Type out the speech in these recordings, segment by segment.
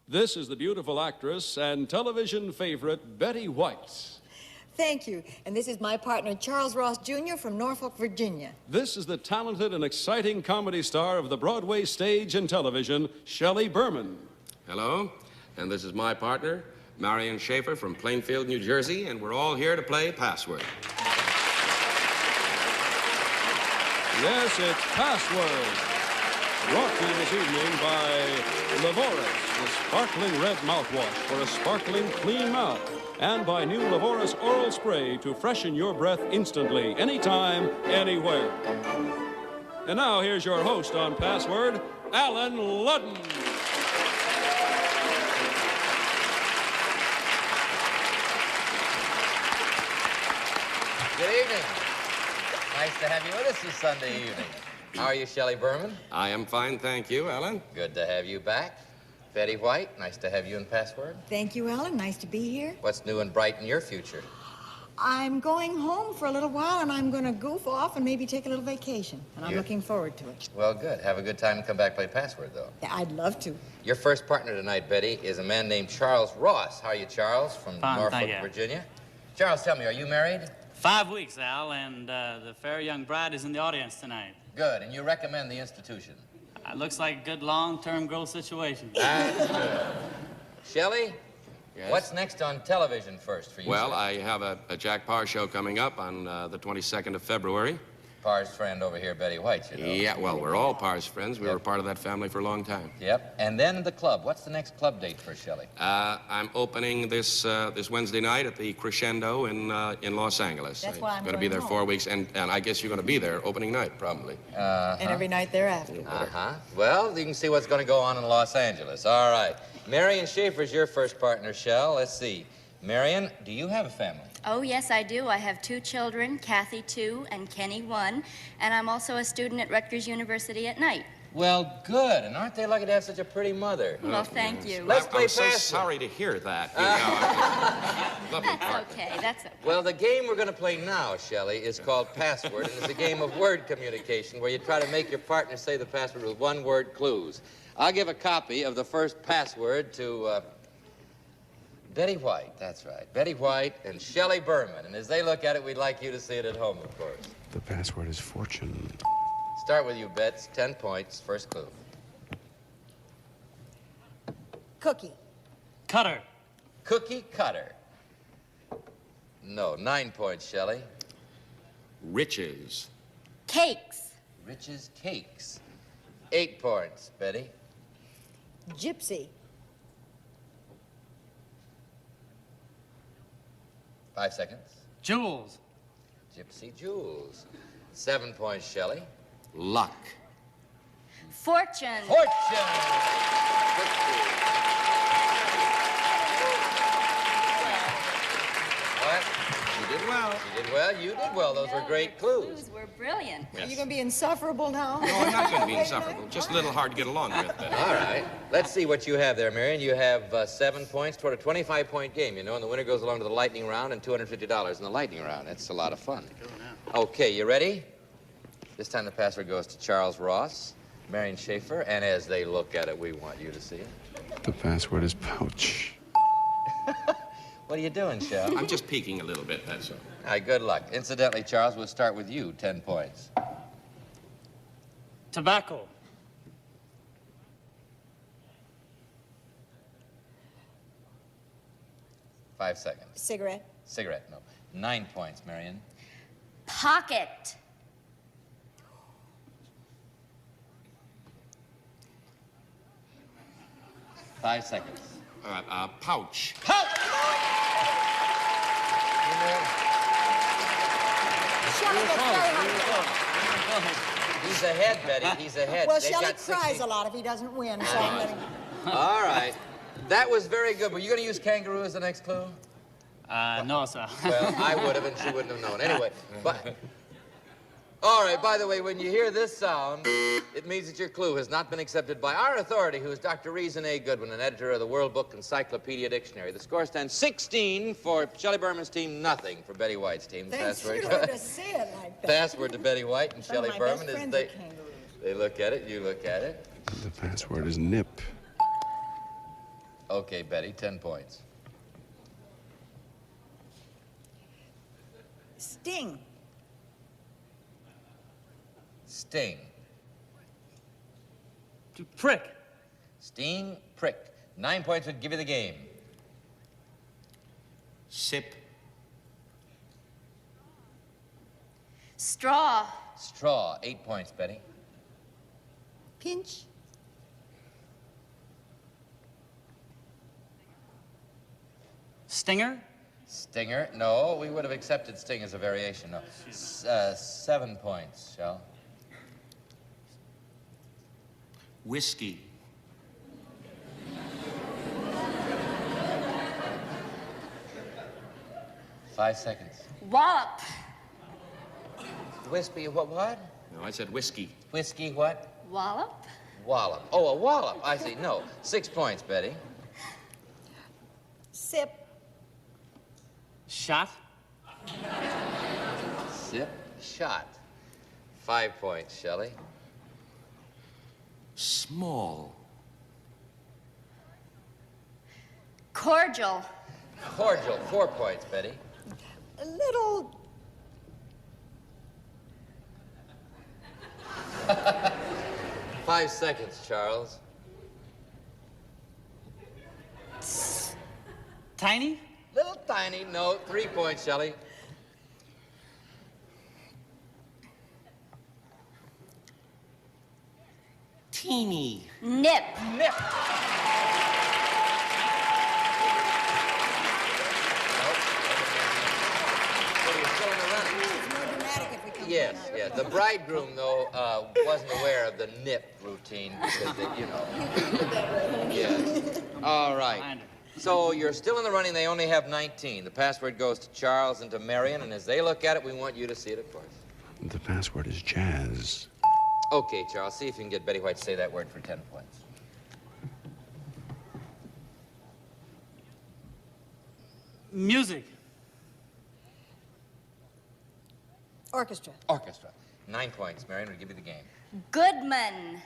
This is the beautiful actress and television favorite, Betty White. Thank you. And this is my partner, Charles Ross Jr. from Norfolk, Virginia. This is the talented and exciting comedy star of the Broadway stage and television, Shelley Berman. Hello, and this is my partner, Marion Schaefer from Plainfield, New Jersey, and we're all here to play Password. Yes, it's Password. Brought to you this evening by Levoris, the sparkling red mouthwash for a sparkling clean mouth. And by new Levoris Oral Spray to freshen your breath instantly, anytime, anywhere. And now here's your host on Password, Alan Ludden. Good evening. Nice to have you with us this Sunday evening. How are you, Shelley Berman? I am fine, thank you, Alan. Good to have you back. Betty White, nice to have you in Password. Thank you, Ellen. Nice to be here. What's new and bright in your future? I'm going home for a little while, and I'm going to goof off and maybe take a little vacation. And I'm looking forward to it. Well, good. Have a good time and come back play Password, though. Yeah, I'd love to. Your first partner tonight, Betty, is a man named Charles Ross. How are you, Charles, from Norfolk, Virginia? Charles, tell me, are you married? 5 weeks, Al, and the fair young bride is in the audience tonight. Good. And you recommend the institution? Looks like a good long-term growth situation. That's good. Shelley? Yes? What's next on television first for you? Well, sir? I have a Jack Parr show coming up on the 22nd of February. Parr's friend over here, Betty White, you know. Yeah, well, we're all Parr's friends. We were part of that family for a long time. Yep. And then the club. What's the next club date for Shelley? I'm opening this Wednesday night at the Crescendo in Los Angeles. That's why I'm going to be there home. 4 weeks, and I guess you're going to be there opening night, probably. And every night thereafter. Well, you can see what's going to go on in Los Angeles. All right. Marion Schaefer's your first partner, Shell. Let's see. Marion, do you have a family? Oh, yes, I do. I have 2 children, Kathy 2 and Kenny 1, and I'm also a student at Rutgers University at night. Well, good. And aren't they lucky to have such a pretty mother? Well, thank you. Let's play I'm so Password. sorry to hear that. You know, lovely That's partner. okay, that's okay. Well, the game we're going to play now, Shelley, is called Password, and it's a game of word communication where you try to make your partner say the password with one-word clues. I'll give a copy of the first password to Betty White. That's right. Betty White and Shelley Berman. And as they look at it, we'd like you to see it at home, of course. The password is fortune. Start with you, Bets. 10 points. First clue. Cookie. Cutter. Cookie cutter. No. 9 points, Shelley. Riches. Cakes. Riches cakes. 8 points, Betty. Gypsy. 5 seconds. Jewels. Gypsy jewels. 7 points, Shelley. Luck. Fortune. Fortune. What? You did well. You did well. You did well. Those were great clues. Clues were brilliant. Are you going to be insufferable now? No, I'm not going to be insufferable. Just a little hard to get along with. All right. Let's see what you have there, Marion. You have 7 points toward a 25-point game, you know, and the winner goes along to the lightning round and $250 in the lightning round. That's a lot of fun. Okay, you ready? This time the password goes to Charles Ross, Marion Schaefer, and as they look at it, we want you to see it. The password is pouch. What are you doing, Shell? I'm just peeking a little bit, that's all. All right, good luck. Incidentally, Charles, we'll start with you, 10 points. Tobacco. Five seconds. Cigarette. Cigarette, no. 9 points, Marion. Pocket. Five seconds. Pouch. Shelley gets very hungry. He's ahead, Betty. He's ahead. Well, They've Shelley got cries 16. a lot if he doesn't win, so I'm letting him. All right. That was very good. Were you going to use kangaroo as the next clue? No, sir. Well, I would have, and she wouldn't have known. Anyway, but... All right, by the way, when you hear this sound, it means that your clue has not been accepted by our authority, who is Dr. Reason A. Goodwin, an editor of the World Book Encyclopedia Dictionary. The score stands 16 for Shelley Berman's team, nothing for Betty White's team. Thanks, you don't have to say it like that. Password to Betty White and Some of Shelley my Berman best is friends are kangaroos. they look at it, you look at it. The password is nip. Okay, Betty, 10 points. Sting. Sting. To prick. Sting, prick. 9 points would give you the game. Sip. Straw. Straw, 8 points, Betty. Pinch. Stinger. Stinger, no, we would have accepted sting as a variation, no. 7 points, Shell. Whiskey. Five seconds. Wallop. Whiskey, what? No, I said whiskey. Whiskey, what? Wallop. Wallop. Oh, a wallop, I see. No, 6 points, Betty. Sip. Shot. Sip, shot. 5 points, Shelley. Small. Cordial. Cordial, 4 points, Betty. A little. 5 seconds, Charles. Tiny. Little tiny, no, 3 points, Shelley. Teeny. Nip. Nip. Yes, yes. The bridegroom, though, wasn't aware of the nip routine because, you know. Yes. All right. So you're still in the running. They only have 19. The password goes to Charles and to Marion, and as they look at it, we want you to see it, of course. The password is jazz. Okay, Charles, see if you can get Betty White to say that word for 10 points. Music. Orchestra. Orchestra. 9 points. Marion will give you the game. Goodman.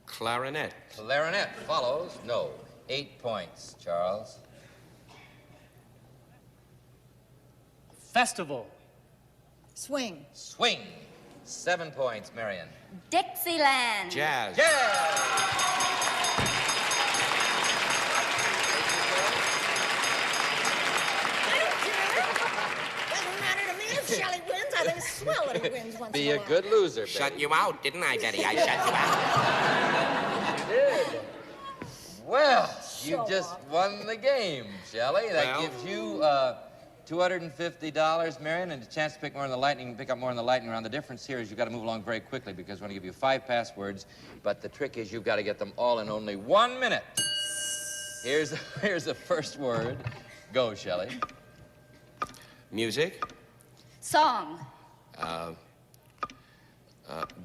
Clarinet. Clarinet follows. No. 8 points, Charles. Festival. Swing. Swing. 7 points, Marion. Dixieland. Jazz. Doesn't matter to me if Shelley wins. I think it's swell if he wins once Be in a while. good loser, Betty. Shut you out, didn't I, Betty? I shut you out. You did. Well, you Show just off. won the game, Shelley. That Well. gives you $250, Marion, and a chance to pick up more in the lightning round. The difference here is you've got to move along very quickly because we're going to give you 5 passwords, but the trick is you've got to get them all in only 1 minute. Here's the first word. Go, Shelley. Music. Song.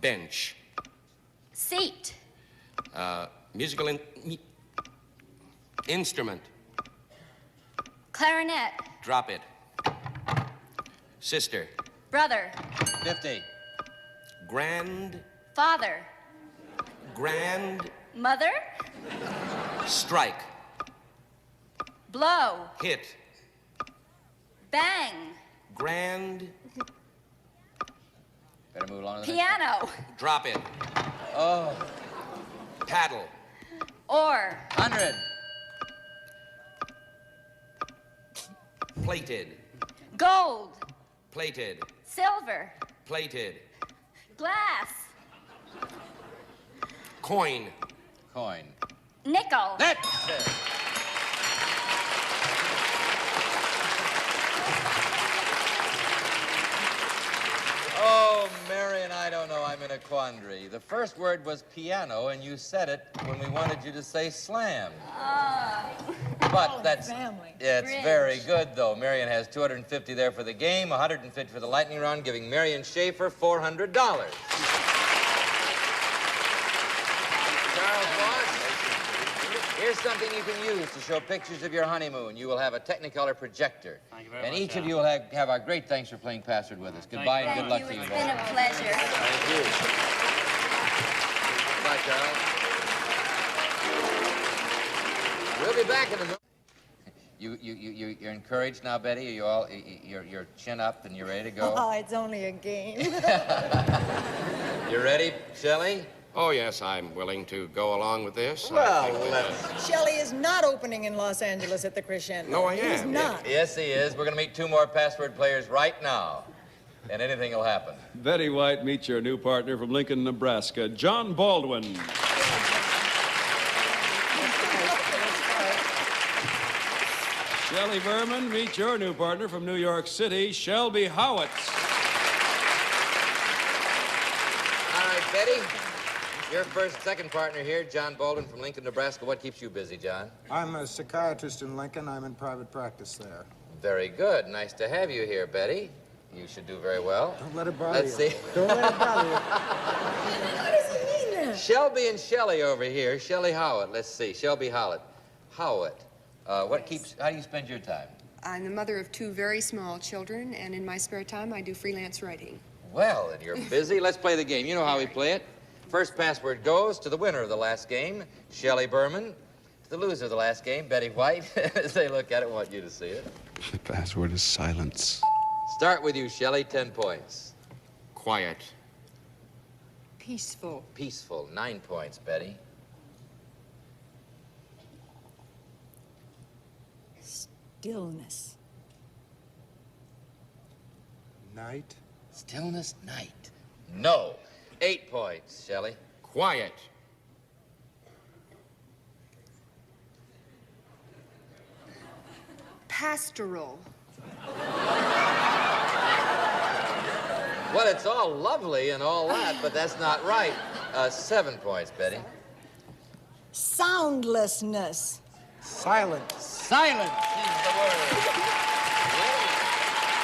Bench. Seat. Musical instrument. Clarinet. Drop it. Sister. Brother. 50. Father. Grand. Mother. Strike. Blow. Hit. Bang. Grand. Better move along to the Piano. Drop it. Oh, Paddle. Or. 100. Plated. Gold. Plated. Silver. Plated. Glass. Coin. Coin. Nickel. That's it. Oh, Marion, I don't know. I'm in a quandary. The first word was piano, and you said it when we wanted you to say slam. But that's family. it's Bridge. very good, though. Marion has 250 there for the game, 150 for the lightning round, giving Marion Schaefer $400. Charles Moss, here's something you can use to show pictures of your honeymoon. You will have a Technicolor projector. Thank you very And much, each of Al. you will have our great thanks for playing Password with us. Goodbye and Thank good luck you. to you It's both. been a pleasure. Thank you. Good luck. Charles. We'll be back in a moment. You're encouraged now, Betty? Are you all, you're chin up and you're ready to go? Oh, it's only a game. You ready, Shelley? Oh, yes, I'm willing to go along with this. Well, let's... Shelley is not opening in Los Angeles at the Crescendo. No, I He's am. not. Yes, he is. We're going to meet 2 more password players right now. And anything will happen. Betty White, meet your new partner from Lincoln, Nebraska, John Baldwin. Shelley Berman, meet your new partner from New York City, Shelby Howitz. All right, Betty. Your second partner here, John Baldwin from Lincoln, Nebraska. What keeps you busy, John? I'm a psychiatrist in Lincoln. I'm in private practice there. Very good. Nice to have you here, Betty. You should do very well. Don't let it bother Let's you. see. Don't let it bother you. What does he mean then? Shelby and Shelley over here. Shelley Howitt. Let's see. Shelby Howitt. Howitt. How do you spend your time? I'm the mother of 2 very small children, and in my spare time, I do freelance writing. Well, and you're busy. Let's play the game. You know how we play it. First password goes to the winner of the last game, Shelley Berman. To the loser of the last game, Betty White. As they look at it, I want you to see it. The password is silence. Start with you, Shelley. 10 points. Quiet. Peaceful. Peaceful. 9 points, Betty. Stillness. Night. Stillness, night. No. 8 points, Shelley. Quiet. Pastoral. Well, it's all lovely and all that, but that's not right. 7 points, Betty. Soundlessness. Silent. Silence is the word.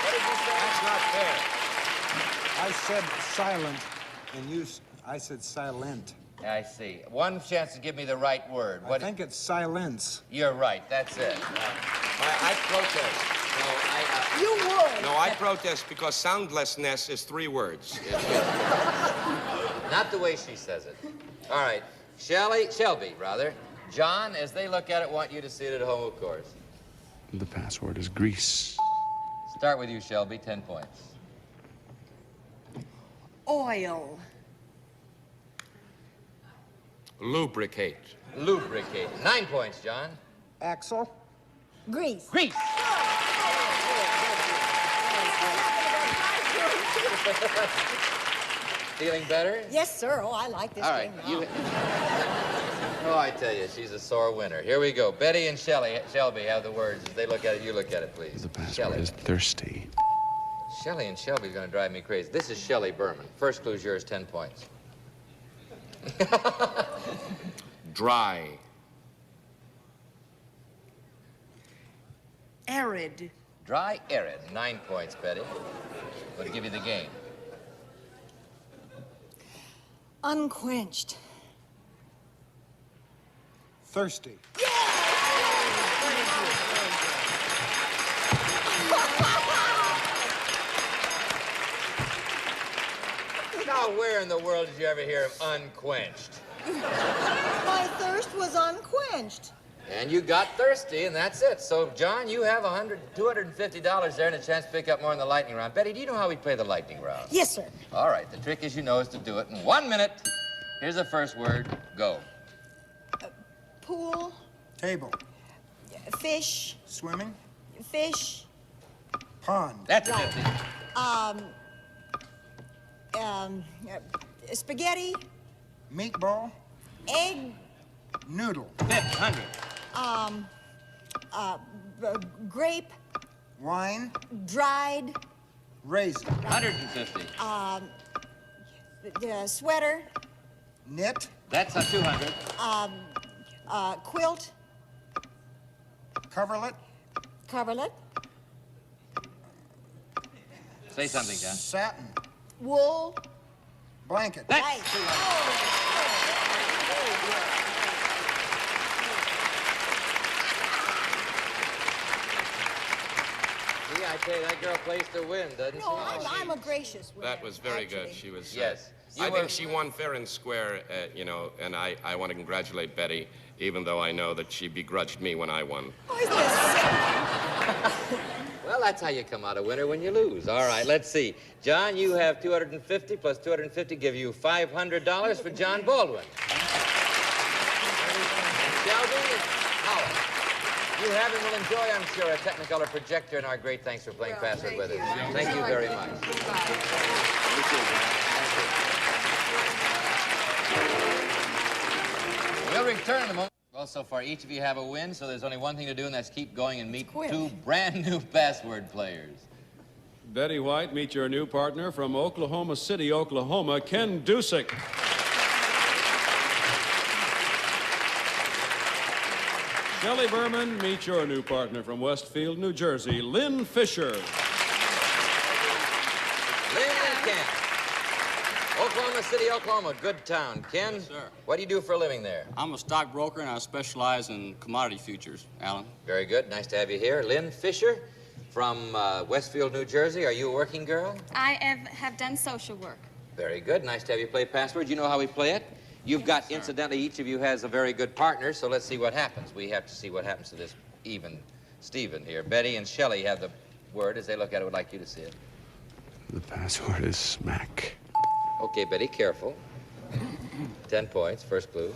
What did you say? That's not fair. I said silent, and I said silent. I see. One chance to give me the right word. I think it's silence. You're right. That's it. I protest. You would. No, I protest because soundlessness is 3 words. Not the way she says it. All right. Shelby, rather. John, as they look at it, want you to see it at home, of course. The password is grease. Start with you, Shelby. 10 points. Oil. Lubricate. Lubricate. 9 points, John. Axel. Grease. Grease. Feeling better? Yes, sir. Oh, I like this All right. game now. Oh, I tell you, she's a sore winner. Here we go. Betty and Shelby have the words. As they look at it, you look at it, please. The password Shelley. is thirsty. Shelley and Shelby's going to drive me crazy. This is Shelley Berman. First clue's yours, 10 points. Dry. Arid. Dry, arid. 9 points, Betty. I'm going to give you the game. Unquenched. Thirsty. Now, where in the world did you ever hear of unquenched? My thirst was unquenched. And you got thirsty, and that's it. So, John, you have $250 there and a chance to pick up more in the lightning round. Betty, do you know how we play the lightning round? Yes, sir. All right. The trick, as you know, is to do it in 1 minute. Here's the first word. Go. Pool. Table. Fish. Swimming. Fish. Pond. That's 50. Spaghetti. Meatball. Egg. Noodle. 100. Grape. Wine. Dried. Raisin. 150. Sweater. Knit. That's a 200. Quilt. Coverlet. Coverlet. Say something, John. Satin. Wool. Blanket. That's Right. 200. See, I tell you, that girl plays to win, doesn't No, she? I'm a gracious winner. That was very good. actually. She was... Yes. I think she won fair and square, you know, and I want to congratulate Betty, even though I know that she begrudged me when I won. Oh, isn't this Well, that's how you come out a winner when you lose. All right, let's see. John, you have 250 plus 250 give you $500 for John Baldwin. Shelby, Howard. You have and will enjoy, I'm sure, a Technicolor projector, and our great thanks for playing Password with us. Thank you very much. We'll return in a moment. Well, so far, each of you have a win, so there's only one thing to do, and that's keep going and meet two brand new password players. Betty White, meet your new partner from Oklahoma City, Oklahoma, Ken Dusick. Shelley Berman, meet your new partner from Westfield, New Jersey, Lynn Fisher. Lynn and Ken. Oklahoma City, Oklahoma, good town. Ken, Yes, sir. What do you do for a living there? I'm a stockbroker, and I specialize in commodity futures, Alan. Very good. Nice to have you here. Lynn Fisher from Westfield, New Jersey. Are you a working girl? I have done social work. Very good. Nice to have you play Password. You know how we play it? You've got, incidentally, each of you has a very good partner, so let's see what happens. We have to see what happens to this even Stephen here. Betty and Shelley have the word. As they look at it, would like you to see it. The password is smack. Okay, Betty, careful. 10 points, first clue.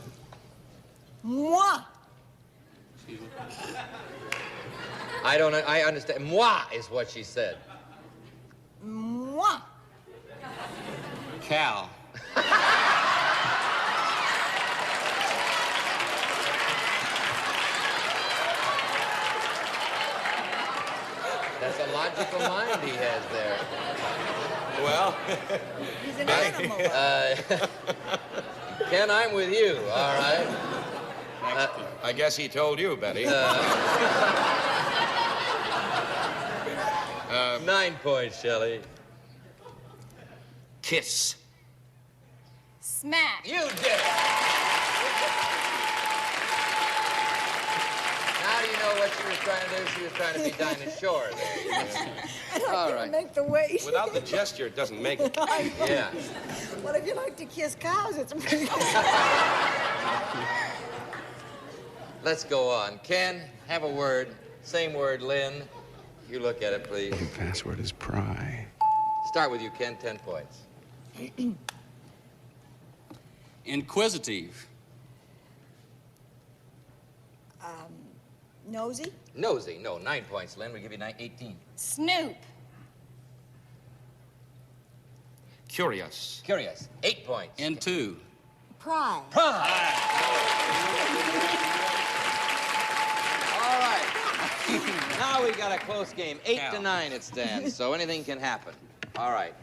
moi? I understand. Moi is what she said. Moi. Cal. That's a logical mind he has there. Well, He's an animal. Ken, I'm with you, all right? I guess he told you, Betty. 9 points, Shelley. Kiss. Smack. You did it! Now do you know what she was trying to do? She was trying to be Dinah Shore there. All right. Make the weight. Without the gesture, it doesn't make it. Yeah. Well, if you like to kiss cows, it's pretty good. Let's go on. Ken, have a word. Same word, Lynn. You look at it, please. The password is pry. Start with you, Ken. 10 points. Inquisitive. Nosy? Nosy. No, 9 points, Lynn. We give you 18. Snoop. Curious. Curious. 8 points. Into. Pride. Pride. All right. Now we got a close game. 8-9 it stands, so anything can happen. All right.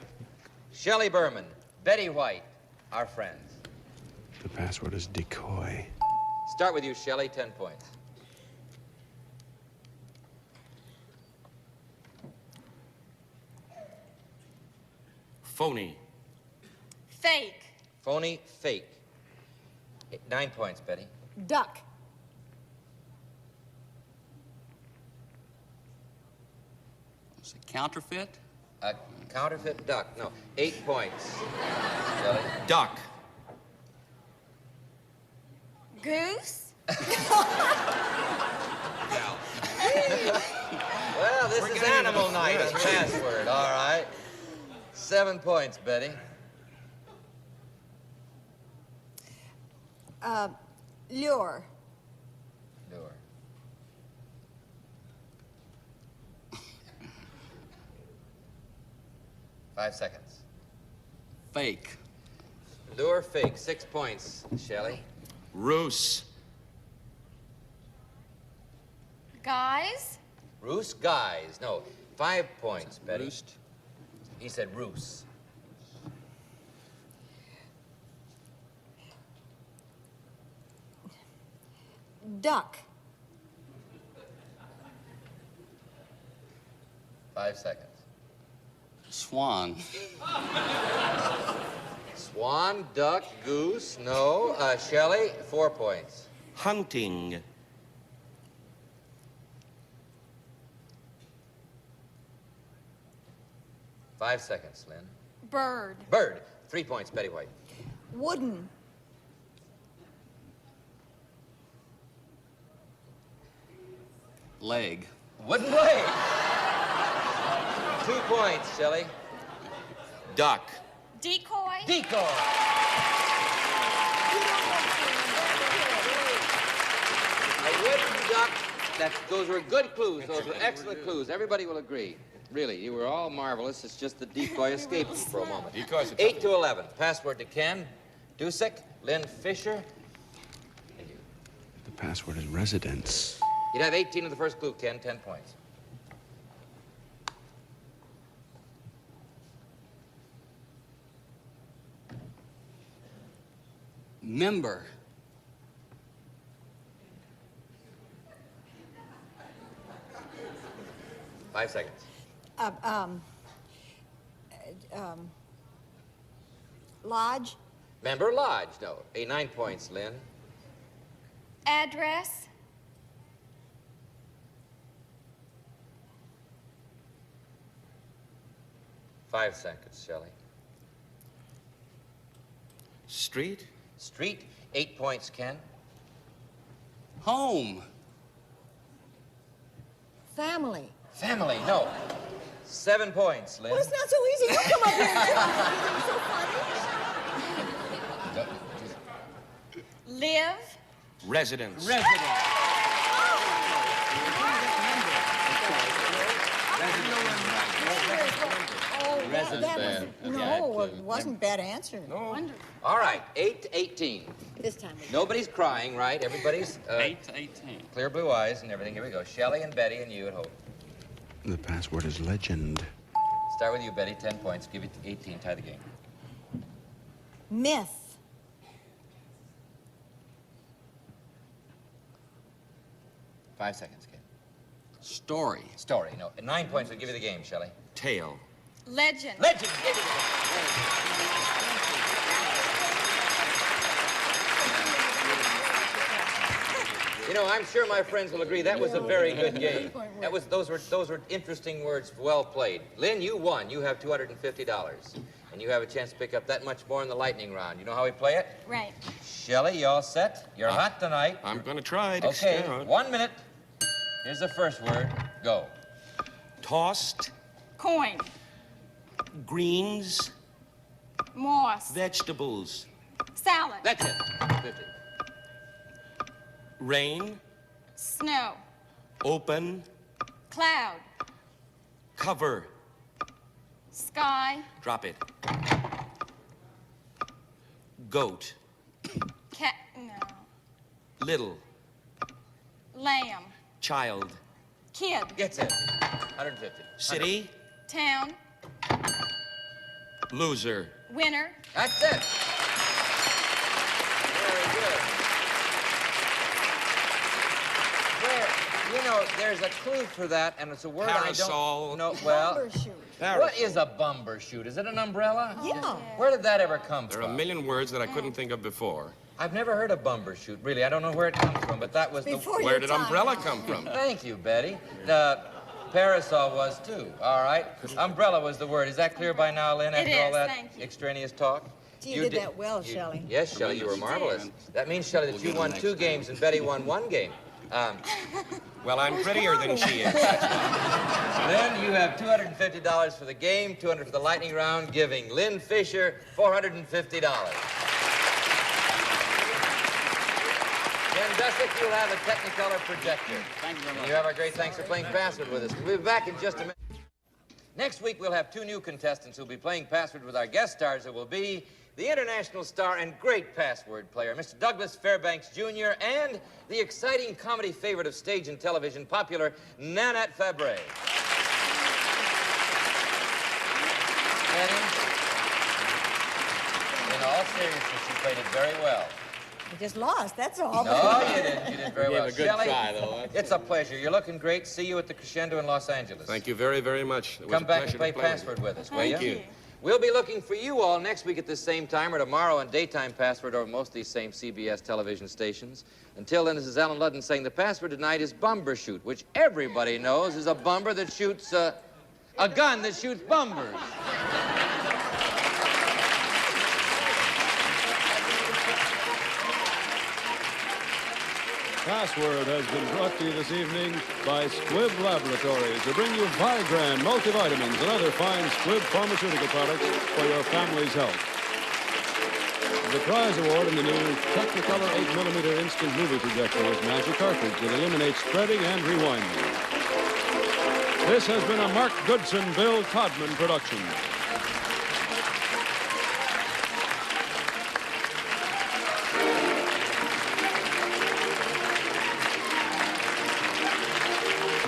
Shelley Berman, Betty White, our friends. The password is decoy. Start with you, Shelley. 10 points. Phony. Fake. Phony, fake. 9 points, Betty. Duck. It's a counterfeit. A counterfeit duck. No, 8 points. Shelley. Duck. Goose. Well, this is animal night Yes, on Password, all right. 7 points, Betty. Lure. Lure. Five seconds. Fake. Lure, fake. 6 points, Shelley. Ruse. Guys. Roos, guys. No, 5 points, Betty. Roost. He said roos. Duck. 5 seconds. Swan. Swan, duck, goose. No. Shelley, 4 points. Hunting. Five seconds, Lynn. Bird. Bird. 3 points, Betty White. Wooden. Leg. Wooden leg. 2 points, Shelley. Duck. Decoy. Decoy. A wooden duck. Those were good clues. Those were excellent clues. Everybody will agree. Really, you were all marvelous. It's just the decoy escaped you for a moment. 8 to 11. Password to Ken Dusick, Lynn Fisher. The password is residence. You'd have 18 in the first clue, Ken. 10 points. Member. Five seconds. Lodge. Member Lodge. No. 9 points, Lynn. Address. Five seconds, Shelley. Street. Street. 8 points, Ken. Home. Family. Family. No. 7 points, Lynn. Well, it's not so easy. You come up here and tell me. It's so funny. Live. Residence. No, it wasn't bad answer. No. All right, 8 to 18. This time. Nobody's crying, right? Everybody's 8 to 18. clear blue eyes and everything. Here we go. Shelley and Betty and you at home. The password is legend. Start with you, Betty. 10 points. Give it 18. Tie the game. Myth. 5 seconds, Ken. Story. Story. No. 9 points will give you the game, Shelley. Tale. Legend. Legend. You know, I'm sure my friends will agree that was a very good game. Those were interesting words, well played. Lynn, you won. You have $250. And you have a chance to pick up that much more in the lightning round. You know how we play it? Right. Shelley, you all set? You're hot tonight. I'm gonna try it. Okay, 1 minute. Here's the first word. Go. Tossed. Coin. Greens. Moss. Vegetables. Salad. That's it. 50. Rain. Snow. Open. Cloud. Cover. Sky. Drop it. Goat. Cat. No. Little. Lamb. Child. Kid. Gets it. 150. City. Town. Loser. Winner. That's it. Very good. You know, there's a clue for that, and it's a word Parasol. I don't know. Well, Bumbershoot. what is a bumbershoot? Is it an umbrella? Yeah. Where did that ever come There are from? a million words that I couldn't think of before. I've never heard of bumbershoot, really. I don't know where it comes from, but that was Before Where your did time. umbrella come from? Thank you, Betty. Parasol was, too. All right. Umbrella was the word. Is that clear by now, Lynn, after It all is, that thank you. extraneous talk? You did that well, Shelley. Yes, Shelley, you were marvelous. That means, Shelley, that you won 2 games and Betty won 1 game. Well, I'm prettier than she is. Lynn, you have $250 for the game, $200 for the lightning round, giving Lynn Fisher $450. Ken Dusick, you'll have a Technicolor projector. Thank you very much. And you have our great thanks for playing Password with us. We'll be back in just a minute. Next week, we'll have 2 new contestants who'll be playing Password with our guest stars. It will be the international star and great password player, Mr. Douglas Fairbanks Jr., and the exciting comedy favorite of stage and television, popular Nanette Fabre. Nanny, in all seriousness, you played it very well. You just lost, that's all. No, you didn't. You did very well. gave a good Shelley, try, though. it's a pleasure. You're looking great. See you at the Crescendo in Los Angeles. Thank you very, very much. It was Come a back and pleasure play to Password with us, will Thank you? you. We'll be looking for you all next week at this same time or tomorrow on Daytime Password or most of these same CBS television stations. Until then, this is Alan Ludden saying the password tonight is Bumbershoot, which everybody knows is a bumber that shoots, a gun that shoots bumbers. Password has been brought to you this evening by Squibb Laboratories to bring you Vigran multivitamins and other fine Squibb pharmaceutical products for your family's health. The prize award in the new Technicolor 8mm instant movie projector with magic cartridge that eliminates spreading and rewinding. This has been a Mark Goodson, Bill Todman production.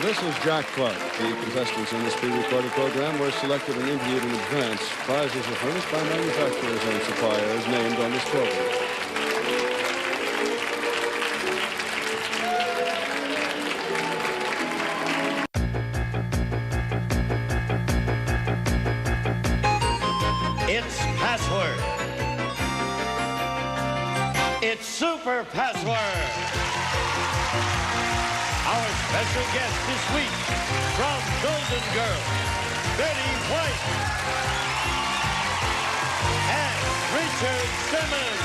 This is Jack Clark. The contestants in this pre-recorded program were selected and interviewed in advance. Prizes are furnished by manufacturers and suppliers named on this program. It's Password. It's Super Password. Our special guest this week from Golden Girls, Betty White and Richard Simmons.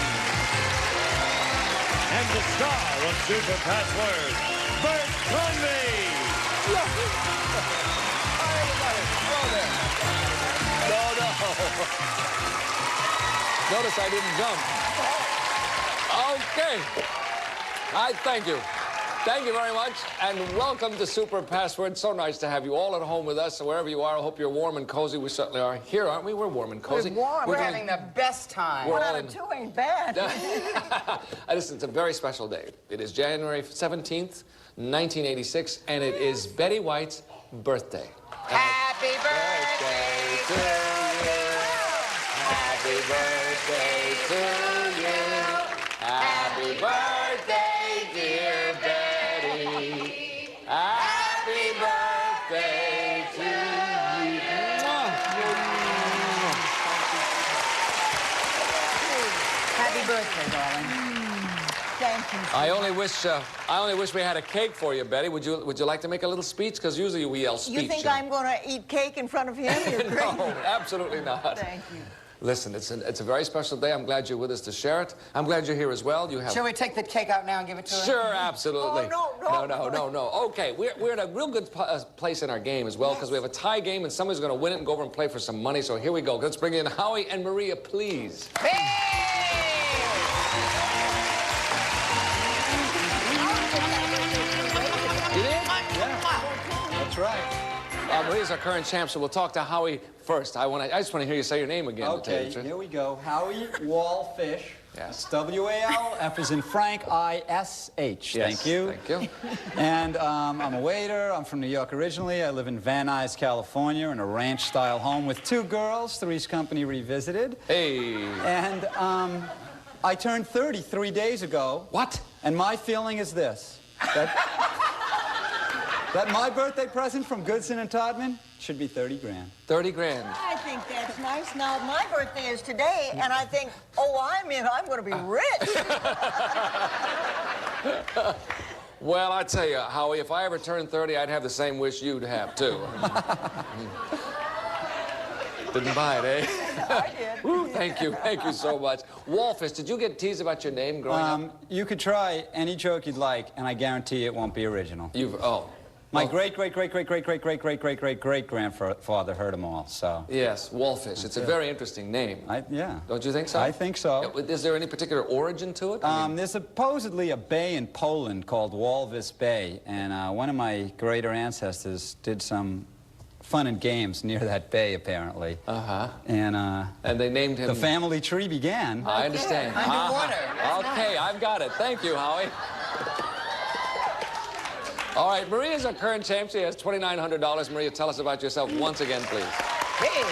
And the star of Super Password, Bert Convey. Hi, everybody. Hello there. No. Notice I didn't jump. Okay. Thank you. Thank you very much, and welcome to Super Password. So nice to have you all at home with us, wherever you are. I hope you're warm and cozy. We certainly are here, aren't we? We're warm and cozy. We're having the best time. We're 1 all out of 2 ain't bad. Listen, it's a very special day. It is January 17th, 1986, and it is Betty White's birthday. Happy birthday to you. Happy birthday to you. Happy birthday, dear Betty. Happy birthday to you. Happy birthday, darling. Thank you. I only wish we had a cake for you, Betty. Would you like to make a little speech? Because usually we yell speech. You think I'm going to eat cake in front of him? You're crazy. No, absolutely not. Thank you. Listen, it's a very special day. I'm glad you're with us to share it. I'm glad you're here as well. You have. Shall we take the cake out now and give it to her? Sure, absolutely. Oh, No. Okay, we're in a real good place in our game as well because we have a tie game and somebody's going to win it and go over and play for some money. So here we go. Let's bring in Howie and Maria, please. You did? Yeah. That's right. Maria's our current champ, so we'll talk to Howie first. I just want to hear you say your name again. Okay, here we go. Howie Wallfish. Yes. W-A-L, F as in Frank, I-S-H. Yes, thank you. Thank you. And I'm a waiter. I'm from New York originally. I live in Van Nuys, California, in a ranch-style home with 2 girls, Three's Company Revisited. Hey. And I turned 30 3 days ago. What? And my feeling is this. That my birthday present from Goodson and Todman should be 30 grand. 30 grand. I think that's nice. Now, my birthday is today, and I think, I'm going to be rich. Well, I tell you, Howie, if I ever turned 30, I'd have the same wish you'd have, too. Didn't buy it, eh? I did. Woo, thank you so much. Wallfish, did you get teased about your name growing up? You could try any joke you'd like, and I guarantee it won't be original. My great-great-great-great-great-great-great-great-great-great-grandfather heard them all, so... Yes, Wallfish. It's a very interesting name. Yeah. Don't you think so? I think so. Is there any particular origin to it? There's supposedly a bay in Poland called Walvis Bay, and one of my greater ancestors did some fun and games near that bay, apparently. Uh-huh. And they named him... The family tree began. I understand. Underwater. Okay, I've got it. Thank you, Howie. All right, Maria's our current champ. She has $2,900. Maria, tell us about yourself once again, please. Hey.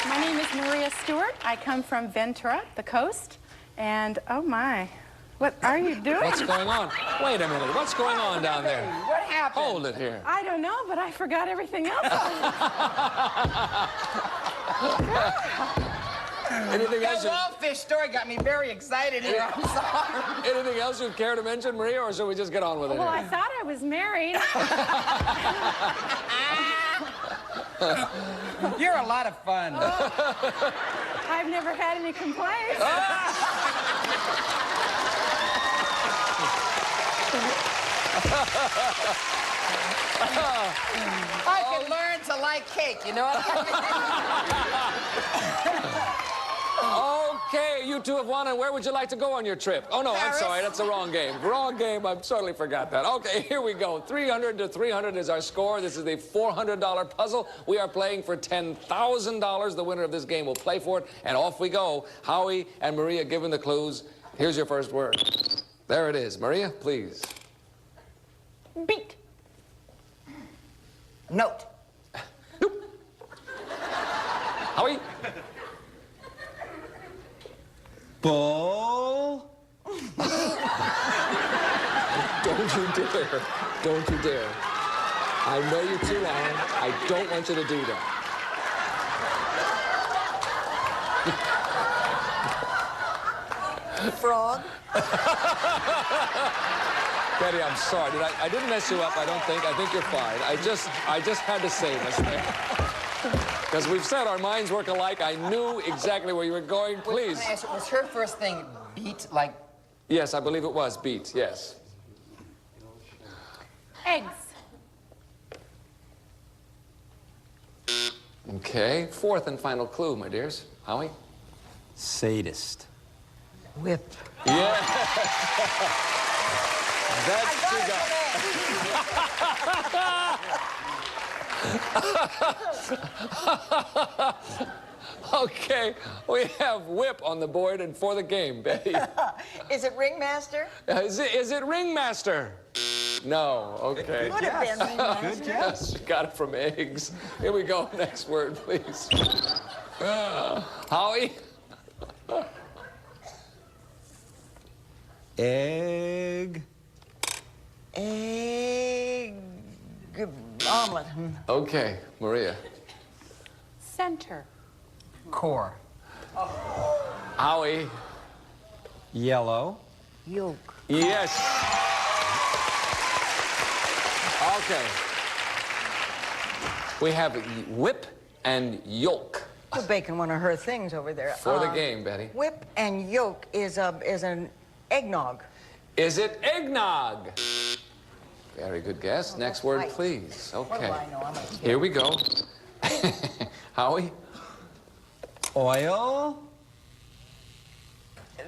My name is Maria Stewart. I come from Ventura, the coast. And, oh, my. What are you doing? What's going on? Wait a minute. What's going on down there? What happened? Hold it here. I don't know, but I forgot everything else. Anything else? That Wallfish story got me very excited here. I'm sorry. Anything else you'd care to mention, Maria, or should we just get on with it? Well, I thought I was married. You're a lot of fun. I've never had any complaints. I can learn to like cake, you know what Okay, you two have won, and where would you like to go on your trip? Oh, no, Paris. I'm sorry, that's the wrong game. Wrong game, I totally forgot that. Okay, here we go. 300 to 300 is our score. This is the $400 puzzle. We are playing for $10,000. The winner of this game will play for it, and off we go. Howie and Maria given the clues. Here's your first word. There it is. Maria, please. Beat. Note. Howie? Bull. Don't you dare. Don't you dare. I know you too, Alan. I don't want you to do that. Frog. Betty, I'm sorry. I didn't mess you up, I don't think. I think you're fine. I just had to say this thing. Because we've said our minds work alike. I knew exactly where you were going. Please. Can I ask you, was her first thing beat, like... Yes, I believe it was beat, yes. Eggs. Okay, fourth and final clue, my dears. Howie? Sadist. Whip. Yeah. That's too Okay, we have whip on the board and for the game, Betty. Is it ringmaster? Is it ringmaster? No, okay. Could have been ringmaster. Good guess. Got it from eggs. Here we go. Next word, please. Howie? Egg. Egg. Omelet. Okay, Maria. Center. Core. Howie? Yellow. Yolk. Yes. Okay. We have whip and yolk. You're baking one of her things over there. For the game, Betty. Whip and yolk is an eggnog. Is it eggnog? Very good guess. Next word, right. please. Okay. What do I know? I'm a kid. Here we go. Howie? Oil.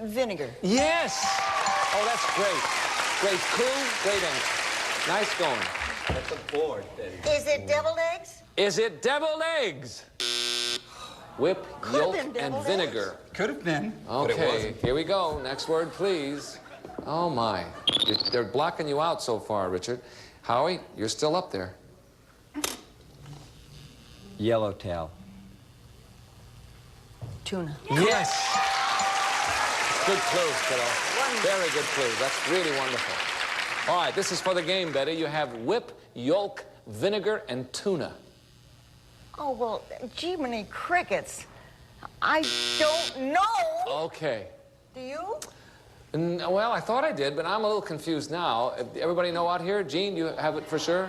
Vinegar. Yes! Oh, that's great. Great clue, great answer. Nice going. That's a board, Betty. Is it deviled eggs? Is it deviled eggs? Whip, Could have yolk, been and deviled vinegar. Could have been. Okay, here we go. Next word, please. Oh, my. They're blocking you out so far, Richard. Howie, you're still up there. Yellowtail. Tuna. Yes! Good clue, kiddo. Very good clue. That's really wonderful. All right, this is for the game, Betty. You have whip, yolk, vinegar, and tuna. Oh, well, gee, many crickets. I don't know. Okay. Do you? Well, I thought I did, but I'm a little confused now. Everybody know out here? Gene, you have it for sure?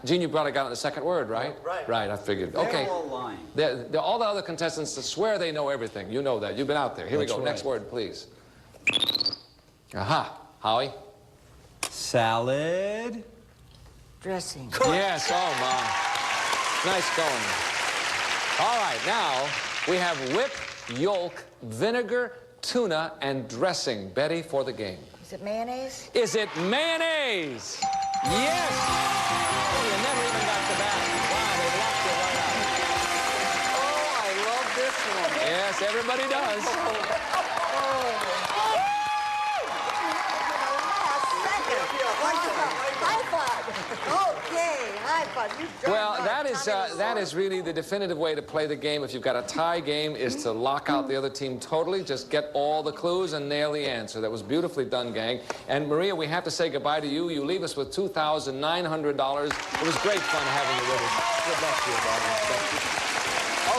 Gene, you probably got it in the second word, right? Right. Right, I figured. They're Okay. all lying. All the other contestants swear they know everything. You know that. You've been out there. Here That's we go. right. Next word, please. Aha. Howie? Salad. Dressing. Yes. Oh, my. Nice going. All right, now we have whip, yolk, vinegar, tuna, and dressing. Betty, for the game. Is it mayonnaise? Is it mayonnaise? Yes! Oh, you never even got to that. Wow, they locked you right out. Oh, I love this one. Yes, everybody does. Okay, high five. You Well, that is really the definitive way to play the game. If you've got a tie game, is to lock out the other team totally. Just get all the clues and nail the answer. That was beautifully done, gang. And Maria, we have to say goodbye to you. You leave us with $2,900. It was great fun having you with us. Good luck to you, darling. Thank you.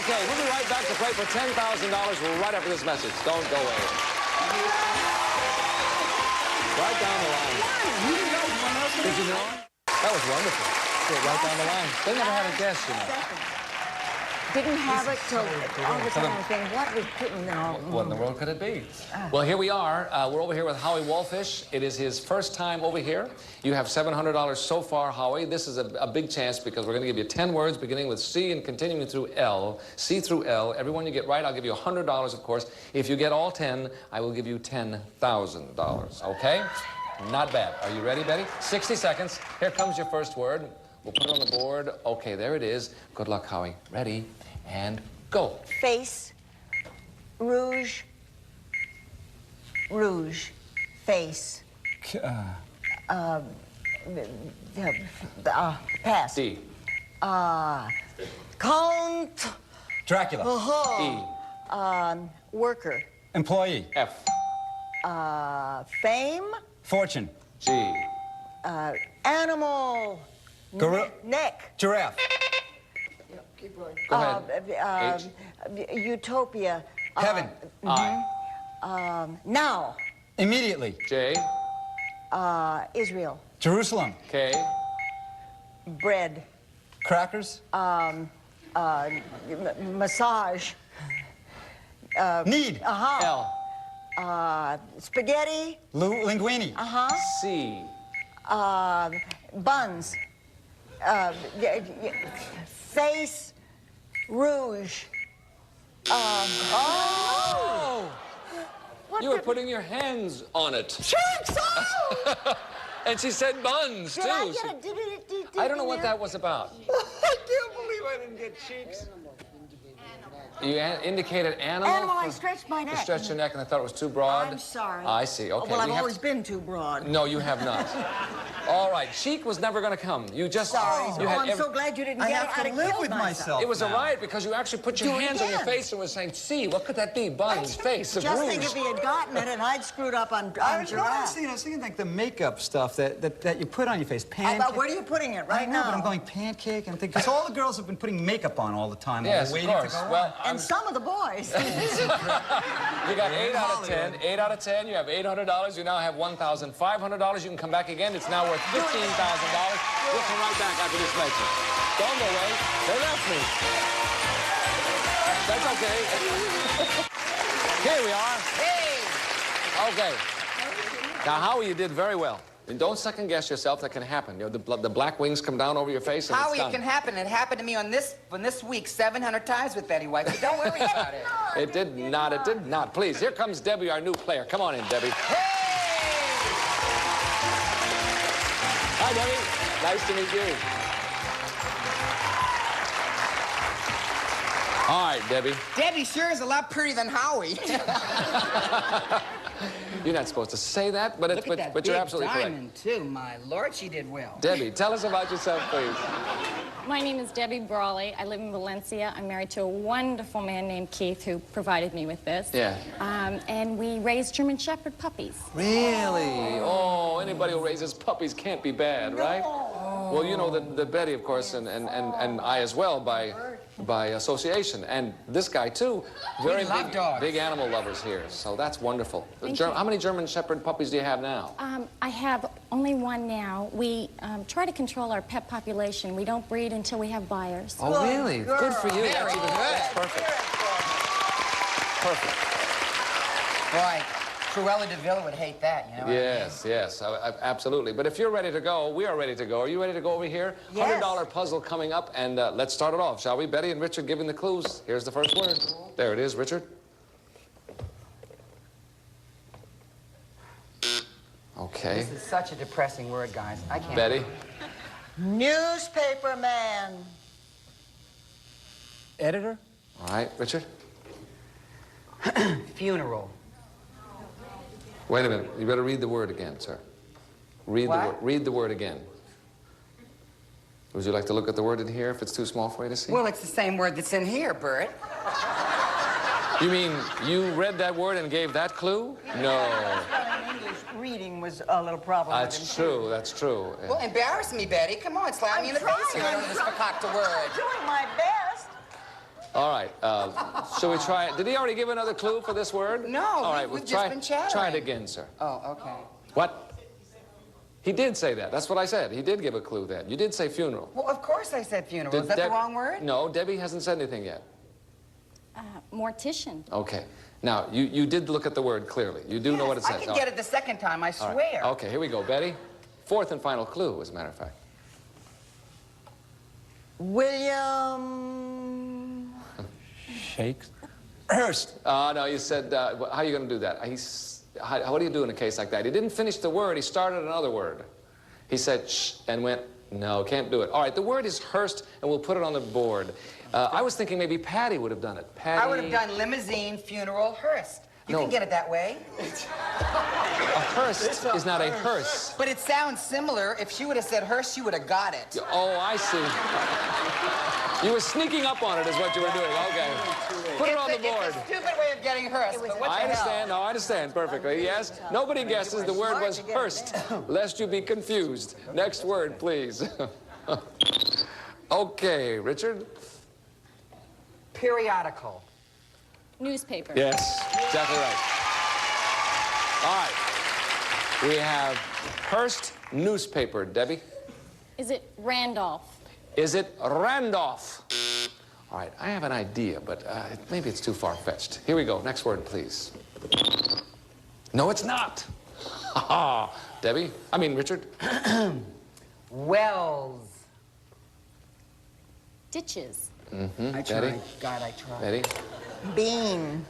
Okay, we'll be right back to play for $10,000. We're right after this message. Don't go away. Right down the line. Did you know? That was wonderful. Right down the line. They never had a guess, you know. Didn't have it till all the time. I think, what was putting it all? What in the world could it be? Well, here we are. We're over here with Howie Wallfish. It is his first time over here. You have $700 so far, Howie. This is a big chance because we're going to give you 10 words beginning with C and continuing through L. C through L. Every one you get right, I'll give you $100, of course. If you get all 10, I will give you $10,000. Okay? Not bad. Are you ready, Betty? 60 seconds. Here comes your first word. We'll put it on the board. Okay, there it is. Good luck, Howie. Ready, and go. Face. Rouge. Rouge. Face. Pass. D. Count. Dracula. Worker. Employee. F. Fame. Fortune. G. Animal. Gorilla. Neck. Giraffe. Go ahead. Utopia. Heaven. I. Now. Immediately. J. Israel. Jerusalem. K. Bread. Crackers. Massage. Need. L. Spaghetti. Linguine. C. Buns. Face. Rouge. You were putting your hands on it. Cheeks! And she said buns, too. I don't know what that was about. I can't believe I didn't get cheeks. You indicated animal. Animal, I stretched my neck. You stretched your neck and I thought it was too broad? I'm sorry. I see, okay. Well, I've always been too broad. No, you have not. All right, cheek was never going to come. You just... Sorry. You had I'm so glad you didn't get it. I have to live with myself. It was a riot because you actually put your hands on your face and was saying, see, what could that be? Buns, face, of Just rouge. think if he had gotten it and I'd screwed up on I was giraffe. thinking like the makeup stuff that you put on your face. Pancake. Where are you putting it right now? But I'm going pancake and thinking, because all the girls have been putting makeup on all the time. Yes, waiting of course. To go Well, and some of the boys. You got 8 out of 10. 8 out of 10. You have $800. You now have $1,500. You can come back again. It's now worth $15,000. We'll come right back after this lecture. Don't go away. They left me. That's okay. Here we are. Hey! Okay. Now, Howie, you did very well. And don't second guess yourself. That can happen. You know, the black wings come down over your face and Howie, it's done. it can happen. It happened to me on this week 700 times with Betty White. But don't worry about it. It did not. It did not. Please, here comes Debbie, our new player. Come on in, Debbie. Hey! Hi, Debbie. Nice to meet you. All right, Debbie. Debbie sure is a lot prettier than Howie. You're not supposed to say that, but you're absolutely diamond, correct. too. My Lord, she did well. Debbie, tell us about yourself, please. My name is Debbie Brawley. I live in Valencia. I'm married to a wonderful man named Keith who provided me with this. Yeah. And we raise German Shepherd puppies. Really? Oh, anybody who raises puppies can't be bad, right? Well, you know that Betty, of course, and I as well by association, and this guy too. Very big animal lovers here, so that's wonderful. How many German Shepherd puppies do you have now? I have only one now. We try to control our pet population. We don't breed until we have buyers. Oh, really? Good for you. Very good. That's perfect. Perfect. Boy, Cruella de Vil would hate that, you know? Yes, yes, absolutely. But if you're ready to go, we are ready to go. Are you ready to go over here? Yes. $100 puzzle coming up, and let's start it off, shall we? Betty and Richard giving the clues. Here's the first word. There it is, Richard. Okay. This is such a depressing word, guys. I can't. Betty. Newspaper man. Editor? All right, Richard. Funeral. Wait a minute. You better read the word again, sir. Read the word again. Would you like to look at the word in here if it's too small for you to see? Well, it's the same word that's in here, Bert. You mean you read that word and gave that clue? No. English reading was a little problem. That's true. That's true. Well, embarrass me, Betty. Come on, slap me in the face here on this fakakta word. I'm doing my best. All right. Shall we try it? Did he already give another clue for this word? No. All right. We've try, just been chattering. try it again, sir. Oh, okay. What? He did say that. That's what I said. He did give a clue then. You did say funeral. Well, of course I said funeral. Is that the wrong word? No, Debbie hasn't said anything yet. Mortician. Okay. Now, you did look at the word clearly. You do know what it says. I can get it the second time, I All swear. right. Okay, here we go, Betty. Fourth and final clue, as a matter of fact. William... Shakes? Hurst. No, you said, how are you going to do that? What do you do in a case like that? He didn't finish the word. He started another word. He said, shh, and went, no, can't do it. All right, the word is Hurst, and we'll put it on the board. I was thinking maybe Patty would have done it. Patty... I would have done limousine, funeral, Hearst. You can get it that way. A Hearst is not a hearse. But it sounds similar. If she would have said Hearst, she would have got it. Oh, I see. You were sneaking up on it is what you were doing. Okay. Put it on the board. It's a stupid way of getting Hearst, but what I the hell? understand. No, I understand perfectly. Yes. Nobody guesses. The word was Hearst, lest you be confused. Next word, please. Okay, Richard. Periodical. Newspaper. Yes, exactly right. All right. We have Hearst newspaper. Debbie? Is it Randolph? Is it Randolph? All right, I have an idea, but maybe it's too far-fetched. Here we go. Next word, please. No, it's not. Debbie? I mean, Richard? Wells. Ditches. Mm-hmm. I Betty? tried. God, I tried. Betty? Bean.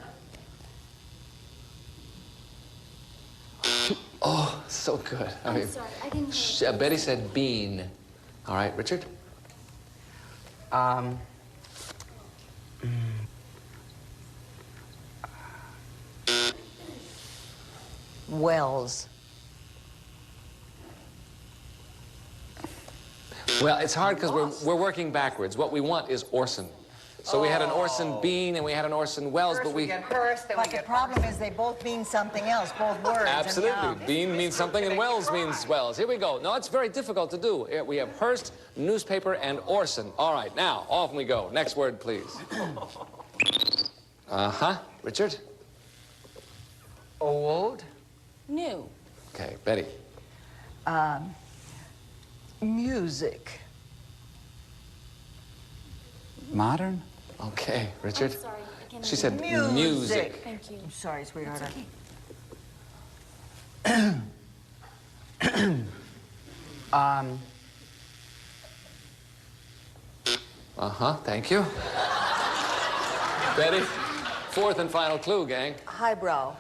Oh, so good. I'm sorry, I didn't hear. Betty said bean. All right, Richard? Wells. Well, it's hard because we're working backwards. What we want is Orson. So we had an Orson Bean and we had an Orson Wells, First but we get Hearst, then But we the get problem is they both mean something else, both words. Absolutely. Bean means something and Wells means Wells. Here we go. No, it's very difficult to do. Here we have Hearst, newspaper, and Orson. All right, now, off we go. Next word, please. Uh-huh. Richard? Old. New. Okay, Betty. Music. Modern? Okay, Richard? I'm sorry, I can't She said Music. music. Thank you. I'm sorry, sweetheart. Uh-huh, thank you. Betty, fourth and final clue, gang. Highbrow.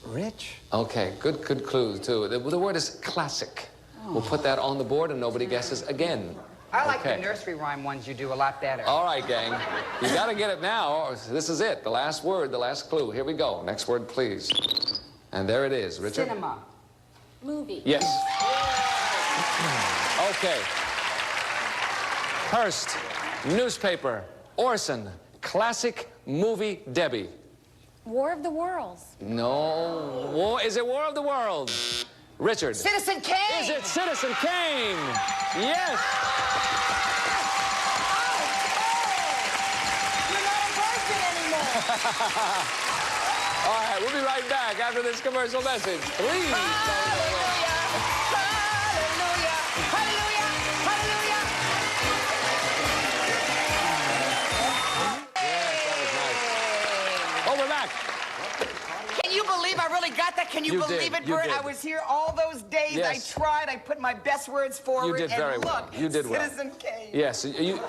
Rich? Okay, good clue, too. The word is classic. We'll put that on the board and nobody guesses again. I like Okay. the nursery rhyme ones you do a lot better. All right, gang. You got to get it now. This is it. The last word, the last clue. Here we go. Next word, please. And there it is. Richard? Cinema. Movie. Yes. Okay. Hearst, newspaper, Orson, classic movie, Debbie. War of the Worlds. No. Is it War of the Worlds? Richard. Citizen Kane! Is it Citizen Kane? Yes. You're not a virgin anymore. All right, we'll be right back after this commercial message. Please. Oh, we're back. Can you believe I really got that? Can you You believe did, it, you Bert? did. I was here all those days. Yes. I tried. I put my best words forward. You did very and well. look, You did well. Citizen Kane. Yes, you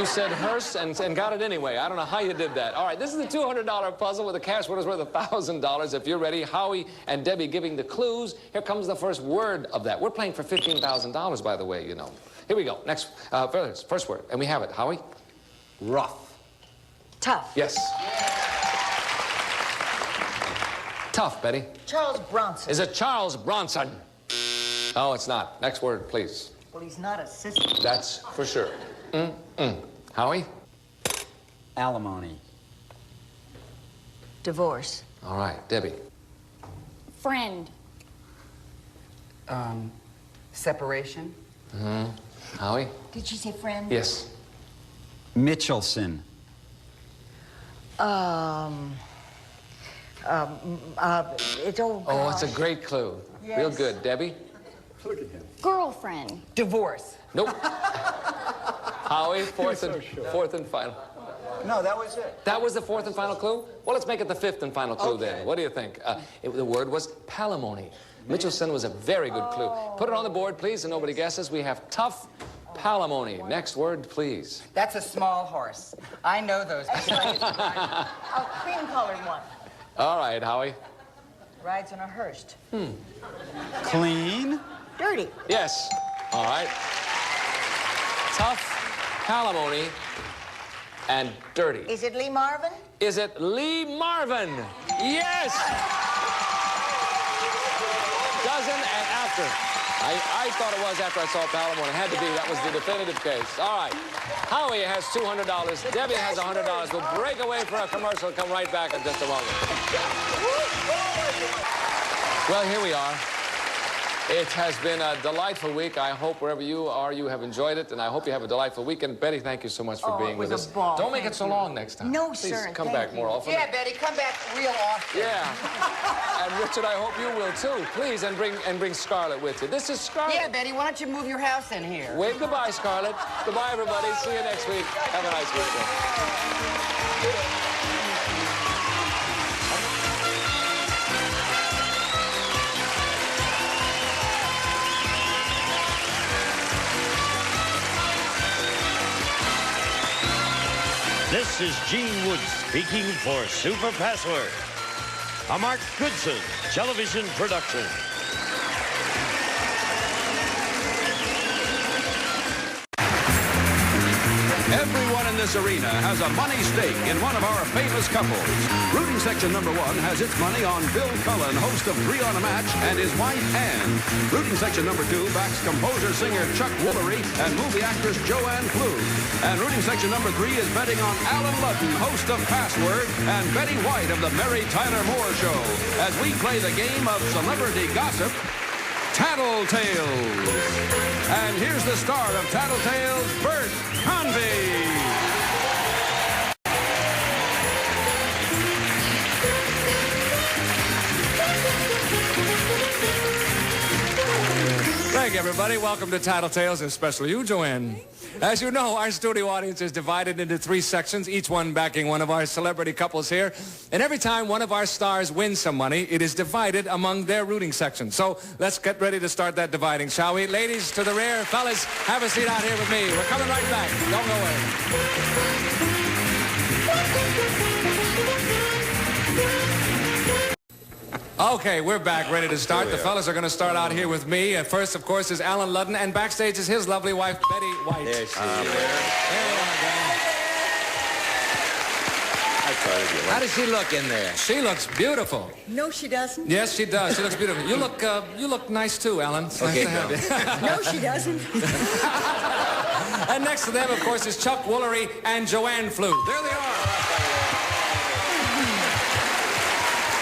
said Hearst and got it anyway. I don't know how you did that. All right, this is the $200 puzzle with a cash winner's worth $1,000. If you're ready, Howie and Debbie giving the clues. Here comes the first word of that. We're playing for $15,000, by the way, you know. Here we go. Next, first word, and we have it. Howie? Rough. Tough. Yes. Tough, Betty. Charles Bronson. Is it Charles Bronson? Oh, it's not. Next word, please. Well, he's not a sister. That's for sure. Howie? Alimony. Divorce. All right, Debbie. Friend. Separation. Howie? Did she say friend? Yes. Mitchelson. It's old. Oh, it's a great clue. Yes. Real good. Debbie? Look at him. Girlfriend. Divorce. Nope. Howie, fourth and final. No, that was it. That was the fourth and final clue? Well, let's make it the fifth and final clue then. What do you think? The word was palimony. Mitchelson was a very good clue. Put it on the board, please, so nobody guesses. We have tough palimony. Next word, please. That's a small horse. I know those. A cream-colored one. All right, Howie. Rides in a hearse. Clean. Dirty. Yes. All right. Tough, palimony, and dirty. Is it Lee Marvin? Is it Lee Marvin? Yes! Dozen and after. I thought it was after I saw palimony. It had to be. That was the definitive case. All right. Howie has $200. Debbie has $100. We'll break away for a commercial. Come right back in just a moment. Well, here we are. It has been a delightful week. I hope wherever you are, you have enjoyed it, and I hope you have a delightful weekend. Betty, thank you so much for being with us. Ball. Don't make it so long next time. No, Please sir. come back more often. Yeah, Betty, come back real often. Yeah. And Richard, I hope you will too. Please, and bring Scarlett with you. This is Scarlett. Yeah, Betty, why don't you move your house in here? Wave goodbye, Scarlett. Goodbye, everybody. See you next week. Have a nice weekend. This is Gene Wood speaking for Super Password, a Mark Goodson television production. Everyone in this arena has a money stake in one of our famous couples. Rooting section number 1 has its money on Bill Cullen, host of 3 on a Match, and his wife, Ann. Rooting section number 2 backs composer-singer Chuck Woolery and movie actress Joanne Flug. And rooting section number 3 is betting on Alan Ludden, host of Password, and Betty White of the Mary Tyler Moore Show, as we play the game of celebrity gossip, Tattletales. And here's the star of Tattletales, Bert Convey. Thank you, everybody. Welcome to Tattletales, and especially you, Joanne. As you know, our studio audience is divided into 3 sections, each one backing one of our celebrity couples here. And every time one of our stars wins some money, it is divided among their rooting sections. So let's get ready to start that dividing, shall we? Ladies to the rear, fellas, have a seat out here with me. We're coming right back. Don't go away. Okay, we're back, ready to start. The fellas are going to start out here with me. First, of course, is Alan Ludden, and backstage is his lovely wife, Betty White. There she is. There you are again. How does she look in there? She looks beautiful. No, she doesn't. Yes, she does. She looks beautiful. You look nice too, Alan. It's nice to have you. No, she doesn't. And next to them, of course, is Chuck Woolery and Joanne Flug. There they are.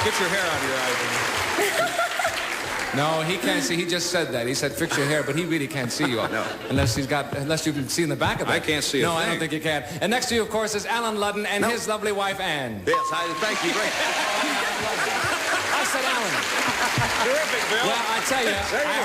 Get your hair out of your eyes. No, he can't see. He just said that. He said, fix your hair, but he really can't see you. No. Unless you can see in the back of it. I can't see a No, I thing. don't think you can. And next to you, of course, is Alan Ludden and his lovely wife, Ann. Yes, thank you. Great. I said Alan. Terrific, Bill. Well, I tell you, I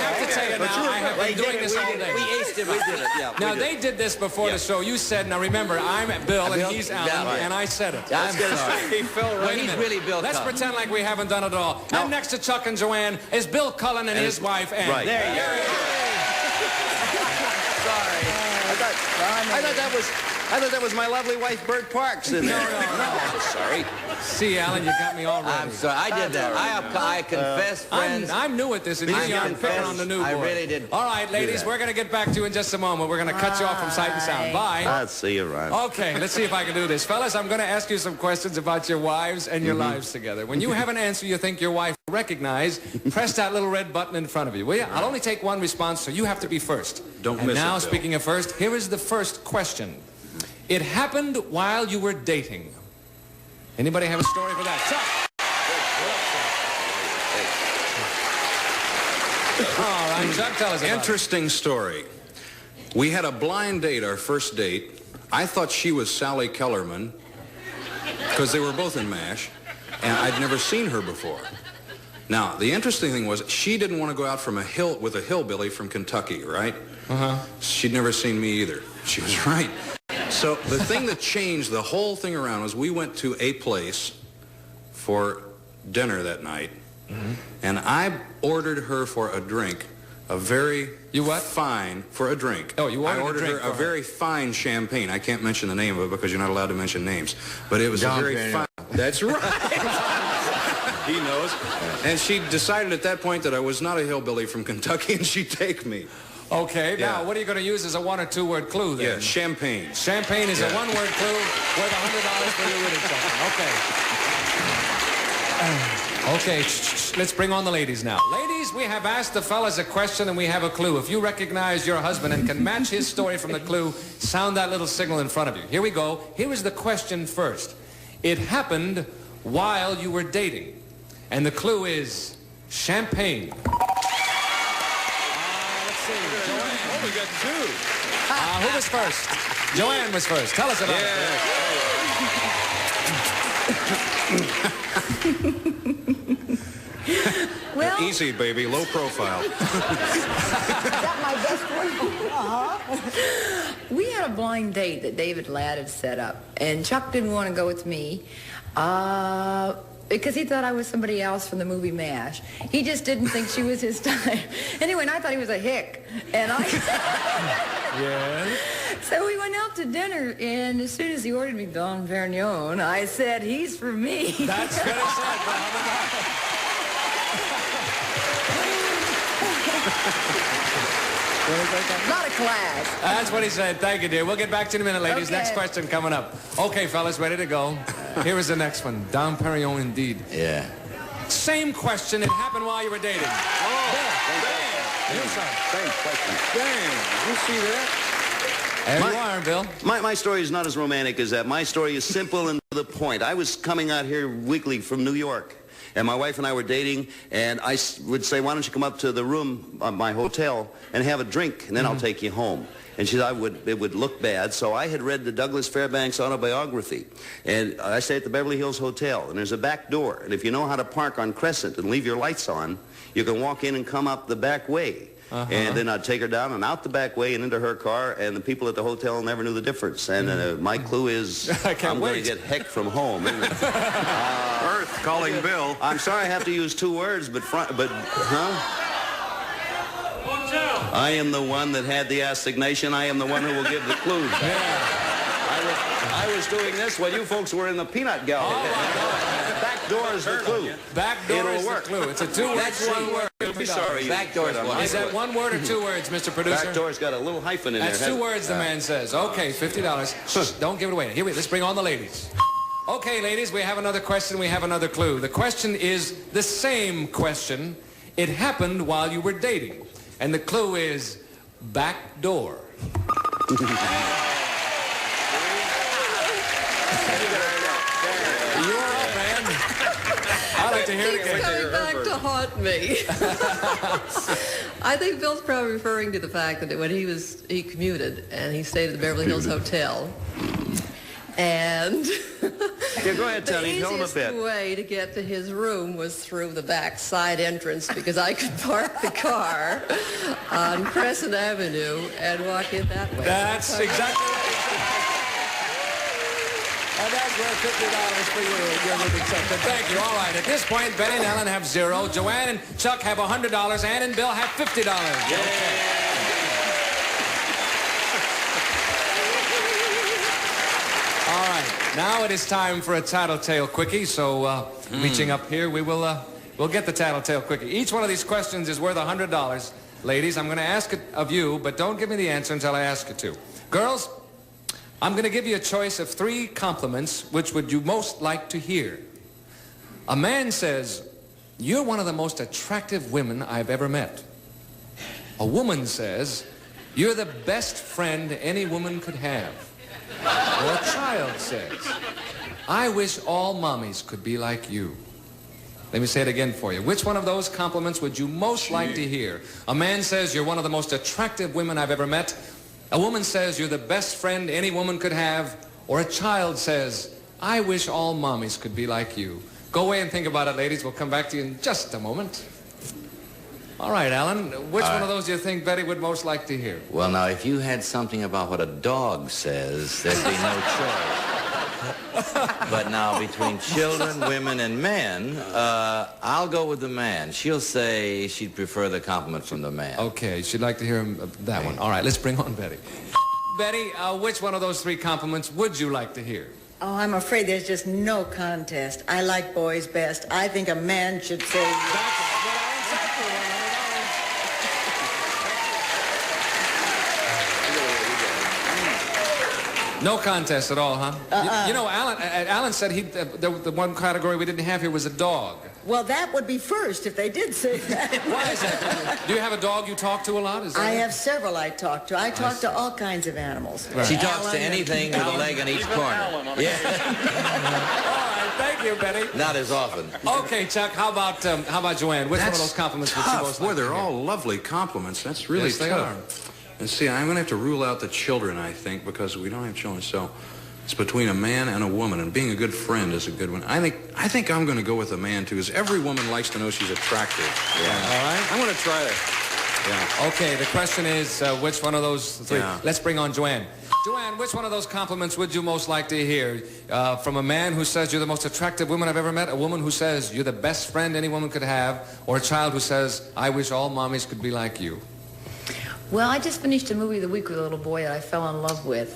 have to tell you now, I have been doing this all day. We aced it. We did it. Yeah. Now, they did this before the show. You said, now remember, I'm Bill and he's Alan, and I said it. I'm sorry. He fell right He's really Bill Let's Cullen. pretend like we haven't done it all. No. And next to Chuck and Joanne is Bill Cullen and his wife, Ann. Right. There you go. Sorry. I thought that was my lovely wife, Bert Parks, in there. No. Sorry. See, Alan, you got me all ready. I'm sorry. I did that. I confess, friends. I'm new at this, and you are picking on the new boy. I really did. All right, ladies, we're going to get back to you in just a moment. We're going to cut you off from sight and sound. Bye. I'll see you around. Okay, let's see if I can do this. Fellas, I'm going to ask you some questions about your wives and your lives together. When you have an answer you think your wife will recognize, press that little red button in front of you, will you? I'll only take one response, so you have to be first. Don't and miss now, it, Bill. speaking of first, here is the first question. It happened while you were dating. Anybody have a story for that? Chuck. All right, Chuck, tell us about Interesting story. We had a blind date, our first date. I thought she was Sally Kellerman, because they were both in MASH. and I'd never seen her before. Now, the interesting thing was she didn't want to go out from with a hillbilly from Kentucky, right? Uh-huh. She'd never seen me either. She was right. So the thing that changed the whole thing around was we went to a place for dinner that night, and I ordered her for a drink, a very fine, for a drink. Oh, you ordered I ordered a drink her a very fine champagne. I can't mention the name of it because you're not allowed to mention names. But it was a very fine. That's right. He knows. And she decided at that point that I was not a hillbilly from Kentucky and she'd take me. Okay, now what are you going to use as a 1- or 2-word clue then? Yeah, champagne. Champagne is a 1-word clue worth $100 for you winning something. Okay. Okay, let's bring on the ladies now. Ladies, we have asked the fellas a question and we have a clue. If you recognize your husband and can match his story from the clue, sound that little signal in front of you. Here we go. Here is the question first. It happened while you were dating. And the clue is champagne. Oh, we got 2. Who was first? Joanne was first. Tell us about it. Well, easy, baby. Low profile. Is that my best one? We had a blind date that David Ladd had set up, and Chuck didn't want to go with me because he thought I was somebody else from the movie MASH. He just didn't think she was his type. Anyway, and I thought he was a hick, and I... Yeah. So we went out to dinner, and as soon as he ordered me Don Perignon, I said, he's for me. That's very sad, Not a class. That's what he said. Thank you, dear. We'll get back to you in a minute, ladies. Okay. Next question coming up. Okay, fellas, ready to go. Here is the next one. Dom Perignon, indeed. Yeah. Same question. It happened while you were dating. Oh, You, sir. Same question. damn. You see that? There you are, Bill. My story is not as romantic as that. My story is simple and to the point. I was coming out here weekly from New York, and my wife and I were dating, and I would say, why don't you come up to the room of my hotel and have a drink, and then I'll take you home. And she said it would look bad, so I had read the Douglas Fairbanks autobiography, and I stay at the Beverly Hills Hotel, and there's a back door, and if you know how to park on Crescent and leave your lights on, you can walk in and come up the back way. And then I'd take her down and out the back way and into her car, and the people at the hotel never knew the difference. And my clue is I'm going to get heck from home. Earth calling Bill. I'm sorry I have to use 2 words, but I am the one that had the assignation. I am the one who will give the clues. I was doing this while you folks were in the peanut gallery. Back door is the clue. Back door is work. the clue. It's a 2-word. That's 1 word. Sorry. Back door is 1. Is that 1 word or 2 words, Mr. Producer? Back door's got a little hyphen in That's there. 2 words, the man says. Okay, $50. Shh, don't give it away. Here let's bring on the ladies. Okay, ladies, we have another question. We have another clue. The question is the same question. It happened while you were dating. And the clue is back door. You're up, man. I'd like to hear it again. Coming back to haunt me. I think Bill's probably referring to the fact that when he commuted and he stayed at the Beverly Hills Hotel. And go ahead, Tony. Tell him a bit. the easiest way to get to his room was through the back side entrance because I could park the car on Crescent Avenue and walk in that way. That's exactly right. And that's worth $50 for you. You're with accepted. Thank you. All right. At this point, Betty and Ellen have 0. Joanne and Chuck have $100. Ann and Bill have $50. Yeah. Okay. All right. Now it is time for a Tattletale Quickie. So reaching up here, we'll get the Tattletale Quickie. Each one of these questions is worth $100. Ladies, I'm going to ask it of you, but don't give me the answer until I ask you to. Girls, I'm going to give you a choice of 3 compliments. Which would you most like to hear? A man says, "You're one of the most attractive women I've ever met." A woman says, "You're the best friend any woman could have." Or a child says, "I wish all mommies could be like you." Let me say it again for you. Which one of those compliments would you most like to hear? A man says, "You're one of the most attractive women I've ever met." A woman says, "You're the best friend any woman could have." Or a child says, "I wish all mommies could be like you." Go away and think about it, ladies. We'll come back to you in just a moment. All right, Alan, which one of those do you think Betty would most like to hear? Well, now, if you had something about what a dog says, there'd be no choice. But now, between children, women, and men, I'll go with the man. She'll say she'd prefer the compliment from the man. Okay, she'd like to hear that one. All right, let's bring on Betty. Betty, which one of those three compliments would you like to hear? Oh, I'm afraid there's just no contest. I like boys best. I think a man should say... No contest at all, huh? You know, Alan said the one category we didn't have here was a dog. Well, that would be first if they did say that. Why is that? Do you have a dog you talk to a lot? Is that I have several I talk to. I talk to all kinds of animals. Right. She talks to anything with a leg in each corner. Yeah. All right, thank you, Betty. Not as often. Okay, Chuck, how about Joanne? Which one of those compliments would you most like? Boy, they're all lovely compliments. That's really Yes, they tough. are. And see, I'm going to have to rule out the children, I think, because we don't have children. So it's between a man and a woman, and being a good friend is a good one. I think I'm going to go with a man, too, because every woman likes to know she's attractive. Yeah. All right? I'm going to try that. Yeah. Okay, the question is, which one of those three? Yeah. Let's bring on Joanne. Joanne, which one of those compliments would you most like to hear? From a man who says you're the most attractive woman I've ever met, a woman who says you're the best friend any woman could have, or a child who says, I wish all mommies could be like you? Well, I just finished a movie of the week with a little boy that I fell in love with.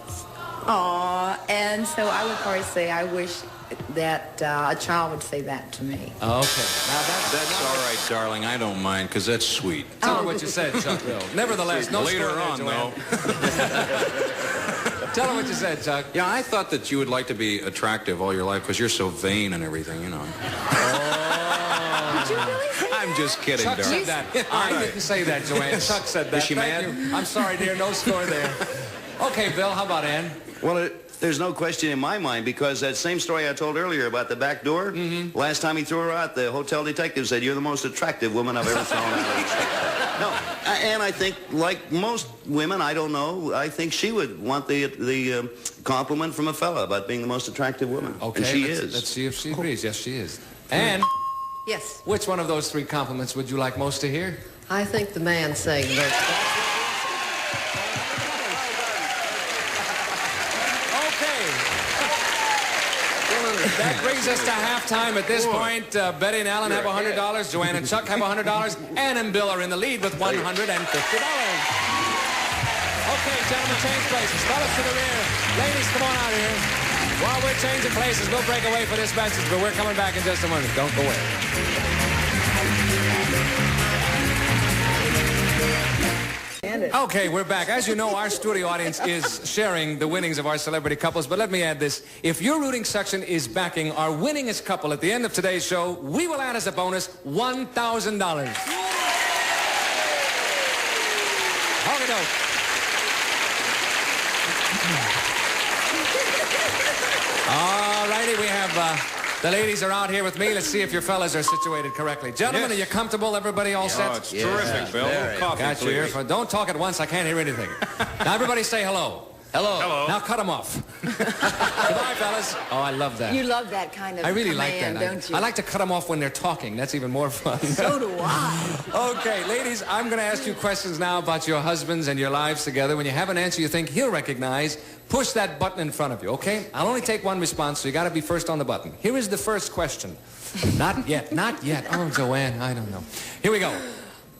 Aw, and so I would probably say I wish that a child would say that to me. Okay. Now That's all right, darling. I don't mind, because that's sweet. Tell her what you said, Chuck Bill. Nevertheless, no Later score there, on, Joanne. though. Tell her what you said, Chuck. Yeah, I thought that you would like to be attractive all your life because you're so vain and everything, you know. Did you really say that? I'm just kidding, Chuck darling. said that. I didn't say that, Joanne. Chuck said that. Is she Thank mad? you. I'm sorry, dear. No score there. Okay, Bill, how about Ann? Well, there's no question in my mind, because that same story I told earlier about the back door, last time he threw her out, the hotel detective said, you're the most attractive woman I've ever thrown out. No, and I think, like most women, I don't know, I think she would want the compliment from a fella about being the most attractive woman. Okay, and she let's is. see if she agrees. Yes, she is. Ann, Yes, which one of those three compliments would you like most to hear? I think the man saying that. That brings us to halftime at this point. Betty and Alan have $100. Joanne and Chuck have $100. Ann and Bill are in the lead with $150. Okay, gentlemen, change places. Fellas to the rear. Ladies, come on out here. While we're changing places, we'll break away for this message, but we're coming back in just a moment. Don't go away. Okay, we're back. As you know, our studio audience is sharing the winnings of our celebrity couples, but let me add this. If your rooting section is backing our winningest couple at the end of today's show, we will add as a bonus $1,000. Okey doke. All righty, we have... the ladies are out here with me. Let's see if your fellas are situated correctly. Gentlemen, Yes. are you comfortable? Everybody all set? Oh, it's terrific, Bill. Coffee, Got you please. here. Don't talk at once. I can't hear anything. Now, everybody say hello. Hello. Hello. Now, cut them off. Goodbye, fellas. Oh, I love that. You love that kind of I really like command, that. don't you? I like to cut them off when they're talking. That's even more fun. So do I. Okay, ladies, I'm going to ask you questions now about your husbands and your lives together. When you have an answer you think he'll recognize, push that button in front of you, okay? I'll only take one response, so you got to be first on the button. Here is the first question. Not yet, not yet. Oh, Joanne, I don't know. Here we go.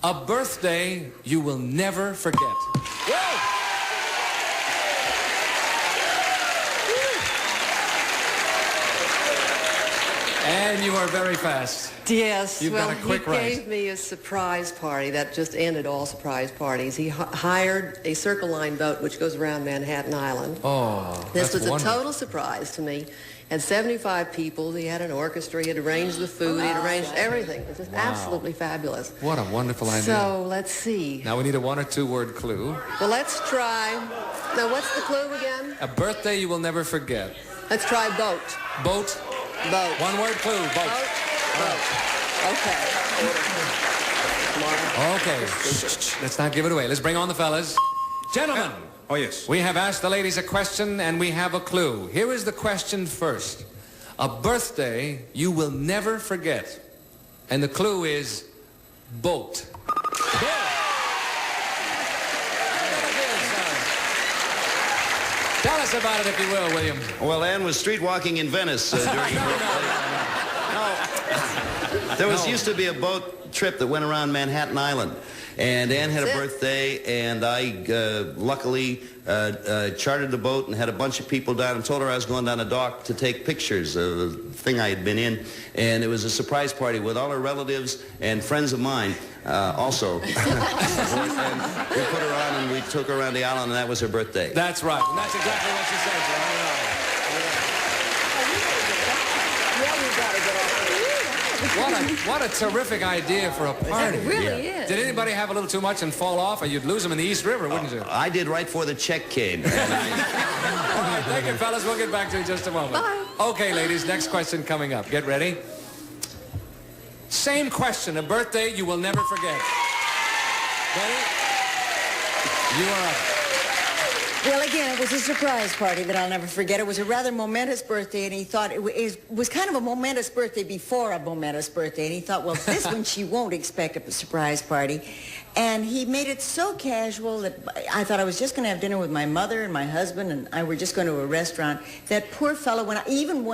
A birthday you will never forget. Whoa! And you are very fast. Yes, You've well, got a quick he rise. gave me a surprise party that just ended all surprise parties. He hired a Circle Line boat which goes around Manhattan Island. Oh, This that's was wonderful. a total surprise to me. Had 75 people. He had an orchestra. He had arranged the food. He had arranged everything. It was just Wow. absolutely fabulous. What a wonderful idea. So let's see. Now we need a 1 or 2 word clue. Well, let's try. Now, what's the clue again? A birthday you will never forget. Let's try boat. Boat. Boat. 1 word clue. Boat. Boat. Okay. Okay. Shh. Let's not give it away. Let's bring on the fellas. Gentlemen. Oh, yes. We have asked the ladies a question and we have a clue. Here is the question first. A birthday you will never forget. And the clue is boat. Tell us about it, if you will, William. Well, Anne was street walking in Venice during her There used to be a boat trip that went around Manhattan Island. And Anne had a birthday, and I luckily chartered the boat and had a bunch of people down and told her I was going down the dock to take pictures of the thing I had been in. And it was a surprise party with all her relatives and friends of mine also. And we put her on and we took her around the island, and that was her birthday. That's right. And that's exactly what she said. What a terrific idea for a party. It really is. Did anybody have a little too much and fall off, or you'd lose them in the East River, wouldn't you? I did right before the check came. All right, thank you, fellas. We'll get back to you in just a moment. Bye. Okay, ladies, next question coming up. Get ready. Same question, a birthday you will never forget. Ready? You are up. Well, again, it was a surprise party that I'll never forget. It was a rather momentous birthday, and he thought it was kind of a momentous birthday before a momentous birthday, and he thought, well, this one she won't expect a surprise party. And he made it so casual that I thought I was just going to have dinner with my mother and my husband, and I were just going to a restaurant. That poor fellow went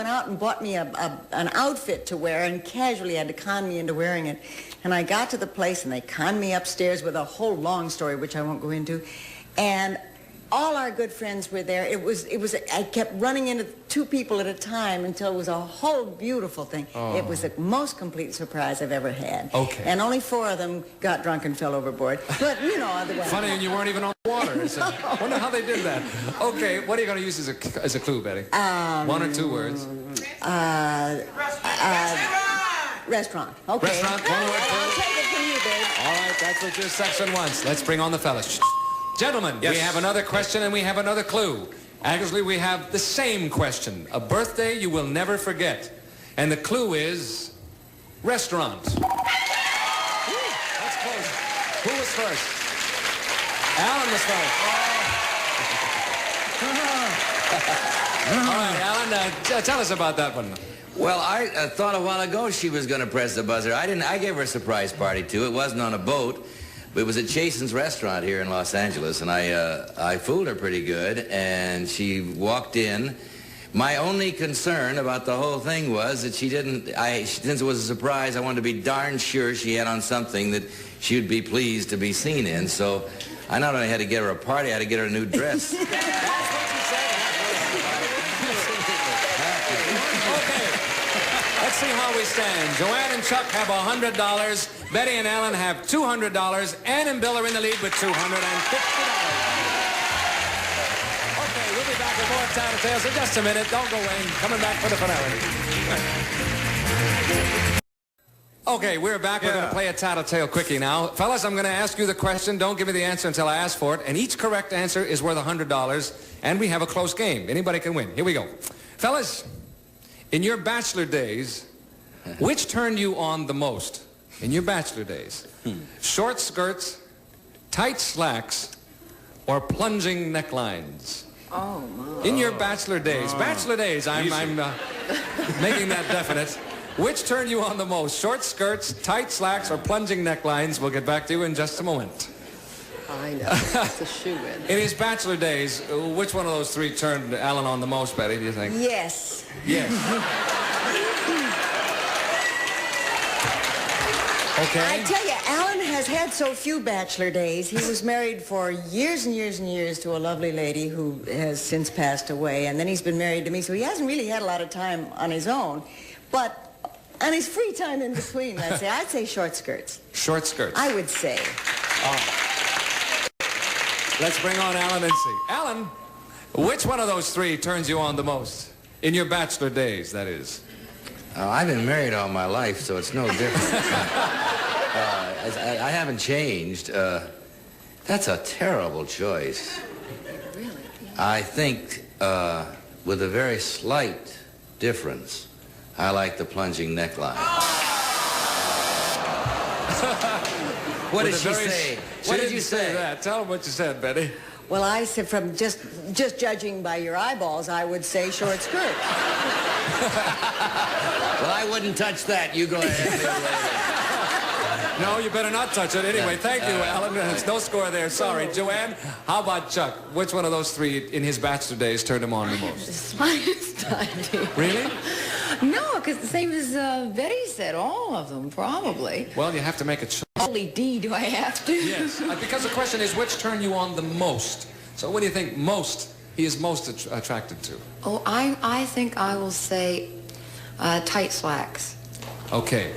out and bought me an outfit to wear, and casually had to con me into wearing it. And I got to the place, and they conned me upstairs with a whole long story, which I won't go into. And all our good friends were there. I kept running into two people at a time until it was a whole beautiful thing. Oh. It was the most complete surprise I've ever had. Okay. And only 4 of them got drunk and fell overboard. But, you know, otherwise. Funny, and you weren't even on water. I wonder how they did that. Okay, what are you going to use as a clue, Betty? 1 or 2 words. Restaurant. Okay. Restaurant, 1 word clue. I'll take it from you, babe. All right, that's what your section wants. Let's bring on the fellas. Gentlemen, Yes. we have another question and we have another clue. Actually, we have the same question. A birthday you will never forget. And the clue is restaurant. Ooh, that's close. Who was first? Alan was first. All right, Alan, tell us about that one. Well, I thought a while ago she was going to press the buzzer. I gave her a surprise party, too. It wasn't on a boat. It was at Chasen's restaurant here in Los Angeles, and I fooled her pretty good, and she walked in. My only concern about the whole thing was that she didn't, since it was a surprise, I wanted to be darn sure she had on something that she would be pleased to be seen in, so I not only had to get her a party, I had to get her a new dress. Let's see how we stand. Joanne and Chuck have $100. Betty and Alan have $200. Ann and Bill are in the lead with $250. Okay, we'll be back with more Tattletales in just a minute. Don't go away. Coming back for the finale. Okay, we're back. We're going to play a Tattletale quickie now. Fellas, I'm going to ask you the question. Don't give me the answer until I ask for it. And each correct answer is worth $100. And we have a close game. Anybody can win. Here we go. Fellas, in your bachelor days, which turned you on the most? In your bachelor days? Short skirts, tight slacks, or plunging necklines? Oh, my. In your bachelor days. Bachelor days, I'm making that definite. Which turned you on the most? Short skirts, tight slacks, or plunging necklines? We'll get back to you in just a moment. I know. It's a shoe-in. In his bachelor days, which one of those 3 turned Alan on the most, Betty, do you think? Yes. Yes. Okay. I tell you, Alan has had so few bachelor days. He was married for years and years and years to a lovely lady who has since passed away, and then he's been married to me, so he hasn't really had a lot of time on his own. But on his free time in between, let's say, I'd say short skirts. Short skirts. I would say. Let's bring on Alan and see. Alan, which one of those 3 turns you on the most? In your bachelor days, that is. I've been married all my life, so it's no different. I haven't changed. That's a terrible choice. Really? I think, with a very slight difference, I like the plunging neckline. What did she say? What did you say? That. Tell him what you said, Betty. Well, I said from just judging by your eyeballs, I would say short skirt. Well, I wouldn't touch that. You go ahead. No, you better not touch it. Anyway, thank you, Alan. There's no score there. Sorry. Joanne, how about Chuck? Which one of those three in his bachelor days turned him on the most? The slightest idea. Really? No, because the same as Betty said, all of them, probably. Well, you have to make a choice. Only D, do I have to? Yes, because the question is which turn you on the most. So what do you think he is most attracted to? Oh, I think I will say tight slacks. Okay.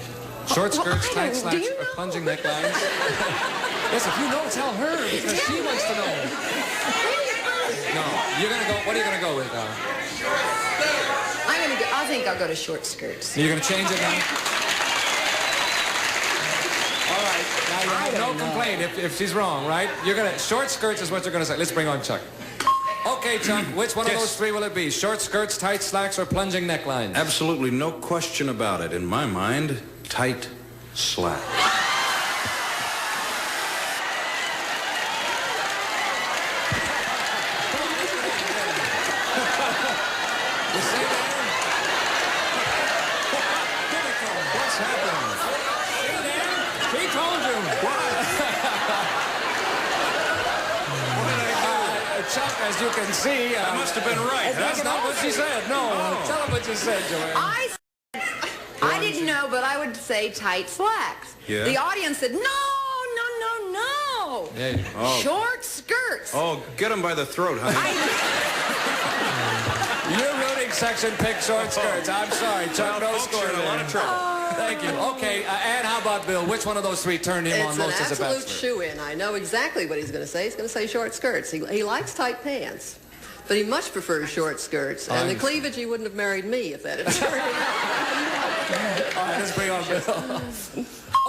Short skirts, I tight don't- slacks, do you or know? plunging necklines? Yes, if you know, tell her, because she wants to know. No, you're going to go, what are you going to go with, I think I'll go to short skirts. You're going to change it now? All right, now you have no complaint if she's wrong, right? You're going to, short skirts is what you're going to say. Let's bring on Chuck. Okay, Chuck, which one of those three will it be? Short skirts, tight slacks, or plunging necklines? Absolutely no question about it. In my mind, tight slack. Chuck, as you can see... That must have been right. That's not what she said. No. Tell him what you said, Joanne. I didn't know, but I would say tight slacks. Yeah? The audience said, no. Yeah. Oh. Short skirts. Oh, get him by the throat, honey. Your rooting section picked short skirts. I'm sorry, Chuck. No score You're in a lot of trouble. Thank you. Okay, Ann, how about Bill? Which one of those three turned him on most as a bachelor? It's an absolute shoe-in. I know exactly what he's going to say. He's going to say short skirts. He likes tight pants, but he much prefers short skirts. And the cleavage, he wouldn't have married me if that had turned out. All right, let's bring on Bill.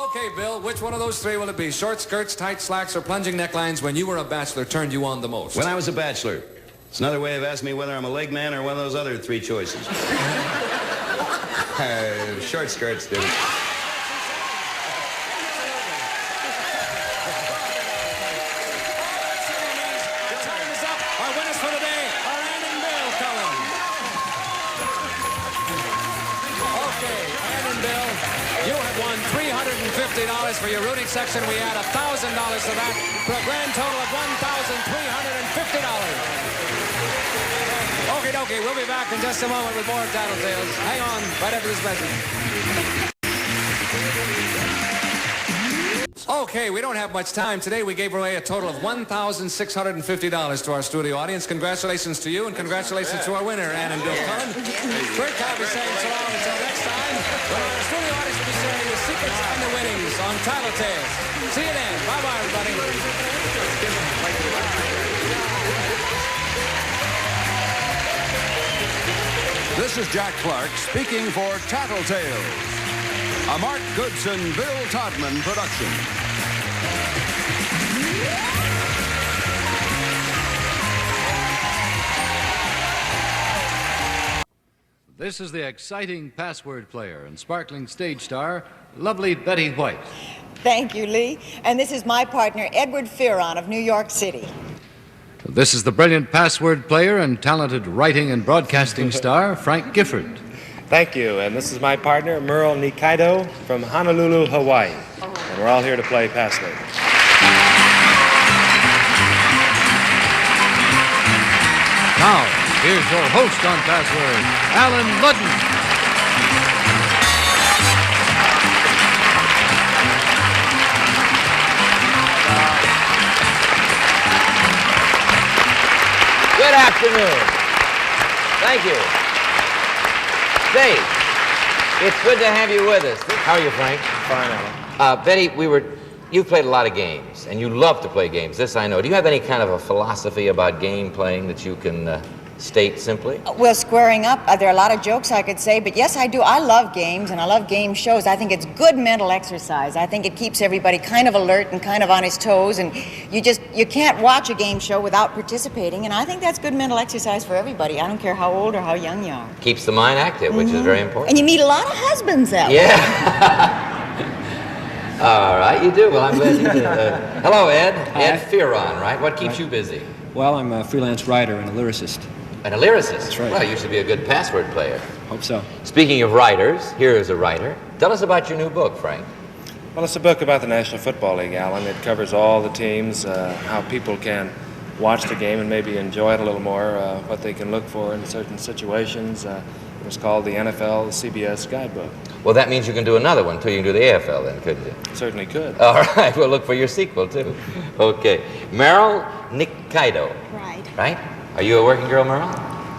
Okay, Bill, which one of those three will it be? Short skirts, tight slacks, or plunging necklines when you were a bachelor turned you on the most? When I was a bachelor. It's another way of asking me whether I'm a leg man or one of those other three choices. Short skirts, dude. Our winners for the day are Ann and Bill Cullen. Okay, Ann and Bill, you have won $350 for your rooting section. We add $1,000 to that for a grand total of $1,350. Okie dokie, we'll be back in just a moment with more Tattletales. Hang on, right after this message. Okay, we don't have much time. Today we gave away a total of $1,650 to our studio audience. Congratulations to you, and congratulations to our winner, Ann and Bill Cullen. We're Calvin saying so long until next time, when our studio audience will be sharing the secrets and the winnings on Tattletales. See you then. Bye-bye, everybody. This is Jack Clark speaking for Tattletales, a Mark Goodson, Bill Todman production. This is the exciting password player and sparkling stage star, lovely Betty White. Thank you, Lee. And this is my partner, Edward Fearon of New York City. This is the brilliant password player and talented writing and broadcasting star, Frank Gifford. Thank you, and this is my partner, Merle Nikaido from Honolulu, Hawaii. And we're all here to play password. Now, here's your host on password, Alan Ludden. Good afternoon. Thank you. Dave, it's good to have you with us. How are you, Frank? Fine, Alan. Betty, you've played a lot of games, and you love to play games. This I know. Do you have any kind of a philosophy about game playing that you can state simply? Well, squaring up, there are a lot of jokes I could say, but yes, I do. I love games, and I love game shows. I think it's good mental exercise. I think it keeps everybody kind of alert and kind of on his toes, and you can't watch a game show without participating, and I think that's good mental exercise for everybody. I don't care how old or how young you are. Keeps the mind active, which is very important. And you meet a lot of husbands that way. Yeah. All right, you do. Well, I'm glad you did. Hello, Ed. Hi. Ed Fearon, right? What keeps you busy? Well, I'm a freelance writer and a lyricist. And a lyricist? That's right. Well, you should be a good password player. Hope so. Speaking of writers, here is a writer. Tell us about your new book, Frank. Well, it's a book about the National Football League, Alan. It covers all the teams, how people can watch the game and maybe enjoy it a little more, what they can look for in certain situations. It was called the NFL CBS Guidebook. Well, that means you can do another one, too. You can do the AFL then, couldn't you? Certainly could. All right. We'll look for your sequel, too. Okay. Meryl Nikaido. Right. Right? Are you a working girl, Meryl?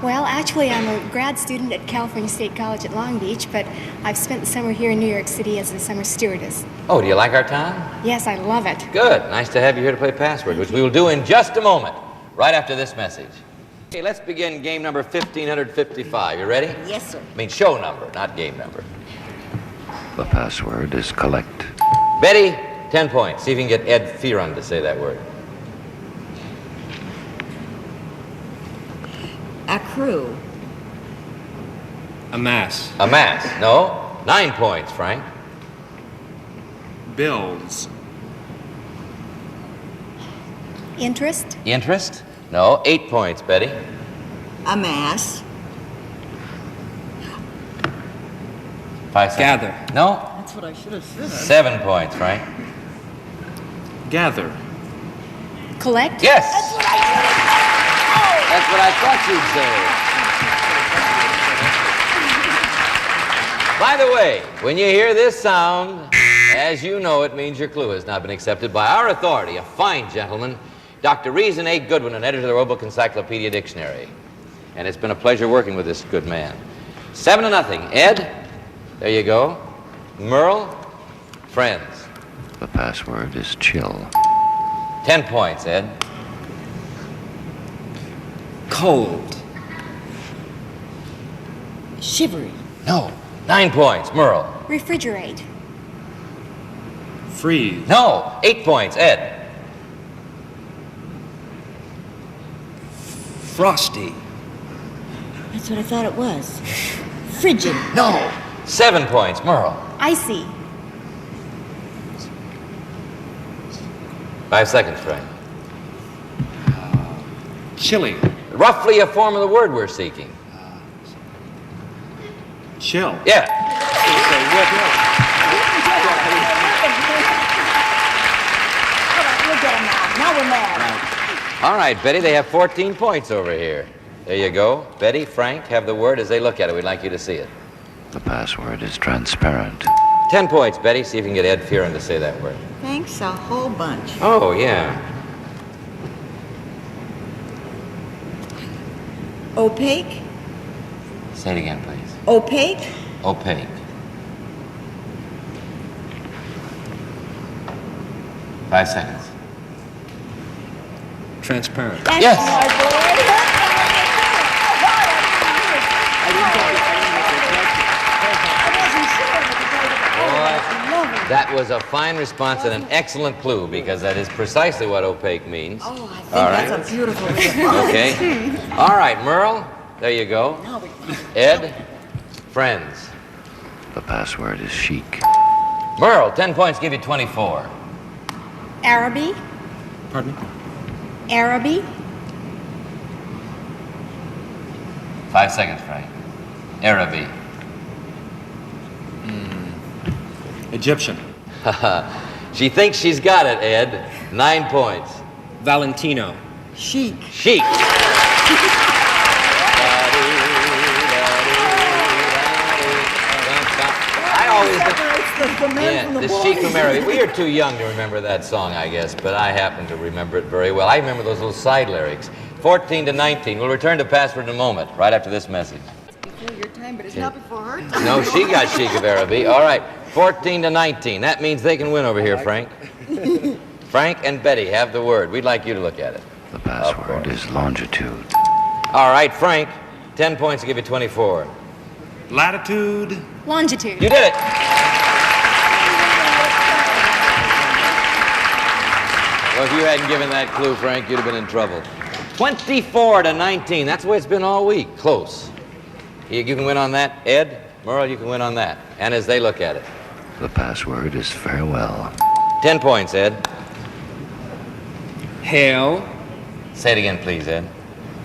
Well, actually, I'm a grad student at California State College at Long Beach, but I've spent the summer here in New York City as a summer stewardess. Oh, do you like our town? Yes, I love it. Good. Nice to have you here to play Password, which we will do in just a moment, right after this message. Okay, let's begin game number 1555. You ready? Yes, sir. I mean show number, not game number. The password is collect. Betty, 10 points. See if you can get Ed Fearon to say that word. Accrue. Amass. Amass. No. 9 points, Frank. Bills. Interest? Interest? No. 8 points, Betty. Amass. 5 seconds. Gather. No. That's what I should have said. 7 points, Frank. Gather. Collect? Yes. That's what I thought you'd say. By the way, when you hear this sound, as you know, it means your clue has not been accepted by our authority, a fine gentleman, Dr. Reason A. Goodwin, an editor of the Roebuck Encyclopedia Dictionary. And it's been a pleasure working with this good man. 7-0. Ed, there you go. Merle, friends. The password is chill. 10 points, Ed. Cold. Shivery. No. 9 points, Merle. Refrigerate. Freeze. No. 8 points, Ed. Frosty. That's what I thought it was. Frigid. No. 7 points, Merle. Icy. 5 seconds, Frank. Chilly. Roughly a form of the word we're seeking. Chill. Yeah. We'll get him now. Now we're mad. All right, Betty, they have 14 points over here. There you go. Betty, Frank, have the word as they look at it. We'd like you to see it. The password is transparent. 10 points, Betty. See if you can get Ed Fearon to say that word. Thanks a whole bunch. Oh, yeah. Opaque. Say it again, please. Opaque. Opaque. 5 seconds. Transparent. Yes. That was a fine response and an excellent clue because that is precisely what opaque means. Oh, I think All right. that's a beautiful response. Okay. All right, Merle. There you go. Ed, friends. The password is chic. Merle, 10 points, give you 24. Araby. Pardon me? Araby. 5 seconds, Frank. Araby. Egyptian. She thinks she's got it, Ed. 9 points. Valentino. Chic. Chic. I always... The man Yeah, from the the boy. Chic from Araby. We are too young to remember that song, I guess, but I happen to remember it very well. I remember those little side lyrics. 14-19. We'll return to Password in a moment, right after this message. Before your time, but it's not before her time. No, she got Chic of Araby. All right, 14-19. That means they can win over here, Frank. Frank and Betty have the word. We'd like you to look at it. The password is longitude. All right, Frank, 10 points to give you 24. Latitude. Longitude. You did it. Well, if you hadn't given that clue, Frank, you'd have been in trouble. 24-19. That's the way it's been all week. Close. You can win on that. Ed, Merle, you can win on that. And as they look at it. The password is farewell. 10 points, Ed. Hail. Say it again, please, Ed.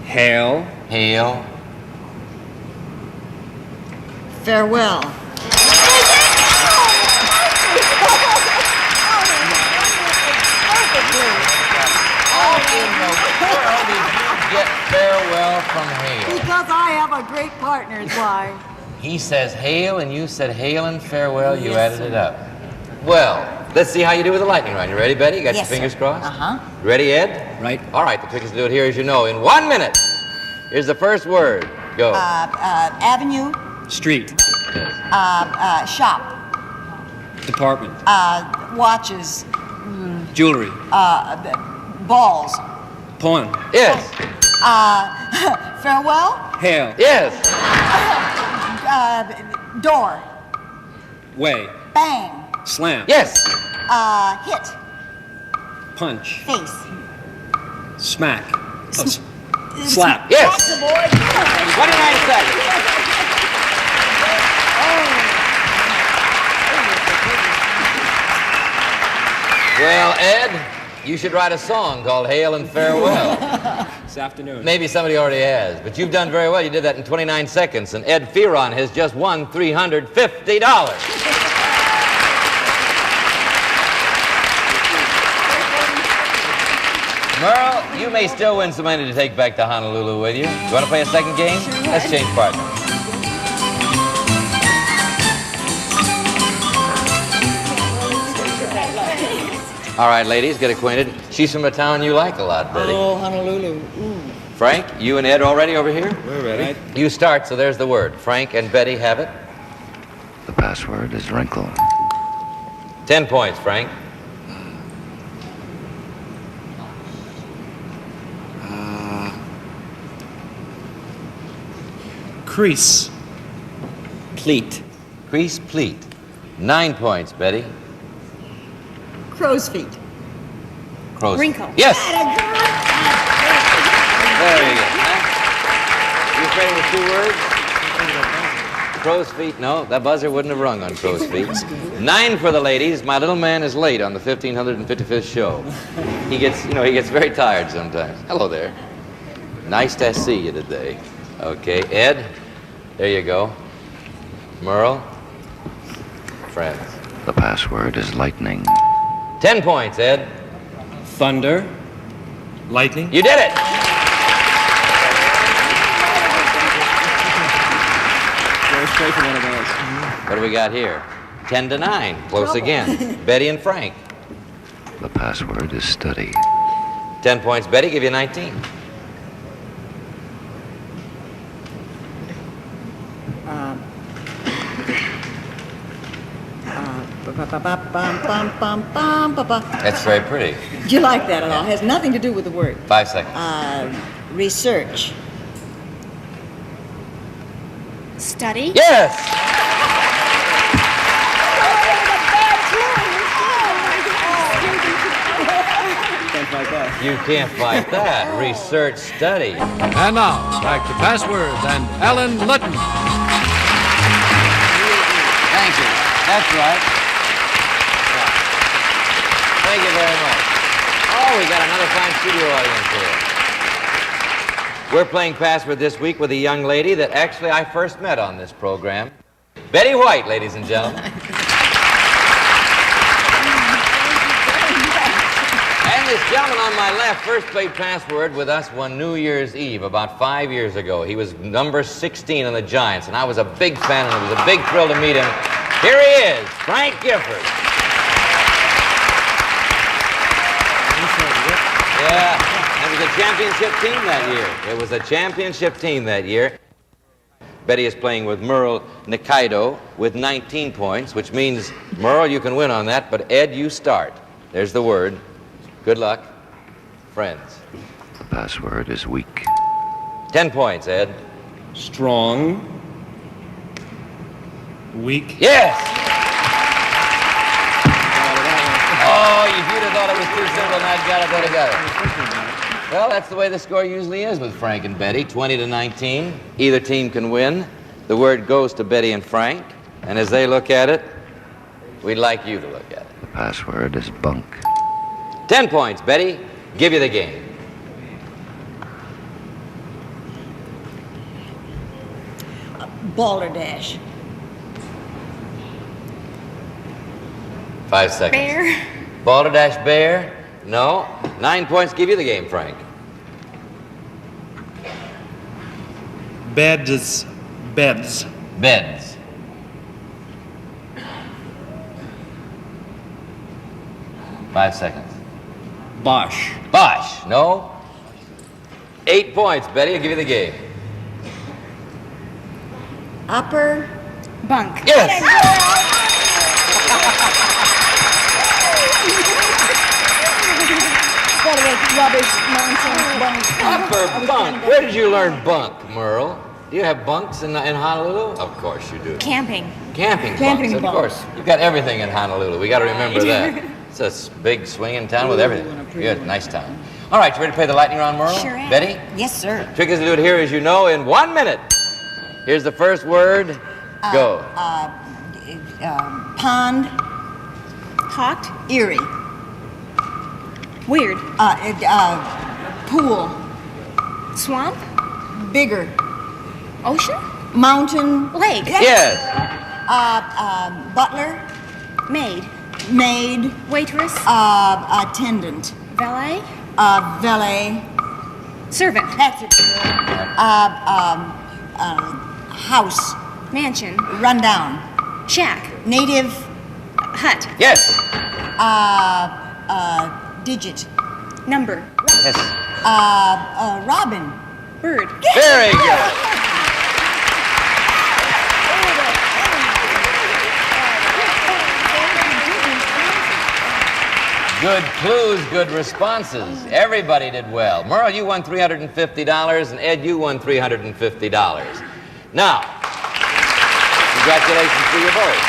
Hail. Hail. Farewell. How in the world did you get farewell from hail? Because I have a great partner, is why. He says hail, and you said hail and farewell. You Yes, added sir. it up. Well, let's see how you do with the lightning round. You ready, Betty? You got Yes, your fingers sir. crossed? Uh-huh. Ready, Ed? Right. All right, the trick is to do it here, as you know, in 1 minute. Here's the first word. Go. Avenue, Street. shop, Department. watches, Jewelry. balls, Pawn. Yes. farewell, Hail. Yes. door, Way. bang, Slam. Yes. hit, Punch. face. Smack. Slap. Yes. That's the boy. 29 seconds. Well, Ed, you should write a song called Hail and Farewell. This afternoon. Maybe somebody already has, but you've done very well. You did that in 29 seconds, and Ed Fearon has just won $350. Merle, you may still win some money to take back to Honolulu with you. You want to play a second game? Let's change partners. All right, ladies, get acquainted. She's from a town you like a lot, Betty. Oh, Honolulu. Frank, you and Ed already over here? We're ready. You start, so there's the word. Frank and Betty have it. The password is wrinkle. 10 points, Frank. Crease. Pleat. Crease, pleat. 9 points, Betty. Crow's feet. Crow's. Wrinkle. Yes. There you go. You afraid with 2 words? Crow's feet? No, that buzzer wouldn't have rung on crow's feet. 9 for the ladies. My little man is late on the 1555th show. He gets very tired sometimes. Hello there. Nice to see you today. Okay, Ed, there you go. Merle, friends. The password is lightning. 10 points, Ed. Thunder. Lightning. You did it! Very straight for one of those. What do we got here? 10 to 9. Close again. Betty and Frank. The password is study. 10 points, Betty. Give you 19. That's very pretty. Do you like that at all? It has nothing to do with the word. 5 seconds. Research. Study. Yes! Can't fight that. You can't fight that. Research, study. And now, back to passwords and Alan Ludden. Thank you. That's right. Yeah. Thank you very much. Oh, we got another fine studio audience here. We're playing Password this week with a young lady that actually I first met on this program. Betty White, ladies and gentlemen. And this gentleman on my left first played Password with us one New Year's Eve about 5 years ago. He was number 16 on the Giants, and I was a big fan, and it was a big thrill to meet him. Here he is, Frank Gifford. Yeah, it was a championship team that year. It was a championship team that year. Betty is playing with Merle Nikaido with 19 points, which means, Merle, you can win on that, but Ed, you start. There's the word. Good luck. Friends. The password is weak. 10 points, Ed. Strong. Weak. Yes! Oh, if you'd have thought it was too simple and I'd got it, I'd have got it. Well, that's the way the score usually is with Frank and Betty, 20 to 19. Either team can win. The word goes to Betty and Frank, and as they look at it, we'd like you to look at it. The password is bunk. 10 points, Betty. Give you the game. Balderdash. 5 seconds. Bear. Balderdash bear? No. 9 points give you the game, Frank. Beds. Beds. Beds. Five seconds. Bosch. Bosch. No. 8 points, Betty. I'll give you the game. Upper Bunk. Yes. Rubbish, nonsense, bunk. Upper bunk. Where did you learn bunk, Merle? Do you have bunks in Honolulu? Of course you do. Camping. Camping Camping bunks, of bunk. course. You've got everything in Honolulu. We got to remember that. It's a big swinging town with everything. Good, nice town. All right, you ready to play the lightning round, Merle? Sure am. Betty? Yes, sir. Trick is to do it here, as you know, in 1 minute. Here's the first word. Go. Pond. Hot. Erie. Weird. Pool. Swamp. Bigger. Ocean. Mountain. Lake. Yes. Butler. Maid. Maid. Waitress. Attendant. Valet. Valet. Servant. That's it. House. Mansion. Rundown. Shack. Native. Hut. Yes. Digit. Number. Yes. Robin. Bird. Very good. Good clues, good responses. Everybody did well. Merle, you won $350, and Ed, you won $350. Now, congratulations to you both.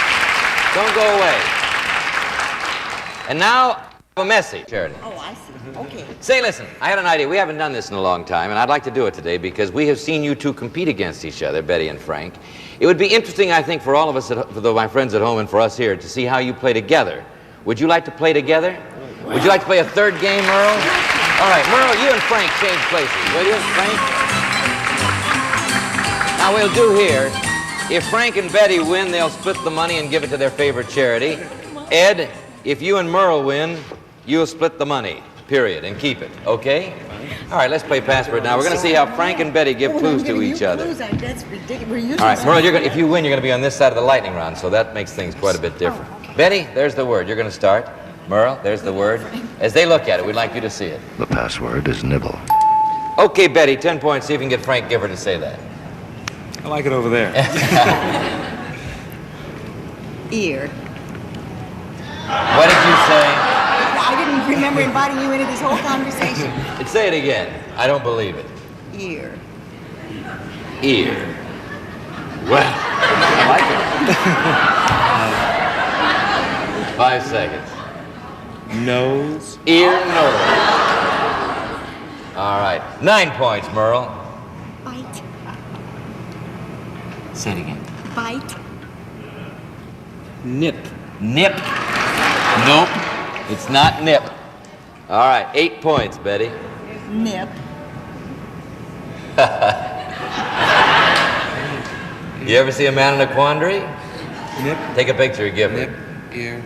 Don't go away. And now, a message, Charity. Oh, I see. Okay. Say, listen, I had an idea. We haven't done this in a long time, and I'd like to do it today because we have seen you two compete against each other, Betty and Frank. It would be interesting, I think, for all of us, for my friends at home and for us here, to see how you play together. Would you like to play together? Would you like to play a third game, Merle? All right, Merle, you and Frank change places, will you, Frank? Now, we'll do here, if Frank and Betty win, they'll split the money and give it to their favorite charity. Ed, if you and Merle win, you'll split the money, period, and keep it, okay? All right, let's play password now. We're going to see how Frank and Betty give clues to each other. That's ridiculous. All right, Merle, if you win, you're going to be on this side of the lightning round, so that makes things quite a bit different. Betty, there's the word. You're going to start. Merle, there's the word. As they look at it, we'd like you to see it. The password is nibble. Okay, Betty, 10 points. See if you can get Frank Gifford to say that. I like it over there. Ear. What did you say? I didn't remember inviting you into this whole conversation. Say it again. I don't believe it. Ear. Ear. Well, I like it. 5 seconds. Nose. Ear, nose. All right. 9 points, Merle. Bite. Say it again. Bite. Nip. Nip. Nope. It's not nip. All right. 8 points, Betty. Nip. You ever see a man in a quandary? Nip. Take a picture, give me. Nip. Ear.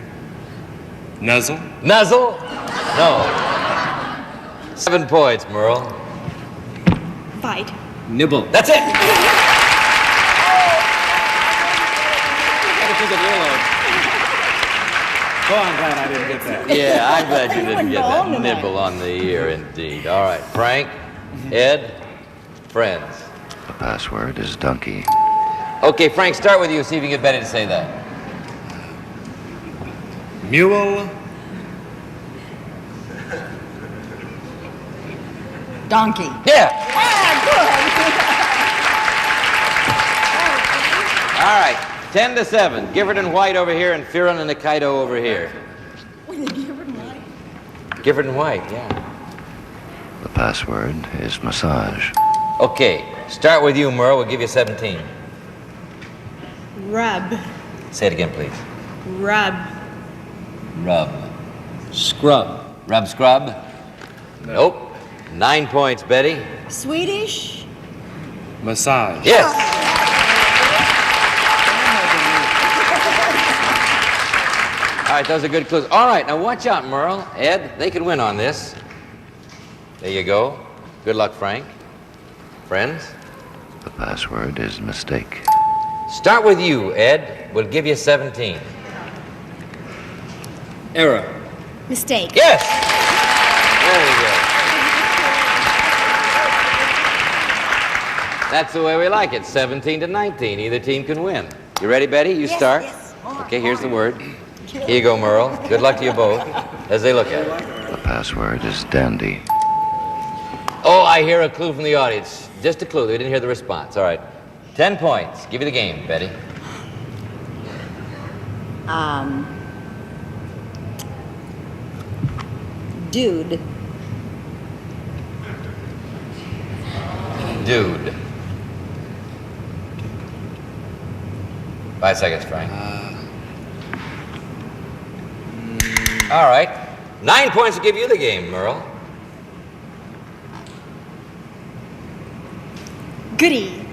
Nuzzle. Nuzzle? No. 7 points, Merle. Bite. Nibble. That's it. I think of earlobe. Oh, I'm glad I didn't get that. Yeah, I'm glad you didn't get that nibble on the ear, indeed. All right, Frank, Ed, friends. The password is donkey. Okay, Frank, start with you. See if you can get Betty to say that. Mule. Donkey. Yeah. All right, 10-7. Gifford and White over here, and Fearon and Nikaido over here. Gifford and White, yeah. The password is massage. Okay, start with you, Merle. We'll give you 17. Rub. Say it again, please. Rub. Rub. Scrub. Rub scrub? Nope. 9 points, Betty. Swedish. Massage. Yes. right, those are good clues. All right, now watch out, Merle. Ed, they can win on this. There you go. Good luck, Frank. Friends? The password is mistake. Start with you, Ed. We'll give you 17. Error. Mistake. Yes! Very good. That's the way we like it, 17 to 19. Either team can win. You ready, Betty? You start. Yes. Okay, here's the word. Here you go, Merle. Good luck to you both as they look at it. The password is dandy. Oh, I hear a clue from the audience. Just a clue. They didn't hear the response. All right. 10 points. Give you the game, Betty. Dude. Dude. 5 seconds, Frank. All right. 9 points to give you the game, Merle. Goody.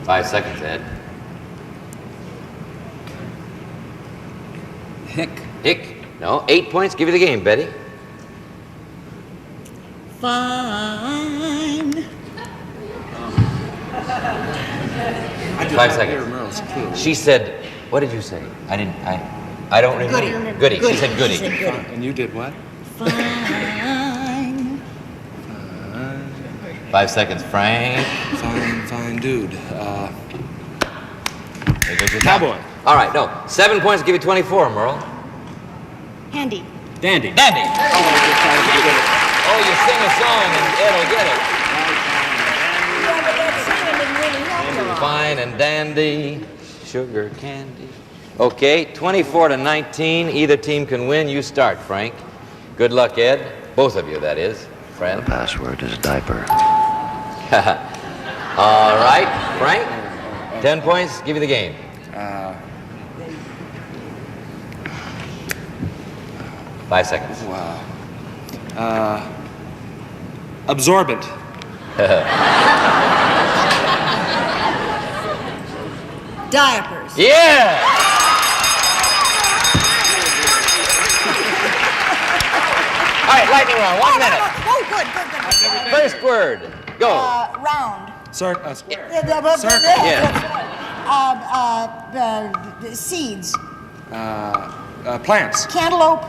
5 seconds, Ed. Hick. Hick. No. 8 points. Give you the game, Betty. Fine. 5 seconds. She said, what did you say? I don't remember. Goody. She said goody. And you did what? Fine. 5 seconds, Frank. Fine dude. There goes your Cowboy. time. All right, no. 7 points, give you 24, Merle. Handy. Dandy. Dandy. Oh, you sing a song and Ed will get it. Yeah, but that singing didn't really help a lot. Fine and dandy, sugar candy. Okay, 24 to 19. Either team can win. You start, Frank. Good luck, Ed. Both of you, that is. Friend. The password is diaper. All right, Frank. 10 points. Give you the game. 5 seconds. Wow. Absorbent. Diapers. Yeah! All right, lightning round. 1 minute. Oh, good. First word. Go. Round. Square. Seeds. Plants. Cantaloupe.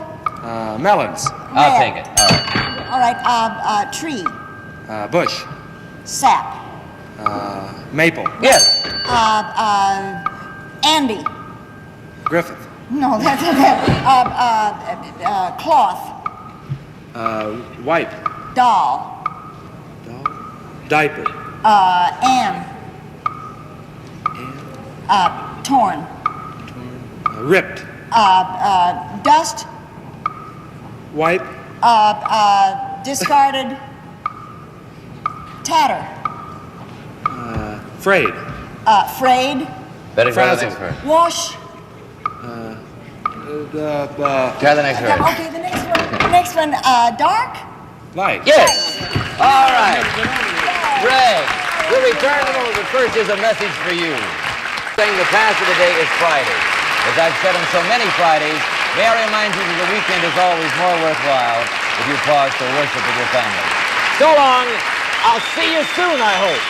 Melons. I'll take it. All right. All right. Tree. Bush. Sap. Maple. Yes. Andy. Griffith. No, that's cloth. Wipe. Doll. Diaper. Ann. Torn. Ripped. Dust. Wipe. Discarded. Tatter. Frayed. Frayed. Better try the Frazzled. next word. Wash. Try the next word. Okay, the next one, dark. Light. Yes. All right. Greg, we'll return in a moment, but first is a message for you. Saying the pass of the day is Friday. As I've said on so many Fridays, may I remind you that the weekend is always more worthwhile if you pause to worship with your family. So long. I'll see you soon, I hope.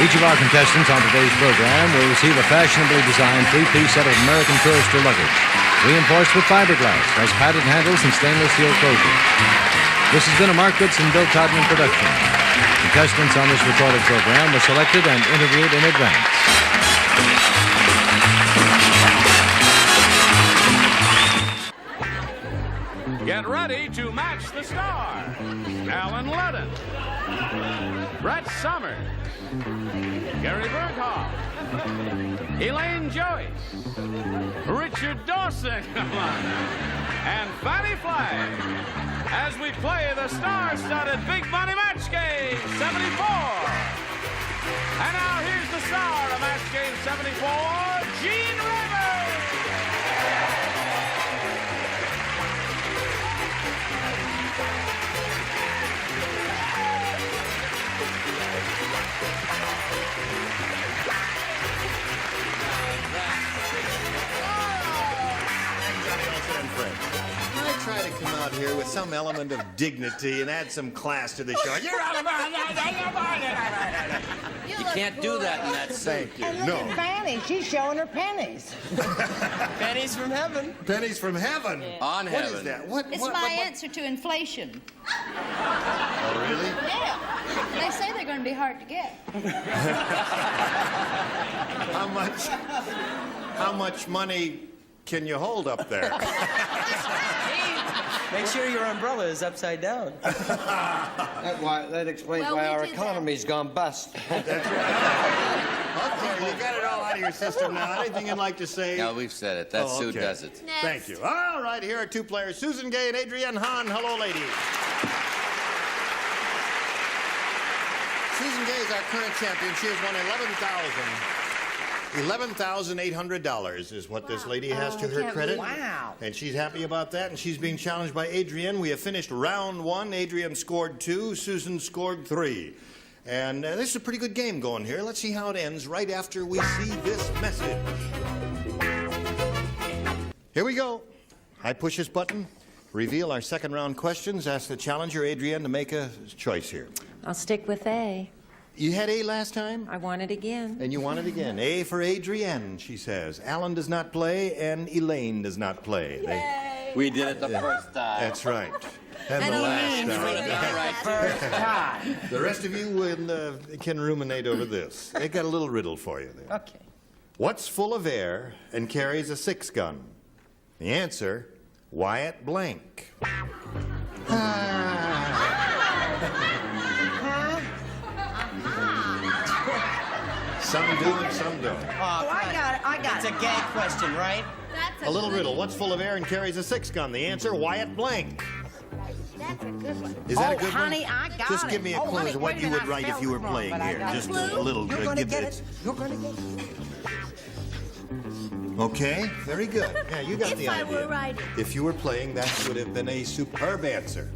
Each of our contestants on today's program will receive a fashionably designed three-piece set of American Tourister luggage, reinforced with fiberglass, has padded handles and stainless steel closure. This has been a Mark Goodson, Bill Todman production. Contestants on this recorded program were selected and interviewed in advance. Get ready to match the star. Alan Ludden, Brett Summers, Gary Berghoff, Elaine Joyce, Richard Dawson, come on, and Fanny Flagg as we play the star-studded Big Money Match Game 74. And now here's the star of Match Game 74, Gene Rivers. some element of dignity and add some class to the show. You're out of You can't do that in that suit. Thank you. And look at Fanny. She's showing her pennies. Pennies from heaven. Pennies from heaven? Yeah. On What heaven. is that? It's my answer to inflation. Oh, really? Yeah. They say they're going to be hard to get. How much money can you hold up there? Make sure your umbrella is upside down. that explains why our economy's gone bust. That's right. Okay, you got it all out of your system now. Anything you'd like to say? No, we've said it. That suit does it. Next. Thank you. All right, here are two players, Susan Gay and Adrienne Hahn. Hello, ladies. Susan Gay is our current champion. She has won $11,800 is what this lady has to her credit. Wow. And she's happy about that, and she's being challenged by Adrienne. We have finished round one. Adrienne scored 2, Susan scored 3. And this is a pretty good game going here. Let's see how it ends right after we see this message. Here we go. I push this button, reveal our second round questions, ask the challenger, Adrienne, to make a choice here. I'll stick with A. You had A last time? I want it again. And you want it again. A for Adrienne, she says. Alan does not play, and Elaine does not play. We did it the first time. That's right. And the last time. The rest of you can ruminate over this. They got a little riddle for you there. Okay. What's full of air and carries a 6-gun? The answer, Wyatt Blank. Some do and some don't. Oh, I got it. It's a gag question, right? That's A little riddle. What's full of air and carries a 6-gun? The answer, Wyatt Blank. That's a good one. Is that a good honey, one? I got Just it. give me a clue honey, as to what wait a you minute, would I write if spelled you it were wrong, playing but I here. got it. Just a little. You're gonna give get it. it. You're gonna get it. Okay, very good. Yeah, you got the idea. If I were writing. If you were playing, that would have been a superb answer.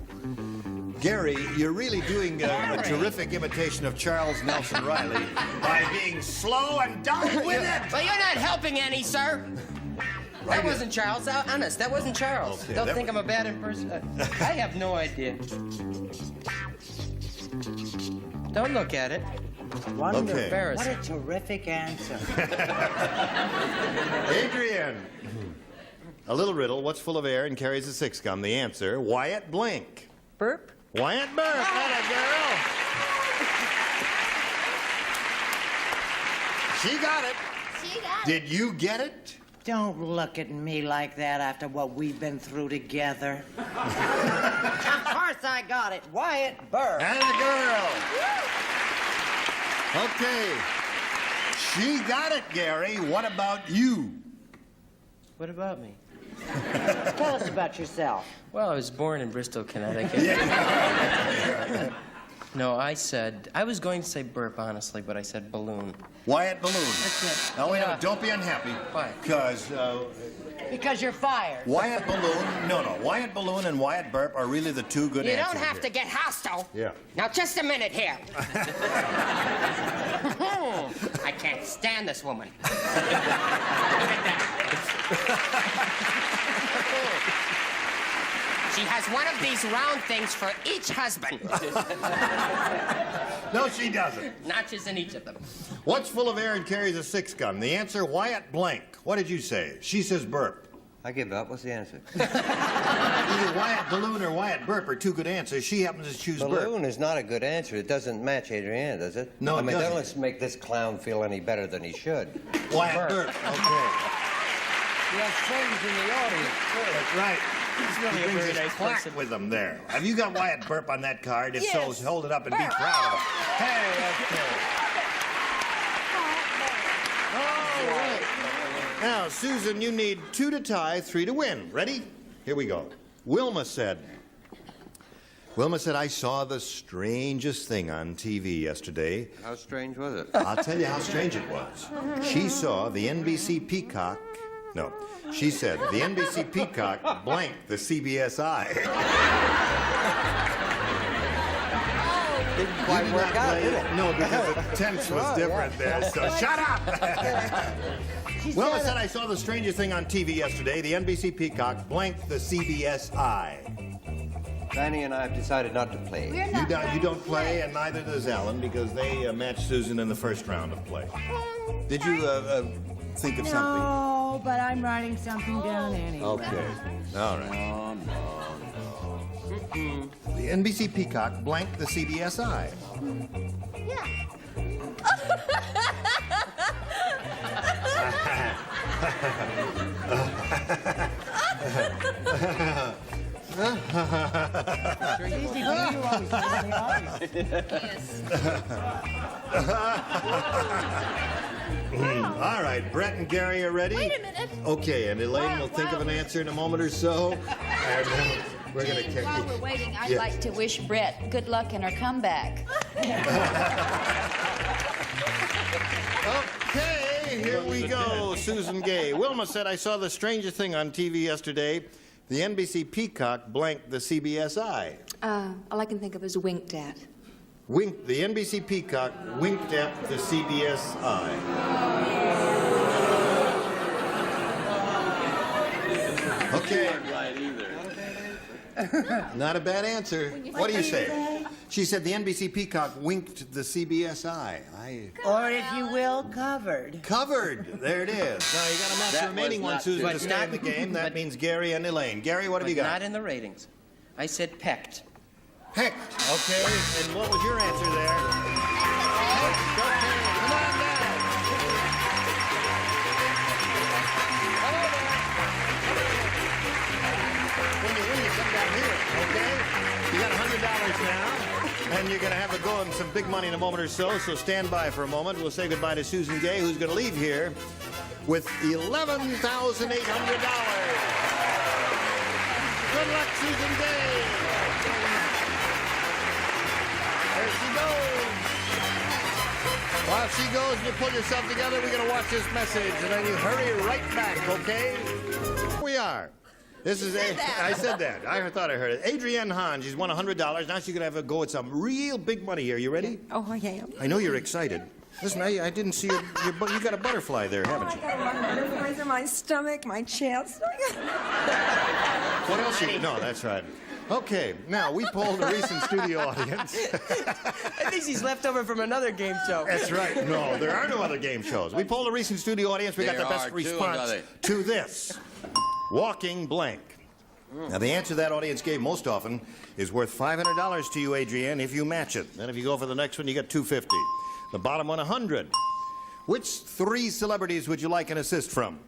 Gary, you're really doing a terrific imitation of Charles Nelson Riley by being slow and down with it. Well, you're not helping any, sir. That wasn't Charles. Honest, that wasn't Charles. Okay, Don't think I'm a bad impersonator. I have no idea. Don't look at it. Wonderful. Okay. What a terrific answer. Adrienne, a little riddle. What's full of air and carries a 6-gun? The answer, Wyatt Blank. Burp. Wyatt Burp. Atta girl. She got it. She got it. Did you get it? Don't look at me like that after what we've been through together. Of course I got it. Wyatt Burr. Atta girl. Okay. She got it, Gary. What about you? What about me? Tell us about yourself. Well, I was born in Bristol, Connecticut. No, I was going to say burp, honestly, but I said balloon. Wyatt Balloon. That's it. Now, wait a minute. Don't be unhappy. Why? Because you're fired. Wyatt Balloon, no. Wyatt Balloon and Wyatt Burp are really the two good You answers don't have here. to get hostile. Yeah. Now, just a minute here. I can't stand this woman. She has one of these round things for each husband. No, she doesn't. Notches in each of them. What's full of air and carries a 6-gun? The answer, Wyatt Blank. What did you say? She says burp. I give up. What's the answer? Either Wyatt Balloon or Wyatt Burp are two good answers. She happens to choose burp. Balloon is not a good answer. It doesn't match Adrienne, does it? No, it doesn't. Don't let's make this clown feel any better than he should. Wyatt Burp. Okay. He has friends in the audience, too. That's right. He's really He a brings very his nice plaque person. with him there. Have you got Wyatt Burp on that card? If Yes. so, hold it up and be proud of it. Hey, okay. All right. Now, Susan, you need 2 to tie, 3 to win. Ready? Here we go. Wilma said, I saw the strangest thing on TV yesterday. How strange was it? I'll tell you how strange it was. She saw the NBC Peacock. No, she said the NBC Peacock blanked the CBS Eye. Didn't quite work out, did it? No, because the tense was different there, so shut up! Wilma said, I saw the strangest thing on TV yesterday. The NBC Peacock blanked the CBS Eye. Fanny and I have decided not to play. You don't play, and neither does Alan, because they matched Susan in the first round of play. Did you think of something? No, but I'm writing something down anyway. Okay. All right. No. The NBC Peacock blanked the CBS Eye. All right, Brett and Gary are ready? Wait a minute. Okay, and Elaine will think of an answer in a moment or so. And we're going to Jane, while we're waiting, I'd Yes. like to wish Brett good luck in her comeback. Okay, here we go. Susan Gay. Wilma said, I saw the strangest thing on TV yesterday. The NBC Peacock blanked the CBS Eye. All I can think of is winked at. The NBC Peacock winked at the CBS Eye. Okay. Not a bad answer. What do you say? She said the NBC Peacock winked the CBS Eye. Or, if you will, covered. Covered. There it is. Now, you got to match the remaining one, Susan, to stay in the game. That means Gary and Elaine. Gary, what have you got? Not in the ratings. I said pecked. Pecked. Okay. And what was your answer there? Pecked. Okay. Come on down. When you win, you come down here, okay? You got $100 now, and you're going to have to go in some big money in a moment or so, so stand by for a moment. We'll say goodbye to Susan Gay, who's going to leave here with $11,800. Good luck, Susan Gay. There she goes. While she goes, you pull yourself together. We're going to watch this message, and then you hurry right back, okay? Here we are. This is I said that. I thought I heard it. Adrienne Hahn, she's won $100. Now she's going to have a go at some real big money here. You ready? Oh, I am. I know you're excited. Listen, I didn't see you got a butterfly there, haven't you? I got a lot of butterflies in my stomach, my chest. What else? No, that's right. Okay, now we polled a recent studio audience. I think she's left over from another game show. That's right. No, there are no other game shows. We polled a recent studio audience. We got the best response to this. Walking blank. Now, the answer that audience gave most often is worth $500 to you, Adrienne, if you match it. Then if you go for the next one, you get $250. The bottom one, $100. Which three celebrities would you like an assist from?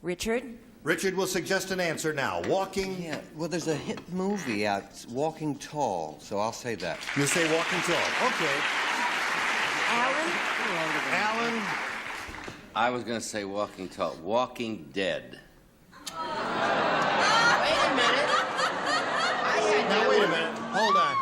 Richard? Richard will suggest an answer now. Walking... Yeah, well, there's a hit movie out, Walking Tall, so I'll say that. You say Walking Tall. Okay. Alan? Alan? I was going to say Walking Tall. Walking Dead. Now, wait a minute. Hold on.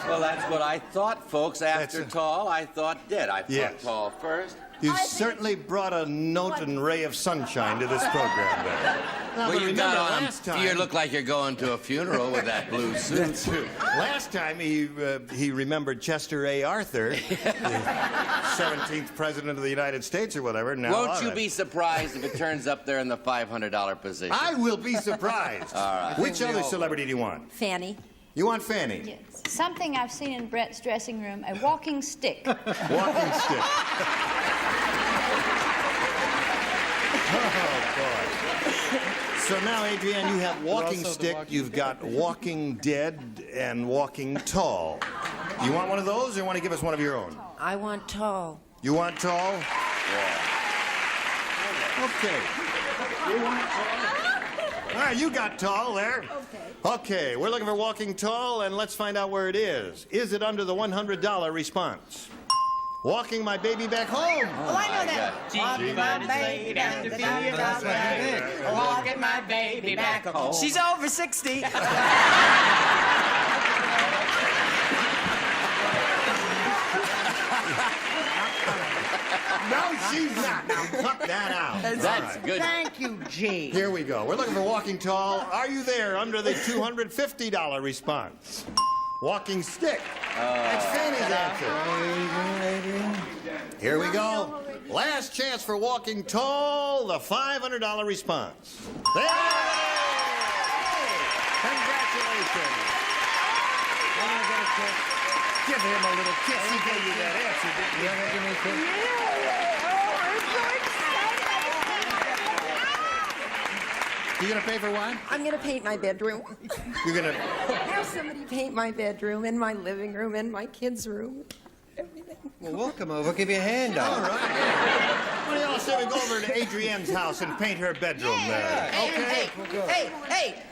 Well, that's what I thought, folks. After Tall, I thought Dead. I thought Tall first. You certainly brought a note and ray of sunshine to this program, there. Now, Well, but you remember, got on. last time... You look like you're going to a funeral with that blue suit. That's true. Last time he remembered Chester A. Arthur, the 17th president of the United States or whatever. Now, Won't you be surprised if it turns up there in the $500 position? I will be surprised. All right. Which other celebrity do you want? Fanny. You want Fanny? Yes. Something I've seen in Brett's dressing room, a walking stick. Walking stick. Oh, boy. So now, Adrienne, you have Walking Stick, you've got Walking Dead, and Walking Tall. You want one of those, or want to give us one of your own? I want tall. You want Tall? Yeah. Okay. You want Tall? All right, you got Tall there. Okay, we're looking for Walking Tall, and let's find out where it is. Is it under the $100 response? Walking my baby back home. Oh, I know that. Walking my baby back to walking my baby back home. She's over 60. No, she's not. Now cut that out. That's good. Thank you, G. Here we go. We're looking for Walking Tall. Are you there under the $250 response? Walking Stick. That's Fanny's answer. Here we go. Last chance for Walking Tall, the $500 response. There it is! Congratulations. Okay. I'm gonna get a kiss. Give him a little kiss. He gave you that answer, didn't you? Give me a kiss. You gonna pay for what? I'm gonna paint my bedroom. You're gonna... Have somebody paint my bedroom and my living room and my kids' room. Everything. Well, we'll come over. Give you a hand All out. right. What do y'all say we go over to Adrienne's house and paint her bedroom there? Okay.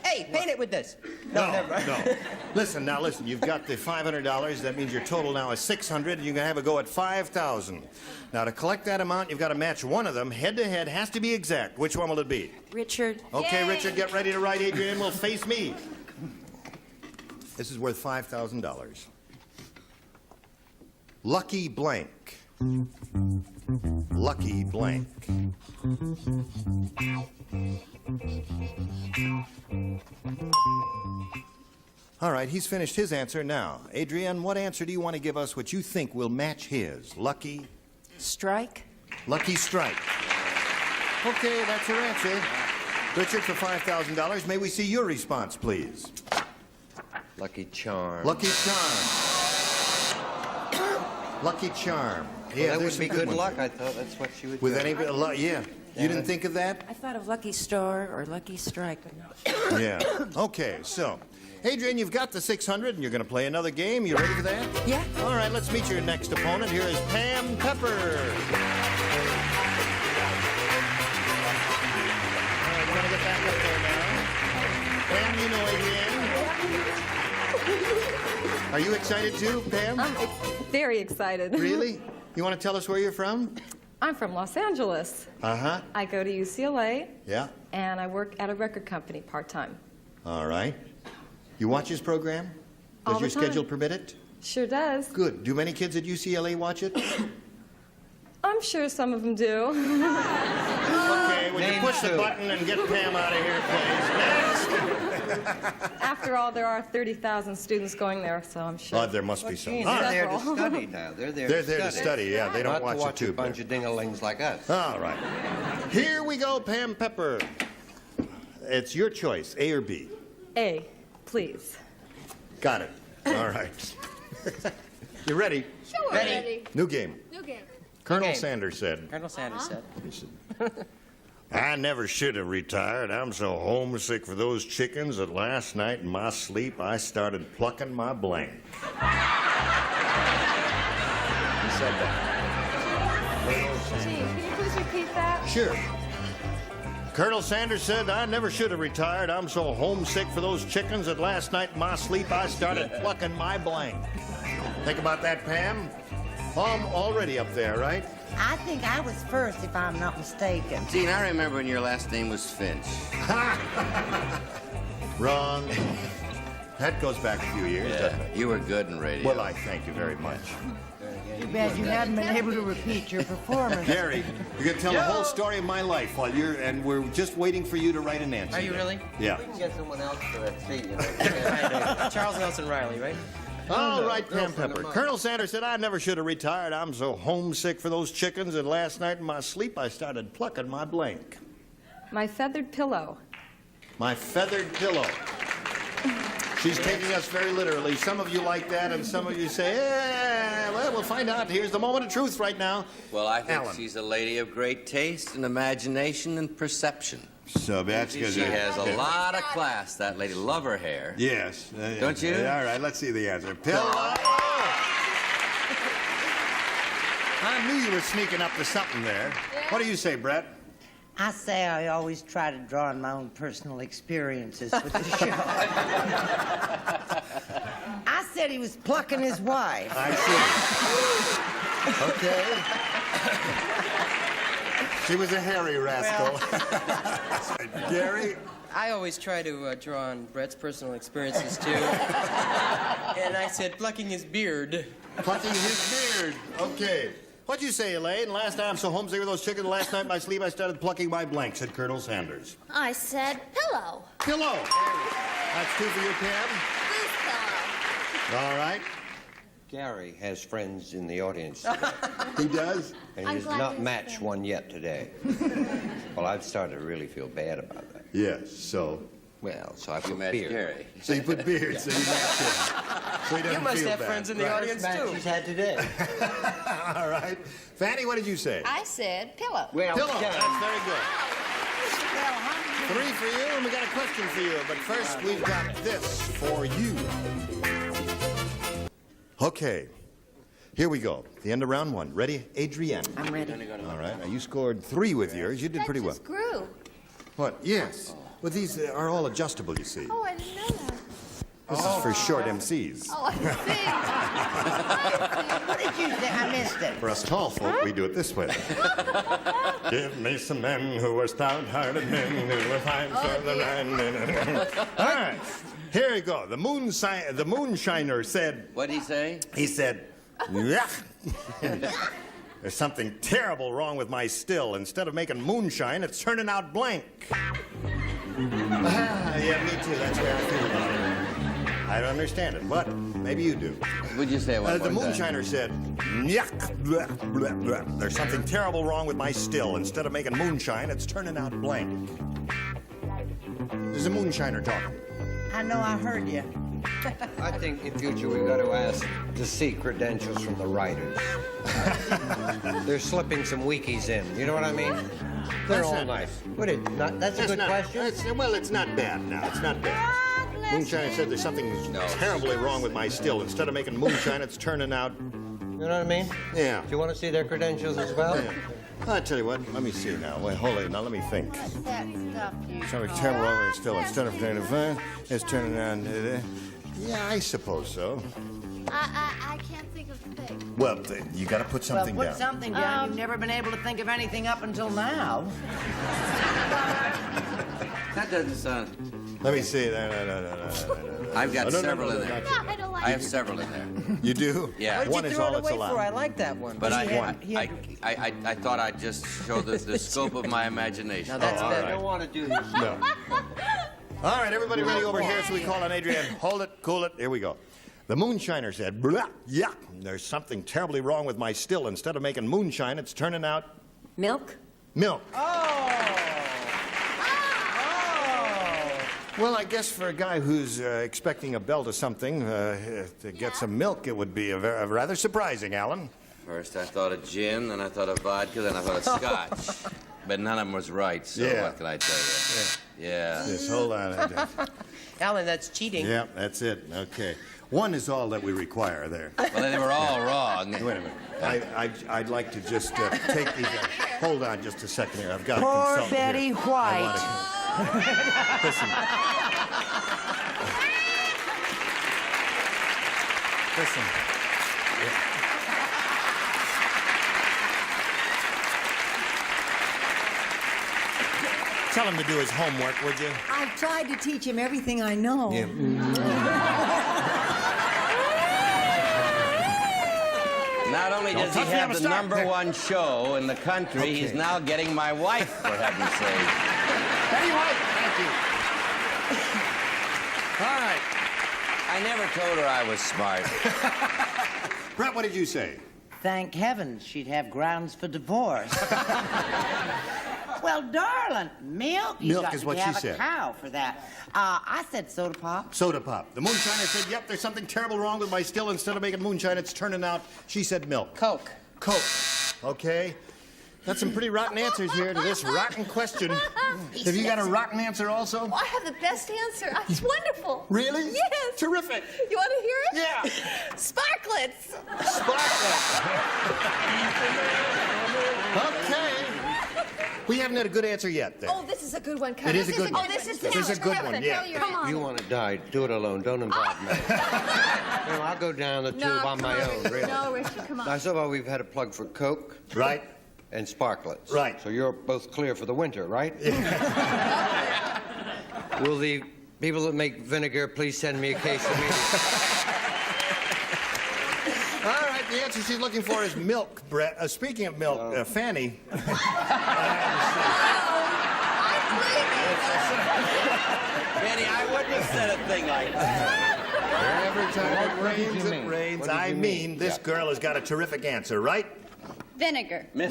Hey, paint it with this. No. Listen, you've got the $500. That means your total now is $600, and you can have a go at $5,000. Now, to collect that amount, you've got to match one of them head-to-head. Has to be exact. Which one will it be? Richard. Okay, Yay. Richard, get ready to write. Adrienne will face me. This is worth $5,000. Lucky blank. Lucky blank. All right, he's finished his answer now. Adrienne, what answer do you want to give us which you think will match his? Lucky? Strike. Lucky strike. Okay, that's your answer. Richard, for $5,000, may we see your response, please? Lucky charm. Lucky charm. Lucky charm. Well, that would be good luck. I thought that's what she would do. With any luck, yeah. You didn't think of that? I thought of Lucky Star or Lucky Strike, but no. Yeah. Okay, so, Adrienne, you've got the $600, and you're going to play another game. You ready for that? Yeah. All right, let's meet your next opponent. Here is Pam Pepper. All right, we're going to get back up there now. Pam, you know Adrienne. Are you excited too, Pam? I'm very excited. Really? You want to tell us where you're from? I'm from Los Angeles. Uh-huh. I go to UCLA. Yeah. And I work at a record company part-time. All right. You watch his program? All Does your the time. schedule permit it? Sure does. Good. Do many kids at UCLA watch it? I'm sure some of them do. Okay, would you push the button and get Pam out of here, please? Next! After all, there are 30,000 students going there, so I'm sure. Oh, there must be some. They're there to study now. They're there to study, yeah. They don't Not watch to it too. a bunch of ding-a-lings like us. All right. Here we go, Pam Pepper. It's your choice, A or B. A, please. Got it. All right. You ready? Sure, ready. New game. New game. Colonel Sanders said. Colonel Sanders said. I never should have retired. I'm so homesick for those chickens that last night in my sleep I started plucking my blank. He said that. Gee, can you please repeat that? Sure. Colonel Sanders said, I never should have retired. I'm so homesick for those chickens that last night in my sleep I started plucking my blank. Think about that, Pam? I'm already up there, right? I think I was first, if I'm not mistaken. Gene, I remember when your last name was Finch. Wrong. That goes back a few years, doesn't it? You were good in radio. Well, I thank you very much. Too bad you haven't been able to repeat your performance. Gary, you're going to tell the whole story of my life while and we're just waiting for you to write an answer. Are you really? Yeah. We can get someone else for that seat, you know. Charles Nelson Riley, right? All right, Pam Pepper. Colonel Sanders said, I never should have retired. I'm so homesick for those chickens, and last night in my sleep I started plucking my blank. My feathered pillow. My feathered pillow. She's taking us very literally. Some of you like that, and some of you say, well, we'll find out. Here's the moment of truth right now. Well, I think Alan. she's a lady of great taste and imagination and perception. So that's She has a lot of class, that lady. Love her hair. Yes. Don't you? All right, let's see the answer. Pillow. I knew you were sneaking up to something there. What do you say, Brett? I say I always try to draw on my own personal experiences with the show. I said he was plucking his wife. I see. Okay. She was a hairy rascal. Gary? I always try to draw on Brett's personal experiences, too. And I said plucking his beard. Plucking his beard. Okay. What'd you say, Elaine? Last night I'm so homesick with those chickens. Last night in my sleep I started plucking my blank, said Colonel Sanders. I said pillow. Pillow. That's two for you, Pam. Who's pillow? All right. Gary has friends in the audience. He does? And I'm he has glad not he's matched one yet today. Well, I've started to really feel bad about that. Yes, so Well, so I You put match beer. Gary. So you put beard, so you match him. So he doesn't You must feel have bad. friends in the Right. audience, too. She's had today. All right. Fanny, what did you say? I said pillow. Well, Pillow. yeah. That's very good. 3 for you, and we got a question for you. But first, we've got this for you. Okay. Here we go. The end of round 1. Ready, Adrienne? I'm ready. All right. Now, you scored 3 with yours. You did pretty well. Just grew. What? Yes. Well, these are all adjustable, you see. Oh, I didn't know that. This is for short MCs. Oh, I see. What did you say? I missed it. For us tall folk, we do it this way. Give me some men who are stout-hearted men who will fight for the right. All right. Here we go. The moonshiner said... What'd he say? He said, "Yuck." There's something terrible wrong with my still. Instead of making moonshine, it's turning out blank. Yeah, me too. That's where I feel about it. I don't understand it, but maybe you do. What'd you say? The moonshiner said, "Yuck, blah, blah, blah. There's something terrible wrong with my still. Instead of making moonshine, it's turning out blank." There's a moonshiner talking. I know I heard you. I think in future we've got to ask to see credentials from the writers. They're slipping some wikis in. You know what I mean? They're That's all not- nice. That's a good question. Well, it's not bad now. It's not bad. Moonshiner said there's something terribly wrong with my still. Instead of making moonshine, it's turning out... You know what I mean? Yeah. Do you want to see their credentials as well? Yeah. I'll tell you what. Let me see now. Wait, hold it. Now let me think. What's that stuff you Something terrible wrong with it still. Instead of turning fine, it's turning out... Yeah, I suppose so. I can't think of the thing. Well, you got to put something Well, put down. something down. You've never been able to think of anything up until now. That doesn't sound... Let me see. No. I've got No, several in there. not No, I don't like I have several in there. You do? Yeah. What'd One you is throw all it that's away for? I allowed. like that one. But I He thought I'd just show the scope of my imagination. Now that's all bad. right. I don't want to do this. No. All right, everybody ready over here? So we call on Adrienne. Hold it, cool it. Here we go. The moonshiner said, "Blah, yuck. There's something terribly wrong with my still. Instead of making moonshine, it's turning out Milk? milk." Oh! Well, I guess for a guy who's expecting a belt or something to get some milk, it would be a rather surprising, Alan. First I thought of gin, then I thought of vodka, then I thought of scotch. But none of them was right, so Yeah. what can I tell you? Yeah. Yes, hold on. Alan, that's cheating. Yeah, that's it. Okay. One is all that we require there. Well, they were all wrong. Wait a minute. I'd like to just take these. Hold on just a second here. I've got Poor a consultant Betty here. White. Listen. Listen. Tell him to do his homework, would you? I've tried to teach him everything I know. Not only Don't does he touch me on have the the start. #1 show in the country, he's now getting my wife, for heaven's sake. Betty White, thank you. All right. I never told her I was smart. Brett, what did you say? Thank heavens she'd have grounds for divorce. Well, darling, milk? You Milk got is to what have she said. a cow for that. I said soda pop. Soda pop. The moonshiner said, "Yep, there's something terrible wrong with my still. Instead of making moonshine, it's turning out." She said milk. Coke. Coke. Okay. Got some pretty rotten answers here to this rotten question. Have you got a rotten answer also? Oh, I have the best answer. It's wonderful. Really? Yes. Terrific. You want to hear it? Yeah. Sparklets. Sparklet. Okay. We haven't had a good answer yet then. Oh, this is a good one. It is a good one. Oh, this is This is a good one, yeah. Come on. You want to die, do it alone. Don't involve me. You know, I'll go down the tube on my own, really. No, Richie, come on. Now, so far we've had a plug for Coke. Right. And Sparklets. Right. So you're both clear for the winter, right? Will the people that make vinegar please send me a case immediately? All right, the answer she's looking for is milk, Brett. Speaking of milk, Fanny. Benny, I wouldn't have said a thing like that. Every time it rains, it rains. I mean, this girl has got a terrific answer, right? Vinegar. No.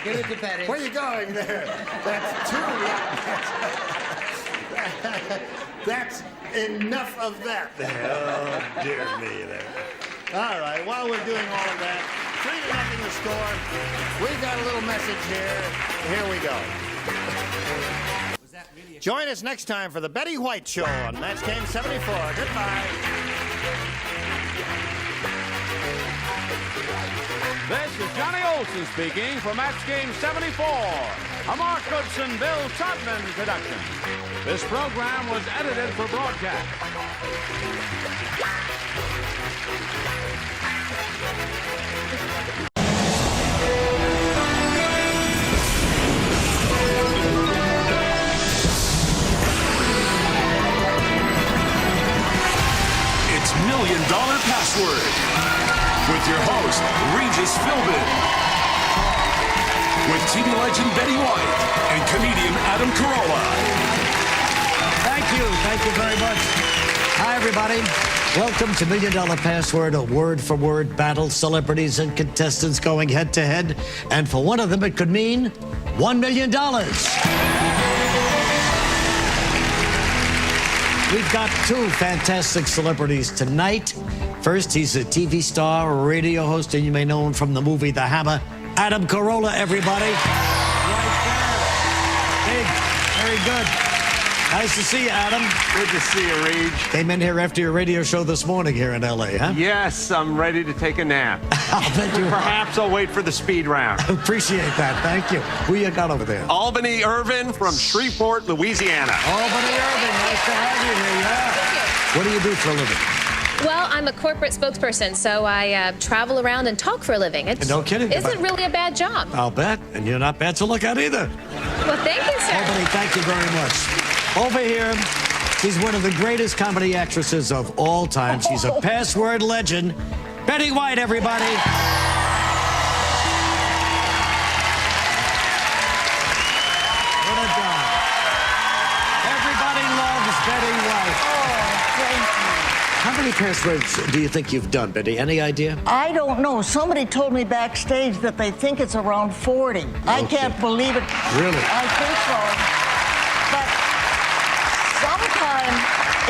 Give it to Betty. Where are you going there? That's two rotten answers. That's enough of that. Oh, dear me there. All right, while we're doing all of that, 3-0 the score. We've got a little message here. Here we go. Join us next time for the Betty White Show on Match Game 74. Goodbye. This is Johnny Olson speaking for Match Game 74, a Mark Goodson, Bill Todman production. This program was edited for broadcast. It's $1 Million Password with your host, Regis Philbin, with TV legend Betty White and comedian Adam Carolla. Thank you very much. Hi, everybody. Welcome to $1 Million Password, a word-for-word battle, celebrities and contestants going head-to-head, and for one of them, it could mean $1 million. We've got two fantastic celebrities tonight. First, he's a TV star, radio host, and you may know him from the movie The Hammer. Adam Carolla, everybody. Right there. Big, very good. Nice to see you, Adam. Good to see you, Reg. Came in here after your radio show this morning here in L.A., huh? Yes, I'm ready to take a nap. I'll bet you Perhaps I'll wait for the speed round. Appreciate that. Thank you. Who you got over there? Albany Irvin from Shreveport, Louisiana. Albany Irvin, nice to have you here. Yeah. What do you do for a living? Well, I'm a corporate spokesperson, so I travel around and talk for a living. It No kidding. isn't really a bad job. I'll bet. And you're not bad to look at either. Well, thank you, sir. Albany, thank you very much. Over here, she's one of the greatest comedy actresses of all time. She's a password legend. Betty White, everybody. What a job. Everybody loves Betty White. Oh, thank you. How many passwords do you think you've done, Betty? Any idea? I don't know. Somebody told me backstage that they think it's around 40. I can't believe it. Really? I think so. But sometime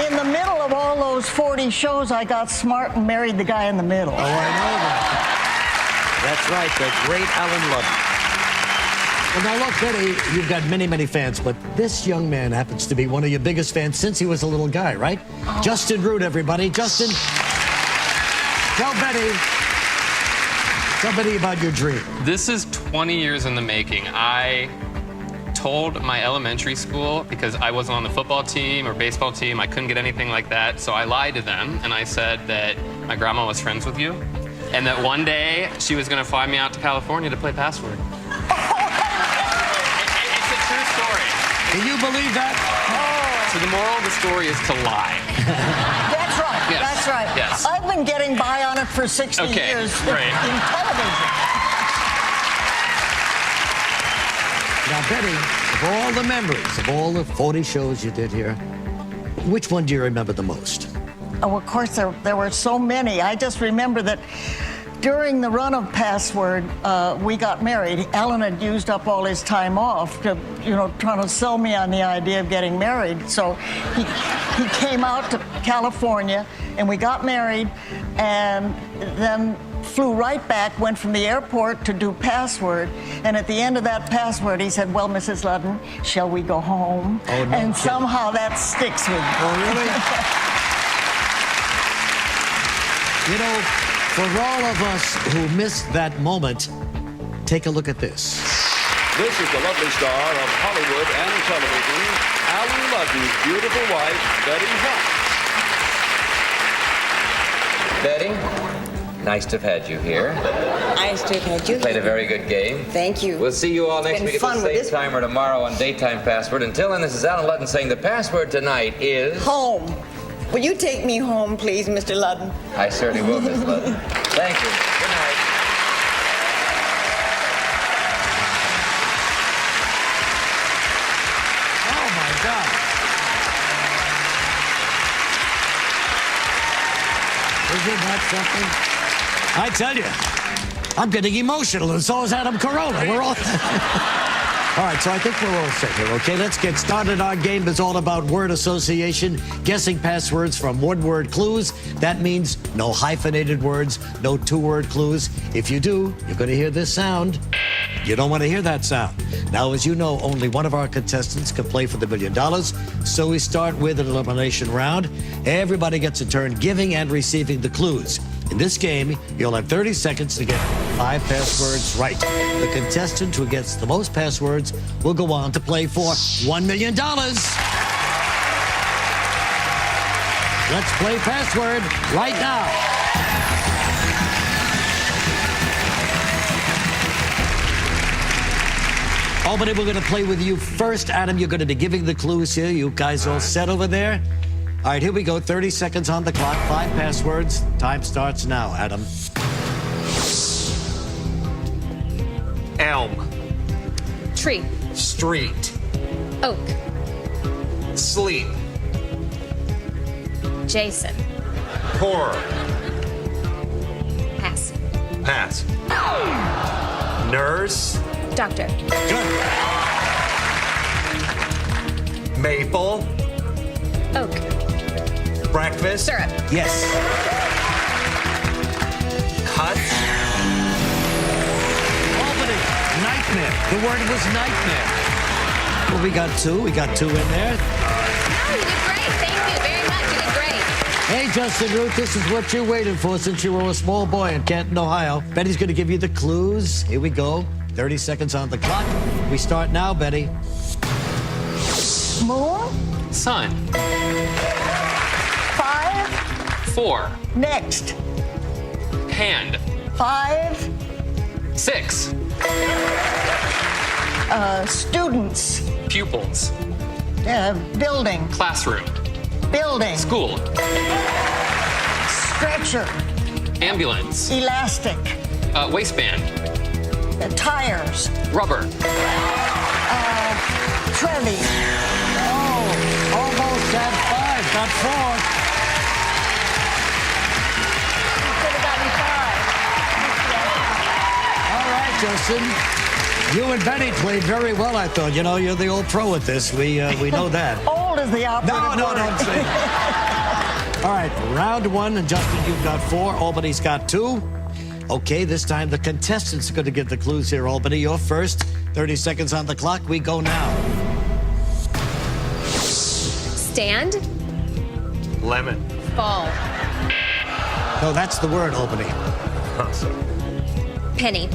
in the middle of all those 40 shows, I got smart and married the guy in the middle. Oh, I know that. That's right, the great Alan Ludden. Well, now look, Betty, you've got many, many fans, but this young man happens to be one of your biggest fans since he was a little guy, right? Oh. Justin Root, everybody. Justin, tell Betty about your dream. This is 20 years in the making. I told my elementary school, because I wasn't on the football team or baseball team, I couldn't get anything like that, so I lied to them, and I said that my grandma was friends with you, and that one day she was going to fly me out to California to play Password. It's a true story. Can you believe that? So the moral of the story is to lie. That's right. Yes. That's right. Yes. I've been getting by on it for 60 Okay, years great. in television. Now, Betty, of all the memories, of all the 40 shows you did here, which one do you remember the most? Oh, of course, there were so many. I just remember that during the run of Password, we got married. Alan had used up all his time off to, trying to sell me on the idea of getting married. So he came out to California, and we got married, and then flew right back, went from the airport to do Password, and at the end of that Password, he said, "Well, Mrs. Ludden, shall we go home?" Oh, no and kidding. somehow that sticks with me. Oh, really? For all of us who missed that moment, take a look at this. This is the lovely star of Hollywood and television, Alan Ludden's beautiful wife, Betty White. Betty, nice to have had you here. Nice to have had you. Played a very good game. Thank you. We'll see you all It's next been week at fun the with same this- time or tomorrow on Daytime Password. Until then, this is Alan Ludden saying the password tonight is... Home. Will you take me home, please, Mr. Ludden? I certainly will, Miss Ludden. Thank you. Good night. Oh, my God. Isn't that something? I tell you, I'm getting emotional, and so is Adam Carolla. We're all... All right, so I think we're all set here, okay? Let's get started. Our game is all about word association, guessing passwords from one-word clues. That means no hyphenated words, no two-word clues. If you do, you're going to hear this sound. You don't want to hear that sound. Now, as you know, only one of our contestants can play for the $1 million. So we start with an elimination round. Everybody gets a turn giving and receiving the clues. In this game, you'll have 30 seconds to get 5 passwords right. The contestant who gets the most passwords will go on to play for $1 million. Let's play password right now. Albany, we're going to play with you first. Adam, you're going to be giving the clues here. You guys all set over there? All right, here we go. 30 seconds on the clock. 5 passwords. Time starts now, Adam. Elm. Tree. Street. Oak. Sleep. Jason. Horror. Pass. Pass. Nurse. Doctor. Maple. Oak. Breakfast. Syrup. Yes. Cut. Albany. Nightmare. The word was nightmare. Well, we got 2. We got 2 in there. Oh, you did great. Thank you very much. You did great. Hey, Justin Root, this is what you waited for since you were a small boy in Canton, Ohio. Betty's going to give you the clues. Here we go. 30 seconds on the clock. We start now, Betty. Moon. Sun. 5. 4. Next. Hand. 5. 6. Students. Pupils. Building. Classroom. Building. School. Stretcher. Ambulance. Elastic. Waistband. Tires. Rubber. Trevi. Oh, almost had 5. Got 4. Could have gotten 5. All right, Justin. You and Betty played very well, I thought. You know, you're the old pro at this. We know that. Old is the operative word. No, don't say that. All right, round 1. And Justin, you've got 4. Albany's got 2. Okay, this time the contestants are going to get the clues here. Albany, you're first. 30 seconds on the clock. We go now. Stand. Lemon. Fall. No, that's the word, Albany. Awesome. Penny.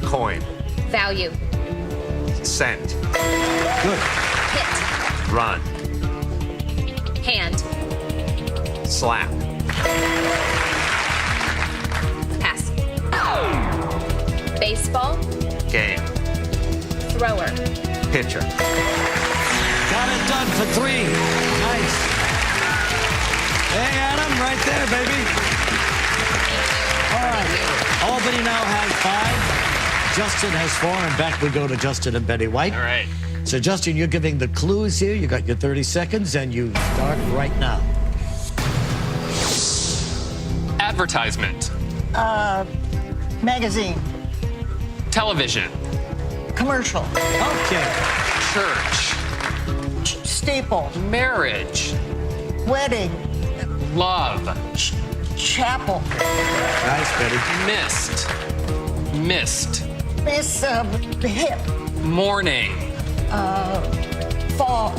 Coin. Value. Cent. Good. Hit. Run. Hand. Slap. Pass. Baseball. Game. Thrower. Pitcher. Got it done for 3. Nice. Hey, Adam, right there, baby. All right. Albany now has 5. Justin has 4, and back we go to Justin and Betty White. All right. So, Justin, you're giving the clues here. You got your 30 seconds, and you start right now. Advertisement. Magazine. Television. Commercial. Okay. Church. Staple. Marriage. Wedding. Love. Chapel. Nice, Betty. Mist. Mist. Miss hip. Morning. Fall.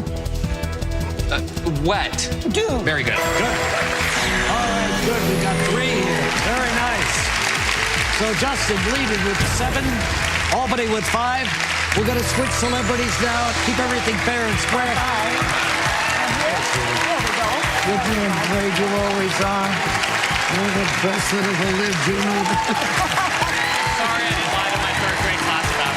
Wet. Dew. Very good. Good. All right, good. We got 3 here. Very nice. So Justin leading with 7. Albany with 5. We're going to switch celebrities now. Keep everything fair and square. Good and great you always are. You're the best that ever lived, you know. Sorry I didn't lie to my third grade class about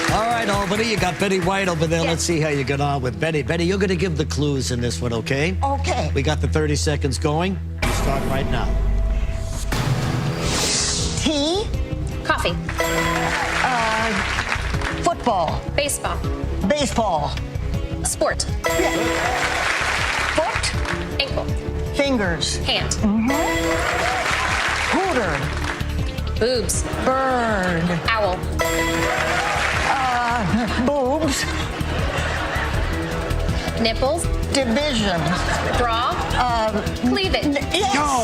you. All right, Albany, you got Betty White over there. Let's see how you get on with Betty. Betty, you're going to give the clues in this one, okay? Okay. We got the 30 seconds going. You start right now. Tea. Coffee. Football. Baseball. Baseball. Sport. Foot. Ankle. Fingers. Hand. Hooter. Boobs. Burn. Owl. Boobs. Nipples. Division. Bra. Cleavage. Yes. Oh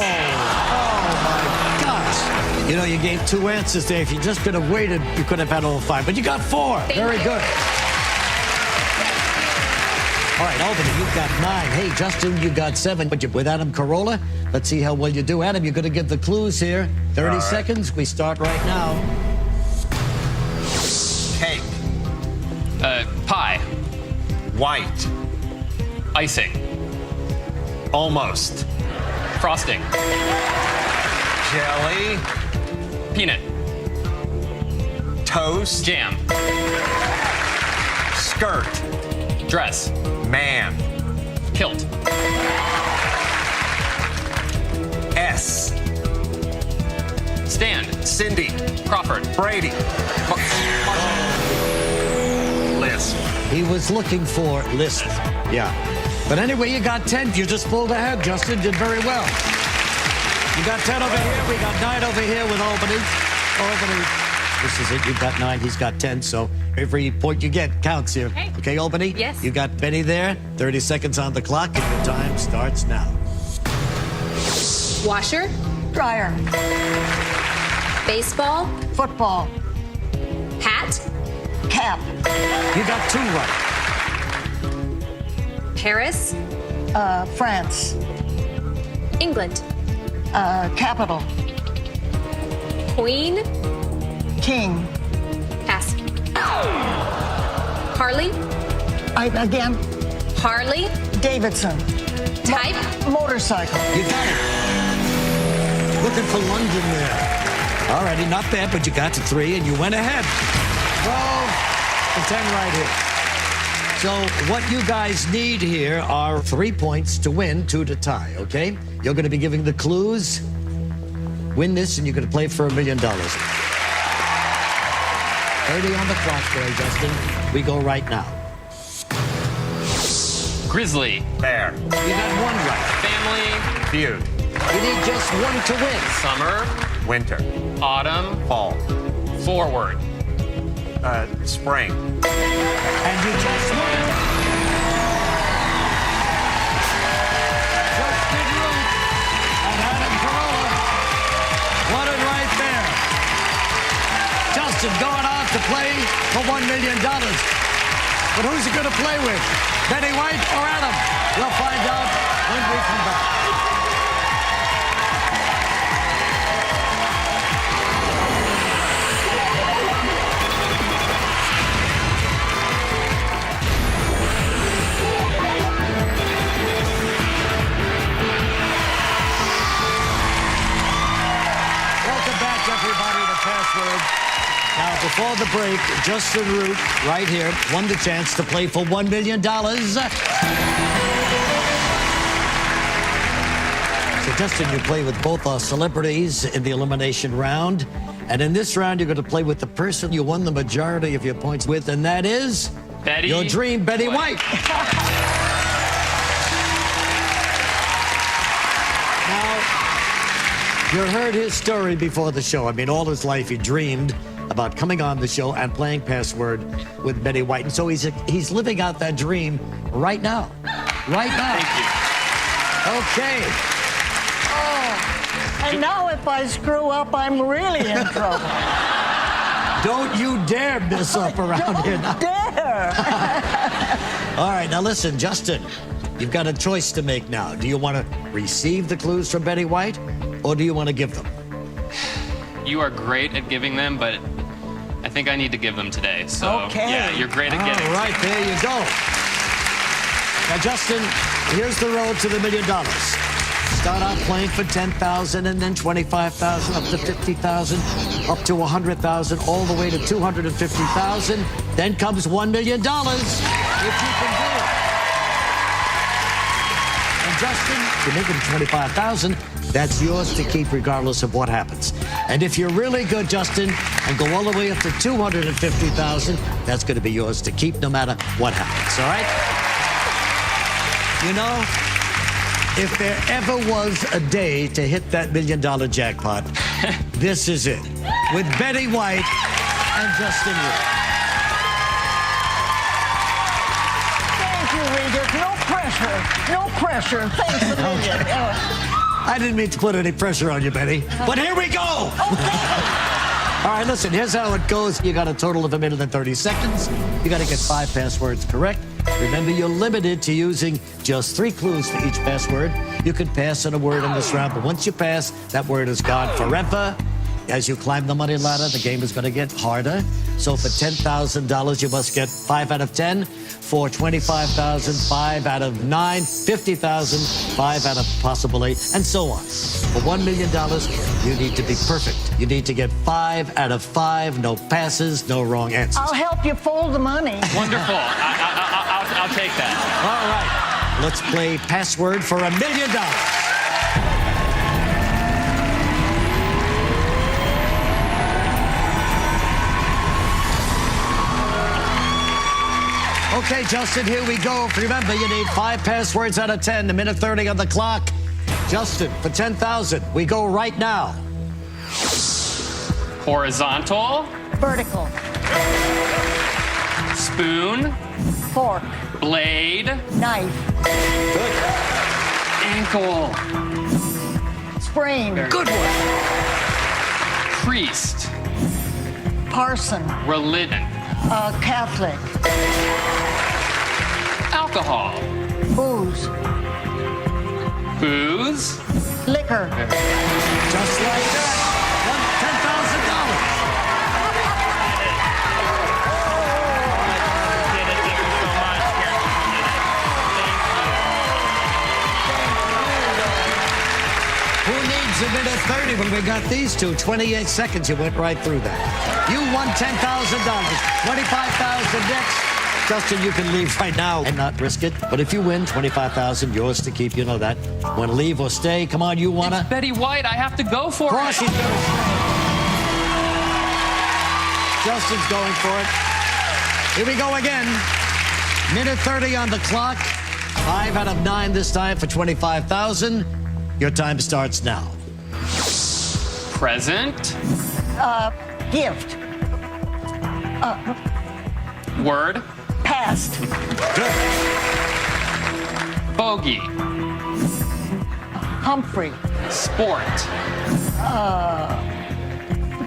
my gosh. You know, you gave 2 answers there. If you just could have waited, you could have had all 5. But you got 4. Very good. All right, Albany, you've got 9. Hey, Justin, you got 7. But with Adam Carolla, let's see how well you do. Adam, you're going to give the clues here. 30 seconds. We start right now. Cake. Pie. White. Icing. Almost. Frosting. Jelly. Peanut. Toast. Jam. Skirt. Dress. Man. Kilt. S. Stand. Cindy. Crawford. Brady. List. He was looking for list. Yeah. But anyway, you got 10. You just pulled ahead, Justin. Did very well. You got 10 over here. We got 9 over here with Albany. Albany. This is it. You've got 9. He's got 10. So every point you get counts here. Okay, Albany? Yes. You got Benny there. 30 seconds on the clock. And your time starts now. Washer. Dryer. Baseball. Football. Hat. Cap. You got 2 right. Paris. France. England. Capital. Queen. King. Pass. Harley. Again. Harley. Davidson. Type. Motorcycle. You got it. Looking for London there. All righty, not bad, but you got to 3 and you went ahead. 12 to 10 right here. So what you guys need here are 3 points to win, 2 to tie, okay? You're going to be giving the clues. Win this and you're going to play for $1 million. 30 on the clock there, Justin. We go right now. Grizzly. Bear. You got 1 right. Family. Feud. You need just 1 to win. Summer. Winter. Autumn. Fall. Forward. Spring. And you just won. Justin Root and Adam Carolla. Won it right there. Justin going out to play for $1 million. But who's he going to play with? Betty White or Adam? We'll find out when we come back. Everybody, the password. Now, before the break, Justin Root, right here, won the chance to play for $1 million. So, Justin, you play with both our celebrities in the elimination round. And in this round, you're going to play with the person you won the majority of your points with, and that is... Betty. Your dream, Betty White. You heard his story before the show. I mean, all his life he dreamed about coming on the show and playing Password with Betty White. And so he's living out that dream right now. Right now. Thank you. Okay. Oh, and now if I screw up, I'm really in trouble. Don't you dare mess up around here now. Dare. All right, now listen, Justin, you've got a choice to make now. Do you want to receive the clues from Betty White? Or do you want to give them? You are great at giving them, but I think I need to give them today. So, okay. Yeah, you're great at giving. All right, there you go. Now, Justin, here's the road to the $1 million. Start out playing for $10,000 and then $25,000, up to $50,000, up to $100,000, all the way to $250,000. Then comes $1 million if you can do it. And Justin, you're making $25,000. That's yours to keep regardless of what happens. And if you're really good, Justin, and go all the way up to $250,000, that's going to be yours to keep no matter what happens, all right? You know, if there ever was a day to hit that $1 million jackpot, This is it. With Betty White and Justin Root. Thank you, Regis. No pressure. No pressure. Thanks a million. I didn't mean to put any pressure on you, Betty. But here we go! All right, listen, here's how it goes. You got a total of 1 minute and 30 seconds. You got to get 5 passwords correct. Remember, you're limited to using just 3 clues for each password. You can pass on a word in this round, but once you pass, that word is gone forever. As you climb the money ladder, the game is going to get harder. So for $10,000, you must get 5 out of 10. For $25,000, 5 out of 9. $50,000, 5 out of possible 8, and so on. For $1 million, you need to be perfect. You need to get 5 out of 5. No passes, no wrong answers. I'll help you fold the money. Wonderful. I'll take that. All right. Let's play password for $1 million. Okay, Justin, here we go. Remember, you need 5 passwords out of 10. 1 minute 30 on the clock. Justin, for $10,000, we go right now. Horizontal. Vertical. Spoon. Fork. Blade. Knife. Ankle. Sprain. Good one. Priest. Parson. Religion. Catholic. Alcohol. Booze. Booze. Liquor. Just like that. Who needs 1 minute 30 when we got these two? 28 seconds, you went right through that. You won $10,000. $25,000 next. Justin, you can leave right now and not risk it. But if you win, $25,000, yours to keep. You know that. Want to leave or stay? Come on, you wanna? It's Betty White. I have to go for it. She's gonna stay. Justin's going for it. Here we go again. Minute 30 on the clock. 5 out of 9 this time for $25,000. Your time starts now. Present. Gift. Word. Past. Good. Bogey. Humphrey. Sport.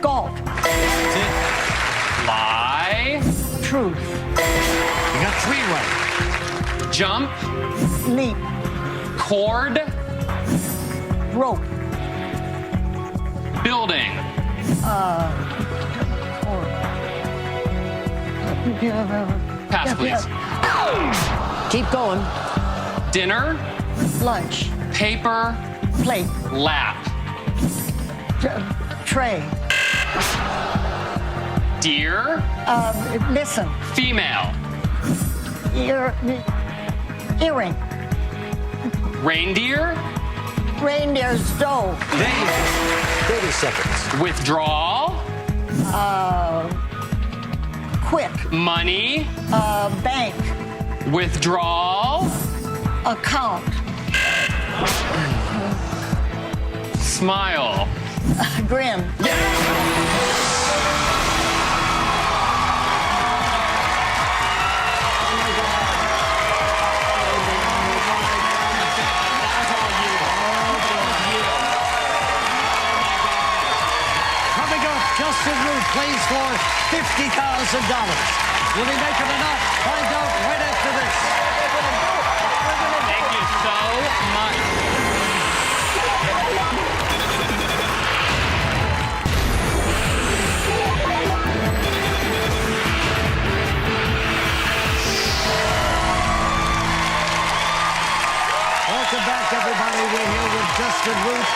Golf. That's it. Lie. Truth. You got 3 right. Jump. Leap. Cord. Rope. Building. Pass, please. Keep going. Dinner. Lunch. Paper. Plate. Lap. Tray. Deer. Listen. Female. Earring. Reindeer. Reindeer's dough. There you go. 30 seconds. Withdrawal. Quick. Money. Bank. Withdrawal. Account. Smile. Grin. Justin Root plays for $50,000. Will he make it enough? Find out right after this. Thank you so much. Welcome back, everybody. We're here with Justin Root,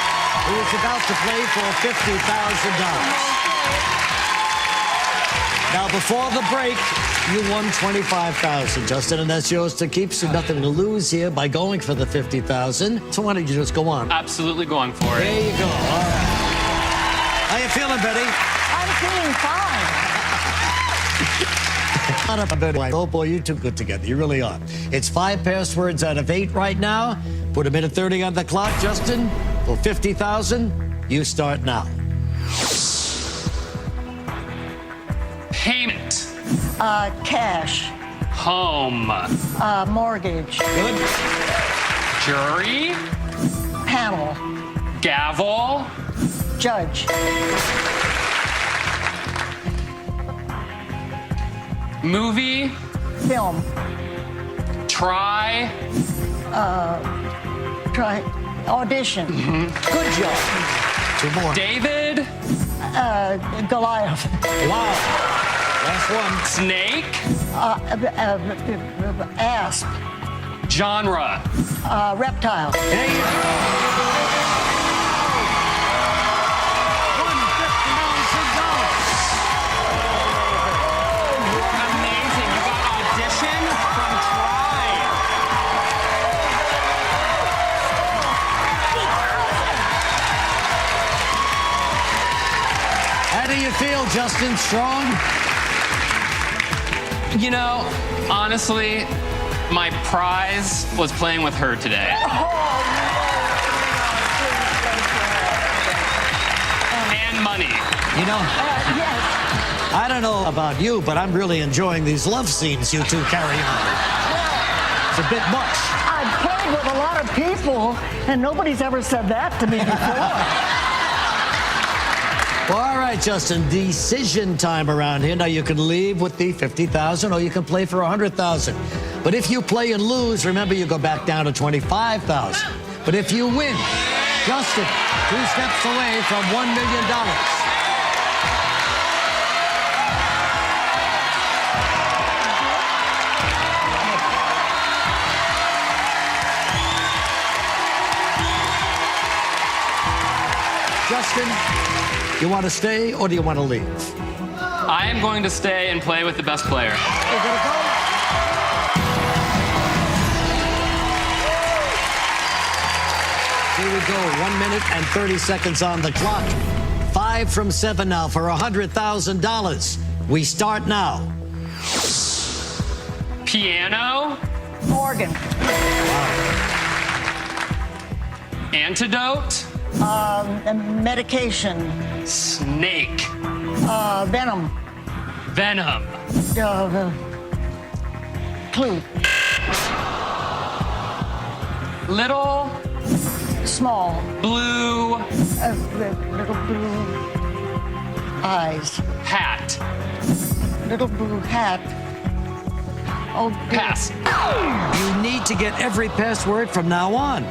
who is about to play for $50,000. Now, before the break, you won $25,000, Justin, and that's yours to keep. So nothing to lose here by going for the $50,000. So why don't you just go on? Absolutely going for it. There you go. All right. How you feeling, Betty? I'm feeling fine. Oh, boy, you two good together. You really are. It's 5 passwords out of 8 right now. Put 1 minute 30 on the clock, Justin. For $50,000, you start now. Payment. Cash. Home. Mortgage. Good. Jury. Panel. Gavel. Judge. Movie. Film. Try. Audition. Good job. 2 more. David. Goliath. Wow. Last one. Snake. Asp. Genre. Reptile. There you go. Amazing. You got audition from Try. How do you feel, Justin? Strong? You know, honestly, my prize was playing with her today. And money. You know, I don't know about you, but I'm really enjoying these love scenes you two carry on. It's a bit much. I've played with a lot of people, and nobody's ever said that to me before. Well, all right, Justin, decision time around here. Now, you can leave with the $50,000 or you can play for $100,000. But if you play and lose, remember you go back down to $25,000. But if you win, Justin, 2 steps away from $1 million. Justin, you want to stay or do you want to leave? I am going to stay and play with the best player. You're going to go? Here we go. 1 minute and 30 seconds on the clock. 5 from 7 now for $100,000. We start now. Piano. Organ. Antidote. Medication. Snake. Venom. Venom. Clue. Little. Small. Blue. Little blue eyes. Hat. Little blue hat. Oh, dear. Pass. You need to get every password from now on.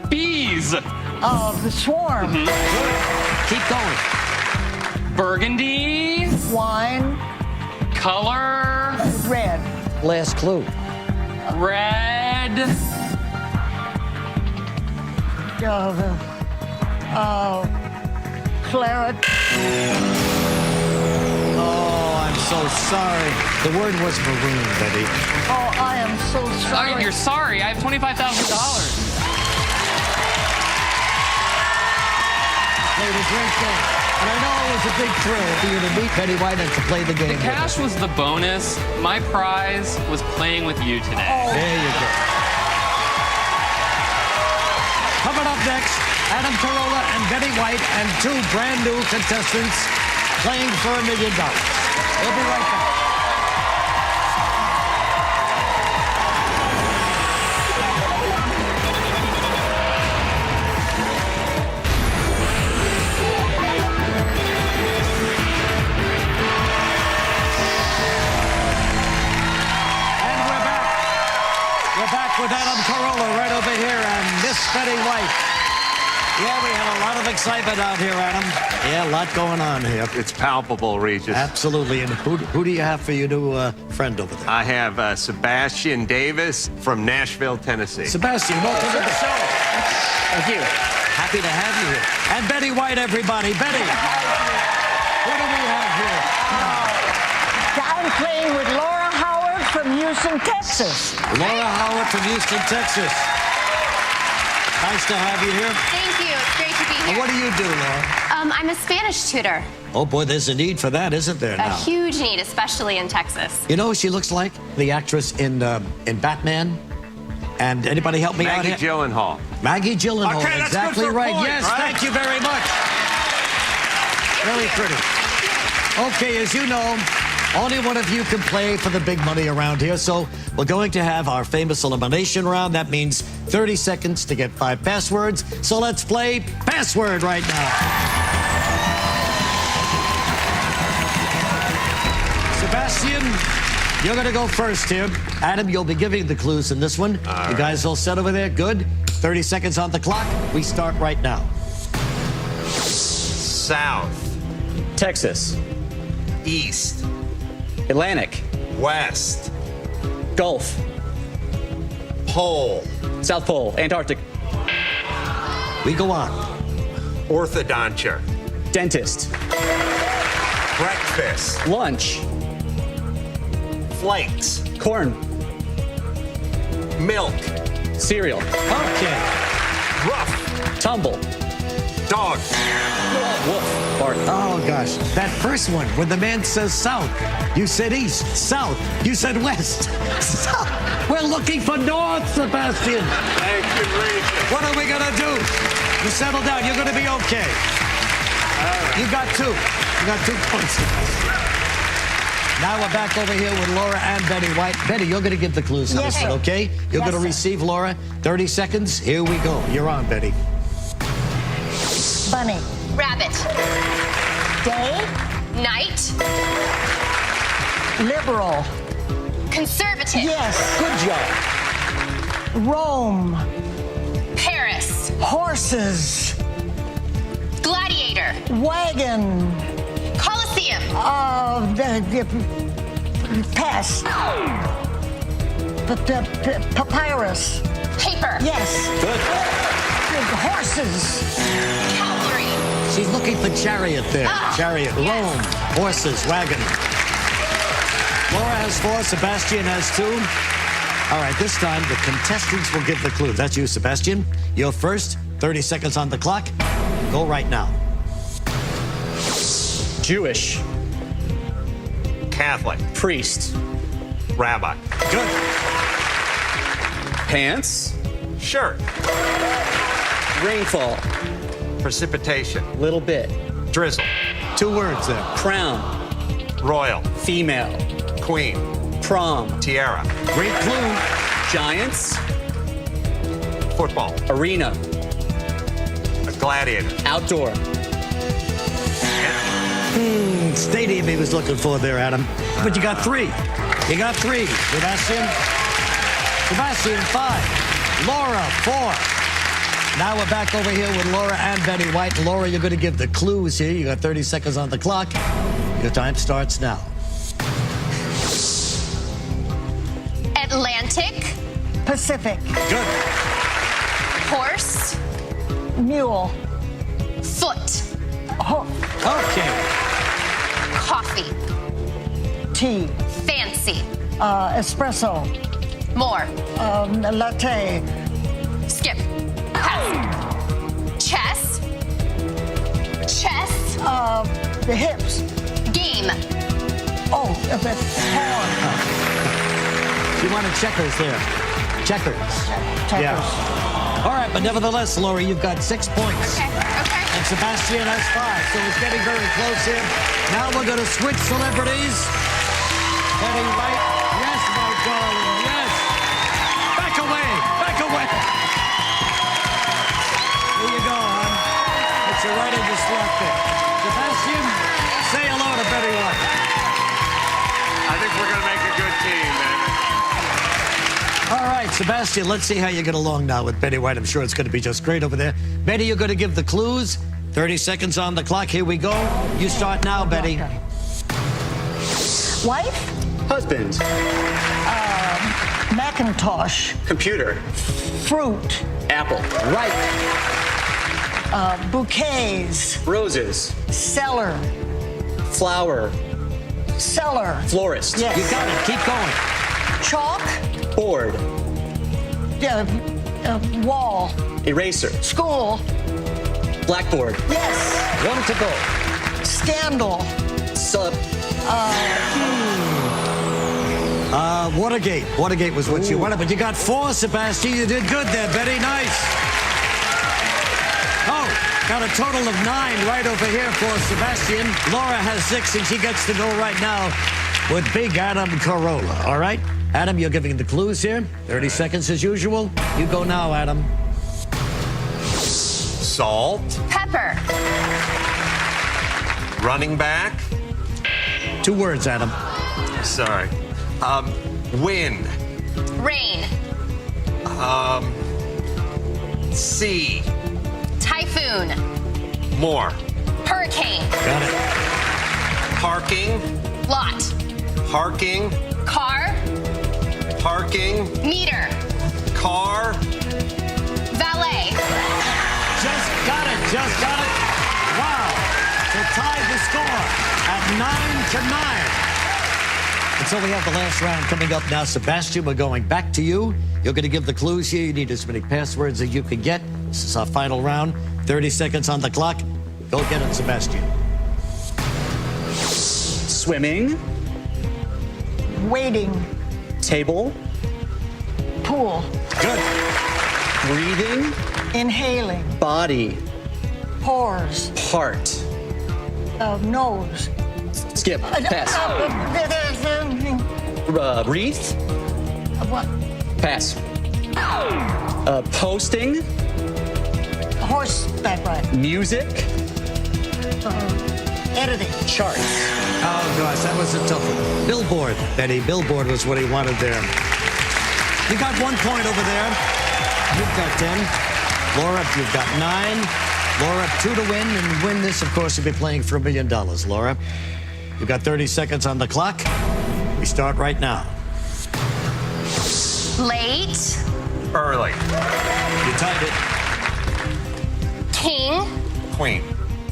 Bees. The swarm. Keep going. Burgundy. Wine. Color. Red. Last clue. Red. Claret. Oh, I'm so sorry. The word was maroon, Betty. Oh, I am so sorry. Oh, you're sorry. I have $25,000. Played a great game. And I know it was a big thrill for you to meet Betty White and to play the game. The cash was the bonus. My prize was playing with you today. Oh. There you go. Coming up next, Adam Carolla and Betty White and 2 brand new contestants playing for $1 million. We'll be right back. With Adam Carolla right over here and Miss Betty White. Yeah, we had a lot of excitement out here, Adam. Yeah, a lot going on here. It's palpable, Regis. Absolutely. And who do you have for your new friend over there? I have Sebastian Davis from Nashville, Tennessee. Sebastian, welcome to the show. Thank you. Happy to have you here. And Betty White, everybody. Betty, who do we have here? I'm playing with Laura Howard from Houston, Texas. Laura Howard from Houston, Texas. Nice to have you here. Thank you. It's great to be here. And what do you do, Laura? I'm a Spanish tutor. Oh, boy, there's a need for that, isn't there, now? A huge need, especially in Texas. You know who she looks like? The actress in Batman. And anybody help me out here? Maggie Gyllenhaal. Maggie Gyllenhaal, Okay, that's exactly good for a right. point, Yes, right? thank you very much. Very pretty. Okay, as you know, only one of you can play for the big money around here, so we're going to have our famous elimination round. That means 30 seconds to get 5 passwords. So let's play Password right now. Sebastian, you're going to go first here. Adam, you'll be giving the clues in this one. You guys all set over there? Good. 30 seconds on the clock. We start right now. South. Texas. East. Atlantic. West. Gulf. Pole. South Pole. Antarctic. We go on. Orthodonture. Dentist. Breakfast. Lunch. Flakes. Corn. Milk. Cereal. Okay. Rough. Tumble. Dog. Wolf. Bark. Oh, gosh. That first one, when the man says south, you said east. South, you said west. South. We're looking for north, Sebastian. Thank you, Regis. What are we going to do? You settle down. You're going to be okay. You got 2. You got 2 points. Now we're back over here with Laura and Betty White. Betty, you're going to give the clues in this one, okay? You're going to receive Laura. 30 seconds. Here we go. You're on, Betty. Bunny. Rabbit. Day. Night. Liberal. Conservative. Yes. Good job. Rome. Paris. Horses. Gladiator. Wagon. Colosseum. Pass. Papyrus. Paper. Yes. Good. Horses. Cavalry. She's looking for chariot there. Chariot. Yes. Rome. Horses. Wagon. Laura has 4. Sebastian has 2. All right, this time the contestants will give the clue. That's you, Sebastian. You're first. 30 seconds on the clock. Go right now. Jewish. Catholic. Priest. Rabbi. Good. Pants. Shirt. Rainfall. Precipitation. Little bit. Drizzle. 2 words there. Crown. Royal. Female. Queen. Prom. Tiara. Great clue. Giants. Football. Arena. A gladiator. Outdoor. Stadium he was looking for there, Adam. But you got 3. You got 3. Sebastian. Sebastian, 5. Laura, 4. Now we're back over here with Laura and Betty White. Laura, you're going to give the clues here. You got 30 seconds on the clock. Your time starts now. Atlantic. Pacific. Good. Horse. Mule. Foot. Okay. Coffee. Tea. Fancy. Espresso. More. Latte. Skip. Pass. Chess. Chess. The hips. Game. Oh, the pawn. You wanted checkers there. Checkers. Checkers. Yeah. All right, but nevertheless, Laura, you've got 6 points. Okay. And Sebastian has 5, so it's getting very close here. Now we're going to switch celebrities. Betty White. Yes, my darling. Yes. Back away. Back away. Here you go, hon. It's a right in the slot there. Sebastian, say hello to Betty White. I think we're going to make a good team, man. All right, Sebastian, let's see how you get along now with Betty White. I'm sure it's going to be just great over there. Betty, you're going to give the clues. 30 seconds on the clock. Here we go. You start now, Betty. Wife. Husband. Macintosh. Computer. Fruit. Apple. Right. Bouquets. Roses. Cellar. Flower. Cellar. Florist. Yes. You got it. Keep going. Chalk. Board. Wall. Eraser. School. Blackboard. Yes. 1 to go. Scandal. Watergate. Watergate was what you wanted, but you got 4, Sebastian. You did good there, Betty. Nice. Oh, Got a total of 9 right over here for Sebastian. Laura has 6, and she gets to go right now with Big Adam Carolla. All right? Adam, you're giving the clues here. 30 seconds as usual. You go now, Adam. Salt. Pepper. Running back. 2 words, Adam. Sorry. Wind. Rain. Sea. Typhoon. More. Hurricane. Got it. Parking. Lot. Parking. Car. Parking. Meter. Car. Valet. Just got it. Just got it. Wow. To tie the score at 9-9. And so we have the last round coming up now. Sebastian, we're going back to you. You're going to give the clues here. You need as many passwords as you can get. This is our final round. 30 seconds on the clock. Go get it, Sebastian. Swimming. Waiting. Table. Pool. Good. Breathing. Inhaling. Body. Pores. Part. Nose. Skip. Pass. Wreath. What? Pass. Posting. Horseback ride. Music. Editing. Charts. Oh, gosh, that was a tough one. Billboard, Betty. Billboard was what he wanted there. You got 1 point over there. You've got 10. Laura, you've got 9. Laura, 2 to win, and win this, of course, you'll be playing for $1 million, Laura. You've got 30 seconds on the clock. We start right now. Late. Early. You tied it. King. Queen.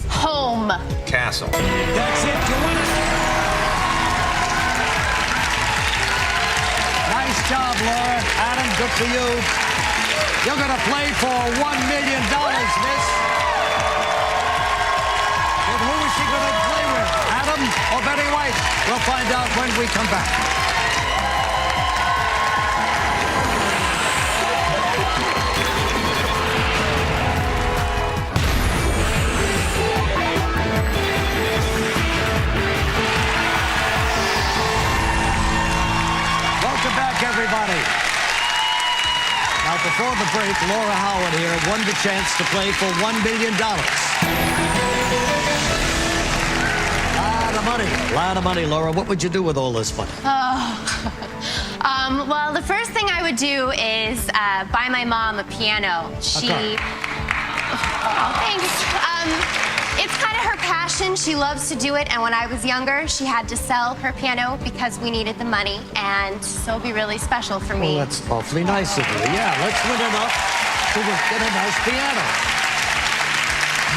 Home. Castle. That's it. You win it. Nice job, Laura. Adam, good for you. You're going to play for $1 million, miss. And who is she going to play with? Adam or Betty White? We'll find out when we come back. Welcome back, everybody. Now, before the break, Laura Howard here won the chance to play for $1 million. A lot of money, Laura. What would you do with all this money? Well, the first thing I would do is buy my mom a piano. Okay. Oh, thanks. It's kind of her passion. She loves to do it. And when I was younger, she had to sell her piano because we needed the money. And so it'll be really special for me. Well, that's awfully nice of you. Yeah, let's win enough to get a nice piano.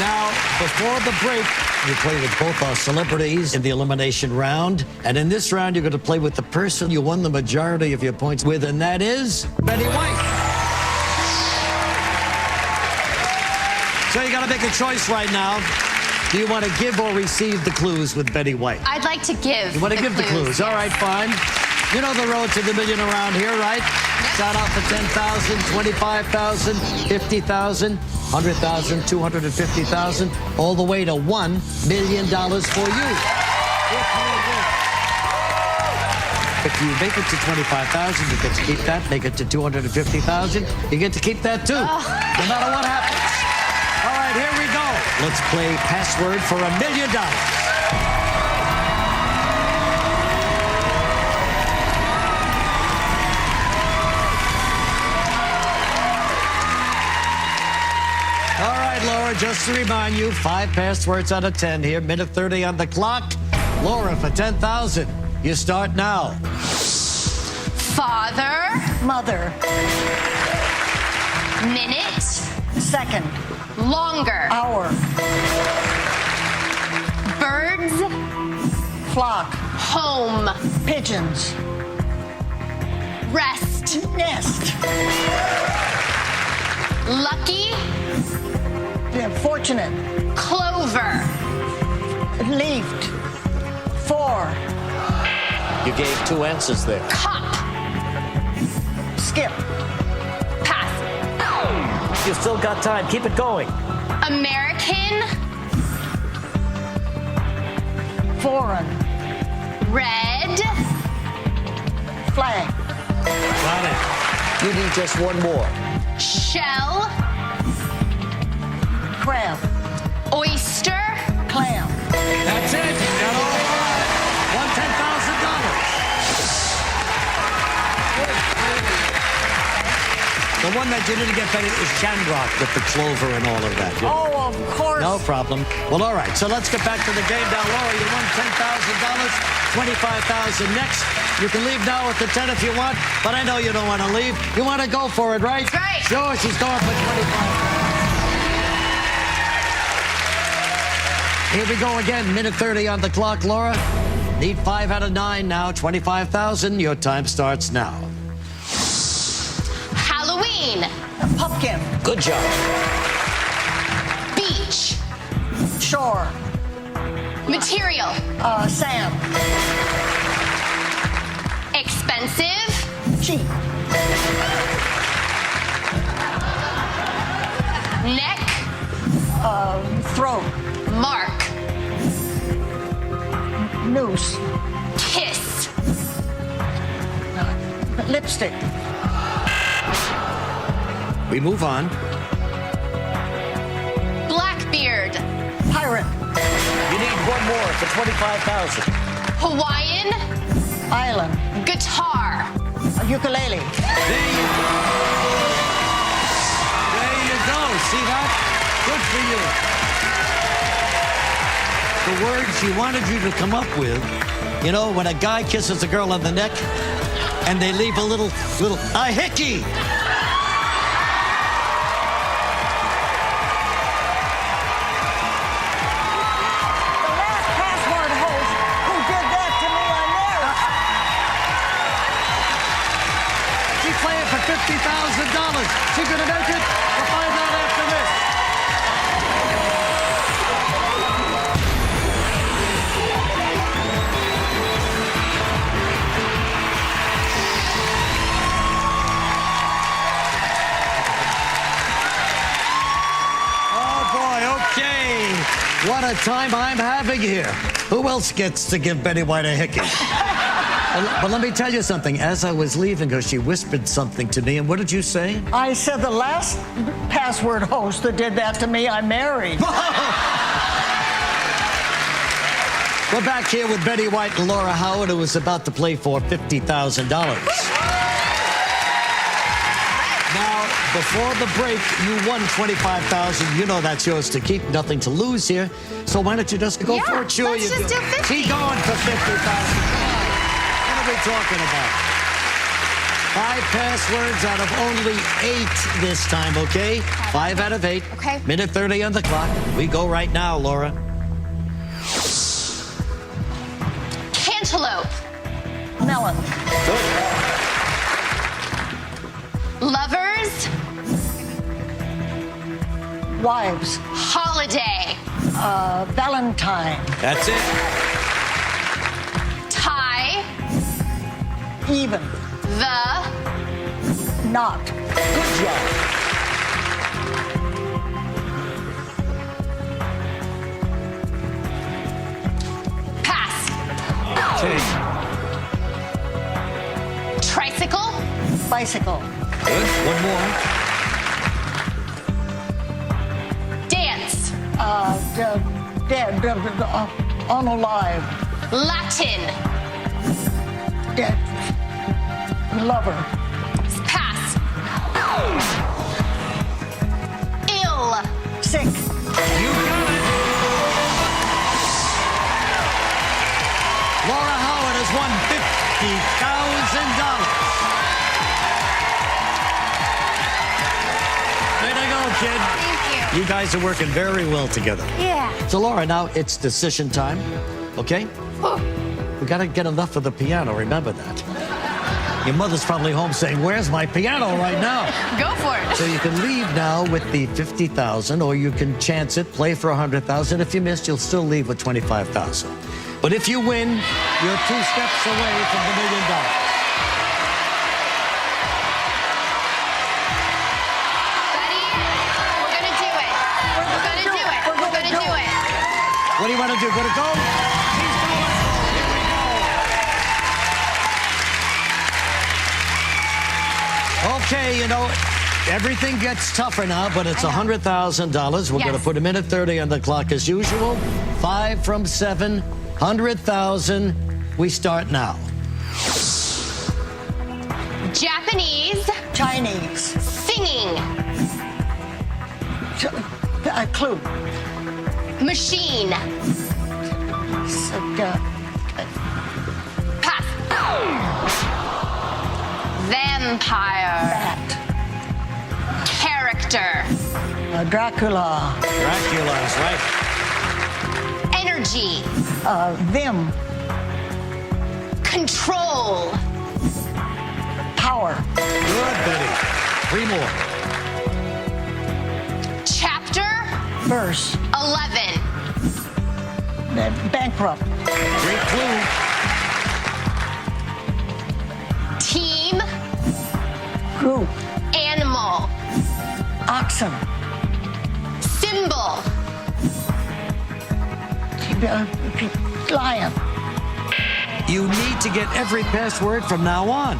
Now, before the break, you play with both our celebrities in the elimination round. And in this round, you're going to play with the person you won the majority of your points with, and that is Betty White. So you got to make a choice right now. Do you want to give or receive the clues with Betty White? I'd like to give. You want to give the clues? Yes. All right, fine. You know the road to the million around here, right? Start out for 10,000, 25,000, 50,000, 100,000, 250,000, all the way to $1 million for you. If you make it to 25,000, you get to keep that. Make it to 250,000, you get to keep that too. No matter what happens. All right, here we go. Let's play password for $1 million. All right, Laura, just to remind you, 5 passwords out of 10 here. Minute 30 on the clock. Laura, for 10,000, you start now. Father. Mother. Minute. Second. Longer. Hour. Birds. Flock. Home. Pigeons. Rest. Nest. Lucky. Fortunate. Clover. Leafed. 4. You gave 2 answers there. Cup. Skip. Pass. You still got time. Keep it going. $1 American. Foreign. Red. Flag. Got it. You need just one more. Shell. Crab. Oyster. Clam. That's it. Got all five. Won $10,000. The one that you didn't get better is Shamrock with the clover and all of that. Oh, of course. No problem. Well, all right. So let's get back to the game now. Laura, you won $10,000, $25,000 next. You can leave now with the 10 if you want, but I know you don't want to leave. You want to go for it, right? That's right. Sure, she's going for 25. Here we go again. Minute 30 on the clock, Laura. Need 5 out of 9 now. 25,000. Your time starts now. Halloween. Pumpkin. Good job. Beach. Shore. Material. Sand. Expensive. Cheap. Neck. Throat. Mark. Noose. Kiss. Lipstick. We move on. Blackbeard. Pirate. You need one more for 25,000. Hawaiian. Island. Guitar. Ukulele. There you go. There you go. See that? Good for you. The words she wanted you to come up with, you know, when a guy kisses a girl on the neck and they leave a little, a hickey. The last password host who did that to me, I married. She's playing for $50,000. She's going to make it. We'll find out after this. Okay, what a time I'm having here. Who else gets to give Betty White a hickey? But let me tell you something. As I was leaving her, she whispered something to me. And what did you say? I said the last password host that did that to me, I married. We're back here with Betty White and Laura Howard, who was about to play for $50,000. Now, before the break, you won $25,000. You know that's yours to keep. Nothing to lose here. So why don't you just go for it? Sure, let's just do 50. Keep going for $50,000. What are we talking about? 5 passwords out of only 8 this time, okay? 5 out of 8. Okay. Minute 30 on the clock. We go right now, Laura. Cantaloupe. Melon. Lovers. Wives. Holiday. Valentine. That's it. Tie. Even. The. Not. Good job. Pass. Okay. Tricycle. Bicycle. Good. One more. Dance. Dead. Unalive. Latin. Dead. Lover. Pass. Ill. Sick. You got it. Laura Howard has won $50,000. Way to go, kid. Thank you. You guys are working very well together. Yeah. So, Laura, now it's decision time, okay? We got to get enough of the piano, remember that. Your mother's probably home saying, where's my piano right now? Go for it. So you can leave now with the $50,000, or you can chance it, play for $100,000. If you missed, you'll still leave with $25,000. But if you win, you're 2 steps away from the $1 million. Betty, we're gonna do it. We're gonna want to do? Gonna go? He's going. Here we go. Okay, you know, everything gets tougher now, but it's $100,000. We're going to put a minute 30 on the clock as usual. 5 from 7, 100,000. We start now. Japanese. Chinese. Singing. Clue. Machine. Pass. Vampire. Bat. Character. Dracula. Dracula is right. Energy. Them. Control. Power. Good, Betty. 3 more. Chapter. Verse. 11. Bankrupt. Great clue. Team. Group. Animal. Oxen. Symbol. Lion. You need to get every password from now on.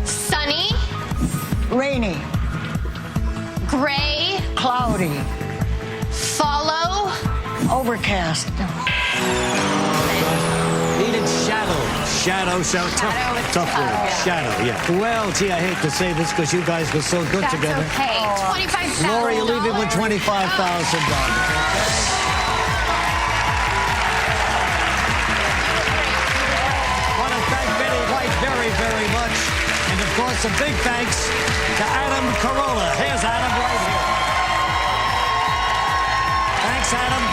Sunny. Rainy. Gray. Cloudy. Follow. Overcast. Needed shadow. Shadow, tough word. Shadow, yeah. Well, gee, I hate to say this because you guys were so good together. Okay. $25,000. Laura, you're leaving with $25,000. Want to thank Betty White very, very much. And of course, a big thanks to Adam Carolla. Here's Adam right here. Thanks, Adam.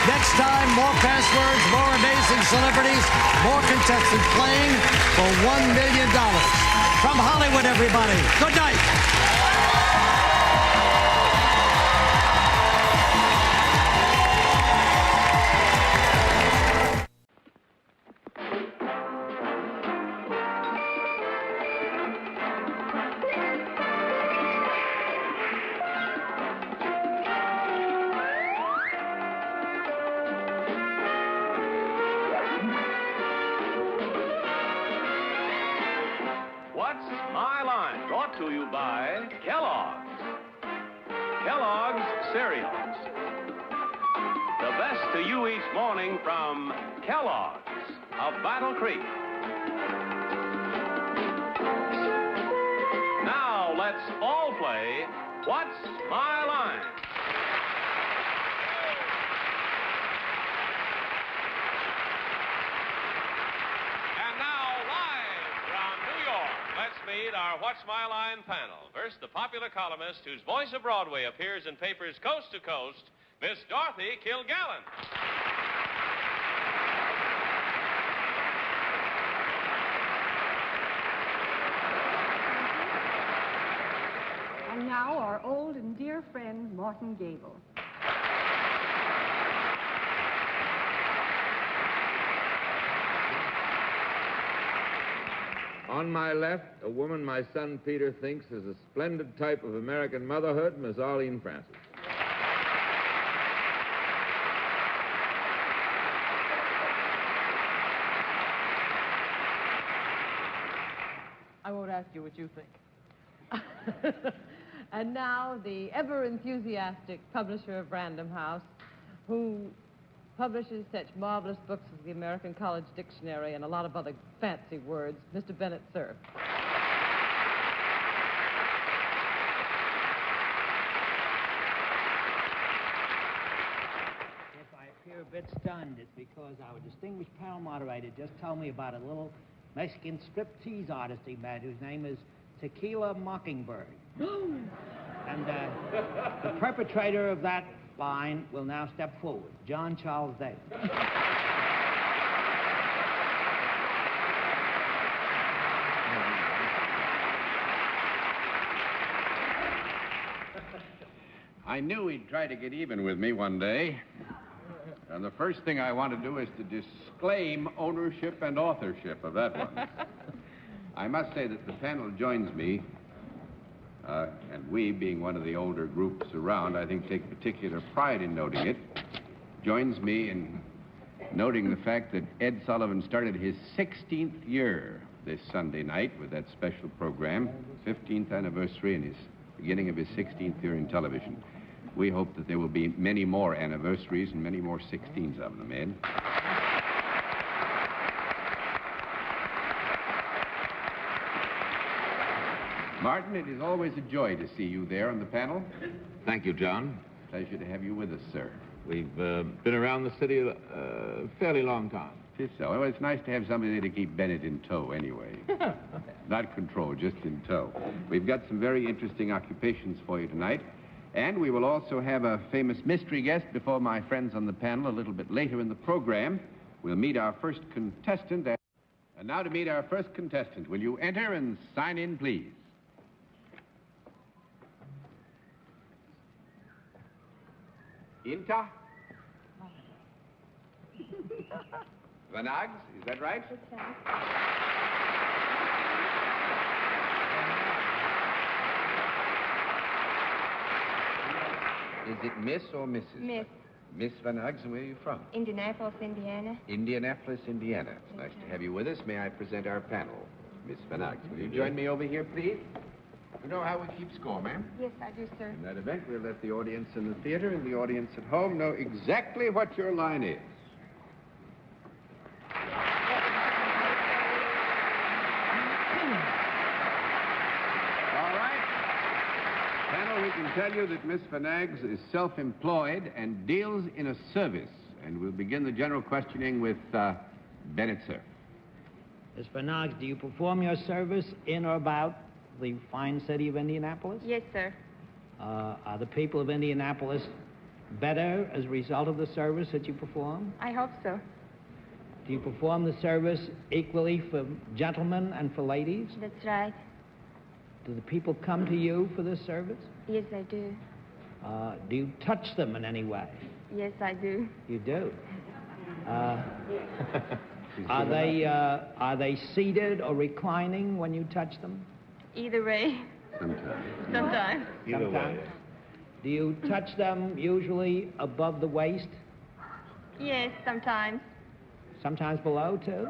Next time, more passwords, more amazing celebrities, more contestants playing for $1 million. From Hollywood, everybody. Good night. What's My Line? Brought to you by Kellogg's. Kellogg's Cereals. The best to you each morning from Kellogg's of Battle Creek. Now let's all play What's My Line? And now, live from New York, let's meet our What's My Line panel. First, the popular columnist whose voice of Broadway appears in papers coast to coast, Miss Dorothy Kilgallen. And now our old and dear friend, Morton Gable. On my left, a woman my son Peter thinks is a splendid type of American motherhood, Miss Arlene Francis. I won't ask you what you think. And now the ever-enthusiastic publisher of Random House, who publishes such marvelous books as the American College Dictionary and a lot of other fancy words, Mr. Bennett Cerf. If I appear a bit stunned, it's because our distinguished panel moderator just told me about a little Mexican striptease artist he met whose name is Tequila Mockingbird. And the perpetrator of that line will now step forward, John Charles Davis. I knew he'd try to get even with me one day. And the first thing I want to do is to disclaim ownership and authorship of that one. I must say that the panel joins me And we, being one of the older groups around, I think take particular pride in noting it. Joins me in noting the fact that Ed Sullivan started his 16th year this Sunday night with that special program, 15th anniversary and his beginning of his 16th year in television. We hope that there will be many more anniversaries and many more 16s of them, Ed. Martin, it is always a joy to see you there on the panel. Thank you, John. Pleasure to have you with us, sir. We've been around the city a fairly long time. Just so. Well, it's nice to have somebody there to keep Bennett in tow, anyway. Not control, just in tow. We've got some very interesting occupations for you tonight. And we will also have a famous mystery guest before my friends on the panel a little bit later in the program. We'll meet our first contestant. And now to meet our first contestant. Will you enter and sign in, please? Inta? Vanagh, is that right? Is it Miss or Mrs.? Miss. Miss Vanagh, and where are you from? Indianapolis, Indiana. Indianapolis, Indiana. It's nice to have you with us. May I present our panel? Miss Vanagh, will you join me over here, please? You know how we keep score, ma'am? Yes, I do, sir. In that event, we'll let the audience in the theater and the audience at home know exactly what your line is. All right. Panel, we can tell you that Miss Vanagh is self-employed and deals in a service. And we'll begin the general questioning with Bennett, sir. Miss Vanagh, do you perform your service in or about the fine city of Indianapolis? Yes, sir. Are the people of Indianapolis better as a result of the service that you perform? I hope so. Do you perform the service equally for gentlemen and for ladies? That's right. Do the people come to you for this service? Yes, I do. Do you touch them in any way? Yes, I do. You do. Are they seated or reclining when you touch them? Either way. Sometimes. Sometimes. Either way. Do you touch them usually above the waist? Yes, sometimes. Sometimes below, too?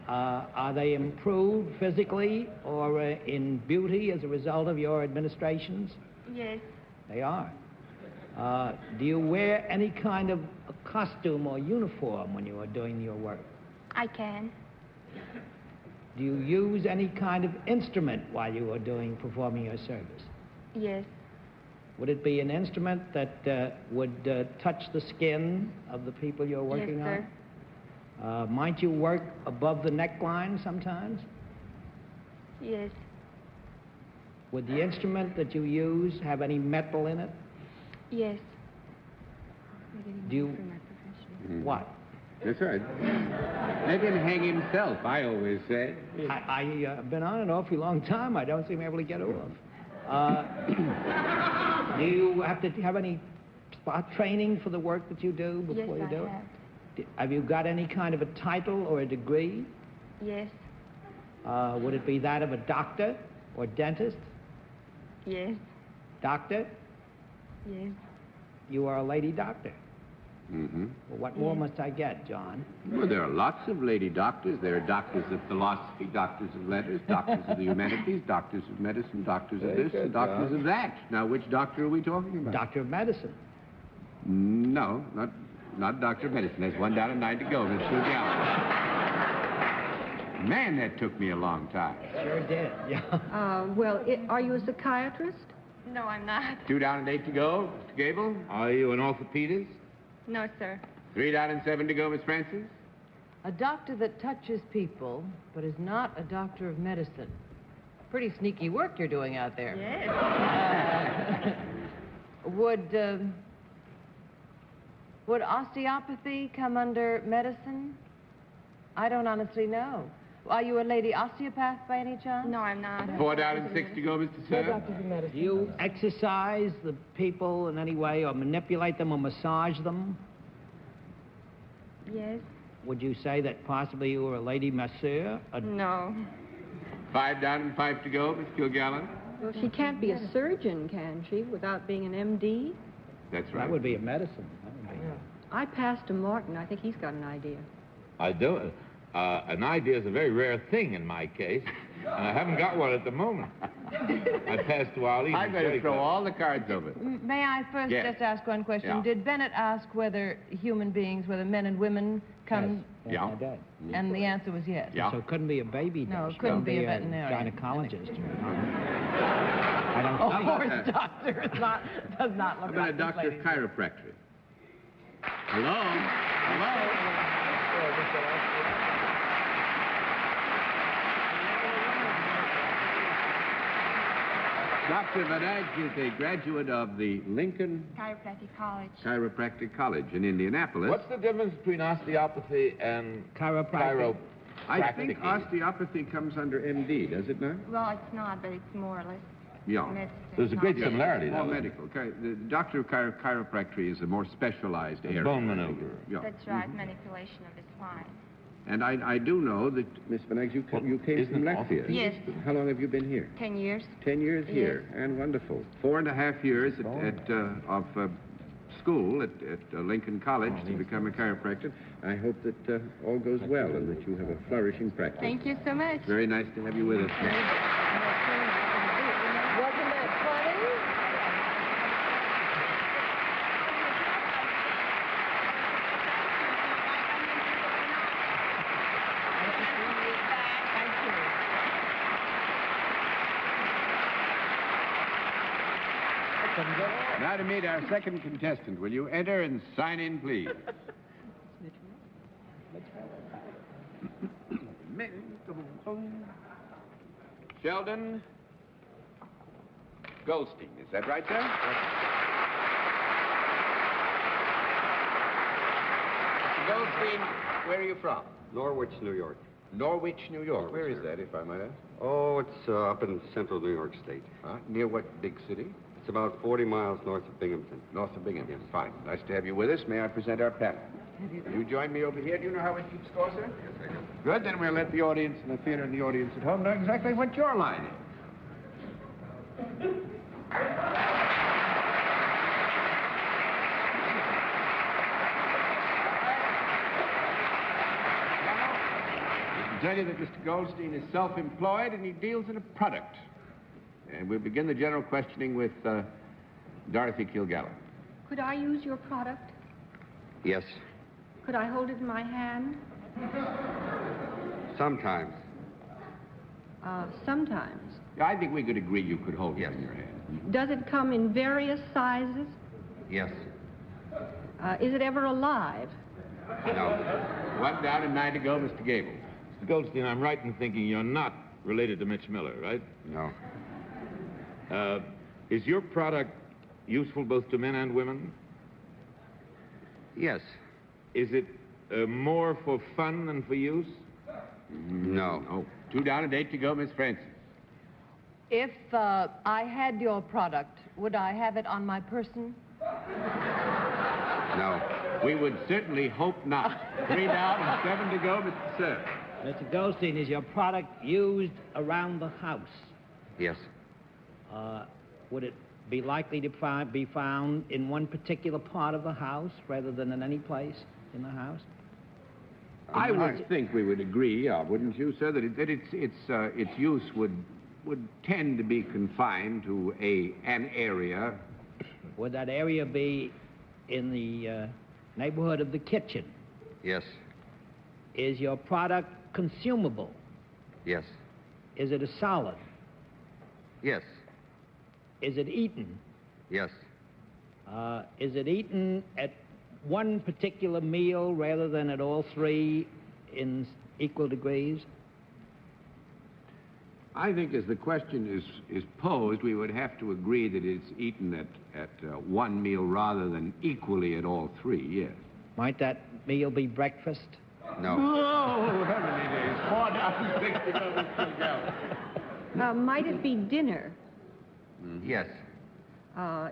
Are they improved physically or in beauty as a result of your administrations? Yes. They are. Do you wear any kind of a costume or uniform when you are doing your work? I can. Do you use any kind of instrument while you are performing your service? Yes. Would it be an instrument that would touch the skin of the people you're working Yes, sir. on? Might you work above the neckline sometimes? Yes. Would the instrument that you use have any metal in it? Yes. Do you... What? That's right. Let him hang himself, I always say. I've been on an awfully long time. I don't seem able to get off. Do you have to have any spot training for the work that you do before you do it? Have you got any kind of a title or a degree? Yes. Would it be that of a doctor or dentist? Yes. Doctor? Yes. You are a lady doctor. Mm-hmm. Well, what more must I get, John? Well, there are lots of lady doctors. There are doctors of philosophy, doctors of letters, doctors of the humanities, doctors of medicine, doctors of this, and doctors of that. Now, which doctor are we talking about? Doctor of medicine. No, not doctor of medicine. There's one down at 9 to go. Miss Man, that took me a long time. Sure did, yeah. Well, are you a psychiatrist? No, I'm not. 2 down and 8 to go, Mr. Gable. Are you an orthopedist? No, sir. 3 down and 7 to go, Miss Francis. A doctor that touches people, but is not a doctor of medicine. Pretty sneaky work you're doing out there. Yes. Would osteopathy come under medicine? I don't honestly know. Are you a lady osteopath by any chance? No, I'm not. 4 down and 6 to go, Mr. Sir. Do you exercise the people in any way or manipulate them or massage them? Yes. Would you say that possibly you were a lady masseur? No. 5 down and 5 to go, Miss Kilgallen. Well, she can't be a surgeon, can she, without being an MD? That's right. That would be a medicine. I passed to Martin. I think he's got an idea. I don't. An idea is a very rare thing in my case, and I haven't got one at the moment. I passed to Ali. I'm going to throw all the cards over. May I first Yes. just ask one question? Yeah. Did Bennett ask whether human beings, whether men and women come? Yes, Yeah. I did. And the answer was yes. Yeah. So it couldn't be a baby No, doctor. it couldn't be a a veterinarian. gynecologist. I don't Oh, think poor so. doctor does not How look about a like this doctor of lady. chiropractic? Hello? Hello? Dr. Vanage is a graduate of the Lincoln Chiropractic College. Chiropractic College in Indianapolis. What's the difference between osteopathy and Chiropractic. I think osteopathy comes under MD, does it not? Well, it's not, but it's more or less. Yeah. medicine. There's a great Not- similarity, All though. medical. The doctor of chiropractic is a more specialized area. Bone maneuver. Yeah. That's right, manipulation of the spine. And I do know that, Miss Vanage, you came isn't from it Latvia. Yes. How long have you been here? 10 years. 10 years Yes. here, and wonderful. 4.5 years of school at Lincoln College to become a chiropractor. I hope that all goes well and that you have a flourishing practice. Thank you so much. Very nice to have you with us. Wasn't that funny? Now to meet our second contestant. Will you enter and sign in, please? Sheldon Goldstein. Is that right, sir? Mr. Goldstein, where are you from? Norwich, New York. Norwich, New York. Where is that, if I might ask? Oh, it's up in central New York State. Near what big city? It's about 40 miles north of Binghamton. North of Binghamton. Fine. Nice to have you with us. May I present our panel? You join me over here. Do you know how we keep score, sir? Yes, I do. Good. Then we'll let the audience in the theater and the audience at home know exactly what your line is. I can tell you that Mr. Goldstein is self-employed and he deals in a product. And we'll begin the general questioning with Dorothy Kilgallen. Could I use your product? Yes, Could I hold it in my hand? sometimes. Sometimes. I think we could agree you could hold it in your hand. Does it come in various sizes? Yes. Is it ever alive? No. 1 down and 9 to go, Mr. Gable. Mr. Goldstein, I'm right in thinking you're not related to Mitch Miller, right? No. Is your product useful both to men and women? Yes. Is it more for fun than for use? No. Oh, 2 down and 8 to go, Miss Francis. If I had your product, would I have it on my person? No. We would certainly hope not. 3 down and 7 to go, Mr. Sir. Mr. Goldstein, is your product used around the house? Yes. Would it be likely to be found in one particular part of the house rather than in any place in the house? I would think we would agree, wouldn't you, sir, that its use would tend to be confined to an area. Would that area be in the neighborhood of the kitchen? Yes. Is your product consumable? Yes. Is it a solid? Yes. Is it eaten? Yes. Is it eaten at one particular meal rather than at all three in equal degrees? I think as the question is posed, we would have to agree that it's eaten at one meal rather than equally at all three, yes. Might that meal be breakfast? No. Oh, heavenly days. 4 down and 6 to go, Mr. Gallagher. Might it be dinner? Yes.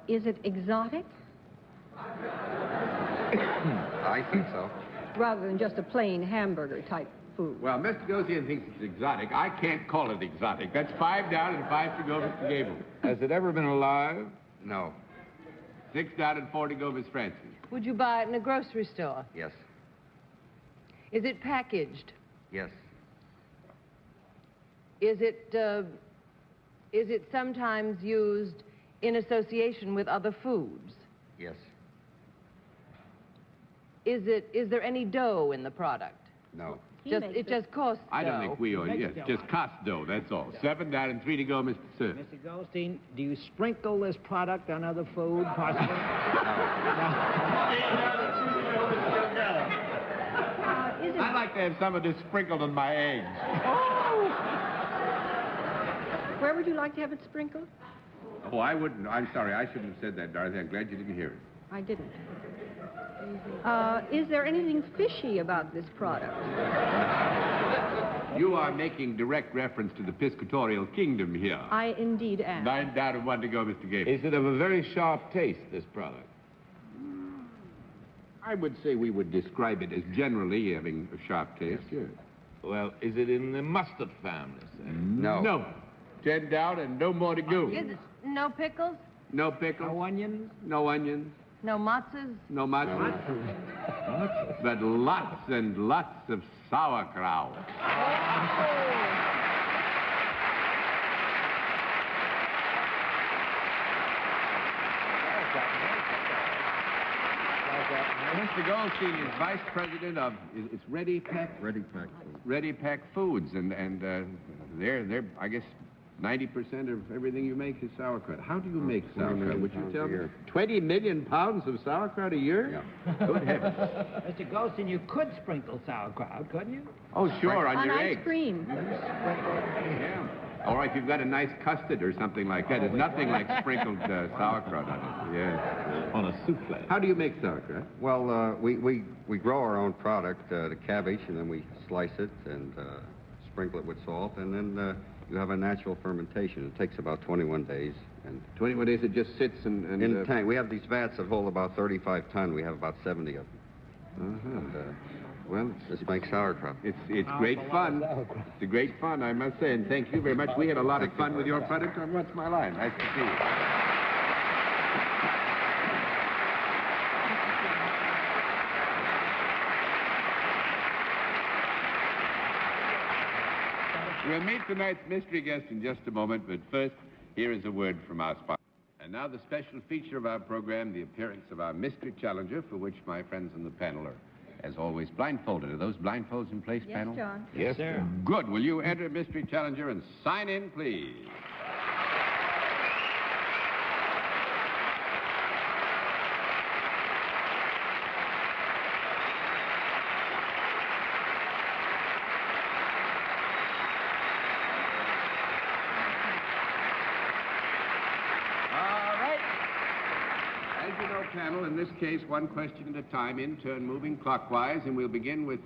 Is it exotic? I think so. Rather than just a plain hamburger type food. Well, Mr. Gosian thinks it's exotic. I can't call it exotic. That's 5 down and 5 to go, Mr. Gable. Has it ever been alive? No. 6 down and 4 to go, Miss Francis. Would you buy it in a grocery store? Yes. Is it packaged? Yes. Is it sometimes used in association with other foods? Yes. Is there any dough in the product? No. It just costs I don't dough. think we owe you. Yes, just cost dough, that's all. 7 down and 3 to go, Mr. Sir. Mr. Goldstein, do you sprinkle this product on other food, possibly? I'd like to have some of this sprinkled on my eggs. Where would you like to have it sprinkled? Oh, I wouldn't. I'm sorry. I shouldn't have said that, Dorothy. I'm glad you didn't hear it. I didn't. Is there anything fishy about this product? You are making direct reference to the piscatorial kingdom here. I indeed am. 9 down and 1 to go, Mr. Gable. Is it of a very sharp taste, this product? I would say we would describe it as generally having a sharp taste. Yes. Well, is it in the mustard family, say? No. No. 10 down and no more to go. Is it no pickles? No pickles. No onions? No onions. No matzahs? No matzah. But lots and lots of sauerkraut. Mr. Goldstein is vice president of, it's Ready Pack? Ready Pack Foods. Ready Pack Foods, and they're, I guess, 90% of everything you make is sauerkraut. How do you make sauerkraut? Would you tell me? 20 million pounds of sauerkraut a year? Yeah. Good heavens. Mr. Goldstein, you could sprinkle sauerkraut, couldn't you? Oh, sure, on your ice eggs. cream. Yeah. Or if you've got a nice custard or something like that. There's nothing like sprinkled sauerkraut on it. Yeah. On a souffle. How do you make sauerkraut? Well, we grow our own product, the cabbage, and then we slice it and sprinkle it with salt, and then you have a natural fermentation. It takes about 21 days. And 21 days it just sits and in the tank. We have these vats that hold about 35 ton. We have about 70 of them. And, well, this makes sauerkraut. It's great fun. It's a great fun, I must say, and thank you very much. We had a lot of fun with your product on What's My Line. Nice to see you. We'll meet tonight's mystery guest in just a moment, but first, here is a word from our sponsor. And now the special feature of our program, the appearance of our mystery challenger, for which my friends on the panel are, as always, blindfolded. Are those blindfolds in place, panel? Yes, John. Yes, sir. Good. Will you enter mystery challenger and sign in, please? Panel, in this case, one question at a time, in turn, moving clockwise, and we'll begin with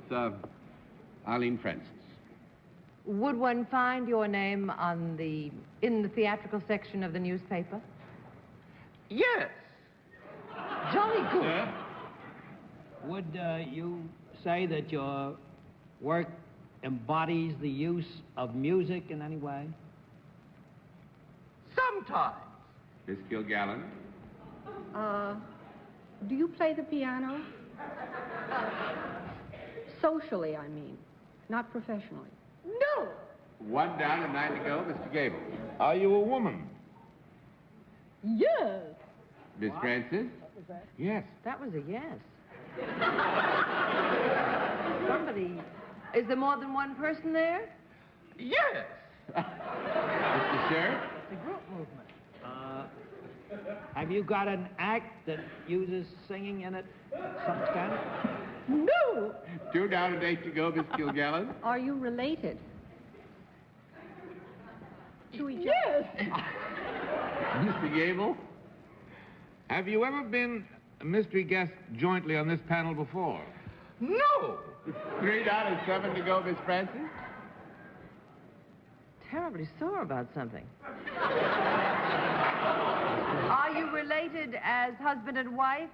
Arlene Francis. Would one find your name in the theatrical section of the newspaper? Yes. Jolly good. Sir? Would you say that your work embodies the use of music in any way? Sometimes. Miss Kilgallen? Do you play the piano? Socially, I mean, not professionally. No. 1 down and 9 to go, Mr. Gable. Are you a woman? Yes. Miss Francis? Yes. That was a yes. Somebody. Is there more than one person there? Yes. Mr. Sheriff? It's a group movement. Have you got an act that uses singing in it to some extent? No. 2 down and 8 to go, Miss Kilgallen. Are you related to each Yes. Mr. Gable? Have you ever been a mystery guest jointly on this panel before? No. 3 down and 7 to go, Miss Francis. Terribly sore about something. Are you related as husband and wife?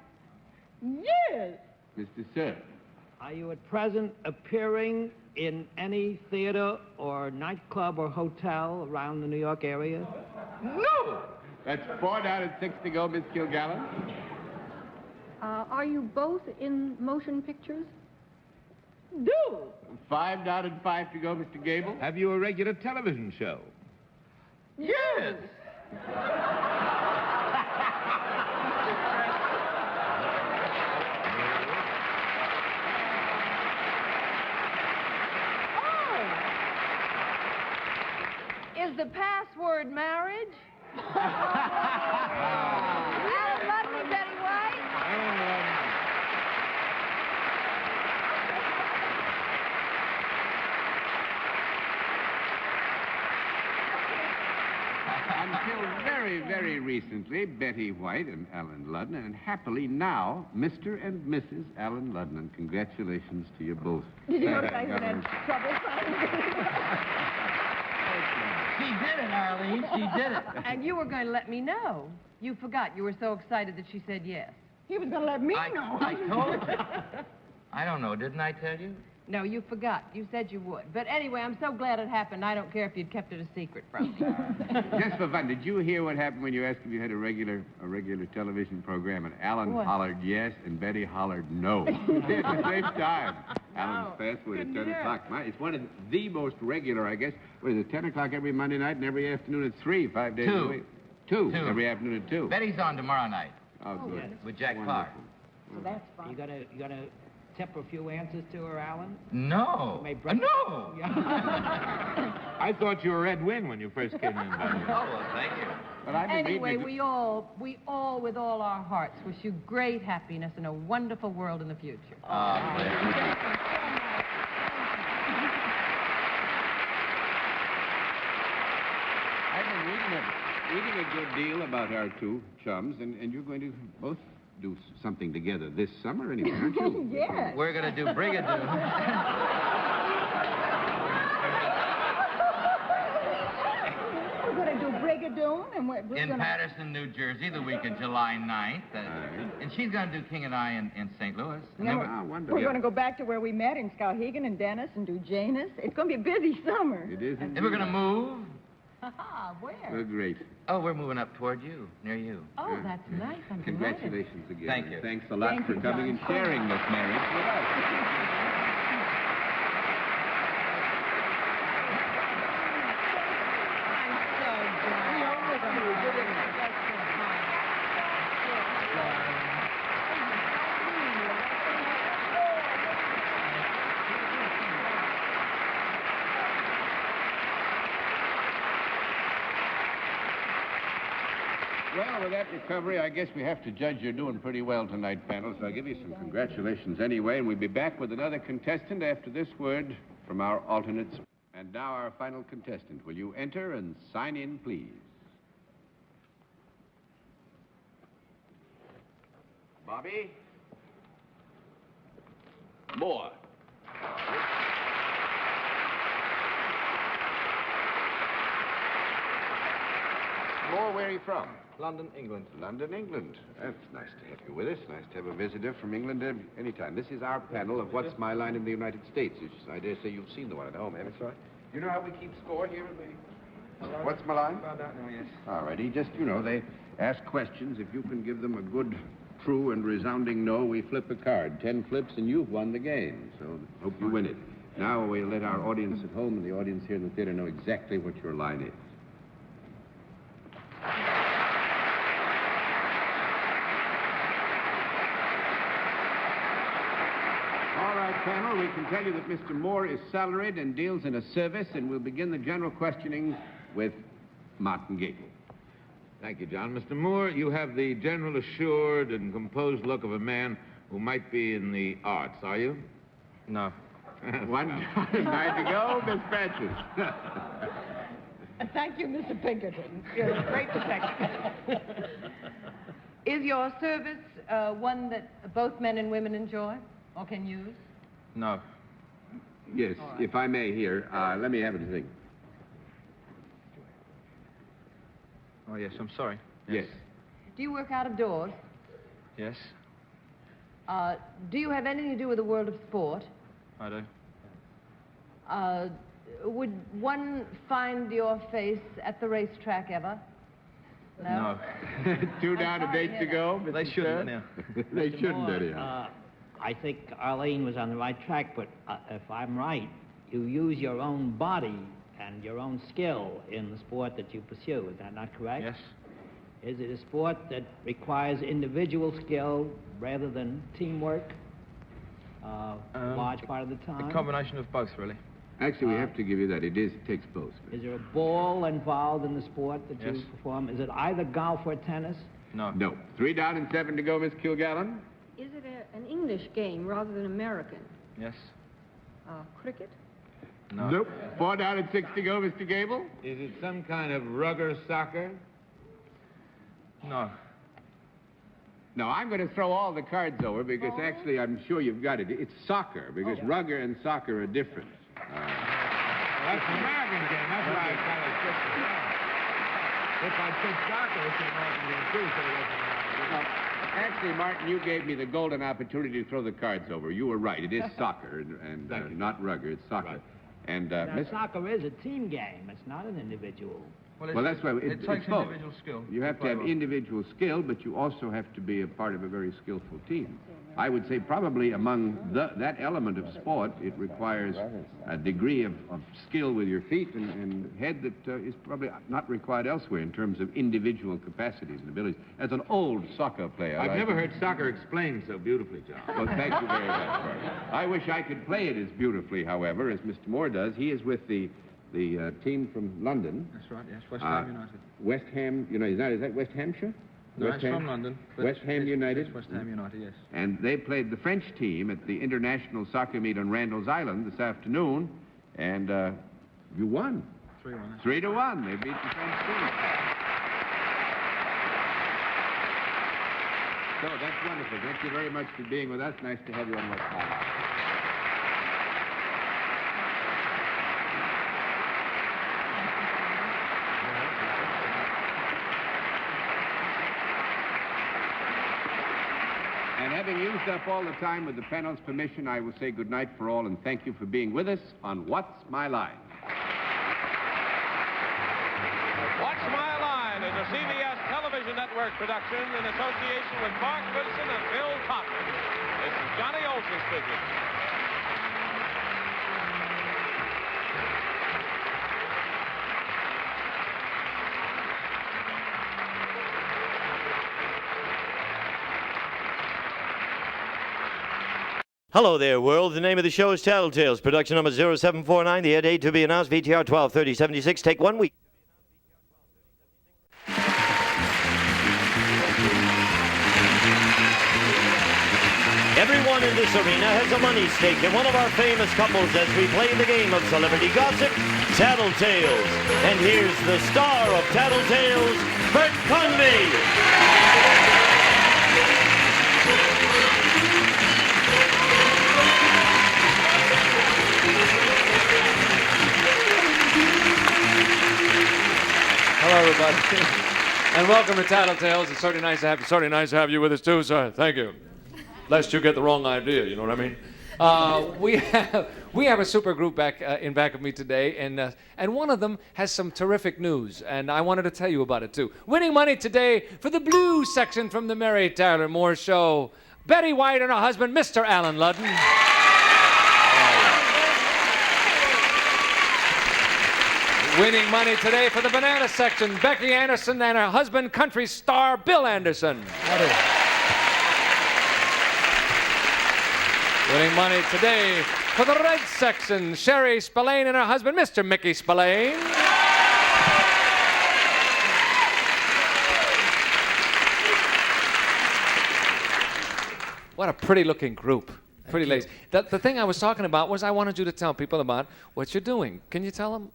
Yes. Mr. Sir? Are you at present appearing in any theater or nightclub or hotel around the New York area? No! That's 4 down and 6 to go, Miss Kilgallen. Are you both in motion pictures? Do! 5 down and 5 to go, Mr. Gable. Have you a regular television show? Yes! Is the password marriage? Alan Ludden, Betty White? Until very, very recently, Betty White and Alan Ludden, and happily now, Mr. and Mrs. Alan Ludden. And congratulations to you both. Did you Thank notice I even had trouble She did it, Arlene. She did it. And you were going to let me know. You forgot. You were so excited that she said yes. He was going to let me know. I told you. I don't know. Didn't I tell you? No, you forgot. You said you would. But anyway, I'm so glad it happened. I don't care if you'd kept it a secret from me. Just for fun, did you hear what happened when you asked if you had a regular television program? And Alan What? hollered yes, and Betty hollered no. At the same time. Alan's password at 10 o'clock. It's one of the most regular, I guess. What is it, 10 o'clock every Monday night and every afternoon at 3, 5 days a week? 2. Every afternoon at 2. Betty's on tomorrow night. Oh, good. Yes. With Jack Wonderful. Clark. So that's fine. You gonna tip a few answers to her, Alan? No. No. I thought you were Ed Wynn when you first came in. Oh, well, thank you. But I've been Anyway, reading we all, with all our hearts, wish you great happiness and a wonderful world in the future. I've been reading a good deal about our two chums, and you're going to both do something together this summer anyway, aren't you? Yes. We're going to do Brigadoon. We're going to do Brigadoon, and we're In going to... Patterson, New Jersey, the week of July 9th. And she's going to do King and I in St. Louis. And then We're going to go back to where we met in Skowhegan and Dennis and do Janus. It's going to be a busy summer. It is. Then we're going to move. Where? We're great. Oh, we're moving up toward you, near you. Oh, that's nice. I'm delighted. Congratulations again. Thank you. Thanks a lot Thank for you, coming John. and sharing this marriage with us. Well, with that recovery, I guess we have to judge you're doing pretty well tonight, panel, so I'll give you some congratulations anyway, and we'll be back with another contestant after this word from our alternates. And now our final contestant. Will you enter and sign in, please? Bobby? Moore. Moore, where are you from? London, England. London, England. That's nice to have you with us. Nice to have a visitor from England anytime. This is our panel of What's My Line in the United States. I dare say you've seen the one at home, haven't you? You know how we keep score here at the... What's My Line? Yes. All righty. Just, they ask questions. If you can give them a good, true, and resounding no, we flip a card. 10 flips, and you've won the game. So hope you win it. Now we'll let our audience at home and the audience here in the theater know exactly what your line is. All right, panel, we can tell you that Mr. Moore is salaried and deals in a service, and we'll begin the general questioning with Martin Gable. Thank you, John. Mr. Moore, you have the general assured and composed look of a man who might be in the arts, are you? No. 1 9 to go, Miss Francis. Thank you, Mr. Pinkerton. You're a great detective. Is your service one that both men and women enjoy or can use? No. Yes, if I may here, let me have it a think. Oh, yes, I'm sorry. Yes. Do you work out of doors? Yes. Do you have anything to do with the world of sport? I do. Would one find your face at the racetrack ever? No. 2 down and 8 to go. They shouldn't now. They shouldn't anyhow. I think Arlene was on the right track, but if I'm right, you use your own body and your own skill in the sport that you pursue. Is that not correct? Yes. Is it a sport that requires individual skill rather than teamwork a large part of the time? A combination of both, really. Actually, we have to give you that. It takes both. Is there a ball involved in the sport that Yes. you perform? Is it either golf or tennis? No. No. 3 down and 7 to go, Miss Kilgallen. Is it an English game rather than American? Yes. Cricket? No. Nope. 4 down and 6 to go, Mr. Gable. Is it some kind of rugger soccer? No. No, I'm going to throw all the cards over because actually I'm sure you've got it. It's soccer because rugger and soccer are different. Well, that's an American game. That's why I kind of switched it around. If I said soccer, it's an American game too, so it doesn't matter. Actually, Martin, you gave me the golden opportunity to throw the cards over. You were right. It is soccer and not rugger. It's soccer. Right. And Now, soccer is a team game. It's not an individual. Well, that's why it takes both. individual skill. You have to have individual skill, but you also have to be a part of a very skillful team. I would say probably among that element of sport, it requires a degree of skill with your feet and head that is probably not required elsewhere in terms of individual capacities and abilities. As an old soccer player... I've never heard soccer explained so beautifully, John. Well, thank you very much, Martin. I wish I could play it as beautifully, however, as Mr. Moore does. He is with the team from London. That's right, yes. West Ham United. West Ham United. Is that West Hampshire? No, it's from London. West Ham United? It's West Ham United, yes. And they played the French team at the international soccer meet on Randall's Island this afternoon, and you won. 3-1. 3-1. They beat the French team. So that's wonderful. Thank you very much for being with us. Nice to have you on West Ham. And having used up all the time with the panel's permission, I will say good night for all and thank you for being with us on What's My Line? What's My Line is a CBS television network production in association with Mark Goodson and Bill Cochran. This is Johnny Olson speaking. Hello there, world. The name of the show is Tattletales. Production number 0749. The air date to be announced, VTR 123076. Take 1 week. Everyone in this arena has a money stake in one of our famous couples as we play the game of celebrity gossip, Tattletales. And here's the star of Tattletales, Bert Convy. Hello, everybody, and welcome to Tattletales. It's certainly nice to have you with us too, sir. Thank you. Lest you get the wrong idea, you know what I mean? We have a super group back of me today, and one of them has some terrific news, and I wanted to tell you about it too. Winning money today for the blue section from the Mary Tyler Moore Show. Betty White and her husband, Mr. Alan Ludden. Winning money today for the banana section, Becky Anderson and her husband, country star Bill Anderson. Winning money today for the red section, Sherry Spillane and her husband, Mr. Mickey Spillane. What a pretty looking group. Pretty lazy. The thing I was talking about was I wanted you to tell people about what you're doing. Can you tell them?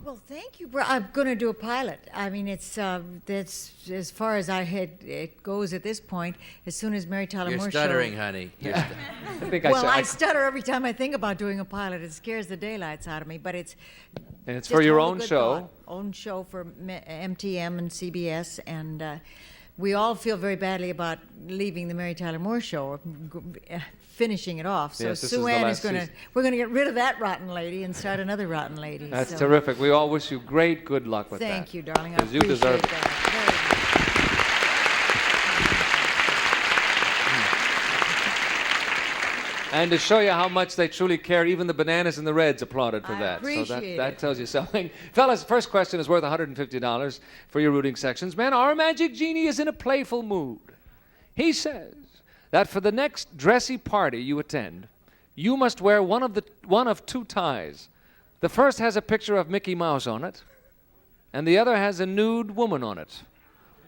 Well, thank you, I'm going to do a pilot. I mean, it's as far as it goes at this point. As soon as Mary Tyler Moore You're stuttering, honey. I stutter every time I think about doing a pilot. It scares the daylights out of me. But it's for your own show. Own show for MTM and CBS, and we all feel very badly about leaving the Mary Tyler Moore Show, or finishing it off. So Yes, this is Sue the Ann last is going to, season. we're going to get rid of that rotten lady and start another rotten lady. That's so. terrific. We all wish you great good luck with that. Thank you, darling. I 'Cause you appreciate deserve it. that. Very much. And to show you how much they truly care, even the Bananas and the Reds applauded for that. So appreciate that it. tells you something. Fellas, first question is worth $150 for your rooting sections. Man, our magic genie is in a playful mood. He says that for the next dressy party you attend, you must wear one of two ties. The first has a picture of Mickey Mouse on it, and the other has a nude woman on it.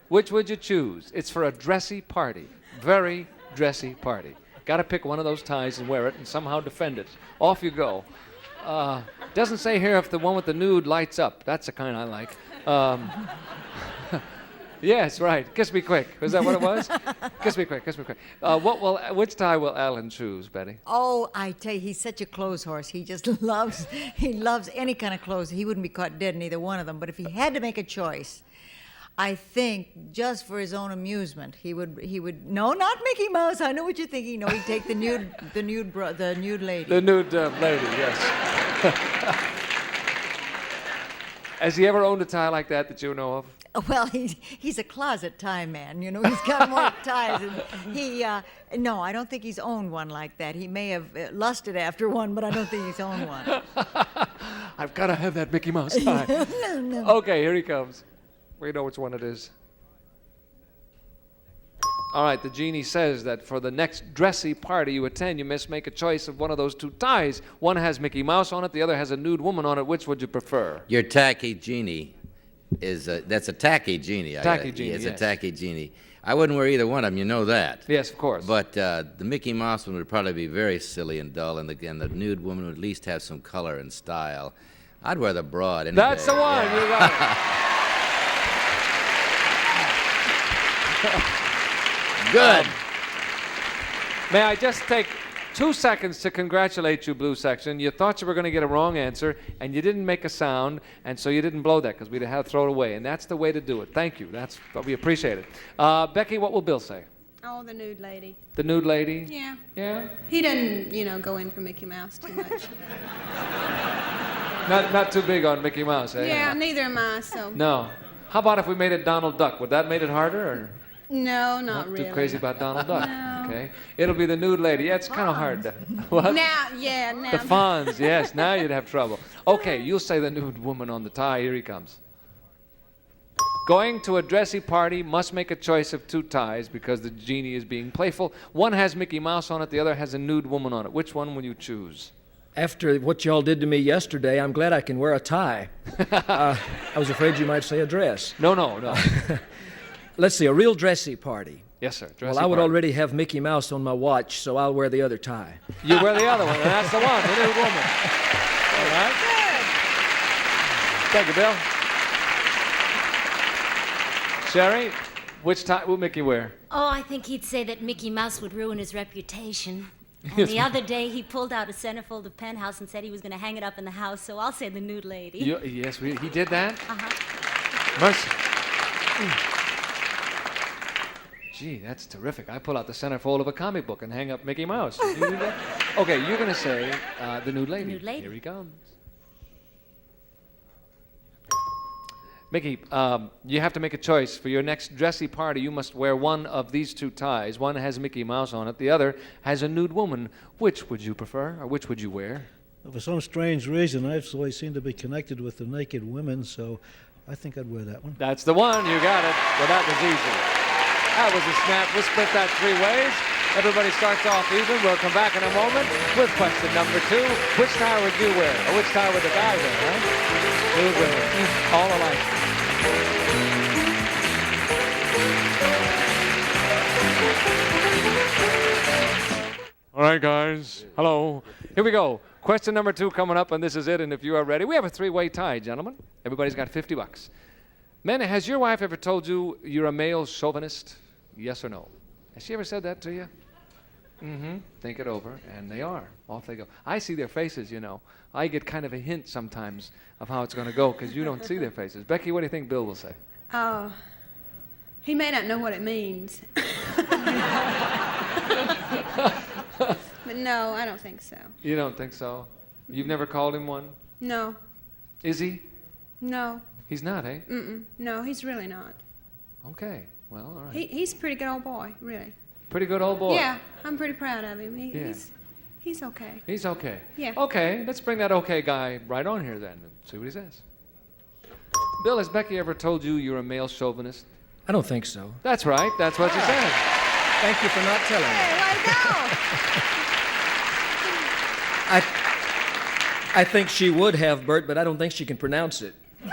Which would you choose? It's for a dressy party. Very dressy party. Got to pick one of those ties and wear it and somehow defend it. Off you go. Doesn't say here if the one with the nude lights up. That's the kind I like. Yes, right. Kiss me quick. Was that what it was? Kiss me quick. Kiss me quick. Which tie will Alan choose, Betty? Oh, I tell you, he's such a clothes horse. He just loves any kind of clothes. He wouldn't be caught dead in either one of them. But if he had to make a choice, I think just for his own amusement, he would. No, not Mickey Mouse. I know what you're thinking. No, he'd take the nude lady. The nude lady, yes. Has he ever owned a tie like that you know of? Well, he's a closet tie man. You know, he's got more ties. And no, I don't think he's owned one like that. He may have lusted after one, but I don't think he's owned one. I've got to have that Mickey Mouse tie. No. Okay, here he comes. We know which one it is. All right, the genie says that for the next dressy party you attend, you must make a choice of one of those two ties. One has Mickey Mouse on it, the other has a nude woman on it. Which would you prefer? Your tacky genie that's a tacky genie. Tacky genie, It's yes. a tacky genie. I wouldn't wear either one of them, you know that. Yes, of course. But the Mickey Mouse one would probably be very silly and dull, and the nude woman would at least have some color and style. I'd wear the broad any That's day. the one. Yeah. You got it. Good. May I just take 2 seconds to congratulate you, Blue Section. You thought you were going to get a wrong answer, and you didn't make a sound, and so you didn't blow that because we'd have to throw it away, and that's the way to do it. Thank you. We appreciate it. Becky, what will Bill say? Oh, the nude lady. The nude lady? Yeah. Yeah? He doesn't, go in for Mickey Mouse too much. Not too big on Mickey Mouse, eh? Yeah, neither am I, so. No. How about if we made it Donald Duck? Would that make it harder? Or? No, not really. Too crazy about Donald Duck. No. Okay. It'll be the nude lady. Yeah, it's kind of hard to. What? Now. The Fonz, yes. Now you'd have trouble. Okay, you'll say the nude woman on the tie. Here he comes. Going to a dressy party, must make a choice of two ties because the genie is being playful. One has Mickey Mouse on it, the other has a nude woman on it. Which one will you choose? After what y'all did to me yesterday, I'm glad I can wear a tie. I was afraid you might say a dress. No. Let's see, a real dressy party. Yes, sir. Well, I would already have Mickey Mouse on my watch, so I'll wear the other tie. You wear the other one, and that's the one, the nude woman. All right. Thank you, Bill. Sherry, which tie will Mickey wear? Oh, I think he'd say that Mickey Mouse would ruin his reputation. And Yes, the ma'am. other day, he pulled out a centerfold of Penthouse and said he was going to hang it up in the house, so I'll say the nude lady. Yes, he did that? Uh-huh. Mercy. Gee, that's terrific. I pull out the centerfold of a comic book and hang up Mickey Mouse. You do that? Okay, you're going to say the nude lady. The nude lady. Here he comes. Mickey, you have to make a choice. For your next dressy party, you must wear one of these two ties. One has Mickey Mouse on it. The other has a nude woman. Which would you prefer, or which would you wear? For some strange reason, I've always seemed to be connected with the naked women, so I think I'd wear that one. That's the one. You got it. Well, that was easy. That was a snap. We'll split that 3 ways. Everybody starts off even. We'll come back in a moment with question number 2. Which tie would you wear? Or which tie would the guy wear, huh? Nude women. All alike. All right, guys. Hello. Here we go. Question number 2 coming up, and this is it. And if you are ready, we have a 3-way tie, gentlemen. Everybody's got $50. Men, has your wife ever told you you're a male chauvinist? Yes or no? Has she ever said that to you? Mm-hmm. Think it over, and they are. Off they go. I see their faces, you know. I get kind of a hint sometimes of how it's going to go because you don't see their faces. Becky, what do you think Bill will say? Oh, He may not know what it means. But no, I don't think so. You don't think so? You've never called him one? No. Is he? No. He's not, eh? No, he's really not. Okay. Well, all right. He's a pretty good old boy, really. Pretty good old boy. Yeah, I'm pretty proud of him. Yeah. He's okay. He's okay. Yeah. Okay, let's bring that okay guy right on here then and see what he says. Bill, has Becky ever told you you're a male chauvinist? I don't think so. That's right. That's what she said. Thank you for not telling me. I think she would have, Bert, but I don't think she can pronounce it. Well,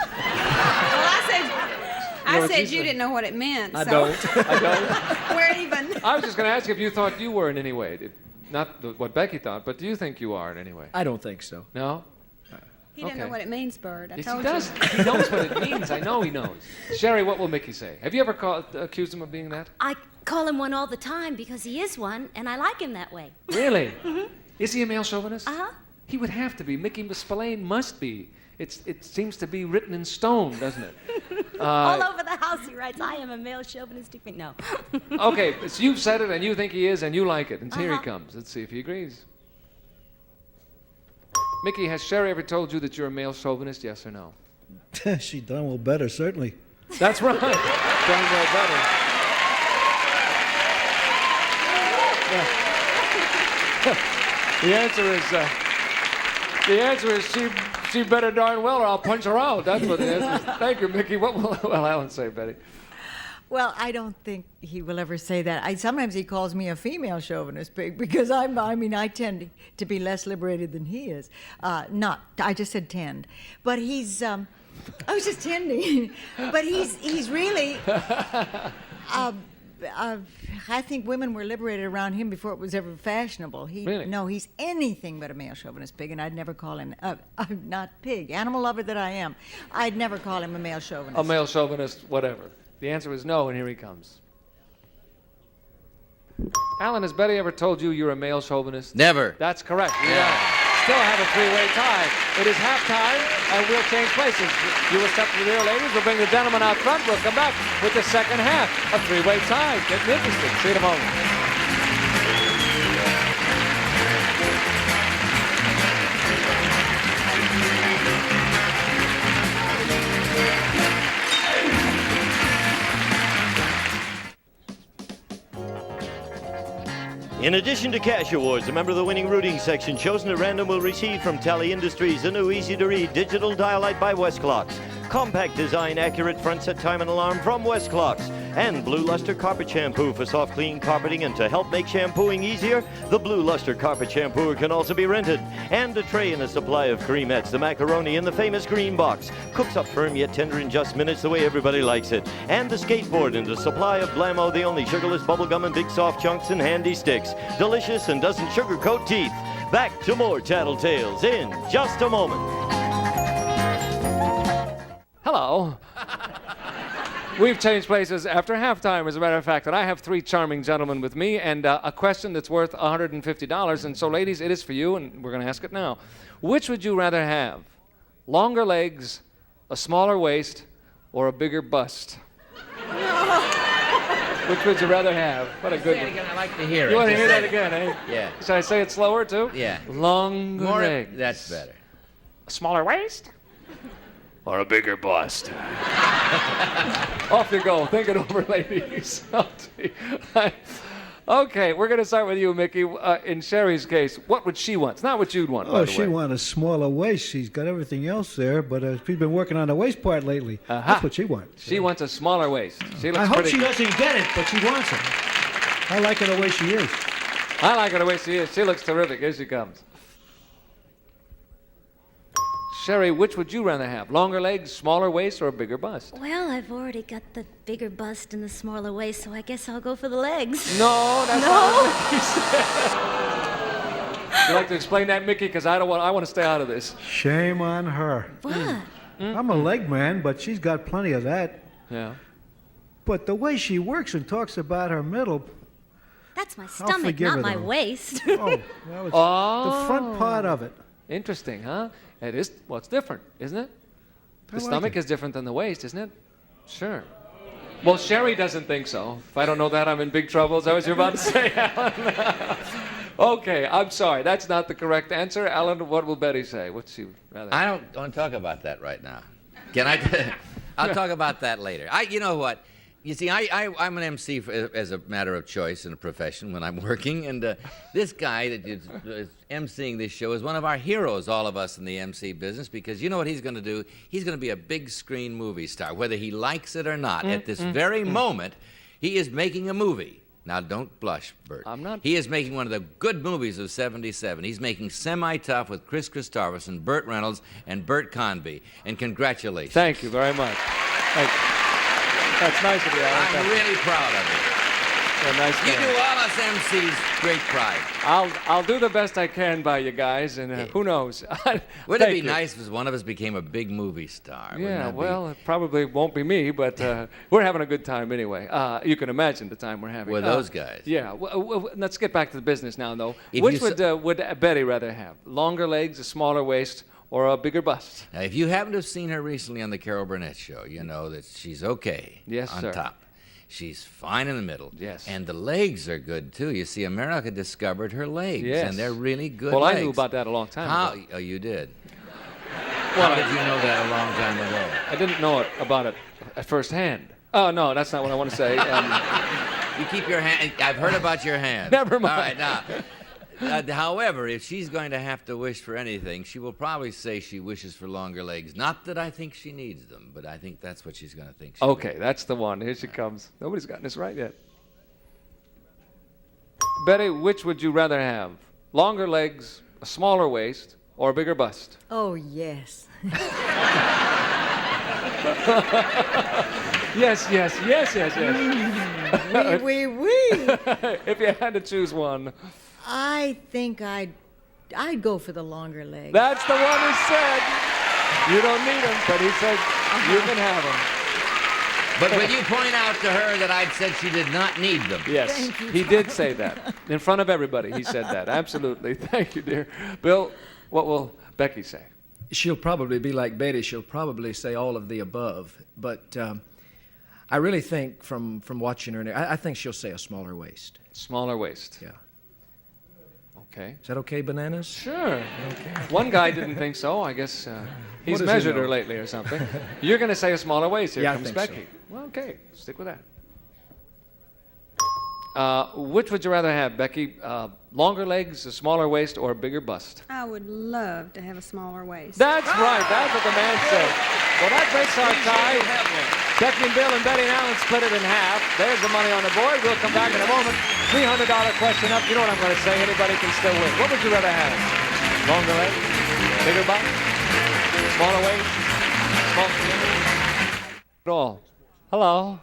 I said you said? didn't know what it meant. I so. don't. I don't. We're even. I was just going to ask if you thought you were in any way. Not what Becky thought, but do you think you are in any way? I don't think so. No? He doesn't know what it means, Bert. I Yes, told he does. you. He knows what it means. I know he knows. Sherry, what will Mickey say? Have you ever accused him of being that? I call him one all the time because he is one, and I like him that way. Really? Is he a male chauvinist? Uh-huh. He would have to be. Mickey Spillane must be. It seems to be written in stone, doesn't it? All over the house he writes, I am a male chauvinistic. No. Okay, so you've said it, and you think he is, and you like it. And here he comes. Let's see if he agrees. Mickey, has Sherry ever told you that you're a male chauvinist, yes or no? She done well better, certainly. That's right. Done well better. The answer is she better darn well or I'll punch her out. That's what the answer is. Thank you, Mickey. What will Alan say, Betty? Well, I don't think he will ever say that. Sometimes he calls me a female chauvinist because I tend to be less liberated than he is. I just said tend. But he's, I was just tending. But he's really, I think women were liberated around him before it was ever fashionable. Really? No, he's anything but a male chauvinist pig, and I'd never call him, not pig, animal lover that I am, I'd never call him a male chauvinist. A male chauvinist, whatever. The answer is no, and here he comes. Alan, has Betty ever told you you're a male chauvinist? Never. That's correct. We still have a three-way tie. It is halftime, and we'll change places. You will step to the rear, ladies. We'll bring the gentleman out front. We'll come back with the second half. A three-way tie. Getting interesting. See you in a moment. In addition to cash awards, a member of the winning rooting section chosen at random will receive from Tally Industries a new easy-to-read digital dial light by Westclocks, compact design, accurate front set time and alarm from Westclocks, and Blue Luster Carpet Shampoo for soft clean carpeting. And to help make shampooing easier, the Blue Luster Carpet Shampooer can also be rented. And a tray and a supply of creamettes, the macaroni in the famous green box. Cooks up firm yet tender in just minutes the way everybody likes it. And the skateboard and a supply of Blammo, the only sugarless bubblegum and big soft chunks and handy sticks. Delicious and doesn't sugarcoat teeth. Back to more Tattletales in just a moment. Hello. We've changed places after halftime, as a matter of fact, and I have three charming gentlemen with me and a question that's worth $150. And so, ladies, it is for you, and we're going to ask it now. Which would you rather have? Longer legs, a smaller waist, or a bigger bust? Which would you rather have? What a good one. Again, I like to hear it. You want to hear that again, eh? Yeah. Should I say it slower, too? Yeah. Longer legs. That's better. A smaller waist? Or a bigger bust? Off you go. Think it over, ladies. Okay, we're going to start with you, Mickey. In Sherry's case, what would she want? It's not what you'd want, by the She way. wants a smaller waist. She's got everything else there, but she's been working on the waist part lately. That's what she wants. She wants a smaller waist. She looks I hope pretty she good. doesn't get it, but she wants it. I like her the way she is. I like her the way she is. She looks terrific. Here she comes. Sherry, which would you rather have? Longer legs, smaller waist, or a bigger bust? Well, I've already got the bigger bust and the smaller waist, so I guess I'll go for the legs. No, that's not what Mickey said. Would you like to explain that, Mickey? Because I want to stay out of this. Shame on her. What? I'm a leg man, but she's got plenty of that. Yeah. But the way she works and talks about her middle, That's my I'll stomach, forgive not her, my though. waist. Oh, that was the front part of it. Interesting, huh? It is. Well, it's different, isn't it? The I like stomach it. is different than the waist, isn't it? Sure. Well, Sherry doesn't think so. If I don't know that, I'm in big trouble. Is that what you're about to say, Alan? Okay, I'm sorry. That's not the correct answer. Alan, what will Betty say? What's she rather? I don't want to talk about that right now. Can I? I'll talk about that later. You know what? You see, I'm an MC as a matter of choice in a profession when I'm working, and this guy that is MCing this show is one of our heroes, all of us in the MC business, because you know what he's going to do? He's going to be a big screen movie star, whether he likes it or not. At this very moment, he is making a movie. Now, don't blush, Bert. I'm not. He is making one of the good movies of '77. He's making Semi-Tough with Chris Christopherson, Burt Reynolds, and Bert Convy. And congratulations. Thank you very much. Thank you. That's nice of you, Alan. I'm really proud of you. You're a nice You man. do all us MCs great pride. I'll do the best I can by you guys, and who knows? Wouldn't it be nice if one of us became a big movie star? Yeah, well, it probably won't be me, but we're having a good time anyway. You can imagine the time we're having. With those guys. Yeah. Let's get back to the business now, though. If Which you would Betty rather have? Longer legs, a smaller waist, or a bigger bust? Now, if you happen to have seen her recently on the Carol Burnett show, you know that she's okay Yes, on sir. top. She's fine in the middle. Yes. And the legs are good, too. You see, America discovered her legs, Yes. and they're really good Well, legs. I knew about that a long time ago. Oh, you did? Well, How did you know that a long time ago? I didn't know about it at first hand. Oh, no, that's not what I want to say. You keep your hand. I've heard about your hand. Never mind. All right, now. However, if she's going to have to wish for anything, she will probably say she wishes for longer legs. Not that I think she needs them, but I think that's what she's going to think. Okay, that's the one. Here she comes. Nobody's gotten this right yet. Betty, which would you rather have? Longer legs, a smaller waist, or a bigger bust? Oh, yes. Yes. Oui. If you had to choose one. I think I'd go for the longer legs. That's the one who said, you don't need them, but he said, you can have them. But would you point out to her that I'd said she did not need them? Yes, Thank you, he did say that. In front of everybody, he said that. Absolutely. Thank you, dear. Bill, what will Becky say? She'll probably be like Betty. She'll probably say all of the above. But I really think from watching her, I think she'll say a smaller waist. Smaller waist. Yeah. Okay. Is that okay, Bananas? Sure. Okay. One guy didn't think so. I guess he's does he measured her know? lately or something. You're going to say a smaller waist. Here Yeah, I comes think so. Becky. Well, okay. Stick with that. Which would you rather have, Becky? Longer legs, a smaller waist, or a bigger bust? I would love to have a smaller waist. That's right. That's what the man said. Well, that breaks our tie. Becky and Bill and Betty and Alan split it in half. There's the money on the board. We'll come back in a moment. $300 question up. You know what I'm going to say. Anybody can still win. What would you rather have? Longer legs? Bigger butt? Smaller waist? All. Hello.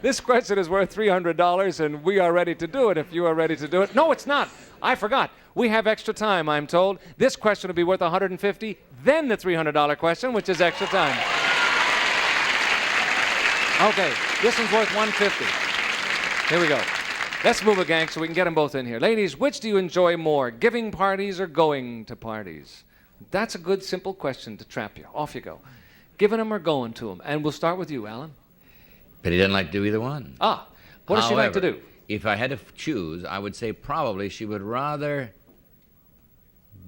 This question is worth $300, and we are ready to do it if you are ready to do it. No, it's not. I forgot. We have extra time, I'm told. This question will be worth $150, then the $300 question, which is extra time. Okay, this one's worth $150. Here we go. Let's move a gang so we can get them both in here. Ladies, which do you enjoy more, giving parties or going to parties? That's a good, simple question to trap you. Off you go. Giving them or going to them? And we'll start with you, Alan. But he doesn't like to do either one. What does she like to do? If I had to choose, I would say probably she would rather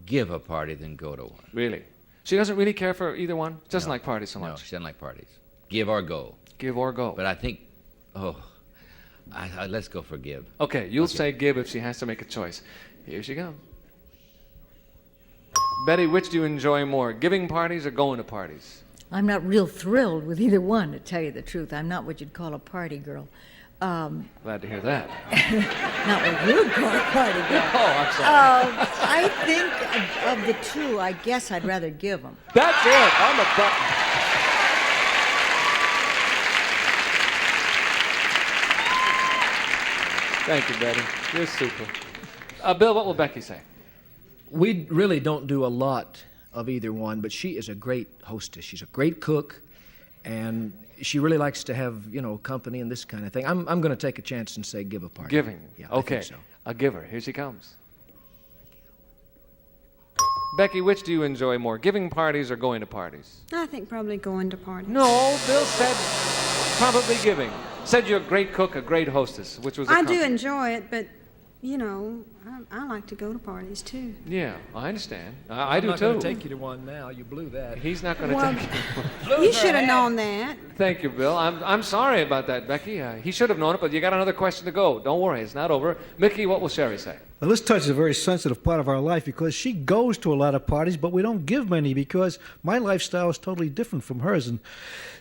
give a party than go to one. Really? She doesn't really care for either one? She doesn't like parties so much? No, she doesn't like parties. Give or go. Give or go. But I think, let's go for give. Okay, you'll say give if she has to make a choice. Here she comes. Betty, which do you enjoy more, giving parties or going to parties? I'm not real thrilled with either one, to tell you the truth. I'm not what you'd call a party girl. Glad to hear that. Not what you would call a party girl. Oh, I'm sorry. I think of the two, I guess I'd rather give them. That's it. I'm a Thank you, Betty. You're super. Bill, what will Becky say? We really don't do a lot of either one, but she is a great hostess. She's a great cook, and she really likes to have, company and this kind of thing. I'm going to take a chance and say give a party. Giving. Yeah, Okay. I think so. A giver. Here she comes. Becky, which do you enjoy more, giving parties or going to parties? I think probably going to parties. No, Bill said probably giving. Said you're a great cook, a great hostess, which was a I do compliment. enjoy it, but, you know, I like to go to parties, too. Yeah, I understand. I do, I'm not too. going to take you to one now. You blew that. He's not going to Well, take you. You should have known that. Thank you, Bill. I'm sorry about that, Becky. He should have known it, but you got another question to go. Don't worry, it's not over. Mickey, what will Sherry say? Well, this touches a very sensitive part of our life because she goes to a lot of parties, but we don't give many because my lifestyle is totally different from hers. And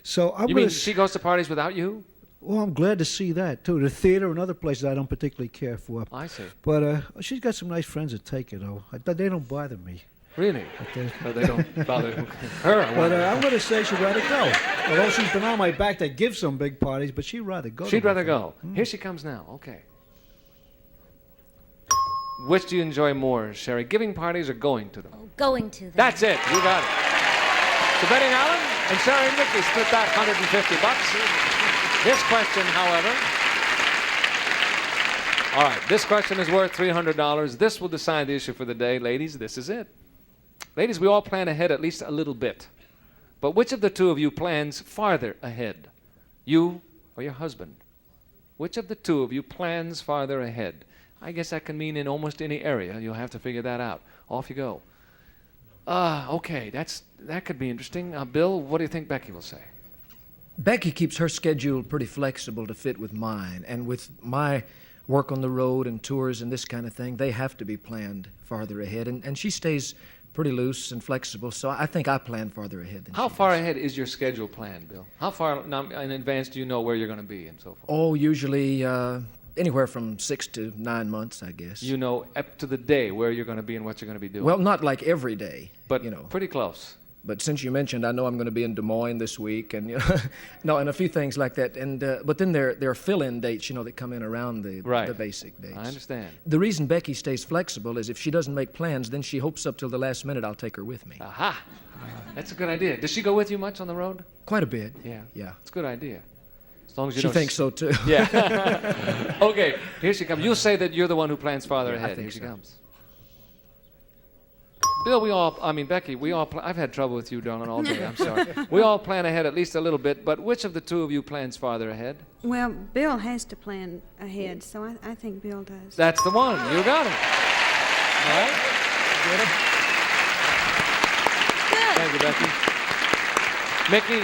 so I'm You going mean she goes to parties without you? Well, I'm glad to see that, too. The theater and other places I don't particularly care for. I see. But she's got some nice friends that take her, though. They don't bother me. Really? No, they don't bother her. But I'm going to say she'd rather go. Although she's been on my back to give some big parties, but she'd rather go. She'd rather go. Here she comes now. Okay. Which do you enjoy more, Sherry, giving parties or going to them? Going to them. That's it. You got it. So Betty and Alan and Sherry and Mickey split that $150. This question, however, all right, this question is worth $300. This will decide the issue for the day. Ladies, this is it. Ladies, we all plan ahead at least a little bit. But which of the two of you plans farther ahead? You or your husband? Which of the two of you plans farther ahead? I guess that can mean in almost any area. You'll have to figure that out. Off you go. Okay, that could be interesting. Bill, what do you think Becky will say? Becky keeps her schedule pretty flexible to fit with mine, and with my work on the road and tours and this kind of thing, they have to be planned farther ahead, and she stays pretty loose and flexible, so I think I plan farther ahead than How far ahead is your schedule planned, Bill? How far in advance do you know where you're going to be and so forth? Oh, usually anywhere from 6 to 9 months, I guess. You know up to the day where you're going to be and what you're going to be doing? Well, not like every day, but you know. Pretty close. But since you mentioned, I know I'm going to be in Des Moines this week, and and a few things like that. And but then there are fill-in dates, that come in around the basic dates. I understand. The reason Becky stays flexible is if she doesn't make plans, then she hopes up till the last minute I'll take her with me. Aha, that's a good idea. Does she go with you much on the road? Quite a bit. Yeah. Yeah. It's a good idea. As long as you She don't thinks so too. Yeah. Okay, here she comes. You'll say that you're the one who plans farther ahead. Here she comes. Bill, Becky, I've had trouble with you, darling, all day. I'm sorry. We all plan ahead at least a little bit, but which of the two of you plans farther ahead? Well, Bill has to plan ahead, so I think Bill does. That's the one. You got it. All right. Good. Thank you, Becky. Mickey,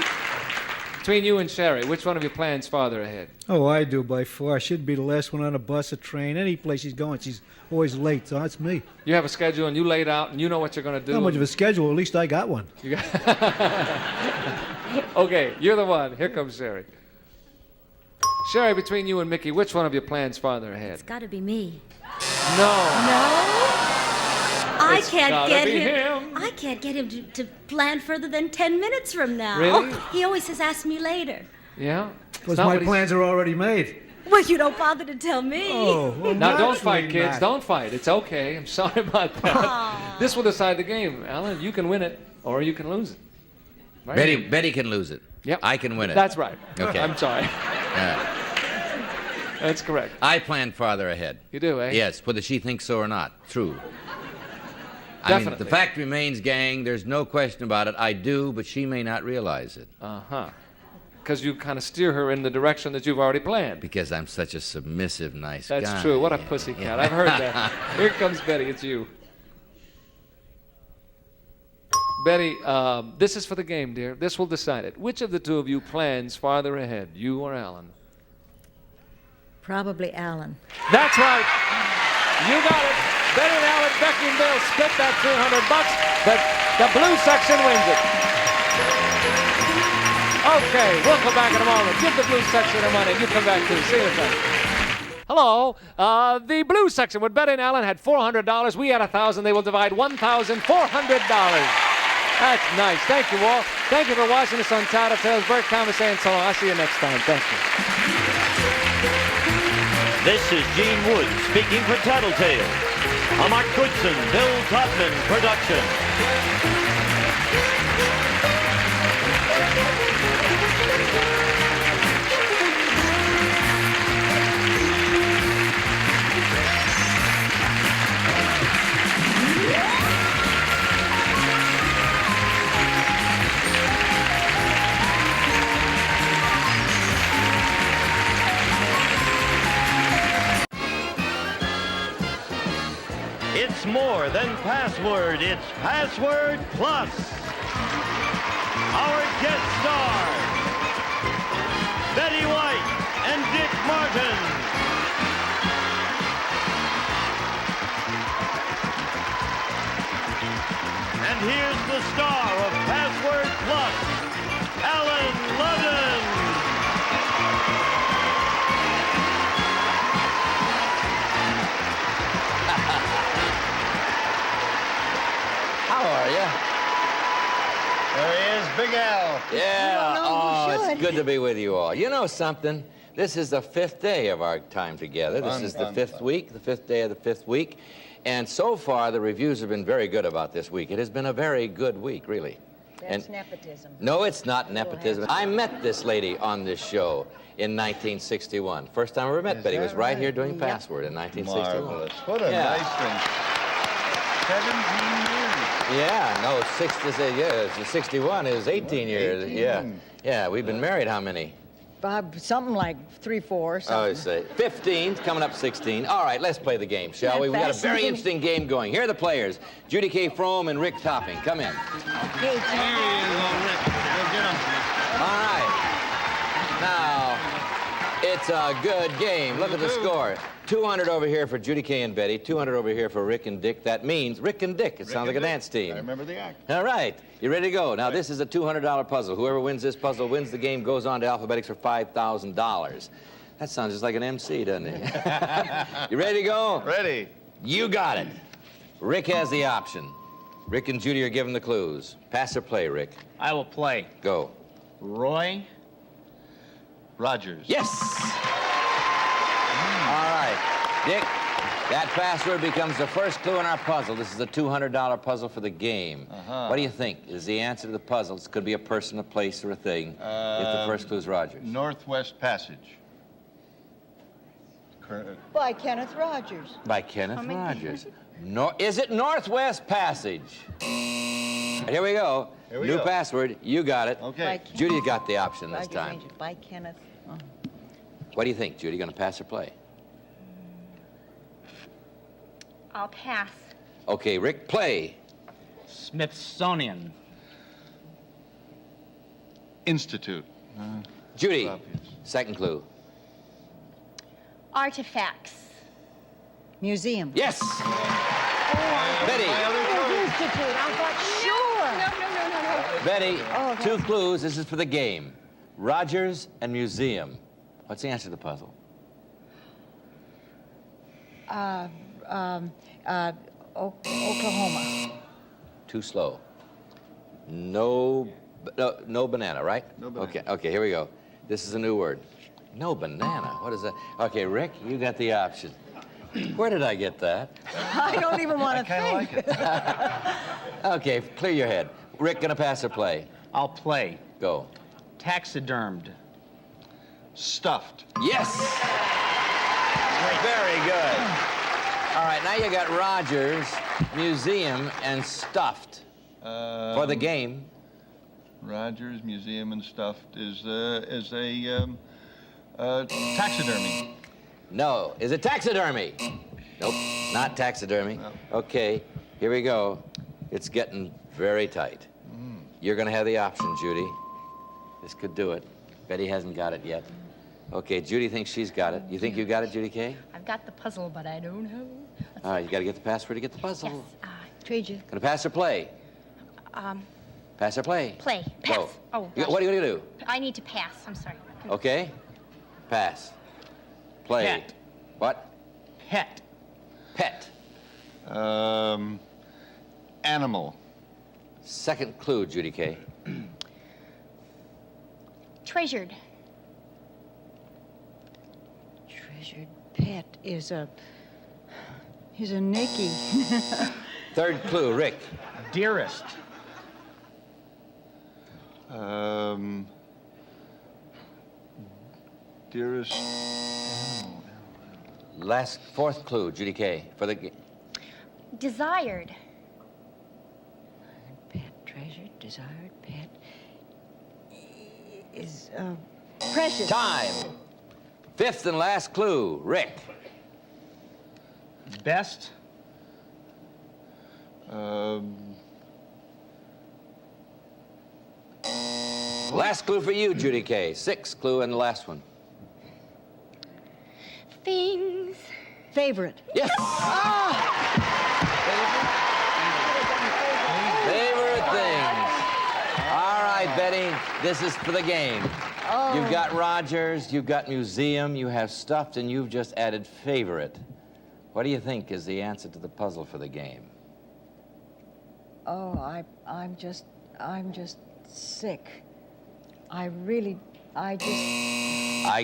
between you and Sherry, which one of you plans farther ahead? Oh, I do by far. She'd be the last one on a bus, a train, any place she's going. She's always late, so that's me. You have a schedule and you laid out and you know what you're going to do. Not much of a schedule. At least I got one. Okay, you're the one. Here comes Sherry. Sherry, between you and Mickey, which one of you plans farther ahead? It's got to be me. No. I It's can't gotta get be him. I can't get him to plan further than 10 minutes from now. Really? Oh, he always says, "Ask me later." Yeah. Because my plans are already made. Well, you don't bother to tell me. Oh, well, Now, don't naturally fight, kids. not. Don't fight. It's okay. I'm sorry about that. This will decide the game, Alan. You can win it, or you can lose it. Right? Betty can lose it. Yep. I can win it. That's right. Okay. I'm sorry. That's correct. I plan farther ahead. You do, eh? Yes, whether she thinks so or not. True. Definitely. The fact remains, gang, there's no question about it. I do, but she may not realize it. Uh-huh. Because you kind of steer her in the direction that you've already planned. Because I'm such a submissive, nice guy. That's true. What a pussycat. Yeah. I've heard that. Here comes Betty. It's you. Betty, this is for the game, dear. This will decide it. Which of the two of you plans farther ahead, you or Alan? Probably Alan. That's right. You got it. Betty and Alan, Becky and Bill split that $300. The blue section wins it. Okay, we'll come back in a moment. Give the blue section their money. You come back too. See you in a second. Hello. The blue section with Betty and Alan had $400. We had $1,000. They will divide $1,400. That's nice. Thank you all. Thank you for watching us on Tattletales. Bert Thomas saying so long. I'll see you next time. Thank you. This is Gene Wood speaking for Tattletales. A Mark Goodson, Bill Todman production. more than password. It's Password Plus. Our guest stars, Betty White and Dick Martin. And here's the star of Password Plus, Alan Ludden. How are you? There he is, Big Al. Yeah. You Oh, should. it's good to be with you all. You know something? This is the 5th day of our time together. This is the 5th week, the 5th day of the 5th week. And so far, the reviews have been very good about this week. It has been a very good week, really. That's nepotism. No, it's not nepotism. I met this lady on this show in 1961. First time I ever met Betty was right here doing Password in 1961. Marvelous. What a nice thing. 17 years. Yeah, no, 61 is 18 years. 18. Yeah, we've been married how many? Something like 3, 4, something. I say 15, coming up 16. All right, let's play the game, shall we? We got a very interesting game going. Here are the players: Judy K. Frome and Rick Topping. Come in. Okay, All right. Now, it's a good game. Look at the score. 200 over here for Judy K. and Betty, 200 over here for Rick and Dick. That means Rick and Dick. It sounds like a dance team. I remember the act. All right. You ready to go? Now, this is a $200 puzzle. Whoever wins this puzzle wins the game, goes on to Alphabetics for $5,000. That sounds just like an MC, doesn't it? You ready to go? Ready. You got it. Rick has the option. Rick and Judy are given the clues. Pass or play, Rick? I will play. Go. Roy Rogers. Yes! All right. Dick, that password becomes the first clue in our puzzle. This is a $200 puzzle for the game. What do you think is the answer to the puzzle? It could be a person, a place, or a thing. If the first clue is Rogers. Northwest Passage. By Kenneth Rogers. By Kenneth Rogers. Is it Northwest Passage? Here we go. Here we New go. password. You got it. Okay. Judy got the option this Rogers time. Rangers, by Kenneth. What do you think, Judy? Going to pass or play? I'll pass. Okay, Rick, play. Smithsonian. Institute. Judy, second clue. Artifacts. Museum. Yes! Betty. Institute. I thought, sure. No. Betty, Oh, 2 clues. This is for the game. Rogers and museum. What's the answer to the puzzle? Oklahoma. Too slow. No banana, right? No banana. Okay, here we go. This is a new word. No banana. What is that? Okay, Rick, you got the option. Where did I get that? I don't even want to think. I kind of like it. Okay, clear your head. Rick, gonna pass or play? I'll play. Go. Taxidermed. Stuffed. Yes! Very good. All right, now you got Rogers, museum, and stuffed. For the game. Rogers Museum and Stuffed is a taxidermy. No. Is it taxidermy? Nope, not taxidermy. No. Okay, here we go. It's getting very tight. You're going to have the option, Judy. This could do it. Betty hasn't got it yet. Okay, Judy thinks she's got it. You think you got it, Judy K? I've got the puzzle, but I don't know. All right, you got to get the password to get the puzzle. Yes. Trade you. Going to pass or play? Pass or play? Play. Pass. Go. Oh, What are you going to do? I need to pass. I'm sorry. Okay. Pass. Play. Pet. What? Pet. Pet. Animal. Second clue, Judy K. Treasured. Treasured pet is a Nicky. Third clue, Rick. Dearest. Dearest. Fourth clue, Judy K. For the Desired. Pet, treasured, desired pet is precious. time. Fifth and last clue, Rick. Best. Last clue for you, Judy Kay. 6th clue and the last one. Things. Favorite. Yes. Favorite things. All right, Betty, this is for the game. Oh. You've got Rogers, you've got museum, you have stuffed, and you've just added favorite. What do you think is the answer to the puzzle for the game? Oh, I'm just sick. I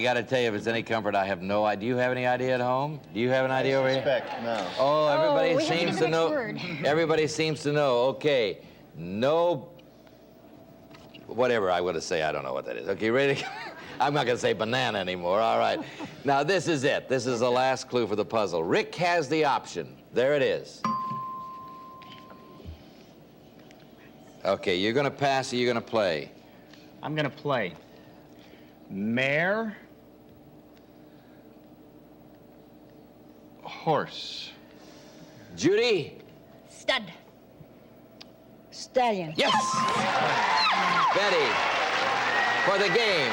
got to tell you, if it's any comfort, I have no idea. Do you have any idea at home? Do you have an idea over here? No. Oh, everybody we have to seems give to the know. next word. Everybody seems to know. Okay. No. Whatever I want to say, I don't know what that is. Okay, ready? I'm not going to say banana anymore. All right. Now, this is it. This is the last clue for the puzzle. Rick has the option. There it is. Okay, you're going to pass or you're going to play? I'm going to play. Mare. Horse. Judy? Stud. Stallion. Yes! Betty, for the game.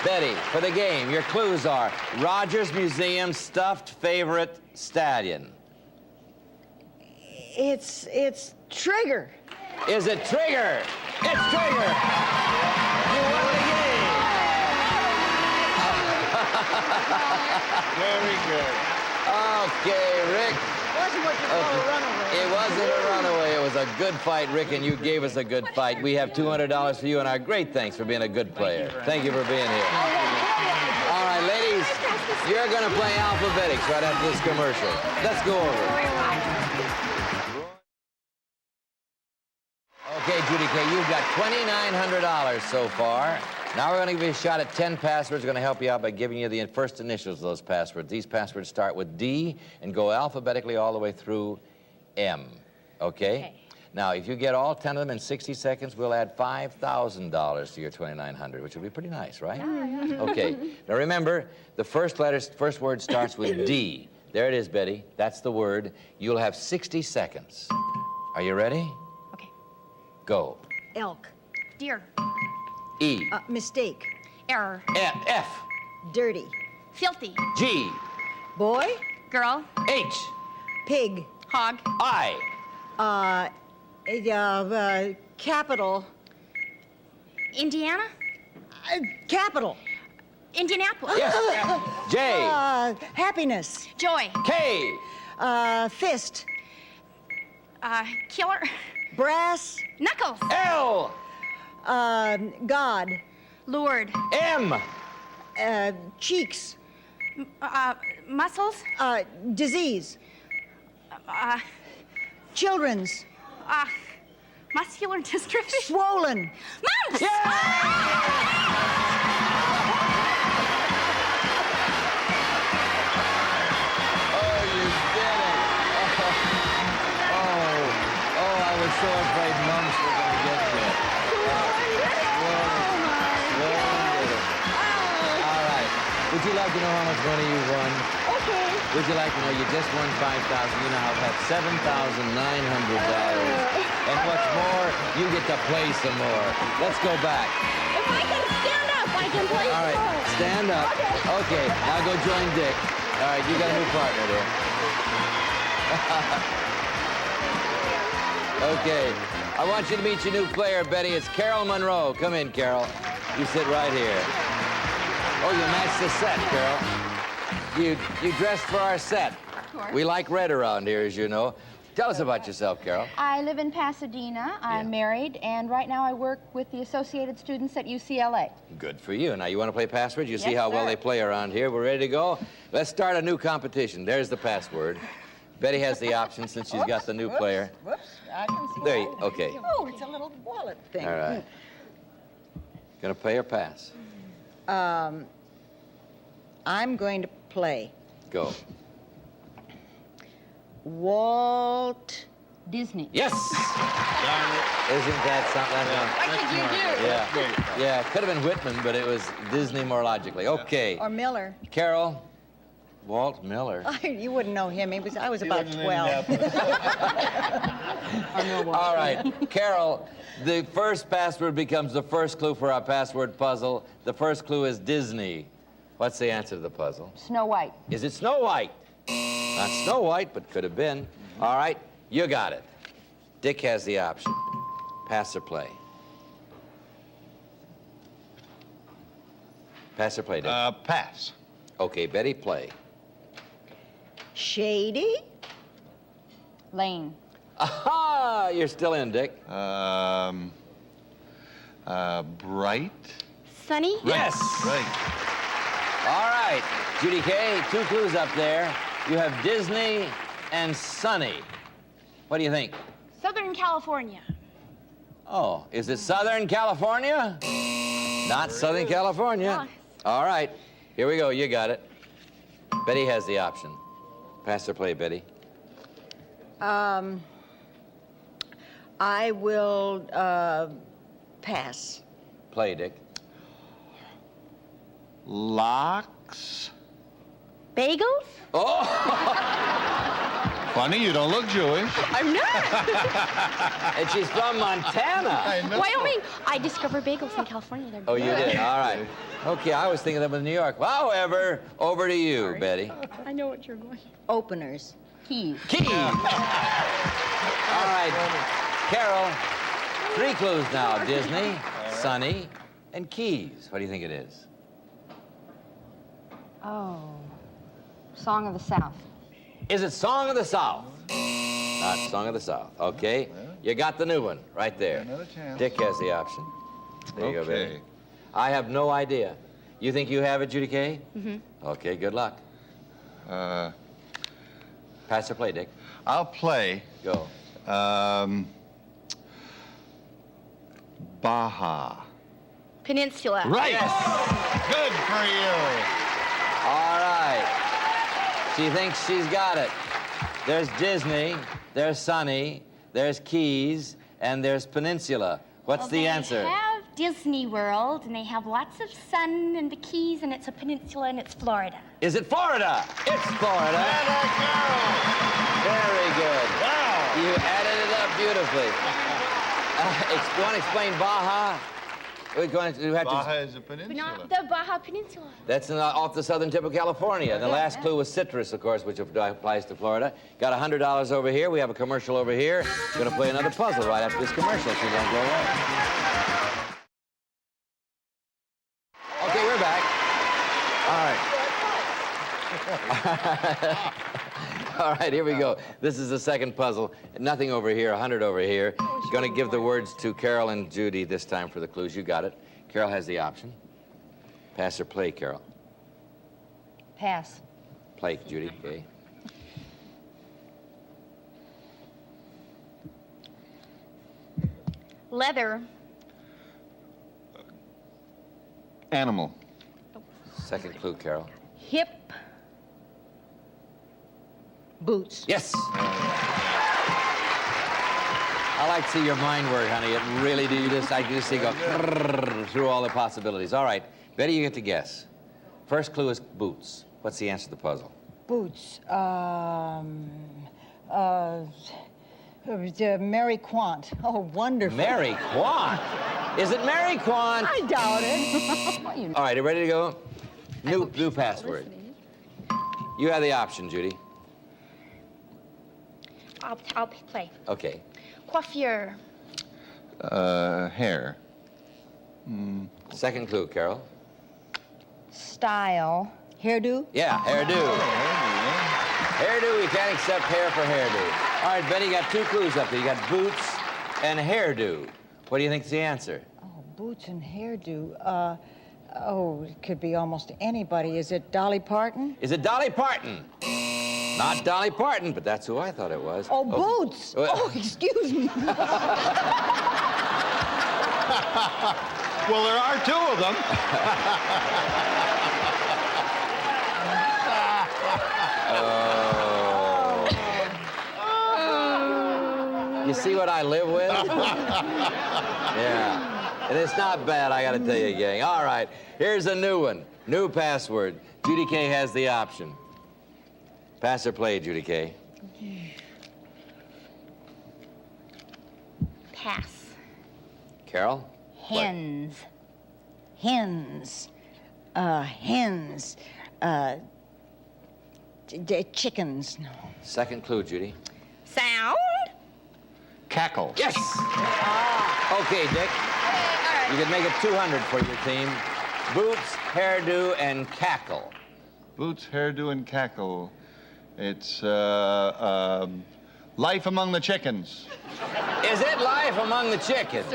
Betty, for the game, your clues are Rogers Museum stuffed favorite stallion. It's Trigger. Is it Trigger? It's Trigger! You won the game! Very good. Okay, Rick. Wasn't what you call a runaway. It wasn't a runaway. It was a good fight, Rick, and you gave us a good fight. We have $200 for you, and our great thanks for being a good player. Thank you for being here. All right, ladies, you're going to play alphabetics right after this commercial. Let's go over it. Okay, Judy Kay, you've got $2,900 so far. Now we're going to give you a shot at 10 passwords. We're going to help you out by giving you the first initials of those passwords. These passwords start with D and go alphabetically all the way through M. Okay? Now, if you get all 10 of them in 60 seconds, we'll add $5,000 to your $2,900, which will be pretty nice, right? Okay. Now remember, the first word starts with D. There it is, Betty. That's the word. You'll have 60 seconds. Are you ready? Okay. Go. Elk. Deer. E. Mistake. Error. F. Dirty. Filthy. G. Boy. Girl. H. Pig. Hog. I. Capital. Indiana. Capital. Indianapolis. Yes. J. Happiness. Joy. K. Fist. Killer. Brass. Knuckles. L. God. Lured. M. Cheeks. Muscles. Disease. Children's. Muscular dystrophy. Swollen. Mumps! I was so afraid mumps were going to get you. All right. Would you like to know how much money you won? Okay. Would you like to know you just won $5,000? You now have $7,900. And what's more, you get to play some more. Let's go back. If I can stand up, I can play All right, more. stand up. Okay, now go join Dick. All right, you got a new partner there. Okay, I want you to meet your new player, Betty. It's Carol Monroe. Come in, Carol. You sit right here. Oh, you matched the set, Carol. You dressed for our set. Of course. We like red around here, as you know. Tell us about yourself, Carol. I live in Pasadena. I'm married, and right now I work with the Associated Students at UCLA. Good for you. Now, you want to play password? You see Yes, how well sir. they play around here. We're ready to go. Let's start a new competition. There's the password. Betty has the option since she's got the new player. Whoops. I can see There that. you, okay. Oh, it's a little wallet thing. All right. Gonna play or pass? I'm going to play. Go. Walt Disney. Yes! Isn't that something? What did you do? Yeah. Yeah, it could have been Whitman, but it was Disney more logically. Okay. Or Miller. Carol, Walt Miller. You wouldn't know him. I was about 12. All right, Carol, the first password becomes the first clue for our password puzzle. The first clue is Disney. What's the answer to the puzzle? Snow White. Is it Snow White? Not Snow White, but could have been. All right, you got it. Dick has the option. Pass or play? Pass or play, Dick? Pass. Okay, Betty, play. Shady? Lane. Aha! You're still in, Dick. Bright. Sunny? Yes! Right. All right, Judy Kay, 2 clues up there. You have Disney and Sunny. What do you think? Southern California. Oh, is it Southern California? Not Southern California. All right, here we go. You got it. Betty has the option. Pass or play, Betty? I will pass. Play, Dick. Lox. Bagels? Oh! Funny, you don't look Jewish. I'm not. And she's from Montana. I know. Wyoming. I discovered bagels in California. They're Oh, you did? All right. Okay, I was thinking of them in New York. However, over to you, Betty. I know what you're going. Openers. Keys. Keys. All right, Carol, 3 clues now. Disney, Sunny, and Keys. What do you think it is? Oh. Song of the South. Is it Song of the South? Not Song of the South. Okay. You got the new one right there. Another chance. Dick has the option. There you go, Okay. Betty. I have no idea. You think you have it, Judy Kay? Mm-hmm. Okay, good luck. Pass or play, Dick? I'll play. Go. Baja. Peninsula. Right. Good for you. All right. She thinks she's got it. There's Disney, there's Sunny, there's Keys, and there's Peninsula. What's the answer? They have Disney World, and they have lots of sun and the Keys, and it's a peninsula, and it's Florida. Is it Florida? It's Florida. Very good. Wow. You added it up beautifully. You want to explain Baja? We're going to have Baja to. is a But peninsula. not the Baja Peninsula. That's off the southern tip of California. The last clue was citrus, of course, which applies to Florida. Got $100 over here. We have a commercial over here. Going to play another puzzle right after this commercial, so don't go away. Okay, we're back. All right. All right, here we go. This is the second puzzle. Nothing over here, 100 over here. Going to give the words to Carol and Judy this time for the clues. You got it. Carol has the option. Pass or play, Carol? Pass. Play, Judy. Okay. Leather. Animal. Second clue, Carol. Hip. Boots. Yes. I like to see your mind work, honey. It really do. I just see you go through all the possibilities. All right, Betty, you get to guess. First clue is boots. What's the answer to the puzzle? Boots. Mary Quant. Oh, wonderful. Mary Quant. Is it Mary Quant? I doubt it. All right, you ready to go? New password. You have the option, Judy. I'll play. Okay. Coiffure. Hair. Second clue, Carol. Style. Hairdo? Yeah, hairdo. Hairdo, we can't accept hair for hairdo. All right, Betty, you got 2 clues up there. You got boots and hairdo. What do you think is the answer? Oh, boots and hairdo. It could be almost anybody. Is it Dolly Parton? Is it Dolly Parton? Not Dolly Parton, but that's who I thought it was. Oh, Boots. Oh, excuse me. Well, there are 2 of them. You see what I live with? Yeah. And it's not bad, I got to tell you, gang. All right, here's a new one. New password. Judy Kay has the option. Pass or play, Judy Kay? Pass. Carol? Hens. Hens. Hens. Chickens. No. Second clue, Judy. Sound. Cackle. Yes! Okay, Dick. You could make it 200 for your team. Boots, hairdo, and cackle. Boots, hairdo, and cackle. It's life among the chickens. Is it life among the chickens?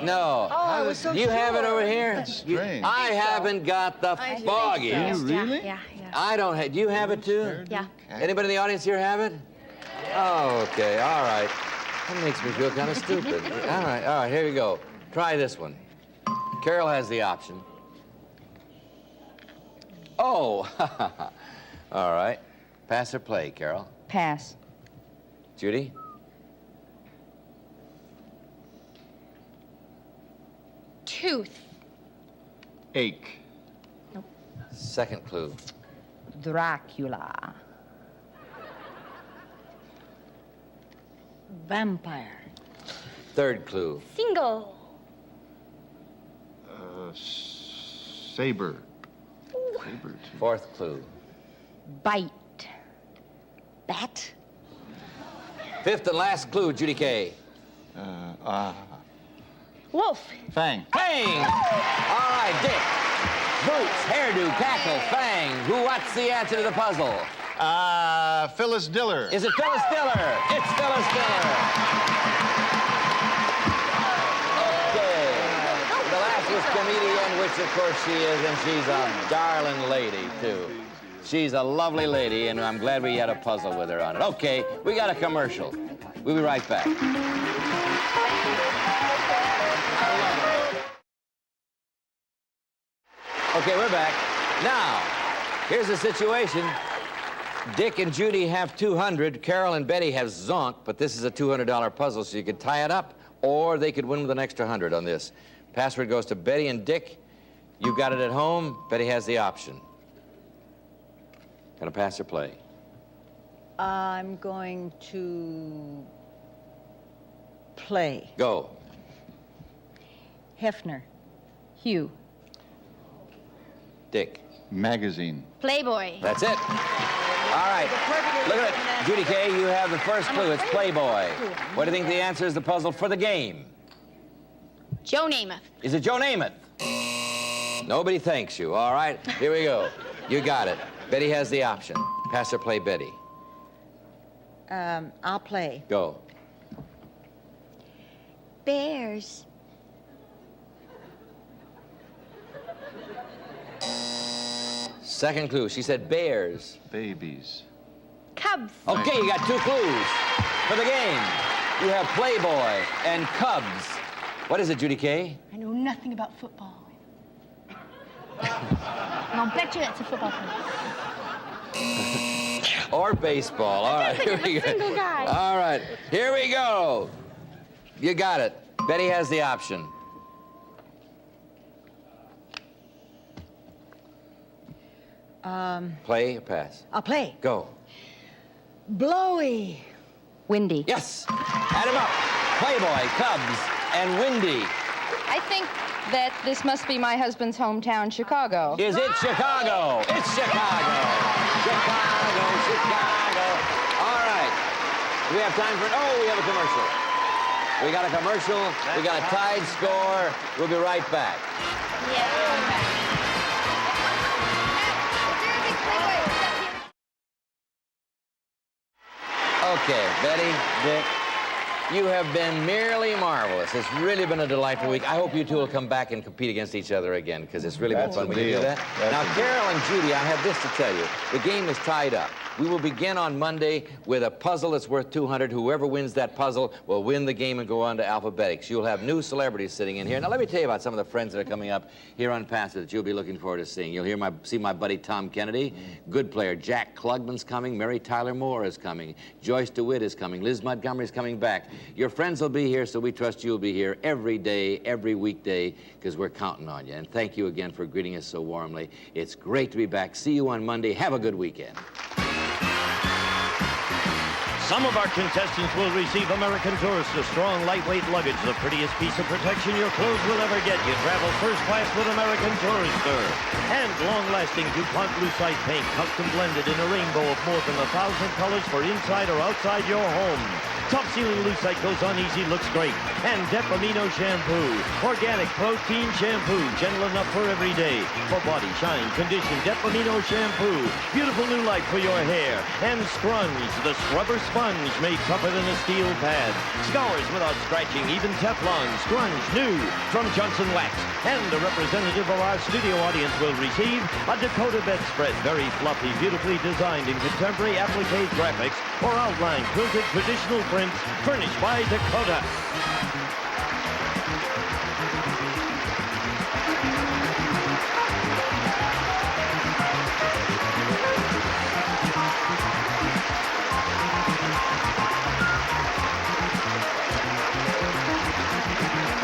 No. Oh, it was so You have it sure. over here? That's strange. I haven't got the foggiest. Do you really? Yeah. I don't have. Do you have it too? Yeah. Anybody in the audience here have it? Oh, okay. All right. That makes me feel kind of stupid. All right. Here you go. Try this one. Carol has the option. Oh. All right. Pass or play, Carol? Pass. Judy? Tooth. Ache. Second clue. Dracula. Vampire. Third clue. Single. Saber. Saber, too. Fourth clue. Bite. Bat. Fifth and last clue, Judy Kay. Wolf. Fang. Fang! All right, Dick. Boots, hairdo, cackle, fang. What's the answer to the puzzle? Phyllis Diller. Is it Phyllis Diller? It's Phyllis Diller. Okay. The last was comedian, which of course she is, and she's a darling lady, too. She's a lovely lady, and I'm glad we had a puzzle with her on it. Okay, we got a commercial. We'll be right back. Okay, we're back. Now, here's the situation. Dick and Judy have 200. Carol and Betty have zonk, but this is a $200 puzzle, so you could tie it up, or they could win with an extra 100 on this. Password goes to Betty and Dick. You got it at home. Betty has the option. Gonna pass or play? I'm going to play. Go. Hefner. Hugh. Dick. Magazine. Playboy. That's it. All right. Look at it. Judy Kay, you have the first clue. It's Playboy. What do you think the answer is the puzzle for the game? Joe Namath. Is it Joe Namath? Nobody thanks you. All right. Here we go. You got it. Betty has the option. Pass or play, Betty. I'll play. Go. Bears. Second clue. She said bears. Babies. Cubs. Okay, you got 2 clues for the game. You have Playboy and Cubs. What is it, Judy Kay? I know nothing about football. And I'll bet you that's a football player. Or baseball. All right, here we go. Single guy. All right, here we go. You got it. Betty has the option. Play or pass? I'll play. Go. Blowy. Windy. Yes. Add them up. Playboy, Cubs, and Windy. I think that this must be my husband's hometown, Chicago. Is it Chicago? It's Chicago. Chicago. All right. Do we have time for it? Oh, we have a commercial. We got a commercial. We got a tied score. We'll be right back. Okay, Betty, Dick, you have been merely marvelous. It's really been a delightful week. I hope you two will come back and compete against each other again, because it's really been fun. Will you do that? Now, Carol and Judy, I have this to tell you. The game is tied up. We will begin on Monday with a puzzle that's worth 200. Whoever wins that puzzle will win the game and go on to alphabetics. You'll have new celebrities sitting in here. Now, let me tell you about some of the friends that are coming up here on Passage that you'll be looking forward to seeing. You'll see my buddy Tom Kennedy, good player. Jack Klugman's coming. Mary Tyler Moore is coming. Joyce DeWitt is coming. Liz Montgomery's coming back. Your friends will be here, so we trust you'll be here every day, every weekday, because we're counting on you. And thank you again for greeting us so warmly. It's great to be back. See you on Monday. Have a good weekend. Some of our contestants will receive American Tourister strong, lightweight luggage, the prettiest piece of protection your clothes will ever get. You travel first class with American Tourister. And long-lasting DuPont Lucite paint, custom blended in a rainbow of more than 1,000 colors for inside or outside your home. Top sealing Lucite goes on easy, looks great. And Dep Amino shampoo, organic protein shampoo, gentle enough for every day. For body, shine, condition, Dep Amino shampoo, beautiful new light for your hair. And Scrunch, the scrubber sponge made tougher than a steel pad. Scours without scratching, even Teflon. Scrunch, new from Johnson Wax. And a representative of our studio audience will receive a Dakota bedspread, very fluffy, beautifully designed in contemporary applique graphics or outline quilted traditional prints furnished by Dakota.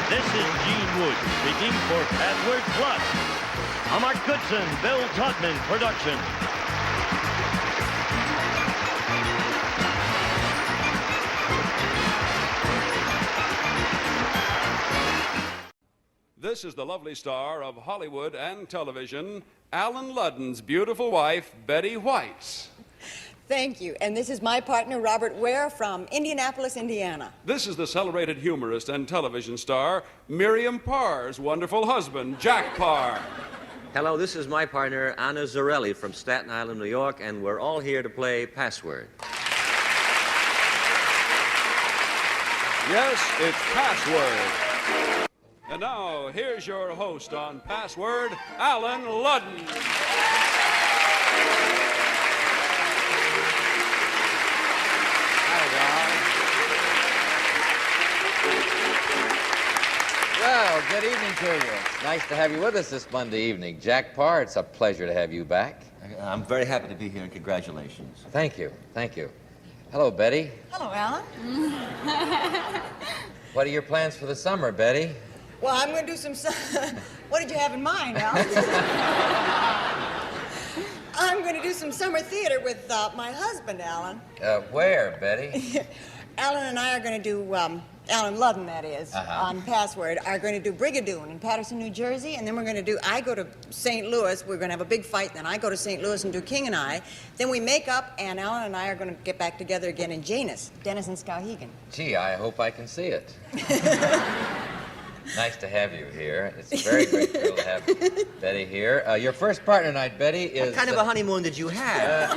This is Gene Wood speaking for Password Plus, a Mark Goodson, Bill Todman production. This is the lovely star of Hollywood and television, Alan Ludden's beautiful wife, Betty White. Thank you. And this is my partner, Robert Ware, from Indianapolis, Indiana. This is the celebrated humorist and television star, Miriam Parr's wonderful husband, Jack Parr. Hello, this is my partner, Anna Zarelli from Staten Island, New York, and we're all here to play Password. Yes, it's Password. And now, here's your host on Password, Alan Ludden. Well, good evening to you. Nice to have you with us this Monday evening. Jack Parr, it's a pleasure to have you back. I'm very happy to be here, and congratulations. Thank you. Thank you. Hello, Betty. Hello, Alan. What are your plans for the summer, Betty? Well, I'm going to do some... What did you have in mind, Alan? I'm going to do some summer theater with my husband, Alan. Where, Betty? Alan and I are going to do... Alan Ludden, that is, on Password, are going to do Brigadoon in Patterson, New Jersey, and then we're going to do, I go to St. Louis, we're going to have a big fight, then I go to St. Louis and do King and I, then we make up, and Alan and I are going to get back together again in Janus, Dennis and Skowhegan. Gee, I hope I can see it. Nice to have you here. It's a very great thrill to have Betty here. Your first partner tonight, Betty, is... What kind of a honeymoon did you have?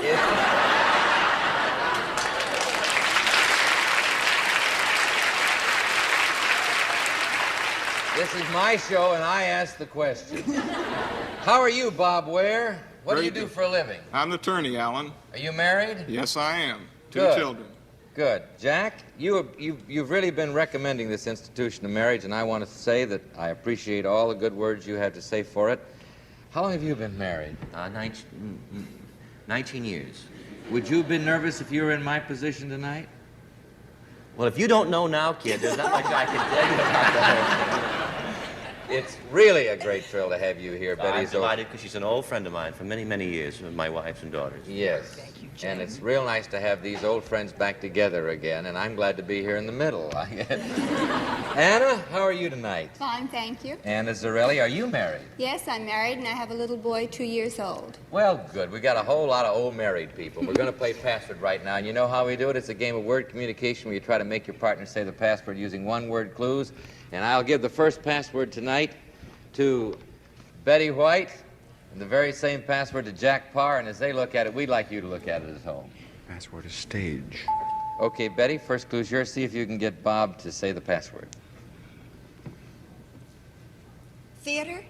This is my show, and I ask the question. How are you, Bob Ware? What do you do for a living? I'm an attorney, Alan. Are you married? Yes, I am. Two Good. children. Good. Jack, you've really been recommending this institution of marriage, and I want to say that I appreciate all the good words you had to say for it. How long have you been married? 19 years. Would you have been nervous if you were in my position tonight? Well, if you don't know now, kid, there's not much I can tell you about the whole thing. It's really a great thrill to have you here, Betty. I'm delighted because she's an old friend of mine for many, many years, my wives and daughters. Yes. Thank you, Jim. And it's real nice to have these old friends back together again, and I'm glad to be here in the middle. Anna, how are you tonight? Fine, thank you. Anna Zarelli, are you married? Yes, I'm married, and I have a little boy 2 years old. Well, good. We got a whole lot of old married people. We're going to play Password right now, and you know how we do it? It's a game of word communication where you try to make your partner say the password using one-word clues. And I'll give the first password tonight to Betty White, and the very same password to Jack Parr, and as they look at it, we'd like you to look at it at home. Password is stage. Okay, Betty, first clue's yours. See if you can get Bob to say the password. Theater?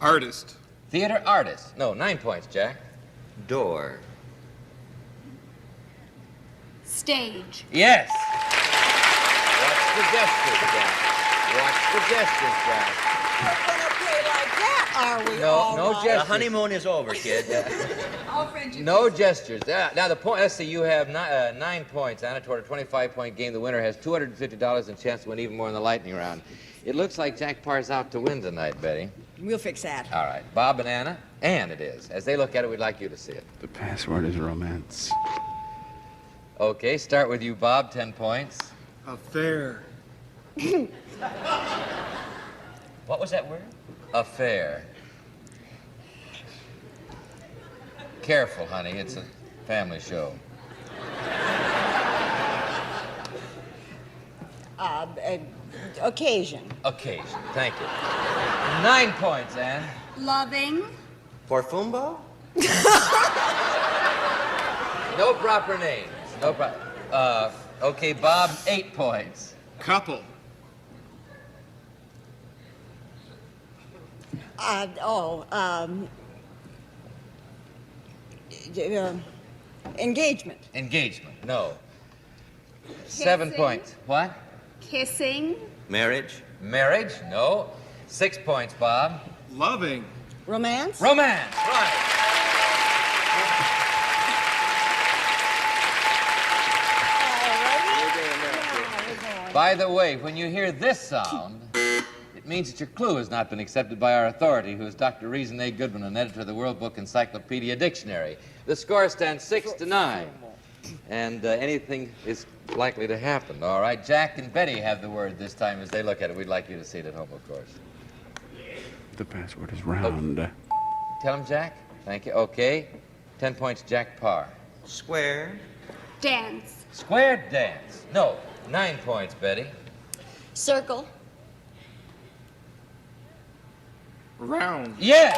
Artist. Theater artist. No, 9 points, Jack. Door. Stage. Yes. Watch the gestures, Jack. Watch the gestures, Jack. We're going to play like that, are we? No gestures. The honeymoon is over, kid. No gestures. Now, the point, let's see, you have 9 points, Anna, toward a 25-point game. The winner has $250 and a chance to win even more in the lightning round. It looks like Jack Parr's out to win tonight, Betty. We'll fix that. All right. Bob and Anna, and it is. As they look at it, we'd like you to see it. The password is romance. Okay, start with you, Bob. 10 points. Affair. What was that word? Affair. Careful, honey. It's a family show. Occasion. Occasion. Thank you. 9 points, Anne. Loving. Porfumbo? No proper names. No proper. Okay, Bob. 8 points. Couple. Engagement. Engagement. No. 7 Kissing. points. What? Kissing. Marriage? Marriage? No. 6 points, Bob. Loving. Romance. Romance. Right. By the way, when you hear this sound, it means that your clue has not been accepted by our authority, who is Dr. Reason A. Goodman, an editor of the World Book Encyclopedia Dictionary. The score stands 6-9, and anything is likely to happen. All right, Jack and Betty have the word this time as they look at it. We'd like you to see it at home, of course. The password is round. Tell him, Jack. Thank you. Okay. 10 points, Jack Parr. Square. Dance. Square dance. No. 9 points, Betty. Circle. Round. Yes!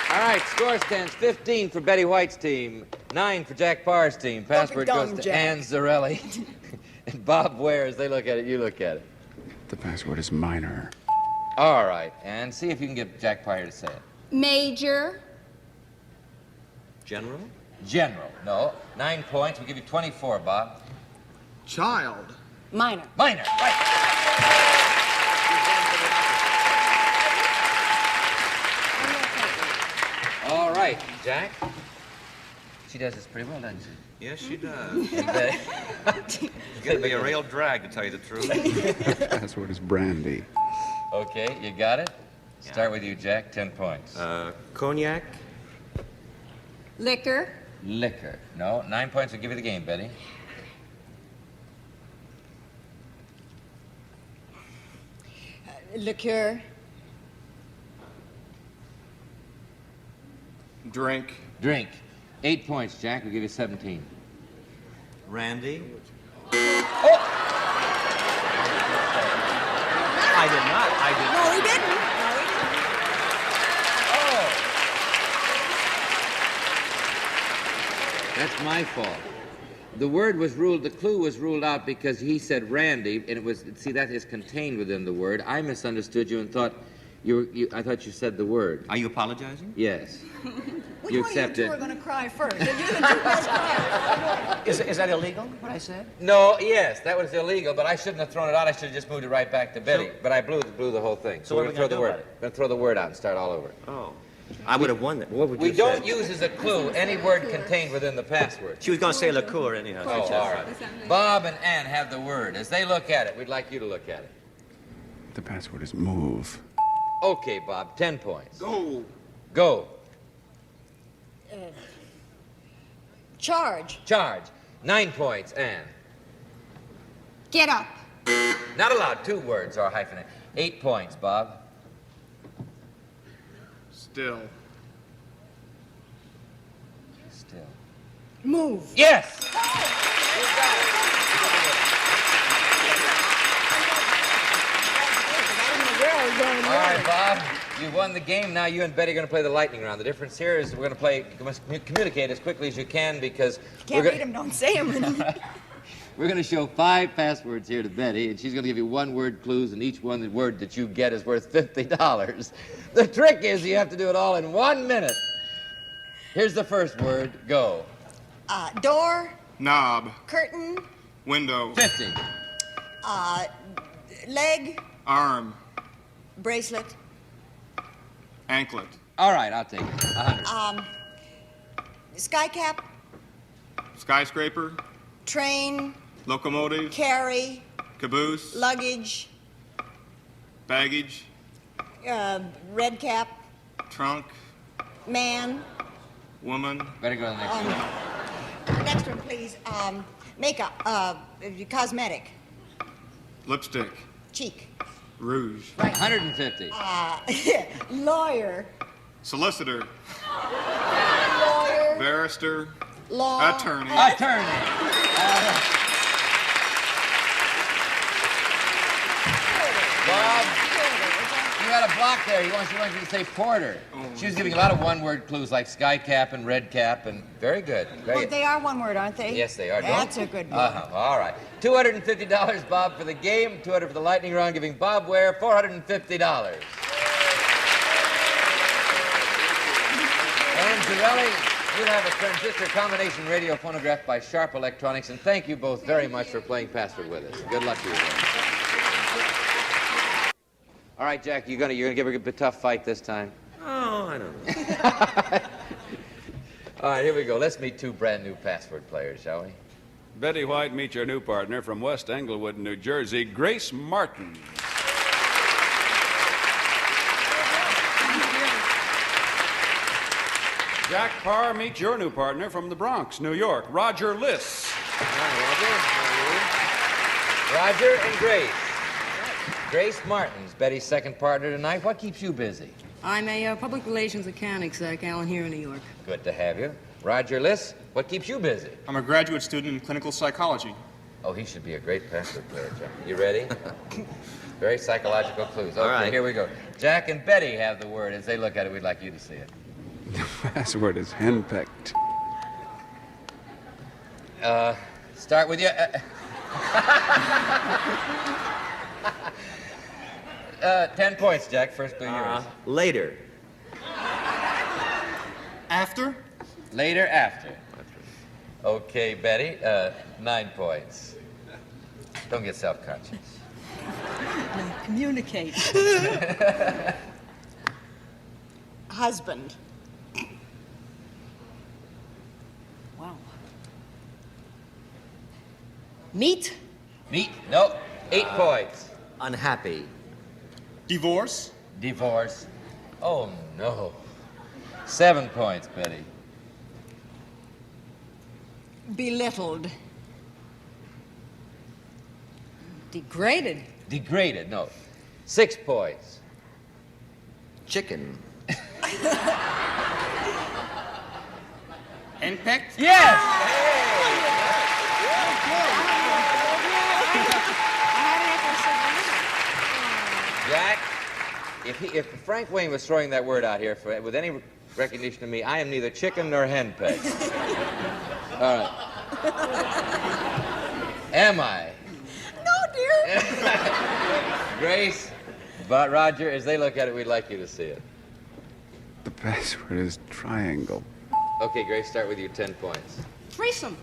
All right, score stands 15 for Betty White's team, 9 for Jack Parr's team. Password goes to Jack. Ann Zarelli and Bob Ware. As they look at it, you look at it. The password is minor. All right, and see if you can get Jack Parr to say it. Major. General? General. No. 9 points. We'll give you 24, Bob. Child. Minor. Minor. Right. All right, Jack. She does this pretty well, doesn't she? Yes, she does. And Betty. It's going to be a real drag, to tell you the truth. The password is brandy. Okay, you got it? Start with you, Jack. 10 points. Cognac? Liquor. Liquor. No. 9 points will give you the game, Betty. Liqueur. Drink. Drink. 8 points, Jack. We'll give you 17. Randy? Oh! I did not. I did No, he didn't. Oh! That's my fault. The word was ruled, the clue was ruled out because he said Randy, and it was, see, that is contained within the word. I misunderstood you and thought I thought you said the word. Are you apologizing? Yes. Which You one of you accept two it. are going to cry first? You're the two best criers. Is that illegal, what I said? No, yes, that was illegal, but I shouldn't have thrown it out. I should have just moved it right back to Betty. But I blew the whole thing. So what are we we're gonna throw do the about word. it? We're going to throw the word out and start all over. Oh. I would have won that. What would you We don't say? use as a clue any word contained within the password. She was going to say liqueur anyhow. Oh, all right. Bob and Ann have the word. As they look at it, we'd like you to look at it. The password is move. Okay, Bob, 10 points. Go. Go. Charge. Charge. 9 points, Ann. Get up. Not allowed. 2 words are hyphenated. 8 points, Bob. Still. Still. Move. Yes! All right, Bob, you've won the game. Now you and Betty are going to play the lightning round. The difference here is we're going to play, you must communicate as quickly as you can because Can't read them, don't say them. we're going to show 5 passwords here to Betty, and she's going to give you 1-word clues, and each one word that you get is worth $50. The trick is you have to do it all in 1 minute. Here's the first word. Go. Door. Knob. Curtain. Window. 50. Leg. Arm. Bracelet. Anklet. All right, I'll take it. 100. Sky cap. Skyscraper. Train. Locomotive. Carry. Caboose. Luggage. Baggage. Red cap. Trunk. Man. Woman. Better go to the next one. Next one, please. Makeup. Cosmetic. Lipstick. Cheek. Rouge. Right. 150. Lawyer. Solicitor. Lawyer. Barrister. Law. Attorney. Attorney. Bob, you had a block there. He wants you to say porter. She was giving a lot of one-word clues like sky cap and red cap, and very good. Well, they are one word, aren't they? Yes, they are. That's a good one. All right. $250, Bob, for the game. $200 for the lightning round, giving Bob Ware $450. And Zarelli, you have a transistor combination radio phonograph by Sharp Electronics, and thank you both very much for playing Password with us. Good luck to you both. All right, Jack, you're gonna give her a tough fight this time? Oh, I don't know. All right, here we go. Let's meet two brand new Password players, shall we? Betty White, meet your new partner from West Englewood, New Jersey, Grace Martin. Jack Parr, meet your new partner from the Bronx, New York, Roger Liss. Hi, Roger. Roger and Grace. Grace Martin's Betty's second partner tonight. What keeps you busy? I'm a public relations mechanic, Alan, here in New York. Good to have you. Roger Liss, what keeps you busy? I'm a graduate student in clinical psychology. Oh, he should be a great Password player, Jack. You ready? Very psychological clues. Okay, All right. Here we go. Jack and Betty have the word. As they look at it, we'd like you to see it. The password is henpecked. Start with you. 10 points, Jack. First clue yours. Later. After? Later, after. Okay, Betty. 9 points. Don't get self-conscious. Communicate. Husband. Wow. Meat? Meat? Nope. 8 points. Unhappy. Divorce? Divorce. Oh, no. 7 points, Betty. Belittled. Degraded. Degraded, no. 6 points. Chicken. Henpecked? Yes! Jack, if Frank Wayne was throwing that word out here with any recognition of me, I am neither chicken nor henpecked. All right. Am I? No, dear. Grace, but Roger, as they look at it, we'd like you to see it. The password is triangle. Okay, Grace, start with you. 10 points. Threesome.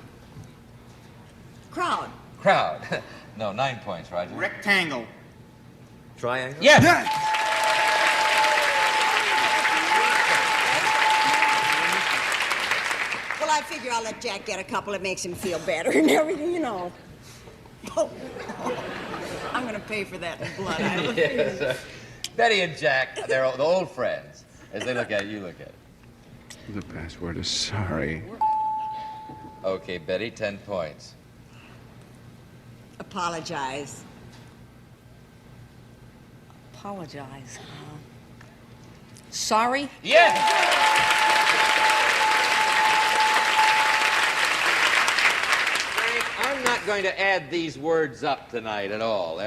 Crowd. Crowd. No, 9 points, Roger. Rectangle. Triangle? Yes! Well, I figure I'll let Jack get a couple. It makes him feel better and everything, you know. I'm going to pay for that in blood. Yes, Betty and Jack, they're the old friends. As they look at it, you look at it. The password is sorry. Okay, Betty, 10 points. Apologize. Apologize. Sorry? Yes! Frank, I'm not going to add these words up tonight at all.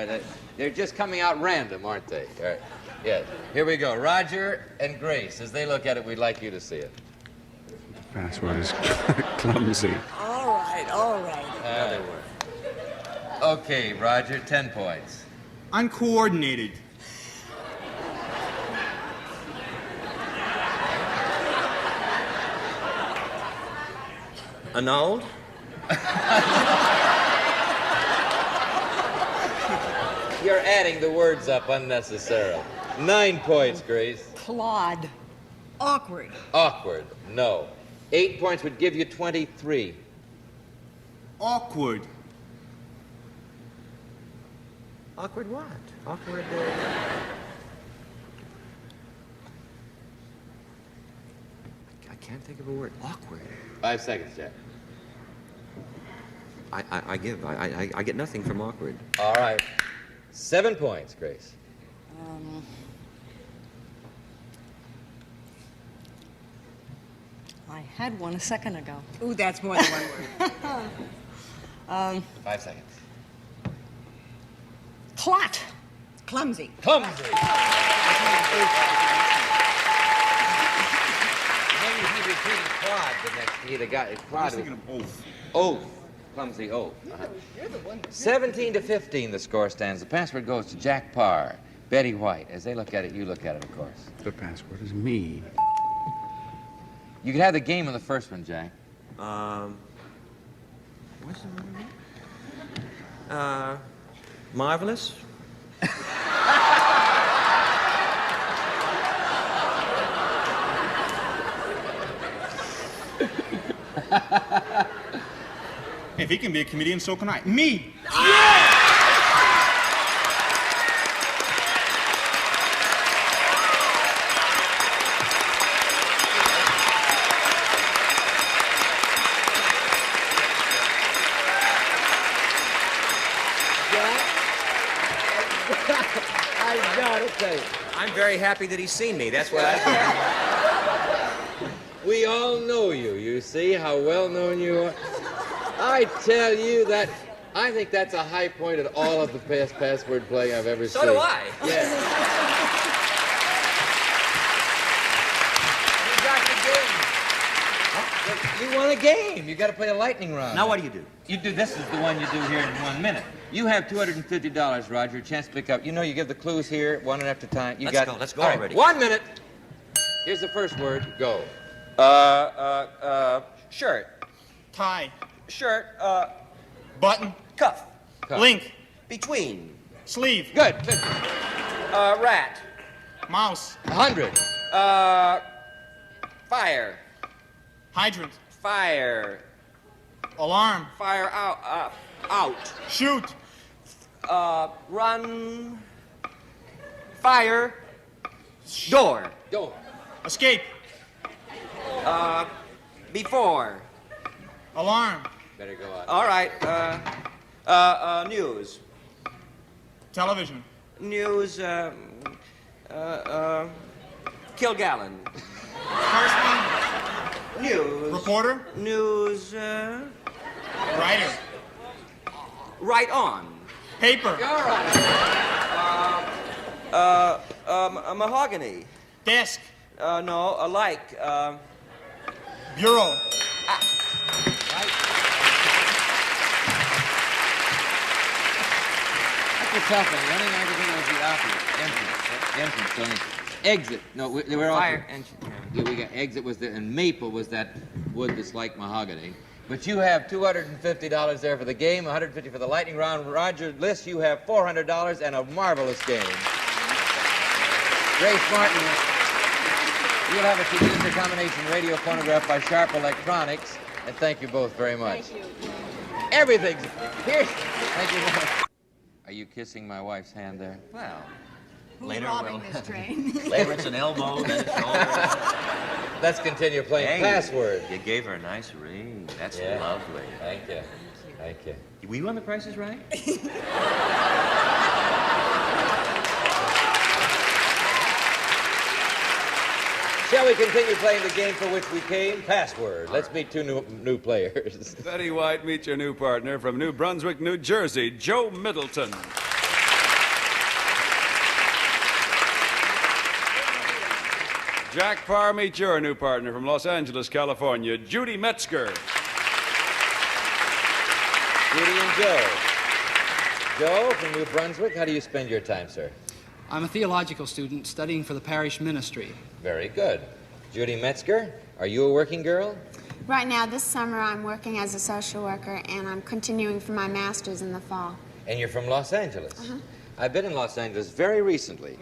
They're just coming out random, aren't they? All right. Yes. Here we go. Roger and Grace, as they look at it, we'd like you to see it. The password is clumsy. All right, all right. Another word. Okay, Roger, 10 points. Uncoordinated. Annulled? You're adding the words up unnecessarily. 9 points, Grace. Claude. Awkward. Awkward. No. 8 points would give you 23. Awkward. Awkward what? Awkward. can't think of a word. Awkward. 5 seconds, Jack. I get nothing from awkward. All right. 7 points, Grace. I had one a second ago. Ooh, that's more than one word. 5 seconds. Clot. Clumsy. Clumsy. Then he repeated quad the next. He got it. Quad. I was thinking of oath. Oath. Clumsy oath. 17 to 15, the score stands. The password goes to Jack Parr, Betty White. As they look at it, you look at it, of course. The password is me. You could have the game on the first one, Jack. What's the word? Marvelous? If he can be a comedian, so can I. Me! I gotta tell you. I'm very happy that he's seen me. That's what I think. We all know you. You see how well known you are. I tell you that I think that's a high point in all of the past password playing I've ever seen. So do I. Yeah. You got the game. You won a game. You got to play a lightning round. Now what do you do? You do. This is the one you do here in 1 minute. You have $250, Roger. A chance to pick up. You know, you give the clues here, one at a time. Let's go all right, already. 1 minute. Here's the first word. Go. Shirt. Tie. Shirt. Button. Cuff. Link. Between. Sleeve. Good. Rat. Mouse. 100. Fire. Hydrant. Fire. Alarm. Fire out. Out. Shoot. Run. Fire. Door. Door. Escape. Before. Alarm. Better go out. All right. News. Television. News. Kilgallen. Correspondent. News. Reporter. News. Writer. Right on. Paper. All right. Mahogany. Desk. No, alike. Bureau. That's the tough one. Running everything was the opposite. Entrance. Entrance. Exit. No, they were all. Fire engine. Yeah, we got exit was the, and maple was that wood that's like mahogany. But you have $250 there for the game, $150 for the lightning round. Roger List, you have $400 and a marvelous game. Grace Martin, you'll have a signature combination radio phonograph by Sharp Electronics. And thank you both very much. Thank you. Everything's here. Thank you. Are you kissing my wife's hand there? Well, Who's later robbing we'll... this train? Later it's an elbow, then a shoulder. Let's continue playing Hey, password. You gave her a nice ring. That's Yeah. lovely. Thank you. Thank you. Were you on The Price is Right? Shall we continue playing the game for which we came? Password. Let's meet two new players. Betty White, meet your new partner from New Brunswick, New Jersey, Joe Middleton. Jack Parr, meet your new partner from Los Angeles, California, Judy Metzger. Judy and Joe. Joe from New Brunswick, how do you spend your time, sir? I'm a theological student studying for the parish ministry. Very good. Judy Metzger, are you a working girl? Right now, this summer, I'm working as a social worker, and I'm continuing for my master's in the fall. And you're from Los Angeles? I've been in Los Angeles very recently.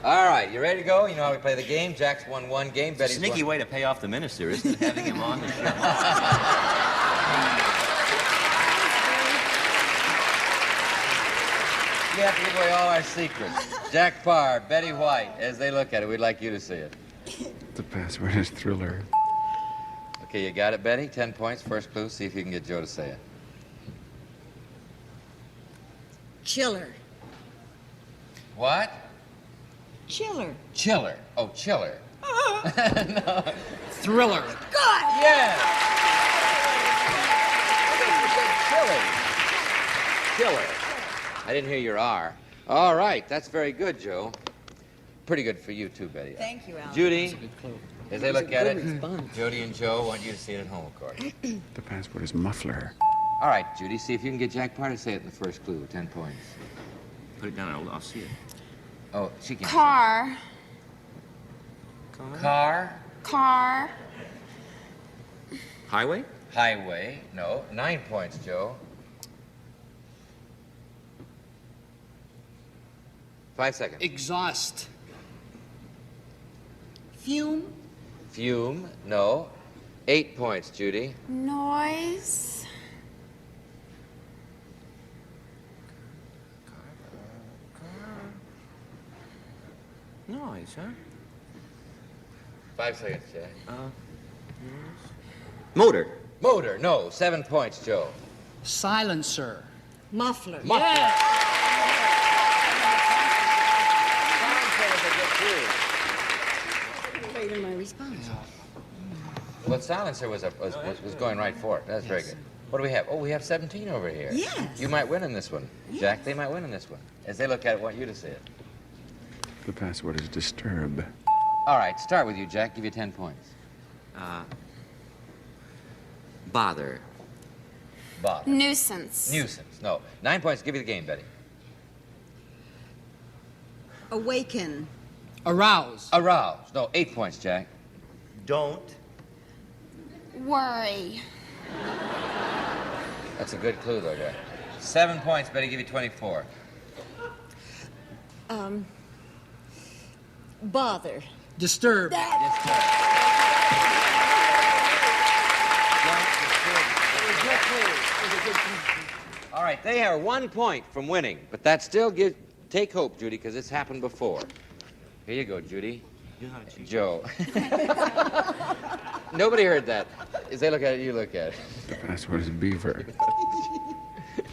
All right, you ready to go? You know how we play the game. Jack's won one game. It's a sneaky way to pay off the minister, isn't it, having him on the show? You have to give away all our secrets. Jack Parr, Betty White, as they look at it, we'd like you to see it. The password is thriller. Okay, you got it, Betty? 10 points. First clue. See if you can get Joe to say it. Chiller. What? Chiller. Chiller. Oh, chiller. No. Thriller. God! Yeah! Chiller. Chiller. I didn't hear your R. All right, that's very good, Joe. Pretty good for you, too, Betty. Thank you, Alan. Judy, as they look at it, Jody and Joe want you to see it at home, of course. The password is muffler. All right, Judy, see if you can get Jack Parr to say it in the first clue. 10 points. Put it down, I'll see it. Oh, she can't. Car. Car. Car. Highway? Highway. No. 9 points, Joe. 5 seconds. Exhaust. Fume. Fume. No. 8 points, Judy. Noise. Noise, huh? 5 seconds, Jack. Motor. Motor. No. 7 points, Joe. Silencer. Muffler. Muffler. Late in my response. Well, silencer was going right for it. That's very good. What do we have? Oh, we have 17 over here. Yes. You might win in this one. Yes. Jack, they might win in this one. As they look at it, I want you to say it. The password is disturb. All right, start with you, Jack. Give you 10 points. Bother. Bother. Nuisance. Nuisance. No. 9 points. Give you the game, Betty. Awaken. Arouse. Arouse. No. 8 points, Jack. Don't. Worry. That's a good clue, though, Jack. 7 points, Betty. Give you 24. Bother. Disturb. All right, they are 1 point from winning, but that still gives. Take hope, Judy, because it's happened before. Here you go, Judy. Joe. Nobody heard that. As they look at it, you look at it. The password is beaver.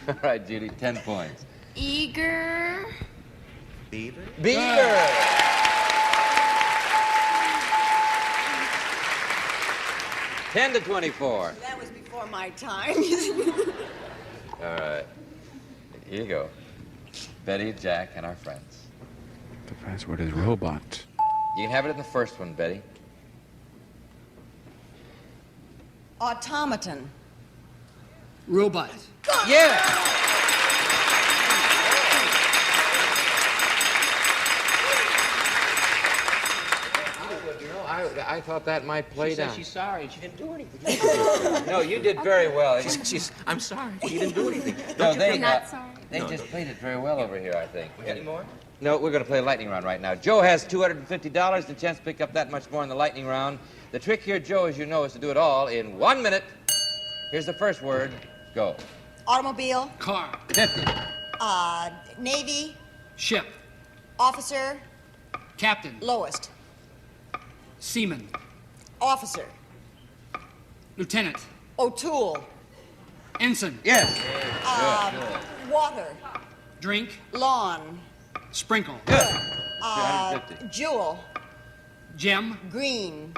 All right, Judy, 10 points. Eager. Beaver? Beaver! $10 to 24. That was before my time. All right. Here you go. Betty, Jack, and our friends. The password is robot. You can have it in the first one, Betty. Automaton. Robot. Yeah! I thought that might play down. She's sorry. She didn't do anything. No, you did very well. I'm sorry. She didn't do anything. No, they not sorry. They just played it very well over here, I think. We got any more? No, we're going to play a lightning round right now. Joe has $250, the chance to pick up that much more in the lightning round. The trick here, Joe, as you know, is to do it all in 1 minute. Here's the first word. Go. Automobile. Car. 50. Navy. Ship. Officer. Captain. Lowest. Seaman. Officer. Lieutenant. O'Toole. Ensign. Yes. Water. Drink. Lawn. Sprinkle. Good. 250. Jewel. Gem. Green.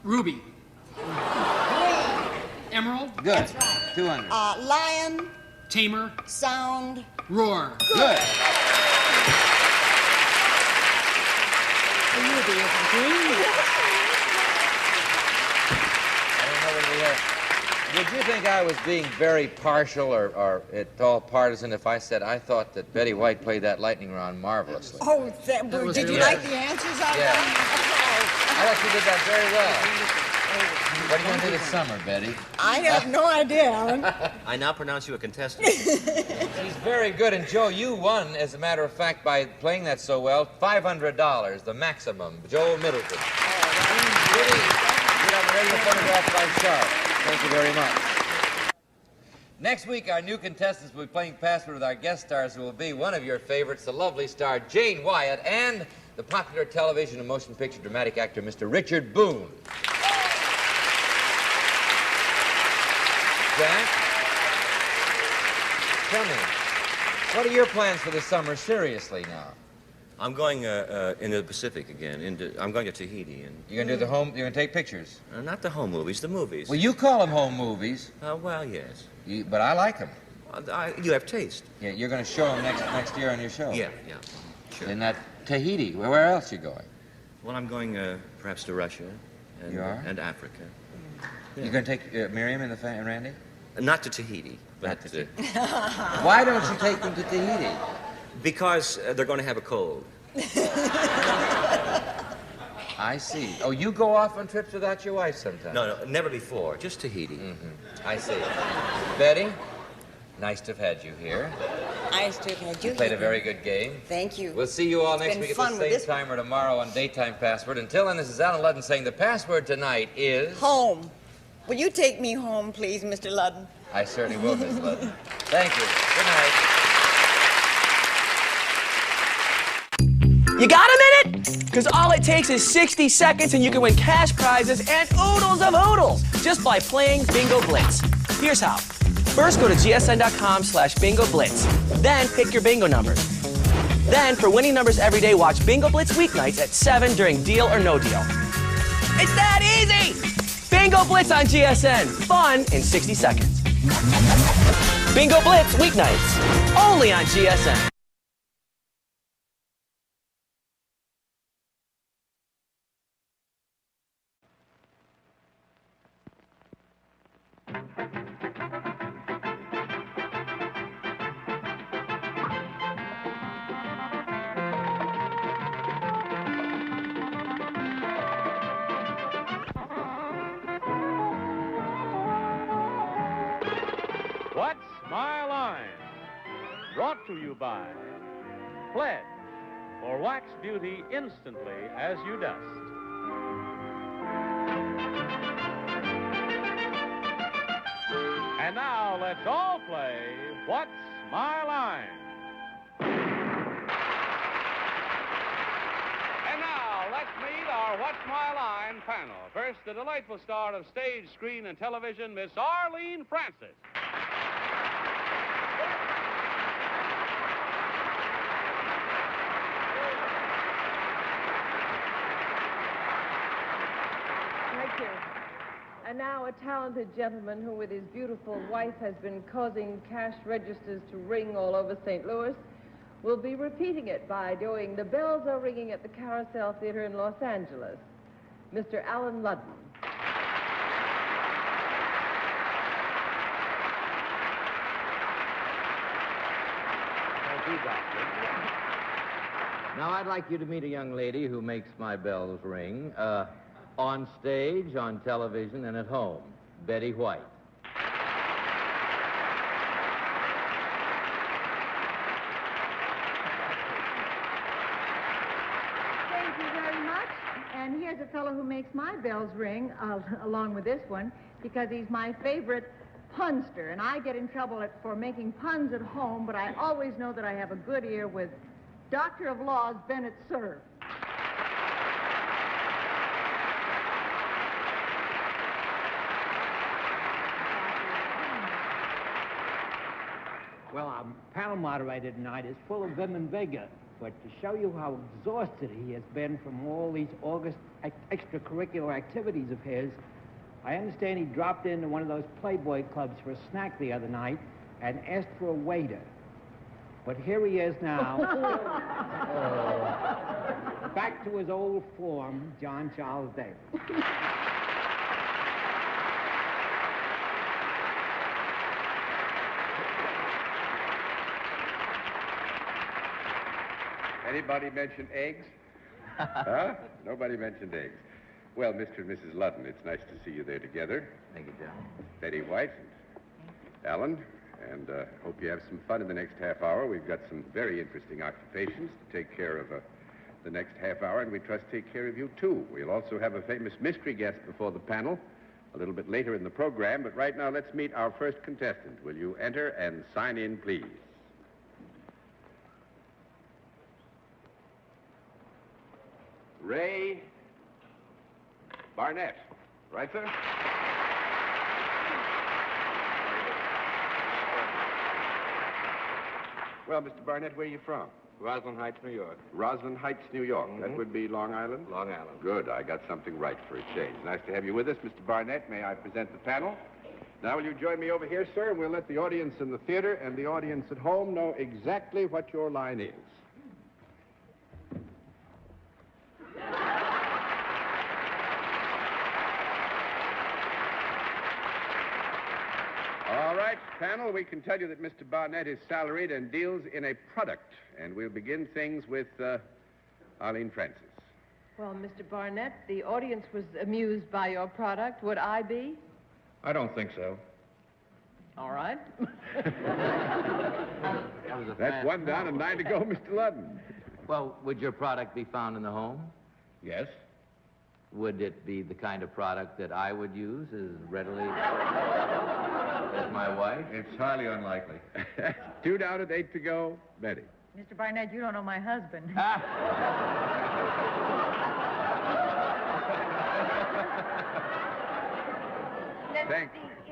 Ruby. Emerald. Good. That's right. 200. Lion. Tamer. Sound. Roar. Good. Ruby is green. Would you think I was being very partial or at all partisan if I said I thought that Betty White played that lightning round marvelously? Oh, did you like the answers I Yeah. got? I thought you did that very well. What are you going to do this summer, Betty? I have no idea, Alan. I now pronounce you a contestant. She's very good, and Joe, you won, as a matter of fact, by playing that so well, $500, the maximum. Joe Middleton. Judy, you have a radio photograph by Sharp. Thank you very much. Next week, our new contestants will be playing Password with our guest stars, who will be one of your favorites, the lovely star Jane Wyatt and the popular television and motion picture dramatic actor, Mr. Richard Boone. Jack, tell me, what are your plans for the summer, seriously now? I'm going into the Pacific again. I'm going to Tahiti. And You're going to do the home, you're going to take pictures? Not the home movies, the movies. Well, you call them home movies. Well, yes. But I like them. You have taste. Yeah, you're going to show them next year on your show. Yeah, sure. In that Tahiti, where else are you going? Well, I'm going perhaps to Russia and, You are? And Africa. Yeah. You're going to take Miriam and Randy? Not to Tahiti. Not to Tahiti. Why don't you take them to Tahiti? Because they're going to have a cold. I see. Oh, you go off on trips without your wife sometimes? No, never before. Just Tahiti. I see. Betty, nice to have had you here. Nice to have had you. You played a very good game. Thank you. We'll see you all It's next been week at fun the with same this time or tomorrow on Daytime Password. Until then, this is Alan Ludden saying the password tonight is... Home. Will you take me home, please, Mr. Ludden? I certainly will, Miss Ludden. Thank you. Good night. You got a minute? Because all it takes is 60 seconds and you can win cash prizes and oodles of oodles just by playing Bingo Blitz. Here's how. First, go to gsn.com/Bingo Blitz. Then pick your bingo numbers. Then, for winning numbers every day, watch Bingo Blitz weeknights at 7 during Deal or No Deal. It's that easy! Bingo Blitz on GSN. Fun in 60 seconds. Bingo Blitz weeknights. Only on GSN. What's My Line? Brought to you by Pledge, or wax beauty instantly as you dust. And now let's all play What's My Line? And now let's meet our What's My Line panel. First, the delightful star of stage, screen, and television, Miss Arlene Francis. Thank you. And now a talented gentleman who, with his beautiful wife, has been causing cash registers to ring all over St. Louis, will be repeating it by doing The Bells Are Ringing at the Carousel Theater in Los Angeles. Mr. Alan Ludden. Thank you, Doctor. Now, I'd like you to meet a young lady who makes my bells ring, on stage, on television, and at home. Betty White. Thank you very much. And here's a fellow who makes my bells ring, along with this one, because he's my favorite punster. And I get in trouble for making puns at home, but I always know that I have a good ear with Doctor of Laws Bennett Cerf. Well, our panel moderator tonight is full of vim and vigor, but to show you how exhausted he has been from all these August extracurricular activities of his, I understand he dropped into one of those Playboy clubs for a snack the other night and asked for a waiter. But here he is now, back to his old form, John Charles Davis. Anybody mention eggs? Huh? Nobody mentioned eggs. Well, Mr. and Mrs. Ludden, it's nice to see you there together. Thank you, John. Betty White and Alan, and hope you have some fun in the next half hour. We've got some very interesting occupations to take care of the next half hour, and we trust take care of you, too. We'll also have a famous mystery guest before the panel a little bit later in the program, but right now let's meet our first contestant. Will you enter and sign in, please? Ray Barnett. Right, sir? Well, Mr. Barnett, where are you from? Roslyn Heights, New York. Roslyn Heights, New York. That would be Long Island? Long Island. Good. I got something right for a change. Nice to have you with us, Mr. Barnett. May I present the panel? Now, will you join me over here, sir, and we'll let the audience in the theater and the audience at home know exactly what your line is. All right, panel, we can tell you that Mr. Barnett is salaried and deals in a product. And we'll begin things with Arlene Francis. Well, Mr. Barnett, the audience was amused by your product. Would I be? I don't think so. All right. That's one down and 9 to go, Mr. Ludden. Well, would your product be found in the home? Yes. Would it be the kind of product that I would use as readily as my wife? It's highly unlikely. 2 down and 8 to go, Betty. Mr. Barnett, you don't know my husband.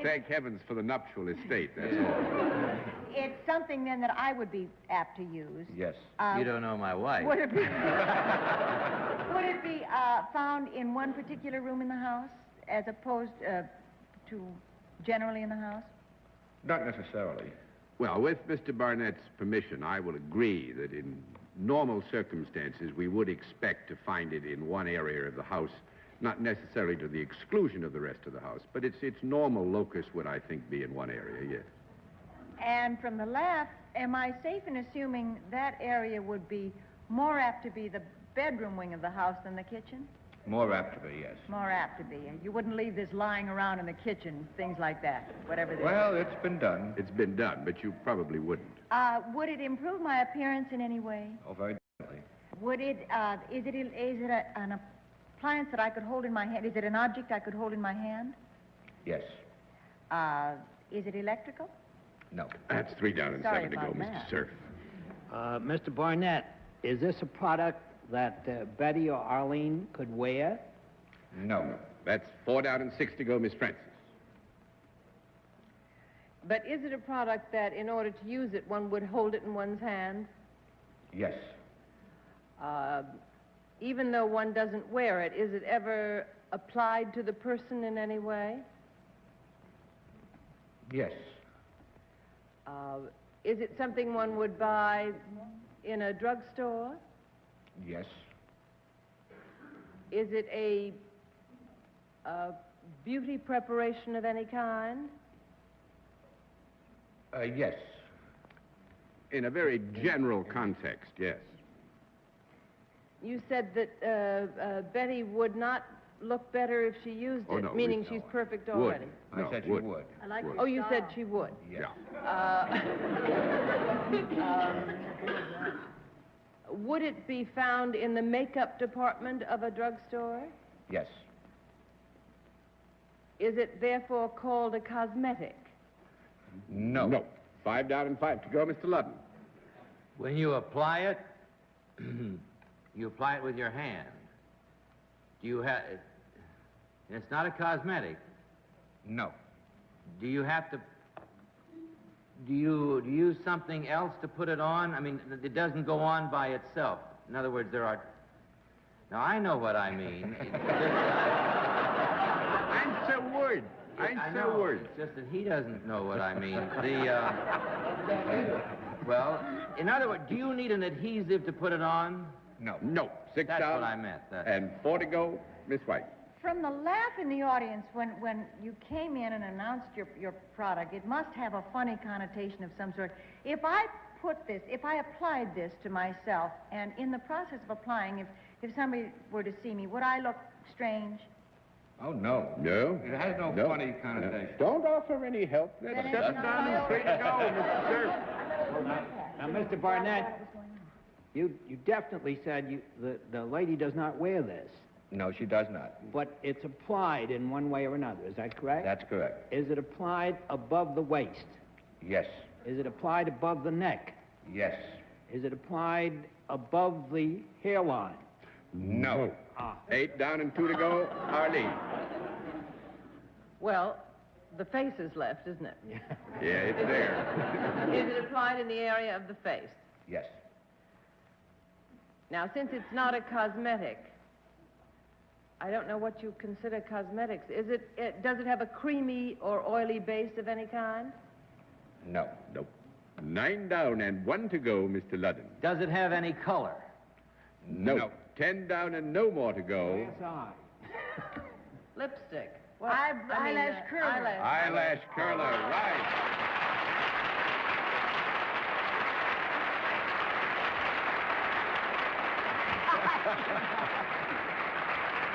Thank heavens for the nuptial estate, that's all. It's something, then, that I would be apt to use. Yes. You don't know my wife. Would it be, found in one particular room in the house as opposed to generally in the house? Not necessarily. Well, with Mr. Barnett's permission, I will agree that in normal circumstances, we would expect to find it in one area of the house, not necessarily to the exclusion of the rest of the house, but its normal locus would, I think, be in one area, yes. And from the left, am I safe in assuming that area would be more apt to be the bedroom wing of the house than the kitchen? More apt to be, yes. More apt to be. You wouldn't leave this lying around in the kitchen, things like that, whatever they Well, it's been done. It's been done, but you probably wouldn't. Would it improve my appearance in any way? Oh, very definitely. Would it, is it an appliance that I could hold in my hand? Is it an object I could hold in my hand? Yes. Is it electrical? No. That's 3 down and Sorry 7 to go, about Mr. that. Cerf. Mr. Barnett, is this a product that Betty or Arlene could wear? No. That's 4 down and 6 to go, Miss Francis. But is it a product that, in order to use it, one would hold it in one's hand? Yes. Even though one doesn't wear it, is it ever applied to the person in any way? Yes. Is it something one would buy in a drugstore? Yes. Is it a beauty preparation of any kind? Yes. In a very general context, yes. You said that Betty would not look better if she used it, no, meaning she's perfect already. I said she would. I like Oh, you said she would. Yes. Would it be found in the makeup department of a drugstore? Yes. Is it therefore called a cosmetic? No. No. 5 down and 5 to go, Mr. Ludden. When you apply it, you apply it with your hand. Do you have... It's not a cosmetic. No. Do you have to... Do you use something else to put it on? I mean, it doesn't go on by itself. In other words, there are... Now, I know what I mean. Answer word. Answer word. It's just that he doesn't know what I mean. Well, in other words, do you need an adhesive to put it on? No. No. 6 That's down. what I meant. And 4 to go, Miss White. From the laugh in the audience when you came in and announced your product, it must have a funny connotation of some sort. If I applied this to myself, and in the process of applying, if somebody were to see me, would I look strange? Oh, no. No? It has no funny connotation. Don't offer any help. That's 7 down and 3 to go, Mr. Cerf. Now, Mr. Barnett, you definitely said the lady does not wear this. No, she does not. But it's applied in one way or another. Is that correct? That's correct. Is it applied above the waist? Yes. Is it applied above the neck? Yes. Is it applied above the hairline? No. 8 down and 2 to go. Arlene. Well, the face is left, isn't it? Yeah, it's there. Is it applied in the area of the face? Yes. Now, since it's not a cosmetic, I don't know what you consider cosmetics. Does it have a creamy or oily base of any kind? No. Nope. 9 down and 1 to go, Mr. Ludden. Does it have any color? No. 10 down and no more to go. Lipstick. Eyelash curler. Eyelash curler, right.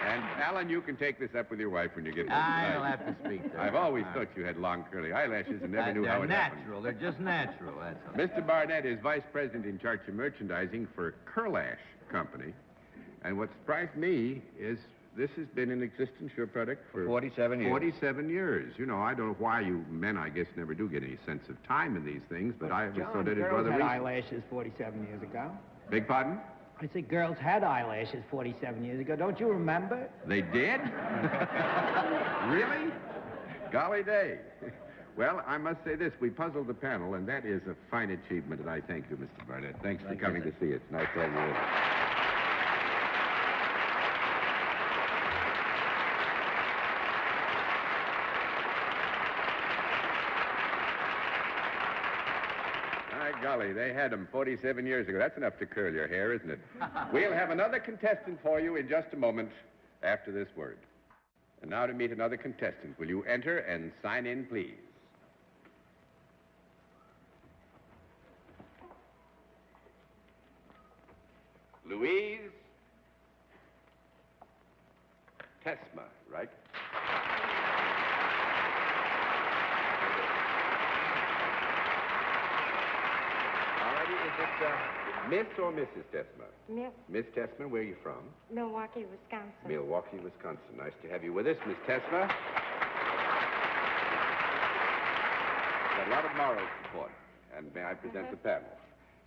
And Alan, you can take this up with your wife when you get home tonight. I'll have to speak to her. I've always thought you had long curly eyelashes and never knew how it happened. They're just natural, that's all. Mr. Barnett is vice president in charge of merchandising for Curlash Company. And what surprised me is this has been in existence, your product, for 47 years. 47 years. You know, I don't know why you men, I guess, never do get any sense of time in these things, but I always thought it was rather had recent. eyelashes 47 years ago. Beg pardon? I said girls had eyelashes 47 years ago. Don't you remember? They did? Really? Golly day. Well, I must say this. We puzzled the panel, and that is a fine achievement, and I thank you, Mr. Barnett. Thanks for coming to see us. Nice to have you with us. Golly, they had them 47 years ago. That's enough to curl your hair, isn't it? We'll have another contestant for you in just a moment after this word. And now to meet another contestant. Will you enter and sign in, please? Louise Tesma, right? Is it Miss or Mrs. Tesma? Miss. Miss Tesma, where are you from? Milwaukee, Wisconsin. Milwaukee, Wisconsin. Nice to have you with us, Miss Tesma. Got a lot of moral support. And may I present the panel?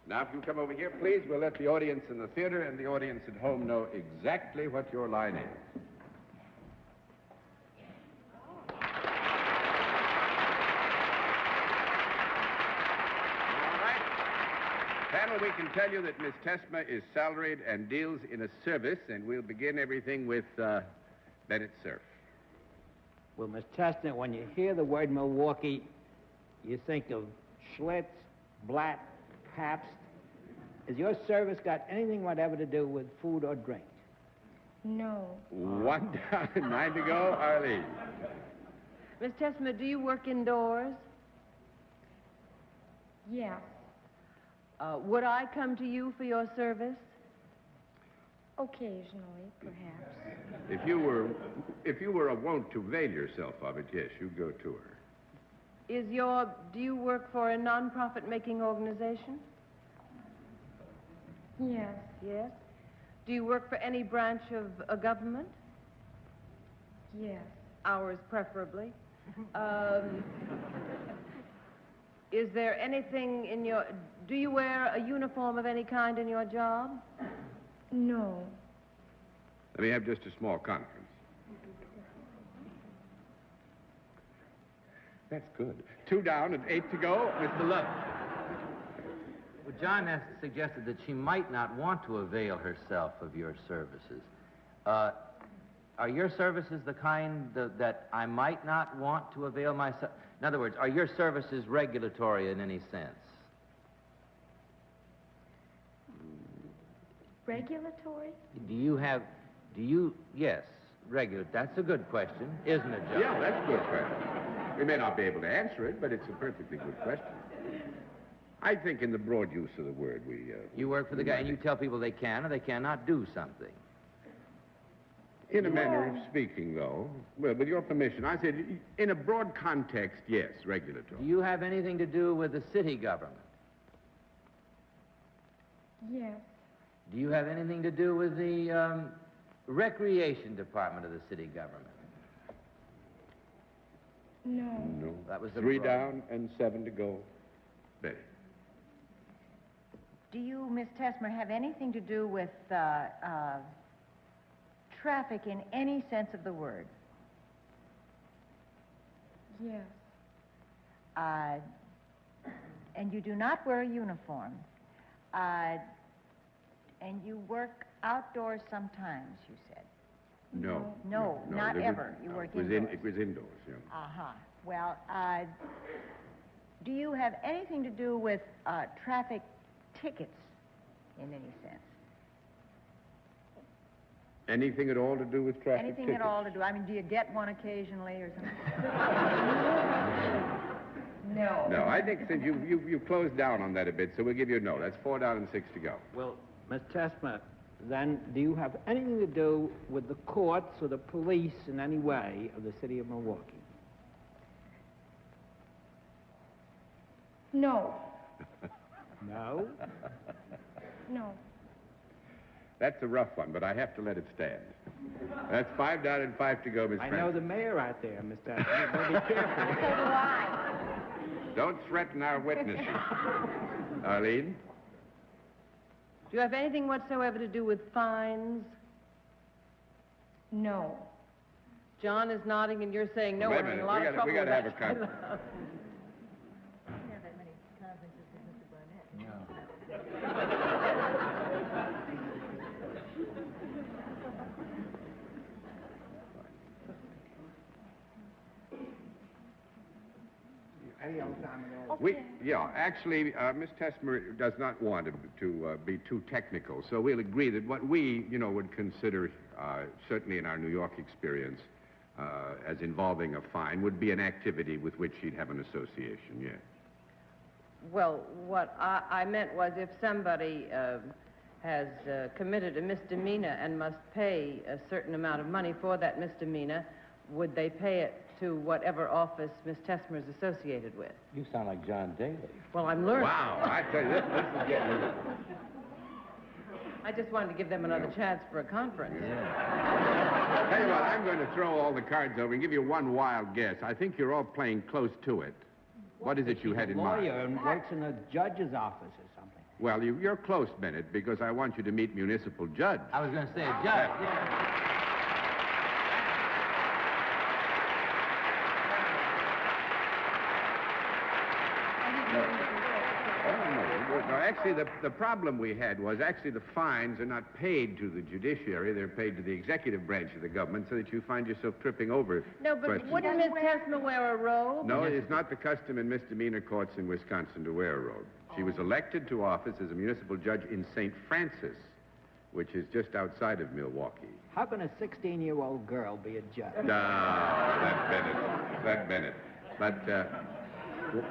Now, if you come over here, please, we'll let the audience in the theater and the audience at home know exactly what your line is. Panel, we can tell you that Miss Tesma is salaried and deals in a service, and we'll begin everything with Bennett Cerf. Well, Miss Testner, when you hear the word Milwaukee, you think of Schlitz, Blatt, Pabst. Has your service got anything whatever to do with food or drink? No. 1 down and 9 to go. Arlene. Miss Tesma, do you work indoors? Yeah. Would I come to you for your service? Occasionally, perhaps. If you were a wont to avail yourself of it, yes, you go to her. Do you work for a non-profit making organization? Yes. Yes. Do you work for any branch of a government? Yes. Ours, preferably. Is there anything in your... Do you wear a uniform of any kind in your job? No. Let me have just a small conference. That's good. 2 down and 8 to go. Mr. Ludden. Well, John has suggested that she might not want to avail herself of your services. Are your services the kind that I might not want to avail myself? In other words, are your services regulatory in any sense? Regulatory? Yes, regular. That's a good question, isn't it, John? Yeah, that's a good question. We may not be able to answer it, but it's a perfectly good question. I think in the broad use of the word, You work for the guy and you tell people they can or they cannot do something. In a manner of speaking, though, well, with your permission, I said, in a broad context, yes, regulatory. Do you have anything to do with the city government? Yes. Do you have anything to do with the recreation department of the city government? No. No. That was the 3 problem. down and 7 to go. Betty. Do you, Miss Tesmer, have anything to do with traffic in any sense of the word? Yes. And you do not wear a uniform. And you work outdoors sometimes, you said. No. No, not ever. You work indoors. It was indoors, yeah. Uh-huh. Well, do you have anything to do with traffic tickets in any sense? Anything at all to do with traffic Anything tickets? at all to do? I mean, do you get one occasionally or something? No. No, I think since you closed down on that a bit, so we'll give you a no. That's 4 down and 6 to go. Well, Miss Testament, then do you have anything to do with the courts or the police in any way of the city of Milwaukee? No. No? No. That's a rough one, but I have to let it stand. That's 5 down and 5 to go, Miss I Francis. know the mayor out there, Miss Testament. Better be careful. So do I. Don't threaten our witnesses. Arlene? Do you have anything whatsoever to do with fines? No. John is nodding and you're saying no. Wait a We're in minute. a lot of trouble We got to with have a that. conference. Any other time at all? Actually, Miss Testmer does not want to be too technical, so we'll agree that what we, would consider, certainly in our New York experience, as involving a fine would be an activity with which she'd have an association, yes. Well, what I meant was if somebody has committed a misdemeanor and must pay a certain amount of money for that misdemeanor, would they pay it to whatever office Miss Testmer is associated with? You sound like John Daly. Well, I'm learning. Wow, I tell you, this is getting... I just wanted to give them another chance for a conference. Tell you what, I'm going to throw all the cards over and give you one wild guess. I think you're all playing close to it. What is it you had in mind? Lawyer and works in a judge's office or something. Well, you're close, Bennett, because I want you to meet municipal judge. I was going to say a judge. Yeah. No, actually, the problem we had was actually the fines are not paid to the judiciary. They're paid to the executive branch of the government so that you find yourself tripping over No, but questions. wouldn't Miss Testmer wear a robe? No, it's not the custom in misdemeanor courts in Wisconsin to wear a robe. She was elected to office as a municipal judge in St. Francis, which is just outside of Milwaukee. How can a 16-year-old girl be a judge? No, that Bennett. But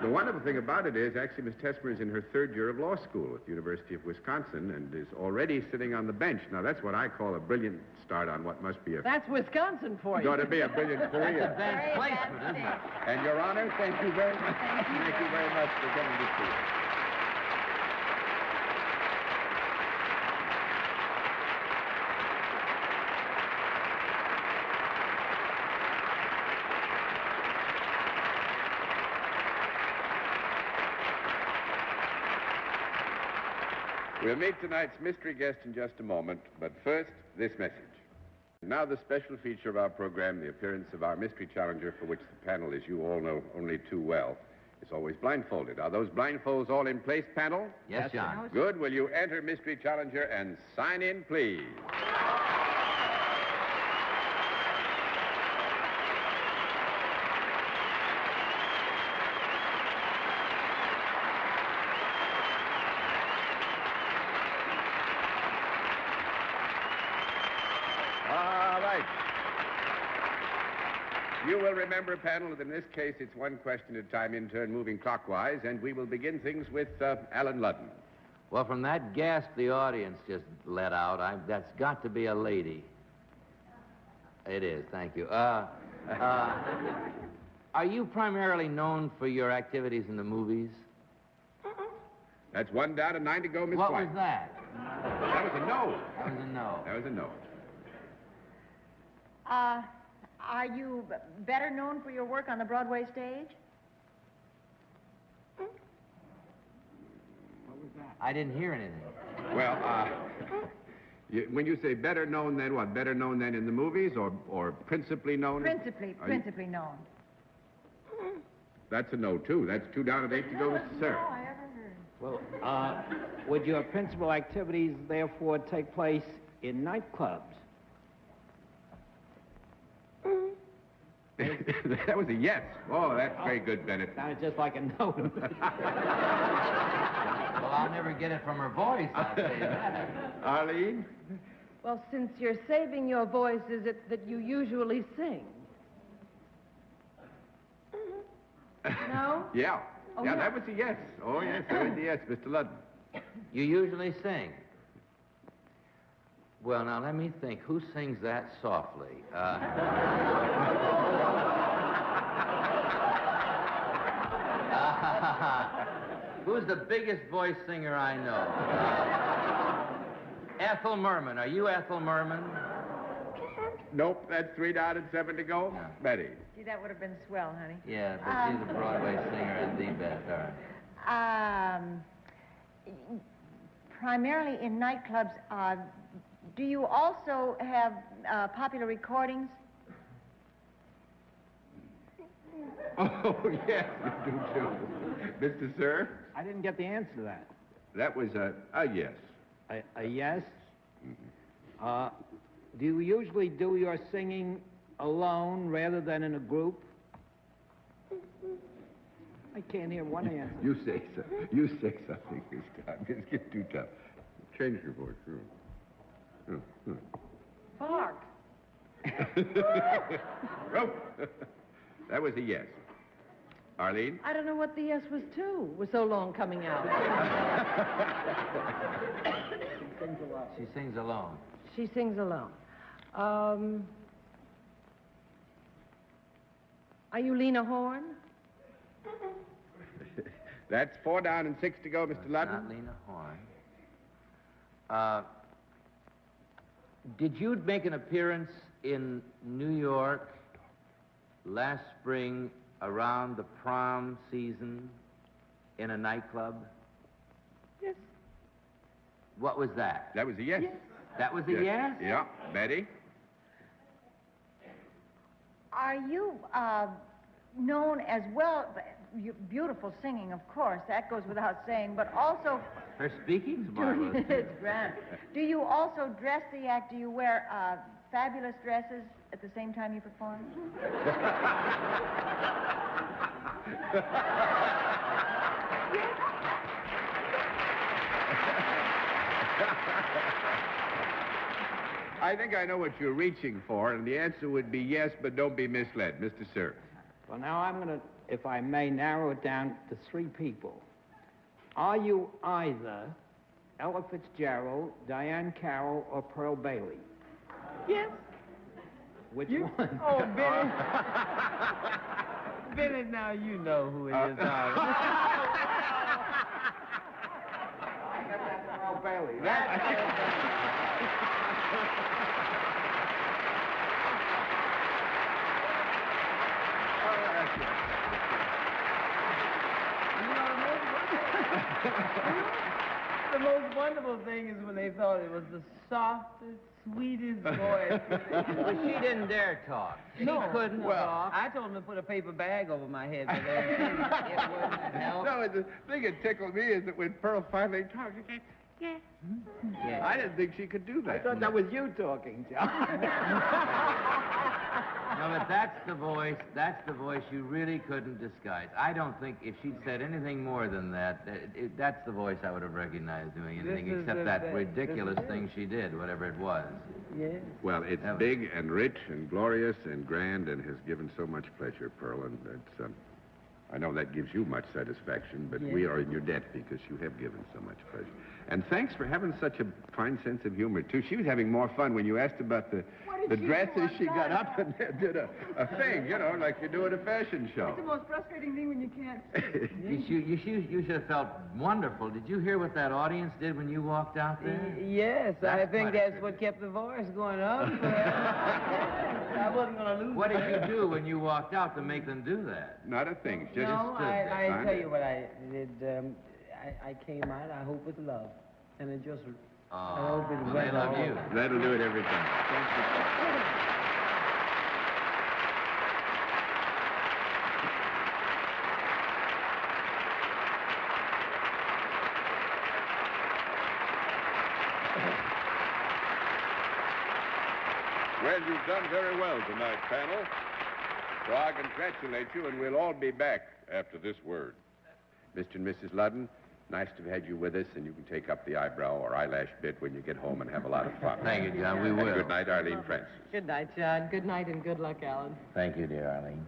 the wonderful thing about it is, actually, Miss Testmer is in her 3rd year of law school at the University of Wisconsin and is already sitting on the bench. Now, that's what I call a brilliant start on what must be a... That's Wisconsin for you. Got to be a brilliant career. That's advanced placement, isn't it? And, Your Honor, thank you very much. Thank you very much for getting to see us. We'll meet tonight's mystery guest in just a moment, but first, this message. Now the special feature of our program, the appearance of our mystery challenger, for which the panel, as you all know only too well, is always blindfolded. Are those blindfolds all in place, panel? Yes, John. Good. Will you enter mystery challenger and sign in, please? You will remember, panel, that in this case it's one question at a time in turn, moving clockwise, and we will begin things with Alan Ludden. Well, from that gasp the audience just let out, that's got to be a lady. It is, thank you. Are you primarily known for your activities in the movies? That's 1 down and 9 to go, Miss What White. was that? That was a no. That was a no. That was a no. Are you better known for your work on the Broadway stage? What was that? I didn't hear anything. Well, When you say better known than what? Better known than in the movies or principally known? Principally known. That's a no, too. That's 2 down and 8 to go, Mr. Sir. I ever heard. Well, would your principal activities therefore take place in nightclubs? That was a yes. Oh, that's very good, Bennett. Sounded just like a no. Well, I'll never get it from her voice, I'll say that. Arlene? Well, since you're saving your voice, is it that you usually sing? No? Yeah. Oh, yeah, yeah. that was a yes. Oh, yes, that was a yes, Mr. Ludden. You usually sing. Well, now, let me think. Who sings that softly? Who's the biggest voice singer I know? Ethel Merman. Are you Ethel Merman? Nope, that's 3 down and 7 to go. Yeah. Betty. Gee, that would have been swell, honey. Yeah, but she's a Broadway singer at the best. All right. Primarily in nightclubs, do you also have popular recordings? Oh, yes, we do, too. Mr. Sir? I didn't get the answer to that. That was a yes. A yes? Do you usually do your singing alone rather than in a group? I can't hear one answer. You say so. You say something this time. It's getting too tough. Change your voice. Bark. Oh. That was a yes. Arlene? I don't know what the yes was, too. Was so long coming out. She sings alone. She sings alone. Are you Lena Horne? That's 4 down and 6 to go, Mr. Ludden. Not Lena Horne. Did you make an appearance in New York last spring around the prom season in a nightclub? Yes. What was that? That was a yes. That was a yes? Yeah. Betty? Are you known as well, beautiful singing, of course, that goes without saying, but also... Her speaking's marvelous. It's grand. Do you also dress the act? Do you wear fabulous dresses at the same time you perform? I think I know what you're reaching for, and the answer would be yes, but don't be misled. Mr. Sir. Well, now I'm going to, if I may, narrow it down to 3 people. Are you either Ella Fitzgerald, Diane Carroll, or Pearl Bailey? Yes. Which one? Oh, Billy. Billy, now you know who it is. Pearl Bailey. The most wonderful thing is when they thought it was the softest, sweetest voice. Well, she didn't dare talk. She couldn't talk. I told them to put a paper bag over my head, but it wouldn't help. No, the thing that tickled me is that when Pearl finally talked, she said, yes. Yeah. I didn't think she could do that. I thought that was you talking, John. No, but that's the voice you really couldn't disguise. I don't think if she'd said anything more than that, that's the voice I would have recognized doing anything except that ridiculous thing she did, whatever it was. Yeah. Well, it's big and rich and glorious and grand and has given so much pleasure, Pearl, and it's, I know that gives you much satisfaction, but we are in your debt because you have given so much pleasure. And thanks for having such a fine sense of humor, too. She was having more fun when you asked about the dresses. She got up and did a thing, you know, like you do at a fashion show. It's the most frustrating thing when you can't You should have felt wonderful. Did you hear what that audience did when you walked out there? Yes, I think that's what kept the voice going up. I wasn't going to lose. What did you do when you walked out to make them do that? Not a thing. She No, just stood there. I tell you what I did. I came out, I hope with love. And it just They love you. That'll do it every time. Well, you've done very well tonight, panel. So I congratulate you, and we'll all be back after this word. Mr. and Mrs. Ludden, nice to have had you with us, and you can take up the eyebrow or eyelash bit when you get home and have a lot of fun. Thank you, John. We will. And good night, Arlene Francis. Good night, John. Good night and good luck, Alan. Thank you, dear Arlene.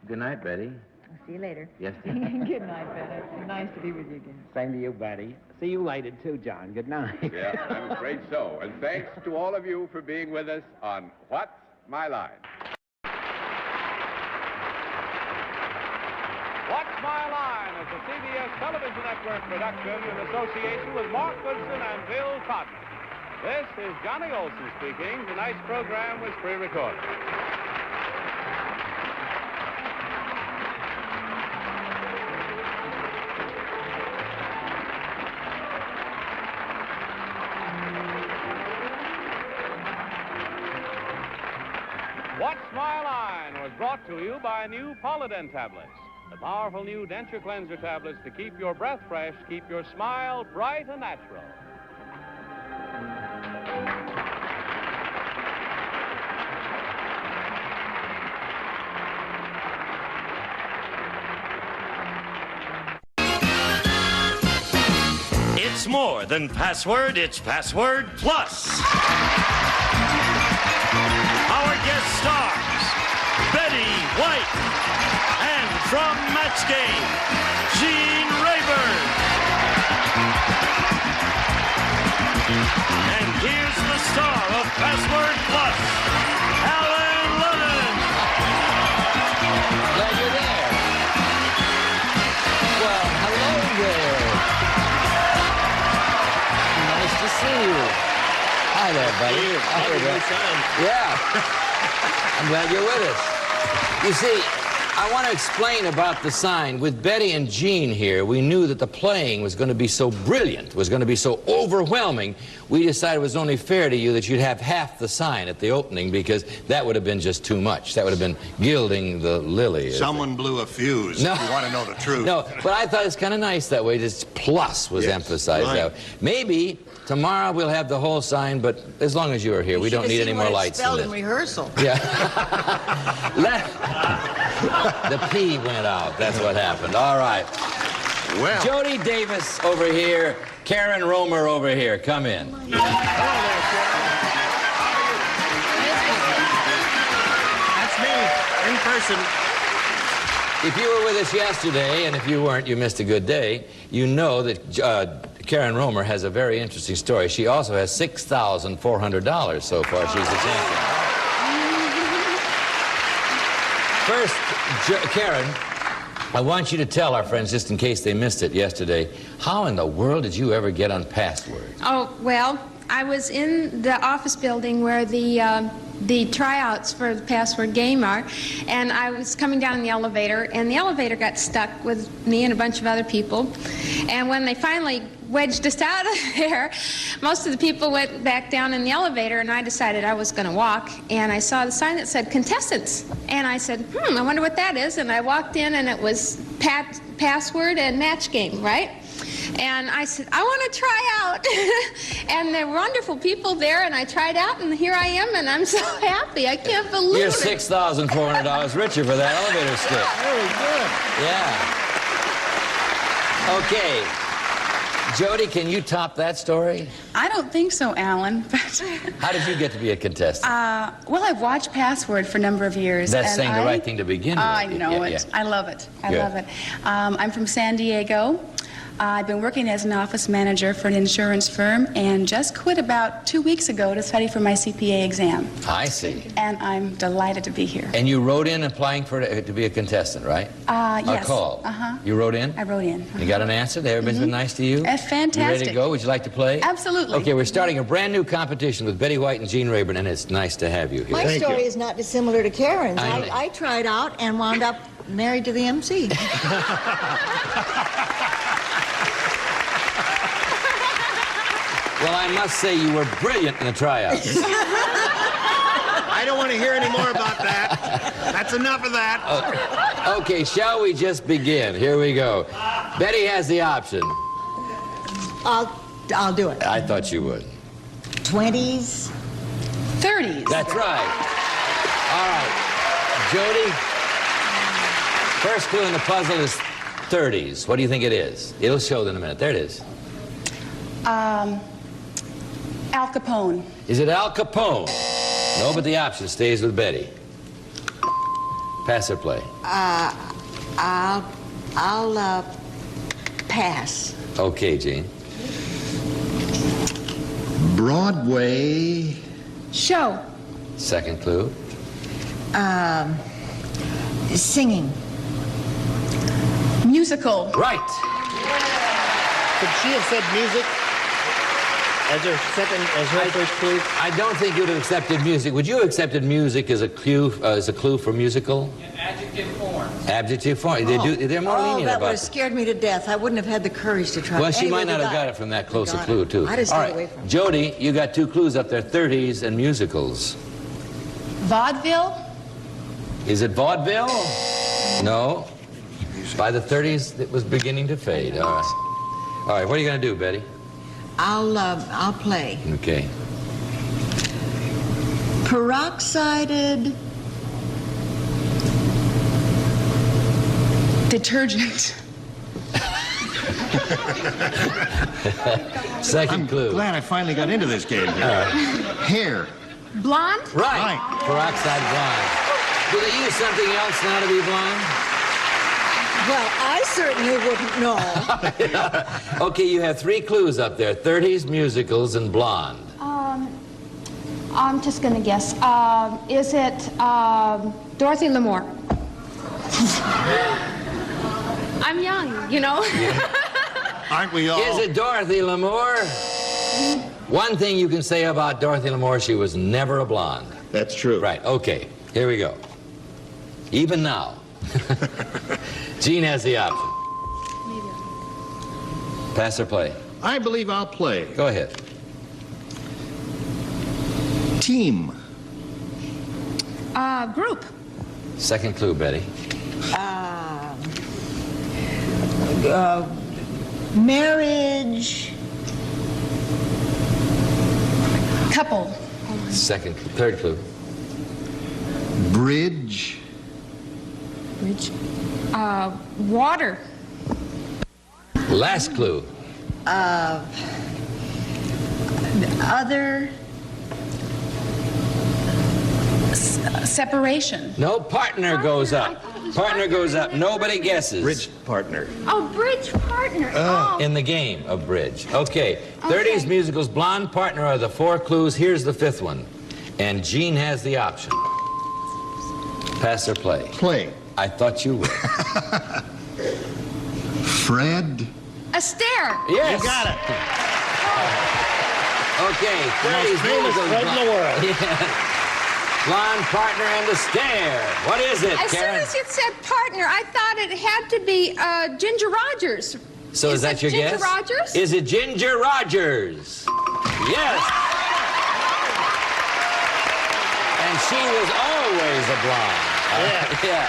Good night, Betty. I'll see you later. Yes, dear. Good night, Betty. Nice to be with you again. Same to you, Betty. See you later, too, John. Good night. Yeah, I'm afraid so. And thanks to all of you for being with us on What's My Line? What's My Line is a CBS Television Network production in association with Mark Goodson and Bill Cotton. This is Johnny Olson speaking. Tonight's program was pre-recorded. What's My Line was brought to you by new Polident tablets. The powerful new denture cleanser tablets to keep your breath fresh, keep your smile bright and natural. It's more than password, it's Password Plus. Our guest stars, Betty White, and from Match Game, Gene Rayburn. And here's the star of Password Plus, Alan Ludden. Glad you're there. Well, hello there. Nice to see you. Hi there, buddy. Yeah. I'm glad you're with us. You see, I want to explain about the sign. With Betty and Gene here, we knew that the playing was going to be so brilliant, was going to be so overwhelming, we decided it was only fair to you that you'd have half the sign at the opening, because that would have been just too much. That would have been gilding the lily. Someone blew a fuse, no. if you want to know the truth. No, but I thought it's kind of nice that way. This plus was emphasized right. that way. Maybe tomorrow we'll have the whole sign, but as long as you're here, we don't need any more lights than spelled this. in rehearsal. Yeah. The P went out. That's what happened. All right. Well. Jody Davis over here. Karen Romer over here. Come in. Hello there, Karen. That's me, in person. If you were with us yesterday, and if you weren't, you missed a good day, you know that Karen Romer has a very interesting story. She also has $6,400 so far. She's the champion. First, Karen, I want you to tell our friends, just in case they missed it yesterday, how in the world did you ever get on Password? Oh, well, I was in the office building where the tryouts for the Password game are, and I was coming down in the elevator, and the elevator got stuck with me and a bunch of other people. And when they finally wedged us out of there, most of the people went back down in the elevator, and I decided I was going to walk, and I saw the sign that said contestants, and I said, I wonder what that is, and I walked in, and it was Password and Match Game, right? And I said, I want to try out. And there were wonderful people there, and I tried out, and here I am, and I'm so happy. I can't believe You're it. $6,400 richer for that elevator stick. Very good. Yeah. Okay. Jody, can you top that story? I don't think so, Alan. But how did you get to be a contestant? Well, I've watched Password for a number of years. That's saying the right thing to begin with. I know it. Yeah. I love it. I love it. I'm from San Diego. I've been working as an office manager for an insurance firm and just quit about 2 weeks ago to study for my CPA exam. I see. And I'm delighted to be here. And you wrote in applying to be a contestant, right? Yes. A call. Uh-huh. You wrote in? I wrote in. You got an answer? Everybody's been nice to you? Fantastic. You ready to go? Would you like to play? Absolutely. Okay, we're starting a brand new competition with Betty White and Gene Rayburn, and it's nice to have you here. My story is not dissimilar to Karen's. I know. I tried out and wound up married to the MC. Well, I must say you were brilliant in the tryouts. I don't want to hear any more about that. That's enough of that. Okay, shall we just begin? Here we go. Betty has the option. I'll do it. I thought you would. 20s? 30s. That's right. All right. Jody, first clue in the puzzle is 30s. What do you think it is? It'll show in a minute. There it is. Al Capone. Is it Al Capone? No, but the option stays with Betty. Pass or play? I'll pass. Okay, Gene. Broadway. Show. Second clue. Singing. Musical. Right. Could she have said music as her first clue? I don't think you'd have accepted music. Would you have accepted music as a clue for musical? Adjective form. Adjective form. They're more lenient that about would have it. scared me to death. I wouldn't have had the courage to try. Well, she Anyway, might not we have got it from that close a clue, too. I just All stayed right, away from it. Jody, you got 2 clues up there, 30s and musicals. Vaudeville. Is it vaudeville? No. By the 30s, it was beginning to fade. All right. All right, what are you going to do, Betty? I'll play. Okay. Peroxided. Detergent. Second clue. Glad I finally got into this game here. Hair. Blonde. Right. Peroxide blonde. Do they use something else now to be blonde? Well, I certainly wouldn't know. Okay, you have 3 clues up there, 30s, musicals, and blonde. I'm just going to guess. Is it Dorothy Lamour? I'm young, you know. Aren't we all? Is it Dorothy Lamour? One thing you can say about Dorothy Lamour, she was never a blonde. That's true. Right, okay, here we go. Even now. Gene has the option. Pass or play? I believe I'll play. Go ahead. Team. Group. Second clue, Betty. Marriage. Couple. Third clue. Bridge. Bridge. Water. Last clue. Other. Separation. No, partner goes up. Partner goes up. Nobody guesses. Bridge partner. Oh, bridge partner. In the game of bridge. Okay. 30s, musicals, blonde, partner are the 4 clues. Here's the 5th one. And Gene has the option. Pass or play? Play. I thought you would. Fred. Astaire. Yes. You got it. Okay. The most 30s, famous musicals, Fred in the world. Yeah. Blonde, partner, and the stare. What is it, As soon Karen? as it said partner, I thought it had to be Ginger Rogers. So is that your Ginger guess? Rogers? Is it Ginger Rogers? Yes. And she was always a blonde. Yeah.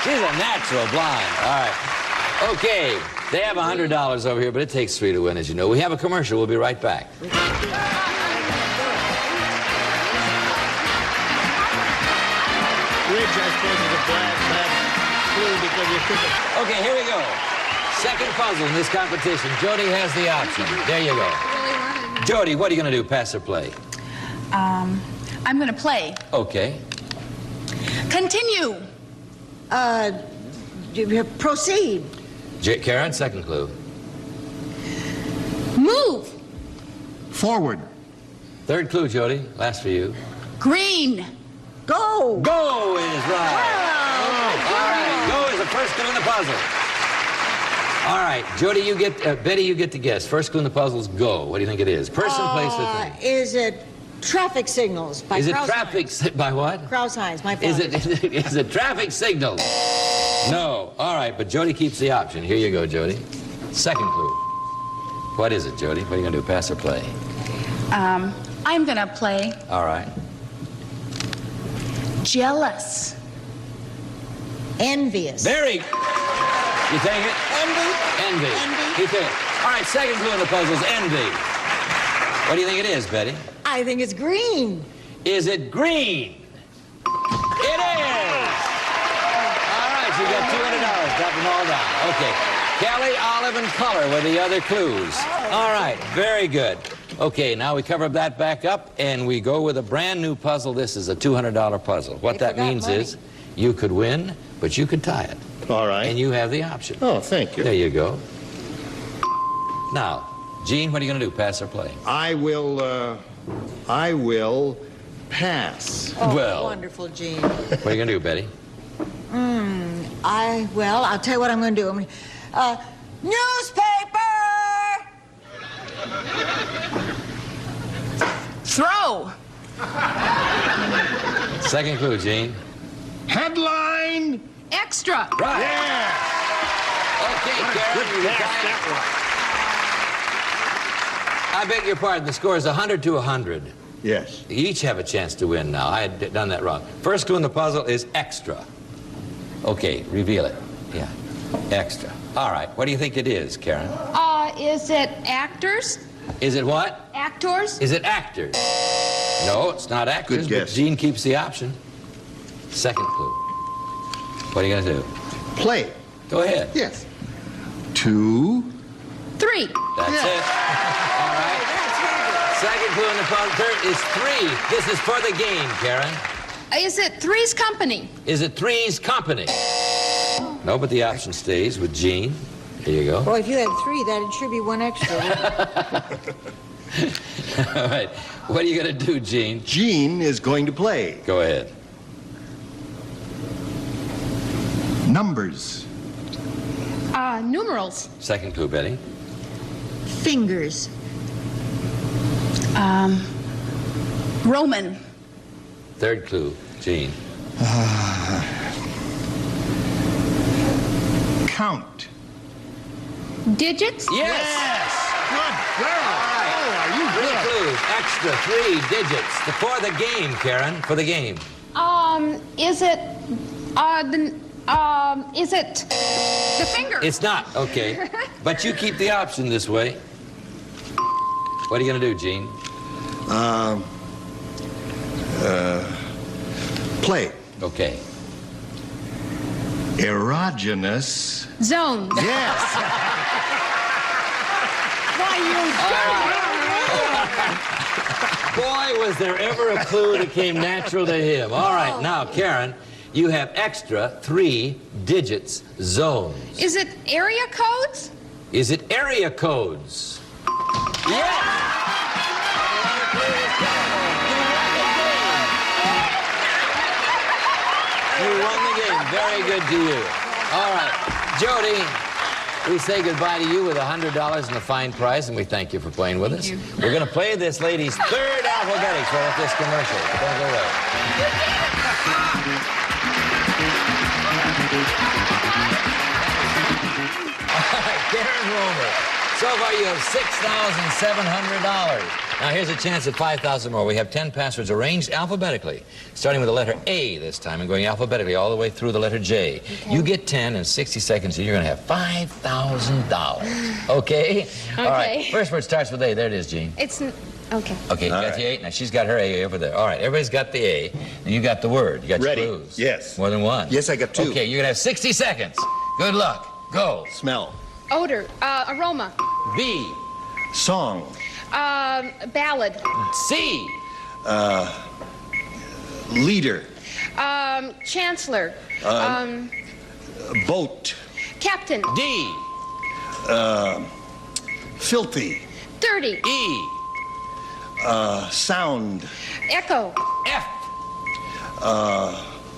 She's a natural blonde. All right. Okay. They have $100 over here, but it takes 3 to win, as you know. We have a commercial. We'll be right back. Bridge, I suppose, is a bad clue because you took it. Okay, here we go. Second puzzle in this competition. Jody has the option. There you go. Jody, what are you going to do? Pass or play? I'm going to play. Okay. Continue. Proceed. Karen, second clue. Move. Forward. Third clue, Jody. Last for you. Green. Go. Go is right. All right. Go is the first clue in the puzzle. All right. Jody, you get, Betty, you get to guess. First clue in the puzzle is go. What do you think it is? Person, place, or thing? Is it traffic signals by Is it Kraus traffic, by what? Kraus-Heinz, my Is father. is it traffic signals? No. All right, but Jody keeps the option. Here you go, Jody. Second clue. What is it, Jody? What are you going to do, pass or play? I'm gonna play All right. jealous. Envious. Very. You take it? Envy. Envy. You take it. All right, second clue in the puzzle is envy. What do you think it is, Betty? I think it's green. Is it green? It is! All right, you got $200. Drop them all down. Okay. Kelly, olive, and color were the other clues. All right, very good. Okay, now we cover that back up, and we go with a brand new puzzle. This is a $200 puzzle. What that means is you could win, but you could tie it. All right. And you have the option. Oh, thank you. There you go. Now, Gene, what are you going to do? Pass or play? I will pass. Oh, Well. wonderful, Gene. What are you going to do, Betty? I'll tell you what I'm going to do. Newspaper! Throw. Second clue, Gene. Headline. Extra. Right. Yeah. Okay, Karen, you Pass that I beg your pardon. The score is 100 to 100. one. Yes. You each have a chance to win now. I had done that wrong. First clue in the puzzle is extra. Okay, reveal it. Yeah, extra. All right, what do you think it is, Karen? Is it actors? Is it what? Actors? Is it actors? No, it's not actors, Good but guess. Gene keeps the option. Second clue. What are you going to do? Play. Go ahead. Yes. 2. 3. That's it. All right. Second clue in the puzzle. Third is 3. This is for the game, Karen. Is it Three's Company? Is it Three's Company? No, but the option stays with Gene. There you go. Boy, if you had 3, that'd sure be 1 extra. All right. What are you going to do, Gene? Gene is going to play. Go ahead. Numbers. Numerals. Second clue, Betty. Fingers. Roman. Third clue, Gene. Count. Digits? Yes! Good girl. All right. Oh, are you Three good? clues, extra 3 digits. For the game, Karen, for the game. Is it the finger? It's not, okay. But you keep the option this way. What are you going to do, Gene? Play. Okay. Erogenous. Zones. Yes. Boy, was there ever a clue that came natural to him. All right, now, Karen, you have extra 3 digits zones. Is it area codes? Is it area codes? Yes! You won the game. Very good to you. All right, Jody, we say goodbye to you with $100 and a fine prize, and we thank you for playing with us. We're going to play this lady's third alphabetics right after this commercial. Don't go away. All right, Karen Romer. So far, you have $6,700. Now, here's a chance at $5,000 more. We have 10 passwords arranged alphabetically, starting with the letter A this time and going alphabetically all the way through the letter J. Okay. You get 10 in 60 seconds, and you're going to have $5,000. Okay? All right. First word starts with A. There it is, Gene. It's... Okay. Okay, got the A? Now, she's got her A over there. All right, everybody's got the A. And you got the word. You got Ready. your clues. Yes. More than one. Yes, I got 2. Okay, you're going to have 60 seconds. Good luck. Go. Smell. Odor. Aroma. B. Song. Ballad. C. Leader. Chancellor. Boat. Captain. D. Filthy. Dirty. E. Sound. Echo. F.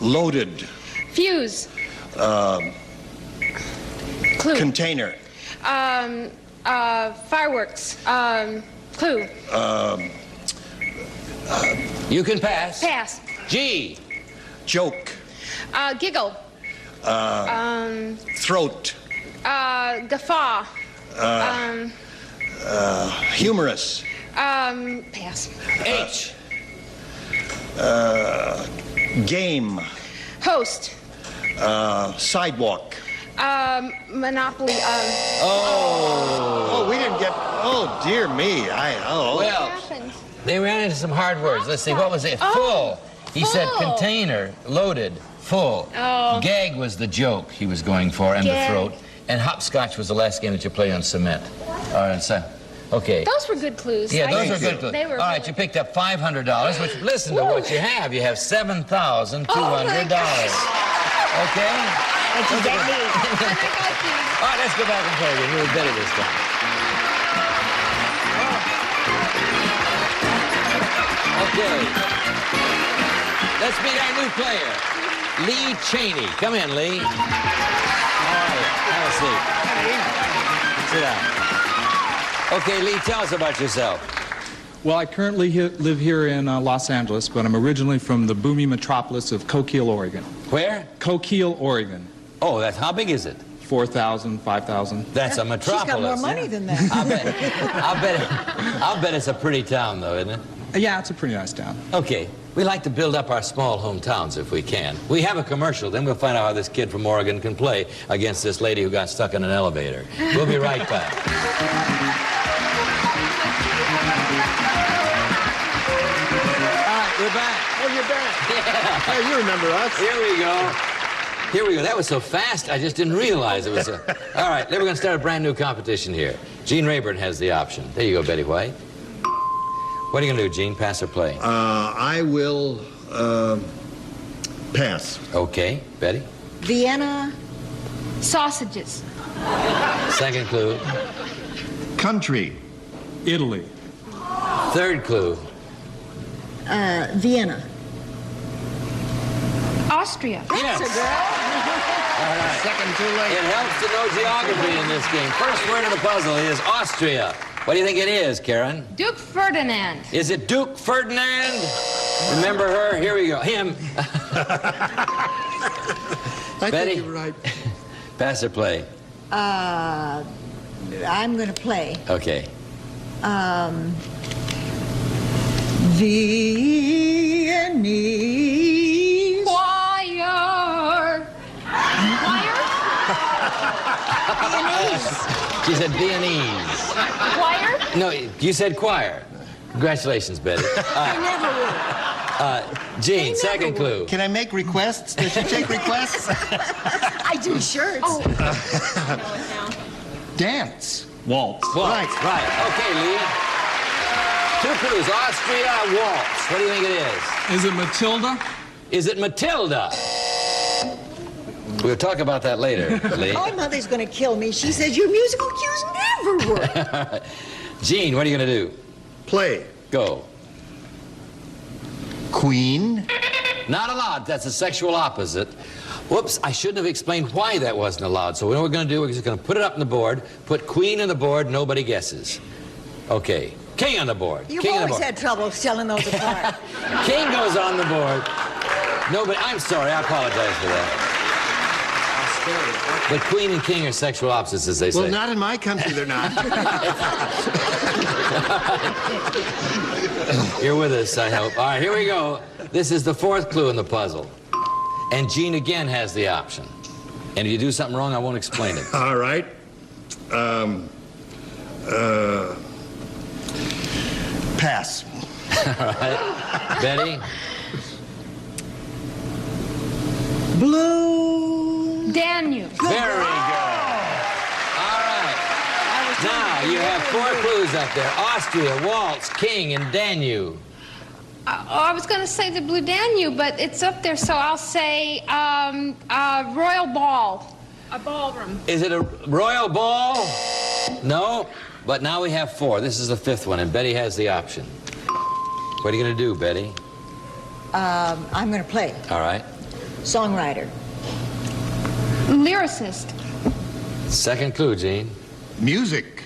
Loaded. Fuse. Clue. Container. Fireworks. Clue. You can pass. Pass. G. Joke. Giggle. Throat. Guffaw. Humorous. Pass. H. Game. Host. Sidewalk. Monopoly. Oh, we didn't get. Oh, dear me. Well, they ran into some hard words. Let's see, what was it? Full. He said container, loaded, full. Oh. Gag was the joke he was going for, and Gag. the throat. And hopscotch was the last game that you play on cement. All right, so, okay. Those were good clues. Yeah, those were good clues. They were All right, you picked up $500, which, listen to what you have. You have $7,200. Okay? What you get me? All right, let's go back and play again. You were better this time. Okay. Let's meet our new player, Lee Cheney. Come in, Lee. How are you? Have a seat. Sit down. Okay, Lee, tell us about yourself. Well, I currently live here in Los Angeles, but I'm originally from the booming metropolis of Coquille, Oregon. Where? Coquille, Oregon. Oh, that's how big is it? 4,000, 5,000. That's a metropolis. She's got more money than that. I'll bet it's a pretty town, though, isn't it? Yeah, it's a pretty nice town. Okay. We like to build up our small hometowns if we can. We have a commercial, then we'll find out how this kid from Oregon can play against this lady who got stuck in an elevator. We'll be right back. All right, we're back. Oh, you're back. Yeah. Hey, you remember us. Here we go. Here we go. That was so fast, I just didn't realize it was a... All right, then we're going to start a brand new competition here. Gene Rayburn has the option. There you go, Betty White. What are you going to do, Gene? Pass or play? I will pass. Okay. Betty? Vienna sausages. Second clue. Country. Italy. Third clue. Vienna. Austria. Yes. That's a girl. All right. Second too late. It helps to know geography in this game. First word of the puzzle is Austria. What do you think it is, Karen? Duke Ferdinand. Is it Duke Ferdinand? Remember her? Here we go. Him. I Betty? think you're right. Pass or play? I'm going to play. Okay. Viennese. Choir. Choir? Viennese. She said Viennese. Choir? No, you said choir. Congratulations, Betty. I never would. Gene, second clue. Can I make requests? Does she take requests? I do shirts. Oh. Dance. Waltz. Waltz. Right. Okay, Lee. Two clues. Austria, waltz. What do you think it is? Is it Matilda? Is it Matilda? We'll talk about that later, Lee. My mother's going to kill me. She says your musical cues never work. Gene, what are you going to do? Play. Go. Queen. Not allowed. That's a sexual opposite. Whoops, I shouldn't have explained why that wasn't allowed. So what we're going to do, we're just going to put it up on the board, put queen on the board, nobody guesses. Okay. King on the board. You've King on the always board. had trouble selling those apart. King goes on the board. Nobody, I'm sorry, I apologize for that. But queen and king are sexual opposites, as they say. Well, not in my country, they're not. You're with us, I hope. All right, here we go. This is the fourth clue in the puzzle. And Gene again has the option. And if you do something wrong, I won't explain it. All right. Pass. All right. Betty? Blue. Danube. Very good. All right. Now, you have four clues up there. Austria, waltz, king, and Danube. I was going to say the Blue Danube, but it's up there, so I'll say Royal Ball. A ballroom. Is it a royal ball? No, but now we have four. This is the fifth one, and Betty has the option. What are you going to do, Betty? I'm going to play. All right. Songwriter. Lyricist. Second clue, Gene. Music.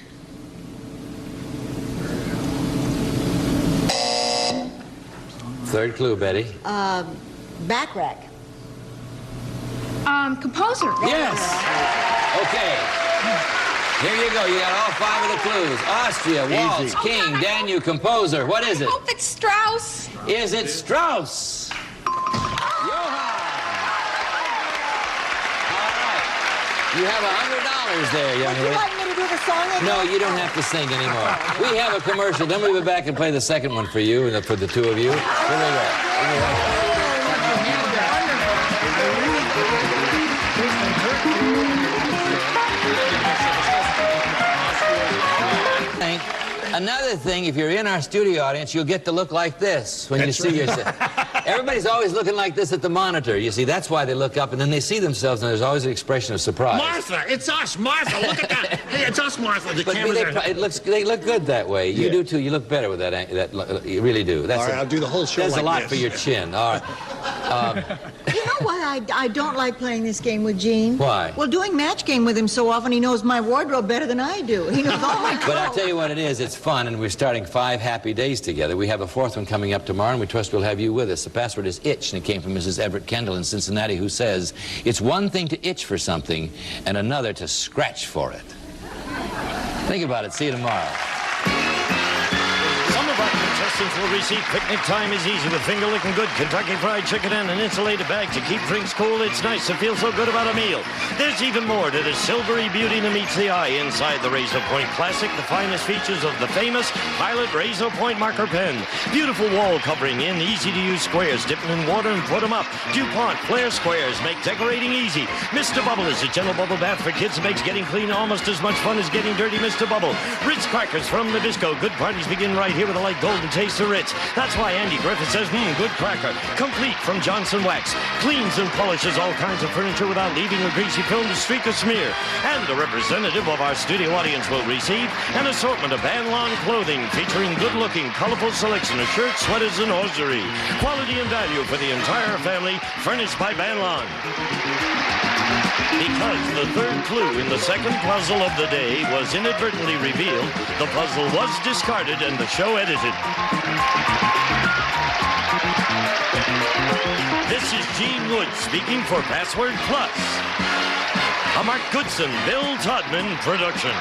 Third clue, Betty. Back rack. Composer. Yes. Okay. Here you go. You got all 5 of the clues. Austria, waltz, king, Danube, composer. What is it? I hope it's Strauss. Is it Strauss? You have $100 there, young lady. Would you like me to do the song again? No, you don't have to sing anymore. We have a commercial, then we'll be back and play the second one for you and for the two of you. Here we go. Another thing, if you're in our studio audience, you'll get to look like this when you see yourself. Everybody's always looking like this at the monitor. You see, that's why they look up, and then they see themselves, and there's always an expression of surprise. Martha, it's us, Martha. Look at that. Hey, it's us, Martha. The But cameras they look good that way. You do too. You look better with that. You really do. That's All right, I'll do the whole show That's like a lot this. for your chin. All right. You know why I don't like playing this game with Gene? Why? Well, doing match game with him so often, he knows my wardrobe better than I do. He knows all my clothes. But I'll tell you what it is. It's fun, and we're starting 5 happy days together. We have a 4th one coming up tomorrow, and we trust we'll have you with us. The password is itch, and it came from Mrs. Everett Kendall in Cincinnati, who says, it's one thing to itch for something and another to scratch for it. Think about it. See you tomorrow. Some of our contestants will receive picnic time is easy with finger-licking good Kentucky Fried Chicken and an insulated bag to keep drinks cool. It's nice to feel so good about a meal. There's even more to the silvery beauty that meets the eye inside the Razor Point Classic, the finest features of the famous Pilot Razor Point marker pen. Beautiful wall covering in easy-to-use squares. Dip them in water and put them up. DuPont Flair squares make decorating easy. Mr. Bubble is a gentle bubble bath for kids that makes getting clean almost as much fun as getting dirty. Mr. Bubble. Ritz crackers from Nabisco. Good parties begin right here with a light golden taste of Ritz. That's why Andy Griffith says, good cracker. Complete from Johnson Wax. Cleans and polishes all kinds of furniture without leaving a greasy film to streak or smear. And a representative of our studio audience will receive an assortment of Van Lawn clothing featuring good-looking, colorful selection of shirts, sweaters, and hosiery. Quality and value for the entire family, furnished by Van Lawn. Because the third clue in the second puzzle of the day was inadvertently revealed, the puzzle was discarded and the show edited. This is Gene Wood speaking for Password Plus, a Mark Goodson, Bill Todman production.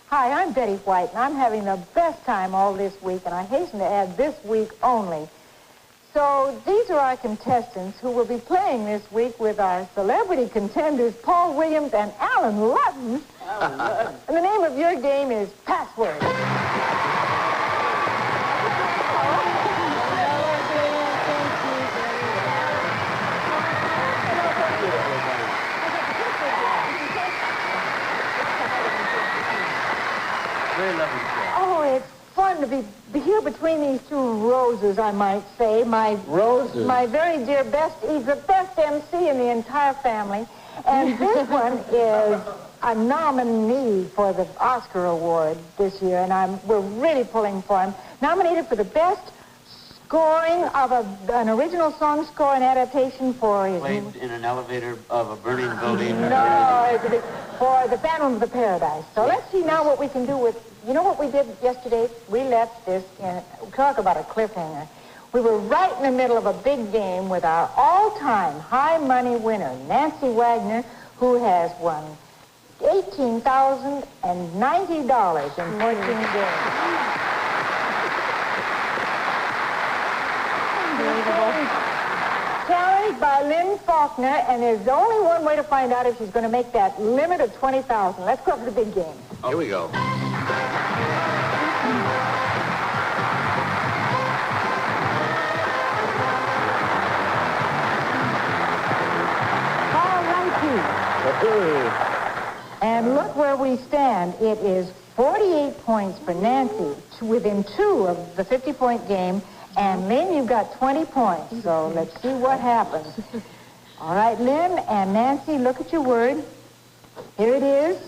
Hi, I'm Betty White, and I'm having the best time all this week, and I hasten to add this week only. So these are our contestants who will be playing this week with our celebrity contenders, Paul Williams and Alan Ludden. And the name of your game is Password. Oh, it's fun to be here between these two roses, I might say. My very dear he's the best MC in the entire family. And this one is a nominee for the Oscar Award this year, and we're really pulling for him. Nominated for the best scoring of an original song score and adaptation for his... Played in an elevator of a burning building. No, for the Phantom of the Paradise. So let's see now what we can do with... You know what we did yesterday? We left this in... Talk about a cliffhanger. We were right in the middle of a big game with our all-time high-money winner, Nancy Wagner, who has won $18,090 in 14 games. Challenged by Lynn Faulkner, and there's only one way to find out if she's going to make that limit of $20,000. Let's go for the big game. Here we go. All righty. And look where we stand. It is 48 points for Nancy, within 2 of the 50-point game. And Lynn, you've got 20 points. So let's see what happens. All right, Lynn and Nancy, look at your word. Here it is.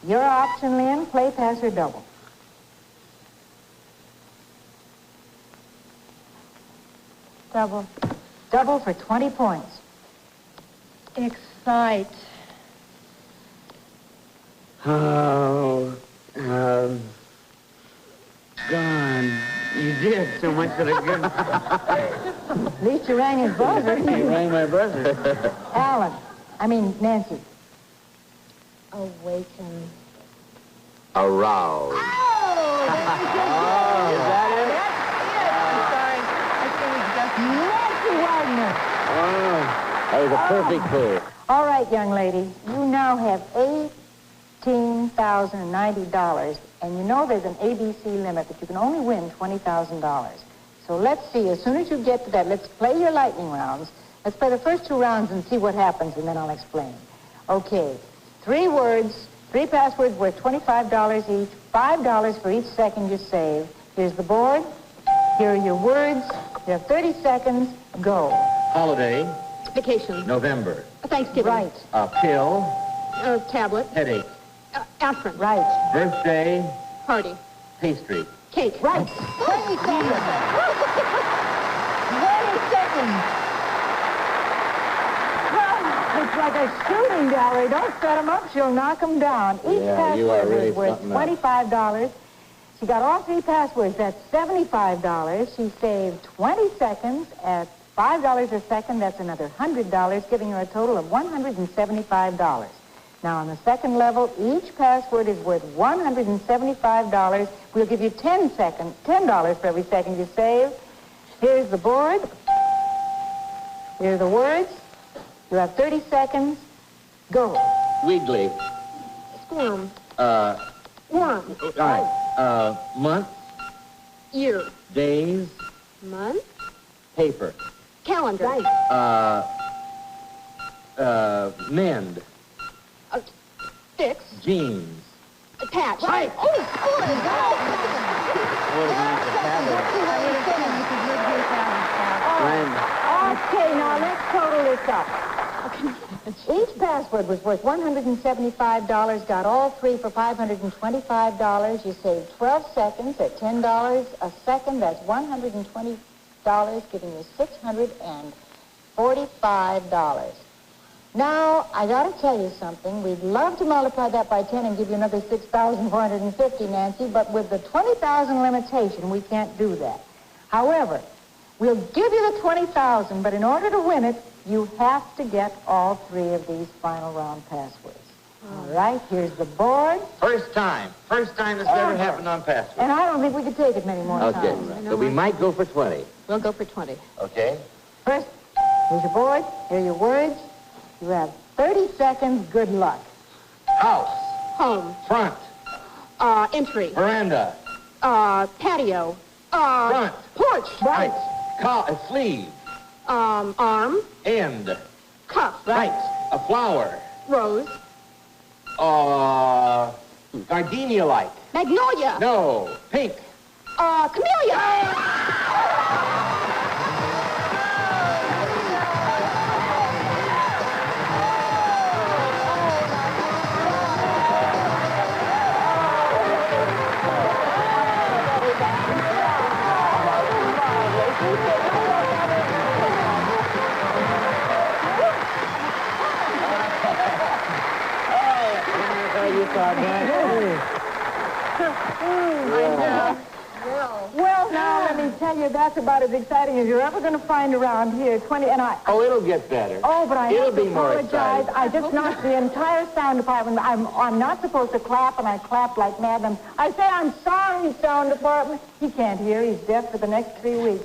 Your option, Lynn, play, pass, or double. Double. Double for 20 points. Excite. Oh, gone. You did so much that I couldn't. At least you rang his buzzer. You rang my buzzer. Nancy. Awaken. Arouse. Is that it? Nancy Wagner. That was a perfect clue. All right, young lady, you now have $18,090, and you know there's an ABC limit that you can only win $20,000. So let's see, as soon as you get to that, let's play your lightning rounds. Let's play the first 2 rounds and see what happens, and then I'll explain. Okay, 3 words, 3 passwords worth $25 each, $5 for each second you save. Here's the board. Here are your words. You have 30 seconds. Go. Holiday. Vacation. November. Thanksgiving. Right. Pill. Tablet. Headache. Aspirin. Right. Birthday. Party. Pastry. Cake. Right. 20 seconds. 20 seconds. Well, it's like a shooting gallery. Don't set them up. She'll knock them down. Each password is worth $25. She got all 3 passwords. That's $75. She saved 20 seconds at $5 a second. That's another $100, giving her a total of $175. Now, on the second level, each password is worth $175. We'll give you $10 for every second you save. Here's the board. Here are the words. You have 30 seconds. Go. Wiggly. Squirm. Worm. All right. Month. Year. Days. Month. Paper. Calendar. Right. Mend. Fix. Jeans. Patch. Right. Oh, good. Okay, now let's total this up. Each password was worth $175, got all 3 for $525. You saved 12 seconds at $10 a second. That's $120, giving you $645. Now, I got to tell you something. We'd love to multiply that by 10 and give you another $6,450, Nancy, but with the 20,000 limitation, we can't do that. However, we'll give you the 20,000, but in order to win it, you have to get all 3 of these final round passwords. All right, here's the board. First time. First time this ever happened on password. And I don't think we could take it many more times. Okay, so we might go for 20. We'll go for 20. Okay. First, here's your board. Here are your words. You have 30 seconds. Good luck. House. Home. Front. Entry. Veranda. Patio. Front. Porch. Right. Sleeve. Arm. End. Cuff. Right. A flower. Rose. Gardenia-like. Magnolia. No. Pink. Camellia. Well, now, let me tell you, that's about as exciting as you're ever going to find around here. 20, and I... Oh, it'll get better. Oh, but I It'll have to be more apologize. exciting. I just knocked the entire sound department. I'm not supposed to clap, and I clap like mad. I say, I'm sorry, sound department. He can't hear. He's deaf for the next 3 weeks.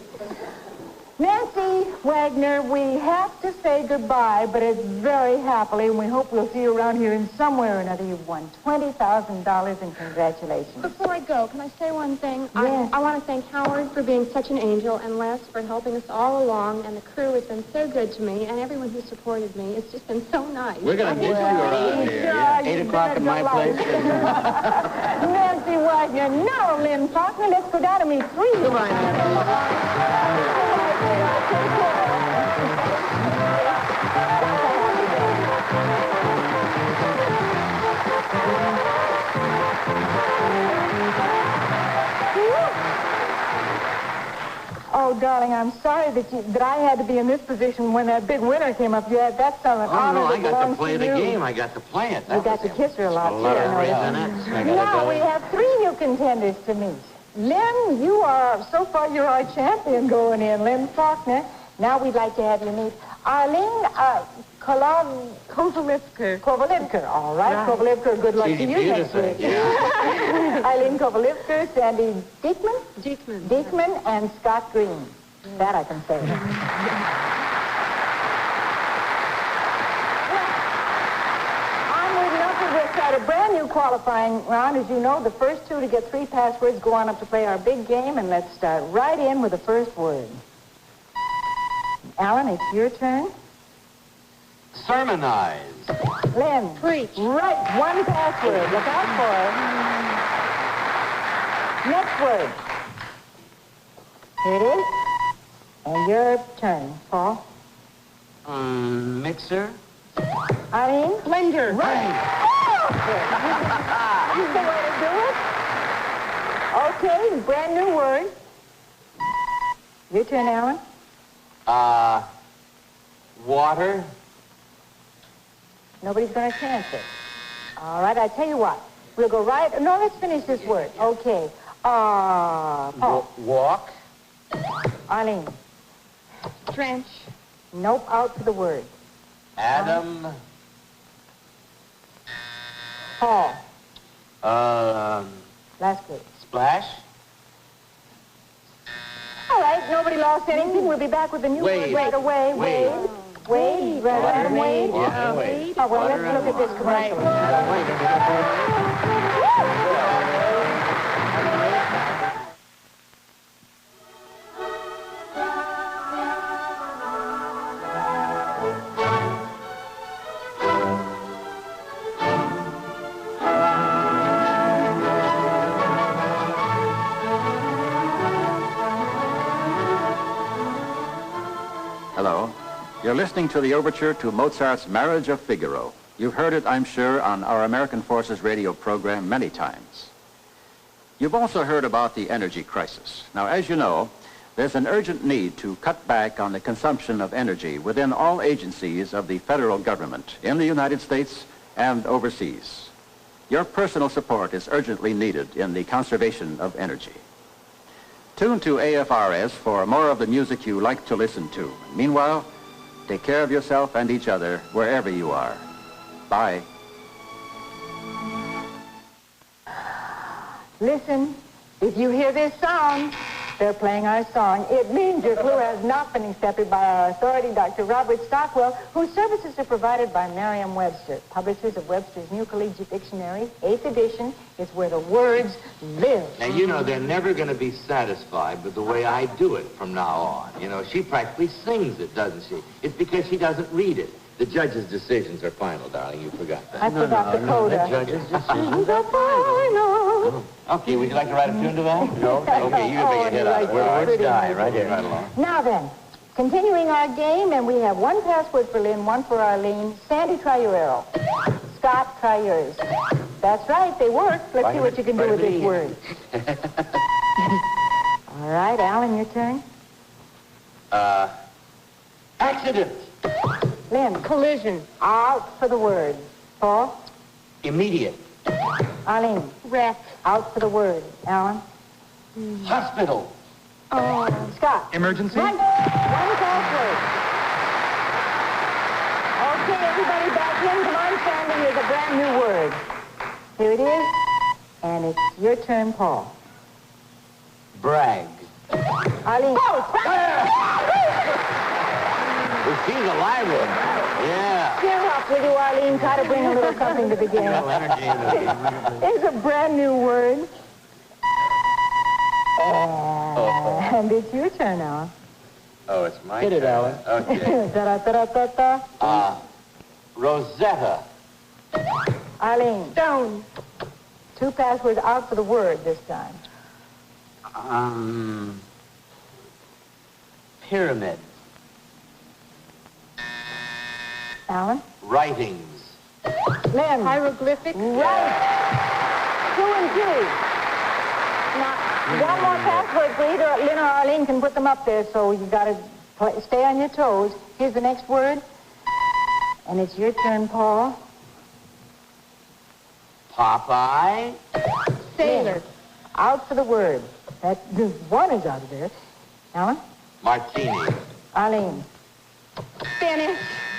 Nancy Wagner, we have to say goodbye, but it's very happily, and we hope we'll see you around here in somewhere or another. You've won $20,000 and congratulations. Before I go, can I say one thing? Yes. I want to thank Howard for being such an angel and Les for helping us all along, and the crew has been so good to me, and everyone who supported me. It's just been so nice. We're going to miss you around here. Yeah. 8 o'clock at my place. Nancy Wagner, now Lynn Faulkner, let's go down and meet three. Goodbye, Nancy. Oh, darling, I'm sorry that I had to be in this position when that big winner came up. Yeah, that's an honor that I got to belongs play the you. game. I got to play it. You got to kiss her a lot, too. Now we have three new contenders to meet. Lynn, you're our champion going in, Lynn Faulkner. Now we'd like to have you meet Arlene Kovalivka. All right, Kovalivka, good luck to you next week. Yeah. Eileen Kovalivka, Sandy Diekman, and Scott Green. That I can say. We'll start a brand new qualifying round. As you know, the first two to get 3 passwords go on up to play our big game, and let's start right in with the first word. Alan, it's your turn. Sermonize. Lynn. Preach. Right, 1 password. Look out for it. Next word. Here it is. And your turn, Paul. Mixer. Eileen? Blender. Right. That's the way to do it. Okay, brand new word. Your turn, Alan. Water. Nobody's going to chance it. All right, I tell you what. We'll go right... No, let's finish this word. Okay. Paul. Walk. Eileen. Trench. Nope, out for the word. Adam. Paul. Last word. Splash. All right, nobody lost anything. We'll be back with a new word right away. Wade. Wade. Right from Wade. Yeah, Wade. Oh, well, let's look at this commercial. Hello. You're listening to the overture to Mozart's Marriage of Figaro. You've heard it, I'm sure, on our American Forces radio program many times. You've also heard about the energy crisis. Now, as you know, there's an urgent need to cut back on the consumption of energy within all agencies of the federal government in the United States and overseas. Your personal support is urgently needed in the conservation of energy. Tune to AFRS for more of the music you like to listen to. Meanwhile, take care of yourself and each other wherever you are. Bye. Listen, if you hear this sound, they're playing our song. It means your clue has not been accepted by our authority, Dr. Robert Stockwell, whose services are provided by Merriam-Webster, publishers of Webster's New Collegiate Dictionary, 8th edition. It's where the words live. Now, you know, they're never going to be satisfied with the way I do it from now on. You know, she practically sings it, doesn't she? It's because she doesn't read it. The judge's decisions are final, darling. You forgot that. I forgot the coda. The judge's decisions are final. Okay, would you like to write a tune to that? No? Okay, you can make a hit out of it. Words die. Right here, right along. Now then, continuing our game, and we have 1 password for Lynn, 1 for Arlene. Sandy, try your arrow. Scott, try yours. That's right, they work. Let's see what you can do with this word. All right, Alan, your turn. Accident. Lynn. Collision. Out for the word. Paul. Immediate. Arlene. Wreck. Out for the word. Alan. Hospital. Oh. Scott. Emergency. Right. 1 password. Okay, everybody back in. Come on, Sandy. Here's a brand new word. Here it is. And it's your turn, Paul. Brag. Arlene. Oh, She's a live one. Yeah. Cheer up, will you, Arlene? Try to bring a little something to the game. Energy in the Here's a brand new word. And it's your turn now. Oh, it's my Hit it, turn. Alan. Okay. Da-da-da-da-da-da. Rosetta. Arlene. Stone. 2 passwords out for the word this time. Pyramid. Alan? Writings. Lynn. Hieroglyphic. Right. 2 and 2. Now, one more password, so either Lynn or Arlene can put them up there, so you got to stay on your toes. Here's the next word. And it's your turn, Paul. Popeye. Sailor. Out for the word. That one is out of there. Alan? Martini. Arlene. Finish.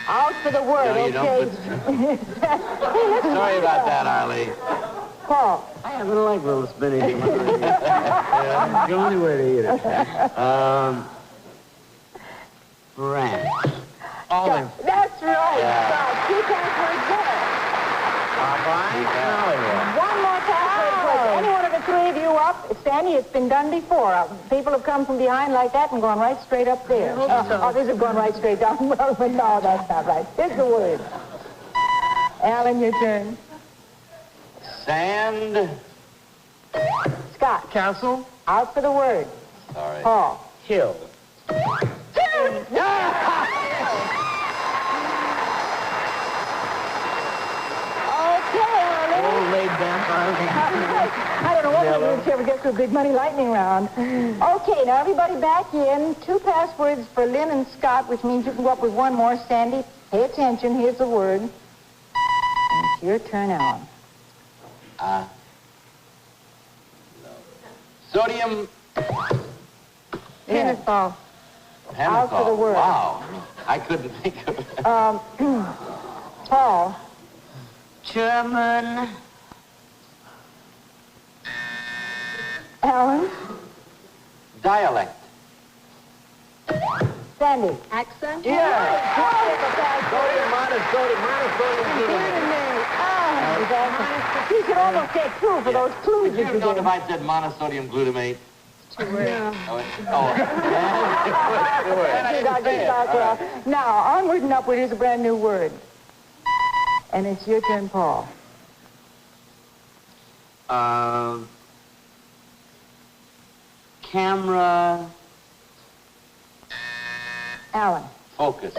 Out for the word, No, you okay. Sorry about that, Arlene. Paul. I haven't liked little spinach. It's the only way to eat it. Branch. Olive. That's right. Yeah. 2 passwords there. Popeye. One more password. Puts any one of the 3 of you up. Sandy, it's been done before. People have come from behind like that and gone right straight up there. Others have gone right straight down. Well, but no, that's not right. Here's the word. Alan, your turn. Sand. Scott. Castle. Out for the word. Sorry. Paul. Hill. I don't know what we'll do if she ever gets to a big money lightning round. Okay, now everybody back in. 2 passwords for Lynn and Scott, which means you can go up with one more. Sandy, pay attention. Here's the word. And it's your turn, Alan. Sodium. Pentothal. Out for the word. Wow. I couldn't think of it. Paul. German. Alan. Dialect. Sandy. Accent? Yeah. Sodium, you should almost get 2 for those clues Would you have known if I said monosodium glutamate? Now, onward and upward is a brand new word. And it's your turn, Paul. Camera. Alan. Focus.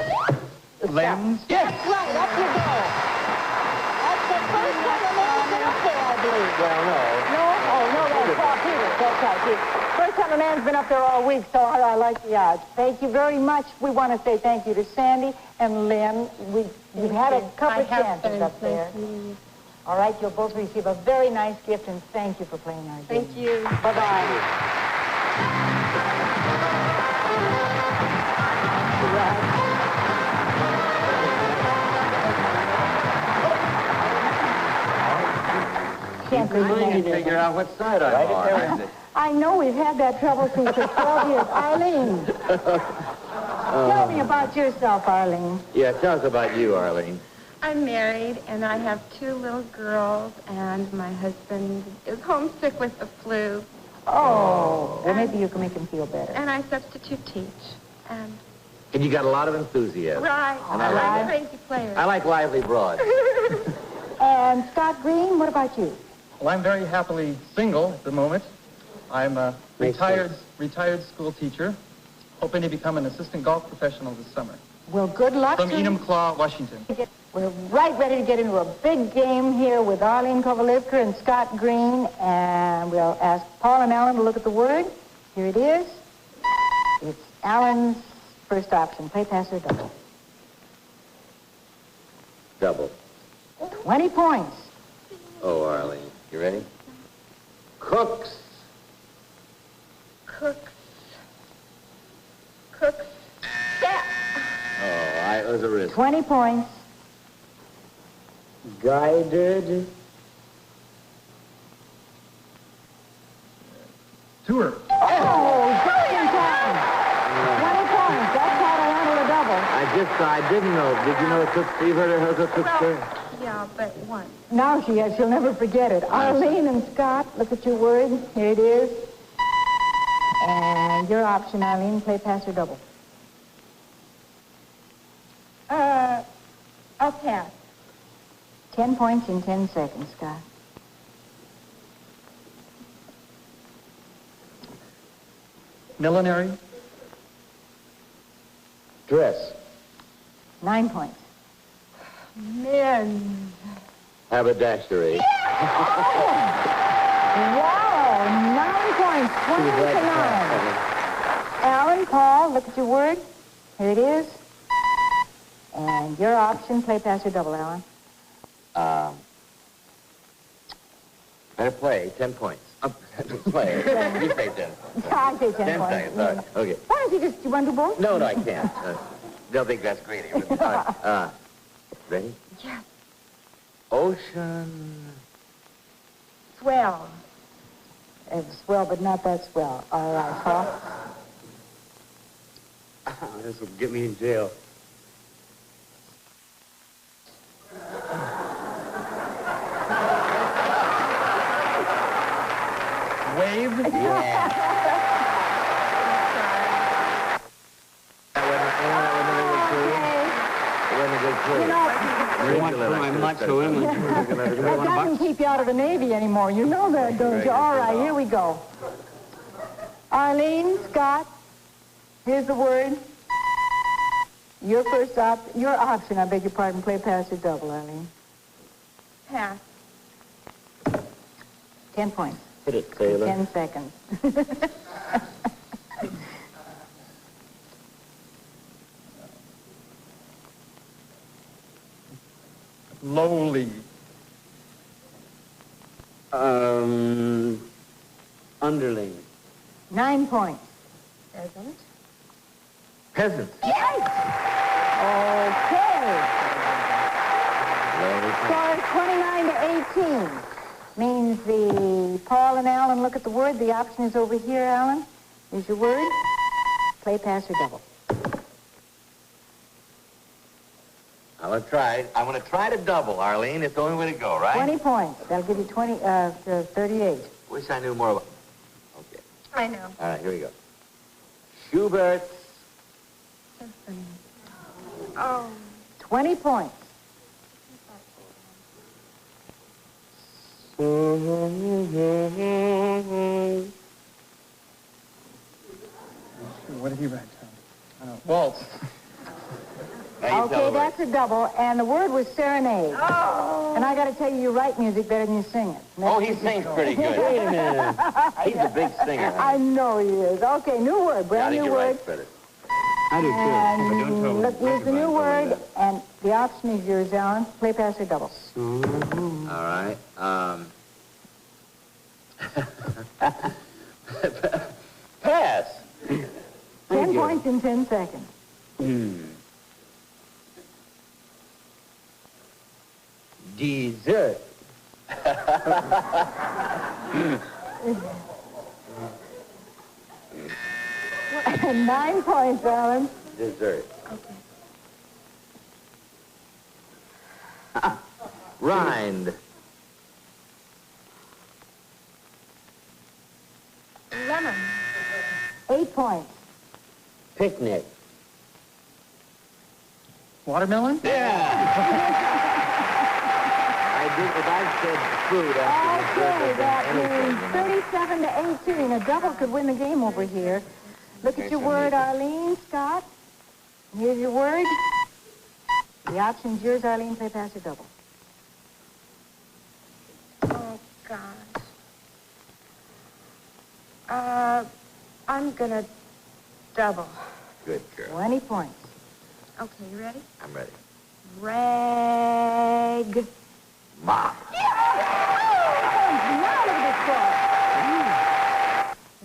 Lens. Yes. Right, up you go. That's the first time a man's been up there, I believe. Well, no. No? Oh, no, that's Paul Peters. That's right, Peter. First time a man's been up there all week, so I like the odds. Thank you very much. We want to say thank you to Sandy and Lynn. You've had a couple of chances up there. All right, you'll both receive a very nice gift, and thank you for playing our game. Thank you. Bye-bye. Can't figure out what side I'm on. I know we've had that trouble since the 12 years. Arlene. Tell me about yourself, Arlene. Yeah, tell us about you, Arlene. I'm married, and I have 2 little girls, and my husband is homesick with the flu. Oh, well, maybe you can make him feel better. And I substitute teach. And And you got a lot of enthusiasm. right, And I I like like crazy players. I like lively broads. And Scott Green, what about you? Well, I'm very happily single at the moment. I'm a retired school teacher, hoping to become an assistant golf professional this summer. Well, good luck From to you. Enumclaw, Washington. We're right ready to get into a big game here with Arlene Kovalivka and Scott Green, and we'll ask Paul and Alan to look at the word. Here it is. It's Alan's first option. Play, pass, or double. Double. 20 points. Oh, Arlene. You ready? Cooks. Cooks. Oh, it was a risk. 20 points. Guided. Tour. Oh, just in time. 20 points. That's I didn't know. Did you know it took fever to her took her? Yeah, but once. Now she has. She'll never forget it. Arlene and Scott, look at your word. Here it is. And your option, Arlene, play pass or double. I'll pass. 10 points in 10 seconds, Scott. Millinery. Dress. 9 points. Men. Haberdashery. Wow, 9 points, 20 to 9. Alan, Paul, look at your word. Here it is. And your option, play pass or double, Alan. Better play, 10 points. Play. You say 10 points. I say 10 10 points. seconds, all right. Okay. Why don't you want to do both? No, I can't. They'll think that's greedy. All right. Ready? Yeah. Ocean. Swell. It's swell, but not that swell. All right, Paul. This will get me in jail. Wave. Yeah. That wasn't a good clue. You know, that doesn't keep you out of the Navy anymore. You know that, don't you? All right, here we go. Arlene, Scott, here's the word. Your your option, I beg your pardon, play pass or double, Arlene. Pass. 10 points. Hit it, Taylor. 10 seconds. Lowly. Underling. 9 points. Peasant. Peasant. Yes! Okay. Score 29 to 18. Means the Paul and Alan look at the word. The option is over here, Alan. Is your word. Play pass or double. I'm going to try to double, Arlene. It's the only way to go, right? 20 points. That'll give you 38. Wish I knew more about... Okay. I know. All right, here we go. Schubert. Oh. 20 points. What did he write down? Waltz. Okay, that's a double, and the word was serenade. Oh. And I got to tell you, you write music better than you sing it. Oh, he sings pretty good. Wait a minute. He's a big singer. I know he is. Okay, new word, brand new word. I do, too. And look, here's the new word, and the option is yours, Alan. Play pass or double. All right. Pass. 10 points in 10 seconds. Dessert. 9 points, Alan. Dessert. Okay. Rind. Lemon. 8 points. Picnic. Watermelon? Yeah. I did, if I said food, Okay, that means 37 to 18. A double could win the game over here. Look at your word, Arlene, Scott. Here's your word. The option's yours, Arlene. Play pass or double. Oh, gosh. I'm gonna double. Good girl. 20 points. Okay, you ready? I'm ready. Rag. Ma. Now look at this score.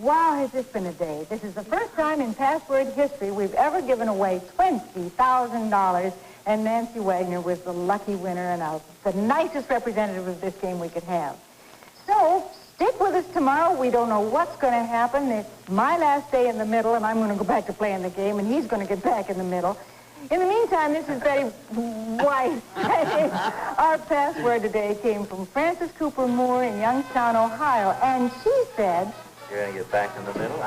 Wow, has this been a day. This is the first time in password history we've ever given away $20,000, and Nancy Wagner was the lucky winner and the nicest representative of this game we could have. So, stick with us tomorrow. We don't know what's going to happen. It's my last day in the middle, and I'm going to go back to playing the game, and he's going to get back in the middle. In the meantime, this is Betty White. Our password today came from Frances Cooper Moore in Youngstown, Ohio. And she said... You're going to get back in the middle?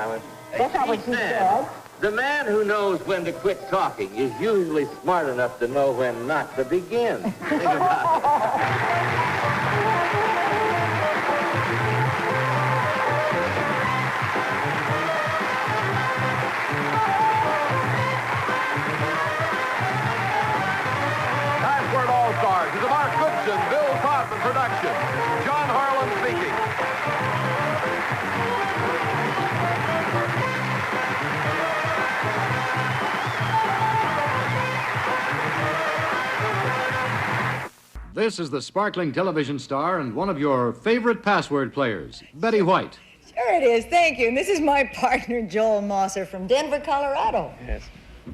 That's not what she said. The man who knows when to quit talking is usually smart enough to know when not to begin. Think about it. All-Stars is a Mark Goodson, Bill Kaufman production. John Harlan speaking. This is the sparkling television star and one of your favorite password players, Betty White. Sure it is, thank you. And this is my partner, Joel Mosser from Denver, Colorado. Yes.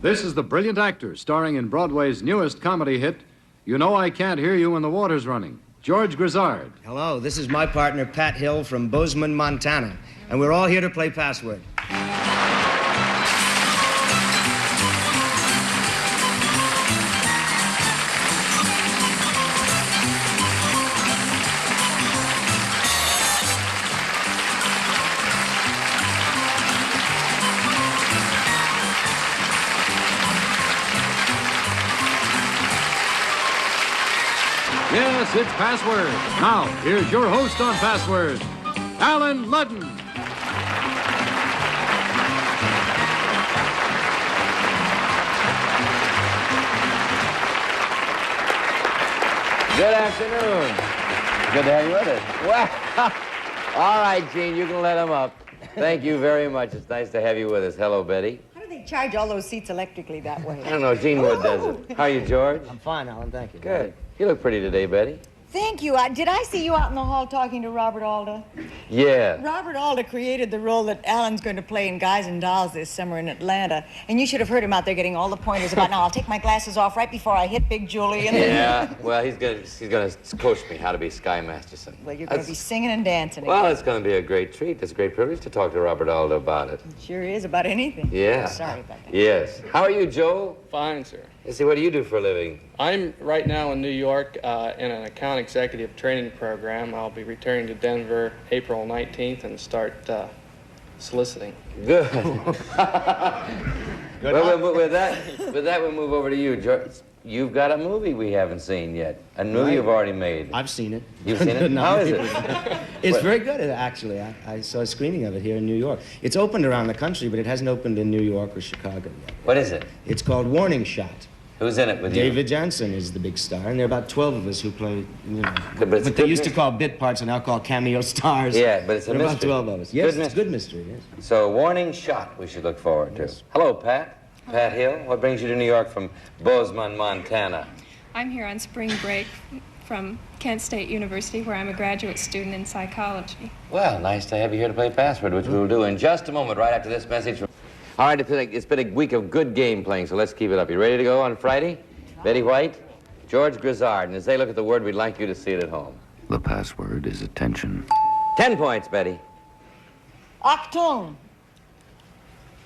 This is the brilliant actor starring in Broadway's newest comedy hit, You Know I Can't Hear You When the Water's Running, George Grizzard. Hello, this is my partner, Pat Hill from Bozeman, Montana, and we're all here to play Password. Yes, it's Password. Now, here's your host on Password, Alan Ludden. Good afternoon. Good to have you with us. Well, all right, Gene, you can let him up. Thank you very much. It's nice to have you with us. Hello, Betty. How do they charge all those seats electrically that way? I don't know. Gene Wood does it. How are you, George? I'm fine, Alan, thank you. Good. You look pretty today, Betty. Thank you. Did I see you out in the hall talking to Robert Alda? Yeah. Robert Alda created the role that Alan's going to play in Guys and Dolls this summer in Atlanta. And you should have heard him out there getting all the pointers about, now I'll take my glasses off right before I hit Big Julie. And Yeah, well, he's gonna coach me how to be Sky Masterson. Well, you're going to be singing and dancing Well, again. it's going to be a great treat. It's a great privilege to talk to Robert Alda about it. It sure is, about anything. Yeah. Sorry about that. Yes. How are you, Joe? Fine, sir. Let's see, what do you do for a living? I'm right now in New York in an account executive training program. I'll be returning to Denver April 19th and start soliciting. Good. Well, with that, we'll move over to you, George. You've got a movie we haven't seen yet. A movie you've already made. I've seen it. You've seen it? No, How is it? It's very good, actually. I saw a screening of it here in New York. It's opened around the country, but it hasn't opened in New York or Chicago yet. What is it? It's called Warning Shot. Who's in it with you? David Janssen is the big star, and there are about 12 of us who play, you know, But it's what they used to call bit parts and now call cameo stars. Yeah, but it's a There are mystery. about 12 of us. Yes, it's a good mystery, yes. So, Warning Shot we should look forward to. Hello, Pat. Pat Hill. What brings you to New York from Bozeman, Montana? I'm here on spring break from Kent State University, where I'm a graduate student in psychology. Well, nice to have you here to play Password, which we'll do in just a moment, right after this message from... All right, it's been a week of good game playing, so let's keep it up. You ready to go on Friday? Betty White, George Grizzard, and as they look at the word, we'd like you to see it at home. The password is attention. 10 points, Betty. Achtung.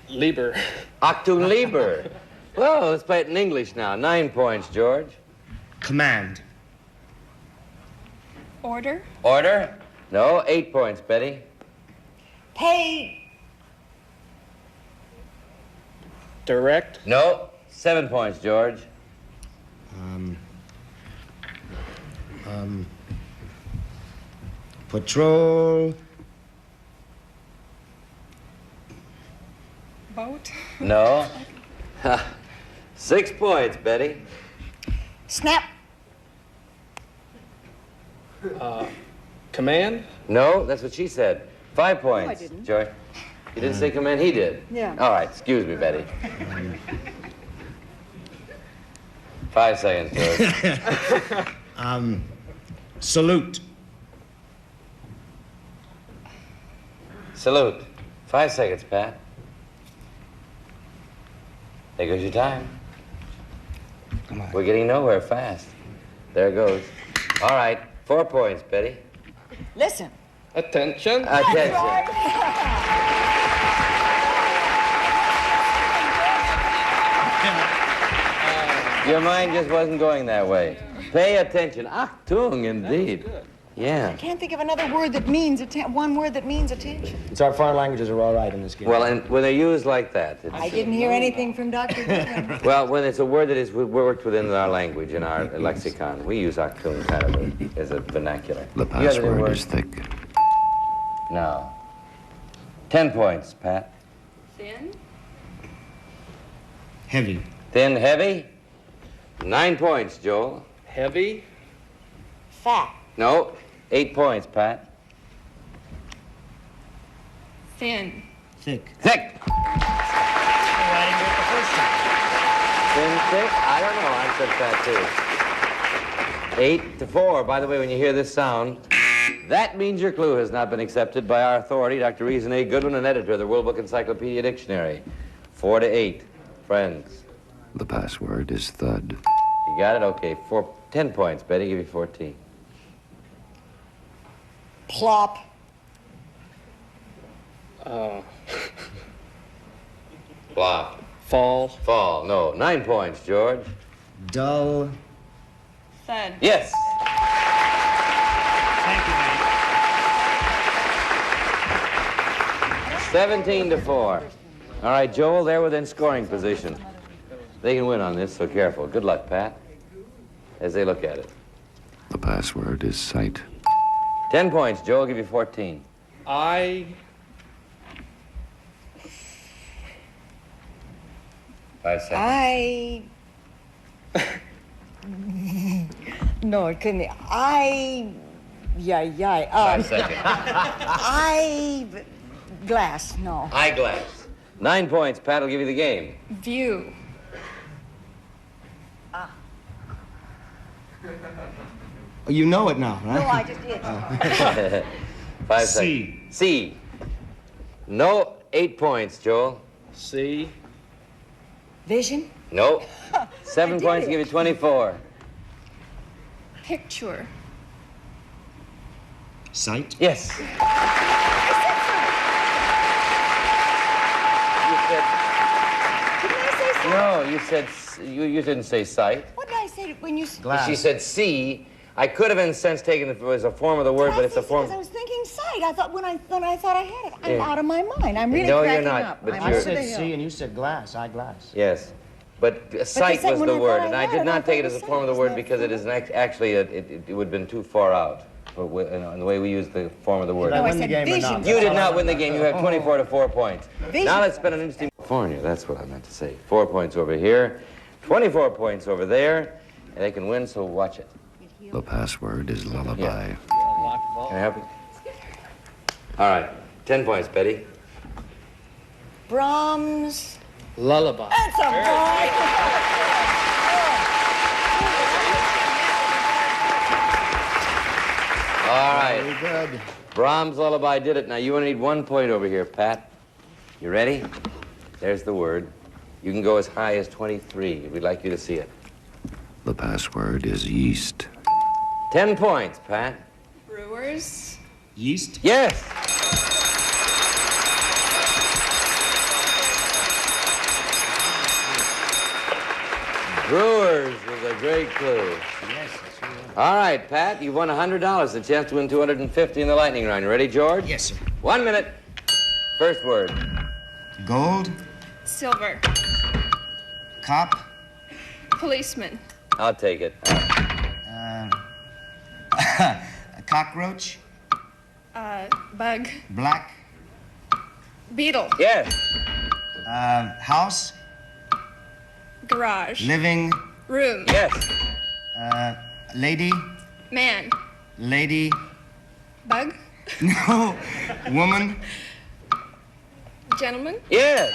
Lieber. Achtung Lieber. Well, let's play it in English now. 9 points, George. Command. Order. Order? No, 8 points, Betty. Pay. Direct. No, 7 points, George. Patrol. Boat. No. 6 points, Betty. Snap. Command. No, that's what she said. 5 points. No, I didn't. George. You didn't say command, he did. Yeah. All right, excuse me, Betty. 5 seconds, George. Salute. Salute. 5 seconds, Pat. There goes your time. Come on. We're getting nowhere fast. There it goes. All right, 4 points, Betty. Listen. Attention. Attention. Your mind just wasn't going that way. Pay attention. Achtung, indeed. Yeah. I can't think of another word that means one word that means attention. It's our foreign languages are all right in this game. Well, and when they're used like that, I didn't hear anything from Dr. Goodwin. well, when it's a word that is worked within our language, in our lexicon, we use achtung kind of as a vernacular. The password is thick. No. 10 points, Pat. Thin. Heavy. Thin, heavy. 9 points, Joel. Heavy. Fat. No. 8 points, Pat. Thin. Thick. Thick. Thin, thick? I don't know. I said that, too. 8-4. By the way, when you hear this sound, that means your clue has not been accepted by our authority, Dr. Reason A. Goodwin, an editor of the World Book Encyclopedia Dictionary. 4-8. Friends. The password is thud. You got it? Okay. 10 points. Betty, give you 14. Plop. Flop. Fall. Fall. No. 9 points, George. Dull. Thud. Yes. Thank you, 17-4. All right, Joel, they're within scoring position. They can win on this, so careful. Good luck, Pat, as they look at it. The password is sight. 10 points, Joel, give you 14. 5 seconds. No, it couldn't. 5 seconds. Glass. No. Eyeglass. 9 points. Pat will give you the game. View. You know it now, right? No, I just did. 5 seconds. C. No. 8 points, Joel. C. Vision. No. 7 points, give you 24. Picture. Sight. Yes. No, you said, you didn't say sight. What did I say when you... Glass. She said see. I could have, in a sense, taken it as a form of the word, but it's a form... I was thinking sight. I thought when I thought I had it, I'm Yeah. out of my mind. I'm really No, cracking you're not, up. but I'm you're- over the I said hill. C and you said glass. Eyeglass. Yes. But sight said was when the I word, thought and I I had did it, I not take it thought as a it form of the was word sight. because it is actually, it would have been too far out in the way we use the form of the word. Did I No, I win the said game or vision. not? You did not win the game. You have 24-4 points. Vision. Now let's spend an interesting... California, that's what I meant to say. 4 points over here, 24 points over there, and they can win, so watch it. The password is lullaby. Yeah. Can I help you? All right, 10 points, Betty. Brahms. Lullaby. That's a boy. All right. Very good. Brahms' Lullaby did it. Now, you only need 1 point over here, Pat. You ready? There's the word. You can go as high as 23. We'd like you to see it. The password is yeast. 10 points, Pat. Brewers. Yeast. Yes. Brewers was a great clue. Yes. All right, Pat, you've won $100. A chance to win $250 in the lightning round. You ready, George? Yes, sir. 1 minute. First word. Gold. Silver. Cop. Policeman. I'll take it. A cockroach. Bug. Black. Beetle. Yes. House. Garage. Living. Room. Yes. Lady. Man. Lady. Bug. No. Woman. Gentleman. Yes.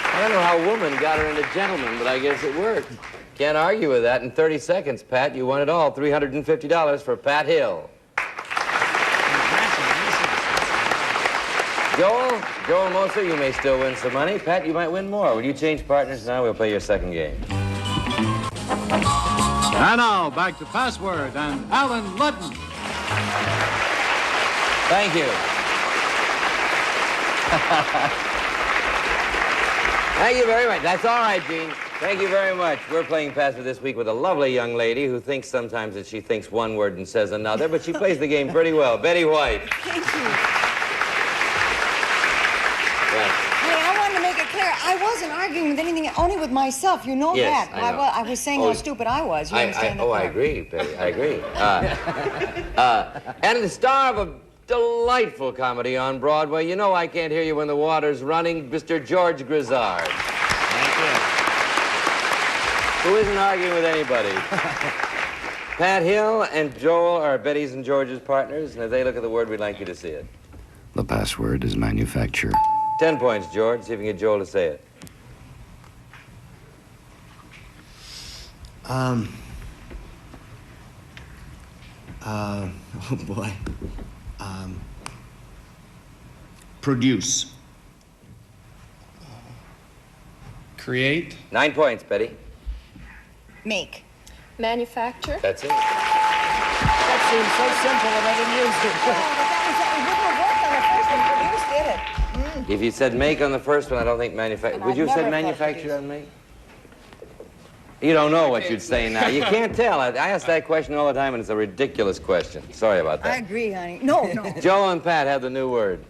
I don't know how woman got her into gentleman, but I guess it worked. Can't argue with that. In 30 seconds, Pat, you won it all. $350 for Pat Hill. Joel Moser, you may still win some money. Pat, you might win more. Will you change partners now? We'll play your second game. And now, back to Password and Alan Ludden. Thank you. Thank you very much. That's all right, Gene. Thank you very much. We're playing Password this week with a lovely young lady who thinks sometimes that she thinks one word and says another, but she plays the game pretty well. Betty White. Thank you. Hey, I wanted to make it clear, I wasn't arguing with anything, only with myself. You know Yes, that. I know. I was saying how stupid I was. You understand that? I agree, Betty. I agree. And the star of a delightful comedy on Broadway. You know I can't hear you when the water's running, Mr. George Grizzard. Thank you. Who isn't arguing with anybody. Pat Hill and Joel are Betty's and George's partners, and if they look at the word, we'd like you to see it. The password is manufacture. 10 points, George. See if you can get Joel to say it. Oh boy. Produce. Create. 9 points, Betty. Make. Manufacture. That's it. That seems so simple that I didn't use it. It wouldn't have worked on the first one. Produced did it. If you said make on the first one, I don't think manufacture. Would you have said manufacture on make? You don't know what you'd say now. You can't tell. I ask that question all the time, and it's a ridiculous question. Sorry about that. I agree, honey. No. Joel and Pat have the new word.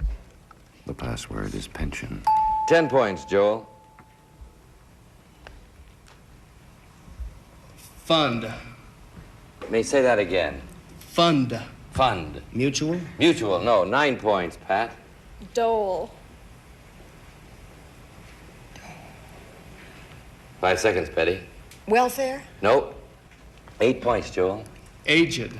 The password is pension. 10 points, Joel. Fund. May say that again. Fund. Fund. Mutual? Mutual, no. 9 points, Pat. Dole. 5 seconds, Betty. Welfare? Nope. 8 points, Joel. Aged.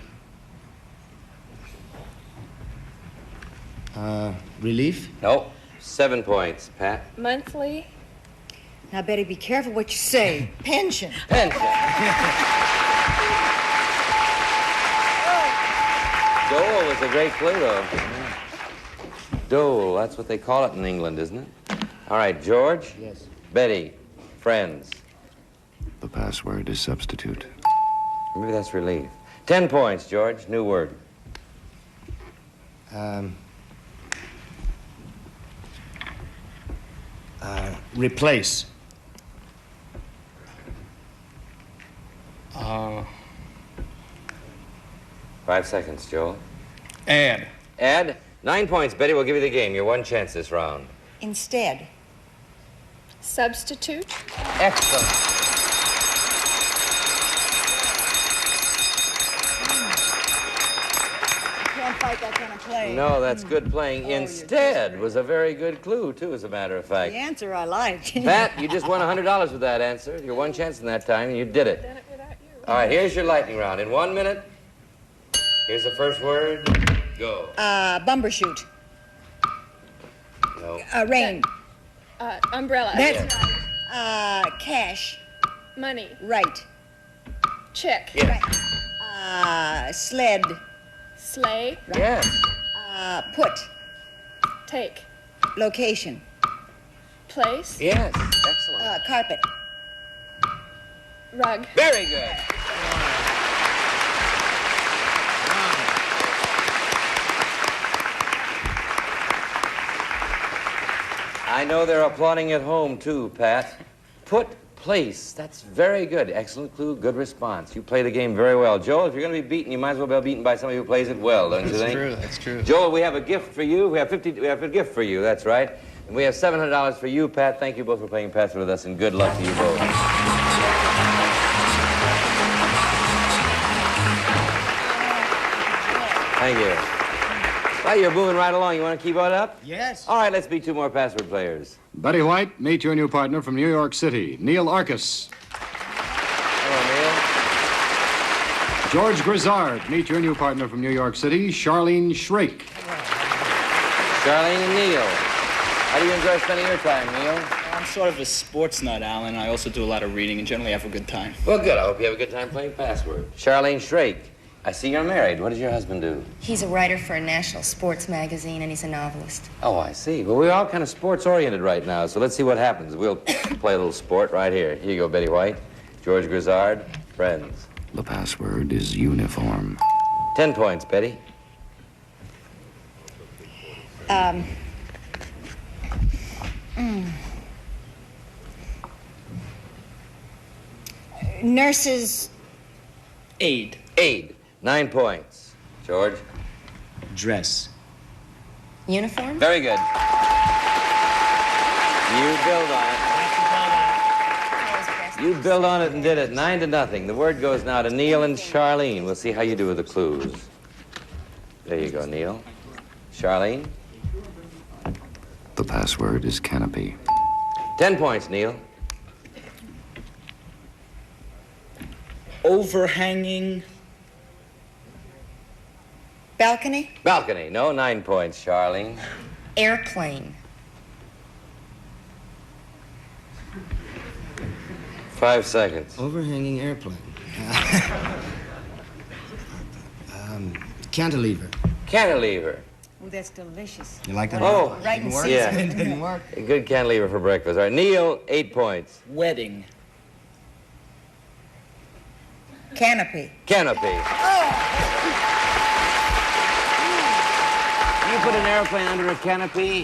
Relief? Nope. 7 points, Pat. Monthly. Now, Betty, be careful what you say. Pension. Pension. Dole is a great clue, though. Dole, that's what they call it in England, isn't it? All right, George. Yes. Betty. Friends. The password is substitute. Maybe that's relief. 10 points, George. New word. Replace. 5 seconds, Joel. Add. Add. 9 points, Betty. We'll give you the game. Your one chance this round. Instead. Substitute. Excellent. Can't fight that kind of play. No, that's good playing. Instead was a very good clue, too, as a matter of fact. The answer I like. Pat, you just won $100 with that answer. Your one chance in that time, and you did it. All right, here's your lightning round. In 1 minute, here's the first word. Go. Bumbershoot. No. Rain. Umbrella. That's cash. Money. Right. Check. Yes. Sled. Sleigh. Right. Yes. Put. Take. Location. Place. Yes. Excellent. Carpet. Rug. Very good. I know they're applauding at home, too, Pat. Put place. That's very good. Excellent clue. Good response. You play the game very well. Joel, if you're going to be beaten, you might as well be beaten by somebody who plays it well, don't you think? That's true. That's true. Joel, we have a gift for you. We have a gift for you. That's right. And we have $700 for you, Pat. Thank you both for playing Password with us, and good luck to you both. Thank you. Well, you're moving right along. You want to keep it up? Yes. All right, let's be 2 more Password players. Betty White, meet your new partner from New York City, Neil Arcus. Hello, George Grizzard, meet your new partner from New York City, Charlene Shrake. Charlene and Neil. How do you enjoy spending your time, Neil? I'm sort of a sports nut, Alan. I also do a lot of reading and generally have a good time. Well, good. I hope you have a good time playing Password. Charlene Shrake, I see you're married. What does your husband do? He's a writer for a national sports magazine, and he's a novelist. Oh, I see. Well, we're all kind of sports-oriented right now, so let's see what happens. We'll play a little sport right here. Here you go, Betty White. George Grizzard, friends. The password is uniform. 10 points, Betty. Nurses. Aid. Aid. 9 points. George? Dress. Uniform? Very good. You build on it. You build on it and did it. 9-0. The word goes now to Neil and Charlene. We'll see how you do with the clues. There you go, Neil. Charlene? The password is canopy. 10 points, Neil. Overhanging. Balcony. Balcony. No, 9 points, Charlene. Airplane. 5 seconds. Overhanging airplane. Cantilever. Cantilever. Oh, that's delicious. You like that? Oh, Right in season. yeah. It didn't work. A good cantilever for breakfast. All right, Neil, 8 points. Wedding. Canopy. Canopy. You put an airplane under a canopy?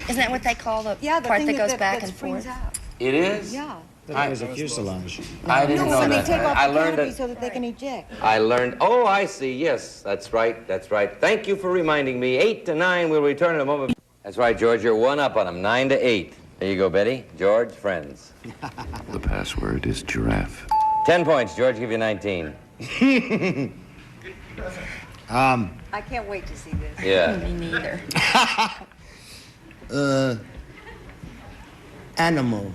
Isn't that what they call the Yeah, the part thing that goes that back that and springs forth? out. It is? Yeah. That was a fuselage. I didn't know when that. they take off I the learned canopy it. so that they can eject. I learned. Oh, I see. Yes, that's right. That's right. Thank you for reminding me. 8-9. We'll return in a moment. That's right, George. You're 1 up on them. 9-8. There you go, Betty. George, friends. The password is giraffe. 10 points. George, give you 19. I can't wait to see this. Yeah. Me neither. Animal.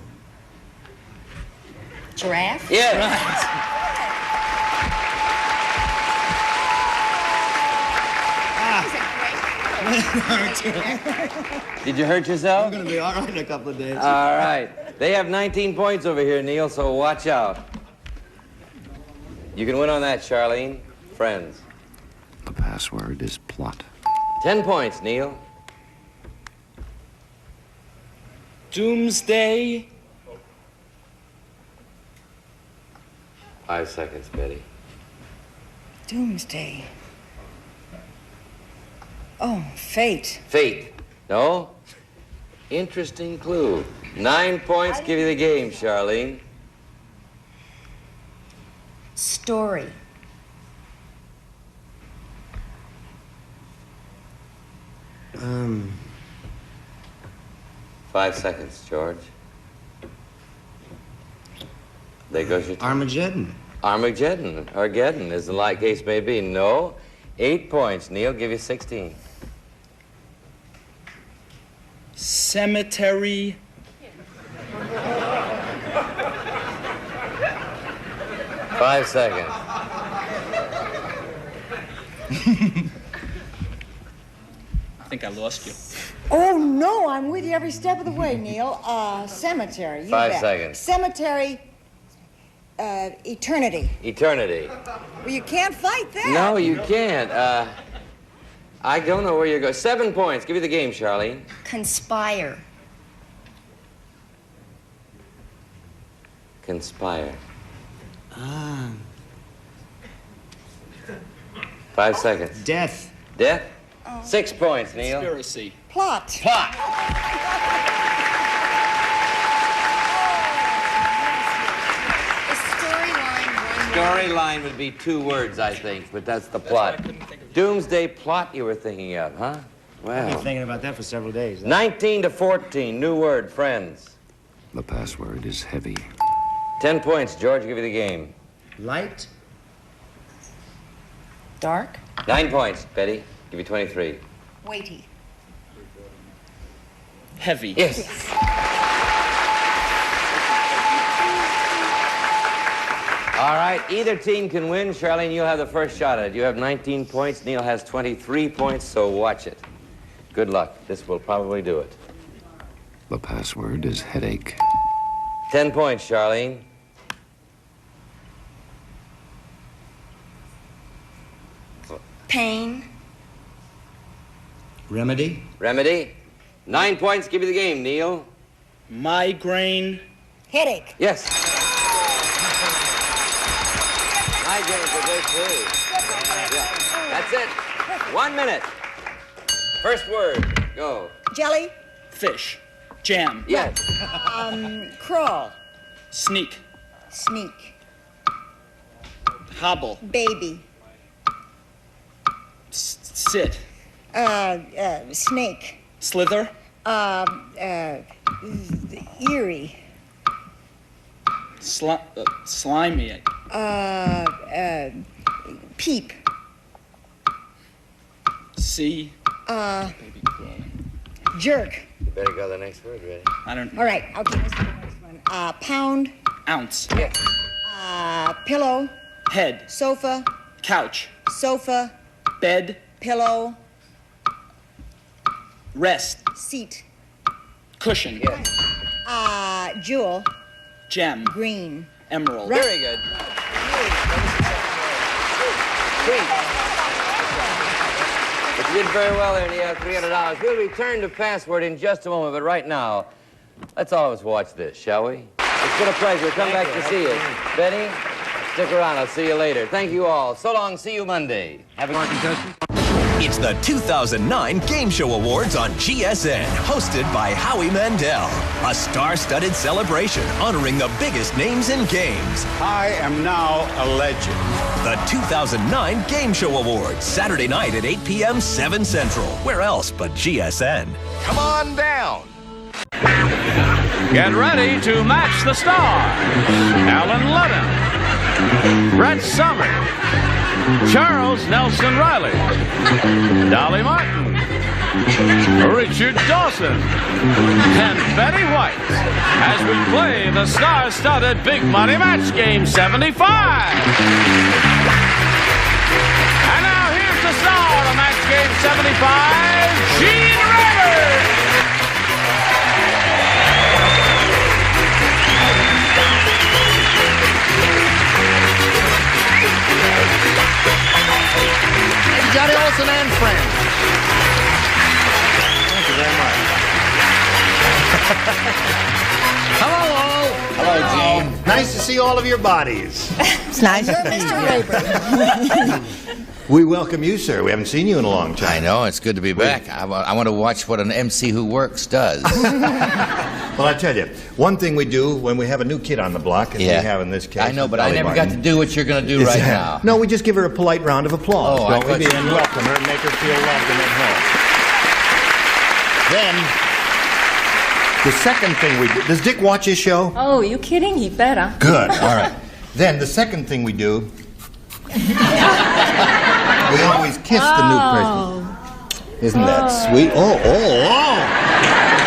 Giraffe? Yeah. Did you hurt yourself? I'm going to be all right in a couple of days. All right. They have 19 points over here, Neil, so watch out. You can win on that, Charlene. Friends. The password is plot. 10 points, Neil. Doomsday. 5 seconds, Betty. Doomsday. Oh, fate. Fate. No? Interesting clue. 9 points, give you the game, Charlene. Story. Um, 5 seconds, George. There goes your time. Armageddon. Armageddon, Armageddon, as the like case may be. No. 8 points. Neil, give you 16. Cemetery. Five seconds. I think I lost you. Oh, no, I'm with you every step of the way, Neil. Cemetery. You 5 bet. seconds. Cemetery. Eternity. Eternity. Well, you can't fight that. No, you can't. I don't know where you're going. 7 points. Give you the game, Charlene. Conspire. Conspire. 5 seconds. Death. Death? 6 points, Neil. Conspiracy. Plot. Plot. The storyline. Storyline would be 2 words, I think, but that's the plot. Doomsday plot you were thinking of, huh? I've Well. been thinking about that for several days. 19-14. New word, friends. The password is heavy. 10 points. George, give you the game. Light. Dark. 9 points. Betty, give you 23. Weighty. Heavy. Yes. All right, either team can win. Charlene, you'll have the first shot at it. You have 19 points. Neil has 23 points, so watch it. Good luck. This will probably do it. The password is headache. 10 points, Charlene. Pain. Remedy. Remedy. 9 points. Give you the game, Neil. Migraine. Headache. Yes. Migraine's a great clue. Yeah. That's it. 1 minute. First word. Go. Jelly. Fish. Jam. Yes. Crawl. Sneak. Sneak. Hobble. Baby. Sit. Snake. Slither. Eerie. Slimy. Peep. See. Jerk. You better go the next word, ready? I don't. All right, okay, let's do the next one. Pound. Ounce. Pillow. Head. Sofa. Couch. Sofa. Bed. Pillow. Rest. Seat. Cushion. Jewel. Gem. Green. Emerald. Very good. But you did very well there, and you have $300. We'll return to Password in just a moment, but right now, let's always watch this, shall we? It's been a pleasure. Come back to see us. Betty, stick around. I'll see you later. Thank you all. So long. See you Monday. Have a good contestant. It's the 2009 Game Show Awards on GSN, hosted by Howie Mandel. A star-studded celebration honoring the biggest names in games. I am now a legend. The 2009 Game Show Awards, Saturday night at 8 p.m. 7 Central. Where else but GSN? Come on down. Get ready to match the stars. Alan Ludden, Brett Summers, Charles Nelson Riley, Dolly Martin, Richard Dawson, and Betty White as we play the star-studded Big Money Match Game 75. And now here's the star of Match Game 75, Gene Rivers. Johnny Olson and friends. Thank you very much. Hello, all. Hello, Gene. Nice to see all of your bodies. It's nice. You're Mr. Rayburn. We welcome you, sir. We haven't seen you in a long time. I know, it's good to be back. I want to watch what an MC who works does. Well, I tell you, one thing we do when we have a new kid on the block, as we have in this case. I know, but I never got to do what you're going to do right now. No, we just give her a polite round of applause. Oh, don't we? And welcome her and make her feel loved and at home. Then, the second thing we do, does Dick watch his show? Oh, you kidding? He better. Good, all right. Then the second thing we do, we always kiss the new person. Isn't that sweet? Oh,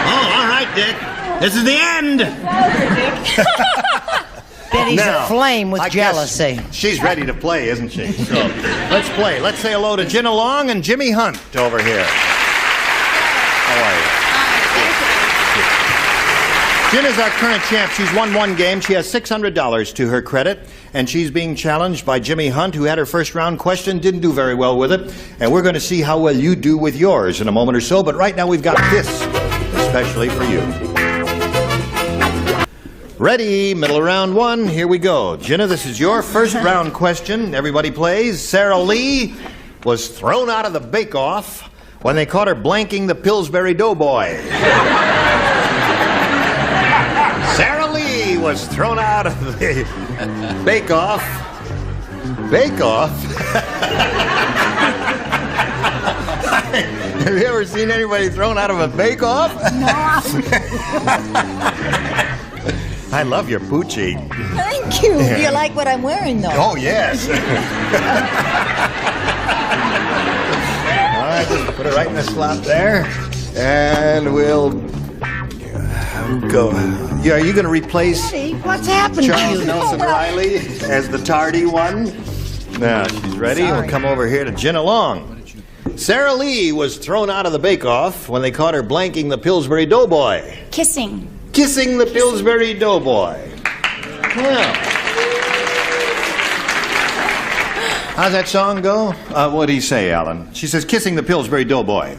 all right, Dick. This is the end. Betty's aflame with jealousy. She's ready to play, isn't she? So, let's play. Let's say hello to Gina Long and Jimmy Hunt over here. How are you? Gina's our current champ. She's won one game. She has $600 to her credit, and she's being challenged by Jimmy Hunt, who had her first round question, didn't do very well with it, and we're going to see how well you do with yours in a moment or so, but right now we've got this, especially for you. Ready, middle of round one, here we go. Gina, this is your first round question. Everybody plays. Sarah Lee was thrown out of the bake-off when they caught her blanking the Pillsbury Doughboy. Sarah Lee was thrown out of the bake-off. Bake-off? Have you ever seen anybody thrown out of a bake-off? No. I love your poochie. Thank you. Do you like what I'm wearing, though? Oh, yes. All right, just put it right in the slot there. And we'll go. Yeah, are you going to replace What's happened to Charles you? Nelson Riley as the tardy one? Now, she's ready. Sorry. We'll come over here to Gina Long. Sarah Lee was thrown out of the bake-off when they caught her blanking the Pillsbury Doughboy. Kissing. Kissing the Pillsbury Doughboy. Well. How's that song go? What do you say, Alan? She says, kissing the Pillsbury Doughboy.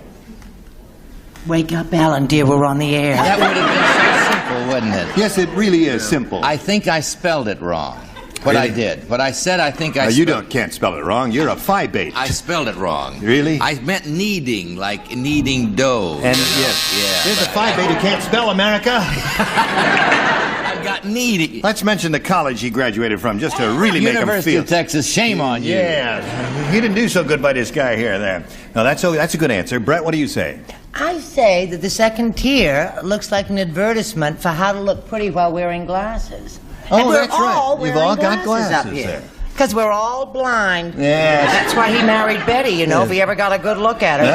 Wake up, Alan, dear. We're on the air. That would have been so simple, wouldn't it? Yes, it really is simple. I think I spelled it wrong. What Really? I did. What I said, I think I You spelled- can't spell it wrong. You're a phi-bait. I spelled it wrong. Really? I meant kneading, like kneading dough. And you know? yes, Yeah. there's a phi-bait who can't spell America. I got kneading. Let's mention the college he graduated from, just to really make him University feel. of Texas, shame on you. Yeah, he didn't do so good by this guy here. There. No, that's a good answer. Brett, what do you say? I say that the second tier looks like an advertisement for how to look pretty while wearing glasses. Oh, and we're that's right. all You've wearing all got glasses up here. there. Because we're all blind. Yes. That's why he married Betty, you know, if he ever got a good look at her.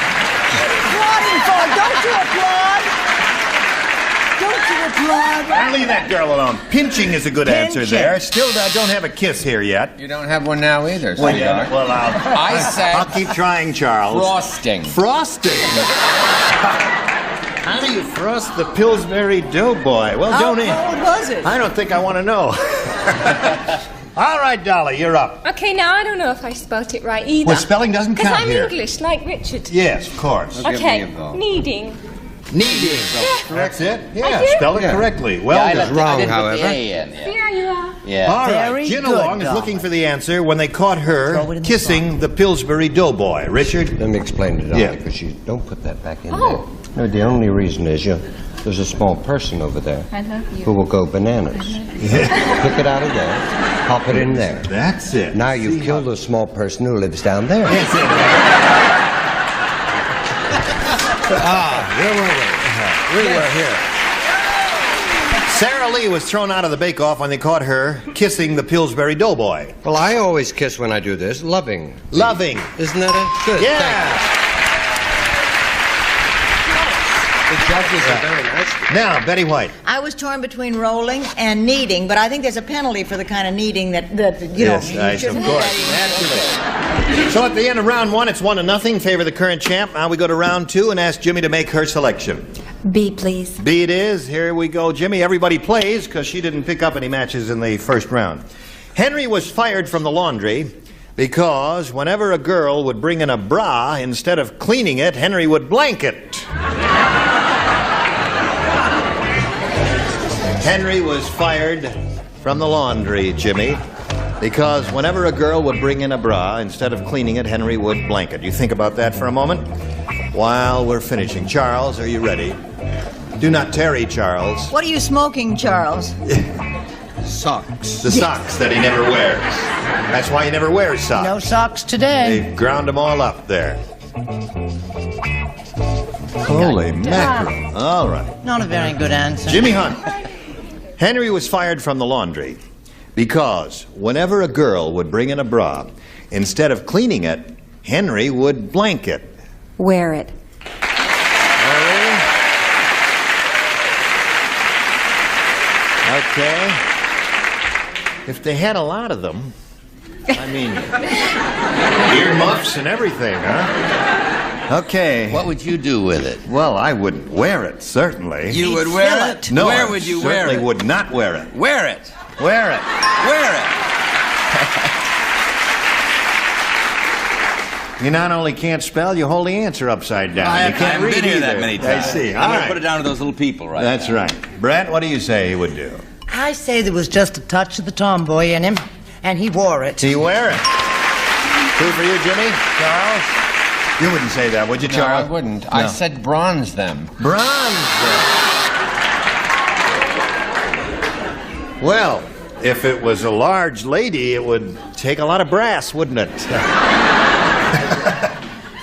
Applauding for? Don't you applaud? Don't you applaud? I'll leave that girl alone. Pinching is a good answer there. Still don't have a kiss here yet. You don't have one now either, Well, sweetheart. yeah, well, I said I'll keep trying, Charles. frosting. Frosting? How do you frost the Pillsbury Doughboy? Well, How don't cold was it? I don't think I want to know. All right, Dolly, you're up. Okay, now I don't know if I spelt it right either. Well, spelling doesn't Because count I'm here. English, like Richard. Yes, of course. Okay, kneading. Kneading. That's it? Yeah, I do? spell it Yeah. correctly. Well Yeah, I done. left I didn't put the A in. Yeah. There you are. Yeah. All right, Very Gin good, Along is Dolly. looking for the answer when they caught her Throw it in the kissing the Pillsbury Doughboy. Richard? Let me explain to Dolly, Yeah. because you don't put that back in Oh. there. No, the only reason is there's a small person over there I love you. who will go bananas. Pick it out of there, pop it in there. That's it. Now you've killed a small person who lives down there. Where were we? We were here. Sarah Lee was thrown out of the bake-off when they caught her kissing the Pillsbury Doughboy. Well, I always kiss when I do this. Loving. Loving. Isn't that it? Good. Thank Yeah. you. The judges are very nice. Now, Betty White. I was torn between rolling and kneading, but I think there's a penalty for the kind of kneading that you know, Yes, you of shouldn't course. do that. Naturally. So at the end of round one, it's 1-0. Favor the current champ. Now we go to round two and ask Jimmy to make her selection. B, please. B it is. Here we go, Jimmy. Everybody plays because she didn't pick up any matches in the first round. Henry was fired from the laundry because whenever a girl would bring in a bra, instead of cleaning it, Henry would blank it. Henry was fired from the laundry, Jimmy, because whenever a girl would bring in a bra, instead of cleaning it, Henry would blank it. You think about that for a moment while we're finishing. Charles, are you ready? Do not tarry, Charles. What are you smoking, Charles? Socks. The socks that he never wears. That's why he never wears socks. No socks today. They've ground them all up there. Holy mackerel. All right. Not a very good answer. Jimmy Hunt. Henry was fired from the laundry because whenever a girl would bring in a bra, instead of cleaning it, Henry would blank it. Wear it. Okay. If they had a lot of them, I mean, earmuffs and everything, huh? Okay. What would you do with it? Well, I wouldn't wear it, certainly. You would wear it? No, Where I would you wear certainly it? would not wear it. Wear it. Wear it. Wear it. You not only can't spell, you hold the answer upside down. You can't I've read been here either. that many times. I see. I'm All going right. to put it down to those little people right That's now. right. Brett, what do you say he would do? I say there was just a touch of the tomboy in him, and he wore it. He wear it. Two for you, Jimmy. Charles? You wouldn't say that, would you, No, Charles? I wouldn't. No. I said bronze them. Bronze. Well, if it was a large lady, it would take a lot of brass, wouldn't it?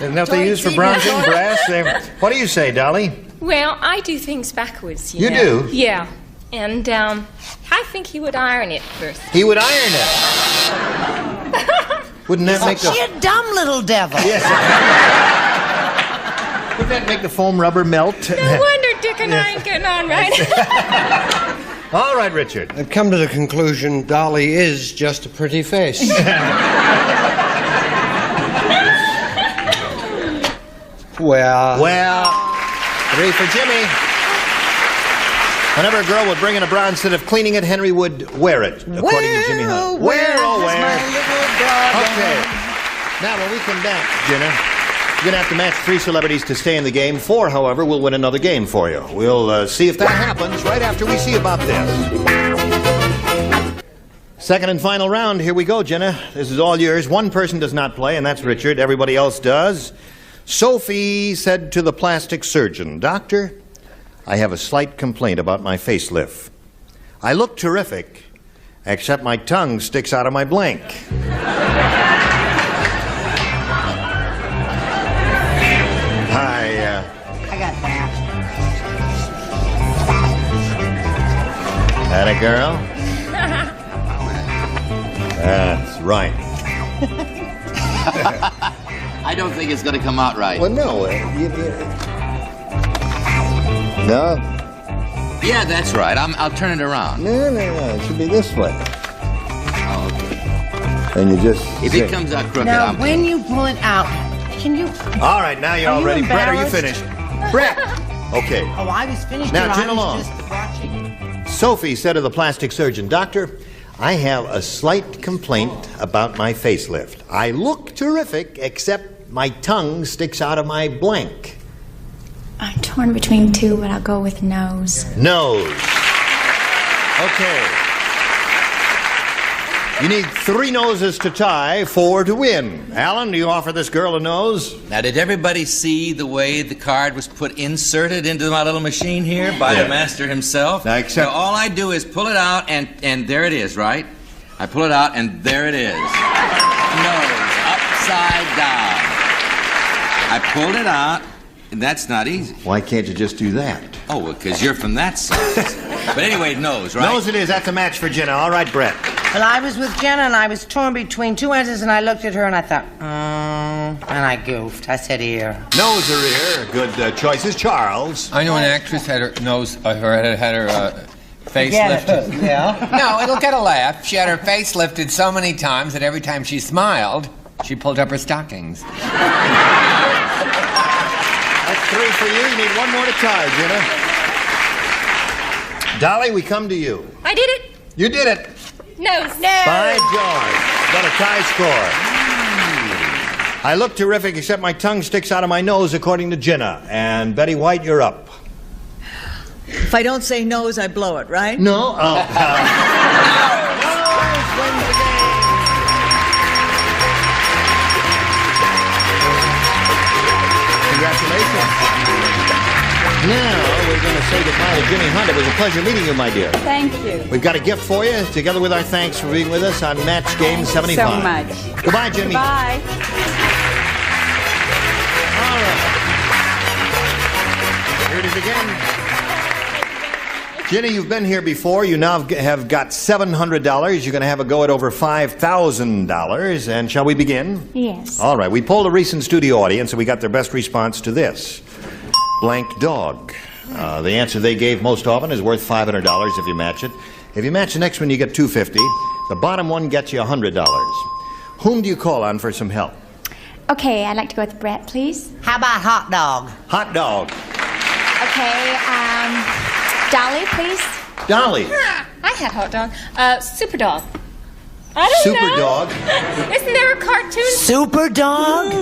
Isn't that what they use for bronzing? Brass? What do you say, Dolly? Well, I do things backwards. You know? do? Yeah. And I think he would iron it first. He would iron it. Wouldn't that make She a dumb little devil. Yes. Wouldn't that make the foam rubber melt? No wonder Dick and I ain't getting on right. All right, Richard. I've come to the conclusion Dolly is just a pretty face. Well, 3 for Jimmy. Whenever a girl would bring in a bra, instead of cleaning it, Henry would wear it, according to Jimmy Hunt. Where Wear. is my little dog? Okay. Now, when we come back, Jenna, You're going to have to match 3 celebrities to stay in the game. 4, however, will win another game for you. We'll see if that happens right after we see about this. Second and final round. Here we go, Jenna. This is all yours. One person does not play, and that's Richard. Everybody else does. Sophie said to the plastic surgeon, "Doctor, I have a slight complaint about my facelift. I look terrific, except my tongue sticks out of my blank." I got that. That a girl? That's right. I don't think it's going to come out right. Well, no. No? Yeah, that's right. I'll turn it around. No. It should be this way. Oh, okay. And you just... If it comes out crooked, Now, I'll... when you pull it out, can you... All right, now you're all ready. Brett, are you embarrassed? finished? Brett! Okay. Oh, I was finished. Now, here. chin I was along. just watching. Sophie said to the plastic surgeon, "Doctor, I have a slight complaint about my facelift. I look terrific, except my tongue sticks out of my blank." I'm torn between 2, but I'll go with nose. Nose. Okay. You need 3 noses to tie, 4 to win. Alan, do you offer this girl a nose? Now, did everybody see the way the card was inserted into my little machine here by the master himself? Now, except... So all I do is pull it out, and there it is, right? I pull it out, and there it is. Nose, upside down. I pulled it out, and that's not easy. Why can't you just do that? Oh, well, because you're from that side. But anyway, nose, right? Nose it is. That's a match for Jenna. All right, Brett. Well, I was with Jenna, and I was torn between 2 answers, and I looked at her, and I thought, and I goofed. I said ear. Nose or ear. Good choices. Charles. I know an actress had her nose, had her face lifted. Yeah. No, it'll get a laugh. She had her face lifted so many times that every time she smiled, she pulled up her stockings. That's 3 for you. You need 1 more to tie, Jenna. Dolly, we come to you. I did it. You did it. Nose. By George. Got a tie score. I look terrific, except my tongue sticks out of my nose, according to Jenna. And Betty White, you're up. If I don't say nose, I blow it, right? No. Oh. Nose wins the game. Congratulations. Now we're going to say goodbye to Jimmy Hunt. It was a pleasure meeting you, my dear. Thank you. We've got a gift for you, together with our thanks for being with us on Match Game 75. So much. Goodbye, Jimmy. Bye. All right. Here it is again. Jenny, you've been here before. You now have got $700. You're going to have a go at over $5,000. And shall we begin? Yes. All right. We polled a recent studio audience, and we got their best response to this. Blank dog. The answer they gave most often is worth $500 if you match it. If you match the next one, you get $250. The bottom one gets you $100. Whom do you call on for some help? Okay, I'd like to go with Brett, please. How about hot dog? Hot dog. Okay, Dolly, please. Dolly. I had hot dog. Super dog. I don't Super know. dog. Isn't there a cartoon? Super dog?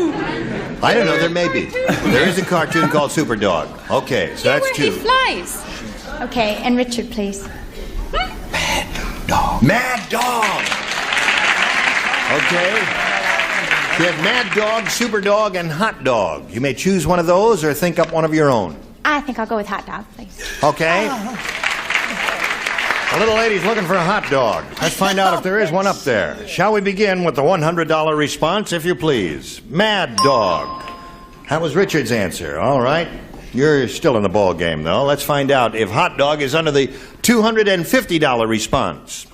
I don't know. There may be. There is a cartoon called Super Dog. Okay, so that's where 2. he flies. Okay, and Richard, please. Mad Dog. Okay. You have Mad Dog, Super Dog, and Hot Dog. You may choose one of those or think up one of your own. I think I'll go with hot dog, please. Okay. The little lady's looking for a hot dog. Let's find out if there is one up there. Shall we begin with the $100 response, if you please? Mad Dog. That was Richard's answer. All right. You're still in the ball game, though. Let's find out if hot dog is under the $250 response.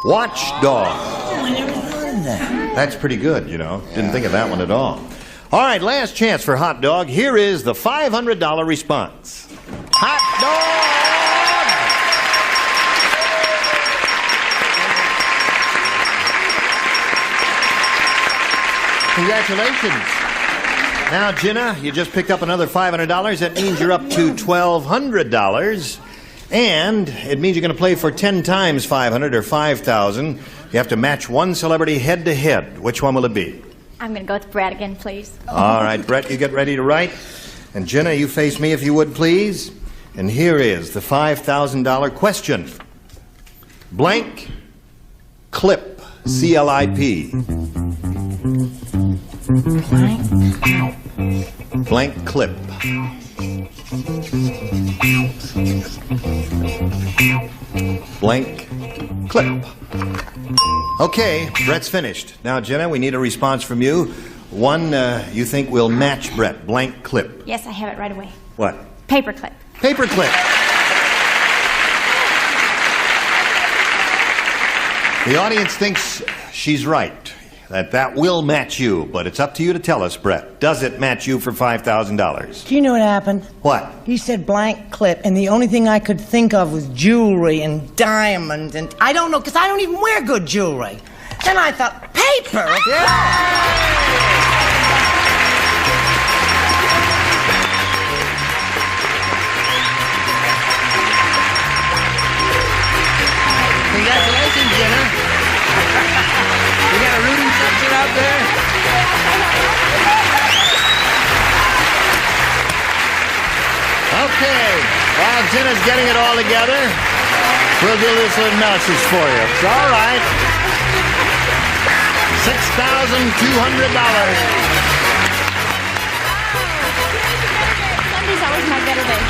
Watchdog. Oh, I never thought of that. That's pretty good, you know. Didn't think of that one at all. All right, last chance for hot dog. Here is the $500 response. Hot dog! Congratulations. Now, Jenna, you just picked up another $500. That means you're up to $1,200. And it means you're going to play for 10 times 500 or 5,000. You have to match one celebrity head to head. Which one will it be? I'm going to go with Brett again, please. All right, Brett, you get ready to write. And Jenna, you face me if you would, please. And here is the $5,000 question. Blank clip, C-L-I-P. Blank clip. Blank clip. Okay, Brett's finished. Now, Jenna, we need a response from you. One you think will match Brett. Blank clip. Yes, I have it right away. What? Paperclip. Paperclip. The audience thinks she's right. That will match you, but it's up to you to tell us, Brett. Does it match you for $5,000? Do you know what happened? What? You said blank clip, and the only thing I could think of was jewelry and diamonds, and I don't know, because I don't even wear good jewelry. Then I thought, paper? Congratulations, Jenna. You got a rooting section out there? Okay. While Jenna's getting it all together, we'll do this little analysis for you. It's all right. $6,200. Sunday's always my better day.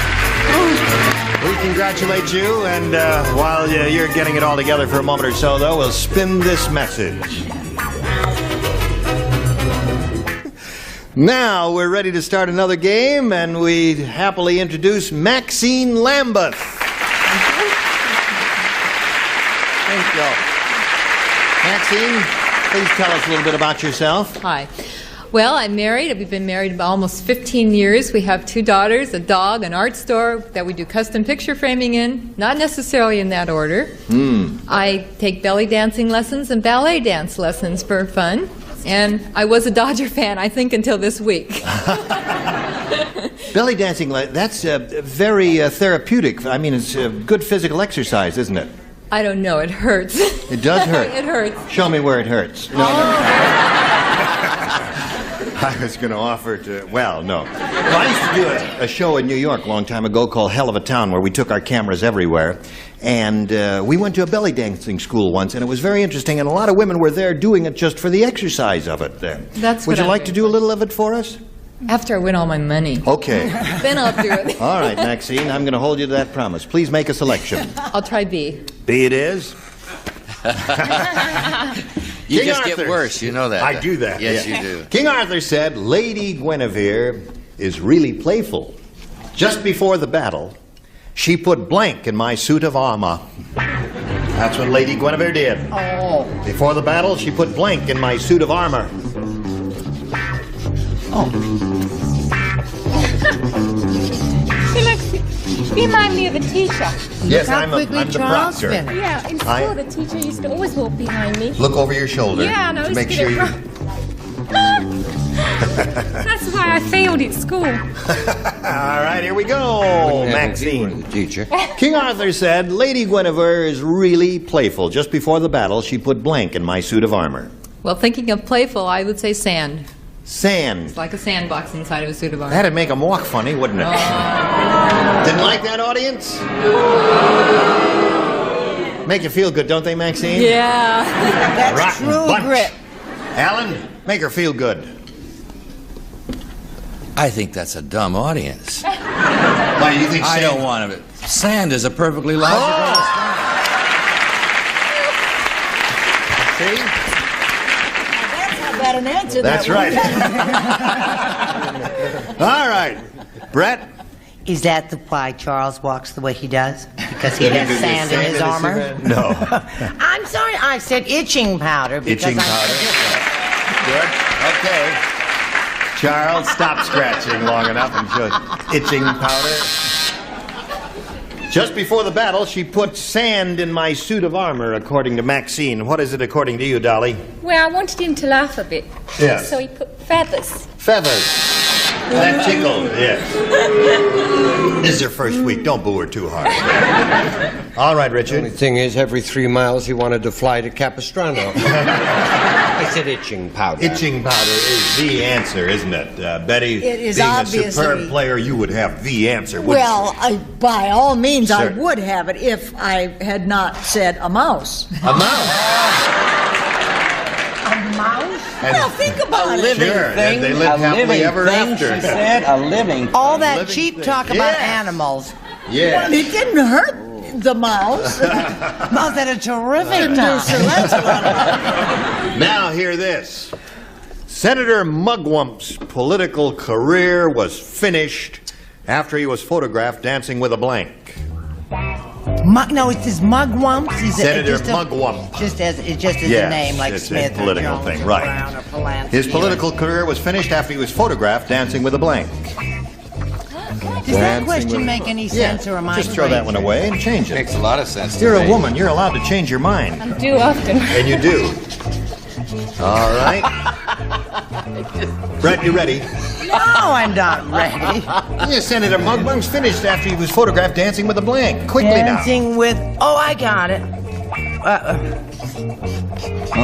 We congratulate you, and while you're getting it all together for a moment or so, though, we'll spin this message. Now we're ready to start another game, and we happily introduce Maxine Lambeth. Thank you. Maxine, please tell us a little bit about yourself. Hi. Well, I'm married. We've been married about almost 15 years. We have 2 daughters, a dog, an art store that we do custom picture framing in, not necessarily in that order. I take belly dancing lessons and ballet dance lessons for fun. And I was a Dodger fan, I think, until this week. Belly dancing, that's very therapeutic. I mean, it's good physical exercise, isn't it? I don't know. It hurts. It does hurt. It hurts. Show me where it hurts. No. I was going to offer to, well, no. Well, I used to do a show in New York a long time ago called Hell of a Town, where we took our cameras everywhere. And we went to a belly dancing school once, and it was very interesting, and a lot of women were there doing it just for the exercise of it. That's Would you like to do a little of it for us? After I win all my money. Okay. Then I'll do it. All right, Maxine, I'm going to hold you to that promise. Please make a selection. I'll try B. B it is. You King just Arthur. get worse, you know that. I do that. Yes, yeah. you do. King Arthur said, Lady Guinevere is really playful. Just before the battle, she put blank in my suit of armor. That's what Lady Guinevere did. Oh. Before the battle, she put blank in my suit of armor. You remind me of a teacher. Yes, I'm the proctor. Yeah, in school, the teacher used to always walk behind me. Look over your shoulder. Yeah, and I to always make get sure it you. wrong. That's why I failed at school. All right, here we go, Maxine. Teacher. King Arthur said, Lady Guinevere is really playful. Just before the battle, she put blank in my suit of armor. Well, thinking of playful, I would say sand. Sand. It's like a sandbox inside of a suit of armor. That'd make them walk funny, wouldn't it? Didn't like that, audience? Make you feel good, don't they, Maxine? Yeah. That's Rotten true bunch. grip. Alan, make her feel good. I think that's a dumb audience. Why, you think I sand? don't want to. Sand is a perfectly logical See? That's how bad an answer That's that right. All right. Brett? Is that why Charles walks the way he does? Because he has sand in his armor? No. I'm sorry, I said itching powder. Because Itching powder. Good. Okay. Charles, stop scratching long enough and show itching powder. Just before the battle, she put sand in my suit of armor, according to Maxine. What is it according to you, Dolly? Well, I wanted him to laugh a bit. Yes. So he put feathers. Feathers. That tickled, yes. This is her first week. Don't boo her too hard. All right, The Richard. only thing is, every 3 miles he wanted to fly to Capistrano. I said itching powder. Itching powder is the answer, isn't it? Betty, It is being obviously- a superb player, you would have the answer, wouldn't Well, by all means, I Sure. would have it if I had not said a mouse. you? A mouse. A mouse? Well, think about it. Sure, and they live happily ever after. She said a living. All that living cheap thing. talk about Yes. animals. Yeah. Well, it didn't hurt the mouse. Mouse had a terrific time. Now hear this. Senator Mugwump's political career was finished after he was photographed dancing with a blank. No, it's his Mugwumps. Senator Mugwump. It's just as Yes, a name, like it's Smith a political or Jones thing, or right. Brown or Polanski. His political career was finished after he was photographed dancing with a blank. Does that question make any sense, or am I Just throw that one away and change it. Makes a lot of sense. You're to a me. woman. You're allowed to change your mind. I do often. And you do. All right. Brett, you ready? No, I'm not ready. Yeah, Senator Mugwump's finished after he was photographed dancing with a blank. Quickly Dancing with. Oh, I got it. now.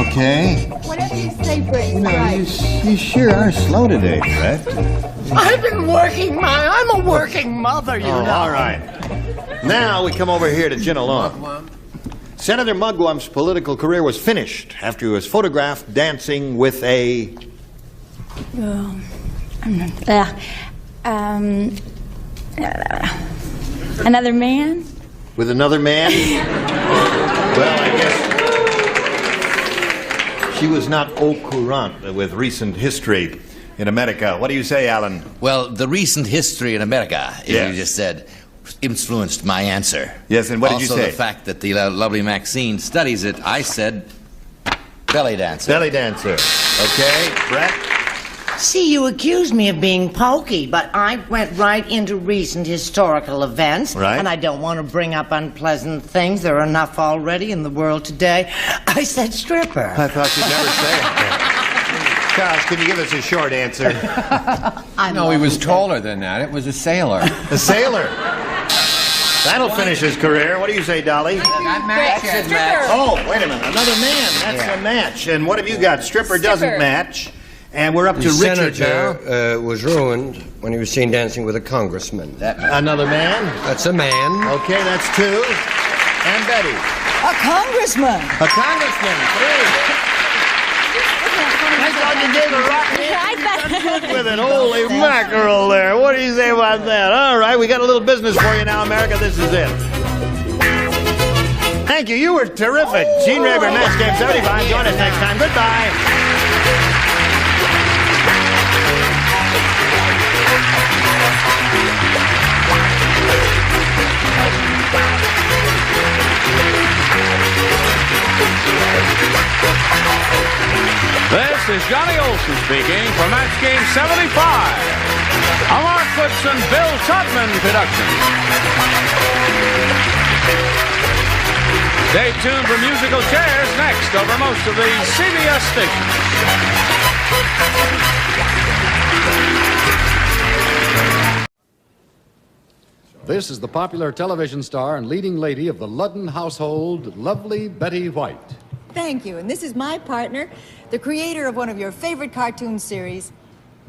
Okay. Whatever you say, Britt, You know, you sure are slow today, Brett. I've been working I'm a working mother, you know. All right. Now we come over here to Gina Long. Senator Mugwump's political career was finished after he was photographed dancing with a... Another man? With another man? Well, I guess she was not au courant with recent history in America. What do you say, Alan? Well, the recent history in America, as Yes. you just said, influenced my answer. Yes, and what did you Also, say? the fact that the lovely Maxine studies it, I said belly dancer. Belly dancer. Okay, Brett? See, you accused me of being pokey, but I went right into recent historical events. Right. And I don't want to bring up unpleasant things. There are enough already in the world today. I said stripper. I thought you'd never say it. Charles, can you give us a short answer? No, he was taller than that. It was a sailor. A sailor. That'll finish his career. What do you say, Dolly? That matches. Oh, wait a minute. Another man. That's a match. And what have you got? Stripper doesn't match. And we're up to The Richard now. senator was ruined when he was seen dancing with a congressman. Another man. That's a man. Okay, that's two. And Betty. A congressman. A congressman. Three. I thought you gave a rotten answer. With it. Holy mackerel there. What do you say about that? All right, we got a little business for you now, America. This is it. Thank you. You were terrific. Gene Rayburn, Match Game 75. Join us next time. Goodbye. This is Johnny Olson speaking for Match Game 75. A Mark Goodson, Bill Todman production. Stay tuned for musical chairs next over most of the CBS stations. This is the popular television star and leading lady of the Ludden household, lovely Betty White. Thank you. And this is my partner, the creator of one of your favorite cartoon series,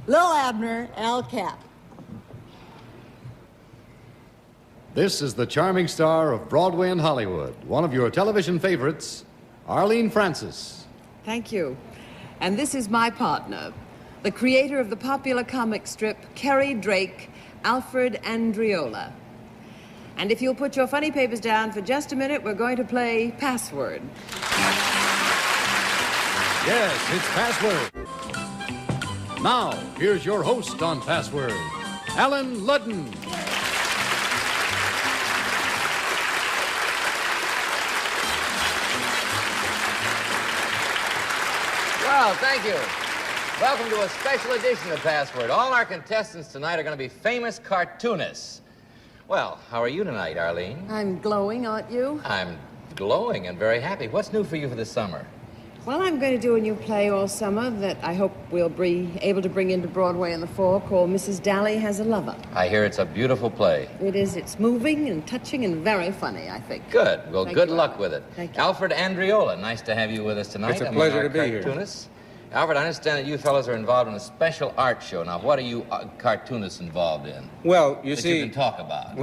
Lil Abner, Al Cap. This is the charming star of Broadway and Hollywood, one of your television favorites, Arlene Francis. Thank you. And this is my partner, the creator of the popular comic strip, Kerry Drake, Alfred Andriola. And if you'll put your funny papers down for just a minute, we're going to play Password. Yes, it's Password. Now, here's your host on Password, Alan Ludden. Well, thank you. Welcome to a special edition of Password. All our contestants tonight are going to be famous cartoonists. Well, how are you tonight, Arlene? I'm glowing, aren't you? I'm glowing and very happy. What's new for you for this summer? Well, I'm going to do a new play all summer that I hope we'll be able to bring into Broadway in the fall called Mrs. Dally Has a Lover. I hear it's a beautiful play. It is. It's moving and touching and very funny, I think. Good. Well, Thank good you, luck Alan. with it. Thank you. Alfred Andriola, nice to have you with us tonight. It's a among pleasure our to be here. cartoonists. Alfred, I understand that you fellows are involved in a special art show. Now, what are you cartoonists involved in? Well, you that see... you can talk about.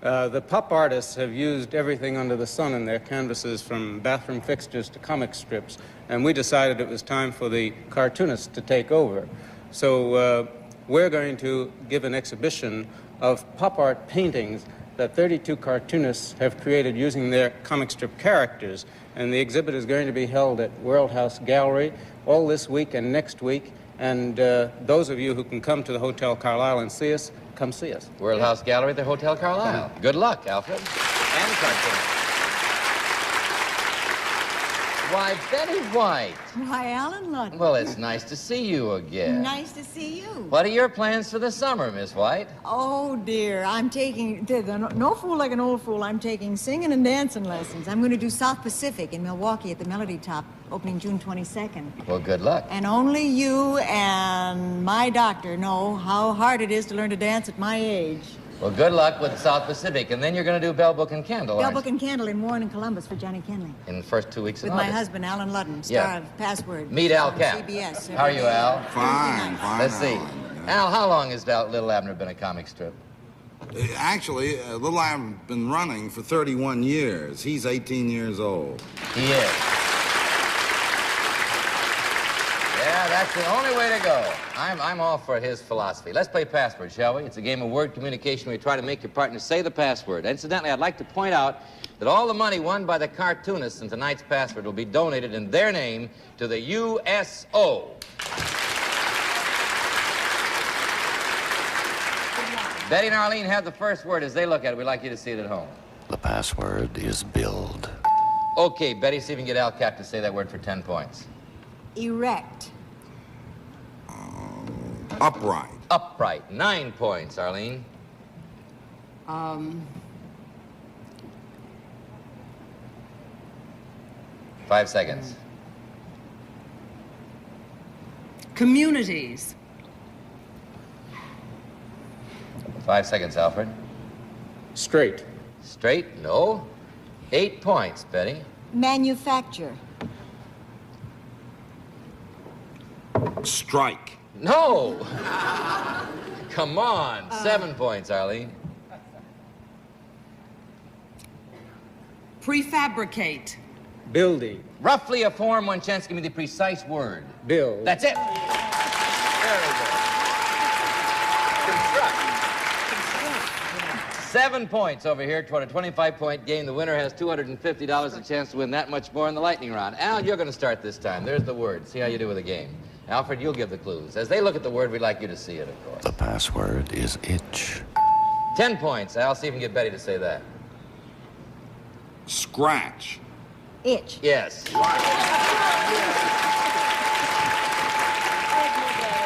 The pup artists have used everything under the sun in their canvases, from bathroom fixtures to comic strips, and we decided it was time for the cartoonists to take over. So we're going to give an exhibition of pop art paintings that 32 cartoonists have created using their comic strip characters. And the exhibit is going to be held at World House Gallery all this week and next week. And those of you who can come to the Hotel Carlisle and see us, come see us. World House Gallery at the Hotel Carlisle. Good luck, Alfred. And cartoonists. Why, Betty White. Why, Alan Ludden. Well, it's nice to see you again. Nice to see you. What are your plans for the summer, Miss White? Oh, dear. I'm taking, no fool like an old fool, I'm taking singing and dancing lessons. I'm going to do South Pacific in Milwaukee at the Melody Top, opening June 22nd. Well, good luck. And only you and my doctor know how hard it is to learn to dance at my age. Well, good luck with South Pacific. And then you're going to do Bell Book and Candle, Bell Book and Candle in Warren and Columbus for Johnny Kenley. In the first 2 weeks of With August. my husband, Alan Ludden, star of Password. Meet Al on Cap. CBS. How are you, Al? Fine. Let's see. Al, how long has Little Abner been a comic strip? Actually, Little Abner's been running for 31 years. He's 18 years old. He is. Yeah, that's the only way to go. I'm all for his philosophy. Let's play Password, shall we? It's a game of word communication. We try to make your partner say the password. Incidentally, I'd like to point out that all the money won by the cartoonists in tonight's Password will be donated in their name to the USO. Betty and Arlene have the first word. As they look at it, we'd like you to see it at home. The password is build. Okay, Betty, see if you can get Al Cap to say that word for 10 points. Erect. Upright. Upright. 9 points, Arlene. 5 seconds. Communities. 5 seconds, Alfred. Straight. Straight? No. 8 points, Betty. Manufacture. Strike. No! Come on. 7 points, Arlene. Prefabricate. Building. Roughly a form. 1 chance. Give me the precise word. Build. That's it. Very good. Construct. 7 points over here toward a 25-point game. The winner has $250, a chance to win that much more in the lightning round. Al, you're going to start this time. There's the word. See how you do with the game. Alfred, you'll give the clues. As they look at the word, we'd like you to see it, of course. The password is itch. 10 points. Al, see if you can get Betty to say that. Scratch. Itch. Yes.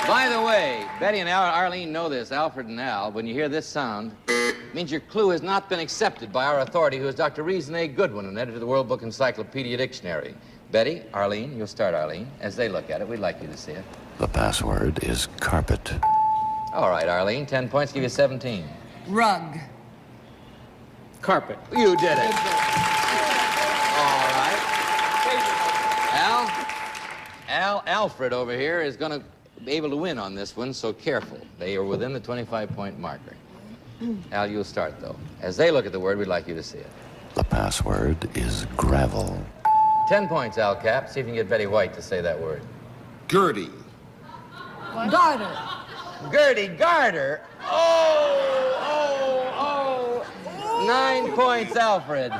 By the way, Betty and Arlene know this, Alfred and Al. When you hear this sound, it means your clue has not been accepted by our authority, who is Dr. Reason A. Goodwin, an editor of the World Book Encyclopedia Dictionary. Betty, Arlene, you'll start, Arlene. As they look at it, we'd like you to see it. The password is carpet. All right, Arlene, 10 points, give you 17. Rug. Carpet. You did it. All right. Alfred over here is going to be able to win on this one, so careful. They are within the 25-point marker. Al, you'll start, though. As they look at the word, we'd like you to see it. The password is gravel. 10 points, Al Cap. See if you can get Betty White to say that word. Gertie. Garter. Gertie Garter. Oh. 9 points, Alfred.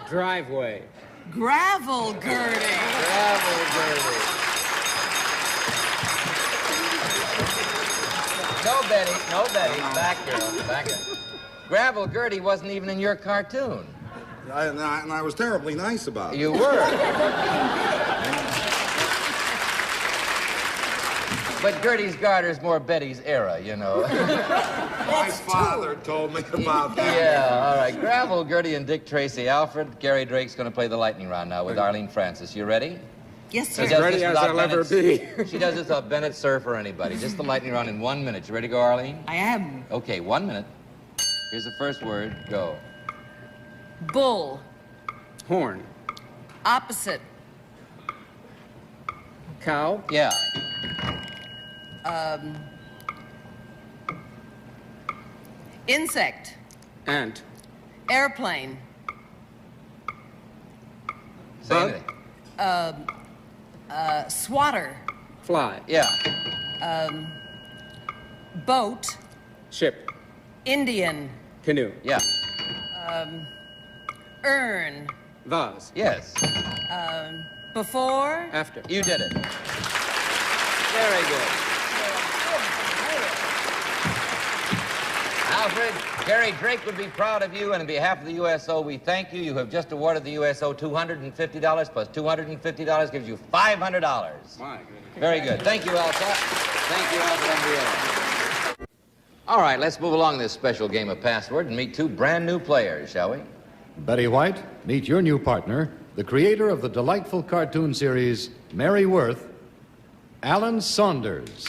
Driveway. Gravel girding. Gravel girding. No, Betty. Back, girl. Back up. Gravel Gertie wasn't even in your cartoon. And I was terribly nice about it. You were. But Gertie's garter is more Betty's era, you know. My father told me about that. Yeah, all right. Gravel, Gertie, and Dick Tracy. Alfred, Gary Drake's going to play the lightning round now with Arlene Francis. You ready? Yes, sir. As ready as I'll ever be. She does this without Bennett, Surf, or anybody. Just the lightning round in 1 minute. You ready to go, Arlene? I am. Okay, 1 minute. Here's the first word. Go. Bull. Horn. Opposite. Cow? Yeah. Insect. Ant. Airplane. Say anything. Swatter. Fly. Yeah. Boat. Ship. Indian. Canoe. Yeah. Urn. Vase. Yes. Before. After. You did it. Very good. Alfred, Gary Drake would be proud of you, and on behalf of the USO, we thank you. You have just awarded the USO $250 plus $250 gives you $500. My goodness. Very good. Thank you, Alcott. Thank you, Alfred Andriolo. All right, let's move along this special game of Password and meet two brand new players, shall we? Betty White, meet your new partner, the creator of the delightful cartoon series Mary Worth, Alan Saunders.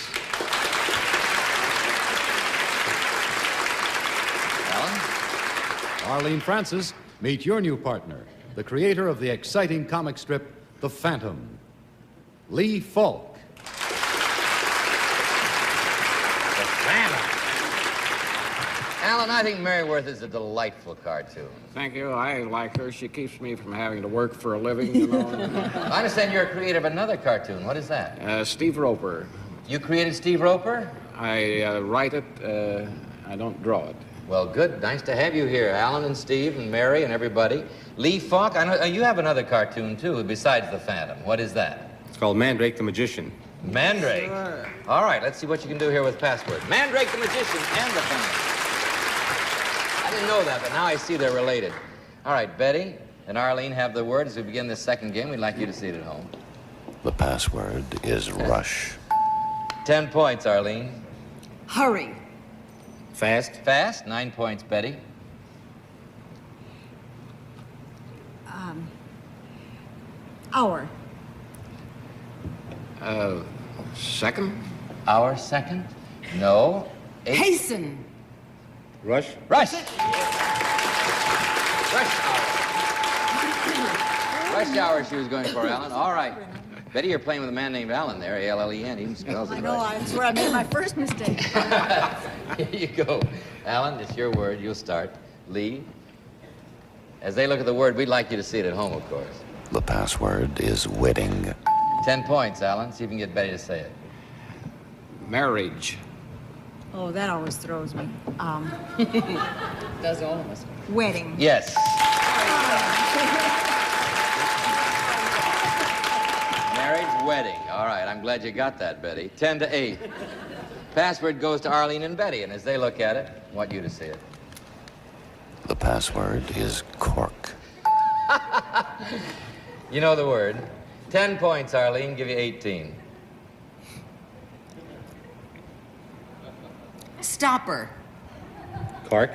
Alan? Arlene Francis, meet your new partner, the creator of the exciting comic strip The Phantom, Lee Falk. Alan, I think Mary Worth is a delightful cartoon. Thank you. I like her. She keeps me from having to work for a living, you know. I understand you're a creator of another cartoon. What is that? Steve Roper. You created Steve Roper? I write it. I don't draw it. Well, good. Nice to have you here, Alan and Steve and Mary and everybody. Lee Falk, I know you have another cartoon, too, besides The Phantom. What is that? It's called Mandrake the Magician. Mandrake? Sure. All right, let's see what you can do here with Password. Mandrake the Magician and The Phantom. I didn't know that, but now I see they're related. All right, Betty and Arlene have the word as we begin this second game. We'd like you to see it at home. The password is rush. 10 points, Arlene. Hurry. Fast. Fast, 9 points, Betty. Hour. Second. Hour, second. No. 8. Hasten. Rush. Rush. Rush hour. Rush hour she was going for, Alan. All right. Betty, you're playing with a man named Alan there, A-L-L-E-N. He even spells it I know, right. that's where I made my first mistake. Here you go. Alan, it's your word. You'll start. Lee. As they look at the word, we'd like you to see it at home, of course. The password is wedding. 10 points, Alan. See if you can get Betty to say it. Marriage. Oh, that always throws me. Does all of us. Wedding. Yes. Marriage, wedding. All right, I'm glad you got that, Betty. 10 to 8. Password goes to Arlene and Betty, and as they look at it, I want you to see it. The password is cork. You know the word. 10 points, Arlene. Give you 18. Stopper. Cork.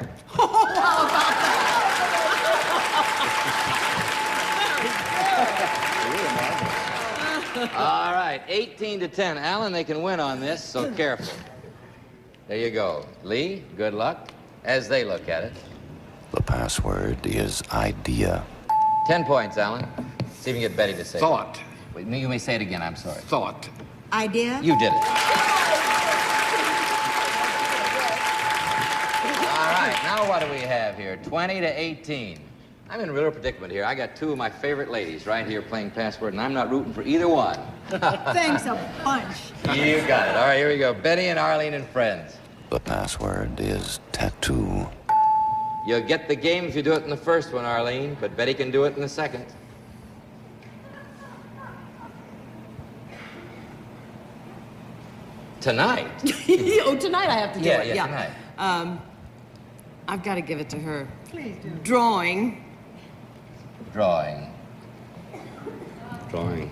All right, 18 to 10. Alan, they can win on this, so careful. There you go. Lee, good luck. As they look at it. The password is idea. 10 points, Alan. See if you can get Betty to say Thought. it. Wait, you may say it again, I'm sorry. Thought. Idea? You did it. All right, now what do we have here? 20 to 18. I'm in a real predicament here. I got two of my favorite ladies right here playing Password, and I'm not rooting for either one. Thanks a bunch. You got it. All right, here we go. Betty and Arlene and friends. The password is tattoo. You'll get the game if you do it in the first one, Arlene, but Betty can do it in the second. Tonight? Oh, tonight I have to do it. Yeah, tonight. I've got to give it to her. Please do. Drawing. Drawing. Drawing.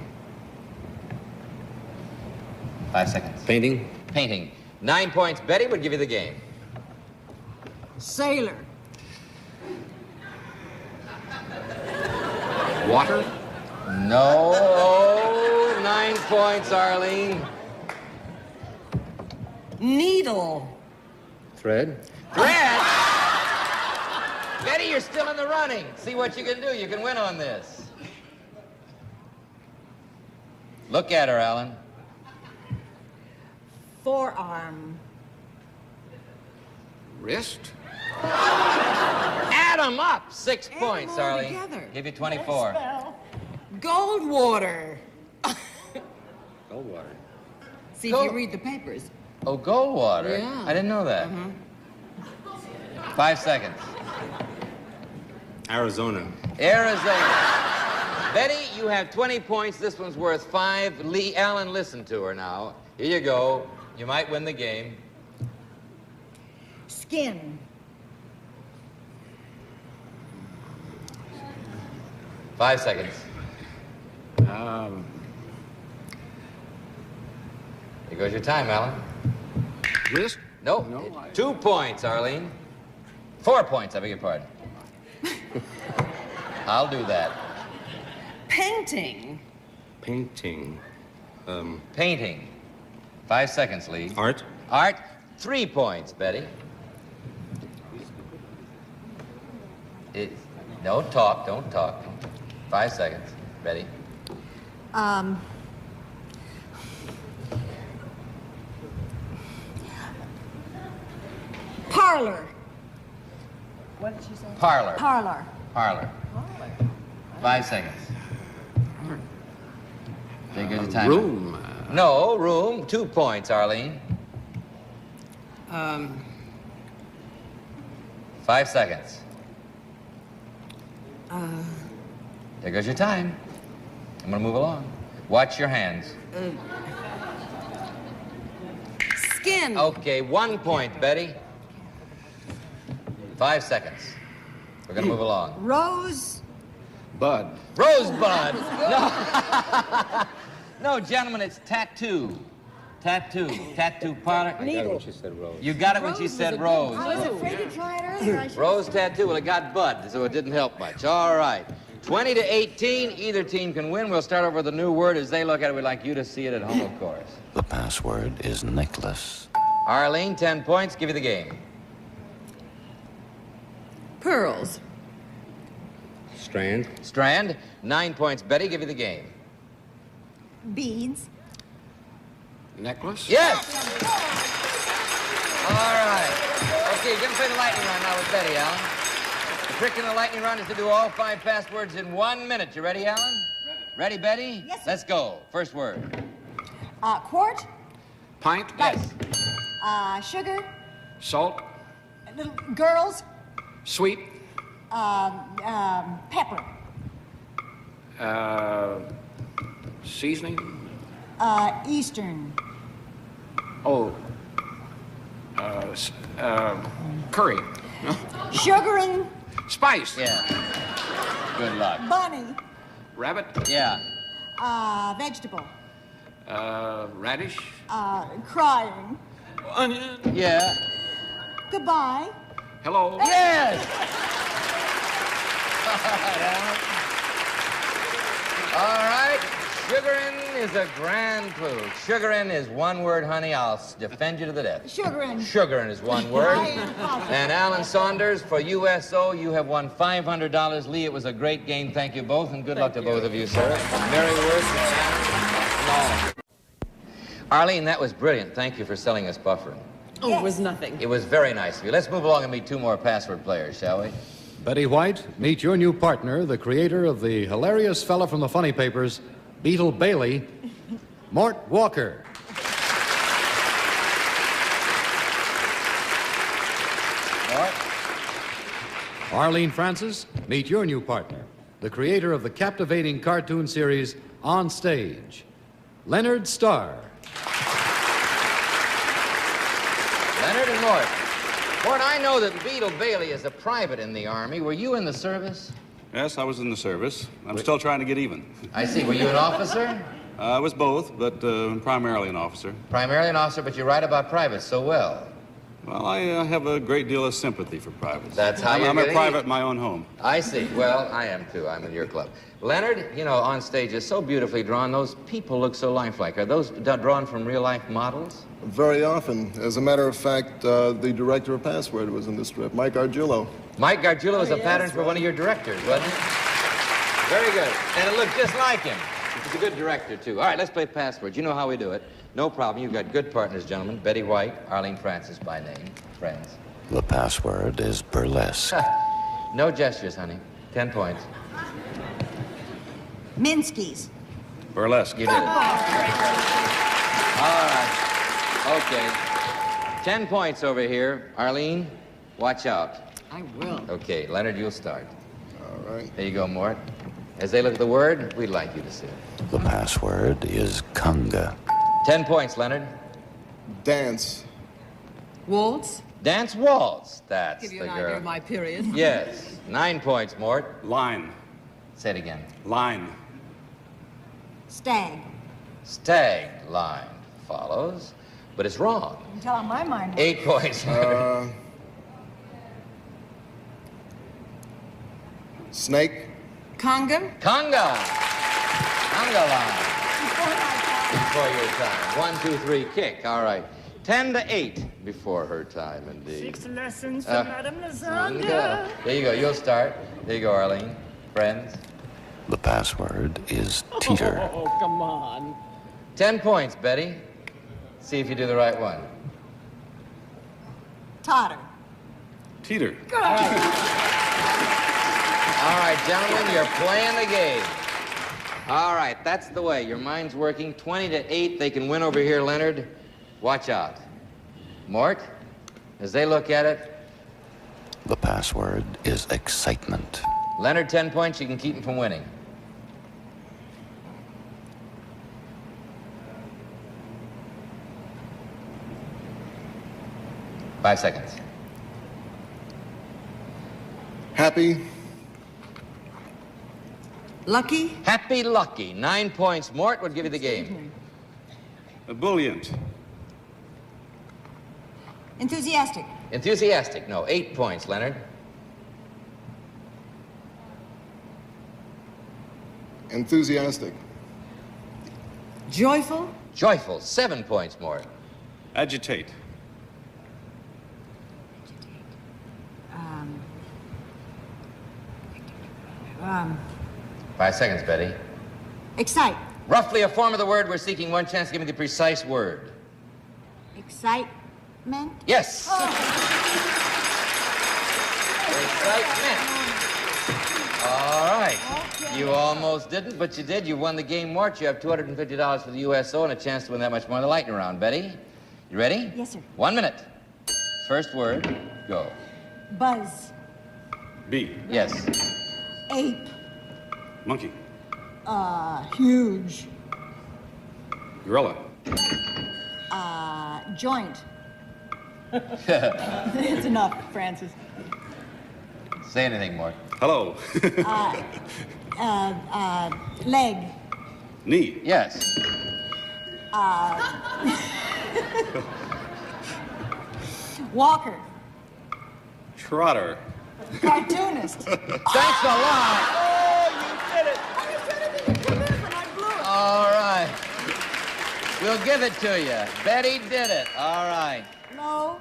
5 seconds. Painting. Painting. 9 points. Betty would give you the game. Sailor. Water. No. 9 points, Arlene. Needle. Thread. Thread? Betty, you're still in the running. See what you can do. You can win on this. Look at her, Alan. Forearm. Wrist? Add them up. 6 Add 'em points, all Arlene. together. Give you 24. Goldwater. Goldwater. See if you read the papers. Oh, Goldwater. Yeah. I didn't know that. 5 seconds. Arizona. Arizona. Betty, you have 20 points. This one's worth 5. Lee Allen, listen to her now. Here you go. You might win the game. Skin. 5 seconds. Here goes your time, Alan. Wrist? Nope. 2 points, Arlene. 4 points, I beg your pardon. I'll do that. Painting. Painting. Painting. 5 seconds, Lee. Art? Art. 3 points, Betty. Don't talk, don't talk. 5 seconds, Betty. Parlor. What did she say? Parlor. Parlor. Parlor. 5 seconds. Take your time. Room. No, room. 2 points, Arlene. 5 seconds. There goes your time. I'm gonna move along. Watch your hands. Skin. Okay, 1 point, Betty. 5 seconds. We're gonna move along. Rose. Bud. Rosebud. No. No, gentlemen, it's tattoo. Tattoo. Tattoo parlor. I got it when she said rose. You got it when she said rose. I was afraid to try it earlier. Rose tattoo. Well, it got bud, so it didn't help much. All right. 20 to 18. Either team can win. We'll start over with a new word. As they look at it, we'd like you to see it at home, of course. The password is necklace. Arlene, 10 points. Give you the game. Pearls. Strand. Strand. 9 points. Betty, give you the game. Beads. Necklace? Yes! All right. Okay, gonna play the lightning round now with Betty, Alan. The trick in the lightning round is to do all 5 passwords in 1 minute. You ready, Alan? Ready, Betty? Yes, sir. Let's go. First word. Quart. Pint? Yes. Sugar. Salt? Little girls. Sweet? Pepper. Seasoning? Eastern. Oh. Curry? Sugaring. Spice? Yeah. Good luck. Bunny. Rabbit? Yeah. Vegetable. Radish? Crying. Onion? Yeah. Goodbye. Hello? Yes! All right. Sugarin is a grand clue. Sugarin is 1 word, honey. I'll defend you to the death. Sugaring. Sugarin is 1 word. And Alan Saunders, for USO, you have won $500. Lee, it was a great game. Thank you both, and good luck to both of you, sir. Mary Worth and Arlene, that was brilliant. Thank you for selling us buffering. Oh, it was nothing. It was very nice of you. Let's move along and meet 2 more password players, shall we? Betty White, meet your new partner, the creator of the hilarious fella from the funny papers, Beetle Bailey, Mort Walker. Mort. Arlene Francis, meet your new partner, the creator of the captivating cartoon series On Stage, Leonard Starr. Leonard and Mort. Mort, I know that Beetle Bailey is a private in the Army. Were you in the service? Yes, I was in the service. I'm still trying to get even. I see. Were you an officer? I was both, but primarily an officer. Primarily an officer, but you write about privates so well. Well, I have a great deal of sympathy for privates. That's how I'm you're a private in my own home. I see. Well, I am too. I'm in your club. Leonard, you know, on stage is so beautifully drawn. Those people look so lifelike. Are those drawn from real-life models? Very often. As a matter of fact, the director of Password was in the strip, Mike Gargiulo. Mike Gargiulo was a pattern for one of your directors, wasn't it? Very good. And it looked just like him. He's a good director, too. All right, let's play passwords. You know how we do it. No problem. You've got good partners, gentlemen. Betty White, Arlene Francis by name. Friends. The password is burlesque. No gestures, honey. 10 points. Minsky's. Burlesque. You did it. All right. Okay. 10 points over here. Arlene, watch out. I will. Okay, Leonard, you'll start. All right. There you go, Mort. As they look at the word, we'd like you to see it. The password is conga. 10 points, Leonard. Dance. Waltz. Dance waltz. That's Give you the an girl. idea of my period. Yes. 9 points, Mort. Line. Say it again. Line. Stag. Stag line follows, but it's wrong. You tell on my mind. 8 points. Snake. Conga. Conga. Conga line. Before your time. 1, 2, 3, kick. All right. 10 to 8 before her time, indeed. 6 lessons from Madame Lasagna. Conga. There you go. You'll start. There you go, Arlene. Friends. The password is teeter. Oh, come on. 10 points, Betty. See if you do the right one. Totter. Teeter. All right, gentlemen, you're playing the game. All right, that's the way. Your mind's working. 20 to 8. They can win over here, Leonard. Watch out. Mort, as they look at it. The password is excitement. Leonard, 10 points. You can keep him from winning. Five seconds. Happy. Lucky. Happy Lucky. 9 points. Mort would give you the game. Ebullient. Enthusiastic. Enthusiastic. No. 8 points, Leonard. Enthusiastic. Joyful. Joyful. 7 points, Mort. Agitate. Um, 5 seconds, Betty. excite. Roughly a form of the word we're seeking. One chance to give me the precise word. Excitement. Yes. Excitement. All right. Okay. You almost didn't, but you did. You won the game, Mort. You have $250 for the USO and a chance to win that much more in the lightning round. Betty, you ready? Yes, sir. 1 minute. First word, go. Buzz. B. Yes. Ape. Monkey. Huge. Gorilla. Joint. It's enough, Francis. Say anything, Mort. Hello. Leg. Knee. Yes. Walker. Trotter. Cartoonist. Thanks a lot. Oh, you did it. I was trying to think of this and I blew it. All right. We'll give it to you. Betty did it. All right. No.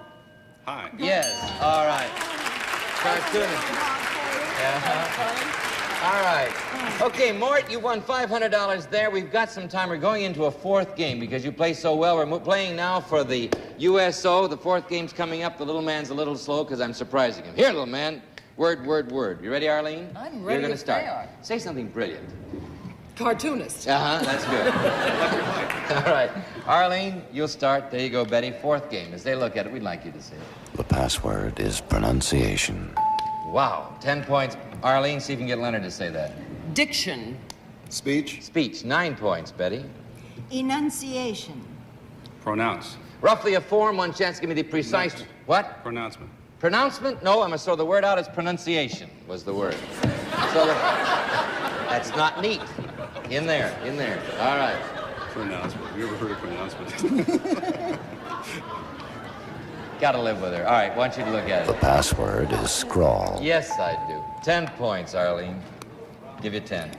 Hi. Yes. All right. Cartoonist. All right. Okay, Mort, you won $500 there. We've got some time. We're going into a fourth game because you play so well. We're playing now for the USO. The fourth game's coming up. The little man's a little slow because I'm surprising him. Here, little man. Word, word, word. You ready, Arlene? I'm You're ready going to as start. they are. Say something brilliant. Cartoonist. That's good. All right. Arlene, you'll start. There you go, Betty. Fourth game. As they look at it, we'd like you to see it. The password is pronunciation. Wow. 10 points. Arlene, see if you can get Leonard to say that. Diction. Speech. Speech. 9 points, Betty. Enunciation. Pronounce. Roughly a form. One chance to give me the precise... Next. What? Pronouncement. Pronouncement? No, I'm going to throw the word out as pronunciation was the word. So that's not neat. In there. All right. Pronouncement. Have you ever heard of pronouncement? Got to live with her. All right, want you to look at The it. password is scrawl. Yes, I do. 10 points, Arlene. Give you 10.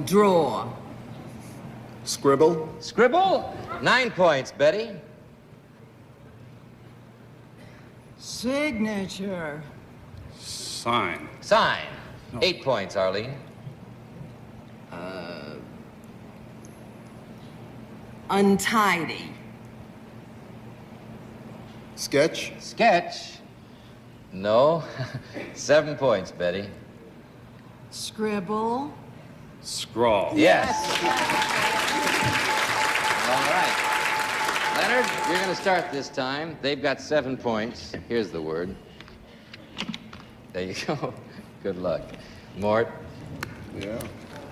Draw. Scribble. Scribble? 9 points, Betty. Signature. Sign. Sign. 8 points, Arlene. Untidy. Sketch? Sketch? No. 7 points, Betty. Scribble. Scrawl. Yes. All right. Leonard, you're going to start this time. They've got 7 points. Here's the word. There you go. Good luck. Mort? Yeah.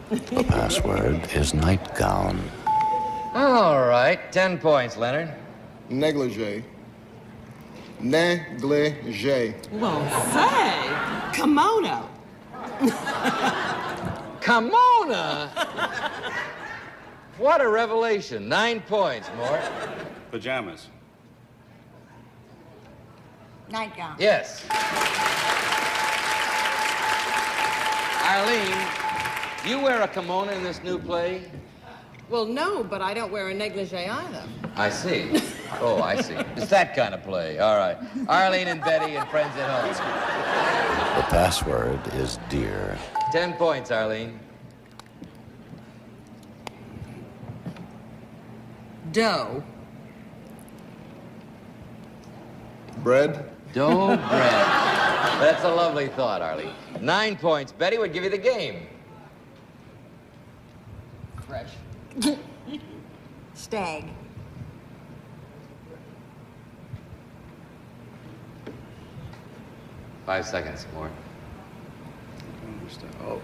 The password is nightgown. All right. 10 points, Leonard. Negligee. Negligee. Well, say, kimono. Kimona? What a revelation. 9 points, Mort. Pajamas. Nightgown. Yes. Arlene, you wear a kimono in this new play? Well, no, but I don't wear a negligee either. I see. Oh, I see. It's that kind of play. All right. Arlene and Betty and friends at home. The password is dear. 10 points, Arlene. Dough. Bread? Dough bread. That's a lovely thought, Arlene. 9 points. Betty would give you the game. Fresh. Stag. Five seconds more. Oh,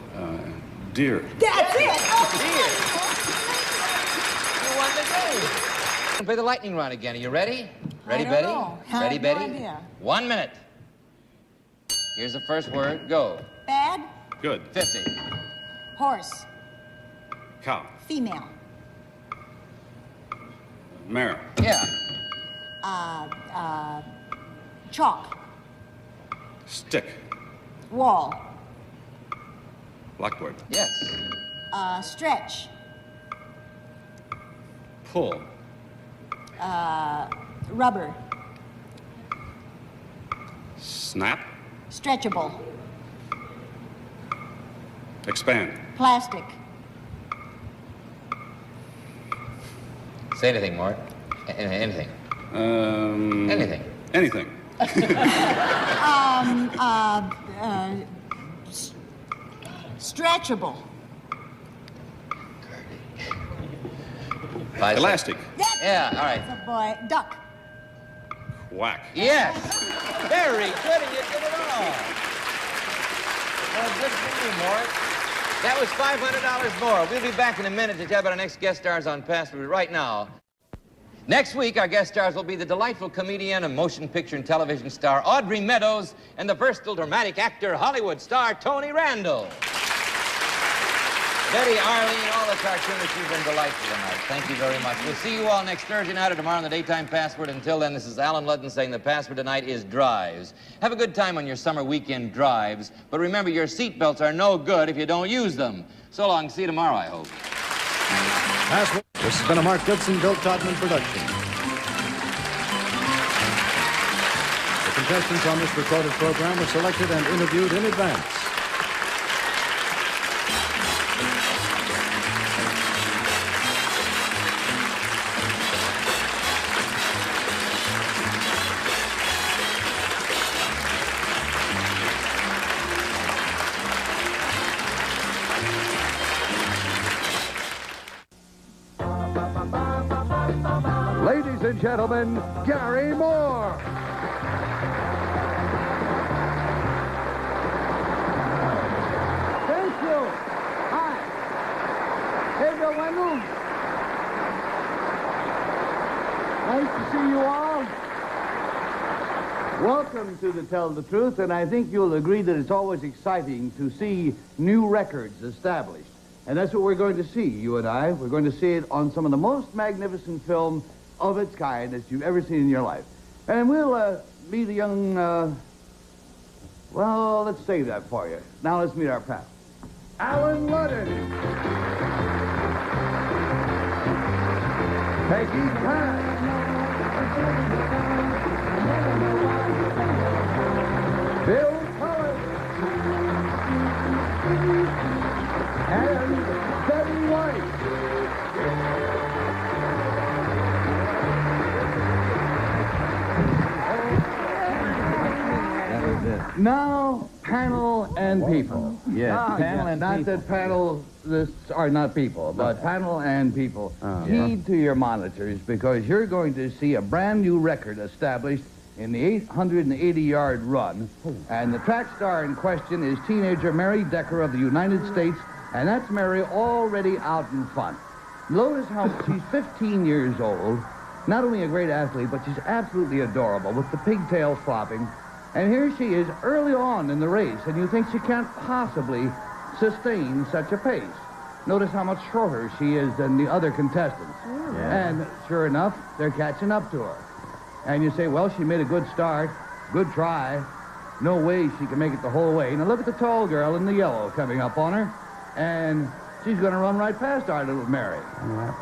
deer. That's it. You won the game. Play the lightning round again. Are you ready? Ready, I don't Betty? know. I Ready, have no Betty? idea. 1 minute. Here's the first word. Go. Bad. Good. 50. Horse. Cow. Female. Mare. Yeah. Chalk. Stick. Wall. Blackboard. Yes. Stretch. Pull. Rubber. Snap. Stretchable. Expand. Plastic. Say anything, Mort. Anything. Anything. Anything. Stretchable. 5 Elastic. Yeah, all right. That's a boy. Duck. Whack. Yes. Very good, and you did it all. Well, good for you, Mort. That was $500 more. We'll be back in a minute to tell about our next guest stars on Password. Right now, next week, our guest stars will be the delightful comedian and motion picture and television star Audrey Meadows and the versatile dramatic actor, Hollywood star Tony Randall. Betty, Arlene, all the cartoonists, you've been delightful tonight. Thank you very much. We'll see you all next Thursday night or tomorrow on the Daytime Password. Until then, this is Alan Ludden saying the password tonight is drives. Have a good time on your summer weekend drives, but remember your seatbelts are no good if you don't use them. So long. See you tomorrow, I hope. Password. This has been a Mark Goodson, Bill Todman production. The contestants on this recorded program were selected and interviewed in advance. Ladies and gentlemen, Gary Moore. Thank you. Hi. Everyone. Nice to see you all. Welcome to the Tell the Truth, and I think you'll agree that it's always exciting to see new records established. And that's what we're going to see, you and I. We're going to see it on some of the most magnificent film of its kind that you've ever seen in your life. And we'll meet a young, well, let's save that for you. Now let's meet our pal. Alan Ludden. Peggy Pat. Bill Collins. Now, panel and people. Yes, panel and not people. that panelists are not people, but panel and people. yeah. Heed to your monitors, because you're going to see a brand new record established in the 880-yard run. And the track star in question is teenager Mary Decker of the United States, and that's Mary already out in front. Notice how she's 15 years old, not only a great athlete, but she's absolutely adorable with the pigtails flopping. And here she is early on in the race, and you think she can't possibly sustain such a pace. Notice how much shorter she is than the other contestants. Yeah. And sure enough, they're catching up to her. And you say, well, she made a good start, good try. No way she can make it the whole way. Now look at the tall girl in the yellow coming up on her, and she's going to run right past our little Mary.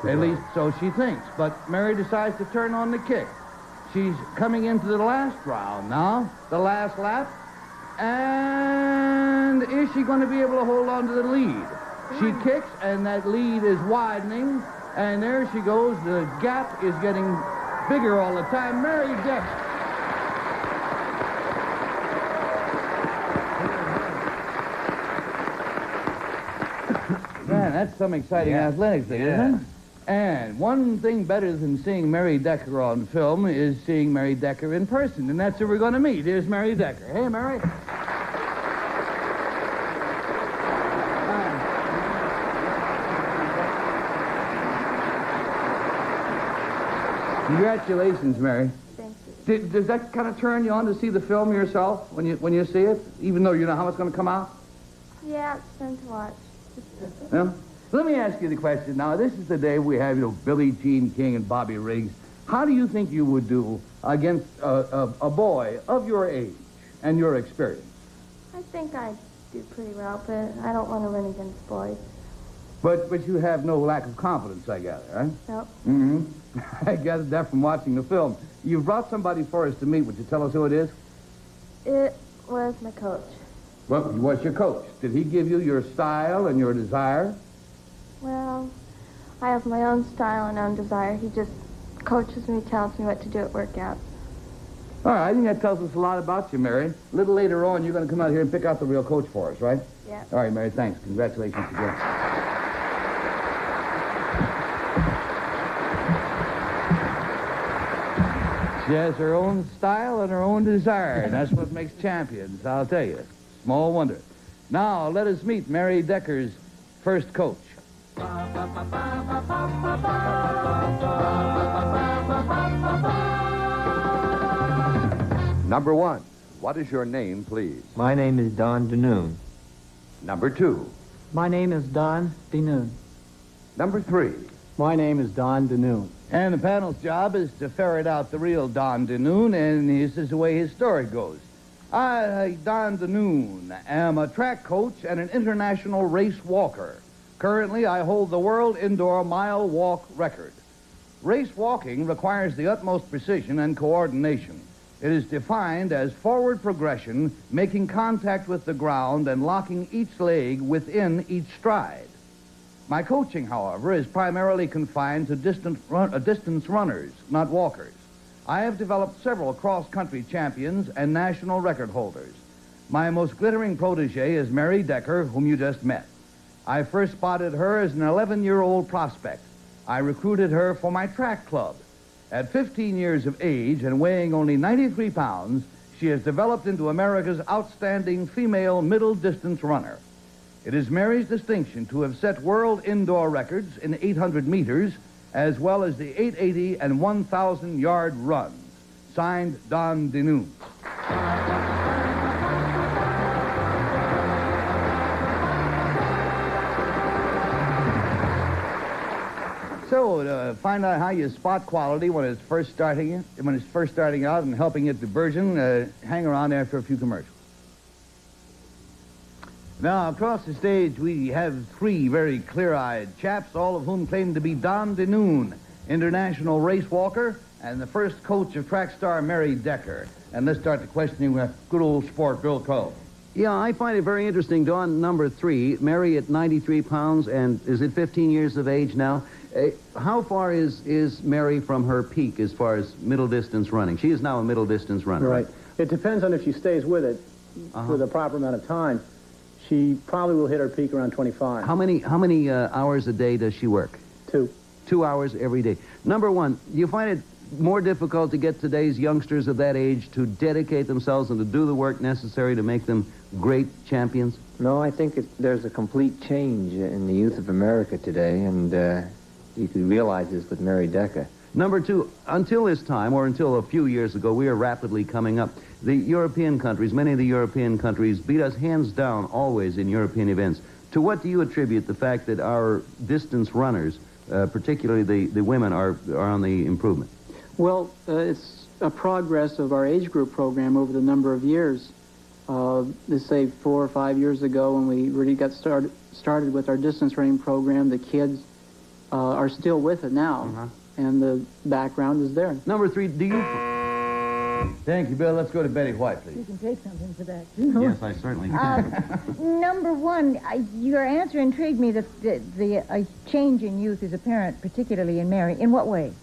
At least so she thinks. But Mary decides to turn on the kick. She's coming into the last round now, the last lap. And is she going to be able to hold on to the lead? She kicks, and that lead is widening. And there she goes. The gap is getting bigger all the time. Mary Decker. Man, that's some exciting athletic thing, isn't it? And one thing better than seeing Mary Decker on film is seeing Mary Decker in person, and that's who we're going to meet. Here's Mary Decker. Hey, Mary. Congratulations, Mary. Thank you. Does that kind of turn you on to see the film yourself when you see it, even though you know how it's going to come out? Yeah, it's fun to watch. Well, let me ask you the question now. This is the day we have, Billie Jean King and Bobby Riggs. How do you think you would do against a boy of your age and your experience? I think I do pretty well, but I don't want to run against boys. But you have no lack of confidence, I gather, huh? Nope. Mm-hmm. I gathered that from watching the film. You've brought somebody for us to meet. Would you tell us who it is? It was my coach. Well, he was your coach. Did he give you your style and your desire? Well, I have my own style and own desire. He just coaches me, tells me what to do at workouts. All right, I think that tells us a lot about you, Mary. A little later on, you're going to come out here and pick out the real coach for us, right? Yeah. All right, Mary, thanks. Congratulations again. She has her own style and her own desire, and that's what makes champions, I'll tell you. Small wonder. Now, let us meet Mary Decker's first coach. Number 1, what is your name, please? My name is Don DeNoon. Number 2. My name is Don DeNoon. Number 3. My name is Don DeNoon. And the panel's job is to ferret out the real Don DeNoon, and this is the way his story goes. I, Don DeNoon, am a track coach and an international race walker. Currently, I hold the world indoor mile walk record. Race walking requires the utmost precision and coordination. It is defined as forward progression, making contact with the ground and locking each leg within each stride. My coaching, however, is primarily confined to distance runners, not walkers. I have developed several cross-country champions and national record holders. My most glittering protege is Mary Decker, whom you just met. I first spotted her as an 11-year-old prospect. I recruited her for my track club. At 15 years of age and weighing only 93 pounds, she has developed into America's outstanding female middle-distance runner. It is Mary's distinction to have set world indoor records in 800 meters, as well as the 880 and 1,000-yard runs. Signed, Don DeNoon. So, to find out how you spot quality when it's first starting out and helping it to burgeon, hang around there for a few commercials. Now, across the stage, we have three very clear-eyed chaps, all of whom claim to be Don DeNoon, international race walker, and the first coach of track star Mary Decker. And let's start the questioning with good old sport, Bill Crow. Yeah, I find it very interesting, Dawn, number 3, Mary at 93 pounds, and is it 15 years of age now? How far is Mary from her peak as far as middle distance running? She is now a middle distance runner. Right. It depends on if she stays with it. with a proper amount of time, she probably will hit her peak around 25. How many hours a day does she work? 2. 2 hours every day. Number one, do you find it more difficult to get today's youngsters of that age to dedicate themselves and to do the work necessary to make them great champions? No, I think there's a complete change in the youth of America today, and you can realize this with Mary Decker. Number two, until this time, or until a few years ago, we are rapidly coming up. The European countries, many of the European countries, beat us hands down always in European events. To what do you attribute the fact that our distance runners, particularly the women, are on the improvement? Well, it's a progress of our age group program over the number of years. Let's say 4 or 5 years ago when we really got started with our distance running program, the kids are still with it now, and the background is there. Number three, do you... Thank you, Bill. Let's go to Betty White, please. You can take something for that. Yes, I certainly can. Number one, your answer intrigued me that a change in youth is apparent, particularly in Mary. In what way?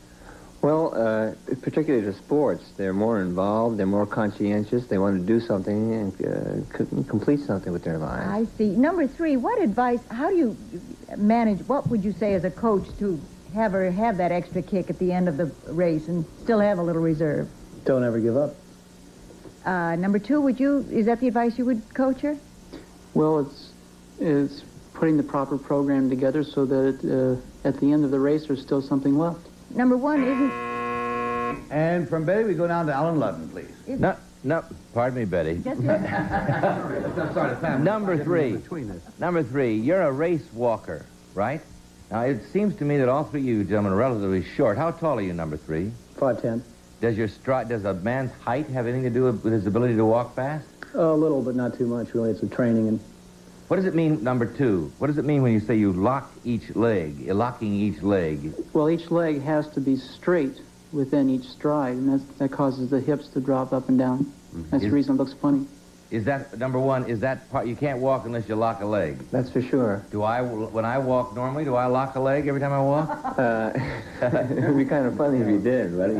Well, particularly to sports, they're more involved, they're more conscientious, they want to do something and complete something with their lives. I see. Number three, what advice, how do you manage, what would you say as a coach to have her have that extra kick at the end of the race and still have a little reserve? Don't ever give up. Number two, is that the advice you would coach her? Well, it's putting the proper program together so that at the end of the race there's still something left. Number one isn't... And from Betty, we go down to Alan Ludden, please. No, pardon me, Betty. Number three, you're a race walker, right? Now, it seems to me that all three of you gentlemen are relatively short. How tall are you, number three? 5'10". Does a man's height have anything to do with his ability to walk fast? A little, but not too much, really. It's a training. And what does it mean, number two? What does it mean when you say you lock each leg? You're locking each leg. Well, each leg has to be straight within each stride, and that causes the hips to drop up and down. That's the reason it looks funny. Is that, number one, is that part, you can't walk unless you lock a leg? That's for sure. When I walk normally, do I lock a leg every time I walk? It would be kind of funny if you did, but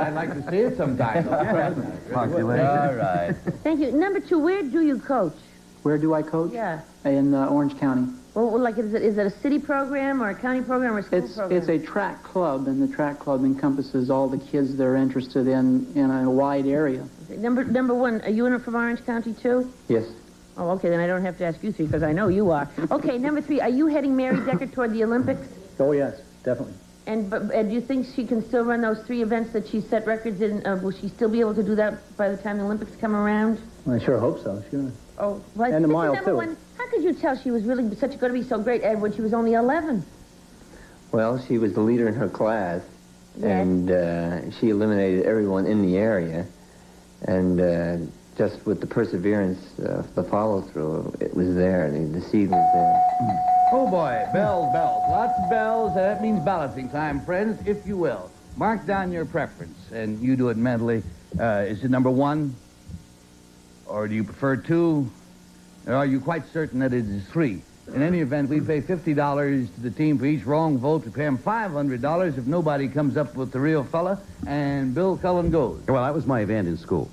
I'd like to see it sometime. All right. Thank you. Number two, where do you coach? Where do I coach? Yeah. In Orange County. Well, like, is it a city program or a county program or a school program? It's a track club, and the track club encompasses all the kids that are interested in a wide area. Number one, are you from Orange County, too? Yes. Oh, okay, then I don't have to ask you three, because I know you are. Okay, number three, are you heading Mary Decker toward the Olympics? Oh, yes, definitely. And do you think she can still run those 3 events that she set records in? Will she still be able to do that by the time the Olympics come around? I sure hope so, sure. Oh, well, and the mile, too. One, how could you tell she was really going to be so great when she was only 11? Well, she was the leader in her class, yes. And she eliminated everyone in the area. And just with the perseverance, the follow-through, it was there. The seed was there. Oh, boy. Bells, bells. Lots of bells. That means balancing time, friends, if you will. Mark down your preference, and you do it mentally. Is it number 1? Or do you prefer 2? Or are you quite certain that it is 3? In any event, we pay $50 to the team for each wrong vote. We pay them $500 if nobody comes up with the real fella. And Bill Cullen goes. Well, that was my event in school.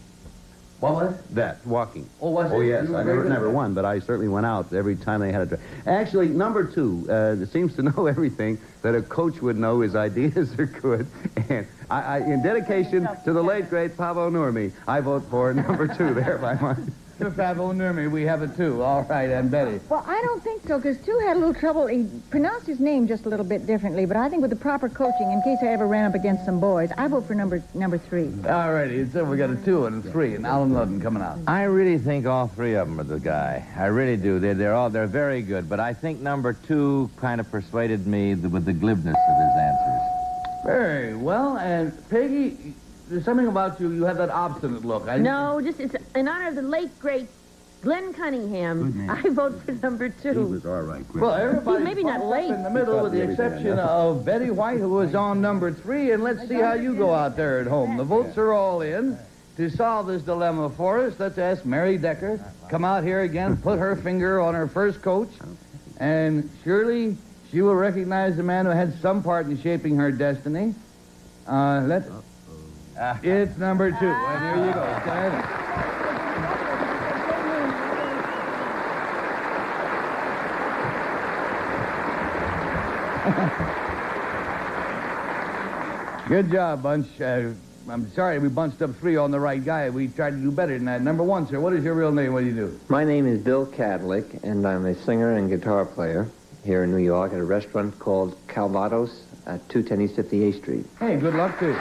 What was that? Walking. Oh, was it? Oh, yes. I never won, but I certainly went out every time they had a... Actually, number 2 seems to know everything that a coach would know. His ideas are good. And in dedication to the late, great Pavo Nurmi, I vote for number 2 there by mine. Mr. Pavo Nurmi, we have a 2. All right, and Betty. Well, I don't think so, because 2 had a little trouble. He pronounced his name just a little bit differently, but I think with the proper coaching, in case I ever ran up against some boys, I vote for number 3. All righty, so we got a 2 and a 3, and Alan Ludden coming out. I really think all 3 of them are the guy. I really do. They're very good, but I think number 2 kind of persuaded me with the glibness of his answers. Very well, and Peggy, there's something about you. You have that obstinate look. No, just it's in honor of the late, great Glenn Cunningham. I vote for number 2. He was all right. Well, everybody maybe not late. in the middle with the exception of Betty White, who was on number 3, and let's see how you go out there at home. The votes are all in. To solve this dilemma for us, let's ask Mary Decker. Come out here again, put her finger on her first coach, and surely she will recognize the man who had some part in shaping her destiny. It's number 2. And there you go. Okay. Good job, Bunch. I'm sorry we bunched up 3 on the right guy. We tried to do better than that. Number 1, sir, what is your real name? What do you do? My name is Bill Cadlick, and I'm a singer and guitar player here in New York at a restaurant called Calvados at 210 East 58th Street. Hey, good luck to you.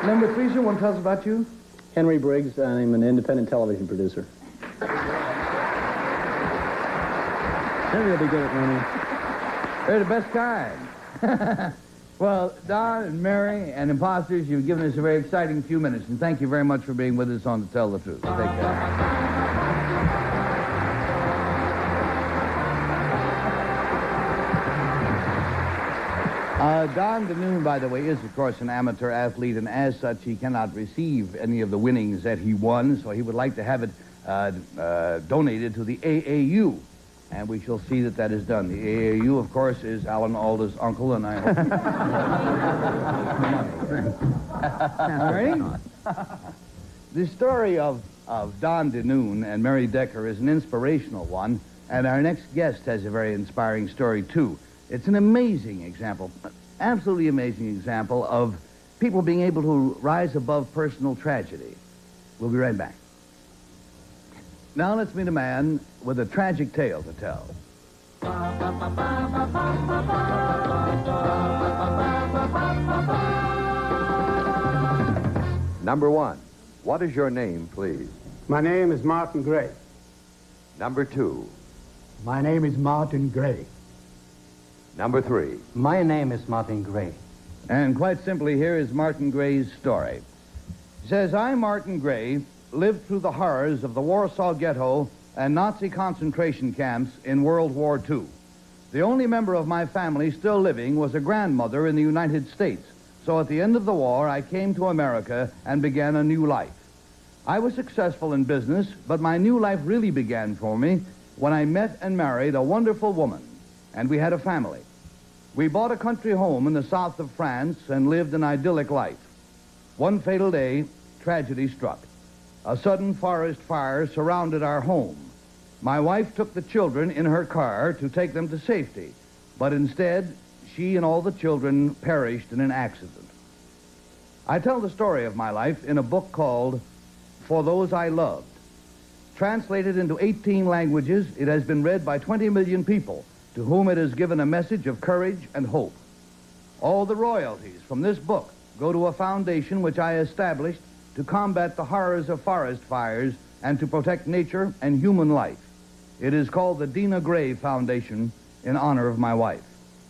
Number 3, sir, want to tell us about you? Henry Briggs. I'm an independent television producer. Henry will be good at running. They're the best kind. Well, Don and Mary and Imposters, you've given us a very exciting few minutes, and thank you very much for being with us on To Tell the Truth. Take care. Don DeNoon, by the way, is, of course, an amateur athlete, and as such, he cannot receive any of the winnings that he won, so he would like to have it donated to the AAU. And we shall see that that is done. The AAU, of course, is Alan Alda's uncle, and I hope... All right? The story of Don DeNoon and Mary Decker is an inspirational one, and our next guest has a very inspiring story, too. It's an amazing example, absolutely amazing example of people being able to rise above personal tragedy. We'll be right back. Now let's meet a man with a tragic tale to tell. Number 1, what is your name, please? My name is Martin Gray. Number 2. My name is Martin Gray. Number 3. My name is Martin Gray. And quite simply, here is Martin Gray's story. He says, I, Martin Gray, lived through the horrors of the Warsaw Ghetto and Nazi concentration camps in World War II. The only member of my family still living was a grandmother in the United States. So at the end of the war, I came to America and began a new life. I was successful in business, but my new life really began for me when I met and married a wonderful woman, and we had a family. We bought a country home in the south of France and lived an idyllic life. One fatal day, tragedy struck. A sudden forest fire surrounded our home. My wife took the children in her car to take them to safety, but instead, she and all the children perished in an accident. I tell the story of my life in a book called For Those I Loved. Translated into 18 languages, it has been read by 20 million people, to whom it has given a message of courage and hope. All the royalties from this book go to a foundation which I established to combat the horrors of forest fires and to protect nature and human life. It is called the Dina Gray Foundation in honor of my wife.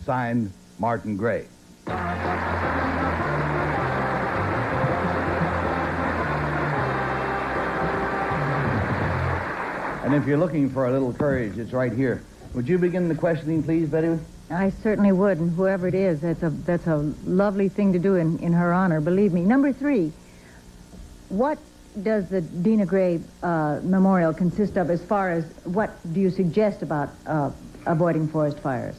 Signed, Martin Gray. And if you're looking for a little courage, it's right here. Would you begin the questioning, please, Betty? I certainly would, and whoever it is, that's a lovely thing to do in her honor, believe me. Number 3, what does the Dina Gray Memorial consist of as far as what do you suggest about avoiding forest fires?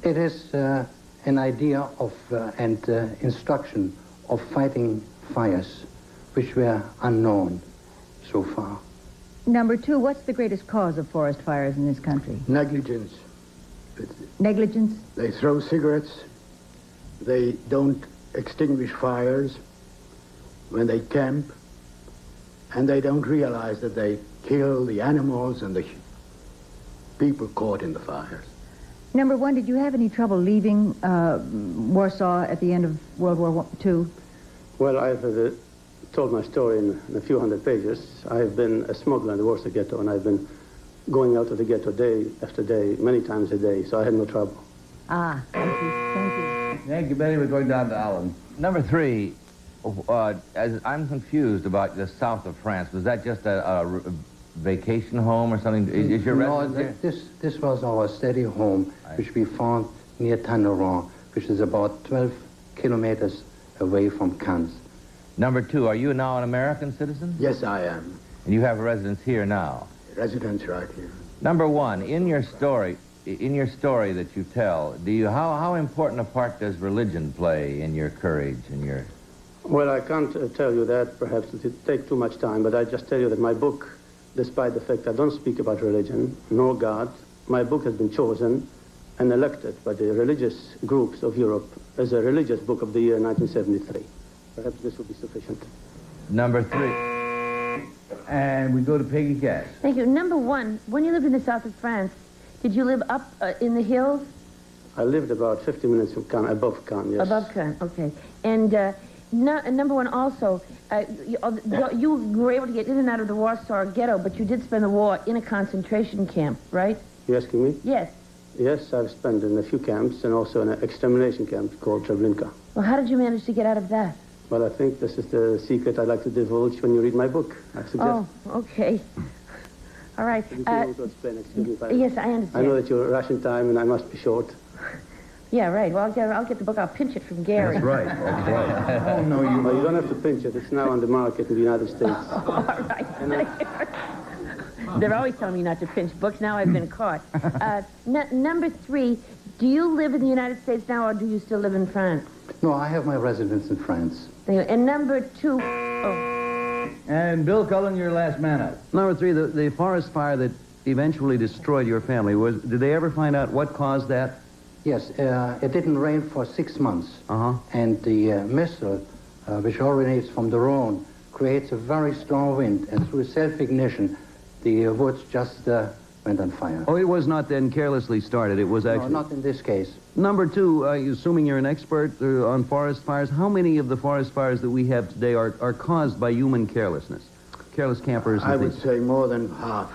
It is an idea of and instruction of fighting fires which were unknown so far. Number 2, what's the greatest cause of forest fires in this country? Negligence. Negligence? They throw cigarettes. They don't extinguish fires when they camp. And they don't realize that they kill the animals and the people caught in the fires. Number 1, did you have any trouble leaving Warsaw at the end of World War II? Well, I've told my story in a few hundred pages. I've been a smuggler in the Warsaw Ghetto, and I've been going out of the ghetto day after day, many times a day, so I had no trouble. Ah, thank you. Thank you. Thank you, Betty. We're going down to Alan. Number 3, as I'm confused about the south of France. Was that just a vacation home or something? Is your residence there? This was our steady home, which we found near Tanneron, which is about 12 kilometers away from Cannes. Number 2, are you now an American citizen? Yes, I am. And you have a residence here now? Residence right here. Number 1, in your story, in your story that you tell, how important a part does religion play in your courage and your... Well, I can't tell you that. Perhaps it would take too much time, but I just tell you that my book, despite the fact I don't speak about religion, nor God, my book has been chosen and elected by the religious groups of Europe as a religious book of the year 1973. Perhaps this will be sufficient. Number 3. And we go to Peggy Cass. Thank you. Number 1, when you lived in the south of France, did you live up in the hills? I lived about 50 minutes from Cannes, above Cannes, yes. Above Cannes, okay. And number 1 also, you were able to get in and out of the Warsaw Ghetto, but you did spend the war in a concentration camp, right? You asking me? Yes. Yes, I've spent in a few camps and also in an extermination camp called Treblinka. Well, how did you manage to get out of that? Well, I think this is the secret I'd like to divulge when you read my book, I suggest. Oh, okay. All right. If you want to explain, excuse me. Yes, I understand. I know that you're rushing time and I must be short. Yeah, right. Well, I'll get the book. I'll pinch it from Gary. That's right. That's right. Oh, no, you don't have to pinch it. It's now on the market in the United States. All right. They're always telling me not to pinch books. Now I've been caught. Number 3, do you live in the United States now, or do you still live in France? No, I have my residence in France. And number 2... And Bill Cullen, your last man up. Number 3, the forest fire that eventually destroyed your family, did they ever find out what caused that? Yes, it didn't rain for 6 months. And the missile, which originates from the Rhone, creates a very strong wind, and through self-ignition, the woods just went on fire. Oh, it was not then carelessly started. It was actually... No, not in this case. Number 2, assuming you're an expert on forest fires, how many of the forest fires that we have today are caused by human carelessness? Careless campers and I things. would say more than half.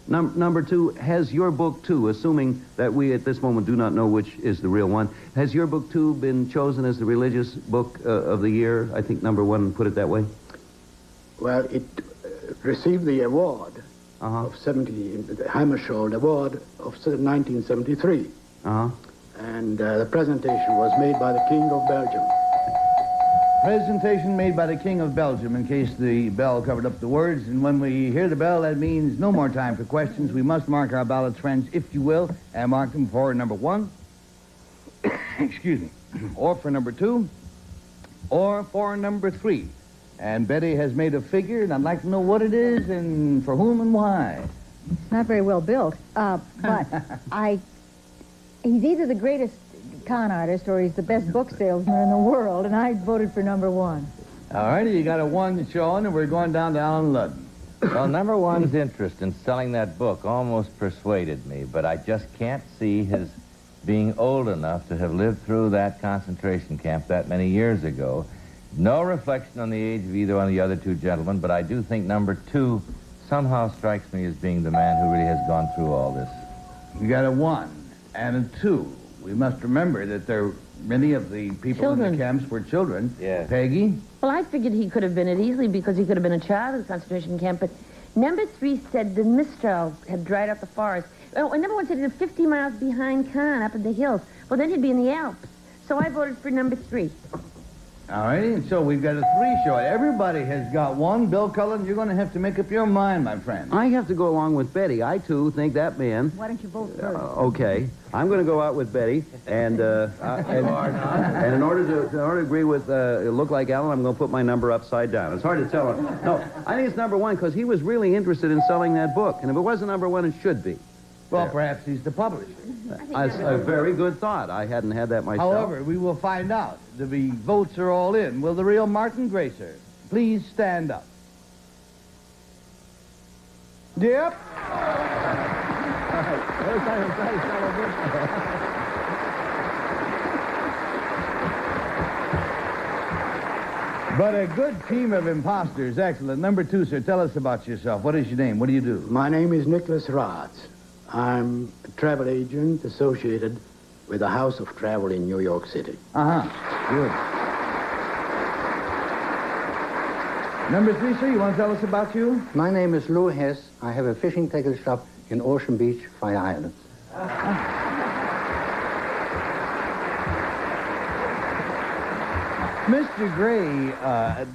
Number 2, has your book, too, assuming that we at this moment do not know which is the real one, has your book, too, been chosen as the religious book of the year? I think number 1 put it that way. Well, it received the award of the Hammarskjöld Award of 1973. And the presentation was made by the King of Belgium. Presentation made by the King of Belgium, in case the bell covered up the words. And when we hear the bell, that means no more time for questions. We must mark our ballots, friends, if you will, and mark them for number 1, excuse me, or for number 2, or for number 3. And Betty has made a figure, and I'd like to know what it is and for whom and why. It's not very well built, but he's either the greatest con artist or he's the best book salesman in the world, and I voted for number 1. All righty, you got a 1 showing, and we're going down to Alan Ludden. Well, number 1's interest in selling that book almost persuaded me, but I just can't see his being old enough to have lived through that concentration camp that many years ago. No reflection on the age of either one of the other 2 gentlemen, but I do think number 2 somehow strikes me as being the man who really has gone through all this. You got a 1 and a 2. We must remember that many of the people in the camps were children. Yeah. Peggy? Well, I figured he could have been it easily because he could have been a child in the concentration camp, but number 3 said the Mistral had dried out the forest. Oh, and number 1 said he was 50 miles behind Cannes, up in the hills. Well, then he'd be in the Alps. So I voted for number 3. All righty, and so we've got a 3 show. Everybody has got 1. Bill Cullen, you're going to have to make up your mind, my friend. I have to go along with Betty. I, too, think that man... Why don't you vote first? Okay. I'm going to go out with Betty, and in order to agree with look like Alan, I'm going to put my number upside down. It's hard to tell him. No, I think it's number 1 because he was really interested in selling that book, and if it wasn't number 1, it should be. Well, perhaps he's the publisher. That's a very good thought. I hadn't had that myself. However, we will find out. The votes are all in. Will the real Martin Gracer please stand up? Yep. But a good team of imposters. Excellent. Number 2, sir, tell us about yourself. What is your name? What do you do? My name is Nicholas Ratz. I'm a travel agent associated with the House of Travel in New York City. Good. Number 3, sir, you want to tell us about you? My name is Lou Hess. I have a fishing tackle shop in Ocean Beach, Fire Islands. Mr. Gray,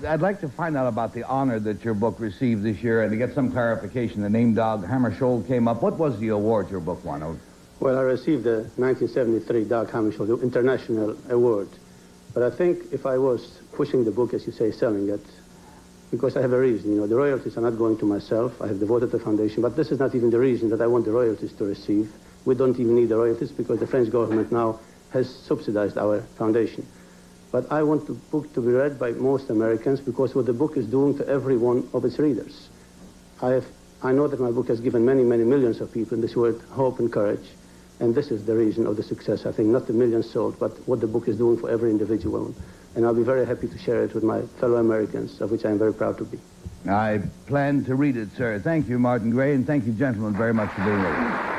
I'd like to find out about the honor that your book received this year and to get some clarification. The name Dog Hammarskjöld came up. What was the award your book won? Well, I received the 1973 Doug Hammarskjöld International Award. But I think if I was pushing the book, as you say, selling it, because I have a reason, you know, the royalties are not going to myself. I have devoted the foundation, but this is not even the reason that I want the royalties to receive. We don't even need the royalties because the French government now has subsidized our foundation. But I want the book to be read by most Americans because what the book is doing to every one of its readers. I know that my book has given many, many millions of people in this world hope and courage, and this is the reason of the success, I think, not the millions sold, but what the book is doing for every individual. And I'll be very happy to share it with my fellow Americans, of which I am very proud to be. I plan to read it, sir. Thank you, Martin Gray, and thank you, gentlemen, very much for being with us.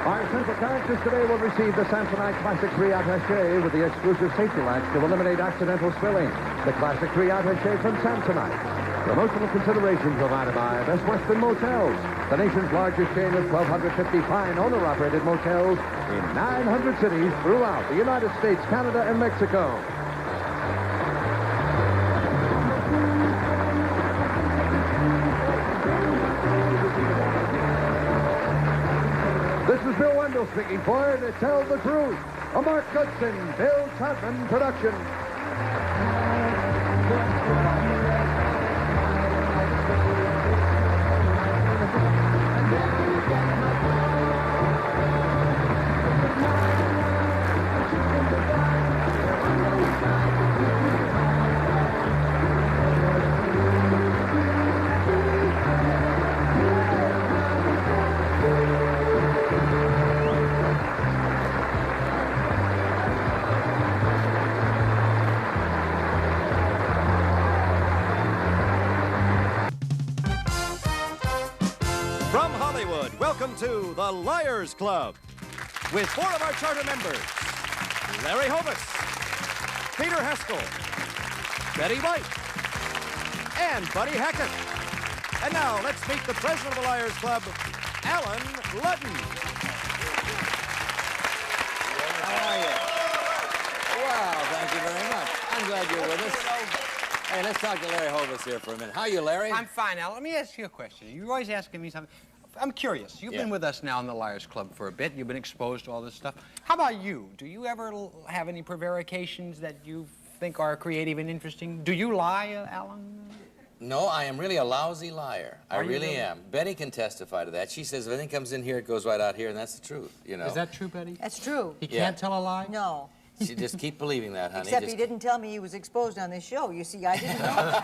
Our central characters today will receive the Samsonite Classic 3 Attaché with the exclusive safety latch to eliminate accidental spilling. The Classic 3 Attaché from Samsonite. Promotional consideration provided by Best Western Motels, the nation's largest chain of 1,250 fine owner-operated motels in 900 cities throughout the United States, Canada, and Mexico. This is Bill Wendell speaking for To Tell the Truth, a Mark Goodson, Bill Chapman production. From Hollywood, welcome to the Liars Club with 4 of our charter members, Larry Hovis, Peter Haskell, Betty White, and Buddy Hackett. And now, let's meet the president of the Liars Club, Alan Ludden. How are you? Wow, thank you very much. I'm glad you're with us. Hey, let's talk to Larry Hovis here for a minute. How are you, Larry? I'm fine, Al. Let me ask you a question. You're always asking me something. I'm curious. You've been with us now in the Liars Club for a bit. You've been exposed to all this stuff. How about you? Do you ever have any prevarications that you think are creative and interesting? Do you lie, Alan? No, I am really a lousy liar. I really am. Betty can testify to that. She says if anything comes in here, it goes right out here, and that's the truth, you know. Is that true, Betty? That's true. He can't tell a lie? No. You just keep believing that, honey. Except he didn't tell me he was exposed on this show. You see, I didn't know.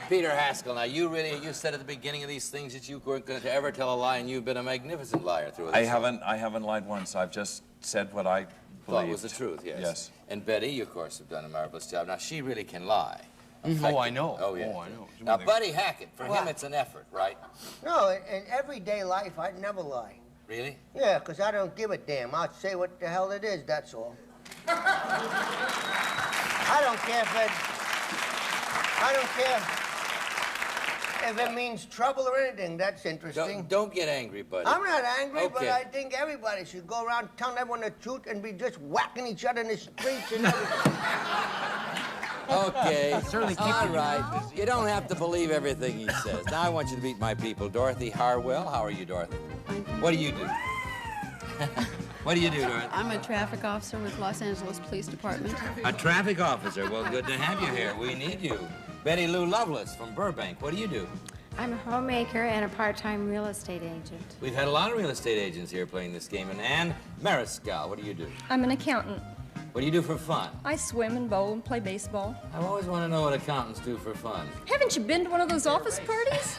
Peter Haskell, now you said at the beginning of these things that you weren't going to ever tell a lie, and you've been a magnificent liar through this. I haven't lied once. I've just said what I thought was the truth, yes. Yes. And Betty, you, of course, have done a marvelous job. Now, she really can lie. Oh, I know. Oh, yeah. Oh, I know. Now, Buddy Hackett, for him, it's an effort, right? No, in everyday life, I'd never lie. Really? Yeah, because I don't give a damn. I'll say what the hell it is, that's all. I don't care if it means trouble or anything. That's interesting. Don't get angry, Buddy. I'm not angry, Okay. but I think everybody should go around telling everyone the truth and be just whacking each other in the streets and everything. Okay, all right. You don't have to believe everything he says. Now I want you to meet my people. Dorothy Harwell. How are you, Dorothy? What do you do? What do you do, Dorothy? I'm a traffic officer with Los Angeles Police Department. A traffic officer. Well, good to have you here. We need you. Betty Lou Lovelace from Burbank. What do you do? I'm a homemaker and a part-time real estate agent. We've had a lot of real estate agents here playing this game. And Ann Mariscal, what do you do? I'm an accountant. What do you do for fun? I swim and bowl and play baseball. I've always wanted to know what accountants do for fun. Haven't you been to one of those office parties?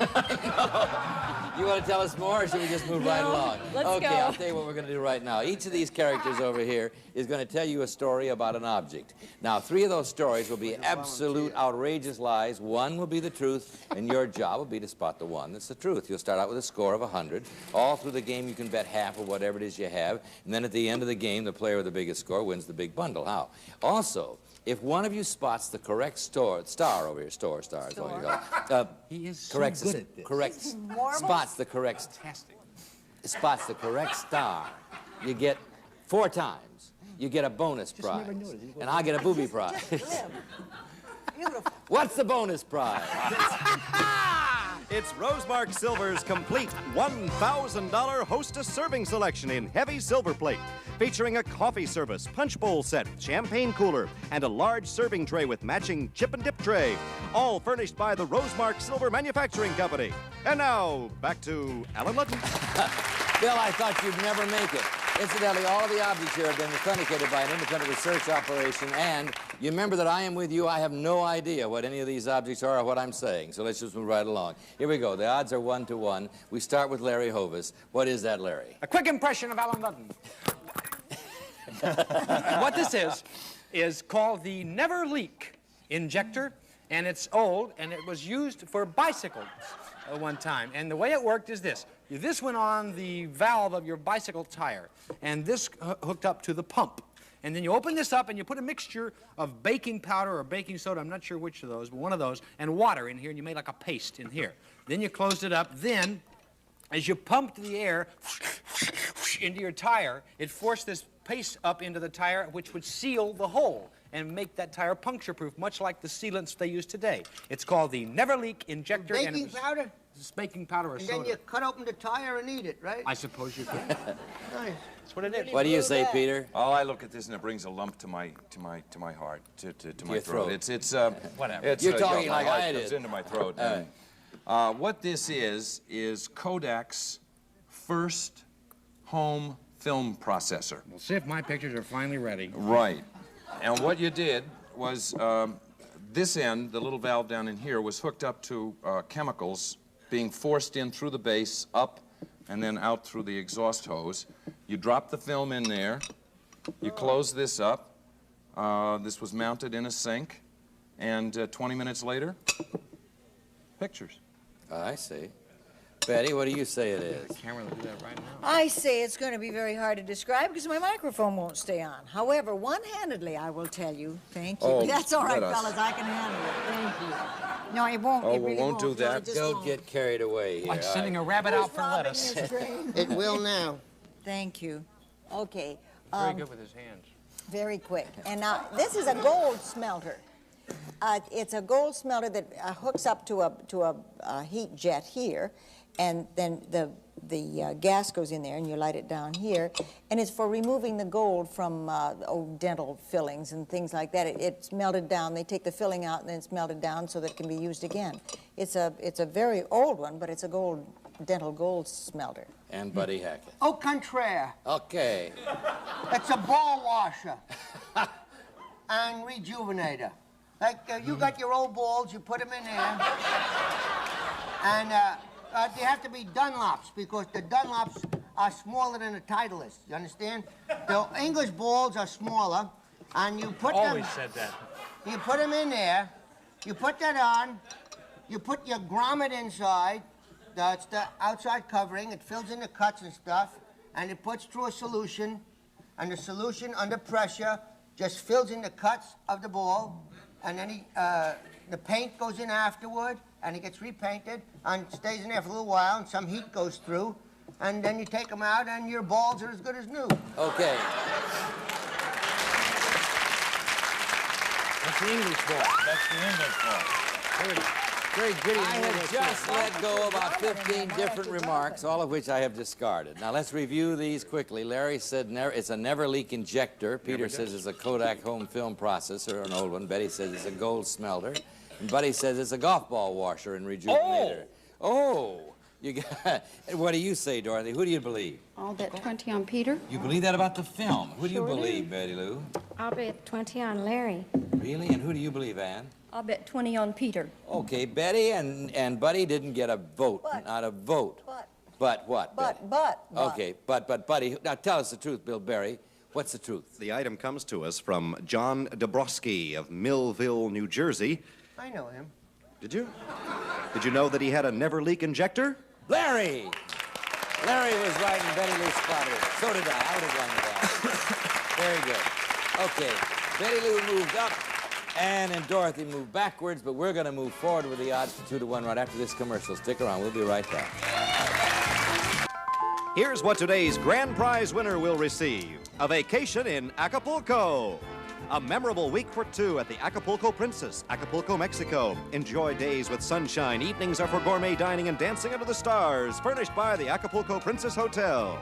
You want to tell us more, or should we just move right along? Let's okay, go. I'll tell you what we're going to do right now. Each of these characters over here is going to tell you a story about an object. Now, 3 of those stories will be absolute outrageous lies. 1 will be the truth, and your job will be to spot the one that's the truth. You'll start out with a score of 100. All through the game, you can bet half of whatever it is you have, and then at the end of the game, the player with the biggest score wins the big bundle. How? Also, if one of you spots the correct star over here, star is all you call it. He is correct, so good at this. Correct, spots the correct star, you get 4 times. you get a bonus prize. never knew it. And I'll get a booby prize. What's the bonus prize? It's Rosemark Silver's complete $1,000 hostess serving selection in heavy silver plate, featuring a coffee service, punch bowl set, champagne cooler, and a large serving tray with matching chip and dip tray, all furnished by the Rosemark Silver Manufacturing Company. And now, back to Alan Ludden. Bill, I thought you'd never make it. Incidentally, all of the objects here have been authenticated by an independent research operation, and you remember that I am with you. I have no idea what any of these objects are or what I'm saying, so let's just move right along. Here we go. The odds are 1 to 1. We start with Larry Hovis. What is that, Larry? A quick impression of Alan Ludden. What this is called the Never Leak injector, and it's old, and it was used for bicycles at one time. And the way it worked is this. This went on the valve of your bicycle tire, and this hooked up to the pump. And then you open this up, and you put a mixture of baking powder or baking soda, I'm not sure which of those, but one of those, and water in here, and you made like a paste in here. Then you closed it up. Then, as you pumped the air into your tire, it forced this paste up into the tire, which would seal the hole and make that tire puncture-proof, much like the sealants they use today. It's called the Never Leak injector. Baking powder? It's baking powder or and soda. then you cut open the tire and eat it, right? I suppose you could. Nice. That's what it is. What do you say, Peter? Oh, I look at this and it brings a lump to my heart, to my your throat. throat. It's whatever. It's, You're talking my like heart I goes did. into my throat. What this is Kodak's first home film processor. We'll see if my pictures are finally ready. Right. And what you did was this end, the little valve down in here, was hooked up to chemicals being forced in through the base, up, and then out through the exhaust hose. You drop the film in there. You close this up. This was mounted in a sink. And 20 minutes later, pictures. I see. Betty, what do you say it is? Camera will do that right now. I say it's going to be very hard to describe because my microphone won't stay on. However, one-handedly, I will tell you. Thank you. Oh, That's all right, let us. fellas. I can handle it. Thank you. No, it won't. Oh, it we really won't do No, that. it just Don't won't. get carried away here. Like sending a rabbit out for Robbing lettuce. his brain. It will now. Thank you. Okay. Very good with his hands. Very quick. And now, this is a gold smelter. It's a gold smelter that hooks up to a heat jet here, and then the gas goes in there, and you light it down here, and it's for removing the gold from dental fillings and things like that. It's melted down. They take the filling out, and then it's melted down so that it can be used again. It's a very old one, but it's a dental gold smelter. And Buddy Hackett. Au contraire. Okay. It's a ball washer and rejuvenator. Like, you got your old balls, you put them in there, and they have to be Dunlops because the Dunlops are smaller than the Titleist. You understand? The English balls are smaller, and you put them. Always said that. You put them in there. You put that on. You put your grommet inside. That's the outside covering. It fills in the cuts and stuff, and it puts through a solution, and the solution under pressure just fills in the cuts of the ball, and then the paint goes in afterward, and it gets repainted and stays in there for a little while, and some heat goes through, and then you take them out, and your balls are as good as new. Okay. That's the English ball. That's the English ball. Very gritty. I have just let go about 15 different remarks, all of which I have discarded. Now, let's review these quickly. Larry said it's a never leak injector. Peter says it's a Kodak home film processor, an old one. Betty says it's a gold smelter. And Buddy says it's a golf ball washer and rejuvenator. Oh! You got, what do you say, Dorothy? Who do you believe? I'll bet 20 on Peter. You believe that about the film. Who do you Sure do. believe, Betty Lou? I'll bet 20 on Larry. Really? And who do you believe, Ann? I'll bet 20 on Peter. Okay, Betty and Buddy didn't get a vote. Not a vote. But what? Betty? Okay, but Buddy, now tell us the truth, Bill Berry. What's the truth? The item comes to us from John Dabrowski of Millville, New Jersey. I know him. Did you? Did you know that he had a never leak injector? Larry! Larry was right and Betty Lou spotted it. So did I. I would have won with that. Very good. Okay, Betty Lou moved up, Ann and Dorothy moved backwards, but we're going to move forward with the odds to 2 to 1 right after this commercial. Stick around. We'll be right back. Here's what today's grand prize winner will receive. A vacation in Acapulco. A memorable week for two at the Acapulco Princess, Acapulco, Mexico. Enjoy days with sunshine. Evenings are for gourmet dining and dancing under the stars, furnished by the Acapulco Princess Hotel.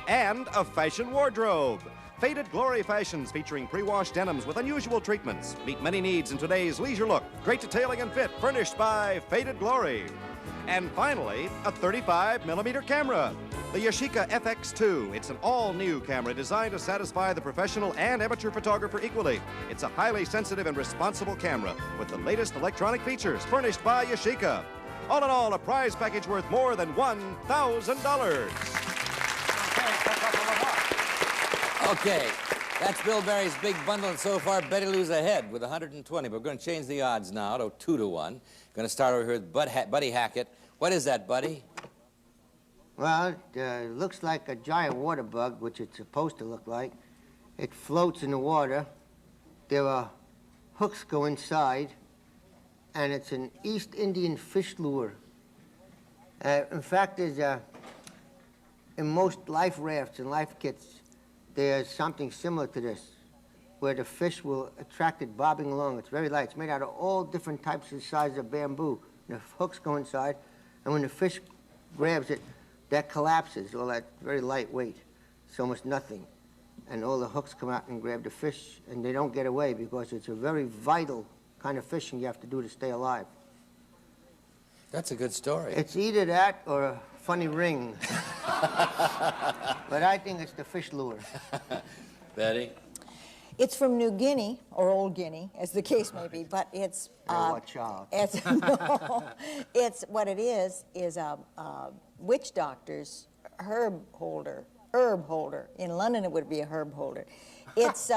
And a fashion wardrobe. Faded Glory fashions featuring pre-washed denims with unusual treatments. Meet many needs in today's leisure look. Great detailing and fit, furnished by Faded Glory. And finally, a 35mm camera. The Yashica FX2. It's an all-new camera designed to satisfy the professional and amateur photographer equally. It's a highly sensitive and responsible camera with the latest electronic features, furnished by Yashica. All in all, a prize package worth more than $1,000. Okay, that's Bill Barry's big bundle, and so far Betty Lou's ahead with 120. But we're going to change the odds now to 2-1. Going to start over here with Buddy Hackett. What is that, Buddy? Well, it looks like a giant water bug, which it's supposed to look like. It floats in the water. There are hooks go inside, and it's an East Indian fish lure. In fact, there's in most life rafts and life kits, there's something similar to this, where the fish will attract it bobbing along. It's very light. It's made out of all different types and sizes of bamboo. The hooks go inside, and when the fish grabs it, that collapses, all that very lightweight. It's almost nothing. And all the hooks come out and grab the fish, and they don't get away because it's a very vital kind of fishing you have to do to stay alive. That's a good story. It's either that or a funny ring. But I think it's the fish lure. Betty? It's from New Guinea, or Old Guinea, as the case may be, but it's... watch out. It's, no, it's, what it is a witch doctor's herb holder. In London, it would be a herb holder. It's,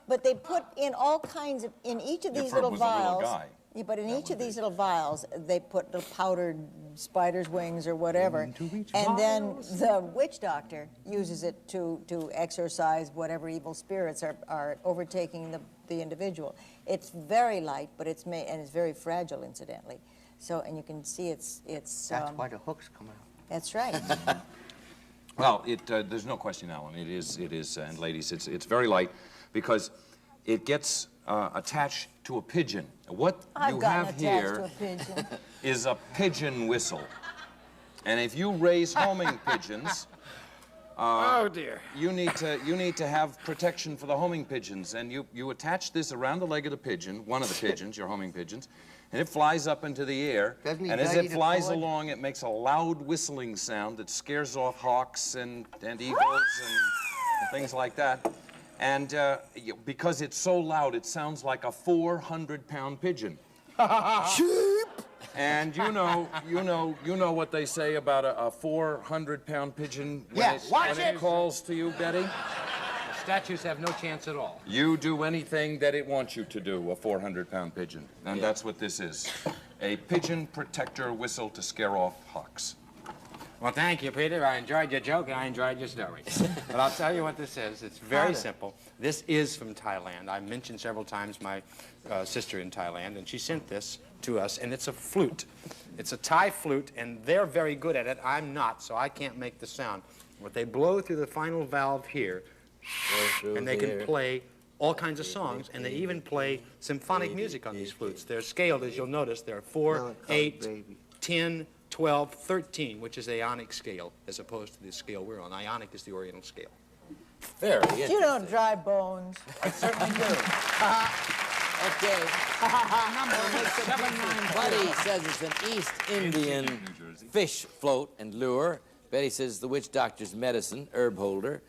but they put in all kinds of, in each of these little vials... Yeah, but in each of these little vials, they put little powdered spider's wings or whatever, and then the witch doctor uses it to exorcise whatever evil spirits are overtaking the individual. It's very light, but it's made, and it's very fragile, incidentally. So, and you can see it's. That's why the hooks come out. That's right. Well, there's no question, Alan. It is, and ladies, it's very light because it gets attached to a pigeon. What you have here is a pigeon whistle. And if you raise homing pigeons, oh dear, you need to have protection for the homing pigeons. And you attach this around the leg of the pigeon, one of the pigeons, your homing pigeons, and it flies up into the air. And as it flies along, it makes a loud whistling sound that scares off hawks and eagles and things like that. And because it's so loud, it sounds like a 400-pound pigeon. Sheep! And you know what they say about a 400-pound pigeon when it calls to you, Betty? The statues have no chance at all. You do anything that it wants you to do, a 400-pound pigeon. And that's what this is. A pigeon protector whistle to scare off hawks. Well, thank you, Peter. I enjoyed your joke and I enjoyed your story. But I'll tell you what this is. It's very simple. This is from Thailand. I mentioned several times my sister in Thailand, and she sent this to us, and it's a flute. It's a Thai flute, and they're very good at it. I'm not, so I can't make the sound. But they blow through the final valve here, and they can play all kinds of songs, and they even play symphonic music on these flutes. They're scaled, as you'll notice. They're 4, 8, 10, 12, 13, which is the Ionic scale, as opposed to the scale we're on. Ionic is the Oriental scale. Very interesting. You don't dry bones. I certainly do. Okay. Buddy says it's an East Indian fish float and lure. Betty says the witch doctor's medicine, herb holder.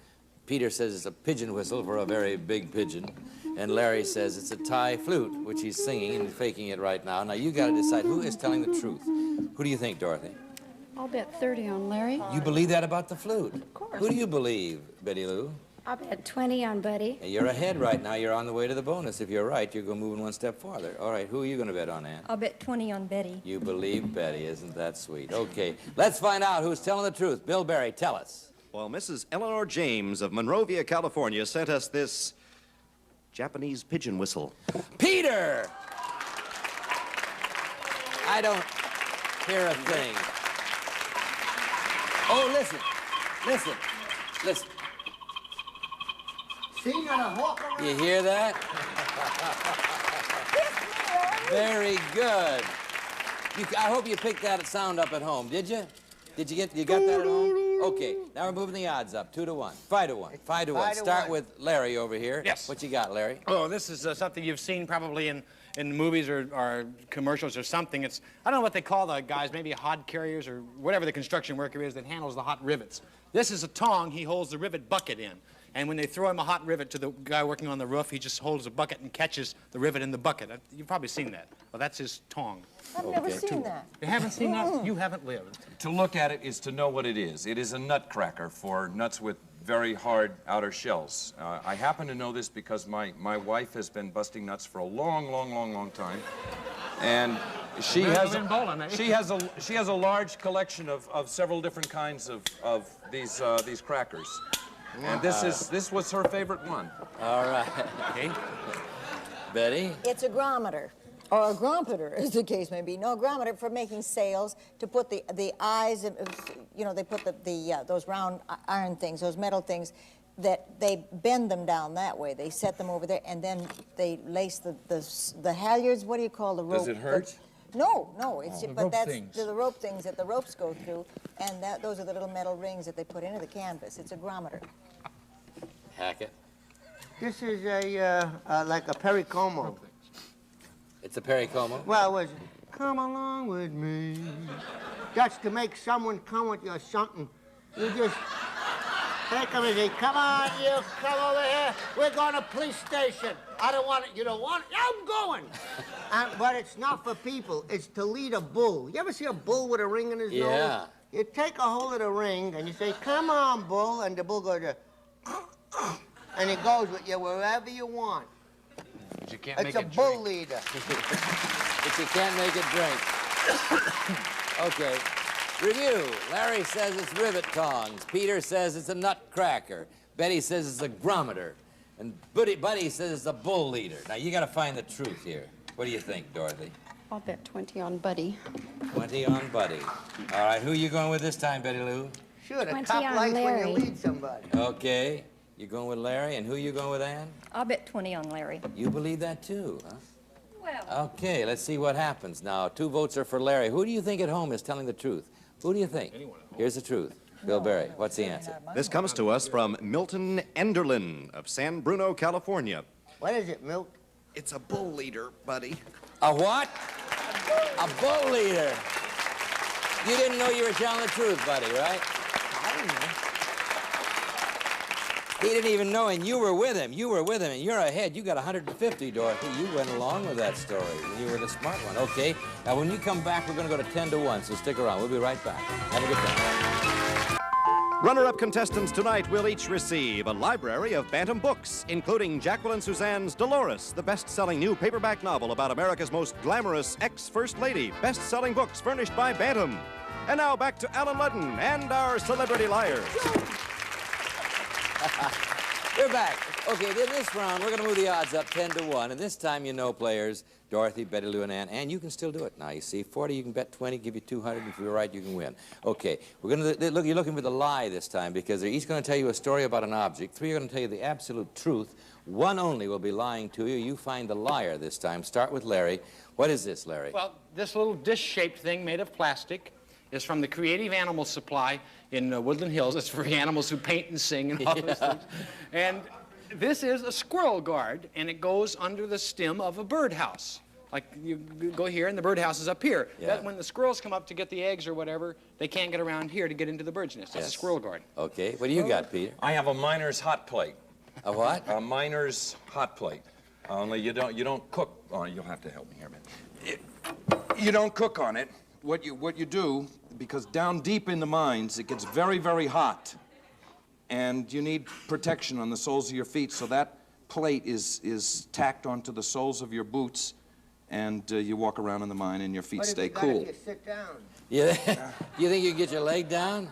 Peter says it's a pigeon whistle for a very big pigeon. And Larry says it's a Thai flute, which he's singing and faking it right now. Now, you got to decide who is telling the truth. Who do you think, Dorothy? I'll bet 30 on Larry. You believe that about the flute? Of course. Who do you believe, Betty Lou? I'll bet 20 on Buddy. You're ahead right now. You're on the way to the bonus. If you're right, you're going moving one step farther. All right, who are you going to bet on, Ann? I'll bet 20 on Betty. You believe Betty. Isn't that sweet? Okay, let's find out who's telling the truth. Bill Barry, tell us. Well, Mrs. Eleanor James of Monrovia, California, sent us this Japanese pigeon whistle. Peter! I don't hear a thing. Oh, listen. Listen. Listen. See, got a hawk around. You hear that? Very good. I hope you picked that sound up at home, did you? You got that at home? Okay, now we're moving the odds up, 2 to 1, 5 to 1, 5 to 1. Start with Larry over here. Yes. What you got, Larry? Oh, this is something you've seen probably in movies or commercials or something. It's, I don't know what they call the guys, maybe hod carriers or whatever the construction worker is that handles the hot rivets. This is a tong he holds the rivet bucket in. And when they throw him a hot rivet to the guy working on the roof, he just holds a bucket and catches the rivet in the bucket. You've probably seen that. Well, that's his tong. I've never seen that. You haven't seen that? You haven't lived. To look at it is to know what it is. It is a nutcracker for nuts with very hard outer shells. I happen to know this because my wife has been busting nuts for a long time. And she has a large collection of several different kinds of these crackers. And this was her favorite one. All right. Okay. Betty? It's a grometer, or a grompeter, as the case may be. No, a grometer for making sails, to put the eyes, you know, they put those round iron things, those metal things, that they bend them down that way. They set them over there, and then they lace the halyards. What do you call the rope? Does it hurt? No, it's but that's things. the rope things that the ropes go through, and those are the little metal rings that they put into the canvas. It's a grometer. Hackett? This is like a pericomo. It's a pericomo? Well, it was, come along with me. That's to make someone come with you or something. You just take them and say, come on, you, come over here. We're going to police station. I don't want it. You don't want it? I'm going. But it's not for people. It's to lead a bull. You ever see a bull with a ring in his nose? Yeah. You take a hold of the ring and you say, come on, bull. And the bull goes, and it goes with you wherever you want. But you can't It's make a it bull drink. leader. But you can't make it drink. Okay. Review. Larry says it's rivet tongs. Peter says it's a nutcracker. Betty says it's a grometer. And Buddy says it's a bull leader. Now, you got to find the truth here. What do you think, Dorothy? I'll bet 20 on Buddy. 20 on Buddy. All right, who are you going with this time, Betty Lou? Sure, the 20 cop on likes when Larry. you lead somebody. Okay. You're going with Larry, and who are you going with, Ann? I'll bet 20 on Larry. You believe that, too, huh? Well. Okay, let's see what happens. Now, 2 votes are for Larry. Who do you think at home is telling the truth? Who do you think? Here's the truth. Bill Berry, what's the answer? This comes to us from Milton Enderlin of San Bruno, California. What is it, Milt? It's a bull leader, buddy. A what? A bull leader. You didn't know you were telling the truth, Buddy, right? I don't know. He didn't even know, and you were with him. You were with him, and you're ahead. You got 150, Dorothy. You went along with that story. You were the smart one. Okay. Now, when you come back, we're going to go to 10 to 1, so stick around. We'll be right back. Have a good time. Runner-up contestants tonight will each receive a library of Bantam books, including Jacqueline Suzanne's Dolores, the best-selling new paperback novel about America's most glamorous ex-First Lady. Best-selling books furnished by Bantam. And now back to Alan Ludden and our Celebrity Liars. We're back. Okay, in this round, we're going to move the odds up 10 to 1. And this time, you know, players, Dorothy, Betty Lou, and Ann. And you can still do it now. You see, 40, you can bet 20, give you 200. If you're right, you can win. Okay, we're going to look. You're looking for the lie this time because they're each going to tell you a story about an object. 3 are going to tell you the absolute truth. 1 only will be lying to you. You find the liar this time. Start with Larry. What is this, Larry? Well, this little dish-shaped thing made of plastic is from the Creative Animal Supply in Woodland Hills. It's for animals who paint and sing and all those things. And this is a squirrel guard, and it goes under the stem of a birdhouse. Like, you go here, and the birdhouse is up here. Yeah. That when the squirrels come up to get the eggs or whatever, they can't get around here to get into the bird's nest. It's a squirrel guard. Okay, what do you got, Peter? I have a miner's hot plate. A what? A miner's hot plate. Only you don't cook on it. You'll have to help me here, man. You don't cook on it. What you do, because down deep in the mines, it gets very, very hot. And you need protection on the soles of your feet, so that plate is tacked onto the soles of your boots, and you walk around in the mine and your feet stay cool. If you sit down? Yeah. You think you can get your leg down?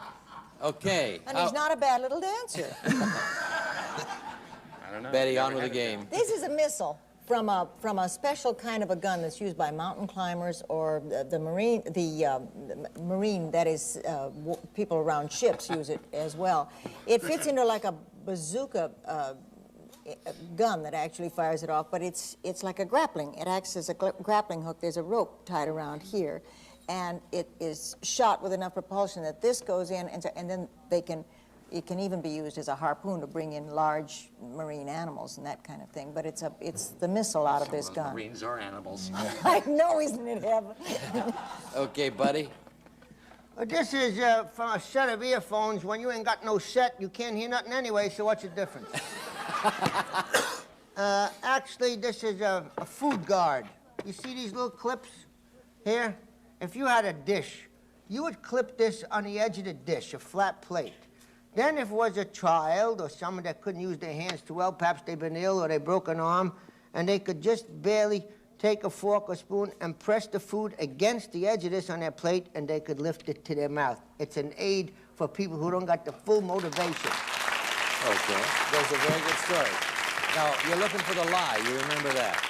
Okay. And he's not a bad little dancer. I don't know. Betty, on with the game. This is a missile from a special kind of a gun that's used by mountain climbers or the marine, that is, people around ships use it as well. It fits into like a bazooka gun that actually fires it off, but it's like a grappling. It acts as a grappling hook. There's a rope tied around here, and it is shot with enough propulsion that this goes in, and then it can even be used as a harpoon to bring in large marine animals and that kind of thing. But it's the missile out of this gun. Marines are animals. I know, isn't it, heaven? Okay, buddy. This is from a set of earphones. When you ain't got no set, you can't hear nothing anyway, so what's the difference? Actually, this is a food guard. You see these little clips here? If you had a dish, you would clip this on the edge of the dish, a flat plate. Then if it was a child or someone that couldn't use their hands too well, perhaps they've been ill or they broke an arm, and they could just barely take a fork or spoon and press the food against the edge of this on their plate, and they could lift it to their mouth. It's an aid for people who don't got the full motivation. Okay, those are very good stories. Now, you're looking for the lie. You remember that.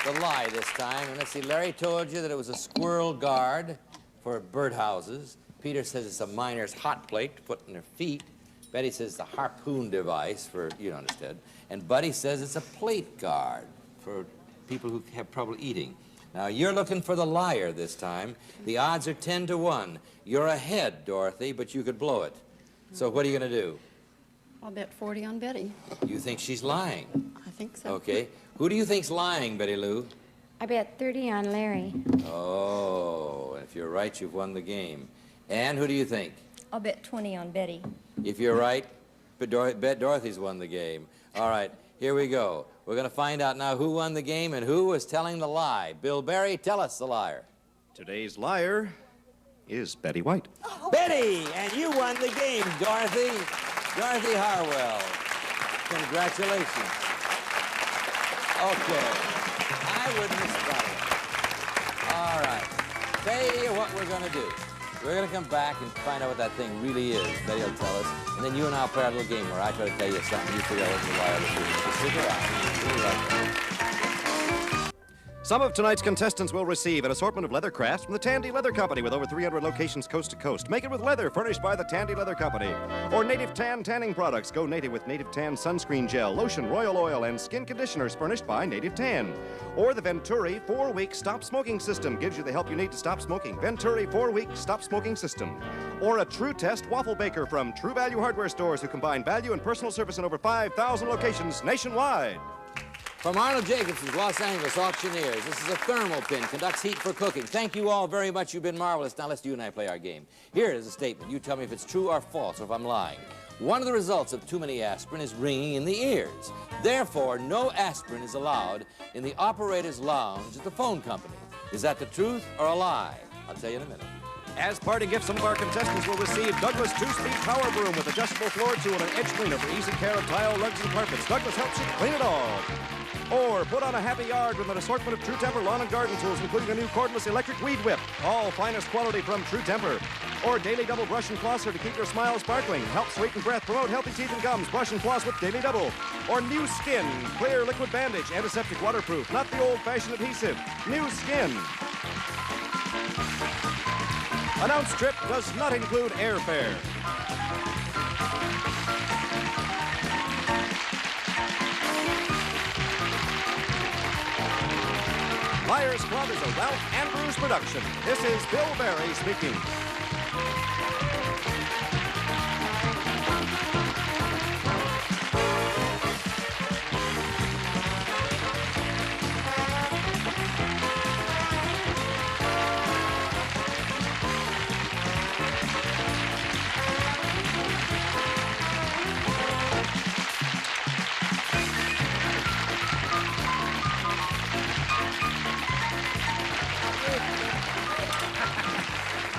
The lie this time. And let's see, Larry told you that it was a squirrel guard for birdhouses. Peter says it's a miner's hot plate to put in their feet. Betty says the harpoon device for, you don't understand. And Buddy says it's a plate guard for people who have trouble eating. Now, you're looking for the liar this time. The odds are 10 to 1. You're ahead, Dorothy, but you could blow it. So what are you going to do? I'll bet 40 on Betty. You think she's lying? I think so. Okay. Who do you think's lying, Betty Lou? I bet 30 on Larry. Oh, if you're right, you've won the game. And who do you think? I'll bet 20 on Betty. If you're right, bet Dorothy's won the game. All right, here we go. We're going to find out now who won the game and who was telling the lie. Bill Barry, tell us the liar. Today's liar is Betty White. Oh. Betty, and you won the game, Dorothy. Dorothy Harwell. Congratulations. Okay. I wouldn't have spotted it. All right. Tell you what we're going to do. We're going to come back and find out what that thing really is. Betty will tell us. And then you and I'll play our little game where I try to tell you something. You figure out what the lie of the truth is. Just stick around. We'll be right back. Some of tonight's contestants will receive an assortment of leather crafts from the Tandy Leather Company with over 300 locations coast to coast. Make it with leather furnished by the Tandy Leather Company. Or Native Tan tanning products. Go native with Native Tan sunscreen gel, lotion, royal oil, and skin conditioners furnished by Native Tan. Or the Venturi 4-week stop smoking system gives you the help you need to stop smoking. Venturi 4-week stop smoking system. Or a True Test waffle baker from True Value hardware stores who combine value and personal service in over 5,000 locations nationwide. From Arnold Jacobson's Los Angeles Auctioneers, this is a thermal pin, conducts heat for cooking. Thank you all very much. You've been marvelous. Now let's you and I play our game. Here is a statement. You tell me if it's true or false, or if I'm lying. One of the results of too many aspirin is ringing in the ears. Therefore, no aspirin is allowed in the operator's lounge at the phone company. Is that the truth or a lie? I'll tell you in a minute. As party gifts, some of our contestants will receive Douglas 2-speed power broom with adjustable floor tool and an edge cleaner for easy care of tile, rugs, and carpets. Douglas helps you clean it all. Or put on a happy yard with an assortment of True Temper lawn and garden tools, including a new cordless electric weed whip. All finest quality from True Temper. Or Daily Double Brush and Flosser to keep your smile sparkling. Help sweeten breath, promote healthy teeth and gums. Brush and floss with Daily Double. Or New Skin, clear liquid bandage, antiseptic, waterproof, not the old-fashioned adhesive. New Skin. Announced trip does not include airfare. Liars Club is a Ralph Andrews production. This is Bill Barry speaking.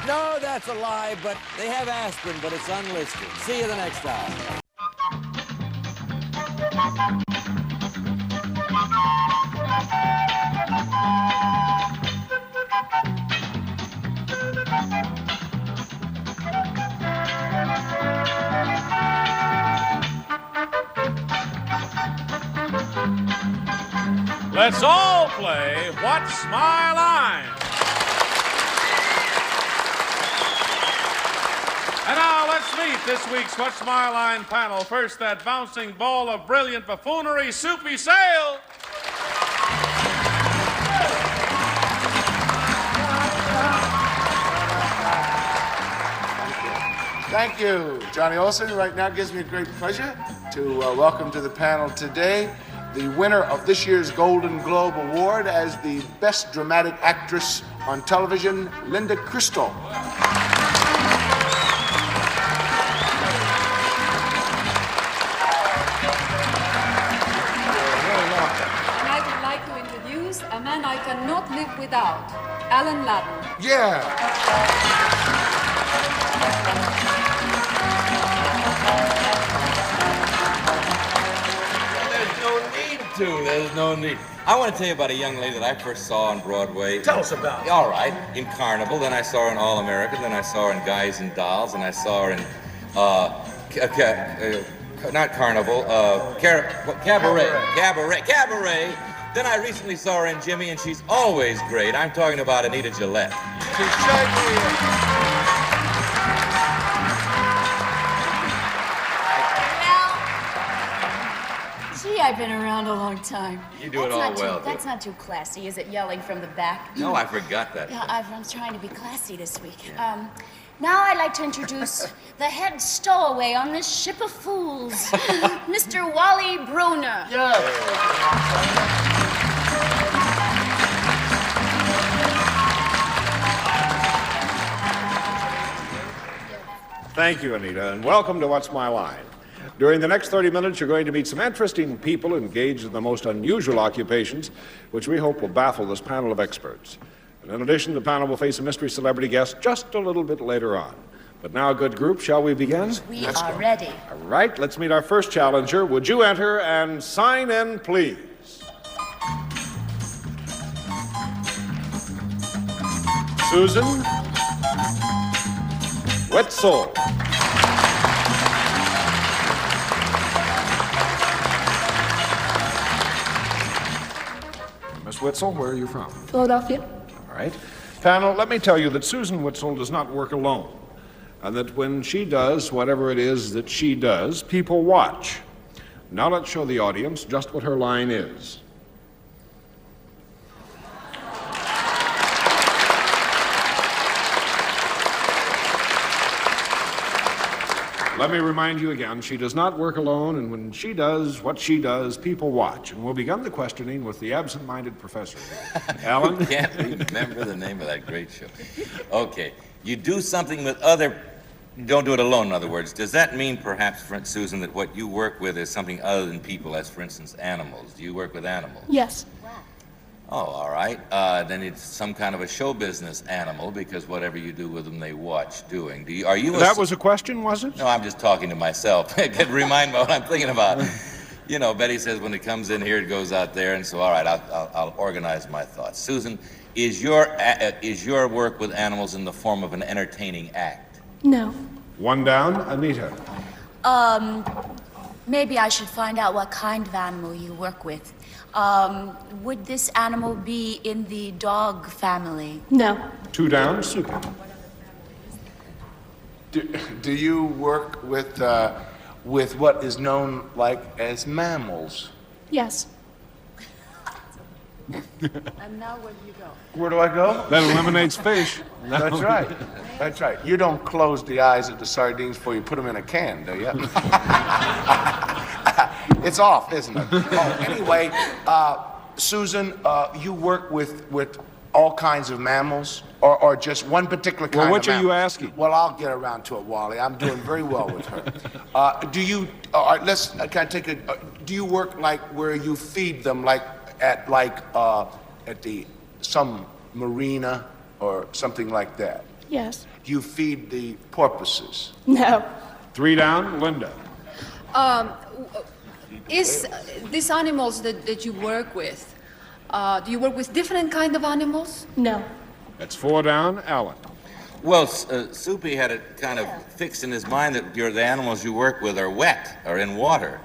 No, that's a lie, but they have aspirin, but it's unlisted. See you the next time. Let's all play What's My Line? And now let's meet this week's What's My Line panel. First, that bouncing ball of brilliant buffoonery, Soupy Sale. Thank you, Johnny Olson. Right now, it gives me a great pleasure to welcome to the panel today the winner of this year's Golden Globe Award as the Best Dramatic Actress on Television, Linda Crystal. And I would like to introduce a man I cannot live without, Alan Ludden. Yeah. There's no need. I want to tell you about a young lady that I first saw on Broadway. Tell us about it. All right, in Carnival. Then I saw her in All American. Then I saw her in Guys and Dolls. And I saw her in, not Carnival, Cabaret. Then I recently saw her in Jimmy, and she's always great. I'm talking about Anita Gillette. Gee, I've been around a long time. You do it all well, That's not too classy, is it, yelling from the back? No, I forgot that. Yeah, I'm trying to be classy this week. Now I'd like to introduce the head stowaway on this ship of fools, Mr. Wally Bruner. Thank you, Anita, and welcome to What's My Line. During the next 30 minutes, you're going to meet some interesting people engaged in the most unusual occupations, which we hope will baffle this panel of experts. And in addition, the panel will face a mystery celebrity guest just a little bit later on. But now, good group, shall we begin? We are ready. All right, let's meet our first challenger. Would you enter and sign in, please? Susan Wetzel. Miss Wetzel, where are you from? Philadelphia. All right. Panel, let me tell you that Susan Wetzel does not work alone, and that when she does whatever it is that she does, people watch. Now let's show the audience just what her line is. Let me remind you again, she does not work alone, and when she does what she does, people watch. And we'll begin the questioning with the absent-minded professor. Alan? Can't remember the name of that great show. Okay, you do something with other... You don't do it alone, in other words. Does that mean, perhaps, Susan, that what you work with is something other than people, as, for instance, animals? Do you work with animals? Yes. Oh, all right. Then it's some kind of a show business animal, because whatever you do with them, they watch doing. Are you That was a question, was it? No, I'm just talking to myself. I can remind me what I'm thinking about. You know, Betty says when it comes in here, it goes out there, and so, all right, I'll organize my thoughts. Susan, is your work with animals in the form of an entertaining act? No. One down, Anita. Maybe I should find out what kind of animal you work with. Would this animal be in the dog family? No. Two down, Super. Do you work with what is known like as mammals? Yes. And now where do you go? Where do I go? That eliminates fish. That's right. That's right. You don't close the eyes of the sardines before you put them in a can, do you? It's off, isn't it? Oh, anyway, Susan, you work with all kinds of mammals, or just one particular kind of mammal? Well, which are you asking? Well, I'll get around to it, Wally. I'm doing very well with her. Do you? Can I take a? Do you work like where you feed them, like at some marina or something like that? Yes. Do you feed the porpoises? No. Three down, Linda. Is these animals that you work with, do you work with different kind of animals? No. That's four down, Alan. Well, Soupy had it kind of fixed in his mind that the animals you work with are wet, or in water.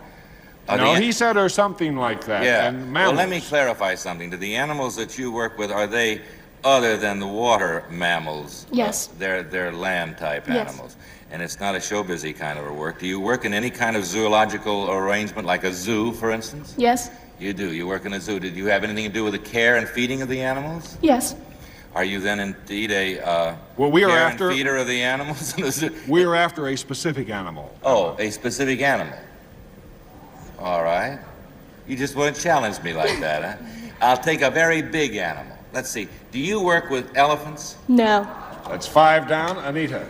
No, he said or something like that. Yeah. And Well, mammals. let me clarify something. Do the animals that you work with, are they other than the water mammals? Yes. They're land type Yes. animals. And it's not a show busy kind of a work. Do you work in any kind of zoological arrangement, like a zoo, for instance? Yes. You do. You work in a zoo. Did you have anything to do with the care and feeding of the animals? Yes. Are you then indeed a well, we are care after and feeder of the animals in the zoo? We are after a specific animal. Oh, a specific animal. All right. You just want to challenge me like that, huh? I'll take a very big animal. Let's see. Do you work with elephants? No. That's 5 down. Anita.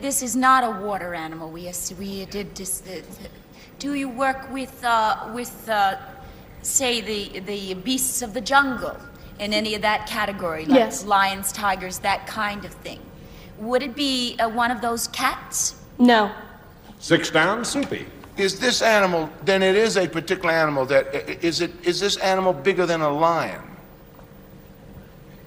This is not a water animal. We did this. Do you work with say the beasts of the jungle in any of that category, like Yes. lions, tigers, that kind of thing? Would it be one of those cats? No. 6 down. Soupy. Is this animal, then it is a particular animal that, is this animal bigger than a lion?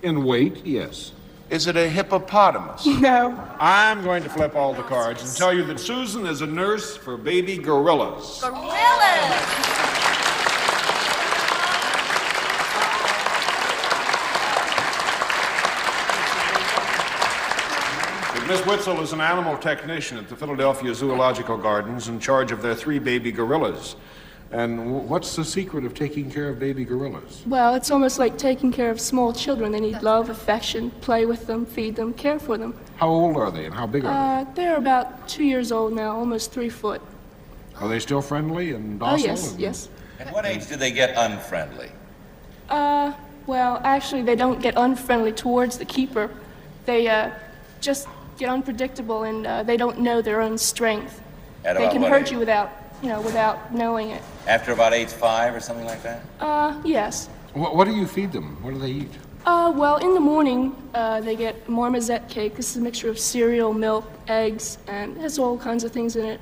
In weight, yes. Is it a hippopotamus? No. I'm going to flip all the cards and tell you that Susan is a nurse for baby gorillas. Gorillas! Miss Witzel is an animal technician at the Philadelphia Zoological Gardens in charge of their 3 baby gorillas. And what's the secret of taking care of baby gorillas? Well, it's almost like taking care of small children. They need love, affection, play with them, feed them, care for them. How old are they and how big are They're about 2 years old now, almost 3 foot. they? Are they still friendly and Oh, docile? yes, yes. At what age do they get unfriendly? Well, actually, they don't get unfriendly towards the keeper. They, just get unpredictable and, they don't know their own strength. At They about can what hurt age? you without knowing it. After about age 5 or something like that? Yes. What do you feed them? What do they eat? Well, in the morning, they get marmoset cake. This is a mixture of cereal, milk, eggs, and it has all kinds of things in it.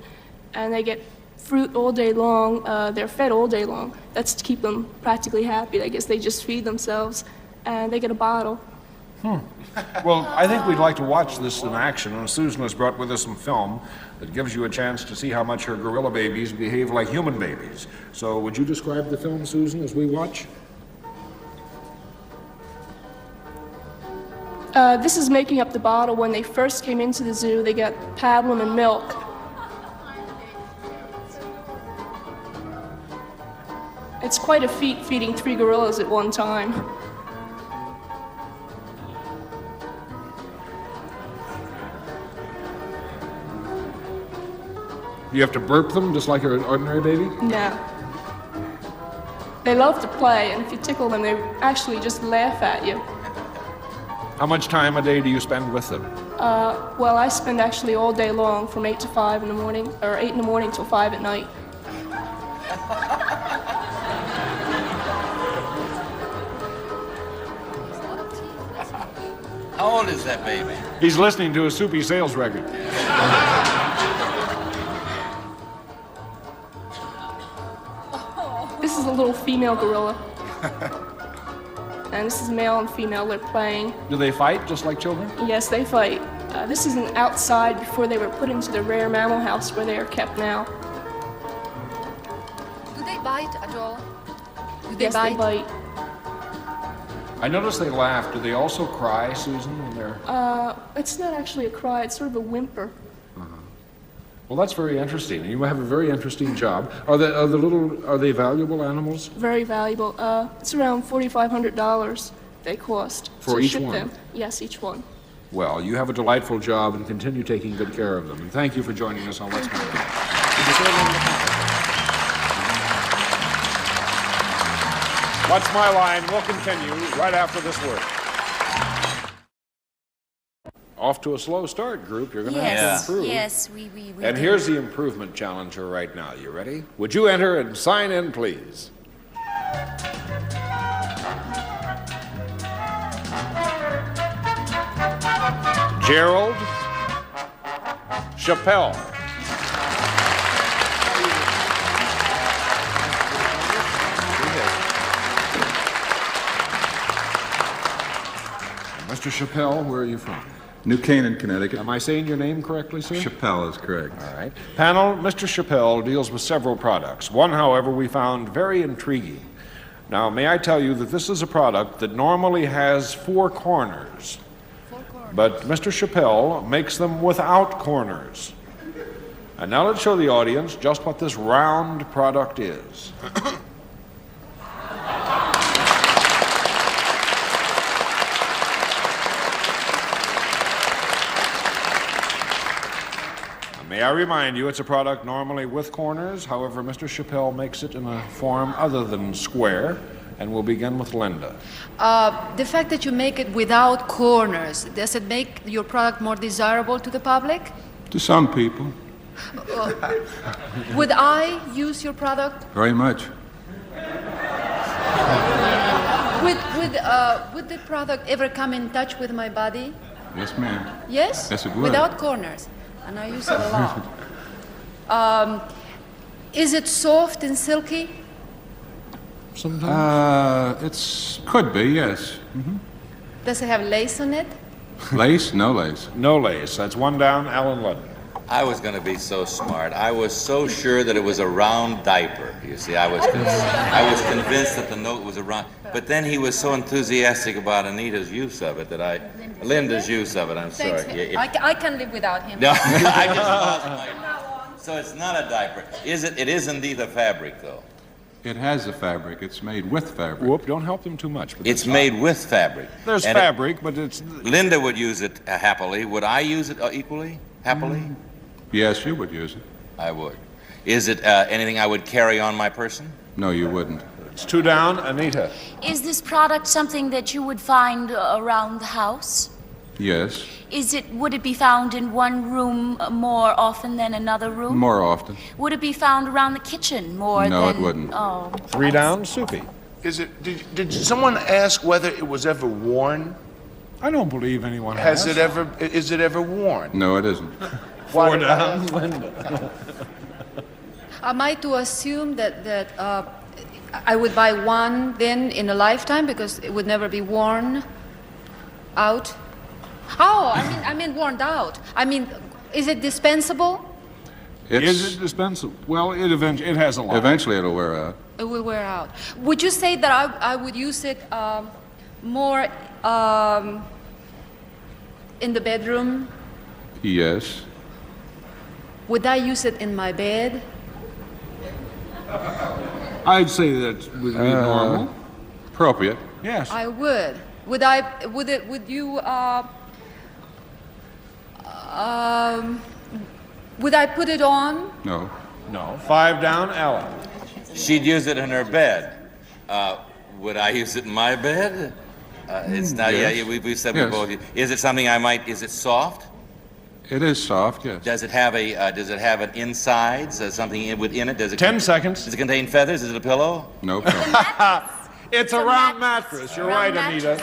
And they get fruit all day long. They're fed all day long. That's to keep them practically happy. I guess they just feed themselves. And they get a bottle. Well, I think we'd like to watch this in action, and Susan has brought with us some film that gives you a chance to see how much her gorilla babies behave like human babies. So would you describe the film, Susan, as we watch? This is making up the bottle. When they first came into the zoo, they got pablum and milk. It's quite a feat feeding 3 gorillas at one time. You have to burp them just like an ordinary baby? No. They love to play, and if you tickle them, they actually just laugh at you. How much time a day do you spend with them? Well, I spend actually all day long from 8 to 5 in the morning, or 8 in the morning till 5 at night. How old is that baby? He's listening to a Soupy sales record. This is a little female gorilla. And this is male and female. They're playing. Do they fight just like children? Yes, they fight. This is an outside before they were put into the rare mammal house where they are kept now. Do they bite at all? Do Yes, they bite. I notice they laugh. Do they also cry, Susan, when they're... It's not actually a cry. It's sort of a whimper. Well, that's very interesting. You have a very interesting job. Are they valuable animals? Very valuable. It's around $4,500 they cost For to each ship one? them. Yes, each one. Well, you have a delightful job and continue taking good care of them. And thank you for joining us on Let's Make It. What's My Line will continue right after this word. Off to a slow start, group. You're going to have to improve. Yes, we And do. here's the improvement challenger right now. You ready? Would you enter and sign in, please? Gerald Chappelle. Mr. Chappelle, where are you from? New Canaan, Connecticut. Am I saying your name correctly, sir? Chappelle is correct. All right. Panel, Mr. Chappelle deals with several products. One, however, we found very intriguing. Now, may I tell you that this is a product that normally has 4 corners. But Mr. Chappelle makes them without corners. And now let's show the audience just what this round product is. May I remind you, it's a product normally with corners. However, Mr. Chappelle makes it in a form other than square. And we'll begin with Linda. The fact that you make it without corners, does it make your product more desirable to the public? To some people. Would I use your product? Very much. Would the product ever come in touch with my body? Yes, ma'am. Yes? Yes, it would. Without corners. And I use it a lot. Is it soft and silky? It could be, yes. Does it have lace on it? Lace? No lace. No lace. That's one down, Alan Ludden. I was going to be so smart. I was so sure that it was a round diaper. You see, I was convinced that the note was a round. But then he was so enthusiastic about Anita's use of it Linda's use of it. I'm sorry. Thanks. I can live without him. No, I just lost my. So it's not a diaper. It is indeed a fabric, though. It has a fabric. It's made with fabric. Whoop, don't help them too much. It's made with fabric. There's fabric, but it's... Linda would use it happily. Would I use it equally? Happily? Yes, you would use it. I would. Is it anything I would carry on my person? No, you wouldn't. It's 2 down, Anita. Is this product something that you would find around the house? Yes. Would it be found in one room more often than another room? More often. Would it be found around the kitchen more than... No, it wouldn't. Oh. 3 down, Soupy. Did someone ask whether it was ever worn? I don't believe anyone has. Is it ever worn? No, it isn't. 4 down, Linda. Am I to assume that I would buy one then in a lifetime because it would never be worn out? Oh, I mean worn out. I mean, is it dispensable? Is it dispensable? Well, it has a life. Eventually it'll wear out. It will wear out. Would you say that I would use it more in the bedroom? Yes. Would I use it in my bed? I'd say that would be normal. Appropriate. Yes. I would. Would you would I put it on? No. No. 5 down, Ellen. She'd use it in her bed. Would I use it in my bed? It's not. Yes. Yeah, we've said Yes. we both. Is it something I might? Is it soft? It is soft, yes. Does it have an insides? Something within it? Does it? 10 seconds. Does it contain feathers? Is it a pillow? No. It's a round mattress. You're right, Anita.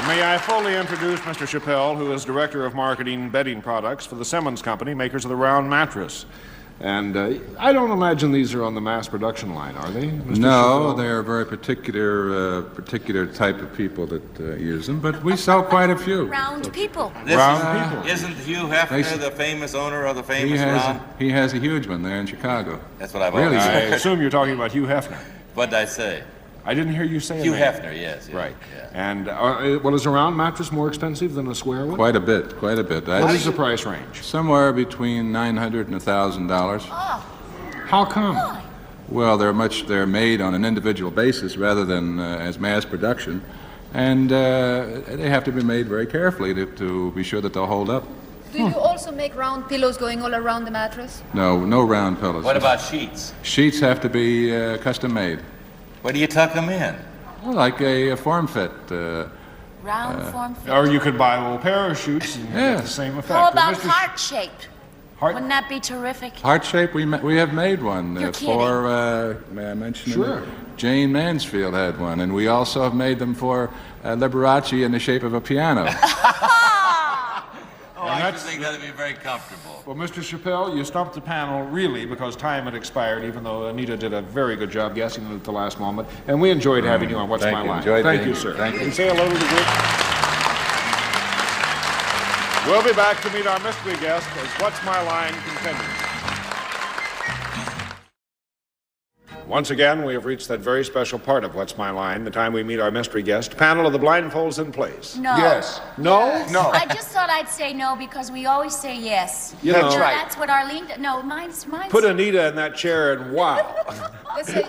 May I fully introduce Mr. Chappelle, who is Director of Marketing Bedding Products for the Simmons Company, makers of the round mattress. And I don't imagine these are on the mass production line, are they, Mr. No, Chappelle? they're a very particular type of people that use them, but we sell quite a few. Round people. Isn't Hugh Hefner the famous owner of the famous round? He has a huge one there in Chicago. That's what I've really always I heard. assume you're talking about Hugh Hefner. What did I say? I didn't hear you say Hugh a name. Hefner, yes. Right. Yeah. And is a round mattress more expensive than a square one? Quite a bit, quite a bit. What is the price range? Somewhere between $900 and $1,000. Oh. How come? Well, they're made on an individual basis rather than as mass production, and they have to be made very carefully to be sure that they'll hold up. Do you also make round pillows going all around the mattress? No round pillows. What about sheets? Sheets have to be custom made. Where do you tuck them in? Well, like a form fit. Round form fit. Or you could buy little parachutes and get the same effect. How about Mr. heart-shaped? Wouldn't that be terrific? Heart shape, we have made one You're for, may I mention Sure. Jane Mansfield had one, and we also have made them for Liberace in the shape of a piano. And don't think that'd be very comfortable. Well, Mr. Chappelle, you stumped the panel really because time had expired, even though Anita did a very good job guessing it at the last moment. And we enjoyed having you on What's My Line. Thank you, sir. Thank you. And say hello to the group. We'll be back to meet our mystery guest as What's My Line continues. Once again, we have reached that very special part of What's My Line, the time we meet our mystery guest. Panel of the blindfolds in place. No. Yes. No? Yes. No. I just thought I'd say no because we always say yes. You know, That's what Arlene... No, mine's... Put Anita in that chair and wow.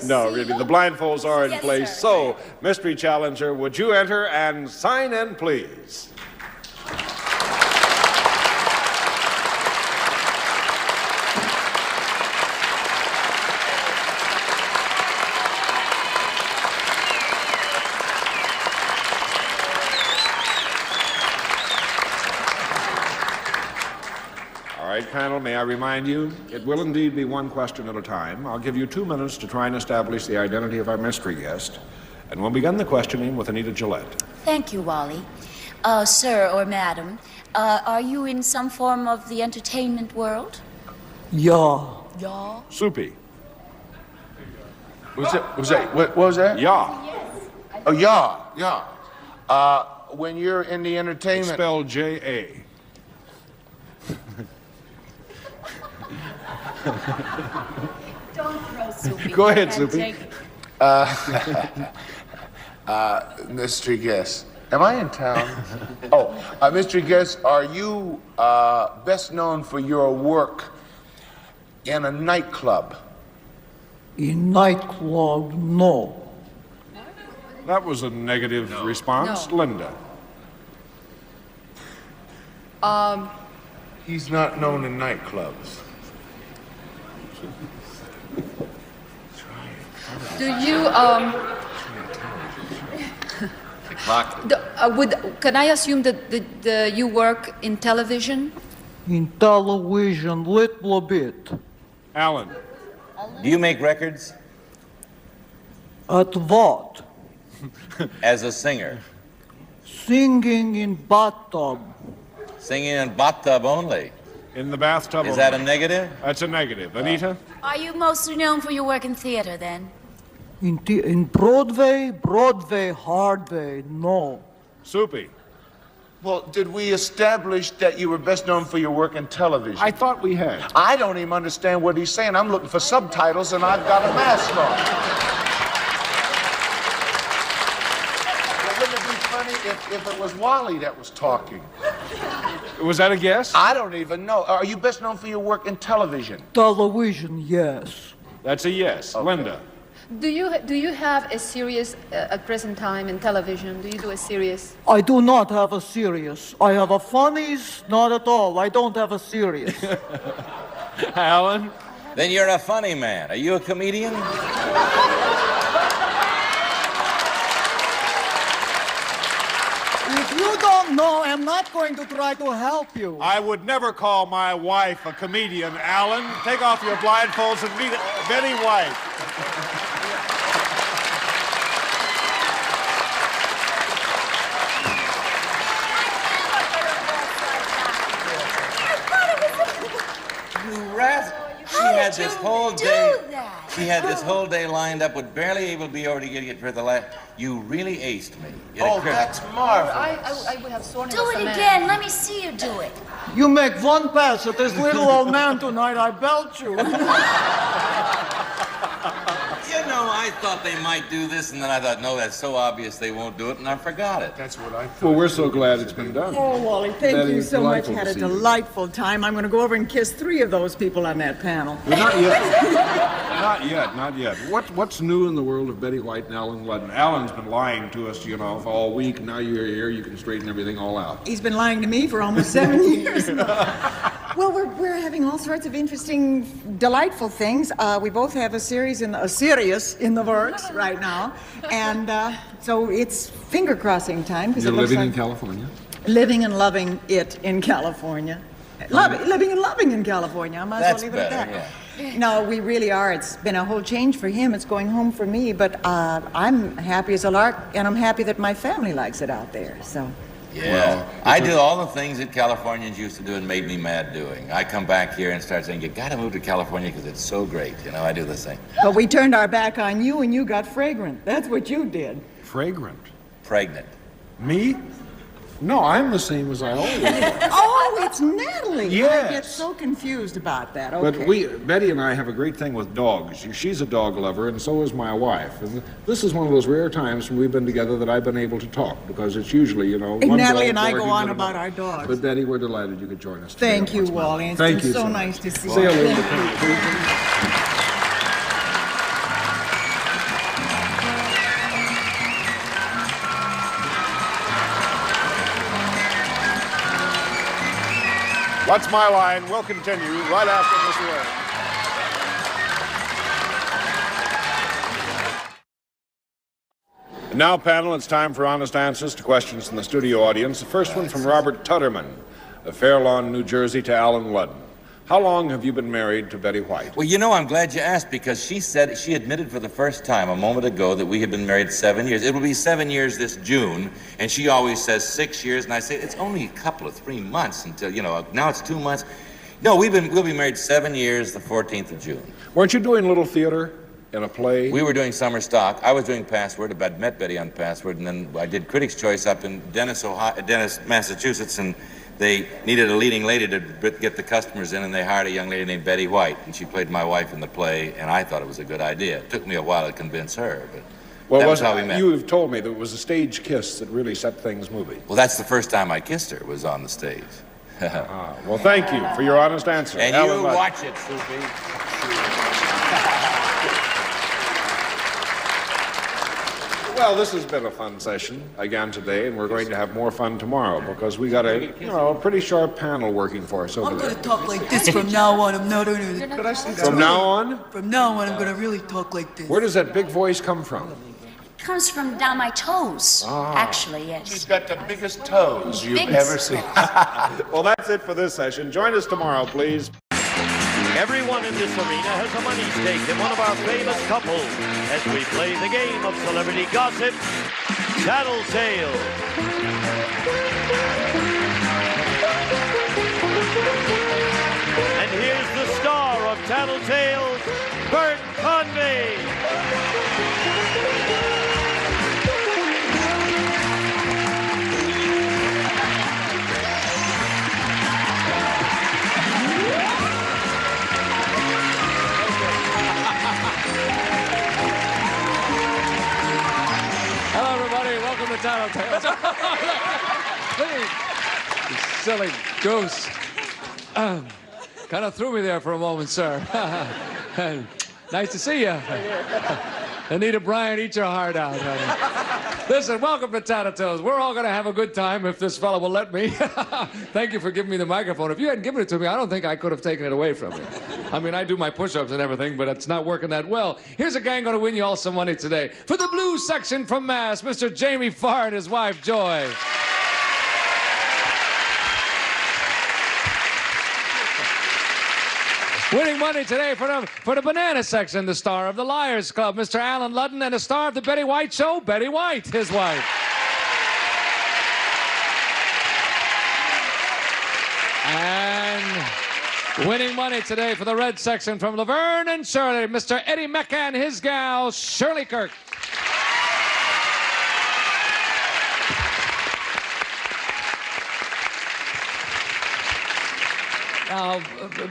No, really, the blindfolds are in Yes, place. sir. So, mystery challenger, would you enter and sign in, please? All right, panel, may I remind you, it will indeed be one question at a time. I'll give you 2 minutes to try and establish the identity of our mystery guest, and we'll begin the questioning with Anita Gillette. Thank you, Wally. Sir or madam, are you in some form of the entertainment world? Yeah. Yeah. Soupy. What was that? Yeah. Oh, yeah. When you're in the entertainment... Spelled J-A. Don't throw Soupy. Go ahead, I Soupy. take it. mystery guest. Am I in town? Mystery guest, are you best known for your work in a nightclub? In nightclub, no. That was a negative response. No. Linda. He's not known in nightclubs. Do you, can I assume that you work in television? In television, little bit. Alan. Do you make records? At what? As a singer? Singing in bathtub. Singing in bathtub only? In the bathtub Is that a only. negative? That's a negative. Anita? Are you mostly known for your work in theater, then? In Broadway, Hardway, no. Soupy. Well, did we establish that you were best known for your work in television? I thought we had. I don't even understand what he's saying. I'm looking for subtitles and I've got a mask on. Well, wouldn't it be funny if it was Wally that was talking? Was that a guess? I don't even know. Are you best known for your work in television? Television, yes. That's a yes. Okay. Linda. Do you have a series at present time in television? Do you do a series? I do not have a serious. I have a funnies, not at all. I don't have a serious. Alan? Then you're a funny man. Are you a comedian? If you don't know, I'm not going to try to help you. I would never call my wife a comedian, Alan. Take off your blindfolds and meet Betty White. She had this whole day lined up with barely able to be over to get for the last. You really aced me. That's marvelous. I would have sworn Do it again. Let me see you do it. You make one pass at this little old man tonight, I belt you. You know, I thought they might do this, and then I thought, no, that's so obvious they won't do it, and I forgot it. That's what I thought. Well, we're so glad it's been done. Oh, Wally, thank Betty, you so much. delightful Had to a see you. delightful time. I'm going to go over and kiss 3 of those people on that panel. Well, not yet. Not yet. What's new in the world of Betty White and Alan Ludden? Alan's been lying to us, you know, for all week. Now you're here, you can straighten everything all out. He's been lying to me for almost 7 years now. Well, we're having all sorts of interesting, delightful things. We both have a series in the works right now, and so it's finger crossing time. You're living in California? Living and loving it in California. Living and loving in California. I might as well leave it at that. Yeah. No, we really are. It's been a whole change for him. It's going home for me, but I'm happy as a lark, and I'm happy that my family likes it out there. So. Yeah, I do all the things that Californians used to do and made me mad doing. I come back here and start saying, you gotta move to California because it's so great. You know, I do the same. But we turned our back on you and you got fragrant. That's what you did. Fragrant? Pregnant. Me? No, I'm the same as I always was. Oh, it's Natalie. Yes. I get so confused about that. Okay. But Betty and I have a great thing with dogs. She's a dog lover, and so is my wife. And this is one of those rare times when we've been together that I've been able to talk, because it's usually, you know, one Natalie dog and I go barking on at about another. our dogs. But Betty, we're delighted you could join us today. Thank you, Wally. It's Thank been you so so nice much. to see Say you. hello to Thank Pete, you. please. What's My Line will continue right after this word. And now, panel, it's time for honest answers to questions from the studio audience. The first one from Robert Tutterman of Fair Lawn, New Jersey, to Alan Ludden. How long have you been married to Betty White? Well, you know, I'm glad you asked, because she admitted for the first time a moment ago that we had been married 7 years. It will be 7 years this June, and she always says 6 years, and I say, it's only a couple of 3 months until, you know, now it's 2 months. No, we'll be married 7 years the 14th of June. Weren't you doing little theater in a play? We were doing summer stock. I was doing Password. I'd met Betty on Password, and then I did Critics' Choice up in Dennis, Massachusetts, and they needed a leading lady to get the customers in, and they hired a young lady named Betty White, and she played my wife in the play, and I thought it was a good idea. It took me a while to convince her, but that was how we met. You've told me that it was a stage kiss that really set things moving. Well, that's the first time I kissed her, was on the stage. Well, thank you for your honest answer. And Alan you Ludden. watch it, Soupy. Well, this has been a fun session again today, and we're going to have more fun tomorrow because we got a pretty sharp panel working for us over I'm there. going to talk like this from now on. I'm not going to... From now on? From now on, I'm going to really talk like this. Where does that big voice come from? It comes from down my toes, actually, yes. She's got the biggest toes you've Biggest. ever seen. Well, that's it for this session. Join us tomorrow, please. Everyone in this arena has a money stake in one of our famous couples as we play the game of celebrity gossip, Tattletales. And here's the star of Tattletales, Bert Convey. Hello, everybody. Welcome to Tattletales. You silly goose. Kind of threw me there for a moment, sir. Nice to see you. Anita Bryant, eat your heart out, honey. Listen, welcome to Tattletales. We're all going to have a good time if this fellow will let me. Thank you for giving me the microphone. If you hadn't given it to me, I don't think I could have taken it away from you. I mean, I do my push-ups and everything, but it's not working that well. Here's a gang going to win you all some money today. For the blues section from Mass, Mr. Jamie Farr and his wife, Joy. Winning money today for the banana section, the star of the Liars Club, Mr. Alan Ludden, and the star of the Betty White Show, Betty White, his wife. And winning money today for the red section from Laverne and Shirley, Mr. Eddie Mecca and his gal, Shirley Kirk. Now,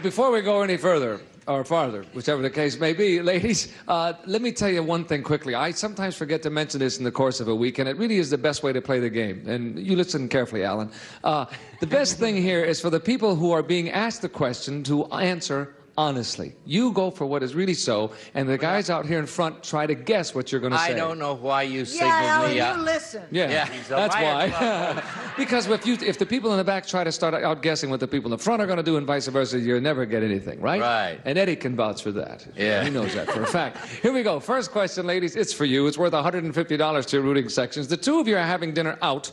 before we go any further, or farther, whichever the case may be, ladies, let me tell you one thing quickly. I sometimes forget to mention this in the course of a week, and it really is the best way to play the game. And you listen carefully, Alan. The best thing here is for the people who are being asked the question to answer honestly. You go for what is really so, and the guys out here in front try to guess what you're going to say. I don't know why you signaled Alan, me you listen. Yeah, that's why. Because if the people in the back try to start out guessing what the people in the front are going to do and vice versa, you'll never get anything, right? Right. And Eddie can vouch for that. Yeah. He knows that for a fact. Here we go. First question, ladies. It's for you. It's worth $150 to your rooting sections. The two of you are having dinner out,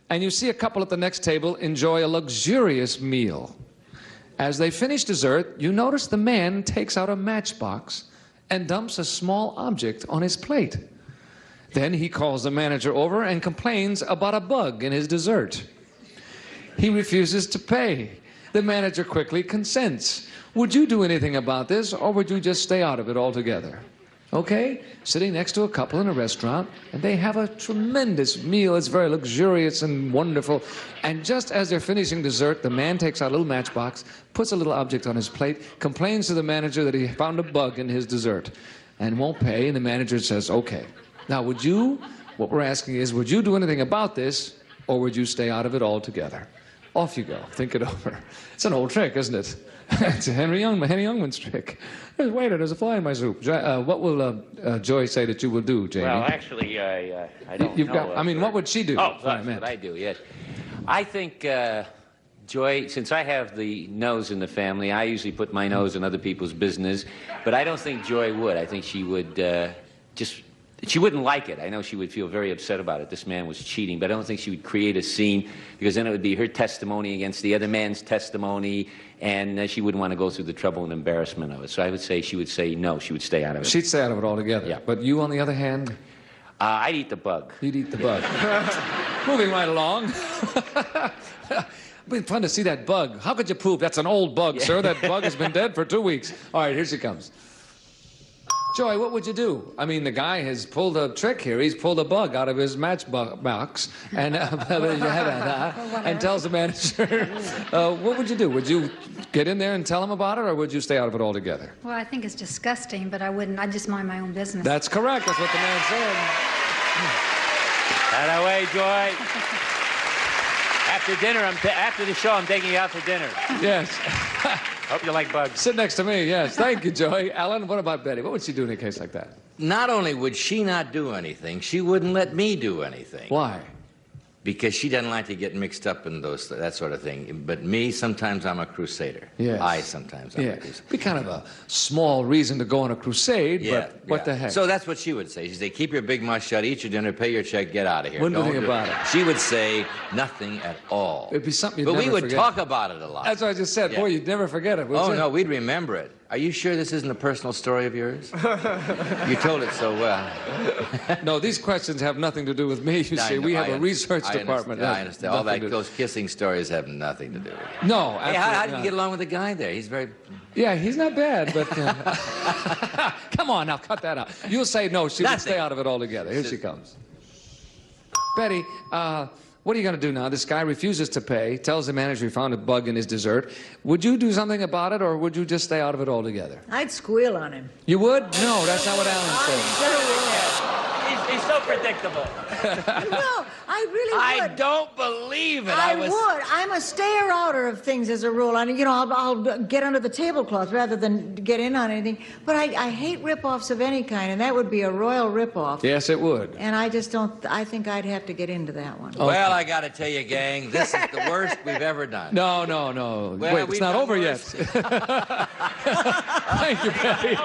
and you see a couple at the next table enjoy a luxurious meal. As they finish dessert, you notice the man takes out a matchbox and dumps a small object on his plate. Then he calls the manager over and complains about a bug in his dessert. He refuses to pay. The manager quickly consents. Would you do anything about this, or would you just stay out of it altogether? Okay? Sitting next to a couple in a restaurant, and they have a tremendous meal. It's very luxurious and wonderful. And just as they're finishing dessert, the man takes out a little matchbox, puts a little object on his plate, complains to the manager that he found a bug in his dessert, and won't pay, and the manager says, okay. Now, would you, what we're asking is, would you do anything about this, or would you stay out of it altogether? Off you go. Think it over. It's an old trick, isn't it? It's a Henry Youngman's trick. Wait, there's a fly in my soup. What will Joy say that you will do, Jamie? Well, actually, I don't know. I mean, what would she do? Oh, that's what I do, yes. I think, Joy, since I have the nose in the family, I usually put my nose in other people's business, but I don't think Joy would. I think she would she wouldn't like it. I know she would feel very upset about it. This man was cheating, but I don't think she would create a scene, because then it would be her testimony against the other man's testimony, and she wouldn't want to go through the trouble and embarrassment of it. So I would say she would say no, she would stay out of it. She'd stay out of it altogether. Yeah. But you, on the other hand? I'd eat the bug. You'd eat the bug. Moving right along. Been fun to see that bug. How could you prove that's an old bug, sir? That bug has been dead for 2 weeks. All right, here she comes. Joy, what would you do? I mean, the guy has pulled a trick here. He's pulled a bug out of his matchbox and and tells the manager. What would you do? Would you get in there and tell him about it, or would you stay out of it altogether? Well, I think it's disgusting, but I wouldn't. I'd just mind my own business. That's correct. That's what the man said. That away, Joy. After dinner, after the show, I'm taking you out for dinner. Yes. Hope you like bugs. Sit next to me, yes. Thank you, Joy. Alan, what about Betty? What would she do in a case like that? Not only would she not do anything, she wouldn't let me do anything. Why? Because she doesn't like to get mixed up in that sort of thing. But me, sometimes I'm a crusader. Yes. I sometimes I'm a crusader. Be kind of a small reason to go on a crusade, but what the heck? So that's what she would say. She'd say, keep your big mouth shut, eat your dinner, pay your check, get out of here. Wouldn't do anything about it. She would say nothing at all. It'd be something you'd But never we would forget. talk about it a lot. That's what I just said. Yeah. Boy, you'd never forget it, would you? No, we'd remember it. Are you sure this isn't a personal story of yours? You told it so well. No, these questions have nothing to do with me, you see. We have a research department. I understand. All those kissing stories have nothing to do with it. No, hey, how did you get along with the guy there? He's very... Yeah, he's not bad, but... Come on, now, cut that out. You'll say no, she would stay out of it altogether. Here she comes. Betty, what are you going to do now? This guy refuses to pay, tells the manager he found a bug in his dessert. Would you do something about it, or would you just stay out of it altogether? I'd squeal on him. You would? No, that's not what Alan said. He's so predictable. No, I really would. I don't believe it. I would. I'm a stayer-outer of things as a rule. And, you know, I'll get under the tablecloth rather than get in on anything. But I hate rip-offs of any kind, and that would be a royal rip-off. Yes, it would. And I just don't... I think I'd have to get into that one. Okay. Well, I got to tell you, gang, this is the worst we've ever done. No. Well, wait, it's not over yet. Thank you, Betty.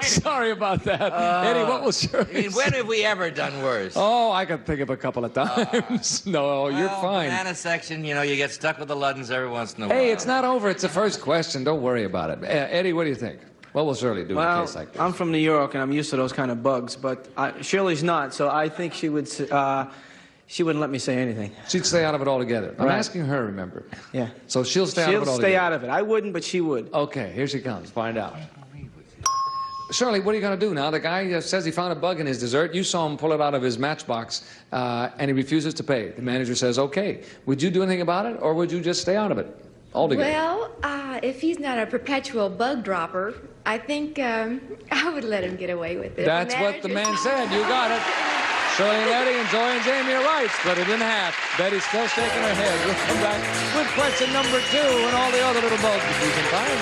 Sorry about that. Eddie, what was yours? I mean, when have we ever done worse? Oh, I can think of a couple of times. No, you're fine. Banana section, you know, you get stuck with the Luddens every once in a while. Hey, it's not over. It's the first question. Don't worry about it. Eddie, what do you think? What will Shirley do in a case like this? I'm from New York, and I'm used to those kind of bugs, but Shirley's not, so I think she would... she wouldn't let me say anything. She'd stay out of it altogether. I'm Right. asking her, remember. Yeah. So she'll stay out of it altogether. She'll stay out of it. I wouldn't, but she would. Okay, here she comes. Find out. Shirley, what are you going to do now? The guy says he found a bug in his dessert. You saw him pull it out of his matchbox, and he refuses to pay. The manager says, okay. Would you do anything about it, or would you just stay out of it altogether? Well, if he's not a perpetual bug dropper, I think I would let him get away with it. That's what the man said. You got it. Shirley and Eddie and Joy and Jamie are right. Split it in half. Betty's still shaking her head. We'll come back with question number 2 and all the other little bugs we can find.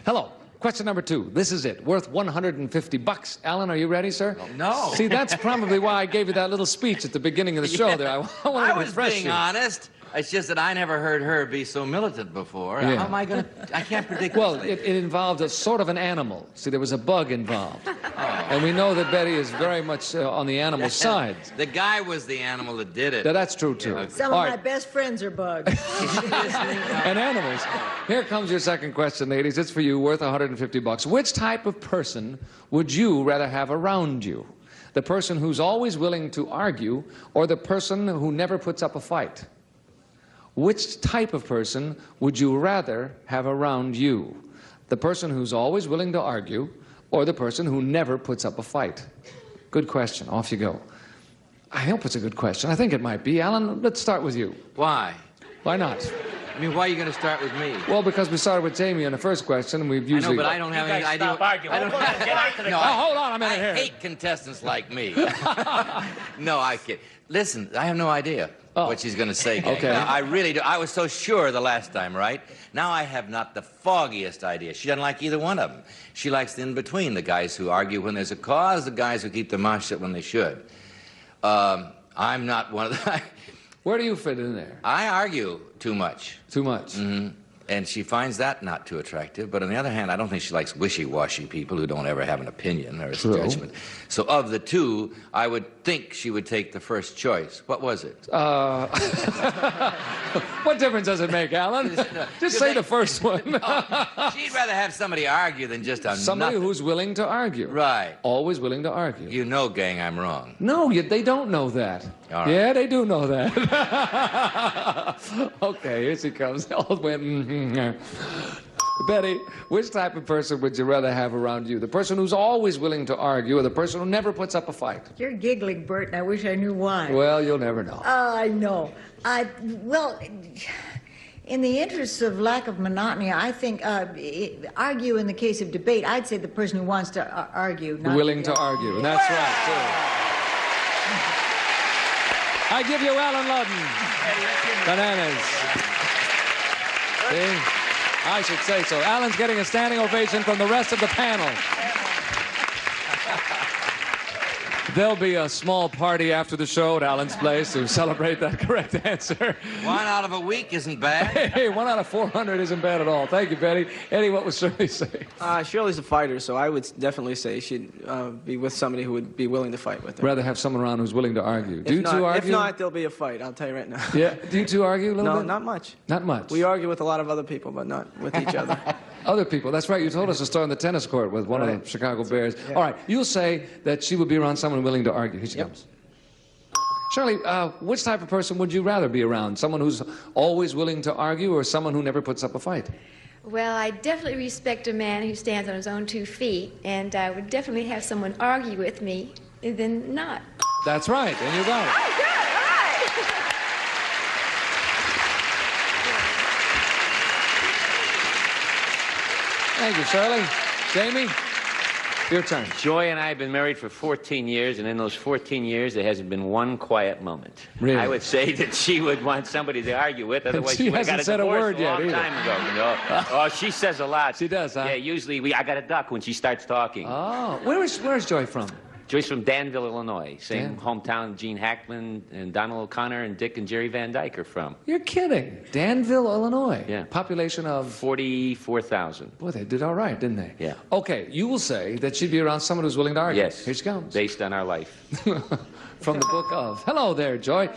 Hello. Question number 2. This is it. Worth $150. Alan, are you ready, sir? No. See, that's probably why I gave you that little speech at the beginning of the show there. I wanted to was refresh being you. honest. It's just that I never heard her be so militant before. Yeah. How am I going to... I can't predict Well, this lady. it involved a sort of an animal. See, there was a bug involved. And we know that Betty is very much on the animal side. The guy was the animal that did it. Yeah, that's true, too. Some All of my right. best friends are bugs. And animals. Here comes your second question, ladies. It's for you, worth $150. Which type of person would you rather have around you? The person who's always willing to argue, or the person who never puts up a fight? Which type of person would you rather have around you? The person who's always willing to argue, or the person who never puts up a fight? Good question. Off you go. I hope it's a good question. I think it might be. Alan, let's start with you. Why? Why not? I mean, why are you going to start with me? Well, because we started with Jamie on the first question, and we've usually... I know, but I don't have any idea... Stop arguing. I don't have... No, hold on a minute I here. hate contestants like me. No, I kid. Listen, I have no idea what she's going to say. Gang. Okay. Now, I really do. I was so sure the last time, right? Now I have not the foggiest idea. She doesn't like either one of them. She likes the in-between, the guys who argue when there's a cause, the guys who keep their mouth shut when they should. I'm not one of the... Where do you fit in there? I argue too much. Too much? Mm-hmm. And she finds that not too attractive. But on the other hand, I don't think she likes wishy-washy people who don't ever have an opinion or a judgment. So of the two, I would think she would take the first choice. What was it? What difference does it make, Alan? Just say the first one. She'd rather have somebody argue than just a Somebody nothing. who's willing to argue. Right. Always willing to argue. You know, gang, I'm wrong. No, they don't know that. All right. Yeah, they do know that. Okay, here she comes. Betty, which type of person would you rather have around you? The person who's always willing to argue, or the person who never puts up a fight? You're giggling, Bert, and I wish I knew why. Well, you'll never know. I know. Well, in the interest of lack of monotony, I think argue in the case of debate, I'd say the person who wants to argue. Not Willing to argue, and that's right, too. I give you Alan Ludden. Bananas. See? I should say so. Alan's getting a standing ovation from the rest of the panel. There'll be a small party after the show at Alan's place to celebrate that correct answer. 1 out of a week isn't bad. Hey, 1 out of 400 isn't bad at all. Thank you, Betty. Eddie, what would Shirley say? Shirley's a fighter, so I would definitely say she'd be with somebody who would be willing to fight with her. Rather have someone around who's willing to argue. Do you two argue? If not, there'll be a fight, I'll tell you right now. Yeah. Do you two argue a little bit? No, not much. Not much? We argue with a lot of other people, but not with each other. Other people. That's right. You told us a story on the tennis court with one of the Chicago Bears. Yeah. All right. You'll say that she would be around someone willing to argue. Here she comes. Shirley, which type of person would you rather be around? Someone who's always willing to argue, or someone who never puts up a fight? Well, I definitely respect a man who stands on his own 2 feet, and I would definitely have someone argue with me than not. That's right, and you got it. Oh, good, all right. Thank you, Shirley. Jamie, your turn. Joy and I have been married for 14 years, and in those 14 years, there hasn't been one quiet moment. Really? I would say that she would want somebody to argue with, otherwise she she would have got a hasn't said a divorce word a yet long either. time ago. You know? Oh, she says a lot. She does, huh? Yeah, usually I got to duck when she starts talking. Oh, where's Joy from? Joy's from Danville, Illinois. Same hometown Gene Hackman and Donald O'Connor and Dick and Jerry Van Dyke are from. You're kidding. Danville, Illinois. Yeah. Population of? 44,000. Boy, they did all right, didn't they? Yeah. Okay, you will say that she'd be around someone who's willing to argue. Yes. Here she comes. Based on our life. From the book of. Hello there, Joy.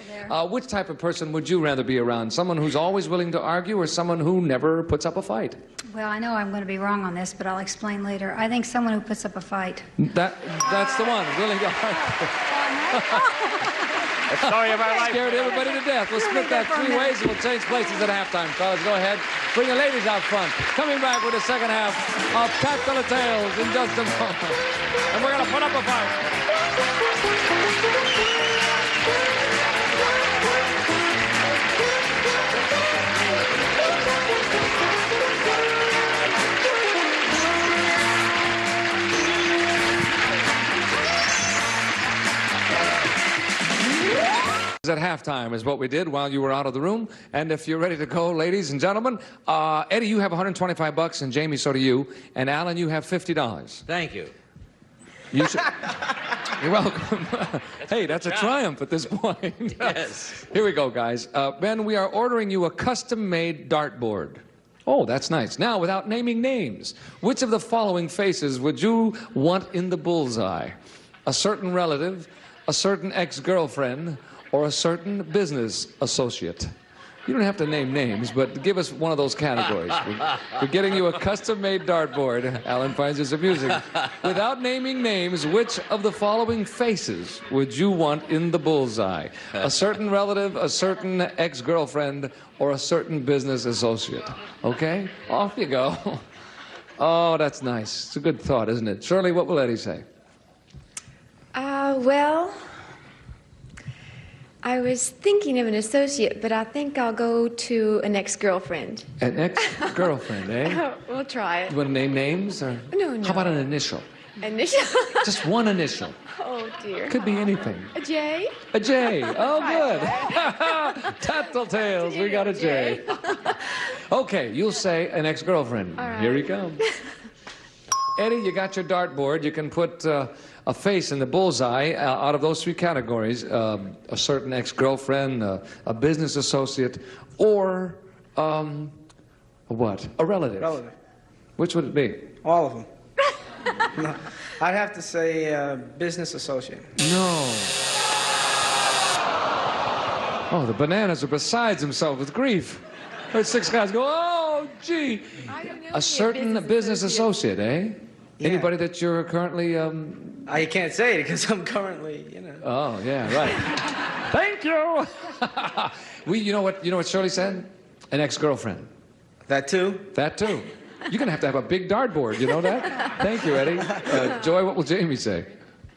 Which type of person would you rather be around? Someone who's always willing to argue, or someone who never puts up a fight? Well, I know I'm going to be wrong on this, but I'll explain later. I think someone who puts up a fight. That's the one, willing to argue. The story of our life. Scared everybody to death. We'll split that 3 ways and we'll change places at halftime, fellas. Go ahead. Bring the ladies out front. Coming back with the second half of Tattletales in just a moment. And we're going to put up a fight. At halftime is what we did while you were out of the room. And if you're ready to go, ladies and gentlemen, Eddie, you have $125, and Jamie, so do you. And Alan, you have $50. Thank you. You should... You're welcome. Hey, that's a triumph at this point. Yes. Here we go, guys. Ben, we are ordering you a custom-made dartboard. Oh, that's nice. Now, without naming names, which of the following faces would you want in the bullseye? A certain relative, a certain ex-girlfriend, or a certain business associate? You don't have to name names, but give us one of those categories. We're getting you a custom-made dartboard. Alan finds this amusing. Without naming names, which of the following faces would you want in the bullseye? A certain relative, a certain ex-girlfriend, or a certain business associate? Okay? Off you go. Oh, that's nice. It's a good thought, isn't it? Shirley, what will Eddie say? Well, I was thinking of an associate, but I think I'll go to an ex-girlfriend. An ex-girlfriend, eh? We'll try it. You want to name names? Or? No. How about an initial? Initial? Just one initial. Oh, dear. Could be anything. A J? A J. Oh, good. Tattletales. We got a J. Okay, you'll say an ex-girlfriend. All right. Here he comes. Eddie, you got your dartboard. You can put a face in the bullseye out of those three categories. A certain ex-girlfriend, a business associate, or a what? A relative. Relative. Which would it be? All of them. No, I'd have to say business associate. No. Oh, the bananas are beside himself with grief. Heard six guys go, oh, gee. A certain business associate, eh? Yeah. Anybody that you're currently... I can't say it because I'm currently, Oh, yeah, right. Thank you. You know what Shirley said? An ex-girlfriend. That too? That too. You're going to have a big dartboard, you know that? Thank you, Eddie. Joy, what will Jamie say?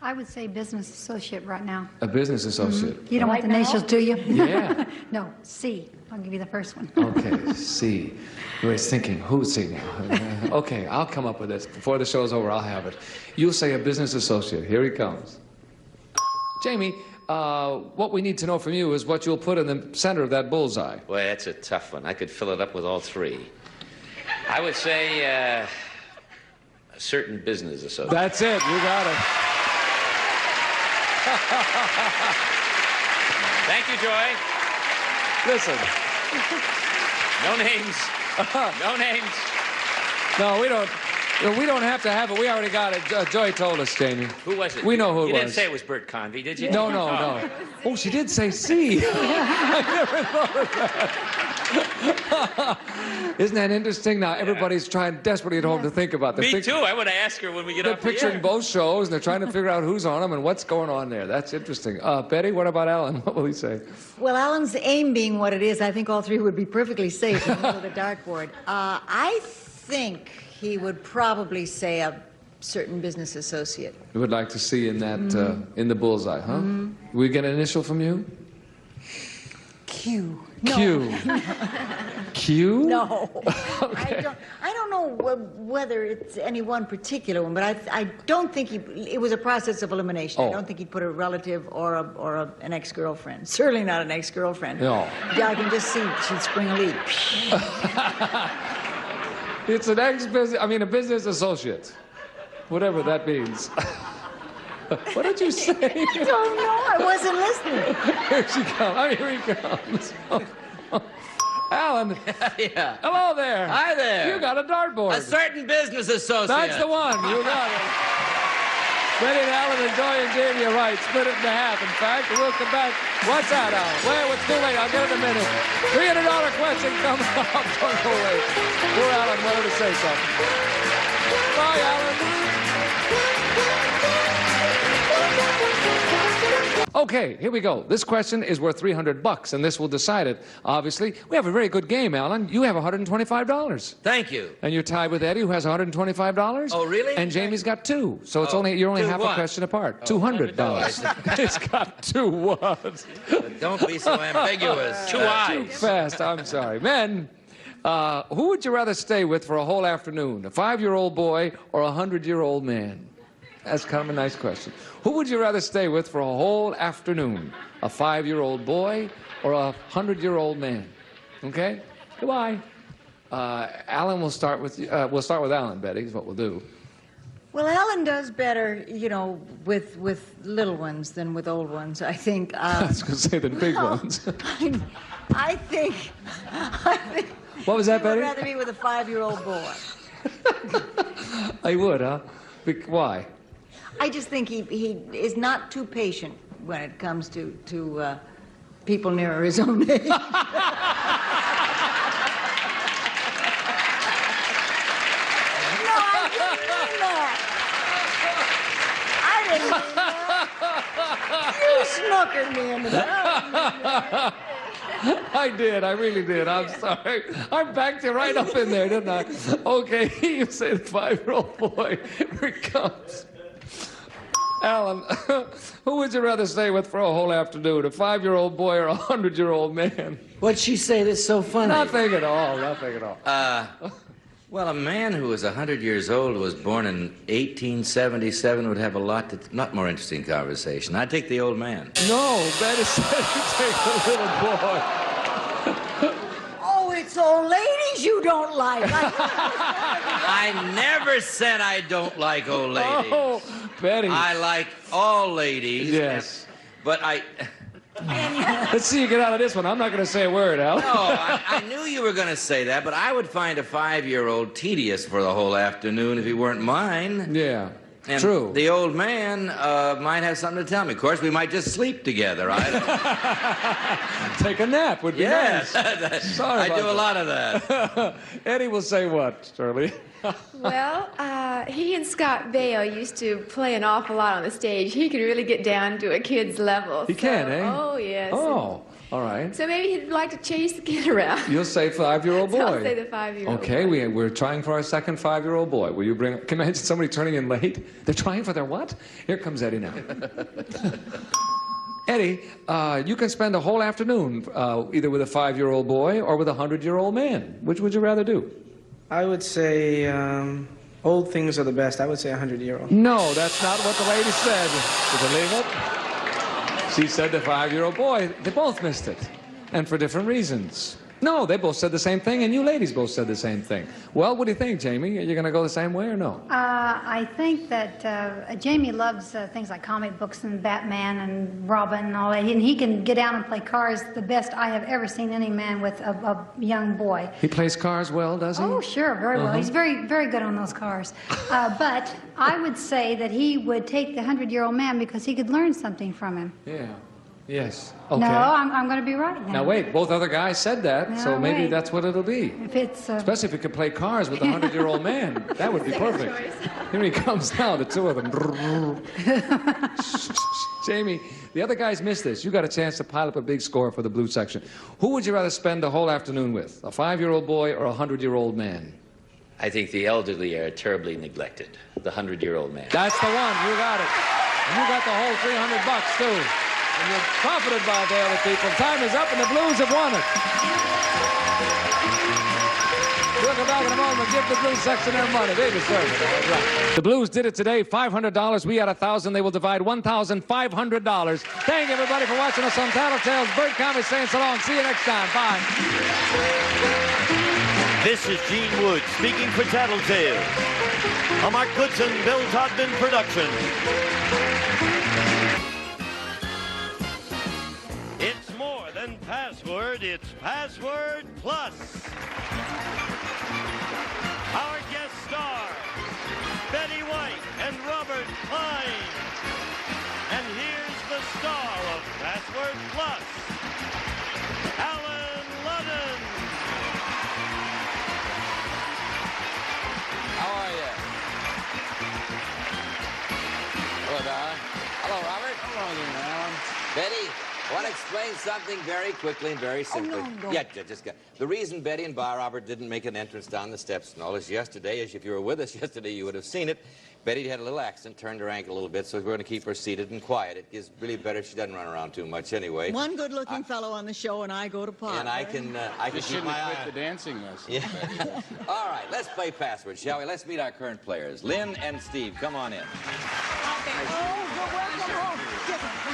I would say business associate right now. A business associate. You don't want the initials, do you? Yeah. No, C. I'll give you the first one. Okay, C. You was thinking, who's C now? Okay, I'll come up with this. Before the show's over, I'll have it. You'll say a business associate. Here he comes. Jamie, what we need to know from you is what you'll put in the center of that bullseye. Boy, that's a tough one. I could fill it up with all three. I would say a certain business associate. That's it. You got it. Thank you, Joy. Listen. No names. No names. No, we don't have to have it. We already got it. Joy told us, Jamie. Who was it? We know who it was. You didn't say it was Bert Convy, did you? No. Oh, she did say C. I never thought of that. Isn't that interesting? Now, everybody's trying desperately at home to think about this. Me too. I would ask her when we get They're off the picturing air. both shows, and they're trying to figure out who's on them and what's going on there. That's interesting. Betty, what about Alan? What will he say? Well, Alan's aim being what it is, I think all three would be perfectly safe in the middle of the dartboard. I think he would probably say a certain business associate. We would like to see in that in the bullseye, huh? We get an initial from you? Q. Q. Q? No. Okay. I don't know whether it's any one particular one, but I don't think it was a process of elimination. Oh. I don't think he'd put a relative or an ex-girlfriend. Certainly not an ex-girlfriend. No. Yeah, I can just see she'd spring a leak. It's an a business associate. Whatever that means. What did you say? I don't know. I wasn't listening. Here she comes. Here he comes. Alan. Yeah. Hello there. Hi there. You got a dartboard. A certain business associate. That's the one. You got it. Betty and Alan and Joy and Jamie are right. Split it in half, in fact. And we'll come back. What's that, Alan? Well, it's too late. I'll get it in a minute. $300 question coming up. Don't go away. Poor Alan wanted to say something. Bye, Alan. Okay, here we go. This question is worth $300, and this will decide it. Obviously, we have a very good game, Alan. You have $125. Thank you. And you're tied with Eddie, who has $125. Oh, really? And Jamie's got two. So it's you're only half a question apart. $200. It's got two what? Don't be so ambiguous. Two eyes. Too fast. I'm sorry. Men, who would you rather stay with for a whole afternoon? A 5-year-old boy or a 100-year-old man? That's kind of a nice question. Who would you rather stay with for a whole afternoon? A 5-year-old boy or a 100-year-old man? Okay? Goodbye. Alan, we'll start with you. We'll start with Alan, Betty, is what we'll do. Well, Alan does better, you know, with little ones than with old ones, I think. I was going to say than big ones. I think... What was that, I would Betty? rather be with a 5-year-old boy. I would, huh? Why? I just think he is not too patient when it comes to people nearer his own age. You snookered me into that. I did. I really did. I'm sorry. I backed you right up in there, didn't I? Okay, you say the 5-year-old boy. Here it comes. Alan, who would you rather stay with for a whole afternoon, a 5-year-old boy or a 100-year-old man? What'd she say that's so funny? Nothing at all. Nothing at all. Well, a man who was 100 years old, was born in 1877, would have a lot more interesting conversation. I'd take the old man. No, Betty said you take the little boy. Oh, it's old ladies you don't like. I never said I don't like old ladies. Oh, Betty. I like all ladies. Yes. But Let's see you get out of this one. I'm not going to say a word, Al. No, I knew you were going to say that, but I would find a 5-year-old tedious for the whole afternoon if he weren't mine. Yeah, and true. The old man might have something to tell me. Of course, we might just sleep together. Take a nap would be nice. Sorry I about do a lot of that. Eddie will say what, Shirley? Well, he and Scott Baio used to play an awful lot on the stage. He could really get down to a kid's level. He can, eh? Oh, yes. Oh, all right. So maybe he'd like to chase the kid around. You'll say 5-year-old boy. So I'll say the 5-year-old Okay, boy. we're trying for our second 5-year-old boy. Will you bring... Can you imagine somebody turning in late? They're trying for their what? Here comes Eddie now. Eddie, you can spend a whole afternoon either with a 5-year-old boy or with a 100-year-old man. Which would you rather do? I would say old things are the best. I would say 100-year-old. No, that's not what the lady said. Did you believe it? She said the 5-year-old boy. They both missed it, and for different reasons. No, they both said the same thing, and you ladies both said the same thing. Well, what do you think, Jamie? Are you going to go the same way or no? I think that Jamie loves things like comic books and Batman and Robin and all that. And he can get down and play cars the best I have ever seen any man with a young boy. He plays cars well, does he? Oh, sure, very well. He's very, very good on those cars. But I would say that he would take the 100-year-old man because he could learn something from him. Yeah. Yes. Okay. No, I'm going to be right now. Now wait, both other guys said that, Now, so maybe wait. that's what it'll be. If it's Especially if he could play cars with a 100-year-old man. That would be perfect. Here he comes now, the two of them. Jamie, the other guys missed this. You got a chance to pile up a big score for the blue section. Who would you rather spend the whole afternoon with, a 5-year-old boy or a 100-year-old man? I think the elderly are terribly neglected. The 100-year-old man. That's the one. You got it. And you got the whole $300 too. And you're profited by the other people. Time is up, and the Blues have won it. We'll come back in a moment and give the Blues section their money. They deserve it. The Blues did it today. $500. We had $1,000. They will divide $1,500. Thank everybody for watching us on Tattletales. Bert Conway saying so long. See you next time. Bye. This is Gene Wood speaking for Tattletales. A Mark Goodson, Bill Todman production. It's more than password, it's Password Plus. Our guest stars, Betty White and Robert Klein. And here's the star of Password Plus, Alan Ludden. How are you? Hello, darling. Hello, Robert. Hello there, Alan. Betty, I want to explain something very quickly and very simply. no. Yeah, just go. The reason Betty and Robert didn't make an entrance down the steps and all is yesterday, as if you were with us yesterday, you would have seen it. Betty had a little accident, turned her ankle a little bit, so we're going to keep her seated and quiet. It is really better if she doesn't run around too much anyway. One good-looking fellow on the show, and I go to pot. And I can keep my eye on the dancing lesson. Yeah. All right, let's play password, shall we? Let's meet our current players. Lynn and Steve, come on in. Oh, you're welcome home.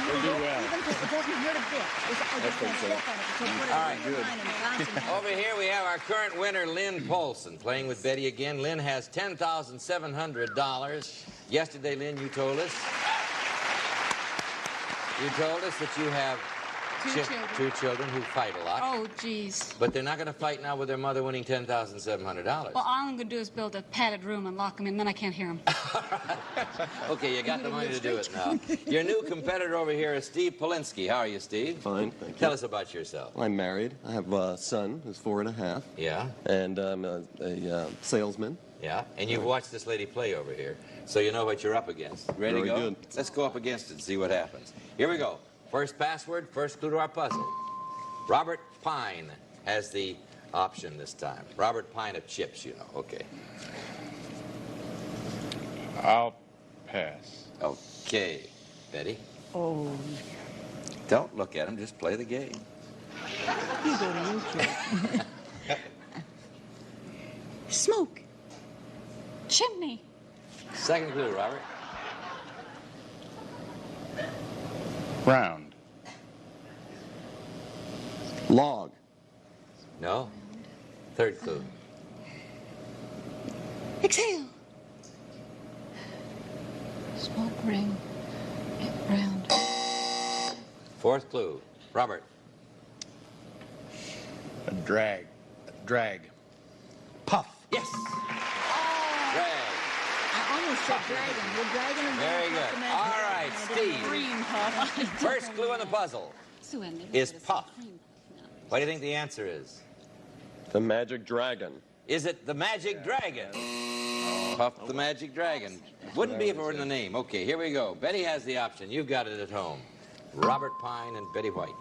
We'll do well. It doesn't hurt a bit. I just can't step on it. So put it All right, in your line and bounce it. Over here we have our current winner, Lynn Paulson, playing with Betty again. Lynn has $10,700. Yesterday, Lynn, you told us that you have two children who fight a lot. Oh, geez. But they're not going to fight now with their mother winning $10,700. Well, all I'm going to do is build a padded room and lock them in, then I can't hear them. Okay, you got the money to do it now. Your new competitor over here is Steve Polinsky. How are you, Steve? Fine, thank you. Tell us about yourself. I'm married. I have a son who's 4.5. Yeah? And I'm a salesman. Yeah, and you've watched this lady play over here, so you know what you're up against. Ready to Very go? good. Let's go up against it and see what happens. Here we go. First password, first clue to our puzzle. Robert Pine has the option this time. Robert Pine of Chips, you know. Okay. I'll pass. Okay. Betty? Oh. Don't look at him, just play the game. You go to YouTube. Smoke. Chimney. Second clue, Robert. Round. Log. No. Third clue. Exhale. Smoke ring. Round. Fourth clue. Robert. A drag. Drag. Puff. Yes. Drag. I almost said dragon. We're dragging and Very good. All right, Steve. Green puff. First clue on the puzzle is puff. What do you think the answer is? The magic dragon. Is it the magic dragon? Puff the magic dragon. Wouldn't be if it were in the name. Okay, here we go. Betty has the option. You've got it at home. Robert Pine and Betty White.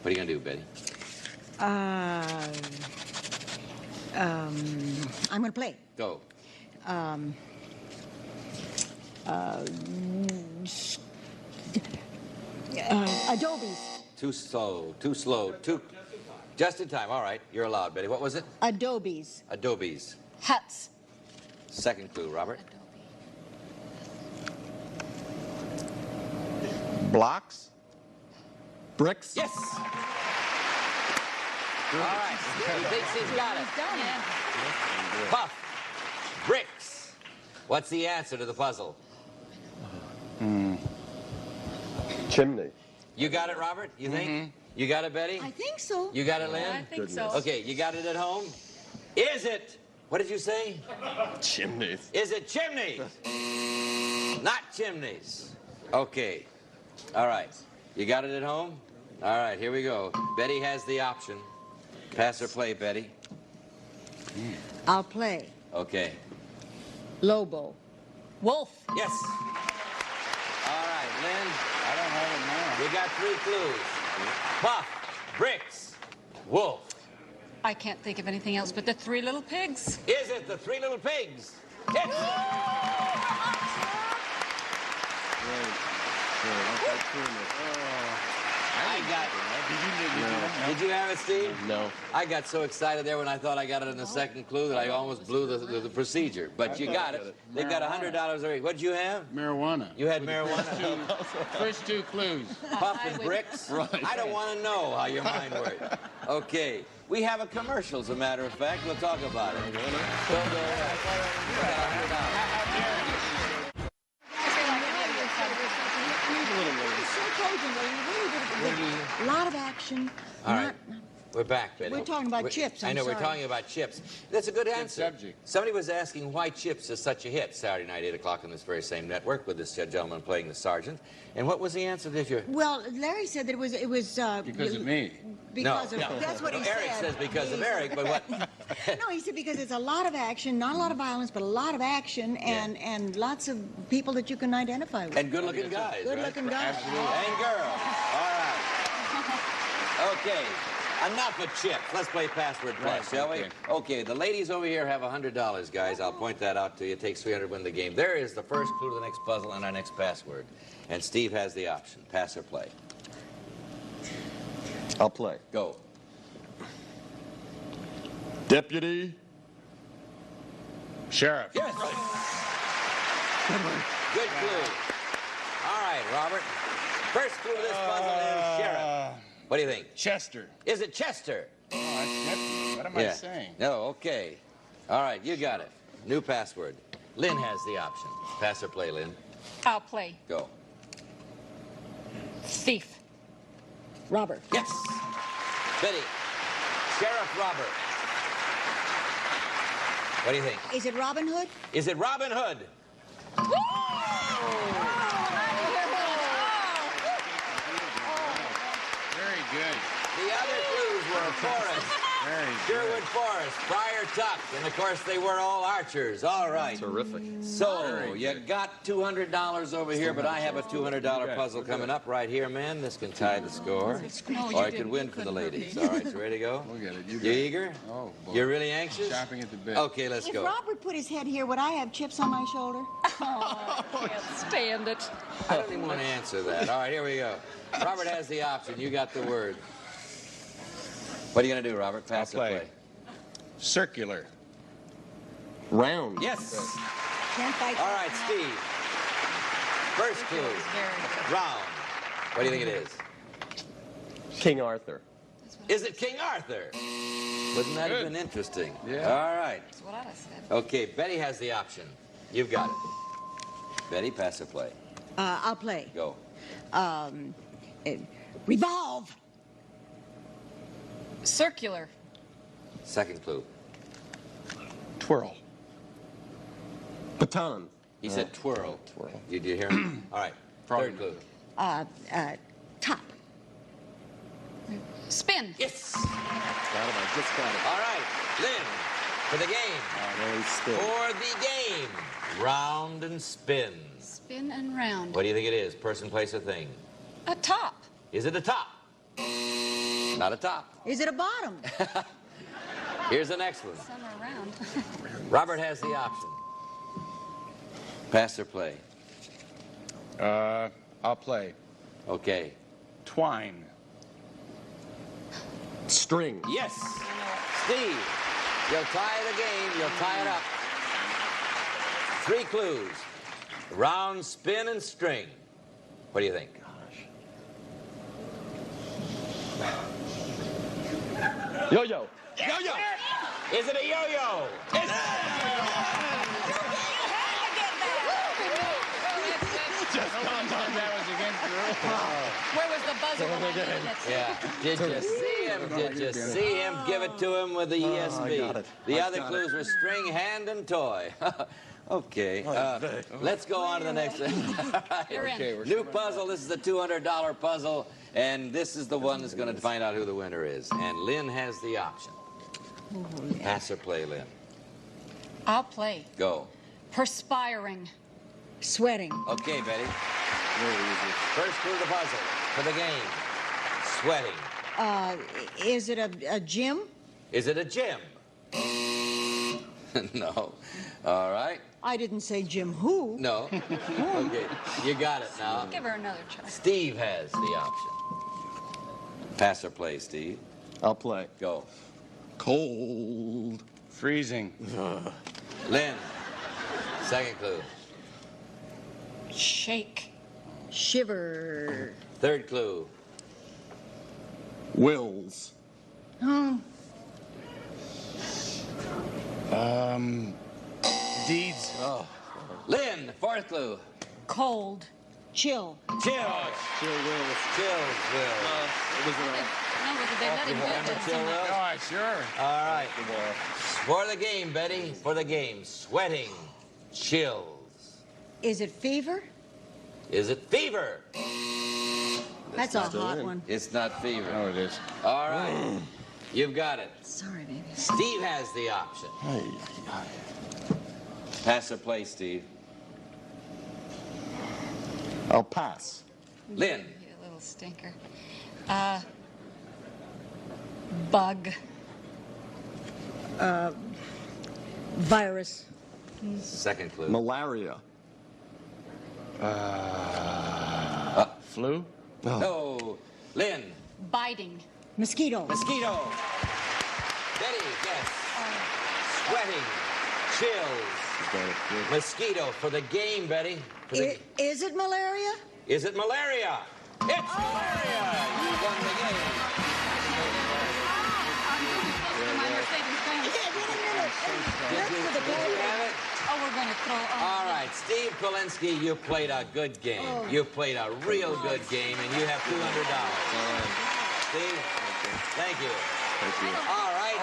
What are you going to do, Betty? I'm going to play. Go. Adobes. Too slow, too slow, too... Just in time. All right, you're allowed, Betty. What was it? Adobes. Adobes. Huts. Second clue, Robert. Blocks. Bricks. Yes! All right, he thinks he's got it. Puff. Bricks. What's the answer to the puzzle? Chimney. You got it, Robert? You think? You got it, Betty? I think so. You got it, Lynn? I think so. Okay, you got it at home? Is it? What did you say? Chimneys. Is it chimneys? Not chimneys. Okay. All right. You got it at home? All right, here we go. Betty has the option. Pass or play, Betty? I'll play. Okay. Lobo. Wolf. Yes. All right, Lynn. I don't have it now. You got 3 clues. Puff, bricks, wolf. I can't think of anything else but the 3 little pigs. Is it the 3 little pigs? Yes. I got it. Did you have it, Steve? No. I got so excited there when I thought I got it in the second clue that I almost blew the procedure. But you got it. They've got $100 already. What did you have? Marijuana. You had marijuana? First 2 clues. Puff and bricks? Right. I don't want to know how your mind works. Okay. We have a commercial, as a matter of fact. We'll talk about it. So go ahead. A lot of action. All right. We're back, Betty. We're talking about chips. I know, I'm we're sorry. talking about chips. That's a good answer. subject. Somebody was asking why Chips is such a hit Saturday night, 8 o'clock on this very same network with this gentleman playing the sergeant. And what was the answer that you... Well, Larry said that it was Because of me. Because no. of that's what he Eric said. says because of Eric, but what... No, he said because it's a lot of action, not a lot of violence, but a lot of action and lots of people that you can identify with. And good-looking guys, Good-looking guys. And girls. All right. Okay. Enough of chips. Let's play Password Plus, shall we? Okay, the ladies over here have $100, guys. I'll point that out to you. It takes 300 to win the game. There is the first clue to the next puzzle and our next password. And Steve has the option. Pass or play? I'll play. Go. Deputy. Sheriff. Yes. Good clue. All right, Robert. First clue to this puzzle is Sheriff. What do you think? Chester. Is it Chester? Oh, that's nephew. What am I saying? No, okay. All right, you got it. New password. Lynn has the option. Pass or play, Lynn? I'll play. Go. Thief. Robert. Yes. Betty. Sheriff Robert. What do you think? Is it Robin Hood? Is it Robin Hood? Very good. The other clues were Forest, Sherwood Forest, Friar Tuck, and of course they were all archers. All right. Terrific. So, you got $200 over here, but I have a $200 puzzle coming up right here, man. This can tie the score. Or I could win for the ladies. All right, you ready to go? We'll get it. You eager? Oh, boy. You're really anxious? Shopping at the bit. Okay, let's If go. Robert put his head here, would I have chips on my shoulder? Oh, I can't stand it. I don't even want to answer that. All right, here we go. Robert has the option. You got the word. What are you going to do, Robert? Pass or play? Circular. Round. Yes. Can't fight. All right, Steve. First clue. Round. What do you think it is? King Arthur. Is it King Arthur? Wouldn't that have been interesting? Yeah. All right. That's what I said. Okay, Betty has the option. You've got it. Betty, pass or play? I'll play. Go. Revolve. Circular. Second clue. Twirl. Baton. He said twirl. Twirl. Did you hear him? All right. Third clue. Top. Spin. Yes. Got him. I just got it. All right. Lynn, for the game. Very still. For the game. Round and spin. Spin and round. What do you think it is? Person, place, or thing? A top. Is it a top? Not a top. Is it a bottom? Here's the next one. Some are round. Robert has the option. Pass or play? I'll play. Okay. Twine. String. Yes. Steve, you'll tie the game. You'll tie it up. 3 clues. Round, spin, and string. What do you think? Yo-yo. Yo-yo. Is it a yo-yo? That was against the rules. Where was the buzzer when I needed it? Yeah. Did you see him? Did you see him give it to him with the ESP? got it. The other clues were string, hand, and toy. Okay. Let's go on to the next one. You're in. Okay, we're New puzzle. This is the $200 puzzle, and this is the one that's going to find out who the winner is. And Lynn has the option. Pass or play, Lynn? I'll play. Go. Perspiring. Sweating. Okay, Betty. First clue of the puzzle for the game. Sweating. Is it a gym? Is it a gym? No. All right. I didn't say Jim who. No. Okay. You got it now. Give her another try. Steve has the option. Pass or play, Steve? I'll play. Go. Cold. Freezing. Lynn. Second clue. Shake. Shiver. Third clue. Wills. Deeds. Oh. Lynn, fourth clue. Cold. Chill. Chills. Chill Wills. Chills, Will. It was No, but they let him Remember get Chill it. Will? Oh, sure. All right. For the game, Betty. For the game. Sweating. Chills. Is it fever? Is it fever? That's a hot one. It's not fever. Oh, it is. All right. You've got it. Sorry, baby. Steve has the option. Pass or play, Steve? I'll pass. Lynn. You little stinker. Bug. Virus. Second clue. Malaria. Flu? No. Lynn. Biting. Mosquito. Mosquito. Betty, yes. Sweating. Chills. Mosquito for the game, Betty. For the... Is it malaria? Is it malaria? It's malaria! You won the game. My Mercedes Benz. Did you have it? Oh, we're going to throw All right, Steve Polinsky, you played a good game. Oh. You played a real good game, and you have $200. Steve, thank you. All right.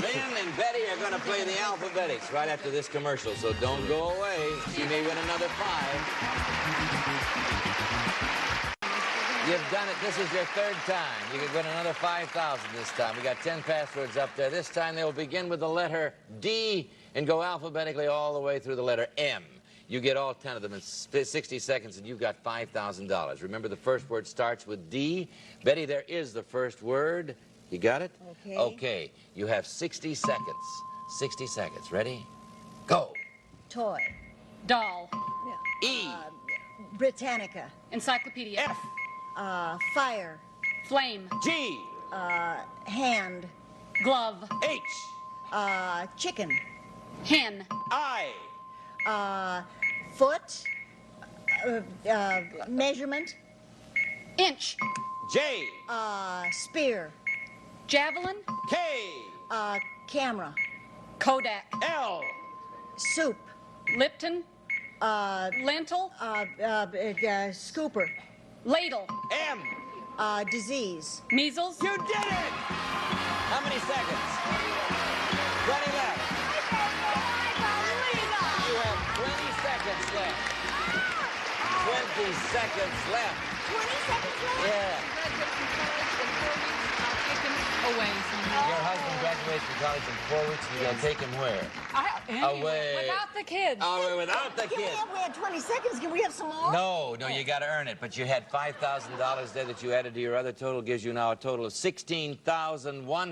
Lynn and Betty are going to play the alphabetics right after this commercial, so don't go away. She may win another $5. You've done it. This is your third time. You could win another $5,000 this time. We got 10 passwords up there. This time they will begin with the letter D and go alphabetically all the way through the letter M. You get all 10 of them in 60 seconds, and you've got $5,000. Remember, the first word starts with D. Betty, there is the first word. You got it? Okay. Okay. You have 60 seconds. 60 seconds. Ready? Go. Toy. Doll. E. Britannica. Encyclopedia. F. Fire. Flame. G. Hand. Glove. H. Chicken. Hen. I. Foot. Measurement. Inch. J. Spear. Javelin. K. Camera. Kodak. L. Soup. Lipton. Lentil. Scooper. Ladle. M. Disease. Measles. You did it! How many seconds? 20 left. You have 20 seconds left. 20 seconds left. 20 seconds left? Yeah. Away. Your husband graduates from college in 4 weeks, and you're going to take him where? Away. Without the kids. Away without the kids. We had 20 seconds. Can we have some more? No, you got to earn it. But you had $5,000 there that you added to your other total, gives you now a total of $16,100. Taxman's gonna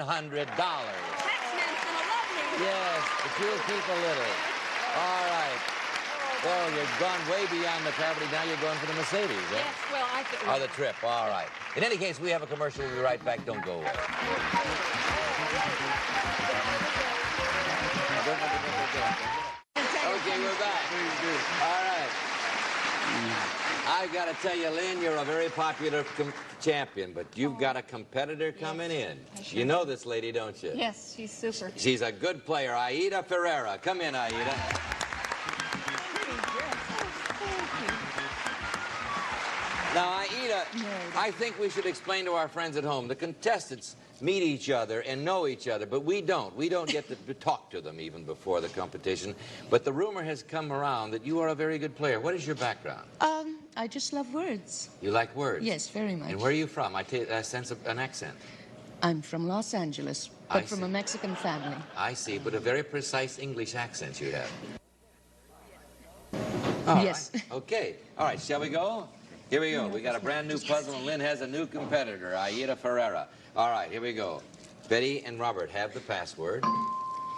love me. Yes, but you'll keep a little. All right. Well, you've gone way beyond the cavity. Now you're going for the Mercedes, eh? Yes, well, I could. Oh, the trip. All right. In any case, we have a commercial. We'll be right back. Don't go away. Okay, we're back. All right. I've got to tell you, Lynn, you're a very popular champion, but you've got a competitor coming in. You know this lady, don't you? Yes, she's super. She's a good player, Aida Ferreira. Come in, Aida. Now, Aida, I think we should explain to our friends at home. The contestants meet each other and know each other, but we don't. We don't get to talk to them even before the competition. But the rumor has come around that you are a very good player. What is your background? I just love words. You like words? Yes, very much. And where are you from? I sense an accent. I'm from Los Angeles, but from a Mexican family. I see, but a very precise English accent you have. Yes. Right. Okay. All right, shall we go? Here we go. We got a brand new puzzle, and Lynn has a new competitor, Aida Ferreira. All right, here we go. Betty and Robert have the password.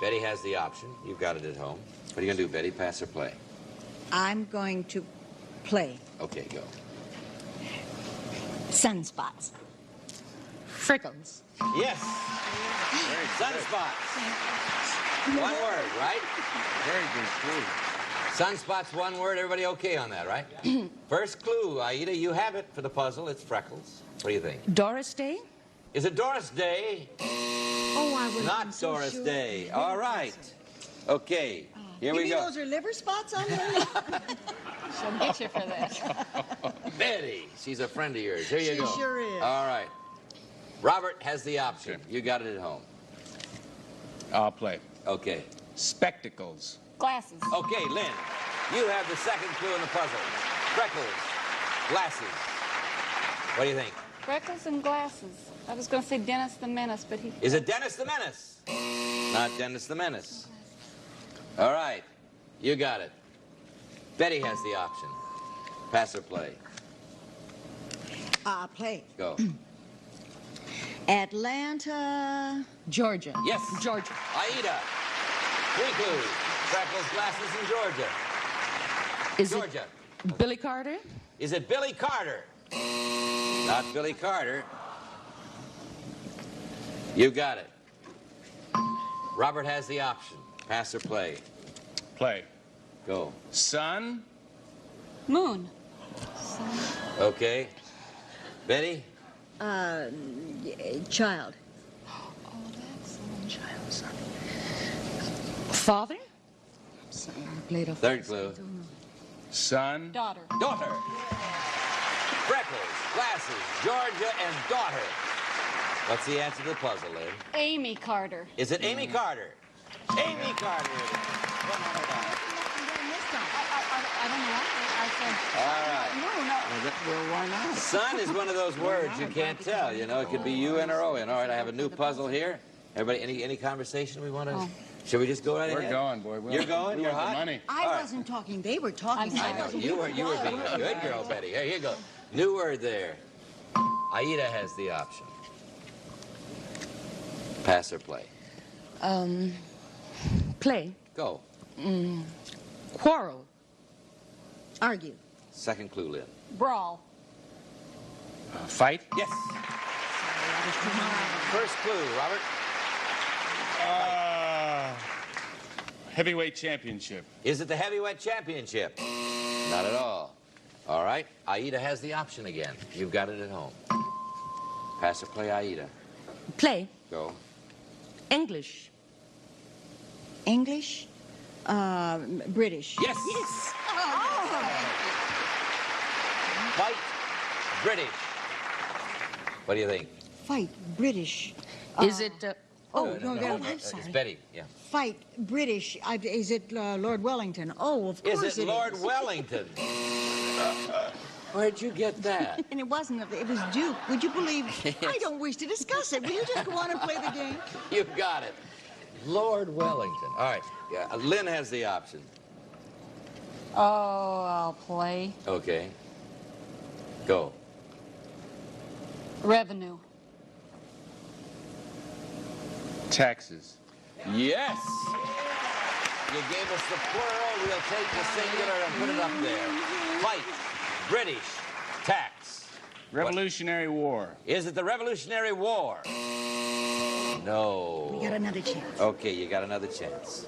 Betty has the option. You've got it at home. What are you going to do, Betty? Pass or play? I'm going to play. Okay, go. Sunspots. Freckles. Yes. Sunspots. One word, right? Very good clue. Sunspots, one word. Everybody okay on that, right? First clue, Aida, you have it for the puzzle. It's freckles. What do you think? Doris Day? Is it Doris Day? Oh, I was Not Doris Day. All right. Okay. Here we You mean go. those are liver spots on there? She'll get you for that. Betty. She's a friend of yours. Here you She go. sure is. All right. Robert has the option. You got it at home. I'll play. Okay. Spectacles. Glasses. Okay, Lynn. You have the second clue in the puzzle. Freckles. Glasses. What do you think? Freckles and glasses. I was going to say Dennis the Menace, but he... Is it Dennis the Menace? Not Dennis the Menace. All right. You got it. Betty has the option. Pass or play? Play. Go. Atlanta. Georgia. Yes. Georgia. Aida. 3 clues. Freckles, glasses, and Georgia. Is Georgia. it Billy Carter? Is it Billy Carter? Not Billy Carter. You got it. Robert has the option. Pass or play? Play. Go. Sun. Moon. Okay. Betty? Child. Father? Third clue. Son. Daughter. Daughter. Freckles, glasses, Georgia, and daughter. What's the answer to the puzzle, Lynn? Amy Carter. Is it Amy Carter? Amy Carter. I don't know why. I said. All right. No. Why not? Son is one of those words you can't tell. You know, it could be U-N or O-N. All right, I have a new puzzle here. Everybody, any conversation we want to? Should we just go right ahead? We're going, boy. You're going? We You're want the hot? money. I wasn't talking. They were talking. I know. You were being a good girl, Betty. Here you go. New word there. Aida has the option. Pass or play? Play. Go. Quarrel. Argue. Second clue, Lynn. Brawl. Fight? Yes. First clue, Robert. Heavyweight championship. Is it the heavyweight championship? Not at all. All right. Aida has the option again. You've got it at home. Pass or play, Aida? Play. Go. English. English. British. Yes. Yes. Fight. British. What do you think? Fight. British. Is it... I'm sorry. It's Betty, yeah. Fight. British. Is it Lord Wellington? Oh, of course Is it Lord Wellington? Where'd you get that? And it wasn't. It was Duke. Would you believe? I don't wish to discuss it. Will you just go on and play the game? You got it. Lord Wellington. All right. Yeah, Lynn has the option. Oh, I'll play. Okay. Go. Revenue. Taxes. Yes. You gave us the plural. We'll take the singular and put it up there. Fight. British. Tax. Revolutionary War. Is it the Revolutionary War? No. We got another chance. Okay, you got another chance.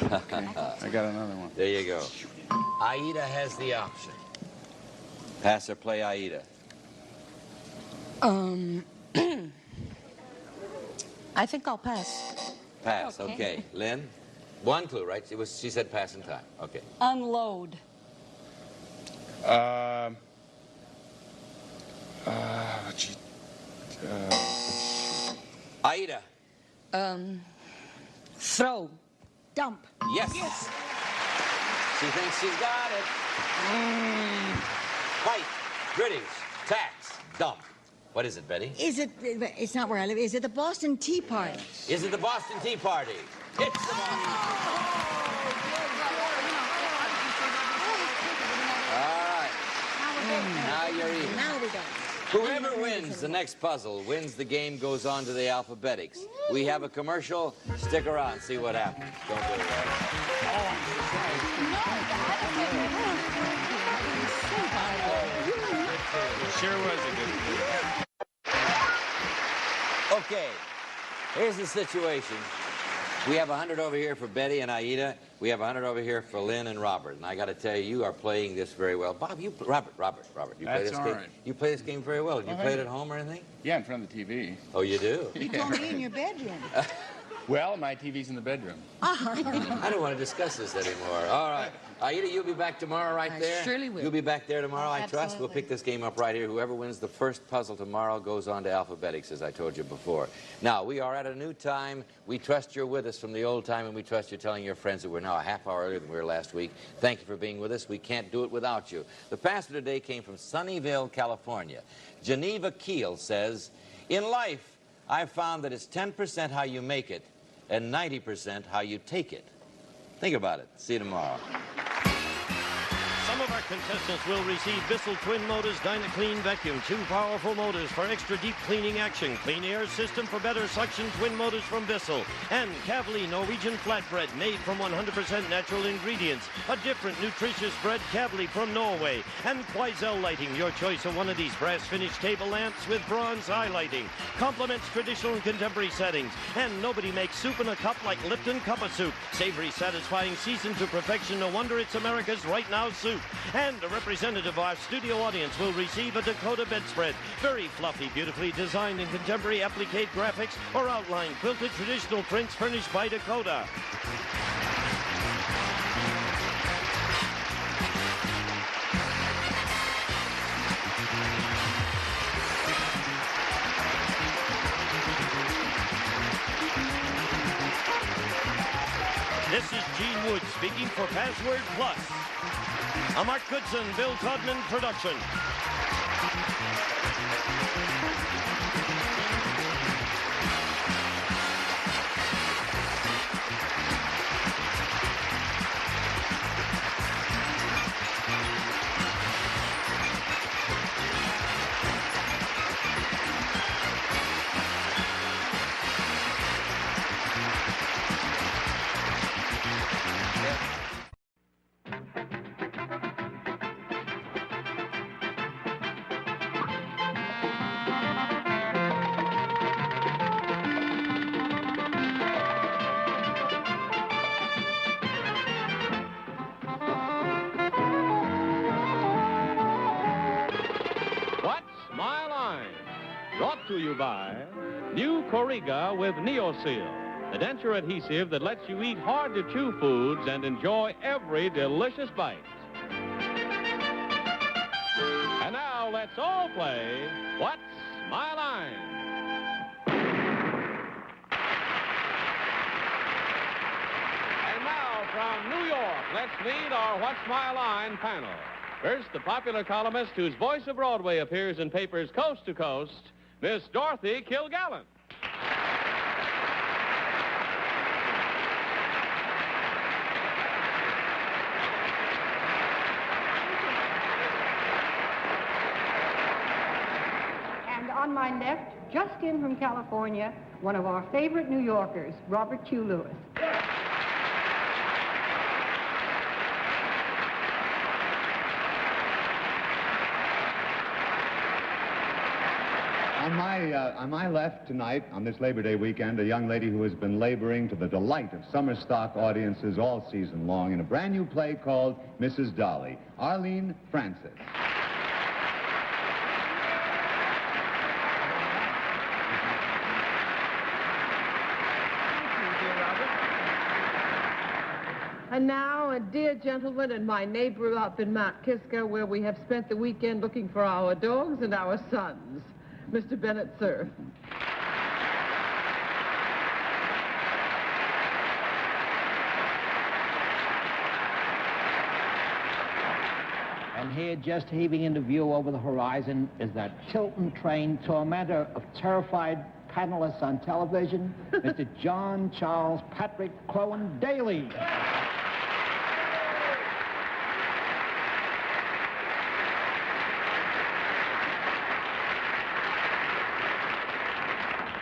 I got another one. There you go. Aida has the option. Pass or play, Aida? I think I'll pass. Pass, okay. Lynn? One clue, right? She said pass in time. Okay. Unload. Aida? Throw. Dump. Yes. She thinks she's got it. Fight. British. Tax. Dump. What is it, Betty? Is it? It's not where I live. Is it the Boston Tea Party? Is it the Boston Tea Party? It's the Boston Tea All right. Now you're even. Now we go. Whoever wins the next puzzle wins the game, goes on to the alphabetics. We have a commercial. Stick around, see what happens. Don't go It sure was a good one. Okay, here's the situation. We have 100 over here for Betty and Aida. We have 100 over here for Lynn and Robert. And I got to tell you, you are playing this very well. Bob, Robert, you play this game. Right. You play this game very well. Did you play it at home or anything? Yeah, in front of the TV. Oh, you do? You told me in your bedroom. Well, my TV's in the bedroom. I don't want to discuss this anymore. All right. Aida, you'll be back tomorrow right there? I surely will. You'll be back there tomorrow, I trust. Absolutely. We'll pick this game up right here. Whoever wins the first puzzle tomorrow goes on to alphabetics, as I told you before. Now, we are at a new time. We trust you're with us from the old time, and we trust you're telling your friends that we're now a half hour earlier than we were last week. Thank you for being with us. We can't do it without you. The pastor today came from Sunnyvale, California. Geneva Keel says, "In life, I've found that it's 10% how you make it and 90% how you take it." Think about it. See you tomorrow. Some of our contestants will receive Bissell Twin Motors DynaClean Vacuum. 2 powerful motors for extra deep cleaning action. Clean air system for better suction. Twin motors from Bissell. And Kavli Norwegian flatbread made from 100% natural ingredients. A different nutritious bread, Kavli from Norway. And Queisel Lighting. Your choice of one of these brass finished table lamps with bronze highlighting. Complements traditional and contemporary settings. And nobody makes soup in a cup like Lipton Cup of Soup. Savory, satisfying, seasoned to perfection. No wonder it's America's Right Now soup. And a representative of our studio audience will receive a Dakota bedspread. Very fluffy, beautifully designed in contemporary applique graphics or outline quilted traditional prints furnished by Dakota. speaking for Password Plus. A Mark Goodson, Bill Codman production. Brought to you by new Corriga with NeoSeal, the denture adhesive that lets you eat hard-to-chew foods and enjoy every delicious bite. And now let's all play What's My Line? And now from New York, let's meet our What's My Line panel. First, the popular columnist whose voice of Broadway appears in papers coast to coast, Miss Dorothy Kilgallen. And on my left, just in from California, one of our favorite New Yorkers, Robert Q. Lewis. On my left tonight, on this Labor Day weekend, a young lady who has been laboring to the delight of summer stock audiences all season long in a brand new play called Mrs. Dolly, Arlene Francis. And now, a dear gentleman and my neighbor up in Mount Kisco, where we have spent the weekend looking for our dogs and our sons, Mr. Bennett Cerf. And here, just heaving into view over the horizon, is that Tilton train tormentor of terrified panelists on television, Mr. John Charles Patrick Clowen Daly.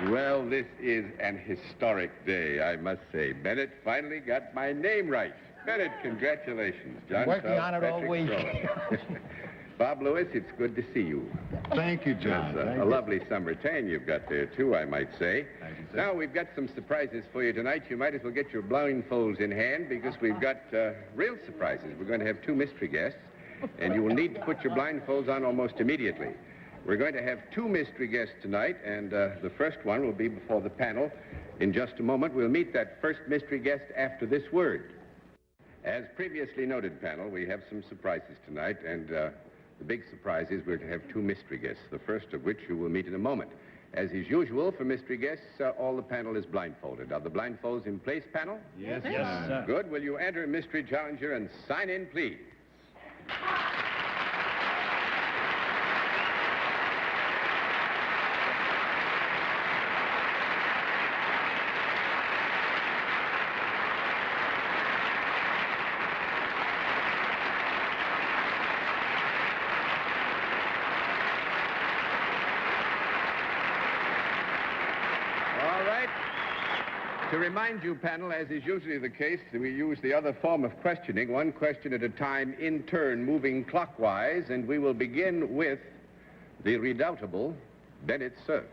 Well, this is an historic day, I must say. Bennett finally got my name right. Bennett, congratulations. John Working Charles on it all Patrick week. Clowen. Bob Lewis, it's good to see you. Thank you, John. That's a lovely summer tan you've got there, too, I might say. Thank you, sir. Now, we've got some surprises for you tonight. You might as well get your blindfolds in hand because we've got real surprises. We're going to have two mystery guests, and you will need to put your blindfolds on almost immediately. We're going to have two mystery guests tonight, and the first one will be before the panel. In just a moment, we'll meet that first mystery guest after this word. As previously noted, panel, we have some surprises tonight, and the big surprise is we're to have two mystery guests, the first of which you will meet in a moment. As is usual for mystery guests, all the panel is blindfolded. Are the blindfolds in place, panel? Yes, sir. Good. Will you enter mystery challenger and sign in, please? To remind you, panel, as is usually the case, we use the other form of questioning, one question at a time, in turn, moving clockwise, and we will begin with the redoubtable Bennett Cerf.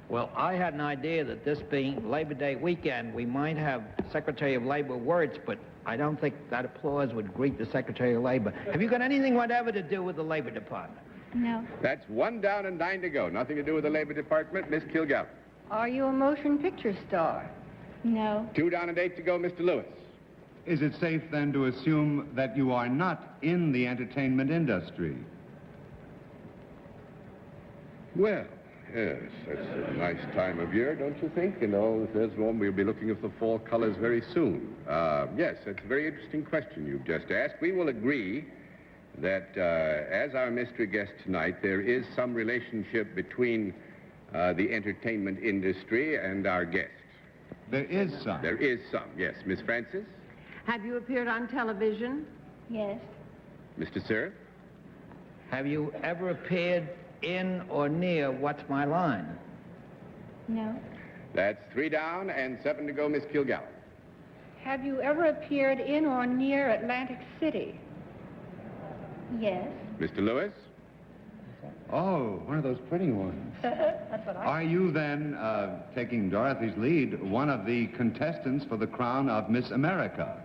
Well, I had an idea that this being Labor Day weekend, we might have Secretary of Labor words, but I don't think that applause would greet the Secretary of Labor. Have you got anything whatever to do with the Labor Department? No. That's 1 down and 9 to go. Nothing to do with the Labor Department. Miss Kilgallen. Are you a motion picture star? No. 2 down and 8 to go, Mr. Lewis. Is it safe then to assume that you are not in the entertainment industry? Well, Yes, that's a nice time of year, don't you think? You know, if there's one, we'll be looking at the fall colors very soon. Yes, that's a very interesting question you've just asked. We will agree that as our mystery guest tonight, there is some relationship between the entertainment industry and our guest. There is some. There is some, yes. Miss Francis? Have you appeared on television? Yes. Mr. Sir? Have you ever appeared in or near What's My Line? No. That's 3 down and 7 to go, Miss Kilgallen. Have you ever appeared in or near Atlantic City? Yes. Mr. Lewis? Oh, one of those pretty ones. That's what Are you then, taking Dorothy's lead, one of the contestants for the crown of Miss America?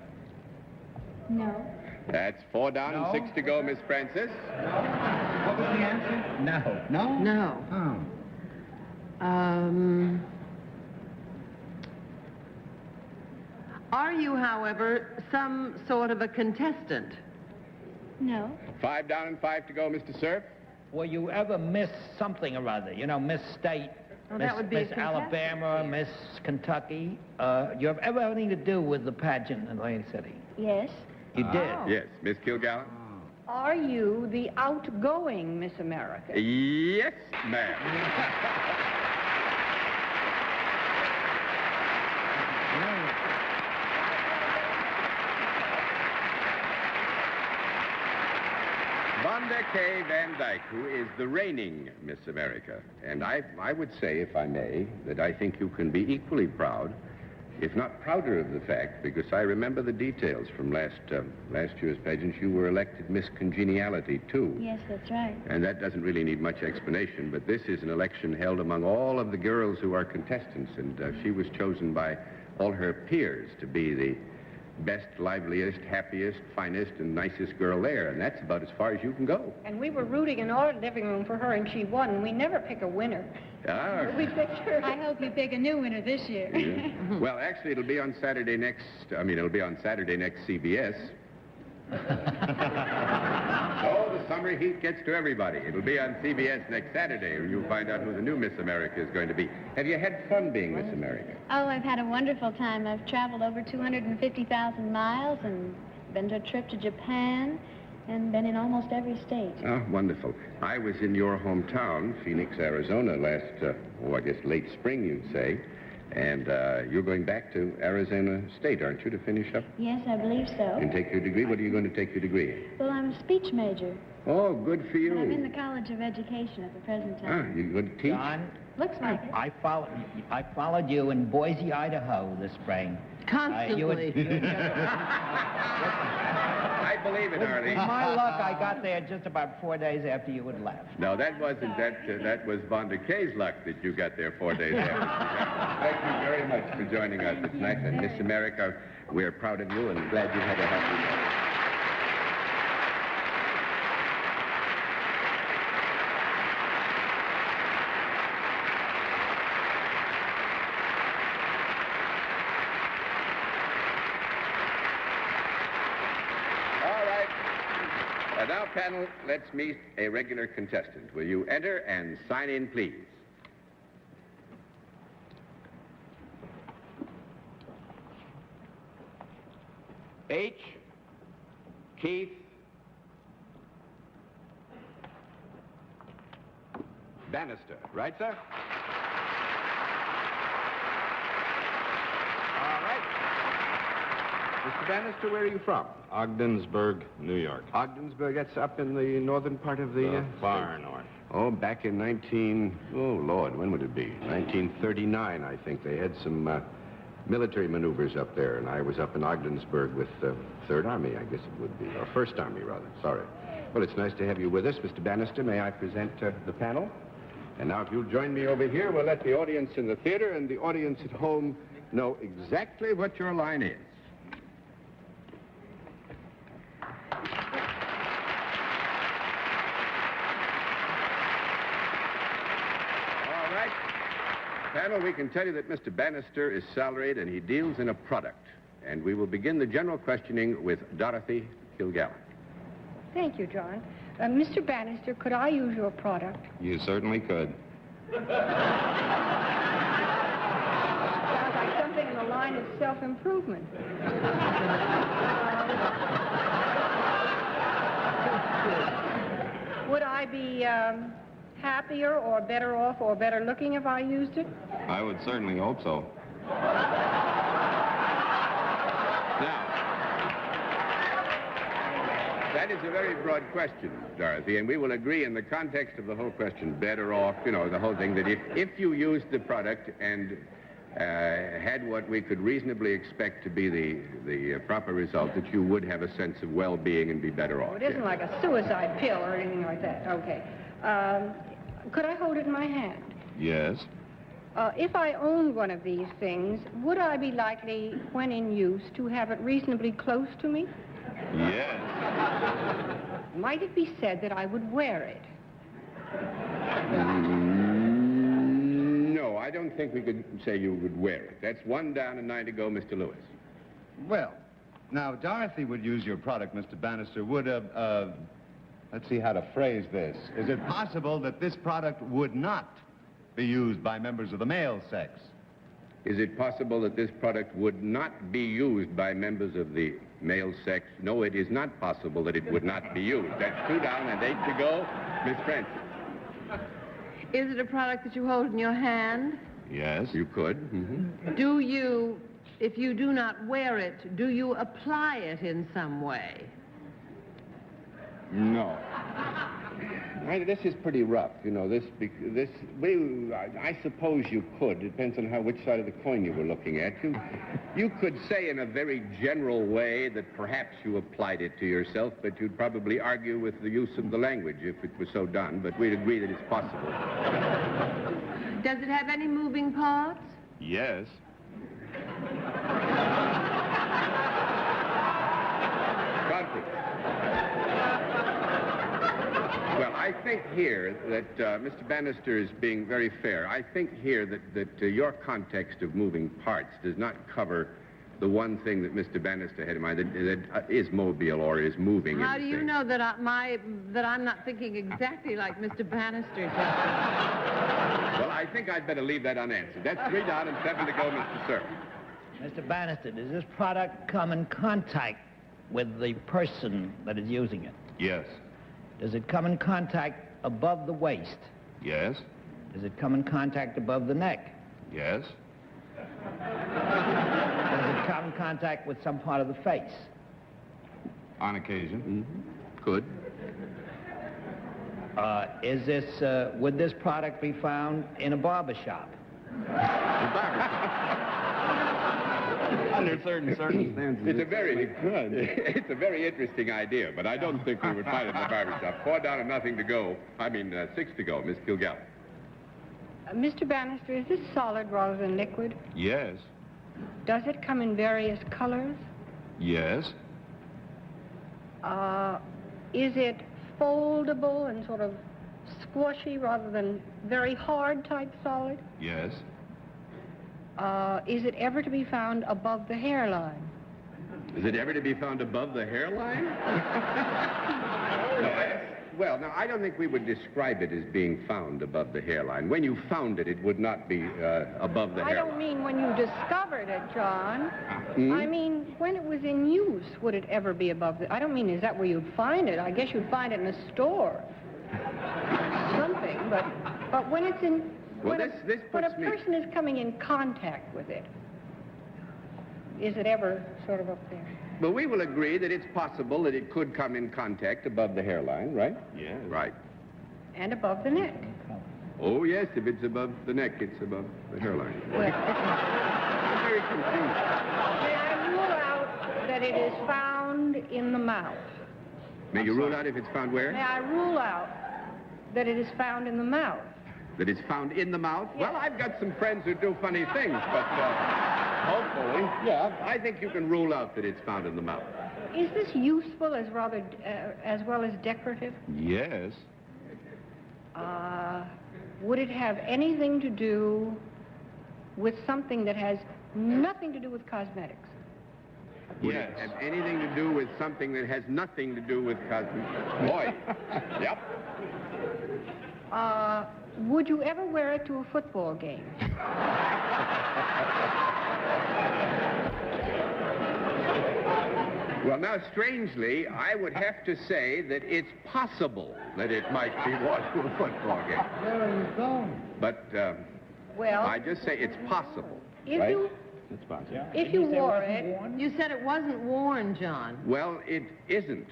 No. That's 4 down and 6 to go, Miss Francis. What was the answer? No. No? No. Oh. Are you, however, some sort of a contestant? No. 5 down and 5 to go, Mr. Cerf. Were you ever Miss something or other? You know, Miss State, Well, Miss, that would be a Miss Alabama, Miss Kentucky. You have ever anything to do with the pageant in Atlantic City? Yes. You did? Yes. Miss Kilgallen? Are you the outgoing Miss America? Yes, ma'am. Vonda K. Van Dyke, who is the reigning Miss America. And I would say, if I may, that I think you can be equally proud, if not prouder of the fact, because I remember the details from last year's pageant. You were elected Miss Congeniality, too. Yes, that's right. And that doesn't really need much explanation, but this is an election held among all of the girls who are contestants, and she was chosen by all her peers to be the best, liveliest, happiest, finest, and nicest girl there, and that's about as far as you can go. And we were rooting in our living room for her, and she won. We never pick a winner. Ah. We picked her. I hope you pick a new winner this year. Yeah. Well, actually, it'll be on Saturday next CBS. Oh, the summer heat gets to everybody. It'll be on CBS next Saturday, and you'll find out who the new Miss America is going to be. Have you had fun being Miss America? Oh, I've had a wonderful time. I've traveled over 250,000 miles and been to a trip to Japan and been in almost every state. Oh, wonderful. I was in your hometown, Phoenix, Arizona, late spring, you'd say. And you're going back to Arizona State, aren't you, to finish up? Yes, I believe so. And take your degree? What are you going to take your degree in? Well, I'm a speech major. Oh, good for you. And I'm in the College of Education at the present time. Ah, you're going to teach? John, Looks like it. I followed you in Boise, Idaho this spring. Constantly. I believe it, Arlie. With my luck, I got there just about 4 days after you had left. No, that wasn't. That was Vonda K's luck that you got there 4 days after. Thank you very much for joining us tonight. And Miss America, we're proud of you and glad you had a happy day. Now, panel, let's meet a regular contestant. Will you enter and sign in, please? H. Keith Bannister. Right, sir? All right. Mr. Bannister, where are you from? Ogdensburg, New York. Ogdensburg, that's up in the northern part of the... far north. Oh, back in when would it be? 1939, I think. They had some military maneuvers up there, and I was up in Ogdensburg with Third Army, I guess it would be, or First Army, rather. Sorry. Well, it's nice to have you with us, Mr. Bannister. May I present the panel? And now, if you'll join me over here, we'll let the audience in the theater and the audience at home know exactly what your line is. Panel, we can tell you that Mr. Bannister is salaried and he deals in a product. And we will begin the general questioning with Dorothy Kilgallen. Thank you, John. Mr. Bannister, could I use your product? You certainly could. Sounds like something in the line of self-improvement. Would I be happier or better off or better looking if I used it? I would certainly hope so. Now, that is a very broad question, Dorothy, and we will agree in the context of the whole question, better off, you know, the whole thing, that if you used the product and had what we could reasonably expect to be the proper result, that you would have a sense of well-being and be better off. It isn't like a suicide pill or anything like that. Okay. Could I hold it in my hand? Yes. If I owned one of these things, would I be likely, when in use, to have it reasonably close to me? Yes. Might it be said that I would wear it? No, I don't think we could say you would wear it. That's 1 down and 9 to go, Mr. Lewis. Well, now, Dorothy would use your product, Mr. Bannister. Would, let's see how to phrase this. Is it possible that this product would not be used by members of the male sex? Is it possible that this product would not be used by members of the male sex? No, it is not possible that it would not be used. That's 2 down and 8 to go, Miss Francis. Is it a product that you hold in your hand? Yes, you could. Mm-hmm. Do you, if you do not wear it, do you apply it in some way? No. This is pretty rough, you know, I suppose you could. It depends on which side of the coin you were looking at. You could say in a very general way that perhaps you applied it to yourself, but you'd probably argue with the use of the language if it was so done, but we'd agree that it's possible. Does it have any moving parts? Yes. Well, I think here that Mr. Bannister is being very fair. I think here that your context of moving parts does not cover the one thing that Mr. Bannister had in mind, that is mobile or is moving. How do you know that I'm not thinking exactly like Mr. Bannister does? Well, I think I'd better leave that unanswered. That's 3 down and 7 to go, Mr. Sir. Mr. Bannister, does this product come in contact with the person that is using it? Yes. Does it come in contact above the waist? Yes. Does it come in contact above the neck? Yes. Does it come in contact with some part of the face? On occasion. Mm-hmm. Could. Would this product be found in a barber shop? Under certain circumstances. It's a very interesting idea, but I don't think we would find it in the barbershop. 4 down and nothing to go. 6 to go, Miss Kilgallen. Mr. Bannister, is this solid rather than liquid? Yes. Does it come in various colors? Yes. Is it foldable and sort of squishy rather than very hard type solid? Yes. Is it ever to be found above the hairline? Is it ever to be found above the hairline? Well, now, I don't think we would describe it as being found above the hairline. When you found it, it would not be above the hairline. I don't mean when you discovered it, John. I mean, when it was in use, would it ever be above the... I don't mean, is that where you'd find it? I guess you'd find it in a store. Something, but when it's in... Well, when a person is coming in contact with it, is it ever sort of up there? Well, we will agree that it's possible that it could come in contact above the hairline, right? Yes. Right. And above the neck. Oh, yes, if it's above the neck, it's above the hairline. Well, I'm very confused. May I rule out that it is found in the mouth? May you rule out if it's found where? May I rule out that it is found in the mouth? That it's found in the mouth? Yes. Well, I've got some friends who do funny things, but hopefully, yeah, I think you can rule out that it's found in the mouth. Is this useful as rather, as well as decorative? Yes. Would it have anything to do with something that has nothing to do with cosmetics? Would it have anything to do with something that has nothing to do with cosmetics? Boy. Yep. Would you ever wear it to a football game? Well, now, strangely, I would have to say that it's possible that it might be worn to a football game. Where are you going? But Well, I just say it's possible, if right? you It's possible. if you wore it, You said it wasn't worn, John. Well, it isn't.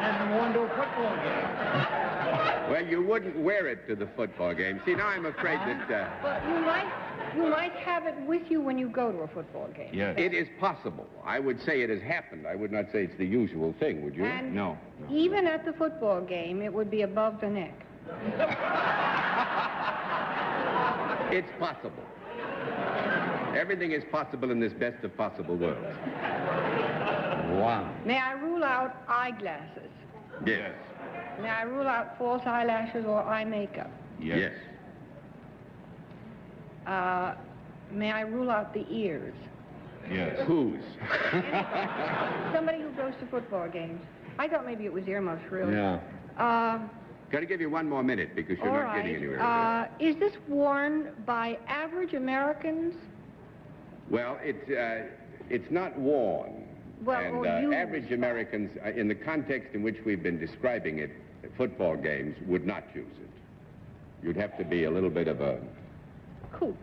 Never worn to a football game. Well, you wouldn't wear it to the football game. See, now I'm afraid that... but you might have it with you when you go to a football game. Yes. It is possible. I would say it has happened. I would not say it's the usual thing, would you? And No. even at the football game, it would be above the neck. It's possible. Everything is possible in this best of possible worlds. Wow. May I rule out eyeglasses? Yes. May I rule out false eyelashes or eye makeup? Yes. May I rule out the ears? Yes. Whose? Somebody who goes to football games. I thought maybe it was earmuffs, really. Yeah. Uh, Got to give you one more minute because you're all not getting right. anywhere. Is this worn by average Americans? Well, it's not worn. Well, and or used. average Americans, in the context in which we've been describing it, football games, would not use it. You'd have to be a little bit of a... Kook.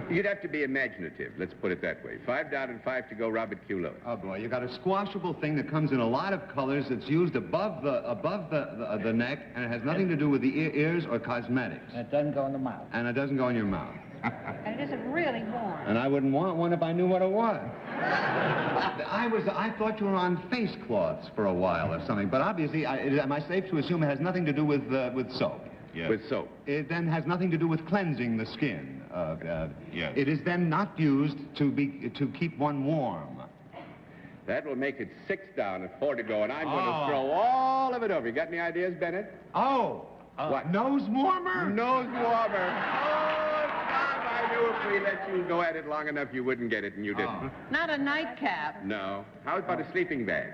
You'd have to be imaginative, let's put it that way. 5 down and 5 to go, Robert Q. Lewis. Oh, boy, you got a squashable thing that comes in a lot of colors. It's used above the neck, and it has nothing to do with the ears or cosmetics. And it doesn't go in the mouth. And it doesn't go in your mouth. And it isn't really worn. And I wouldn't want one if I knew what it was. I thought you were on face cloths for a while or something, but obviously, am I safe to assume it has nothing to do with soap? Yes. With soap. It then has nothing to do with cleansing the skin. Yes. It is then not used to keep one warm. That will make it 6 down and 4 to go, and I'm going to throw all of it over. You got any ideas, Bennett? What? Nose warmer? Nose warmer. Oh, Tom, I knew if we let you go at it long enough, you wouldn't get it, and you didn't. Not a nightcap. No. How about a sleeping bag?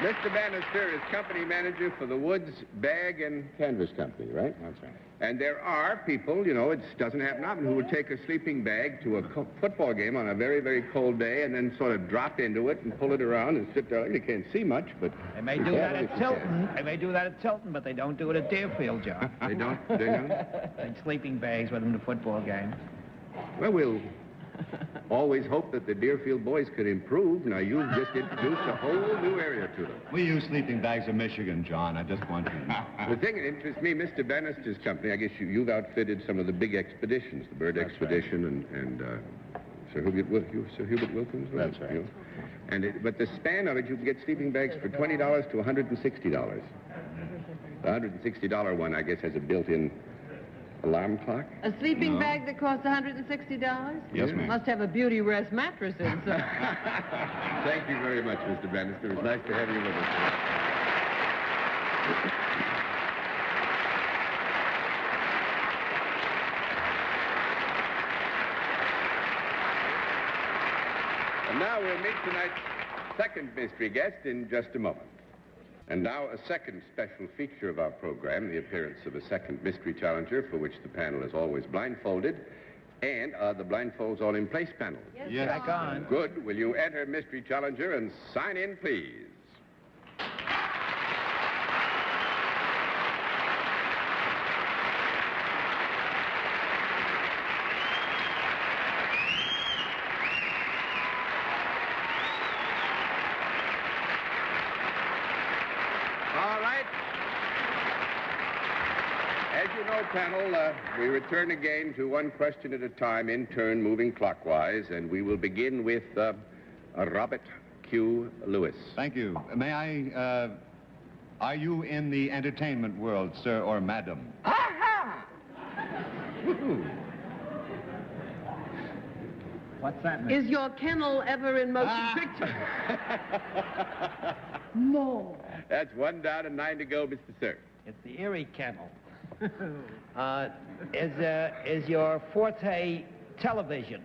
Mr. Bannister is company manager for the Woods Bag and Canvas Company, right? That's right. And there are people, you know, it doesn't happen often, who would take a sleeping bag to a football game on a very, very cold day and then sort of drop into it and pull it around and sit there. You can't see much, but... They may do that at Tilton. They may do that at Tilton, but they don't do it at Deerfield, John. They don't? They don't? Take sleeping bags with them to football games. Well, we'll always hope that the Deerfield boys could improve. Now, you've just introduced a whole new area to them. We use sleeping bags in Michigan, John. I just want you to know. The thing that interests me, Mr. Bannister's company, I guess you've outfitted some of the big expeditions, the Bird Expedition and Sir Hubert Wilkins. That's right. You know? But the span of it, you can get sleeping bags for $20 to $160. The $160 one, I guess, has a built-in alarm clock. A sleeping bag that costs $160? Yes, ma'am. Must have a beauty rest mattress inside. Thank you very much, Mr. Bannister. It was nice to have you with us. And now we'll meet tonight's second mystery guest in just a moment. And now a second special feature of our program, the appearance of a second mystery challenger for which the panel is always blindfolded. And are the blindfolds all in place, panel? Yes. Back on. Good. Will you enter mystery challenger and sign in, please? Panel, we return again to one question at a time, in turn, moving clockwise, and we will begin with Robert Q. Lewis. Thank you. May I, are you in the entertainment world, sir or madam? What's that mean? Is your kennel ever in motion pictures? No. That's 1 down and 9 to go, Mr. Sir. It's the Erie Kennel. Is your forte television?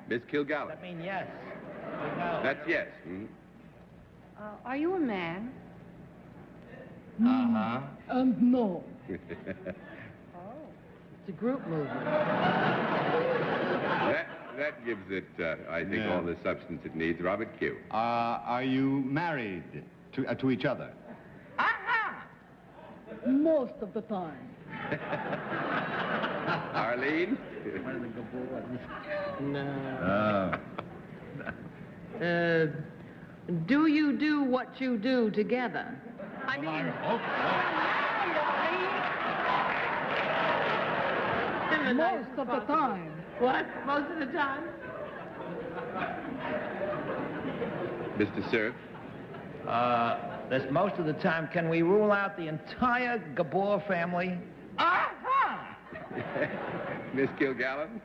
Miss Kilgallen. I mean, yes. That's yes. Hmm? Are you a man? Uh-huh. No. It's a group movement. That gives it, I think, all the substance it needs. Robert Q. Are you married to each other? Most of the time. Arlene? No. Do you do what you do together? I mean... Most of the time. What? Most of the time? Mr. Cerf? That's most of the time. Can we rule out the entire Gabor family? Miss Kilgallen?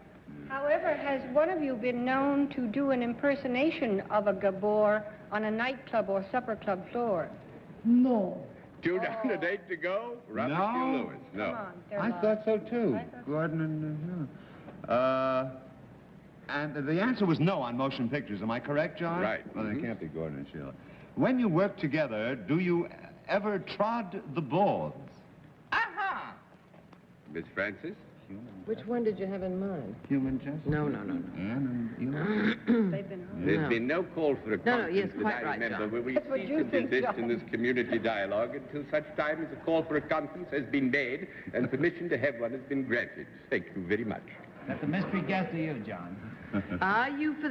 However, has one of you been known to do an impersonation of a Gabor on a nightclub or supper club floor? No. Two down, a date to go? Robert Q. Lewis. No. Come on, they're I lost. thought so too. Gordon and the answer was no on motion pictures. Am I correct, John? Right. Well, they can't be Gordon and Sheila. When you work together, do you ever trod the boards? Miss Francis? Which one did you have in mind? Human justice? No. They've been home. There's been no call for a conference yes, that quite I right, remember John. where we That's what cease you and think, desist John. in this community dialogue until such time as a call for a conference has been made and permission to have one has been granted. Thank you very much. That's a mystery guess to you, John. Do you for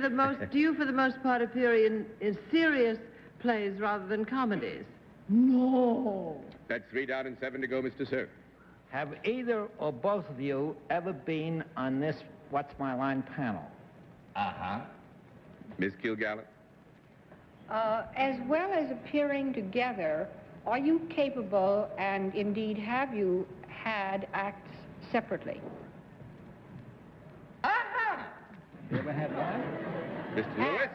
the most part appear in serious plays rather than comedies? No. That's 3 down and 7 to go, Mr. Cerf. Have either or both of you ever been on this What's My Line panel? Miss Kilgallen? As well as appearing together, are you capable, and indeed have you had acts separately? You ever had one? Mr. Lewis?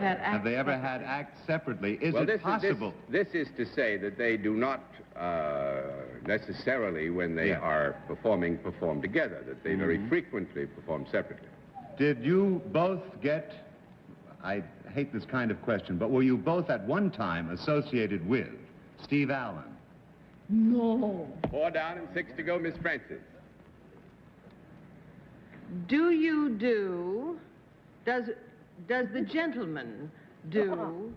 Have they ever had acts separately? Is it possible? This is to say that they do not necessarily, when they are perform together, that they very frequently perform separately. Did you both get, I hate this kind of question, but were you both at one time associated with Steve Allen? No. 4 down and 6 to go, Miss Francis. Do you do... Does the gentleman do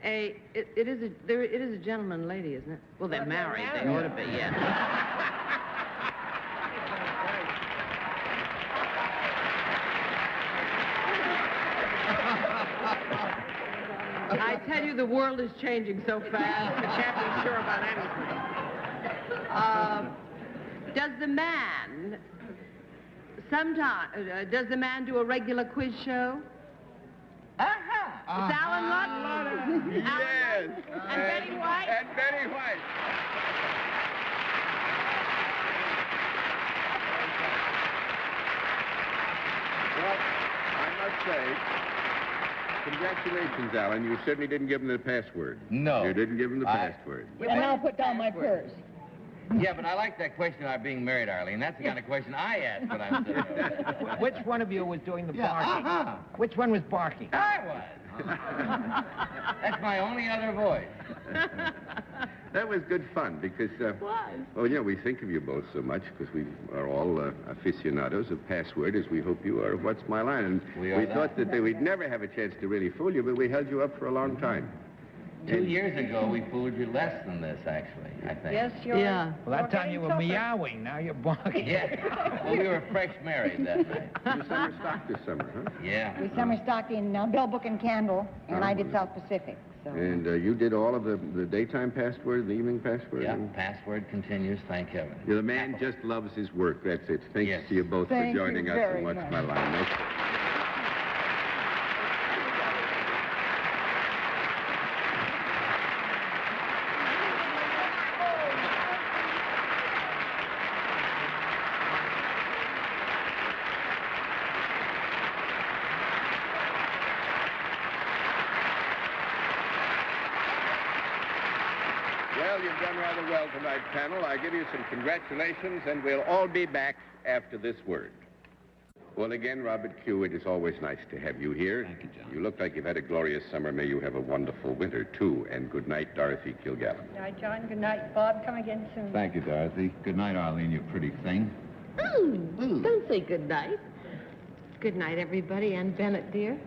a... It is a gentleman and lady, isn't it? Well, they're married. They ought to be, yeah. I tell you, the world is changing so fast. I can't be sure about anything. Does the man... does the man do a regular quiz show? It's Alan Ludden. Yes. And Betty White. And Betty White. Well, I must say, congratulations, Alan. You certainly didn't give him the password. No. You didn't give him the password. And I'll put down my purse. Yeah, but I like that question about being married, Arlene. That's the kind of question I ask when I'm sitting over. Which one of you was doing the barking? Which one was barking? I was. That's my only other voice. That was good fun because, well, you know, we think of you both so much because we are all aficionados of password, as we hope you are of What's My Line. And we thought that we'd never have a chance to really fool you, but we held you up for a long time. 2 years ago, we fooled you less than this, actually, I think. Yes, you're... Yeah. Well, that time you were meowing. Now you're barking. Yeah. Well, we were fresh married that night. You summer stock this summer, huh? Yeah. We summer stocked in Bill Book and Candle, and I did South Pacific. So. And you did all of the daytime password, the evening password? Yeah, password continues, thank heaven. Yeah, the man just loves his work, that's it. Thanks to you both for joining us on What's My Line. Well, you've done rather well tonight, panel. I give you some congratulations, and we'll all be back after this word. Well, again, Robert Q., it is always nice to have you here. Thank you, John. You look like you've had a glorious summer. May you have a wonderful winter, too. And good night, Dorothy Kilgallen. Good night, John. Good night, Bob. Come again soon. Thank you, Dorothy. Good night, Arlene, you pretty thing. Don't say good night. Good night, everybody, and Bennett, dear.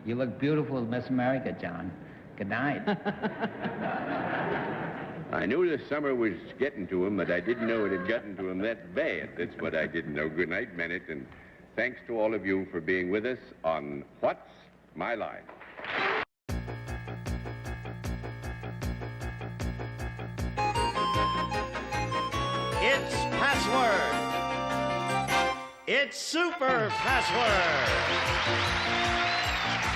You look beautiful as Miss America, John. Good night. I knew the summer was getting to him, but I didn't know it had gotten to him that bad. That's what I didn't know. Good night, Bennett, and thanks to all of you for being with us on What's My Line? It's Password. It's Super Password.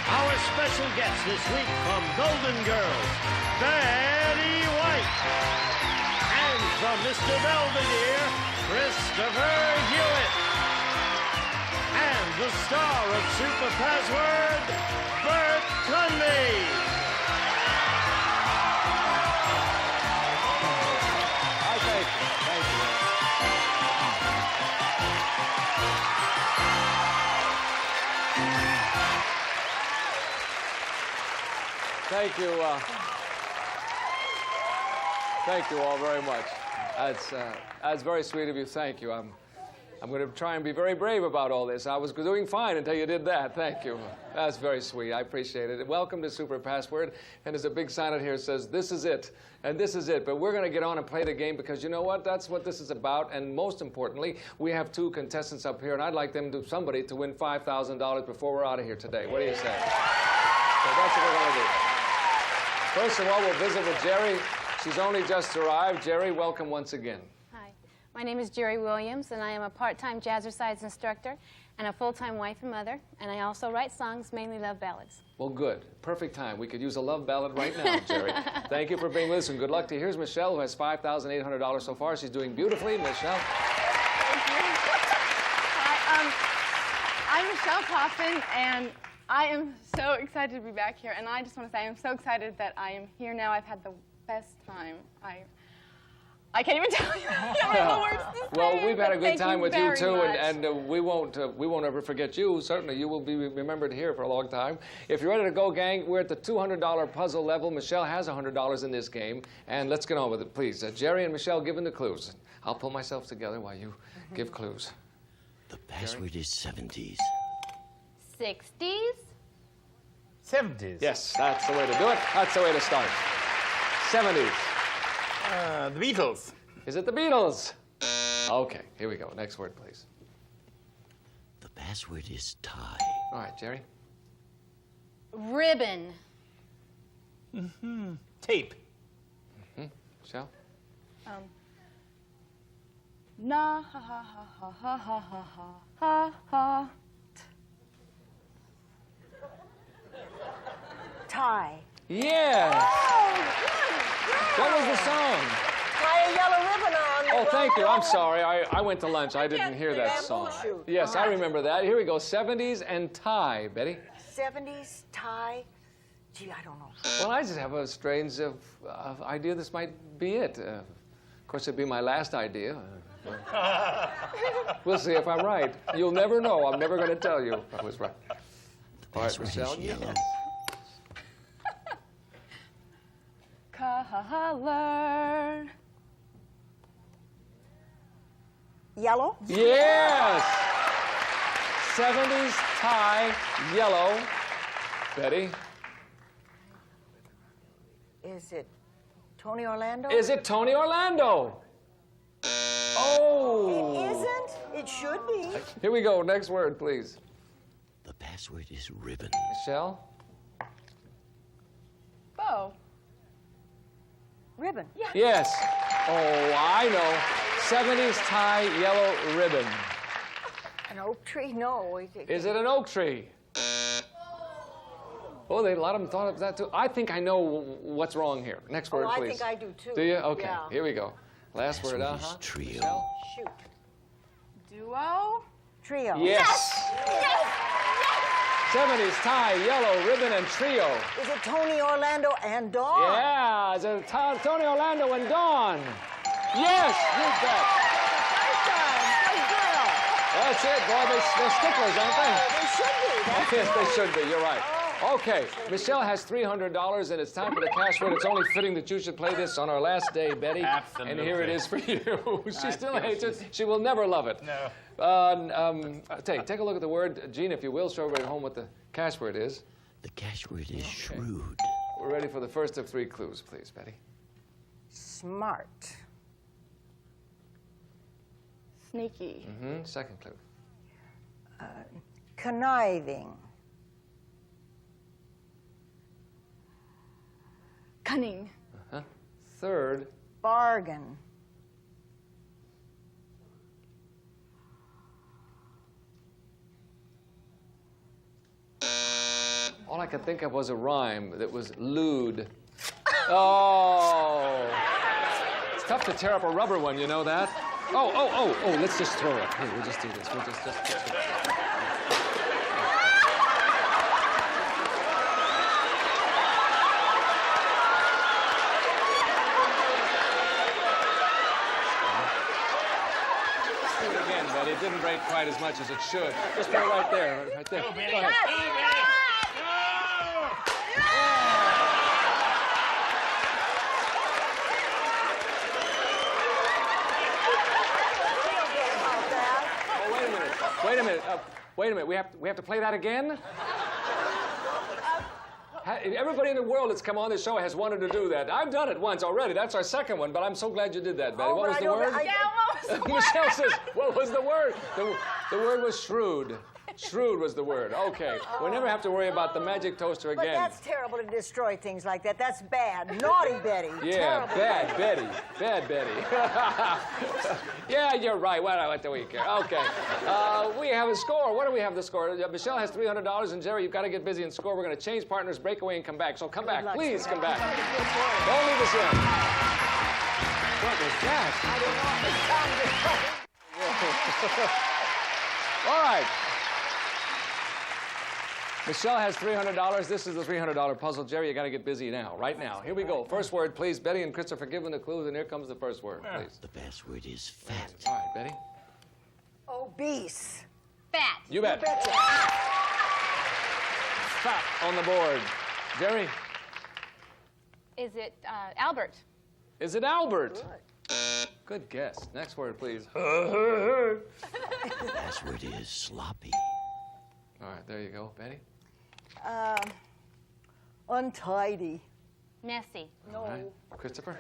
Our special guest this week from Golden Girls, Betty White. And from Mr. Belvedere, Christopher Hewitt. And the star of Super Password, Bert Convey. Thank you. Thank you all very much. That's very sweet of you. Thank you. I'm going to try and be very brave about all this. I was doing fine until you did that. Thank you. That's very sweet. I appreciate it. Welcome to Super Password. And there's a big sign out here that says, this is it, and this is it. But we're going to get on and play the game because you know what? That's what this is about. And most importantly, we have two contestants up here, and I'd like somebody to win $5,000 before we're out of here today. What do you say? So that's what we're going to do. First of all, we'll visit with Jerry. She's only just arrived. Jerry, welcome once again. Hi. My name is Jerry Williams, and I am a part-time jazzercise instructor and a full-time wife and mother, and I also write songs, mainly love ballads. Well, good. Perfect time. We could use a love ballad right now, Jerry. Thank you for being with us, and good luck to you. Here's Michelle, who has $5,800 so far. She's doing beautifully. Michelle. Hi, I'm Michelle Coffin, and I am so excited to be back here, and I just want to say I'm so excited that I am here now. I've had the best time. I can't even tell you. I don't know words to say, Well, we've had a good thank time with you, very too, much. and we won't ever forget you. Certainly, you will be remembered here for a long time. If you're ready to go, gang, we're at the $200 puzzle level. Michelle has $100 in this game, and let's get on with it, please. Jerry and Michelle, give them the clues. I'll pull myself together while you give clues. The password is 70s. 60s? 70s. Yes, that's the way to do it. That's the way to start. 70s. The Beatles. Is it the Beatles? Okay, here we go. Next word, please. The password is tie. All right, Jerry. Ribbon. Tape. Michelle? Na ha ha ha ha ha ha ha ha ha. Tie. Yeah. What was the song? Tie a yellow ribbon on. Oh, thank you. I'm sorry. I went to lunch. I didn't hear that song. Yes, I remember that. Here we go. 70s and tie. Betty? 70s, tie. Gee, I don't know. Well, I just have a strange idea this might be it. Of course, it'd be my last idea. We'll see if I'm right. You'll never know. I'm never going to tell you if I was right. All right, Michelle. Yellow. Color. Yellow? Yes! 70s tie, yellow. Betty? Is it Tony Orlando? Is it Tony Orlando? Oh! It isn't. It should be. Here we go. Next word, please. The password is ribbon. Michelle? Bow. Ribbon. Yes. Oh, I know. 70s tie, yellow ribbon. An oak tree? No. Is it an oak tree? Oh, a lot of them thought of that too. I think I know what's wrong here. Next word, I please. think I do too. Do you? Okay. Yeah. Here we go. Last word. Trio. Michelle? Shoot. Duo. Trio. Yes. 70s tie, yellow, ribbon, and trio. Is it Tony, Orlando, and Dawn? Yeah, is it Tony, Orlando, and Dawn? Yes, you bet. That's it, boy. They're sticklers, aren't they? They should be. That's Yes, right. they should be. You're right. Okay, Michelle has $300, and it's time for the cash word. It's only fitting that you should play this on our last day, Betty. Absolutely. And here it is for you. She still hates it. She will never love it. No. Take a look at the word. Gene, if you will, show everybody at home what the cash word is. The cash word is shrewd. We're ready for the first of 3 clues, please, Betty. Smart. Sneaky. Second clue. Conniving. Cunning. Third. Bargain. All I could think of was a rhyme that was lewd. Oh. It's tough to tear up a rubber one, you know that? Oh, let's just throw it. Hey, we'll just do this. We'll just do it again, Betty. It didn't break quite as much as it should. Just put it right there. Right there. Go ahead. Wait a minute. We have to play that again? Everybody in the world that's come on this show has wanted to do that. I've done it once already. That's our second one, but I'm so glad you did that, Betty. What was the word? What was the word? Michelle says, what was the word? The word was shrewd. Shrewd was the word. Okay. We never have to worry about the magic toaster again. But that's terrible to destroy things like that. That's bad. Naughty Betty. Yeah, Terrible. bad Betty. Bad Betty. Yeah, you're right. What do we care? Okay. We have a score. What do we have the score? Michelle has $300, and Jerry, you've got to get busy and score. We're going to change partners, break away, and come back. So come back. Please come back. Don't leave us in. What was that? I don't know. All right. Michelle has $300. This is the $300 puzzle. Jerry, you got to get busy now, right now. Here we go. First word, please. Betty and Christopher, give them the clues, and here comes the first word, please. The password is fat. All right, Betty. Obese. Fat. You bet. You betcha. Fat on the board. Jerry? Is it Albert? Is it Albert? Good guess. Next word, please. The password is sloppy. All right, there you go. Betty? Untidy. Messy. No. All right. Christopher?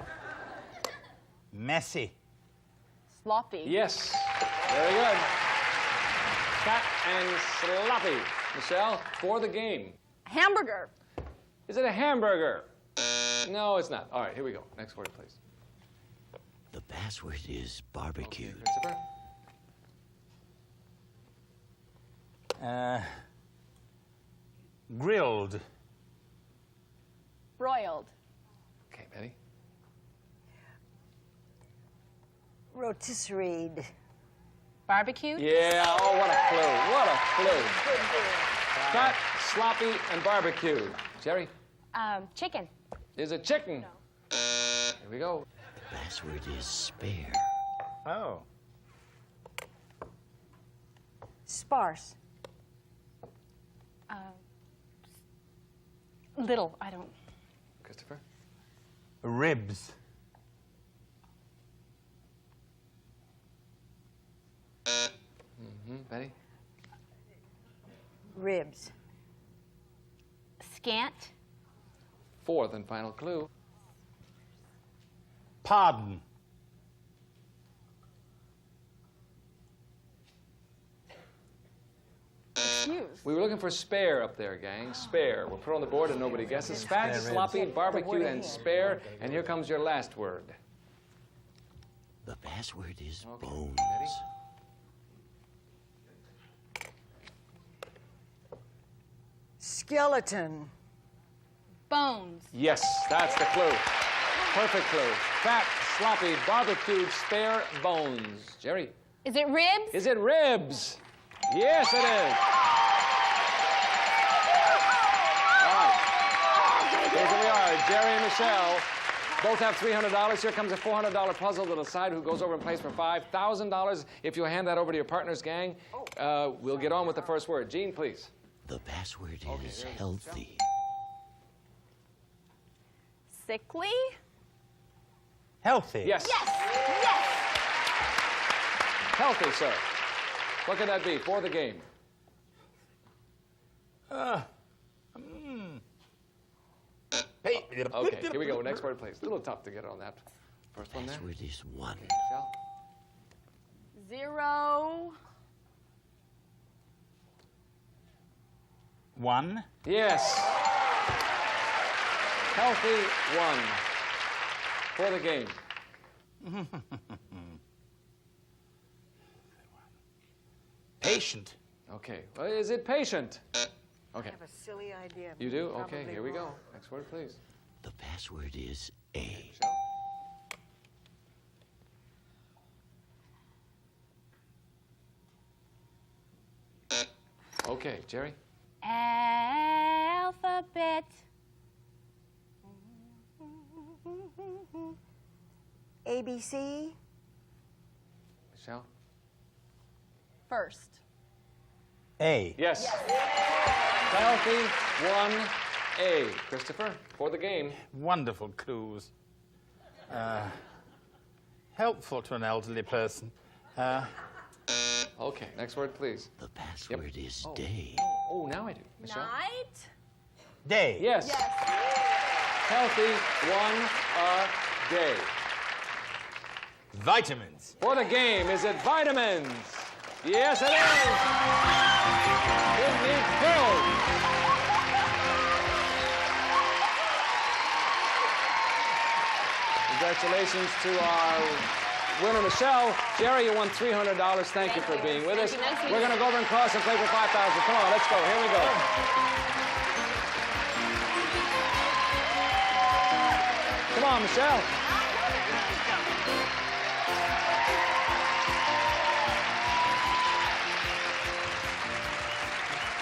Messy. Sloppy. Yes. Very good. Fat and sloppy. Michelle, for the game. Hamburger. Is it a hamburger? No, it's not. All right, here we go. Next word, please. The password is barbecue. Okay, Christopher? Grilled. Broiled. Okay, Betty? Rotisseried. Barbecue? Yeah, oh, what a clue. What a clue. Fat, sloppy, and barbecue. Jerry? Chicken. Is it chicken? No. Here we go. The password is spare. Oh. Sparse. Little. I don't. Christopher? Ribs. Betty? Ribs. Scant. Fourth and final clue. Pardon. Excuse. We were looking for spare up there, gang. Spare. We'll put it on the board and nobody guesses. Fat, Spare sloppy, ribs. barbecue, and spare. And here comes your last word. The password is Okay. bones. Betty? Skeleton. Bones. Yes, that's the clue. Perfect clue. Fat, sloppy, barbecued, spare, bones. Jerry? Is it ribs? Is it ribs? Yes, it is. Michelle both have $300. Here comes a $400 puzzle to decide who goes over and plays for $5,000. If you hand that over to your partner's gang, we'll get on with the first word. Gene, please. The password is healthy. Sickly? Healthy. Yes. Yes. Yes. Healthy, sir. What could that be for the game? Okay, here we go. Next word, please. A little tough to get on that first one there. Password is 1. Michelle? 0. 1. Yes. Healthy 1 for the game. Patient. Okay. Well, is it patient? Okay. I have a silly idea. You do? Probably Okay, here we go. wrong. Next word, please. The password is A. Okay, Jerry? Alphabet. ABC. Michelle? First. A. Yes. Healthy 1A. Christopher, for the game. Wonderful clues. Helpful to an elderly person. Okay, next word, please. The password is day. Oh, now I do. Michelle? Night. Day. Yes. Healthy 1 a day. Vitamins. For the game, is it vitamins? Yes, it is. Kidney filled. Congratulations to our winner, Michelle. Jerry, you won $300. Thank you for being with us. Nice to meet We're going to go over and cross and play for $5,000. Come on, let's go. Here we go. Come on, Michelle.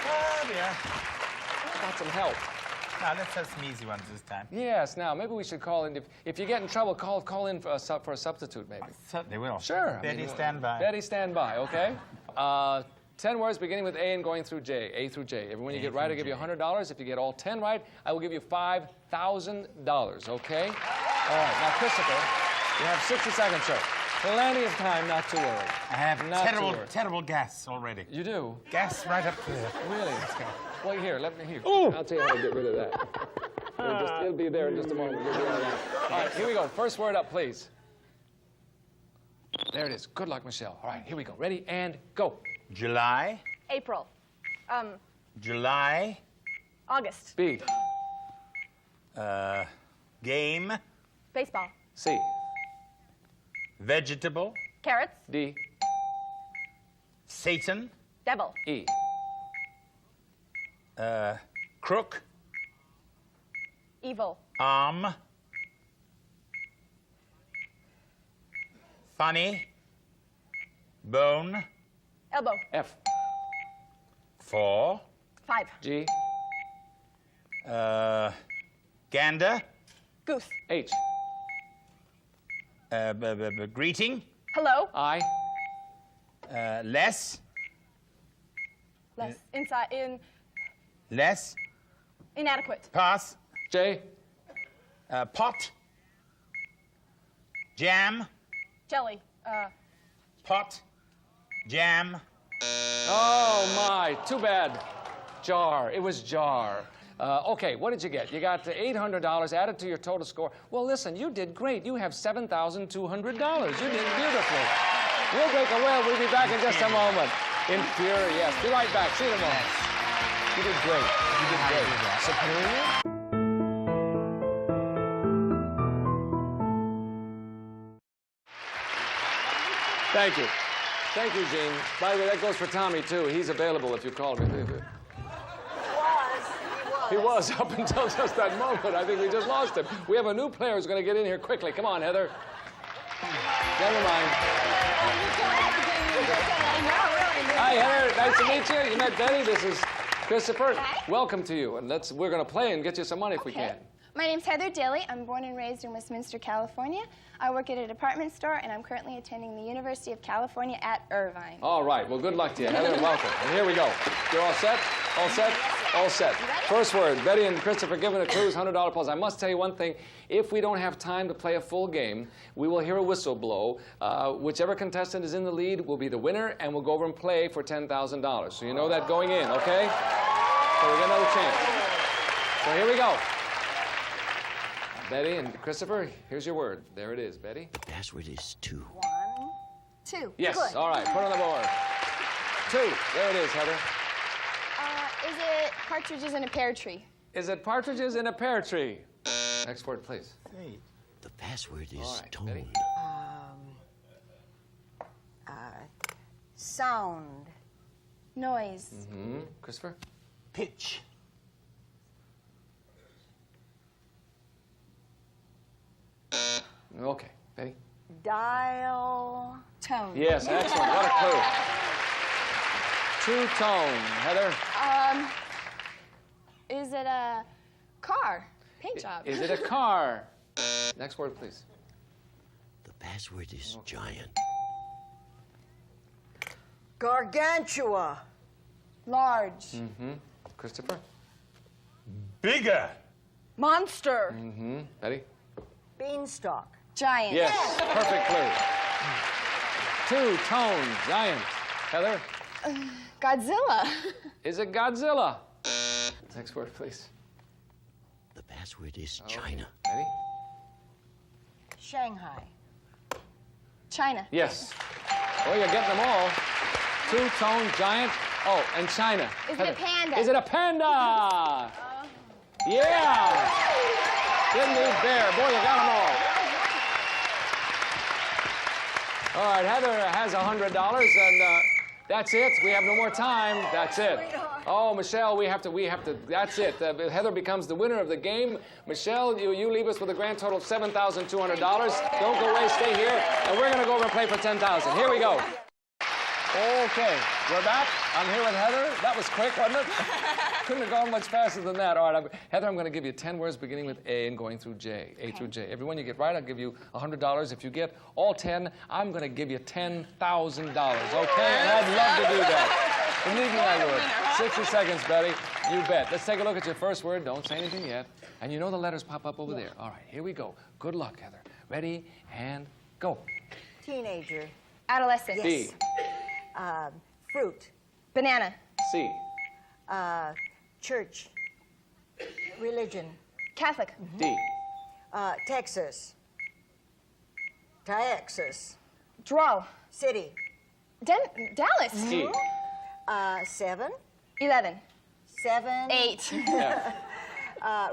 Oh, dear. Got some help. Now, let's have some easy ones this time. Yes, now, maybe we should call in. If you get in trouble, call in for a substitute, maybe. Certainly will. Sure. Betty, stand by. Betty, stand by, okay? 10 words beginning with A and going through J. A through J. Every one you get right, I'll give you $100. If you get all 10 right, I will give you $5,000, okay? All right, now, Christopher, you have 60 seconds, sir. Plenty of time not to worry. I have Not to terrible, worry. terrible gas already. You do? Gas right up there. Really? Let's go. Well, here, let me, here. I'll tell you how to get rid of that. It'll be there in just a moment. You'll be all right. All right, here we go. First word up, please. There it is. Good luck, Michelle. All right, here we go. Ready, and go. July. April. July. August. B. Game. Baseball. C. Vegetable. Carrots. D. Satan. Devil. E. Crook. Evil. Arm. Funny. Bone. Elbow. F. 4. 5. G. Gander. Goose. H. Greeting. Hello. I. Less. Less. Inside. In. Less. Inadequate. Pass. J. Pot. Jam. Jelly. Pot. Jam. Oh, my. Too bad. Jar. It was jar. Okay, what did you get? You got $800 added to your total score. Well, listen, you did great. You have $7,200. You did beautifully. We'll break a whale. We'll be back in just a moment. Inferior, yes. Be right back. See you tomorrow. You did great. You did great. Superior? Thank you. Thank you, Gene. By the way, that goes for Tommy, too. He's available if you call him. He was up until just that moment. I think we just lost him. We have a new player who's going to get in here quickly. Come on, Heather. Never mind. Hi, Heather. Nice to meet you. You met Betty. This is Christopher. Welcome to you. And we're going to play and get you some money if we can. My name's Heather Dilly. I'm born and raised in Westminster, California. I work at a department store, and I'm currently attending the University of California at Irvine. All right. Well, good luck to you, Heather, and welcome. And here we go. You're all set? All set? All set. First word. Betty and Christopher given a clues, $100 puzzle. I must tell you one thing. If we don't have time to play a full game, we will hear a whistle blow. Whichever contestant is in the lead will be the winner, and we'll go over and play for $10,000. So you know that going in, okay? So we get another chance. So here we go. Betty and Christopher, here's your word. There it is, Betty. The password is 2. 1, 2. Yes, Good. all right, put it on the board. 2, there it is, Heather. Is it partridges in a pear tree? Is it partridges in a pear tree? Next word, please. 3. The password is all right, tone. Betty. Sound. Noise. Mm-hmm. Christopher? Pitch. Okay, Betty. Dial. Tone. Yes, excellent. What a clue. 2 tone. Heather? Is it a car? Paint job. Is it a car? Next word, please. The password is giant. Gargantua. Large. Mm-hmm. Christopher? Bigger. Monster. Mm-hmm. Betty? Beanstalk. Giant. Yes, perfect clue. 2 tone, giant. Heather? Godzilla. Is it Godzilla? Next word, please. The password is China. Betty? Shanghai. China. Yes. Well, you're getting them all. 2 tone, giant. Oh, and China. Is it a panda? Is it a panda? Yeah. Didn't need bear. Boy, you got them all. All right, Heather has $100, and that's it. We have no more time. That's it. Oh, Michelle, we have to. That's it. Heather becomes the winner of the game. Michelle, you leave us with a grand total of $7,200. Don't go away. Stay here, and we're going to go over and play for $10,000. Here we go. Okay, we're back. I'm here with Heather. That was quick, wasn't it? Couldn't have gone much faster than that. All right, Heather, I'm going to give you 10 words beginning with A and going through J. A through J. Every one you get right, I'll give you $100. If you get all 10, I'm going to give you $10,000. Okay? And I'd love to do that. Believe me, I would. 60 seconds, Betty. You bet. Let's take a look at your first word. Don't say anything yet. And you know the letters pop up over there. All right, here we go. Good luck, Heather. Ready, and go. Teenager. Adolescent. B. Fruit. Banana. C. Church. Religion. Catholic. D. Texas. Texas. Draw. City. Dallas. E. 7. 11. 7. 8. F.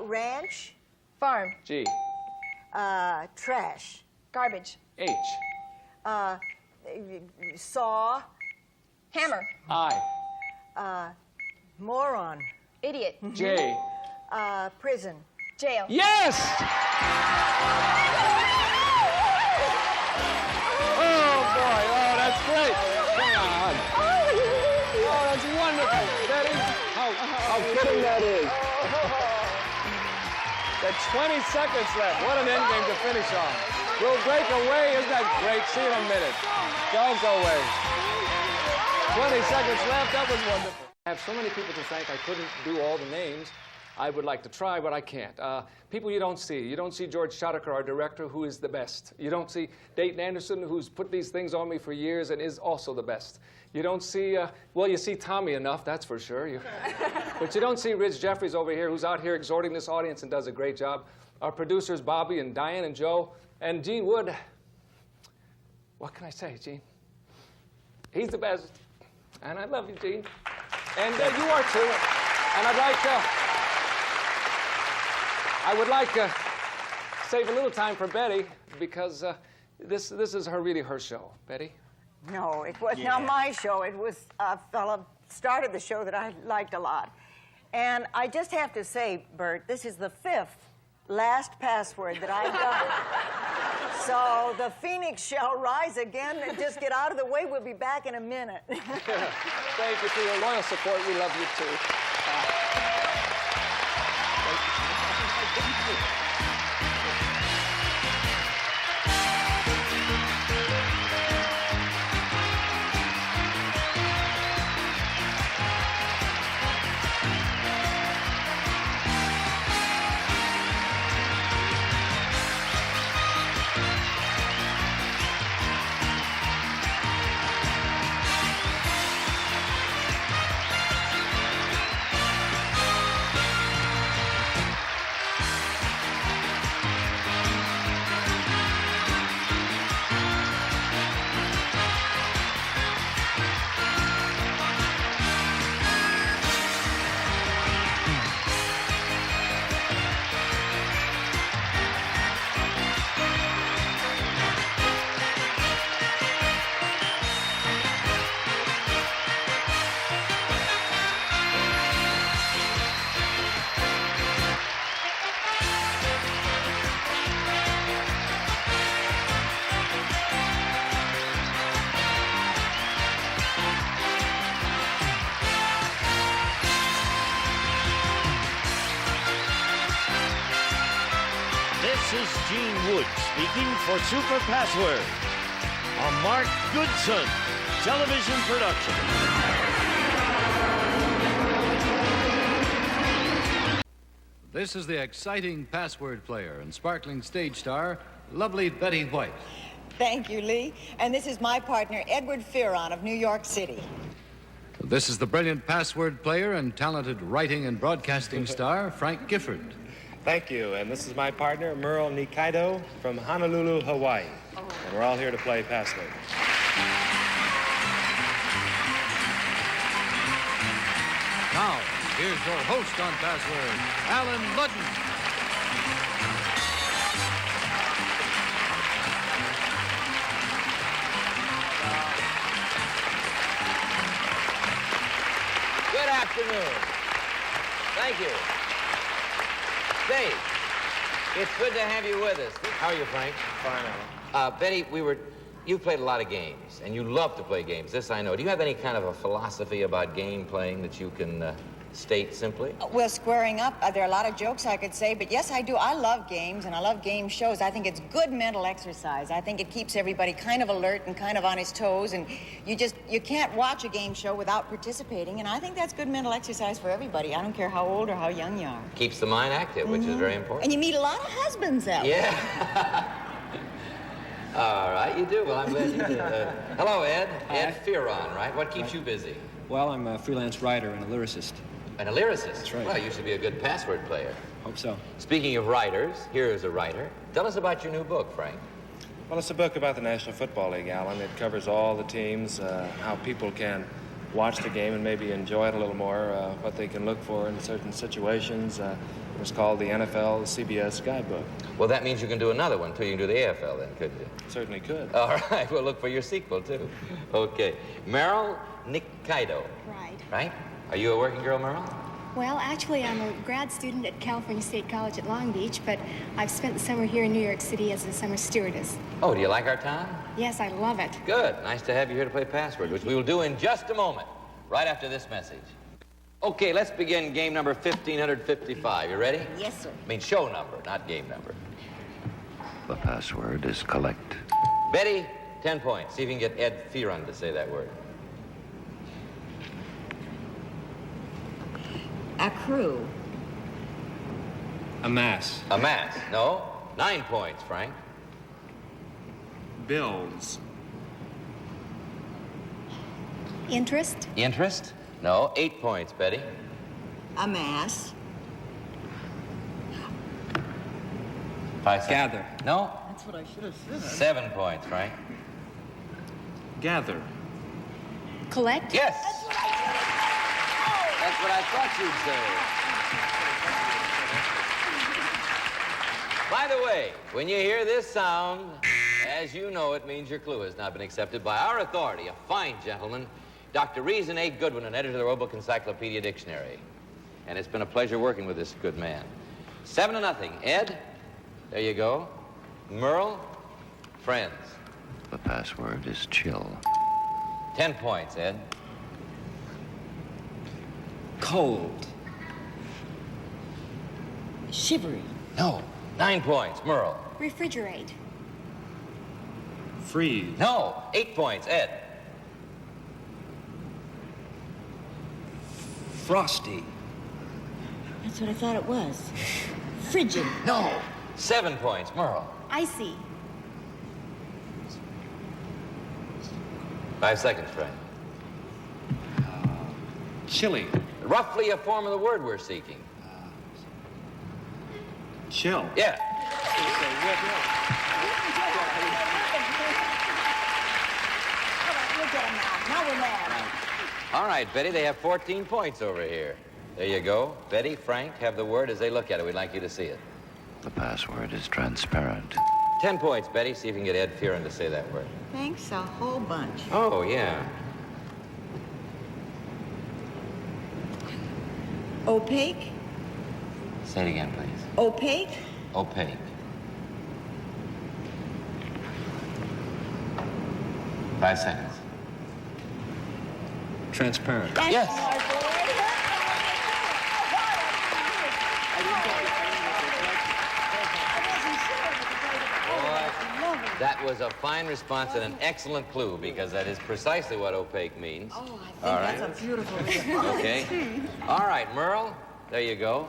Ranch. Farm. G. Trash. Garbage. H. Saw. Hammer. I. Moron. Idiot. J. Prison. Jail. Yes! Oh, boy. Oh, that's great. Come on. Oh, that's wonderful. Betty, how fitting that is. Got 20 seconds left. What an end game to finish on. We'll break away. Isn't that great? See you in a minute. Don't go away. 20 seconds left. That was wonderful. I have so many people to thank. I couldn't do all the names. I would like to try, but I can't. People you don't see. You don't see George Schottaker, our director, who is the best. You don't see Dayton Anderson, who's put these things on me for years and is also the best. You don't see, well, you see Tommy enough, that's for sure. But you don't see Ridge Jeffries over here, who's out here exhorting this audience and does a great job. Our producers, Bobby and Diane and Joe, and Gene Wood. What can I say, Gene? He's the best. And I love you, Gene. And you are too. And I would like to save a little time for Betty because this is really her show. Betty? No, it was not my show. It was a fellow started the show that I liked a lot. And I just have to say, Bert, this is the 5th last password that I've done. So the phoenix shall rise again. Just get out of the way. We'll be back in a minute. Thank you for your loyal support. We love you, too. This is Gene Wood speaking for Super Password, a Mark Goodson television production. This is the exciting password player and sparkling stage star, lovely Betty White. Thank you, Lee. And this is my partner, Edward Fearon of New York City. This is the brilliant password player and talented writing and broadcasting star, Frank Gifford. Thank you, and this is my partner, Merle Nikaido from Honolulu, Hawaii. And we're all here to play password. Now, here's your host on Password, Alan Ludden. Good afternoon. Thank you. Dave, it's good to have you with us. How are you, Frank? Fine, Alan. Betty, you've played a lot of games, and you love to play games. This I know. Do you have any kind of a philosophy about game playing that you can state simply? Well, squaring up, there are a lot of jokes I could say, but yes, I do. I love games, and I love game shows. I think it's good mental exercise. I think it keeps everybody kind of alert and kind of on his toes, and you can't watch a game show without participating, and I think that's good mental exercise for everybody. I don't care how old or how young you are. Keeps the mind active, which is very important. And you meet a lot of husbands that way. Yeah. All right, you do. Well, I'm glad you did. Hello, Ed. Hi. Ed Fearon, right? What keeps you busy? Well, I'm a freelance writer and a lyricist. And a lyricist? That's right. Well, you used to be a good password player. Hope so. Speaking of writers, here is a writer. Tell us about your new book, Frank. Well, it's a book about the National Football League, Alan. It covers all the teams, how people can watch the game and maybe enjoy it a little more, what they can look for in certain situations. It's called the NFL CBS Guidebook. Well, that means you can do another one, too. You can do the AFL, then, couldn't you? Certainly could. All right. We'll look for your sequel, too. Okay. Merle Nikaido. Right. Right? Are you a working girl, Merle? Well, actually, I'm a grad student at California State College at Long Beach, but I've spent the summer here in New York City as a summer stewardess. Oh, do you like our town? Yes, I love it. Good. Nice to have you here to play Password, which we will do in just a moment, right after this message. Okay, let's begin game number 1555. You ready? Yes, sir. I mean show number, not game number. The password is collect. Betty, 10 points. See if you can get Ed Fearon to say that word. Accrue. Amass. Amass. No. 9 points, Frank. Bills. Interest? Interest? No. 8 points, Betty. Amass. 5 seconds. Gather. No. That's what I should have said. 7 points, Frank. Gather. Collect? Yes. That's what I thought you'd say. By the way, when you hear this sound, as you know, it means your clue has not been accepted by our authority, a fine gentleman, Dr. Reason A. Goodwin, an editor of the Roebuck Encyclopedia Dictionary. And it's been a pleasure working with this good man. 7-0. Ed, there you go. Merle, friends. The password is chill. 10 points, Ed. Cold. Shivery. No. 9 points. Merle. Refrigerate. Freeze. No. 8 points. Ed. Frosty. That's what I thought it was. Frigid. No. 7 points. Merle. Icy. 5 seconds, Frank. Chili. Roughly a form of the word we're seeking. Chill. Yeah. Now we're mad. All right, Betty, they have 14 points over here. There you go. Betty, Frank, have the word as they look at it. We'd like you to see it. The password is transparent. 10 points, Betty. See if you can get Ed Fearon to say that word. Thanks a whole bunch. Oh, yeah. Opaque? Say it again, please. Opaque? Opaque. Five seconds. Transparent. Yes. That was a fine response and an excellent clue because that is precisely what opaque means. Oh, I think All right. that's a beautiful response. Okay. All right, Merle, there you go.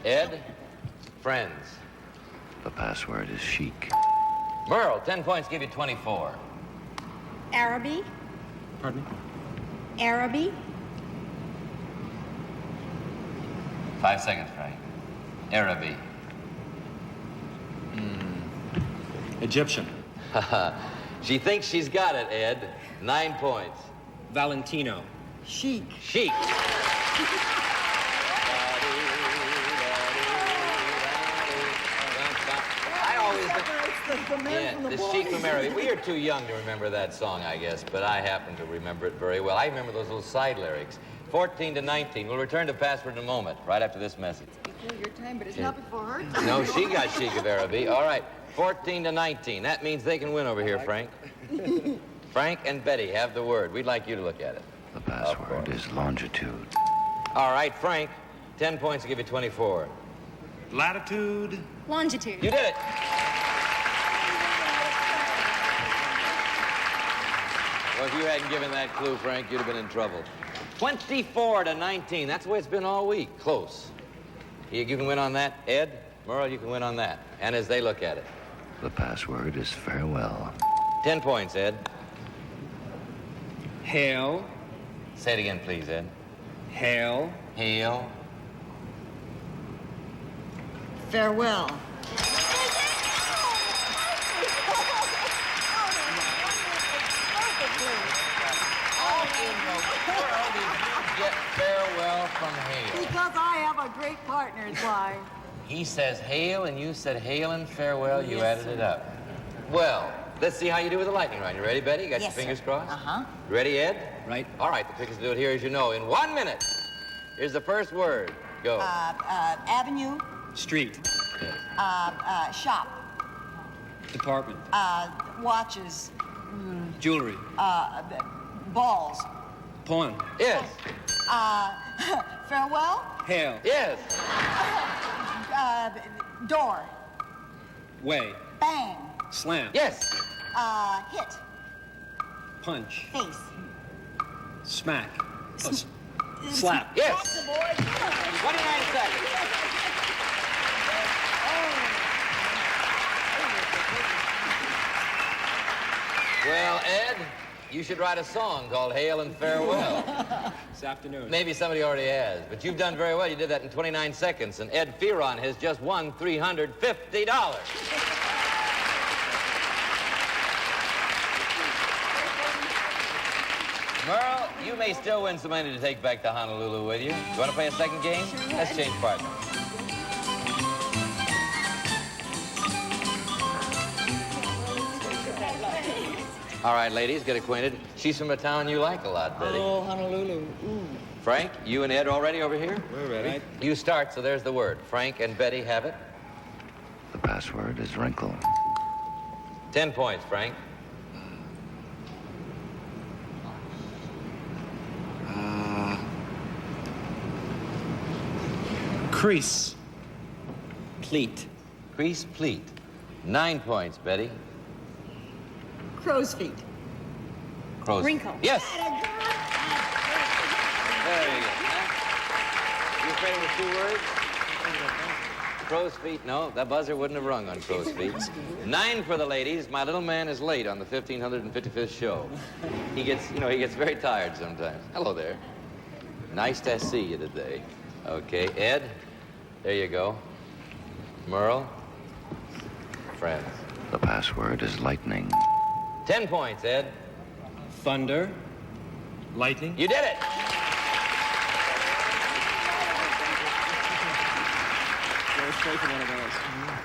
Ed, friends. The password is chic. Merle, 10 points give you 24. Araby. Pardon me? Araby. 5 seconds, Frank. Araby. Egyptian. She thinks she's got it, Ed. 9 points. Valentino. Chic. Chic. I always... the chic from Araby. We are too young to remember that song, I guess, but I happen to remember it very well. I remember those little side lyrics. 14 to 19. We'll return to password in a moment, right after this message. Before your time, but it's not before her time. No, she got chic of Araby. All right, 14 to 19. That means they can win over here, Frank. Frank and Betty have the word. We'd like you to look at it. The password is longitude. All right, Frank, 10 points to give you 24. Latitude. Longitude. You did it. Well, if you hadn't given that clue, Frank, you'd have been in trouble. 24 to 19. That's the way it's been all week. Close. You can win on that, Ed. Merle, you can win on that. And as they look at it. The password is farewell. 10 points, Ed. Hail. Say it again, please, Ed. Hail. Hail. Farewell. Get farewell from hail. Because I have a great partner, is why. He says hail, and you said hail and farewell. You Yes, added sir. it up. Well, let's see how you do with the lightning round. You ready, Betty? Got Yes, your fingers sir. crossed? Uh-huh. Ready, Ed? Right. All right, the quickest to do it here, as you know, in 1 minute. Here's the first word. Go. Avenue. Street. Shop. Department. Watches. Jewelry. Balls. Pawn. Yes. Farewell. Hail. Yes. Door. Way. Bang. Slam. Yes. Hit. Punch. Face. Smack. Slap. Yes. 29 seconds. Well, Ed, you should write a song called Hail and Farewell. This afternoon. Maybe somebody already has, but you've done very well. You did that in 29 seconds, and Ed Fearon has just won $350. Merle, you may still win some money to take back to Honolulu with you. You want to play a second game? Sure. Let's change partners. All right, ladies, get acquainted. She's from a town you like a lot, Betty. Oh, Honolulu. Ooh. Frank, you and Ed all ready over here? We're ready. Right. You start, so there's the word. Frank and Betty have it. The password is wrinkle. 10 points, Frank. Crease. pleat. Crease pleat. 9 points, Betty. Crow's feet. Crow's. Wrinkle. Yes. There you go. You afraid with 2 words? Crow's feet. No, that buzzer wouldn't have rung on crow's feet. 9 for the ladies. My little man is late on the 1555th show. He gets very tired sometimes. Hello there. Nice to see you today. Okay, Ed, there you go. Merle, friends. The password is lightning. 10 points, Ed. Thunder. Lightning. You did it. Go straight for one of those.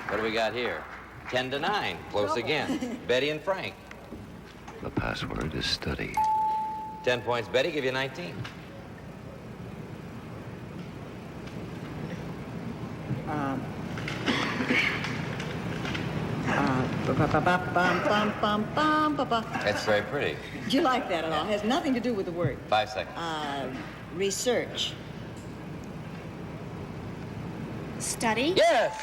What do we got here? 10 to 9. Close again. Betty and Frank. The password is study. 10 points, Betty. Give you 19. That's very pretty. Do you like that at all? It has nothing to do with the word. 5 seconds. Research. Study? Yes!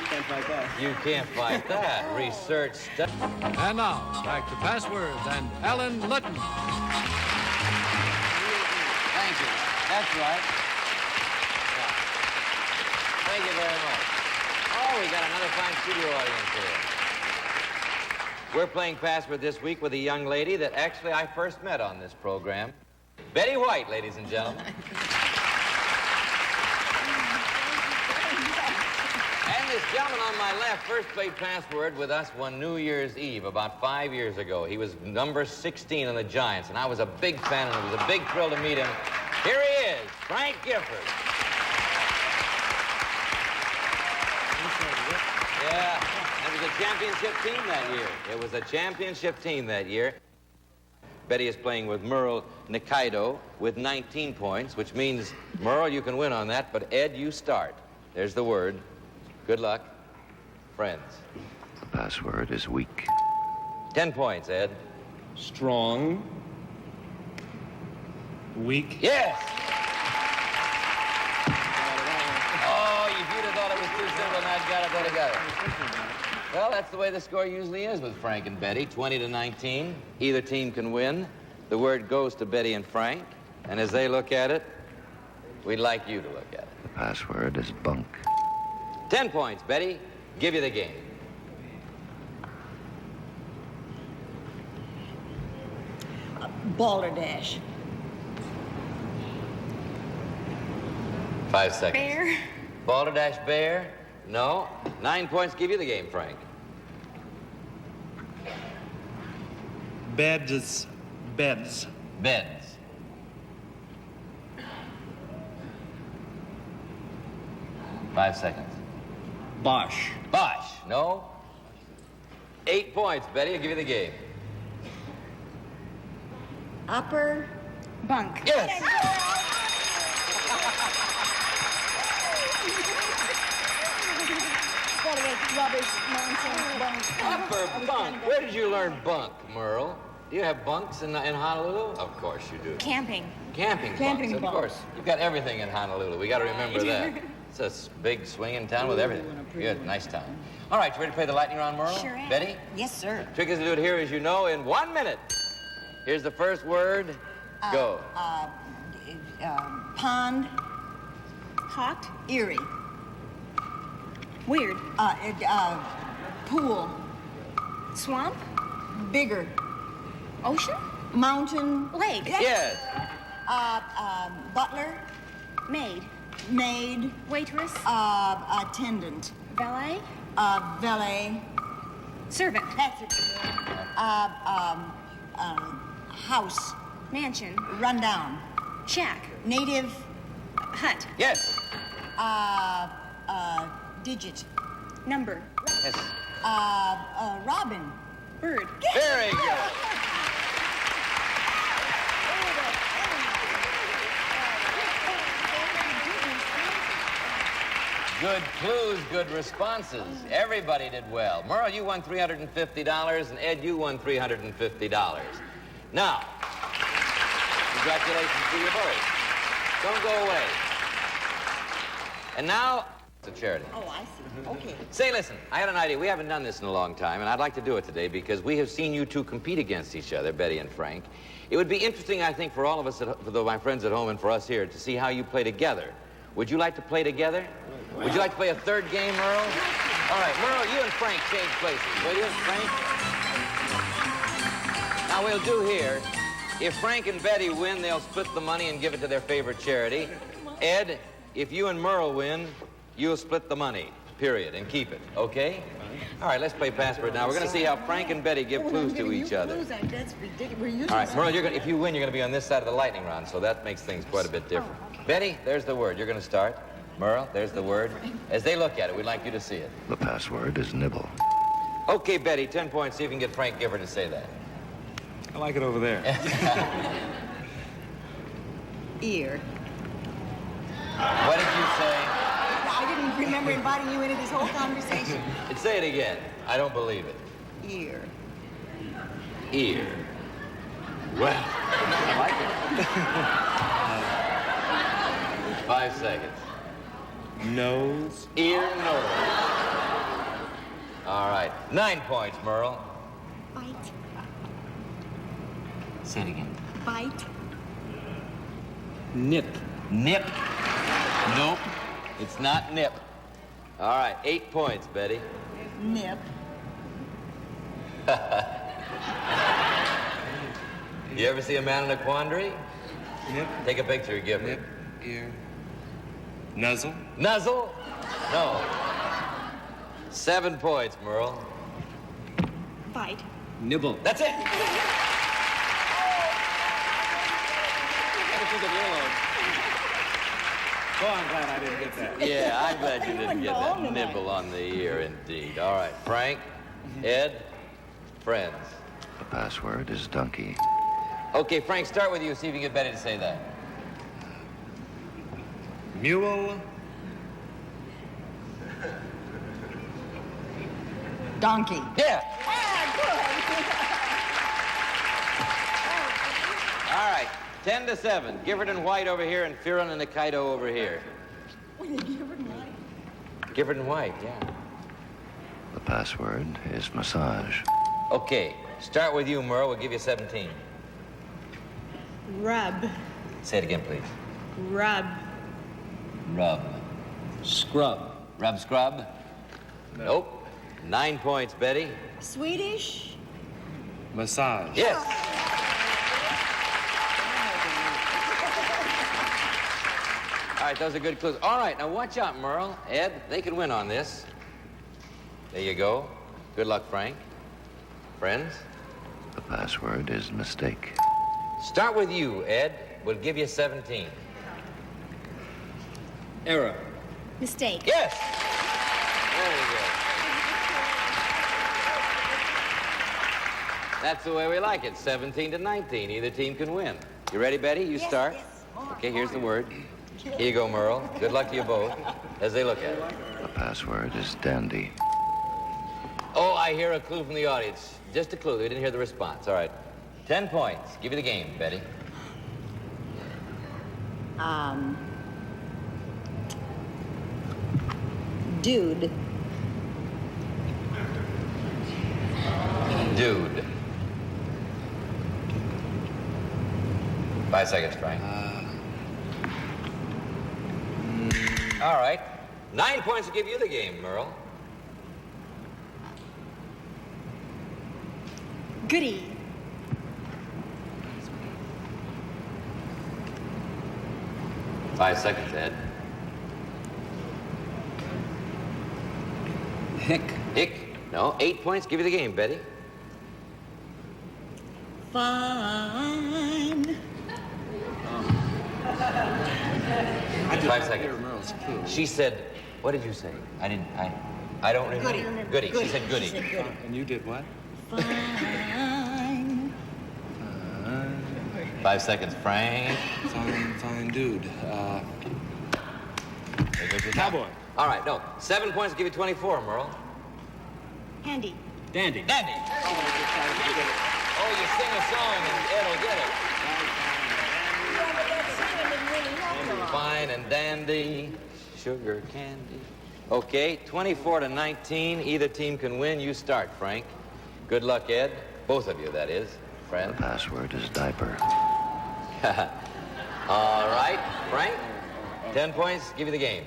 Can't fight that. You can't fight that. Research study. And now, back to passwords and Ellen Ludden. Thank you. That's right. Yeah. Thank you very much. Oh, we got another fine studio audience here. We're playing password this week with a young lady that actually I first met on this program. Betty White, ladies and gentlemen. And this gentleman on my left first played password with us one New Year's Eve about 5 years ago. He was number 16 on the Giants, and I was a big fan, and it was a big thrill to meet him. Here he is, Frank Gifford. Yeah, it was a championship team that year. It was a championship team that year. Betty is playing with Merle Nikaido with 19 points, which means, Merle, you can win on that, but Ed, you start. There's the word. Good luck. Friends. The password is weak. 10 points, Ed. Strong. Weak. Yes! Oh, if you'd have thought it was too simple, now you got it all together. Well, that's the way the score usually is with Frank and Betty, 20 to 19. Either team can win. The word goes to Betty and Frank, and as they look at it, we'd like you to look at it. The password is bunk. 10 points, Betty. Give you the game. Balderdash. 5 seconds. Bear? Balderdash bear? No. 9 points. Give you the game, Frank. Beds. Beds. 5 seconds. Bosh. Bosh. No. 8 points, Betty. I'll give you the game. Upper. Bunk. Yes. Upper bunk. Where did you learn bunk, Merle? Do you have bunks in Honolulu? Of course you do. Camping. Camping bunks, of course. You've got everything in Honolulu. We got to remember that. It's a big swinging town with everything. Good, nice town. All right, you ready to play the lightning round, Merle? Sure am. Betty? Yes, sir. The trick is to do it here, as you know, in 1 minute. Here's the first word. Go. Pond. Hot. Erie. Weird. Pool. Swamp. Bigger. Ocean. Mountain. Lake. Yes. Butler. Maid. Maid. Waitress. Attendant. Valet. Valet. Servant. That's it. House. Mansion. Rundown. Shack. Native. Hut. Yes. Digit. Number. Yes. Robin. Bird. Very good. Good clues, good responses. Everybody did well. Merle, you won $350, and Ed, you won $350. Now, Congratulations to you both. Don't go away. And now, it's a charity. Oh, I see. Okay. Say, listen, I had an idea. We haven't done this in a long time, and I'd like to do it today because we have seen you two compete against each other, Betty and Frank. It would be interesting, I think, for all of us, for my friends at home and for us here, to see how you play together. Would you like to play together? Would you like to play a third game, Merle? All right, Merle, you and Frank change places, will you, Frank? Now, we'll do here, if Frank and Betty win, they'll split the money and give it to their favorite charity. Ed, if you and Merle win, you'll split the money, period, and keep it, okay? All right, let's play password now. We're going to see how Frank and Betty give clues to each other. That's ridiculous. All right, Merle, if you win, you're going to be on this side of the lightning round, so that makes things quite a bit different. Betty, there's the word. You're going to start. Merle, there's the word. As they look at it, we'd like you to see it. The password is nibble. Okay, Betty, 10 points. See if you can get Frank Gifford to say that. I like it over there. Ear. What did you say? I didn't remember inviting you into this whole conversation. Say it again. I don't believe it. Ear. Ear. Well, I like it. 5 seconds. Nose. Ear, nose. All right. 9 points, Merle. Bite. Say it again. Bite. Nip. Nip. Nope. It's not nip. All right. 8 points, Betty. Nip. You ever see a man in a quandary? Nip. Take a picture, give Nip. me. Ear. Nuzzle. Nuzzle? No. 7 points, Merle. Bite. Nibble. That's it. Oh, I'm glad I didn't get that. Yeah, I'm glad you didn't get that nibble on the ear, indeed. All right, Frank, Ed, friends. The password is donkey. Okay, Frank, start with you. See if you can get Betty to say that. Mule. Donkey. Yeah. All right, 10-7. Gifford and White over here, and Fearon and Nikaido over here. Gifford and White, yeah. The password is massage. Okay, start with you, Merle. We'll give you 17. Rub. Say it again, please. Rub. Rub. Scrub. Rub scrub? Nope. 9 points, Betty. Swedish. Massage. Yes. All right, those are good clues. All right, now watch out, Merle. Ed, they can win on this. There you go. Good luck, Frank. Friends? The password is mistake. Start with you, Ed. We'll give you 17. Error. Mistake. Yes! There you go. That's the way we like it, 17-19. Either team can win. You ready, Betty? You start. Yes. Okay, here's the word. Here you go, Merle. Good luck to you both as they look at it. The password is dandy. Oh, I hear a clue from the audience. Just a clue. We didn't hear the response. All right. 10 points. Give you the game, Betty. Dude. Dude. 5 seconds, Frank. All right. 9 points to give you the game, Merle. Goody. Five seconds, Ed. Hick. Hick. No, 8 points. Give you the game, Betty. Fine. 5 seconds. She said, what did you say? I don't remember. Goody. She said goody. And you did what? Fine. 5 seconds, Frank. Fine dude. There goes your Cowboy. All right, no. 7 points to give you 24, Merle. Handy. Dandy. Dandy. Oh, you sing a song and Ed will get it. Fine and dandy. Sugar candy. Okay, 24-19. Either team can win. You start, Frank. Good luck, Ed. Both of you, that is. Friend. The password is diaper. All right, Frank. 10 points. Give you the game.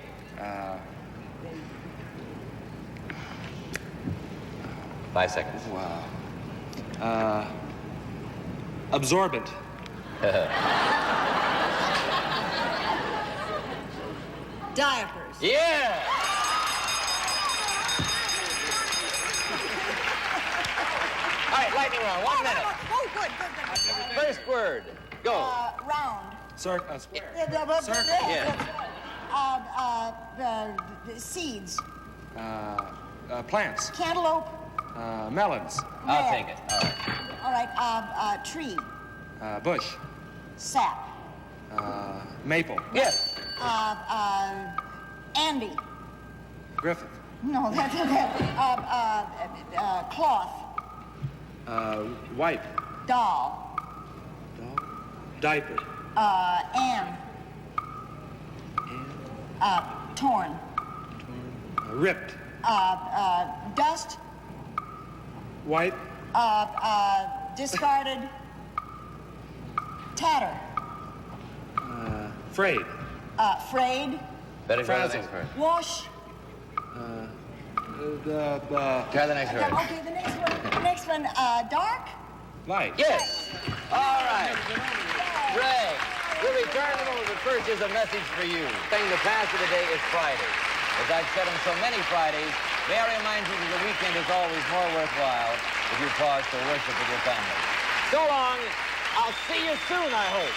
Five seconds. Wow. Absorbent. Diapers. Yeah! All right, lightning round. 1 minute. Oh, good. First word. Go. Round. Square. The seeds. Plants. Cantaloupe. Melons. I'll take it. All right. All right. Tree. Bush. Sap. Maple. Yes. Andy. Griffith. No, that's cloth. Wipe. Doll. Diaper. Ann. Torn. Ripped. Dust. Wipe. Discarded. Tatter. Frayed. Frayed. Better try the Frazzled. next word. Wash. Try the next word. Okay, the next one, dark. Light. Yes. All right. Ray, we'll return in a moment, but first is a message for you. The pass of the day is Friday. As I've said on so many Fridays, may I remind you that the weekend is always more worthwhile if you pause to worship with your family. So long. I'll see you soon, I hope.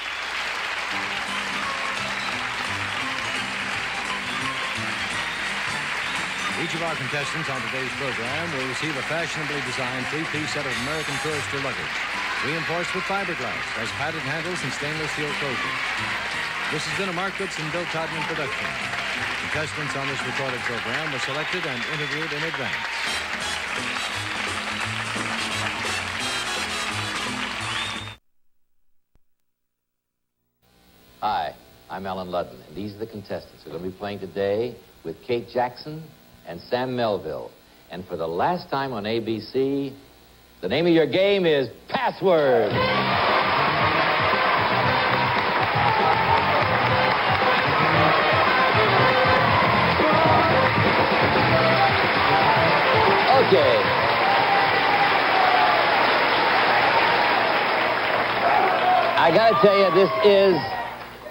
Each of our contestants on today's program will receive a fashionably designed three-piece set of American Tourister luggage, reinforced with fiberglass, has padded handles and stainless steel closure. This has been a Mark Goodson, Bill Todman production. Contestants on this recorded program were selected and interviewed in advance. Hi, I'm Alan Ludden, and these are the contestants who are going to be playing today with Kate Jackson and Sam Melville. And for the last time on ABC, the name of your game is Password. Okay. I gotta tell you,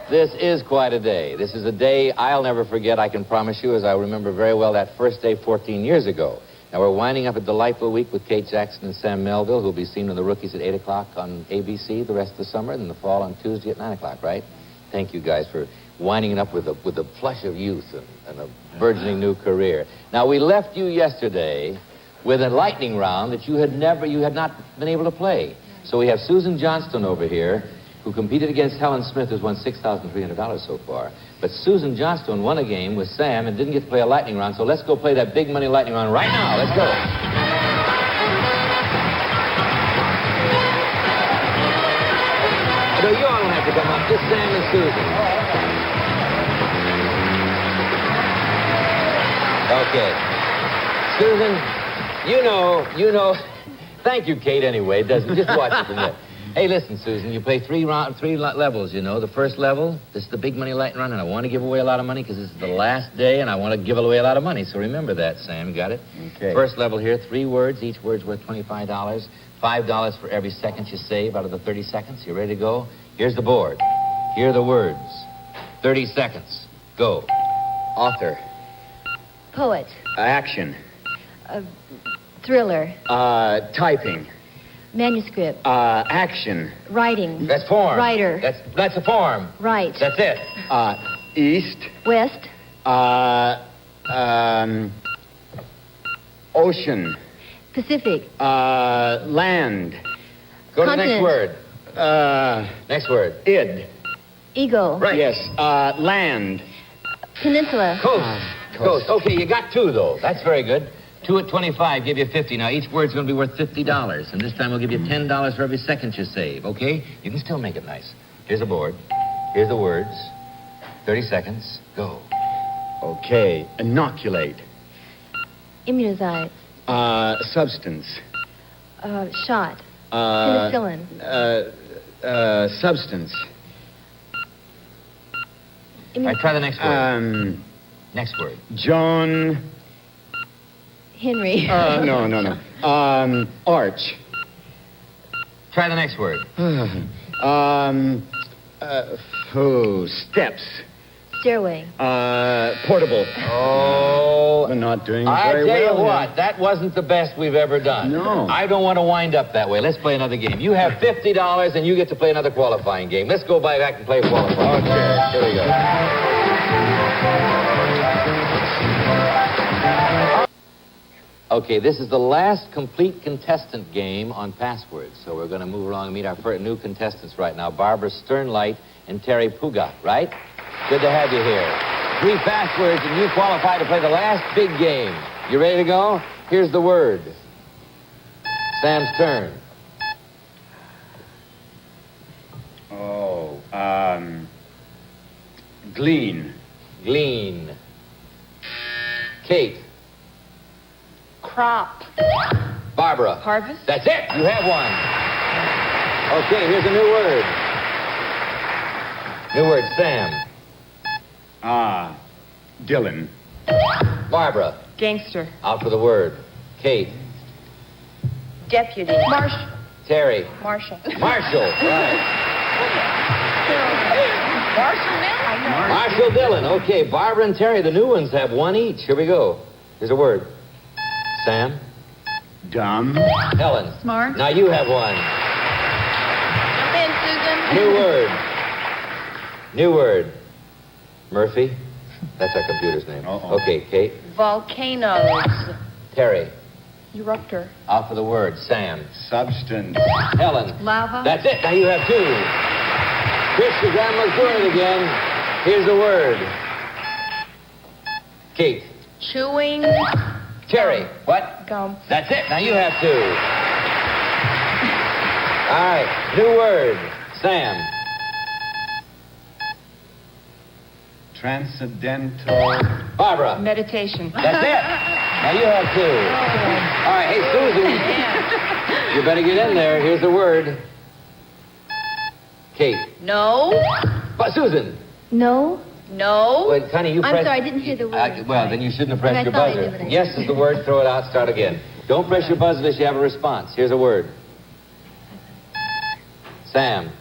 this is quite a day. This is a day I'll never forget, I can promise you, as I remember very well that first day 14 years ago. Now, we're winding up a delightful week with Kate Jackson and Sam Melville, who'll be seen with the Rookies at 8 o'clock on ABC the rest of the summer, and in the fall on Tuesday at 9 o'clock, right? Thank you guys for winding it up with the flush of youth and a burgeoning new career. Now, we left you yesterday with a lightning round that you had not been able to play. So we have Susan Johnston over here, who competed against Helen Smith, who's won $6,300 so far. But Susan Johnstone won a game with Sam and didn't get to play a lightning round, so let's go play that big money lightning round right now. Let's go. No, you all don't have to come up. Just Sam and Susan. Okay. Susan, you know. Thank you, Kate, anyway. Just watch it from there. Hey, listen, Susan, you play three levels, you know. The first level, this is the big money lightning round, and I want to give away a lot of money because this is the last day, and I want to give away a lot of money. So remember that, Sam. Got it? Okay. First level here, 3 words. Each word's worth $25. $5 for every second you save out of the 30 seconds. You ready to go? Here's the board. Here are the words. 30 seconds. Go. Author. Poet. Action. Thriller. Typing. Manuscript. Action. Writing. That's form. Writer. That's a form. Right. That's it. East. West. Ocean. Pacific. Land. Go to the Continent. next word. Next word. Id. Eagle. Right. Yes. Land. Peninsula. Coast. Okay, you got 2, though. That's very good. 2 at 25, give you 50. Now, each word's going to be worth $50, and this time we'll give you $10 for every second you save, okay? You can still make it nice. Here's the board. Here's the words. 30 seconds. Go. Okay. Inoculate. Immunize. Substance. Shot. Uh, Penicillin. Substance. All right, try the next word. Next word. John. Henry. No. Arch. Try the next word. Steps. Stairway. Portable. Oh. We're not doing I very tell well. you what, that wasn't the best we've ever done. No. I don't want to wind up that way. Let's play another game. You have $50 and you get to play another qualifying game. Let's go back and play qualifying. Okay. Here we go. Okay, this is the last complete contestant game on passwords. So we're going to move along and meet our first new contestants right now, Barbara Sternlight and Terry Puga, right? Good to have you here. 3 passwords, and you qualify to play the last big game. You ready to go? Here's the word. Sam's turn. Glean. Glean. Kate. Crop. Barbara. Harvest. That's it. You have one. Okay, here's a new word. New word, Sam. Dylan. Barbara. Gangster. Out for the word. Kate. Deputy. Marshal. Terry. Marshal. Marshall. Right. Marshal Dillon? Marshall Dillon. Okay, Barbara and Terry, the new ones, have one each. Here we go. Here's a word. Sam. Dumb. Helen. Smart. Now you have one. Jump in, Susan. New word. New word. Murphy. That's our computer's name. Okay, Kate. Volcanoes. Terry. Eruptor. Out for the word. Sam. Substance. Helen. Lava. That's it. Now you have 2. Chris, your grandma's word again. Here's the word. Kate. Chewing. Terry. What? Gum. That's it. Now you have 2. All right. New word. Sam. Transcendental. Barbara. Meditation. That's it. Now you have 2. All right. Hey, Susan. You better get in there. Here's the word. Kate. No. But Susan. No. No. Wait, Connie, you I'm pressed... sorry, I didn't hear the word. Well, then you shouldn't have pressed I your thought I buzzer. did, but I Yes didn't. is the word. Throw it out. Start again. Don't press your buzzer unless you have a response. Here's a word. Sam.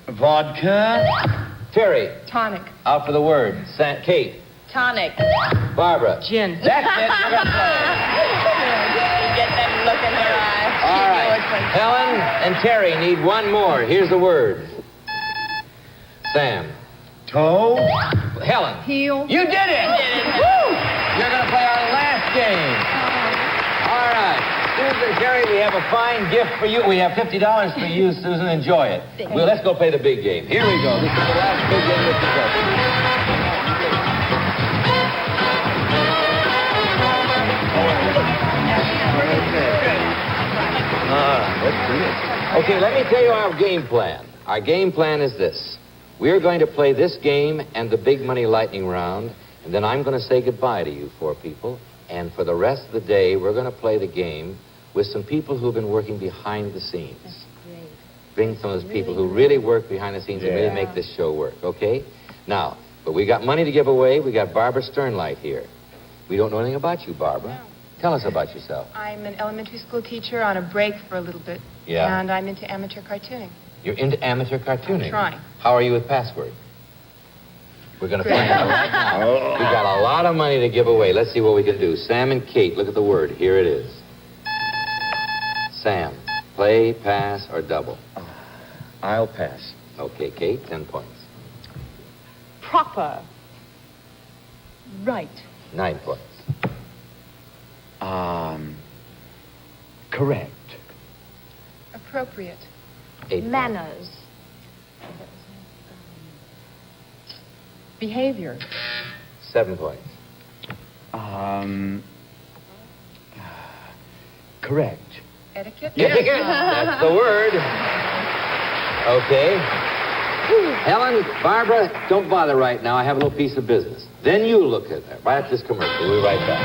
Vodka. Terry. Tonic. Out for the word. Kate. Tonic. Barbara. Gin. That's it. You're gonna play. You get that look in her eye. All right. Helen and Terry need one more. Here's the word. Sam. Toe. Helen. Heel. You did it. Woo! You're going to play our last game. All right. Susan, Terry, we have a fine gift for you. We have $50 for you, Susan. Enjoy it. Well, let's go play the big game. Here we go. This is the last big game of the show. Okay, let me tell you our game plan. Our game plan is this. We are going to play this game and the big money lightning round, and then I'm going to say goodbye to you 4 people. And for the rest of the day, we're going to play the game with some people who've been working behind the scenes. That's great. Bring some of those people who really work behind the scenes and really make this show work, okay? Now, but we got money to give away. We got Barbara Sternlight here. We don't know anything about you, Barbara. Tell us about yourself. I'm an elementary school teacher on a break for a little bit. Yeah. And I'm into amateur cartooning. You're into amateur cartooning. I'm trying. How are you with password? We're going to find out right now. We got a lot of money to give away. Let's see what we can do. Sam and Kate, look at the word. Here it is. Sam, play, pass, or double? I'll pass. Okay, Kate, 10 points. Proper. Right. 9 points. Correct. Appropriate. 8 points. Manners. Behavior. 7 points. Correct. Etiquette. Etiquette. That's the word. Okay. Helen, Barbara, don't bother right now. I have a little piece of business. Then you look at her. Right after this commercial. We'll be right back.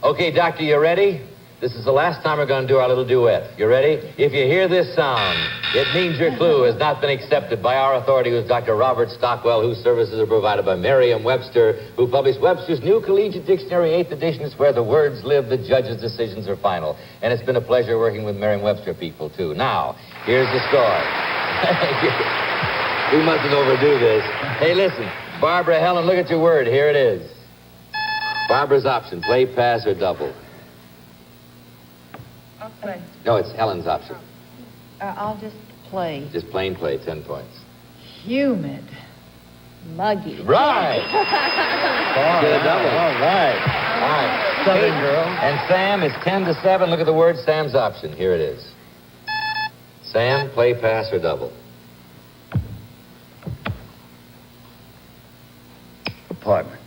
Okay, Doctor, you ready? This is the last time we're going to do our little duet. You ready? If you hear this sound, it means your clue has not been accepted by our authority, who's Dr. Robert Stockwell, whose services are provided by Merriam-Webster, who published Webster's New Collegiate Dictionary, 8th edition. It's where the words live, the judge's decisions are final. And it's been a pleasure working with Merriam-Webster people, too. Now, here's the story. We mustn't overdo this. Hey, listen. Barbara, Helen, look at your word. Here it is. Barbara's option, play, pass, or double. I'll play. No, it's Helen's option. I'll just play. Just plain play, 10 points. Humid. Muggy. Right. Get a double. All right. All right. Southern girl. And Sam is 10-7. Look at the word, Sam's option. Here it is. Sam, play, pass, or double. Apartment.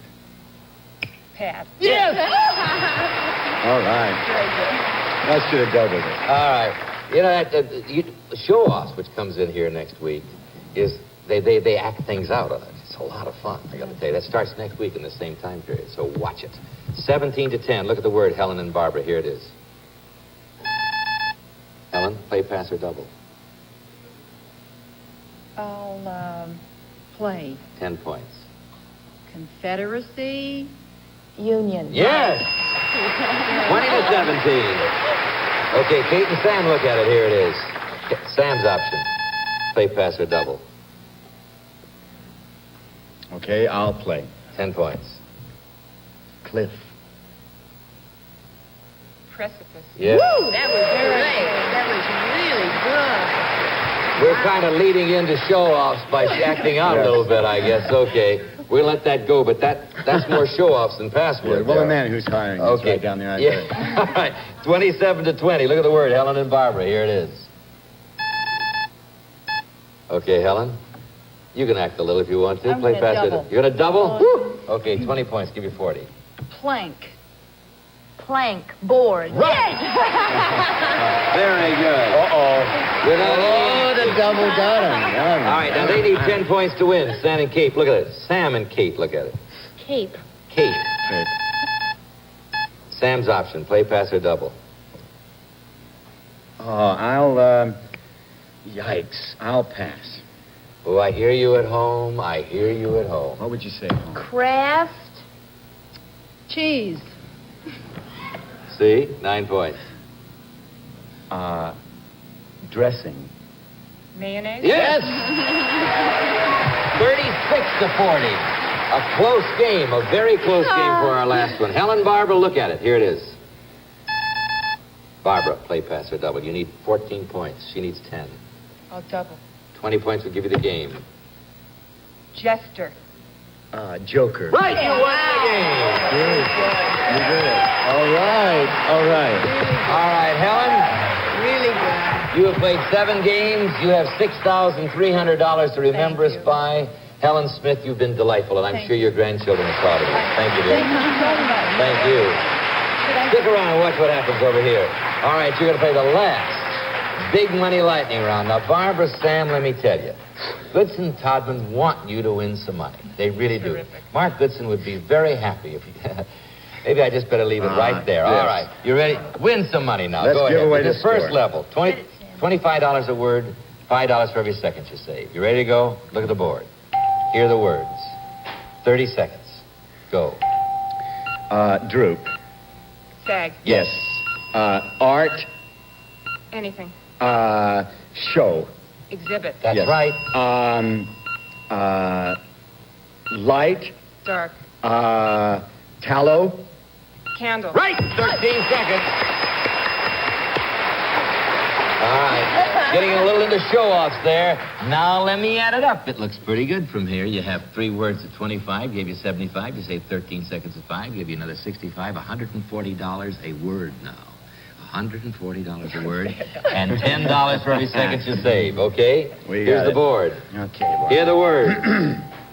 Pass. Yes! All right. I should have doubled it. All right. You know, show-offs, which comes in here next week, is they act things out on it. It's a lot of fun, I got to tell you. That starts next week in the same time period, so watch it. 17-10. Look at the word, Helen and Barbara. Here it is. Helen, play, pass, or double. I'll play. 10 points. Confederacy. Union. Yes! 20-17. Okay, Kate and Sam, look at it. Here it is. Sam's option. Play, pass, or double. Okay, I'll play. 10 points. Cliff. Precipice. Yes. Woo! That was great. That was really good. We're kind of leading into show-offs by acting out a little bit, I guess. Okay. We'll let that go, but that's more show-offs than passwords. Yeah, well, the man who's hiring is right down there. Yeah. All right. 27-20. Look at the word, Helen and Barbara. Here it is. Okay, Helen. You can act a little if you want to. I'm Play gonna pass. double. You're going to double? Woo! Okay, 20 points. Give you 40. Plank. Plank. Board. Right. Very good. Uh-oh. The double got him. All right, now they need 10 points to win. Sam and Kate, look at it. Sam and Kate, look at it. Cape. Kate. Sam's option, play, pass, or double. Yikes. I'll pass. Oh, I hear you at home. I hear you at home. What would you say? Craft. Cheese. See? 9 points. Dressing. Mayonnaise? Yes! 36-40. A close game, a very close game for our last one. Helen, Barbara, look at it. Here it is. Barbara, play, pass, or double. You need 14 points. She needs 10. I'll double. 20 points will give you the game. Jester. Joker. Right, you won the game. You did it. All right. All right. All right, Helen. Really good. You have played 7 games. You have $6,300 to remember us by. Helen Smith, you've been delightful, and I'm sure your grandchildren are proud of you. Thank you, dear. Thank you so much. Thank you. Stick around and watch what happens over here. All right, you're going to play the last big money lightning round. Now, Barbara, Sam, let me tell you, Goodson and Todman want you to win some money. They really do. Mark Goodson would be very happy if you... Maybe I just better leave it right there. Yes. All right. You ready? Win some money now. Let's Go give ahead. away This the first score. level, $25 a word, $5 for every second you save. You ready to go? Look at the board. Hear the words. 30 seconds. Go. Droop. Sag. Yes. Art. Anything. Show. Exhibit. That's Yes. right. Light. Dark. Tallow. Candle. Right. 13 seconds. All right. Getting a little into show-offs there. Now let me add it up. It looks pretty good from here. You have 3 words at 25, gave you 75. You saved 13 seconds at 5, gave you another 65. $140 a word now. $140 a word. And $10 for every second you save, okay? Here's the board. Okay, boy. Hear the word.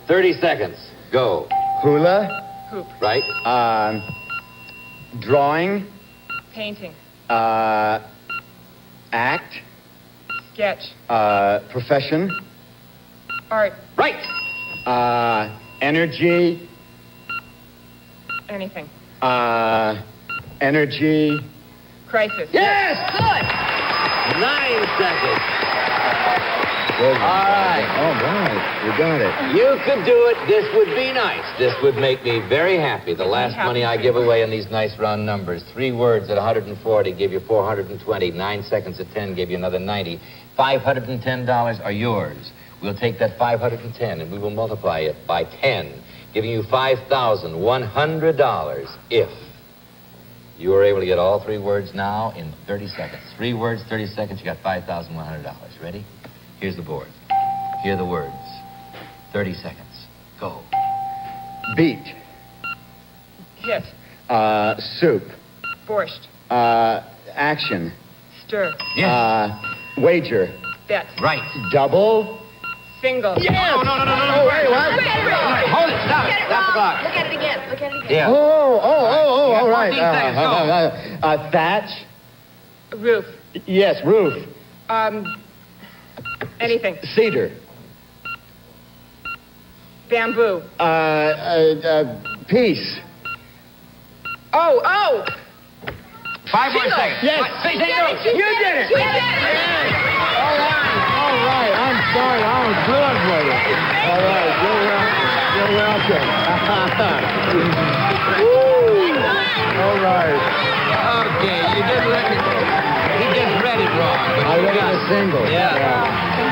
30 seconds. Go. Hula. Hoop. Right? Drawing. Painting. Act. Sketch. Profession. Art. Right. Energy. Anything. Energy. Crisis. Yes! Good. 9 seconds. Good. All right. All right. You got it. You could do it. This would be nice. This would make me very happy. The last money I give away in these nice round numbers. 3 words at 140 give you 420. 9 seconds at 10 give you another 90. $510 are yours. We'll take that 510 and we will multiply it by 10, giving you $5,100 if you are able to get all 3 words now in 30 seconds. 3 words, 30 seconds, you got $5,100. Ready? Here's the board. Here are the words. 30 seconds. Go. Beat. Hit. Soup. Borscht. Action. Stir. Yes. Wager. Bet. Right. Double. Single. Yes! No. Oh, wait, what? Hold it. Stop it. Stop the clock. Look at it again. Look at it again. Yeah. Oh, all right. 14 seconds. Go. Thatch. Roof. Yes, roof. Anything. Cedar. Bamboo. Peace. Oh! 5 more seconds. Yes. What? You did it. She did it. All right. I'm sorry. I was good with it. All right. You're welcome. Woo. All right. Okay, you did let it. He just read it wrong. But I read it a single. Yeah.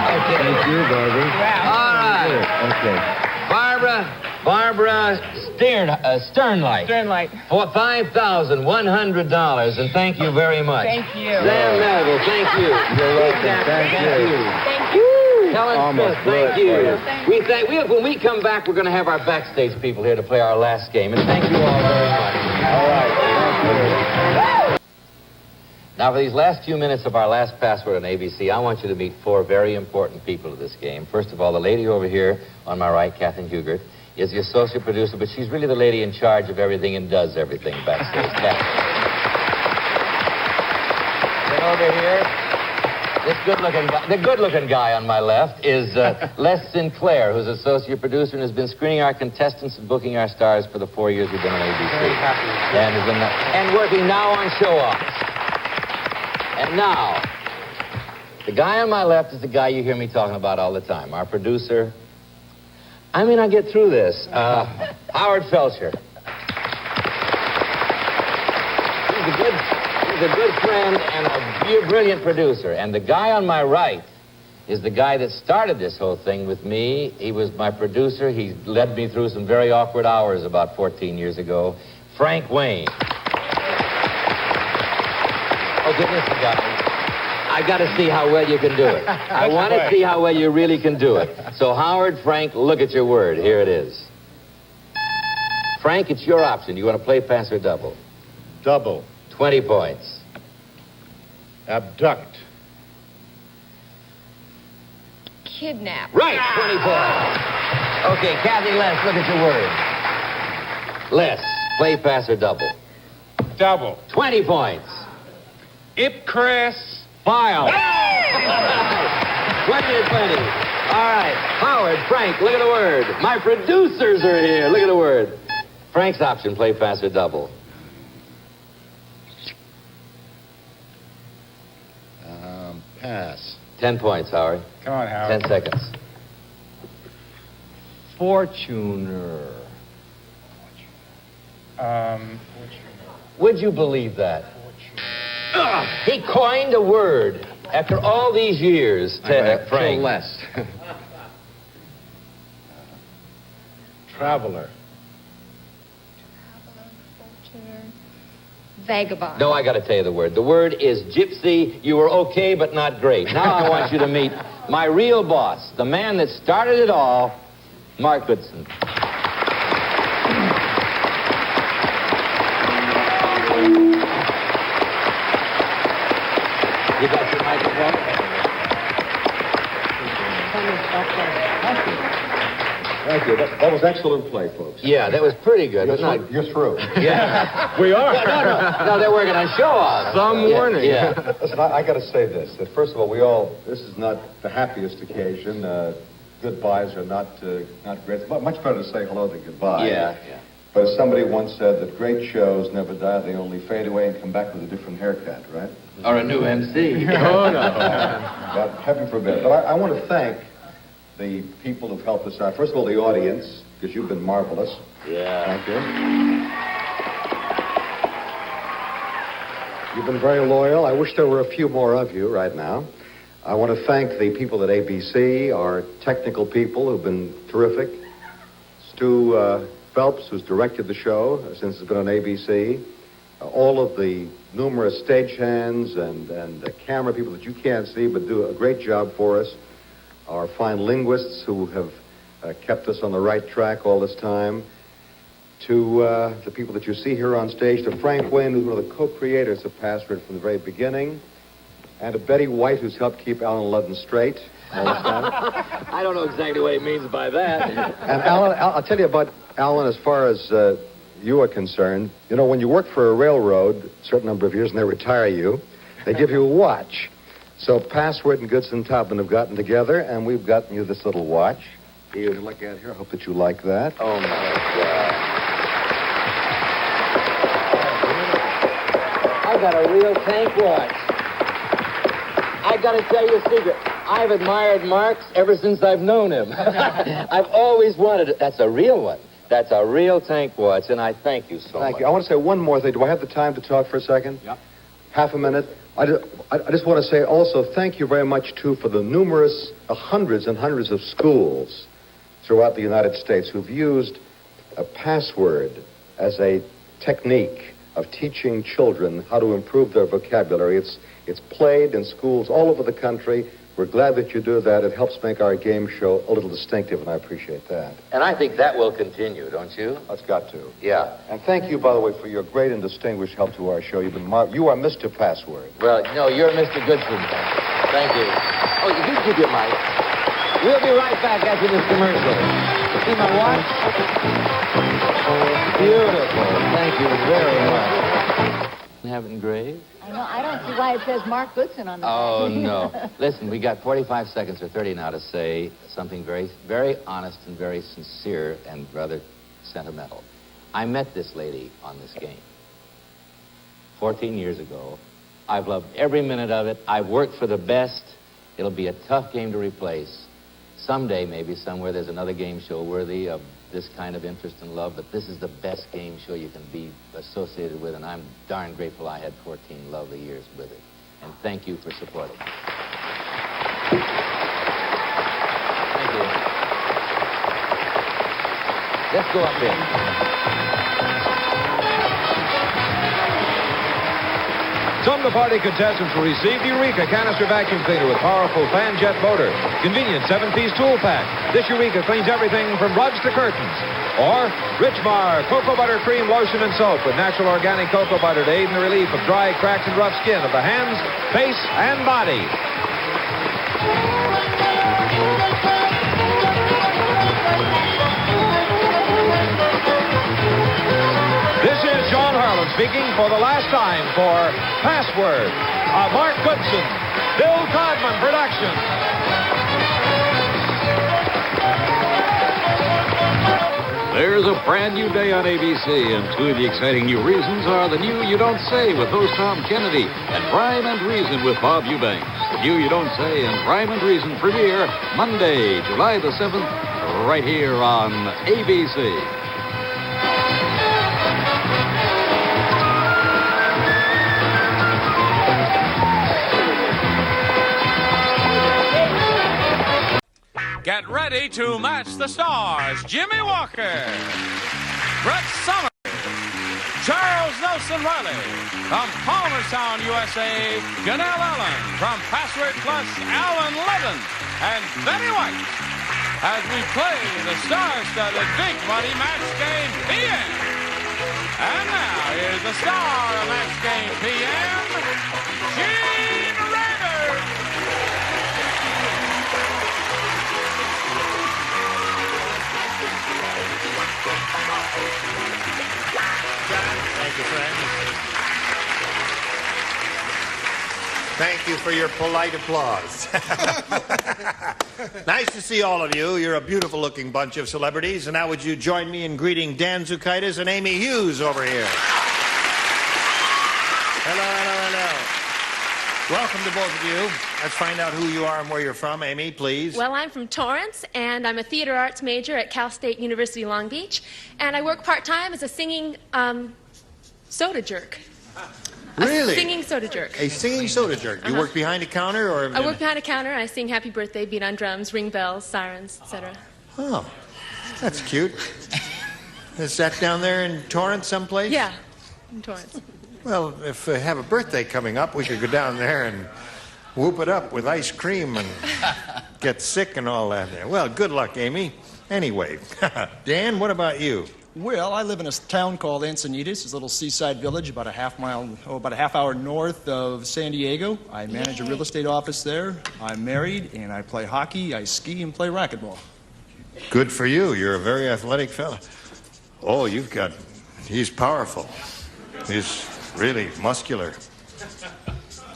Okay. Thank you, Barbie. All right. Okay. Barbara Sternlight. Sternlight. For $5,100, and thank you very much. Thank you. Sam Melville, thank you. You're welcome. Thank you. Thank you. Helen Almost Smith, thank good. you. When we come back, we're going to have our backstage people here to play our last game, and thank you all very much. All right. Thank you. Now, for these last few minutes of our last password on ABC, I want you to meet 4 very important people to this game. First of all, the lady over here on my right, Kathleen Hugert, is the associate producer, but she's really the lady in charge of everything and does everything backstage. Then over here, the good-looking guy on my left is Les Sinclair, who's associate producer and has been screening our contestants and booking our stars for the 4 years we've been on ABC. Very happy. And working now on show-offs. And now, the guy on my left is the guy you hear me talking about all the time, our producer. I mean, I get through this. Howard Felcher. He's a good friend and a brilliant producer. And the guy on my right is the guy that started this whole thing with me. He was my producer. He led me through some very awkward hours about 14 years ago. Frank Wayne. Okay, listen, guys. I got to see how well you can do it. I want to see how well you really can do it. So, Howard, Frank, look at your word. Here it is. Frank, it's your option. You want to play, pass, or double? Double. 20 points. Abduct. Kidnap. Right, 20 points. Okay, Kathy, Les, look at your word. Les, play, pass, or double? Double. 20 points. Ipcress. File. 20 to 20. All right. Howard, Frank, look at the word. My producers are here. Look at the word. Frank's option, play, pass, or double? Pass. 10 points, Howard. Come on, Howard. 10 seconds. Fortuner. Would you believe that? He coined a word after all these years, Frank. Less. Traveler. Vagabond. No, I got to tell you the word. The word is gypsy. You were okay, but not great. Now I want you to meet my real boss, the man that started it all, Mark Goodson. You got your microphone? Thank you. That was excellent play, folks. Yeah, that was pretty good. You're through. Yeah. We are. No, they're working on show-off. Some warning. Yeah. Listen, I got to say this. That first of all, this is not the happiest occasion. Goodbyes are not great. It's much better to say hello than goodbye. Yeah. But as somebody once said, that great shows never die. They only fade away and come back with a different haircut, right? Or a new MC. Oh, no. God, heaven forbid. But I want to thank the people who've helped us out. First of all, the audience, because you've been marvelous. Yeah. Thank you. You've been very loyal. I wish there were a few more of you right now. I want to thank the people at ABC, our technical people who've been terrific. Stu Phelps, who's directed the show since it's been on ABC. All of the numerous stagehands and the camera people that you can't see but do a great job for us. Our fine linguists who have kept us on the right track all this time. To the people that you see here on stage, to Frank Wayne, who's one of the co-creators of Password from the very beginning, and to Betty White, who's helped keep Alan Ludden straight all this time. I don't know exactly what he means by that. And Alan, I'll tell you about Alan as far as you are concerned. You know, when you work for a railroad a certain number of years and they retire you, they give you a watch. So Password and Goodson Taubman have gotten together, and we've gotten you this little watch. Here, look at here. I hope that you like that. Oh, my God. I got a real tank watch. I got to tell you a secret. I've admired Marx ever since I've known him. I've always wanted it. That's a real one. That's a real tank watch, and I thank you so much. Thank you. I want to say one more thing. Do I have the time to talk for a second? Yeah. Half a minute. I just want to say also thank you very much, too, for the numerous hundreds and hundreds of schools throughout the United States who've used a Password as a technique of teaching children how to improve their vocabulary. It's played in schools all over the country. We're glad that you do that. It helps make our game show a little distinctive, and I appreciate that. And I think that will continue, don't you? That's got to. Yeah. And thank you, by the way, for your great and distinguished help to our show. You are Mr. Password. Well, no, you're Mr. Goodson. Thank you. Oh, you can keep your mic. We'll be right back after this commercial. See my watch? Beautiful. Thank you very much. Have it engraved? I know. I don't see why it says Mark Goodson on the back. Oh, no. Listen, we got 45 seconds or 30 now to say something very, very honest and very sincere and rather sentimental. I met this lady on this game 14 years ago. I've loved every minute of it. I've worked for the best. It'll be a tough game to replace. Someday, maybe somewhere, there's another game show worthy of this kind of interest and love, but this is the best game show you can be associated with, and I'm darn grateful I had 14 lovely years with it. And thank you for supporting me. Thank you. Let's go up here. Some of the party contestants will receive the Eureka canister vacuum cleaner with powerful fan jet motor. Convenient 7-piece tool pack. This Eureka cleans everything from rugs to curtains. Or Richmar Cocoa Butter Cream Lotion and Soap with natural organic cocoa butter to aid in the relief of dry, cracked, and rough skin of the hands, face, and body. This is John Harlan speaking for the last time for Password, a Mark Goodson, Bill Codman production. There's a brand new day on ABC, and two of the exciting new reasons are the new You Don't Say with host Tom Kennedy and Rhyme and Reason with Bob Eubanks. The new You Don't Say and Rhyme and Reason premiere Monday, July the 7th, right here on ABC. Get ready to match the stars. Jimmy Walker, Brett Summers, Charles Nelson Riley. From Palmerstown, USA, Janelle Allen. From Password Plus, Alan Ludden and Betty White. As we play the star-studded Big Money Match Game PM. And now, here's the star of Match Game PM, Gene Rader. Thank you for your polite applause. Nice to see all of you. You're a beautiful-looking bunch of celebrities. And now would you join me in greeting Dan Zukaitis and Amy Hughes over here. Hello, hello, hello. Welcome to both of you. Let's find out who you are and where you're from. Amy, please. Well, I'm from Torrance, and I'm a theater arts major at Cal State University Long Beach. And I work part-time as a singing soda jerk. Really? A singing soda jerk. A singing soda jerk. You work behind a counter, or? I work behind a counter. I sing Happy Birthday, beat on drums, ring bells, sirens, etc. Oh, that's cute. Is that down there in Torrance someplace? Yeah, in Torrance. Well, if I have a birthday coming up, we could go down there and whoop it up with ice cream and get sick and all that there. Well, good luck, Amy. Anyway, Dan, what about you? Well, I live in a town called Encinitas. It's a little seaside village about a half hour north of San Diego. I manage a real estate office there. I'm married, and I play hockey, I ski, and play racquetball. Good for you. You're a very athletic fella. Oh, he's powerful. He's really muscular.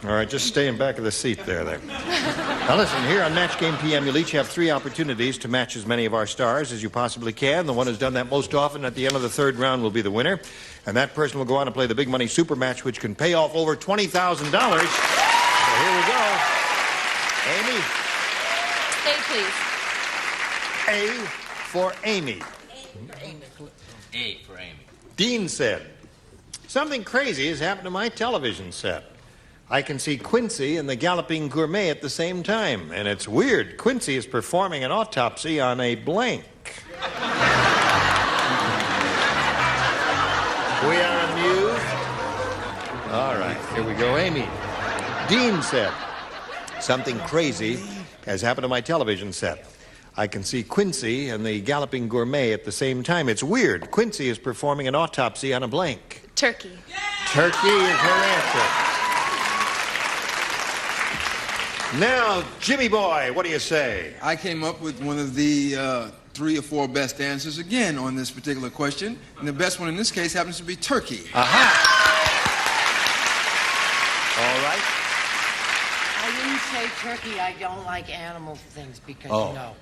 All right, just stay in back of the seat there. Now listen, here on Match Game PM, you'll each have 3 opportunities to match as many of our stars as you possibly can. The one who's done that most often at the end of the 3rd round will be the winner. And that person will go on to play the big money super match, which can pay off over $20,000. So here we go. Amy? A, please. A for Amy. A for Amy. Dean said, something crazy has happened to my television set. I can see Quincy and the Galloping Gourmet at the same time, and it's weird. Quincy is performing an autopsy on a blank. We are amused. All right, here we go. Amy. Dean said, something crazy has happened to my television set. I can see Quincy and the Galloping Gourmet at the same time. It's weird. Quincy is performing an autopsy on a blank. Turkey. Turkey is her answer. Now, Jimmy Boy, what do you say? I came up with one of the 3 or 4 best answers again on this particular question, and the best one in this case happens to be turkey. Aha! All right. I didn't say turkey. I don't like animal things because,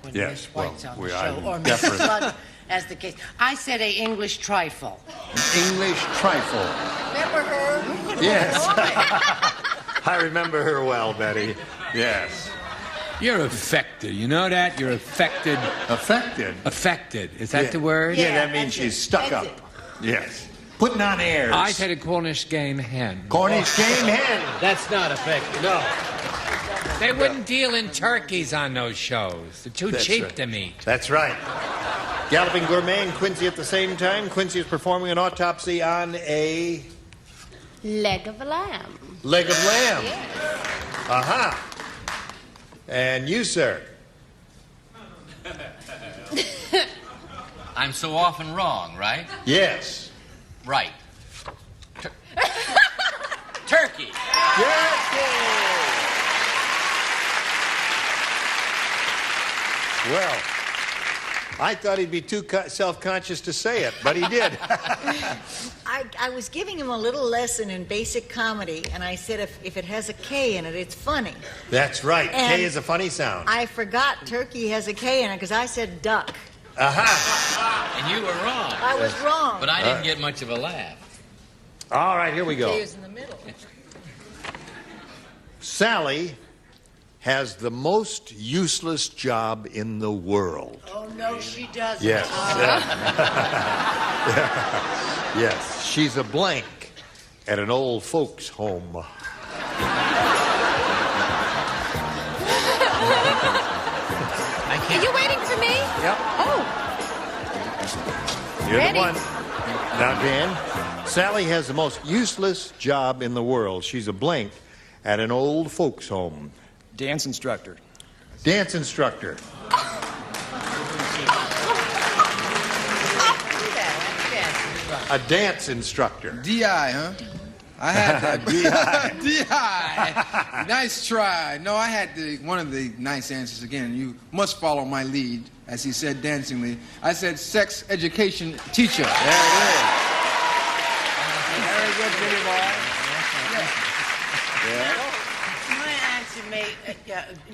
when Miss White's on the show, or Mrs. Ludden, as the case. I said a English trifle. English trifle. Remember her? Yes. I remember her well, Betty. Yes. You're affected. You know that? You're affected. Affected? Affected. Is that the word? Yeah, that means she's stuck up. Yes. Putting on airs. I said a Cornish game hen. Cornish game hen. That's not affected. No. They wouldn't deal in turkeys on those shows. They're too cheap to meat. That's right. Galloping Gourmet and Quincy at the same time. Quincy is performing an autopsy on a... Leg of a lamb. Leg of lamb. Yes. Aha. And you, sir? I'm so often wrong, right? Yes. Right. Turkey. Well, I thought he'd be too self-conscious to say it, but he did. I was giving him a little lesson in basic comedy, and I said if it has a K in it, it's funny. That's right. And K is a funny sound. I forgot turkey has a K in it because I said duck. Aha. And you were wrong. I was wrong. But I didn't get much of a laugh. All right, here we go. K is in the middle. Sally has the most useless job in the world. Oh, no, she doesn't. Yes. Yes. She's a blank at an old folks' home. Are you waiting for me? Yep. Oh. You're Ready. the one. Now, Dan, Sally has the most useless job in the world. She's a blank at an old folks' home. Dance instructor. Dance instructor. A dance instructor. D.I., huh? I had D.I. Nice try. No, I had one of the nice answers again. You must follow my lead, as he said dancingly. I said sex education teacher. There it is. Very good, Jimmy boy. Yeah. answer may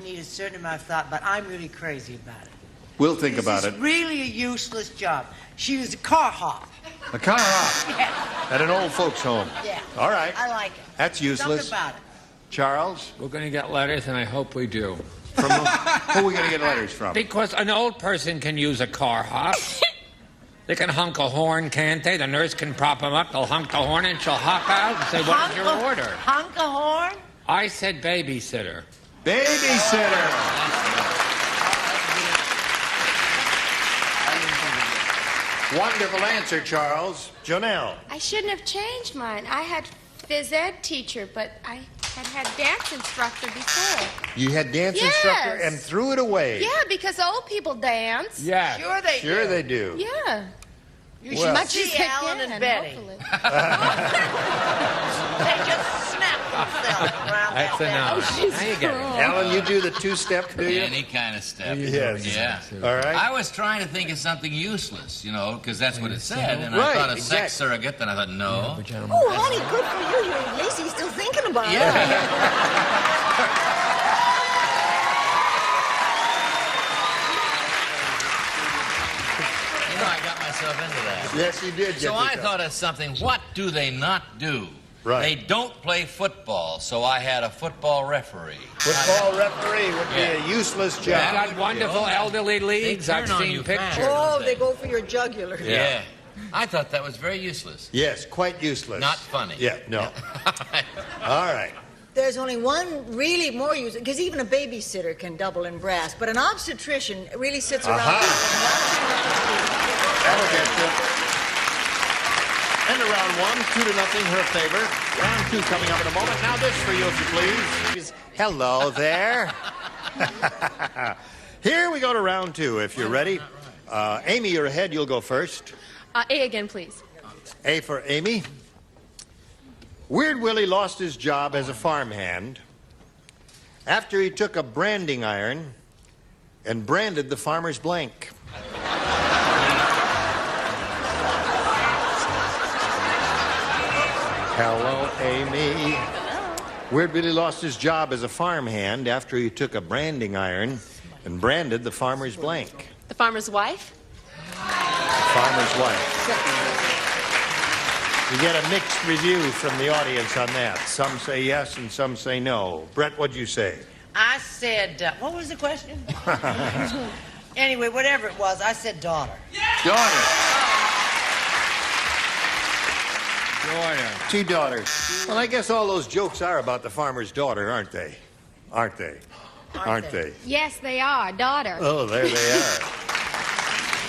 need a certain amount of thought, but I'm really crazy about it. We'll think about it. It's really a useless job. She was a car hop. A car hop? Yeah. At an old folks' home? Yeah. All right. I like it. That's useless. Something about it. Charles? We're going to get letters, and I hope we do. From who are we going to get letters from? Because an old person can use a car hop. They can honk a horn, can't they? The nurse can prop them up. They'll honk the horn, and she'll hop out and say, "What is your order?" Honk a horn? I said babysitter. Babysitter. Wonderful answer, Charles. Jonelle. I shouldn't have changed mine. I had phys ed teacher, but I had dance instructor before. You had dance Yes. instructor and threw it away. Yeah, because old people dance. Yeah. Sure they do. Sure they do. Yeah. You Well. should see Alan and Betty. They just snap themselves around That's that enough. bed. Now you get it. Alan, you do the two-step, do you? Any kind of step. Yes. Yeah. All right. I was trying to think of something useless, you know, because that's what it said. And Right, I thought of exactly. sex surrogate, then I thought, no. Oh, honey, good for you. You're at least he's still thinking about it. You know, I got myself into that. Yes, you did. So I thought of something. What do they not do? Right. They don't play football, so I had a football referee. Football referee would be a useless They've job. got wonderful elderly leagues. turn I've on seen you fast. pictures. Oh, they go for your jugular. Yeah. I thought that was very useless. Yes, quite useless. Not funny. Yeah, no. All right. There's only one really more use, because even a babysitter can double in brass, but an obstetrician really sits around. That'll get you. End of round one, 2-0, her favor. Round two coming up in a moment. Now this for you, if you please. Hello there. Here we go to round two, if you're ready. Amy, you're ahead. You'll go first. A again, please. A for Amy. Weird Willie lost his job as a farmhand after he took a branding iron and branded the farmer's blank. Hello, Amy. Weird Willie lost his job as a farmhand after he took a branding iron and branded the farmer's blank. The farmer's wife? Farmer's wife. You get a mixed review from the audience on that. Some say yes and some say no. Brett, what'd you say? I said, what was the question? Anyway, whatever it was, I said daughter. Daughter. Daughter. Two daughters. Well, I guess all those jokes are about the farmer's daughter, aren't they? Aren't they? Aren't they? Yes, they are. Daughter. Oh, there they are.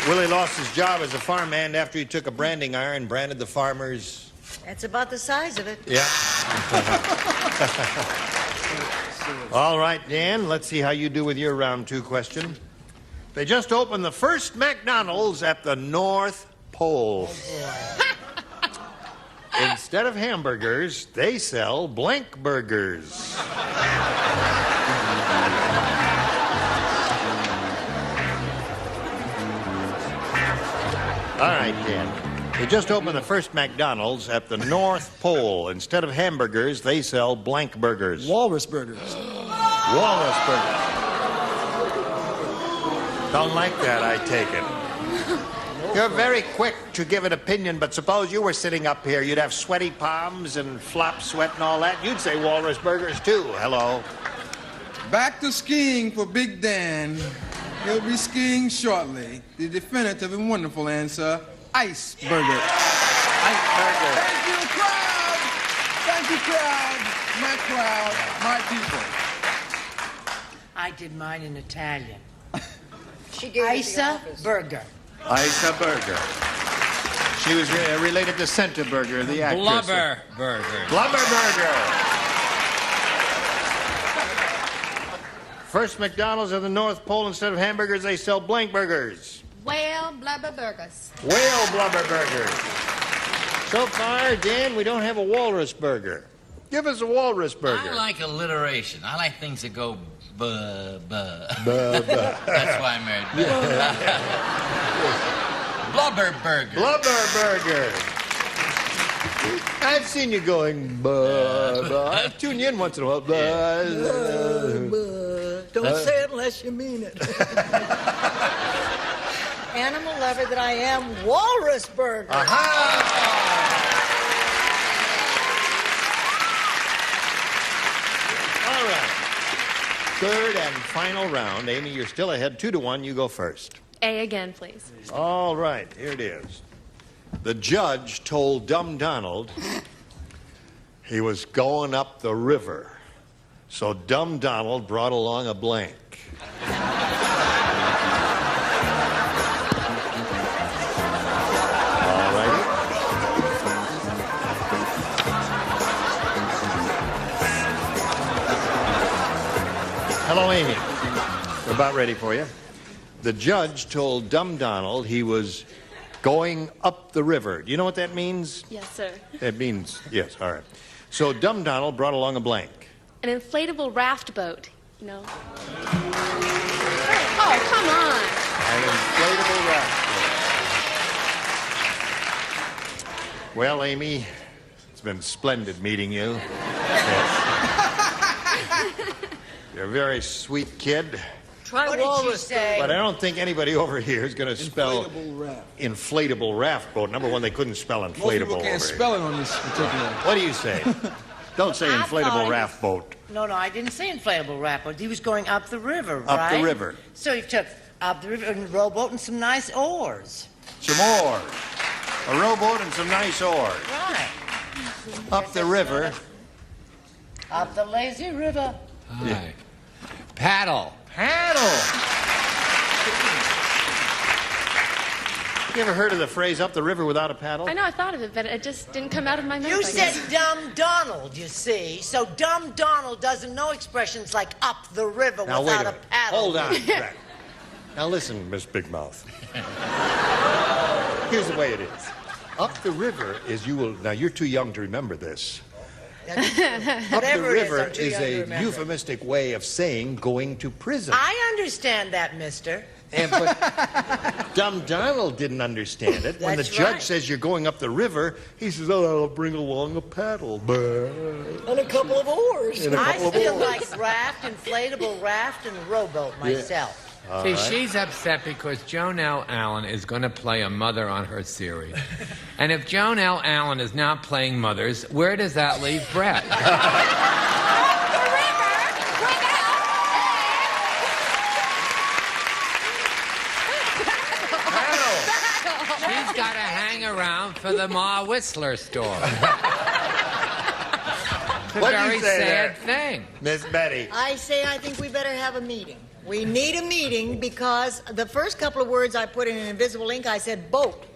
Willie lost his job as a farmhand after he took a branding iron, branded the farmer's... That's about the size of it. Yeah. All right, Dan, let's see how you do with your round two question. They just opened the first McDonald's at the North Pole. Instead of hamburgers, they sell blank burgers. All right, Dan. They just opened the first McDonald's at the North Pole. Instead of hamburgers, they sell blank burgers. Walrus burgers. Walrus burgers. Don't like that, I take it. You're very quick to give an opinion, but suppose you were sitting up here, you'd have sweaty palms and flop sweat and all that. You'd say walrus burgers, too. Hello. Back to skiing for Big Dan. He'll be skiing shortly. The definitive and wonderful answer, ice burger. Ice burger. Thank you, crowd. Thank you, crowd. My crowd, my people. I did mine in Italian. She gave it to the Isa office. Burger. Isa Burger. She was related to Senta Burger, the actress. Blubber burger. Blubber Burger. First McDonald's at the North Pole. Instead of hamburgers, they sell blank burgers. Whale blubber burgers. Whale blubber burgers. So far, Dan, we don't have a walrus burger. Give us a walrus burger. I like alliteration. I like things that go buh. Buh, buh. That's why I married Beth. Blubber burger. Blubber burger. I've seen you going, blah, blah. I tune you in once in a while. Blah, Don't say it unless you mean it. Animal lover that I am, walrus burger. All right. Third and final round. Amy, you're still ahead 2-1. You go first. A again, please. All right, here it is. The judge told Dumb Donald he was going up the river. So Dumb Donald brought along a blank. All righty. Hello, Amy. We're about ready for you. The judge told Dumb Donald he was going up the river. Do you know what that means? Yes, sir. That means, yes, all right. So Dumb Donald brought along a blank. An inflatable raft boat. No. Oh, come on. An inflatable raft boat. Well, Amy, it's been splendid meeting you. Yes. You're a very sweet kid. Try walrus say? But I don't think anybody over here is going to spell inflatable raft boat. Number one, they couldn't spell inflatable. Most people over can't here. spell it on this particular. What do you say? Don't say inflatable raft boat. No, I didn't say inflatable raft boat. He was going up the river, right? Up the river. So he took up the river and a rowboat and some nice oars. Some oars. A rowboat and some nice oars. Right. Up the river. Up the lazy river. Hi. Paddle. Paddle. You ever heard of the phrase up the river without a paddle? I know I thought of it, but it just didn't come out of my mouth. You I said guess. Dumb Donald, you see. So Dumb Donald doesn't know expressions like up the river Now, without wait a paddle. Hold on. Right. Now listen, Miss Big Mouth. Here's the way it is. Up the river is you will... Now, you're too young to remember this. Up the Whatever it is, river I'm too is young to a remember. euphemistic way of saying going to prison. I understand that, mister. But Dumb Donald didn't understand it. When the That's judge right. says you're going up the river, he says, oh, I'll bring along a paddle. And a couple of oars. And a I couple of still oars. like raft, inflatable raft, and rowboat myself. See, she's upset because Joan L. Allen is going to play a mother on her series. And if Joan L. Allen is not playing mothers, where does that leave Brett? She's got to hang around for the Ma Whistler store. It's a What'd you very say sad there? thing. Miss Betty. I say I think we better have a meeting. We need a meeting because the first couple of words I put in invisible ink, I said boat.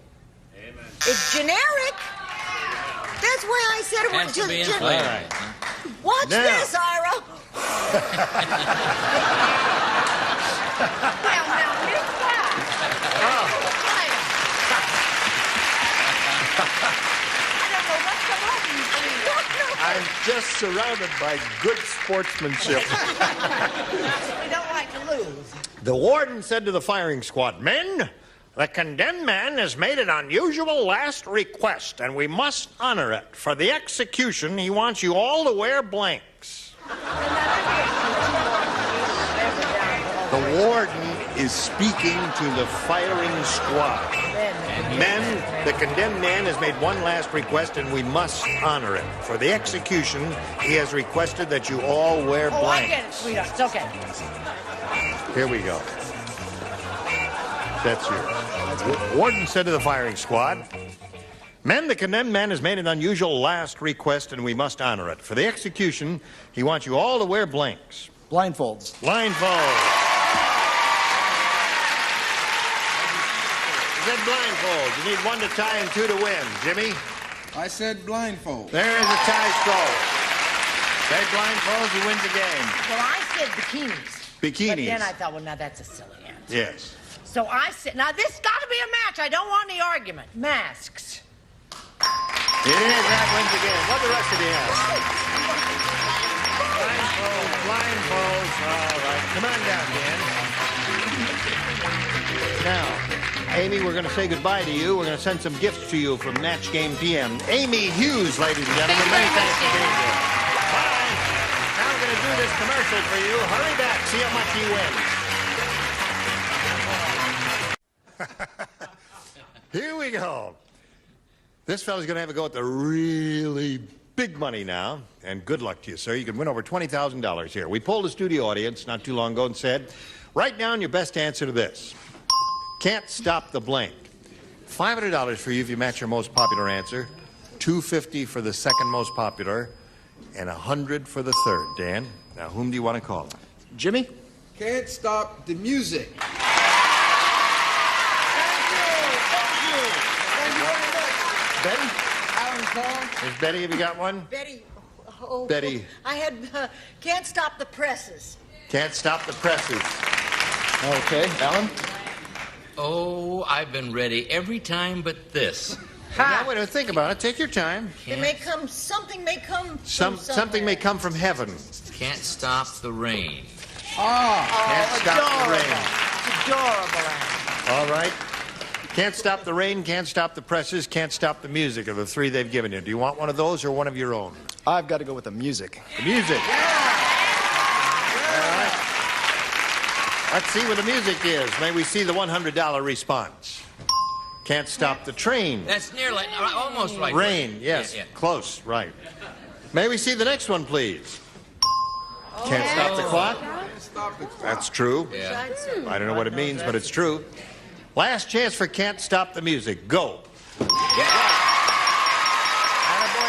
Amen. It's generic. That's why I said it Has was to be just inflated. All right. Watch Now. this, Ira. Well, now, here's that. I'm just surrounded by good sportsmanship. We don't like to lose. The warden said to the firing squad, men, the condemned man has made an unusual last request, and we must honor it. For the execution, he wants you all to wear blanks. The warden is speaking to the firing squad. Men, the condemned man has made one last request, and we must honor it. For the execution, he has requested that you all wear Oh, I blanks. get it, sweetheart. It's okay. Here we go. That's yours. Warden said to the firing squad, men, the condemned man has made an unusual last request, and we must honor it. For the execution, he wants you all to wear blanks. Blindfolds. Blindfolds. He said blindfolds. You need 1 to tie and 2 to win. Jimmy? I said blindfold. There is a tie score. Say blindfolds, he wins the game. Well, I said bikinis. Bikinis. But then I thought, well, now that's a silly answer. Yes. So I said, now this got to be a match. I don't want any argument. Masks. It is. That wins the game. What the rest of you have? Blindfolds. All right. Come on down, Dan. Now, Amy, we're going to say goodbye to you. We're going to send some gifts to you from Match Game PM. Amy Hughes, ladies and gentlemen. Many thanks for being here. Bye. Now we're going to do this commercial for you. Hurry back. See how much he wins. Here we go. This fella's going to have a go at the really big money now. And good luck to you, sir. You can win over $20,000 here. We polled a studio audience not too long ago and said, write down your best answer to this. Can't stop the blank. $500 for you if you match your most popular answer. $250 for the second most popular. And $100 for the third. Dan, now whom do you want to call? Jimmy? Can't stop the music. Betty? Alan Cole. Is Betty, have you got one? Betty. Oh, Betty. I had Can't Stop the Presses. Can't stop the presses. Okay, Alan? Oh, I've been ready every time but this. Now, wait, think about it. Take your time. Something may come Something may come from heaven. Can't stop the rain. Can't stop the rain. Adorable. All right. Can't stop the rain, can't stop the presses, can't stop the music are the three they've given you. Do you want one of those or one of your own? I've got to go with the music. The music. All right. Let's see what the music is. May we see the $100 response. Can't stop the train. That's nearly, almost like rain. Yes, yeah. Close, right. May we see the next one, please? Can't stop the clock. That's true. Yeah. I don't know what it means, but it's true. Last chance for Can't Stop the Music. Go. Attaboy,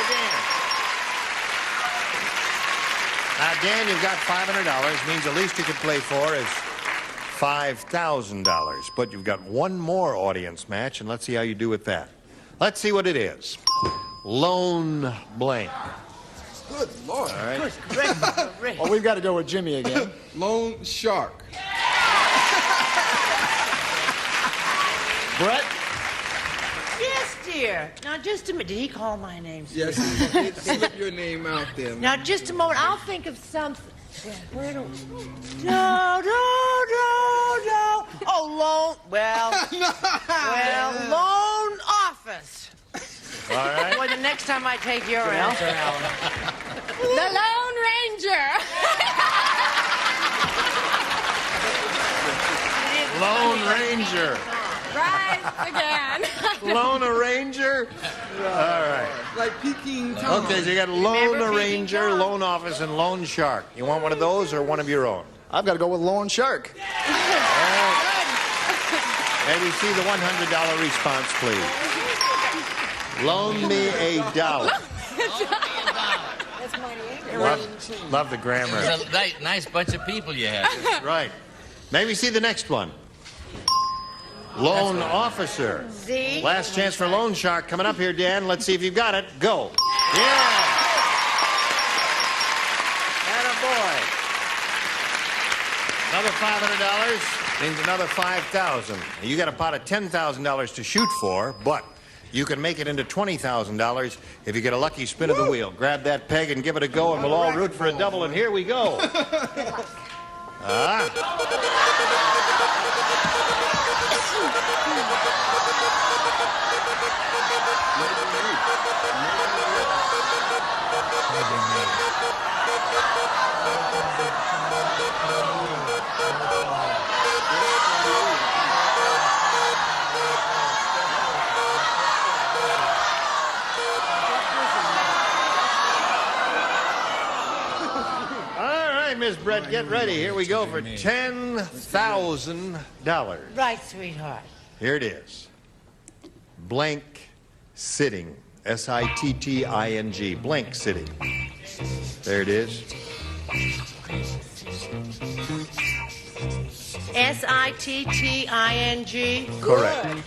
Dan. Now, Dan, you've got $500. Means the least you could play for is $5,000. But you've got one more audience match, and let's see how you do with that. Let's see what it is. Lone blank. Good Lord. All right. Well, we've got to go with Jimmy again. Lone shark. Brett? Yes, dear. Now, just a minute. Did he call my name? Yes, he did slip your name out there. Now, just a moment. I'll think of something. Where do... No. Oh, loan... Well... loan office. All right. Boy, the next time I take your answer, Alan. The Lone Ranger. Lone Ranger. Rise again. Lone Ranger? All right. Like Peking Tom. Okay, so you got Lone Ranger, Lone Office, and Lone Shark. You want one of those or one of your own? I've got to go with Lone Shark. May we see the $100 response, please? Loan me a dollar. That's mighty angry. Love the grammar. It's a nice bunch of people you have. Right. May we see the next one? Lone Officer. Z. Last chance for Lone Shark coming up here, Dan. Let's see if you've got it. Go. Yeah. Attaboy. Another $500 means another $5,000. You got a pot of $10,000 to shoot for, but you can make it into $20,000 if you get a lucky spin of the wheel. Grab that peg and give it a go, and we'll all root for a double, and here we go. Miss Brett, get ready. Here we go for $10,000. Right, sweetheart. Here it is. Blank sitting. S-I-T-T-I-N-G. Blank sitting. There it is. S-I-T-T-I-N-G? Correct.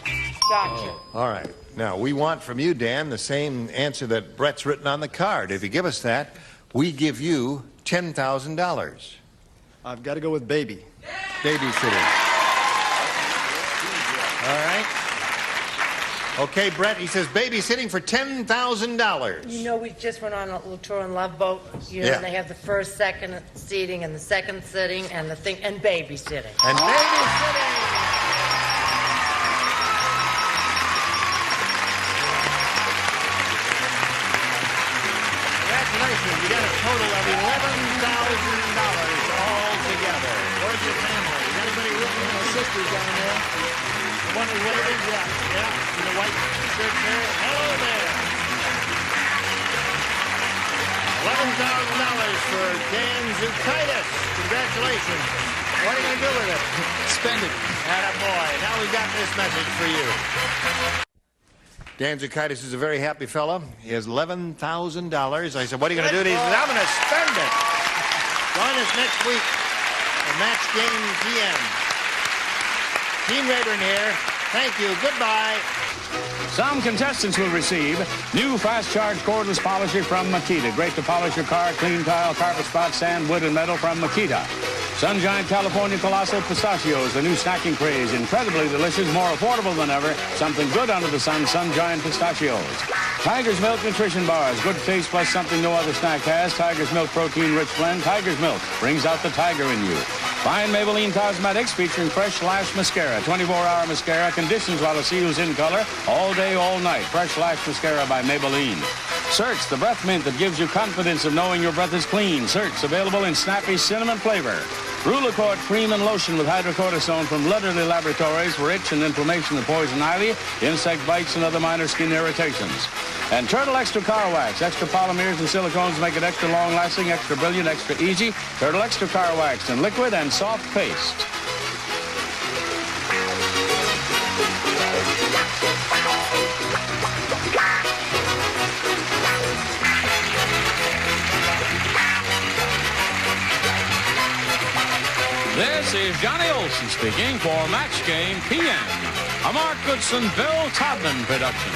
Gotcha. All right. Now, we want from you, Dan, the same answer that Brett's written on the card. If you give us that, we give you $10,000. I've got to go with baby. Babysitting. All right. Okay, Brett, he says babysitting for $10,000. You know, we just went on a little tour on Love Boat. You know, Yeah. they have the first, second seating, and the second sitting, and the thing, and babysitting. And babysitting. Congratulations. You got a total of $11,000 all together. Where's your family? Is anybody rooting for my sisters down there? The one who's waving? Yeah. In the white shirt there. Hello there. $11,000 for Dan Zukaitis. Congratulations. What are you going to do with it? Spend it. Attaboy. Now we've got this message for you. Dan Zukaitis is a very happy fellow. He has $11,000. I said, what are you going to do? He said, I'm going to spend it. Join us next week for Match Game GM. Gene Rayburn here. Thank you. Goodbye. Some contestants will receive new fast charge cordless polisher from Makita. Great to polish your car, clean tile, carpet spot, sand, wood, and metal from Makita. Sungiant California Colossal Pistachios, the new snacking craze. Incredibly delicious, more affordable than ever. Something good under the sun, Sungiant Pistachios. Tiger's Milk Nutrition Bars. Good taste plus something no other snack has. Tiger's Milk Protein-Rich Blend. Tiger's Milk brings out the tiger in you. Fine Maybelline Cosmetics featuring Fresh Lash Mascara. 24-hour mascara, conditions while it seals in color. All day, all night. Fresh Lash Mascara by Maybelline. Search, the breath mint that gives you confidence of knowing your breath is clean. Search, available in snappy cinnamon flavor. Rulacort cream and lotion with hydrocortisone from Ludden Laboratories for itch and inflammation of poison ivy, insect bites, and other minor skin irritations. And Turtle Extra Car Wax. Extra polymers and silicones make it extra long-lasting, extra brilliant, extra easy. Turtle Extra Car Wax in liquid and soft paste. This is Johnny Olson speaking for Match Game PM, a Mark Goodson, Bill Todman production.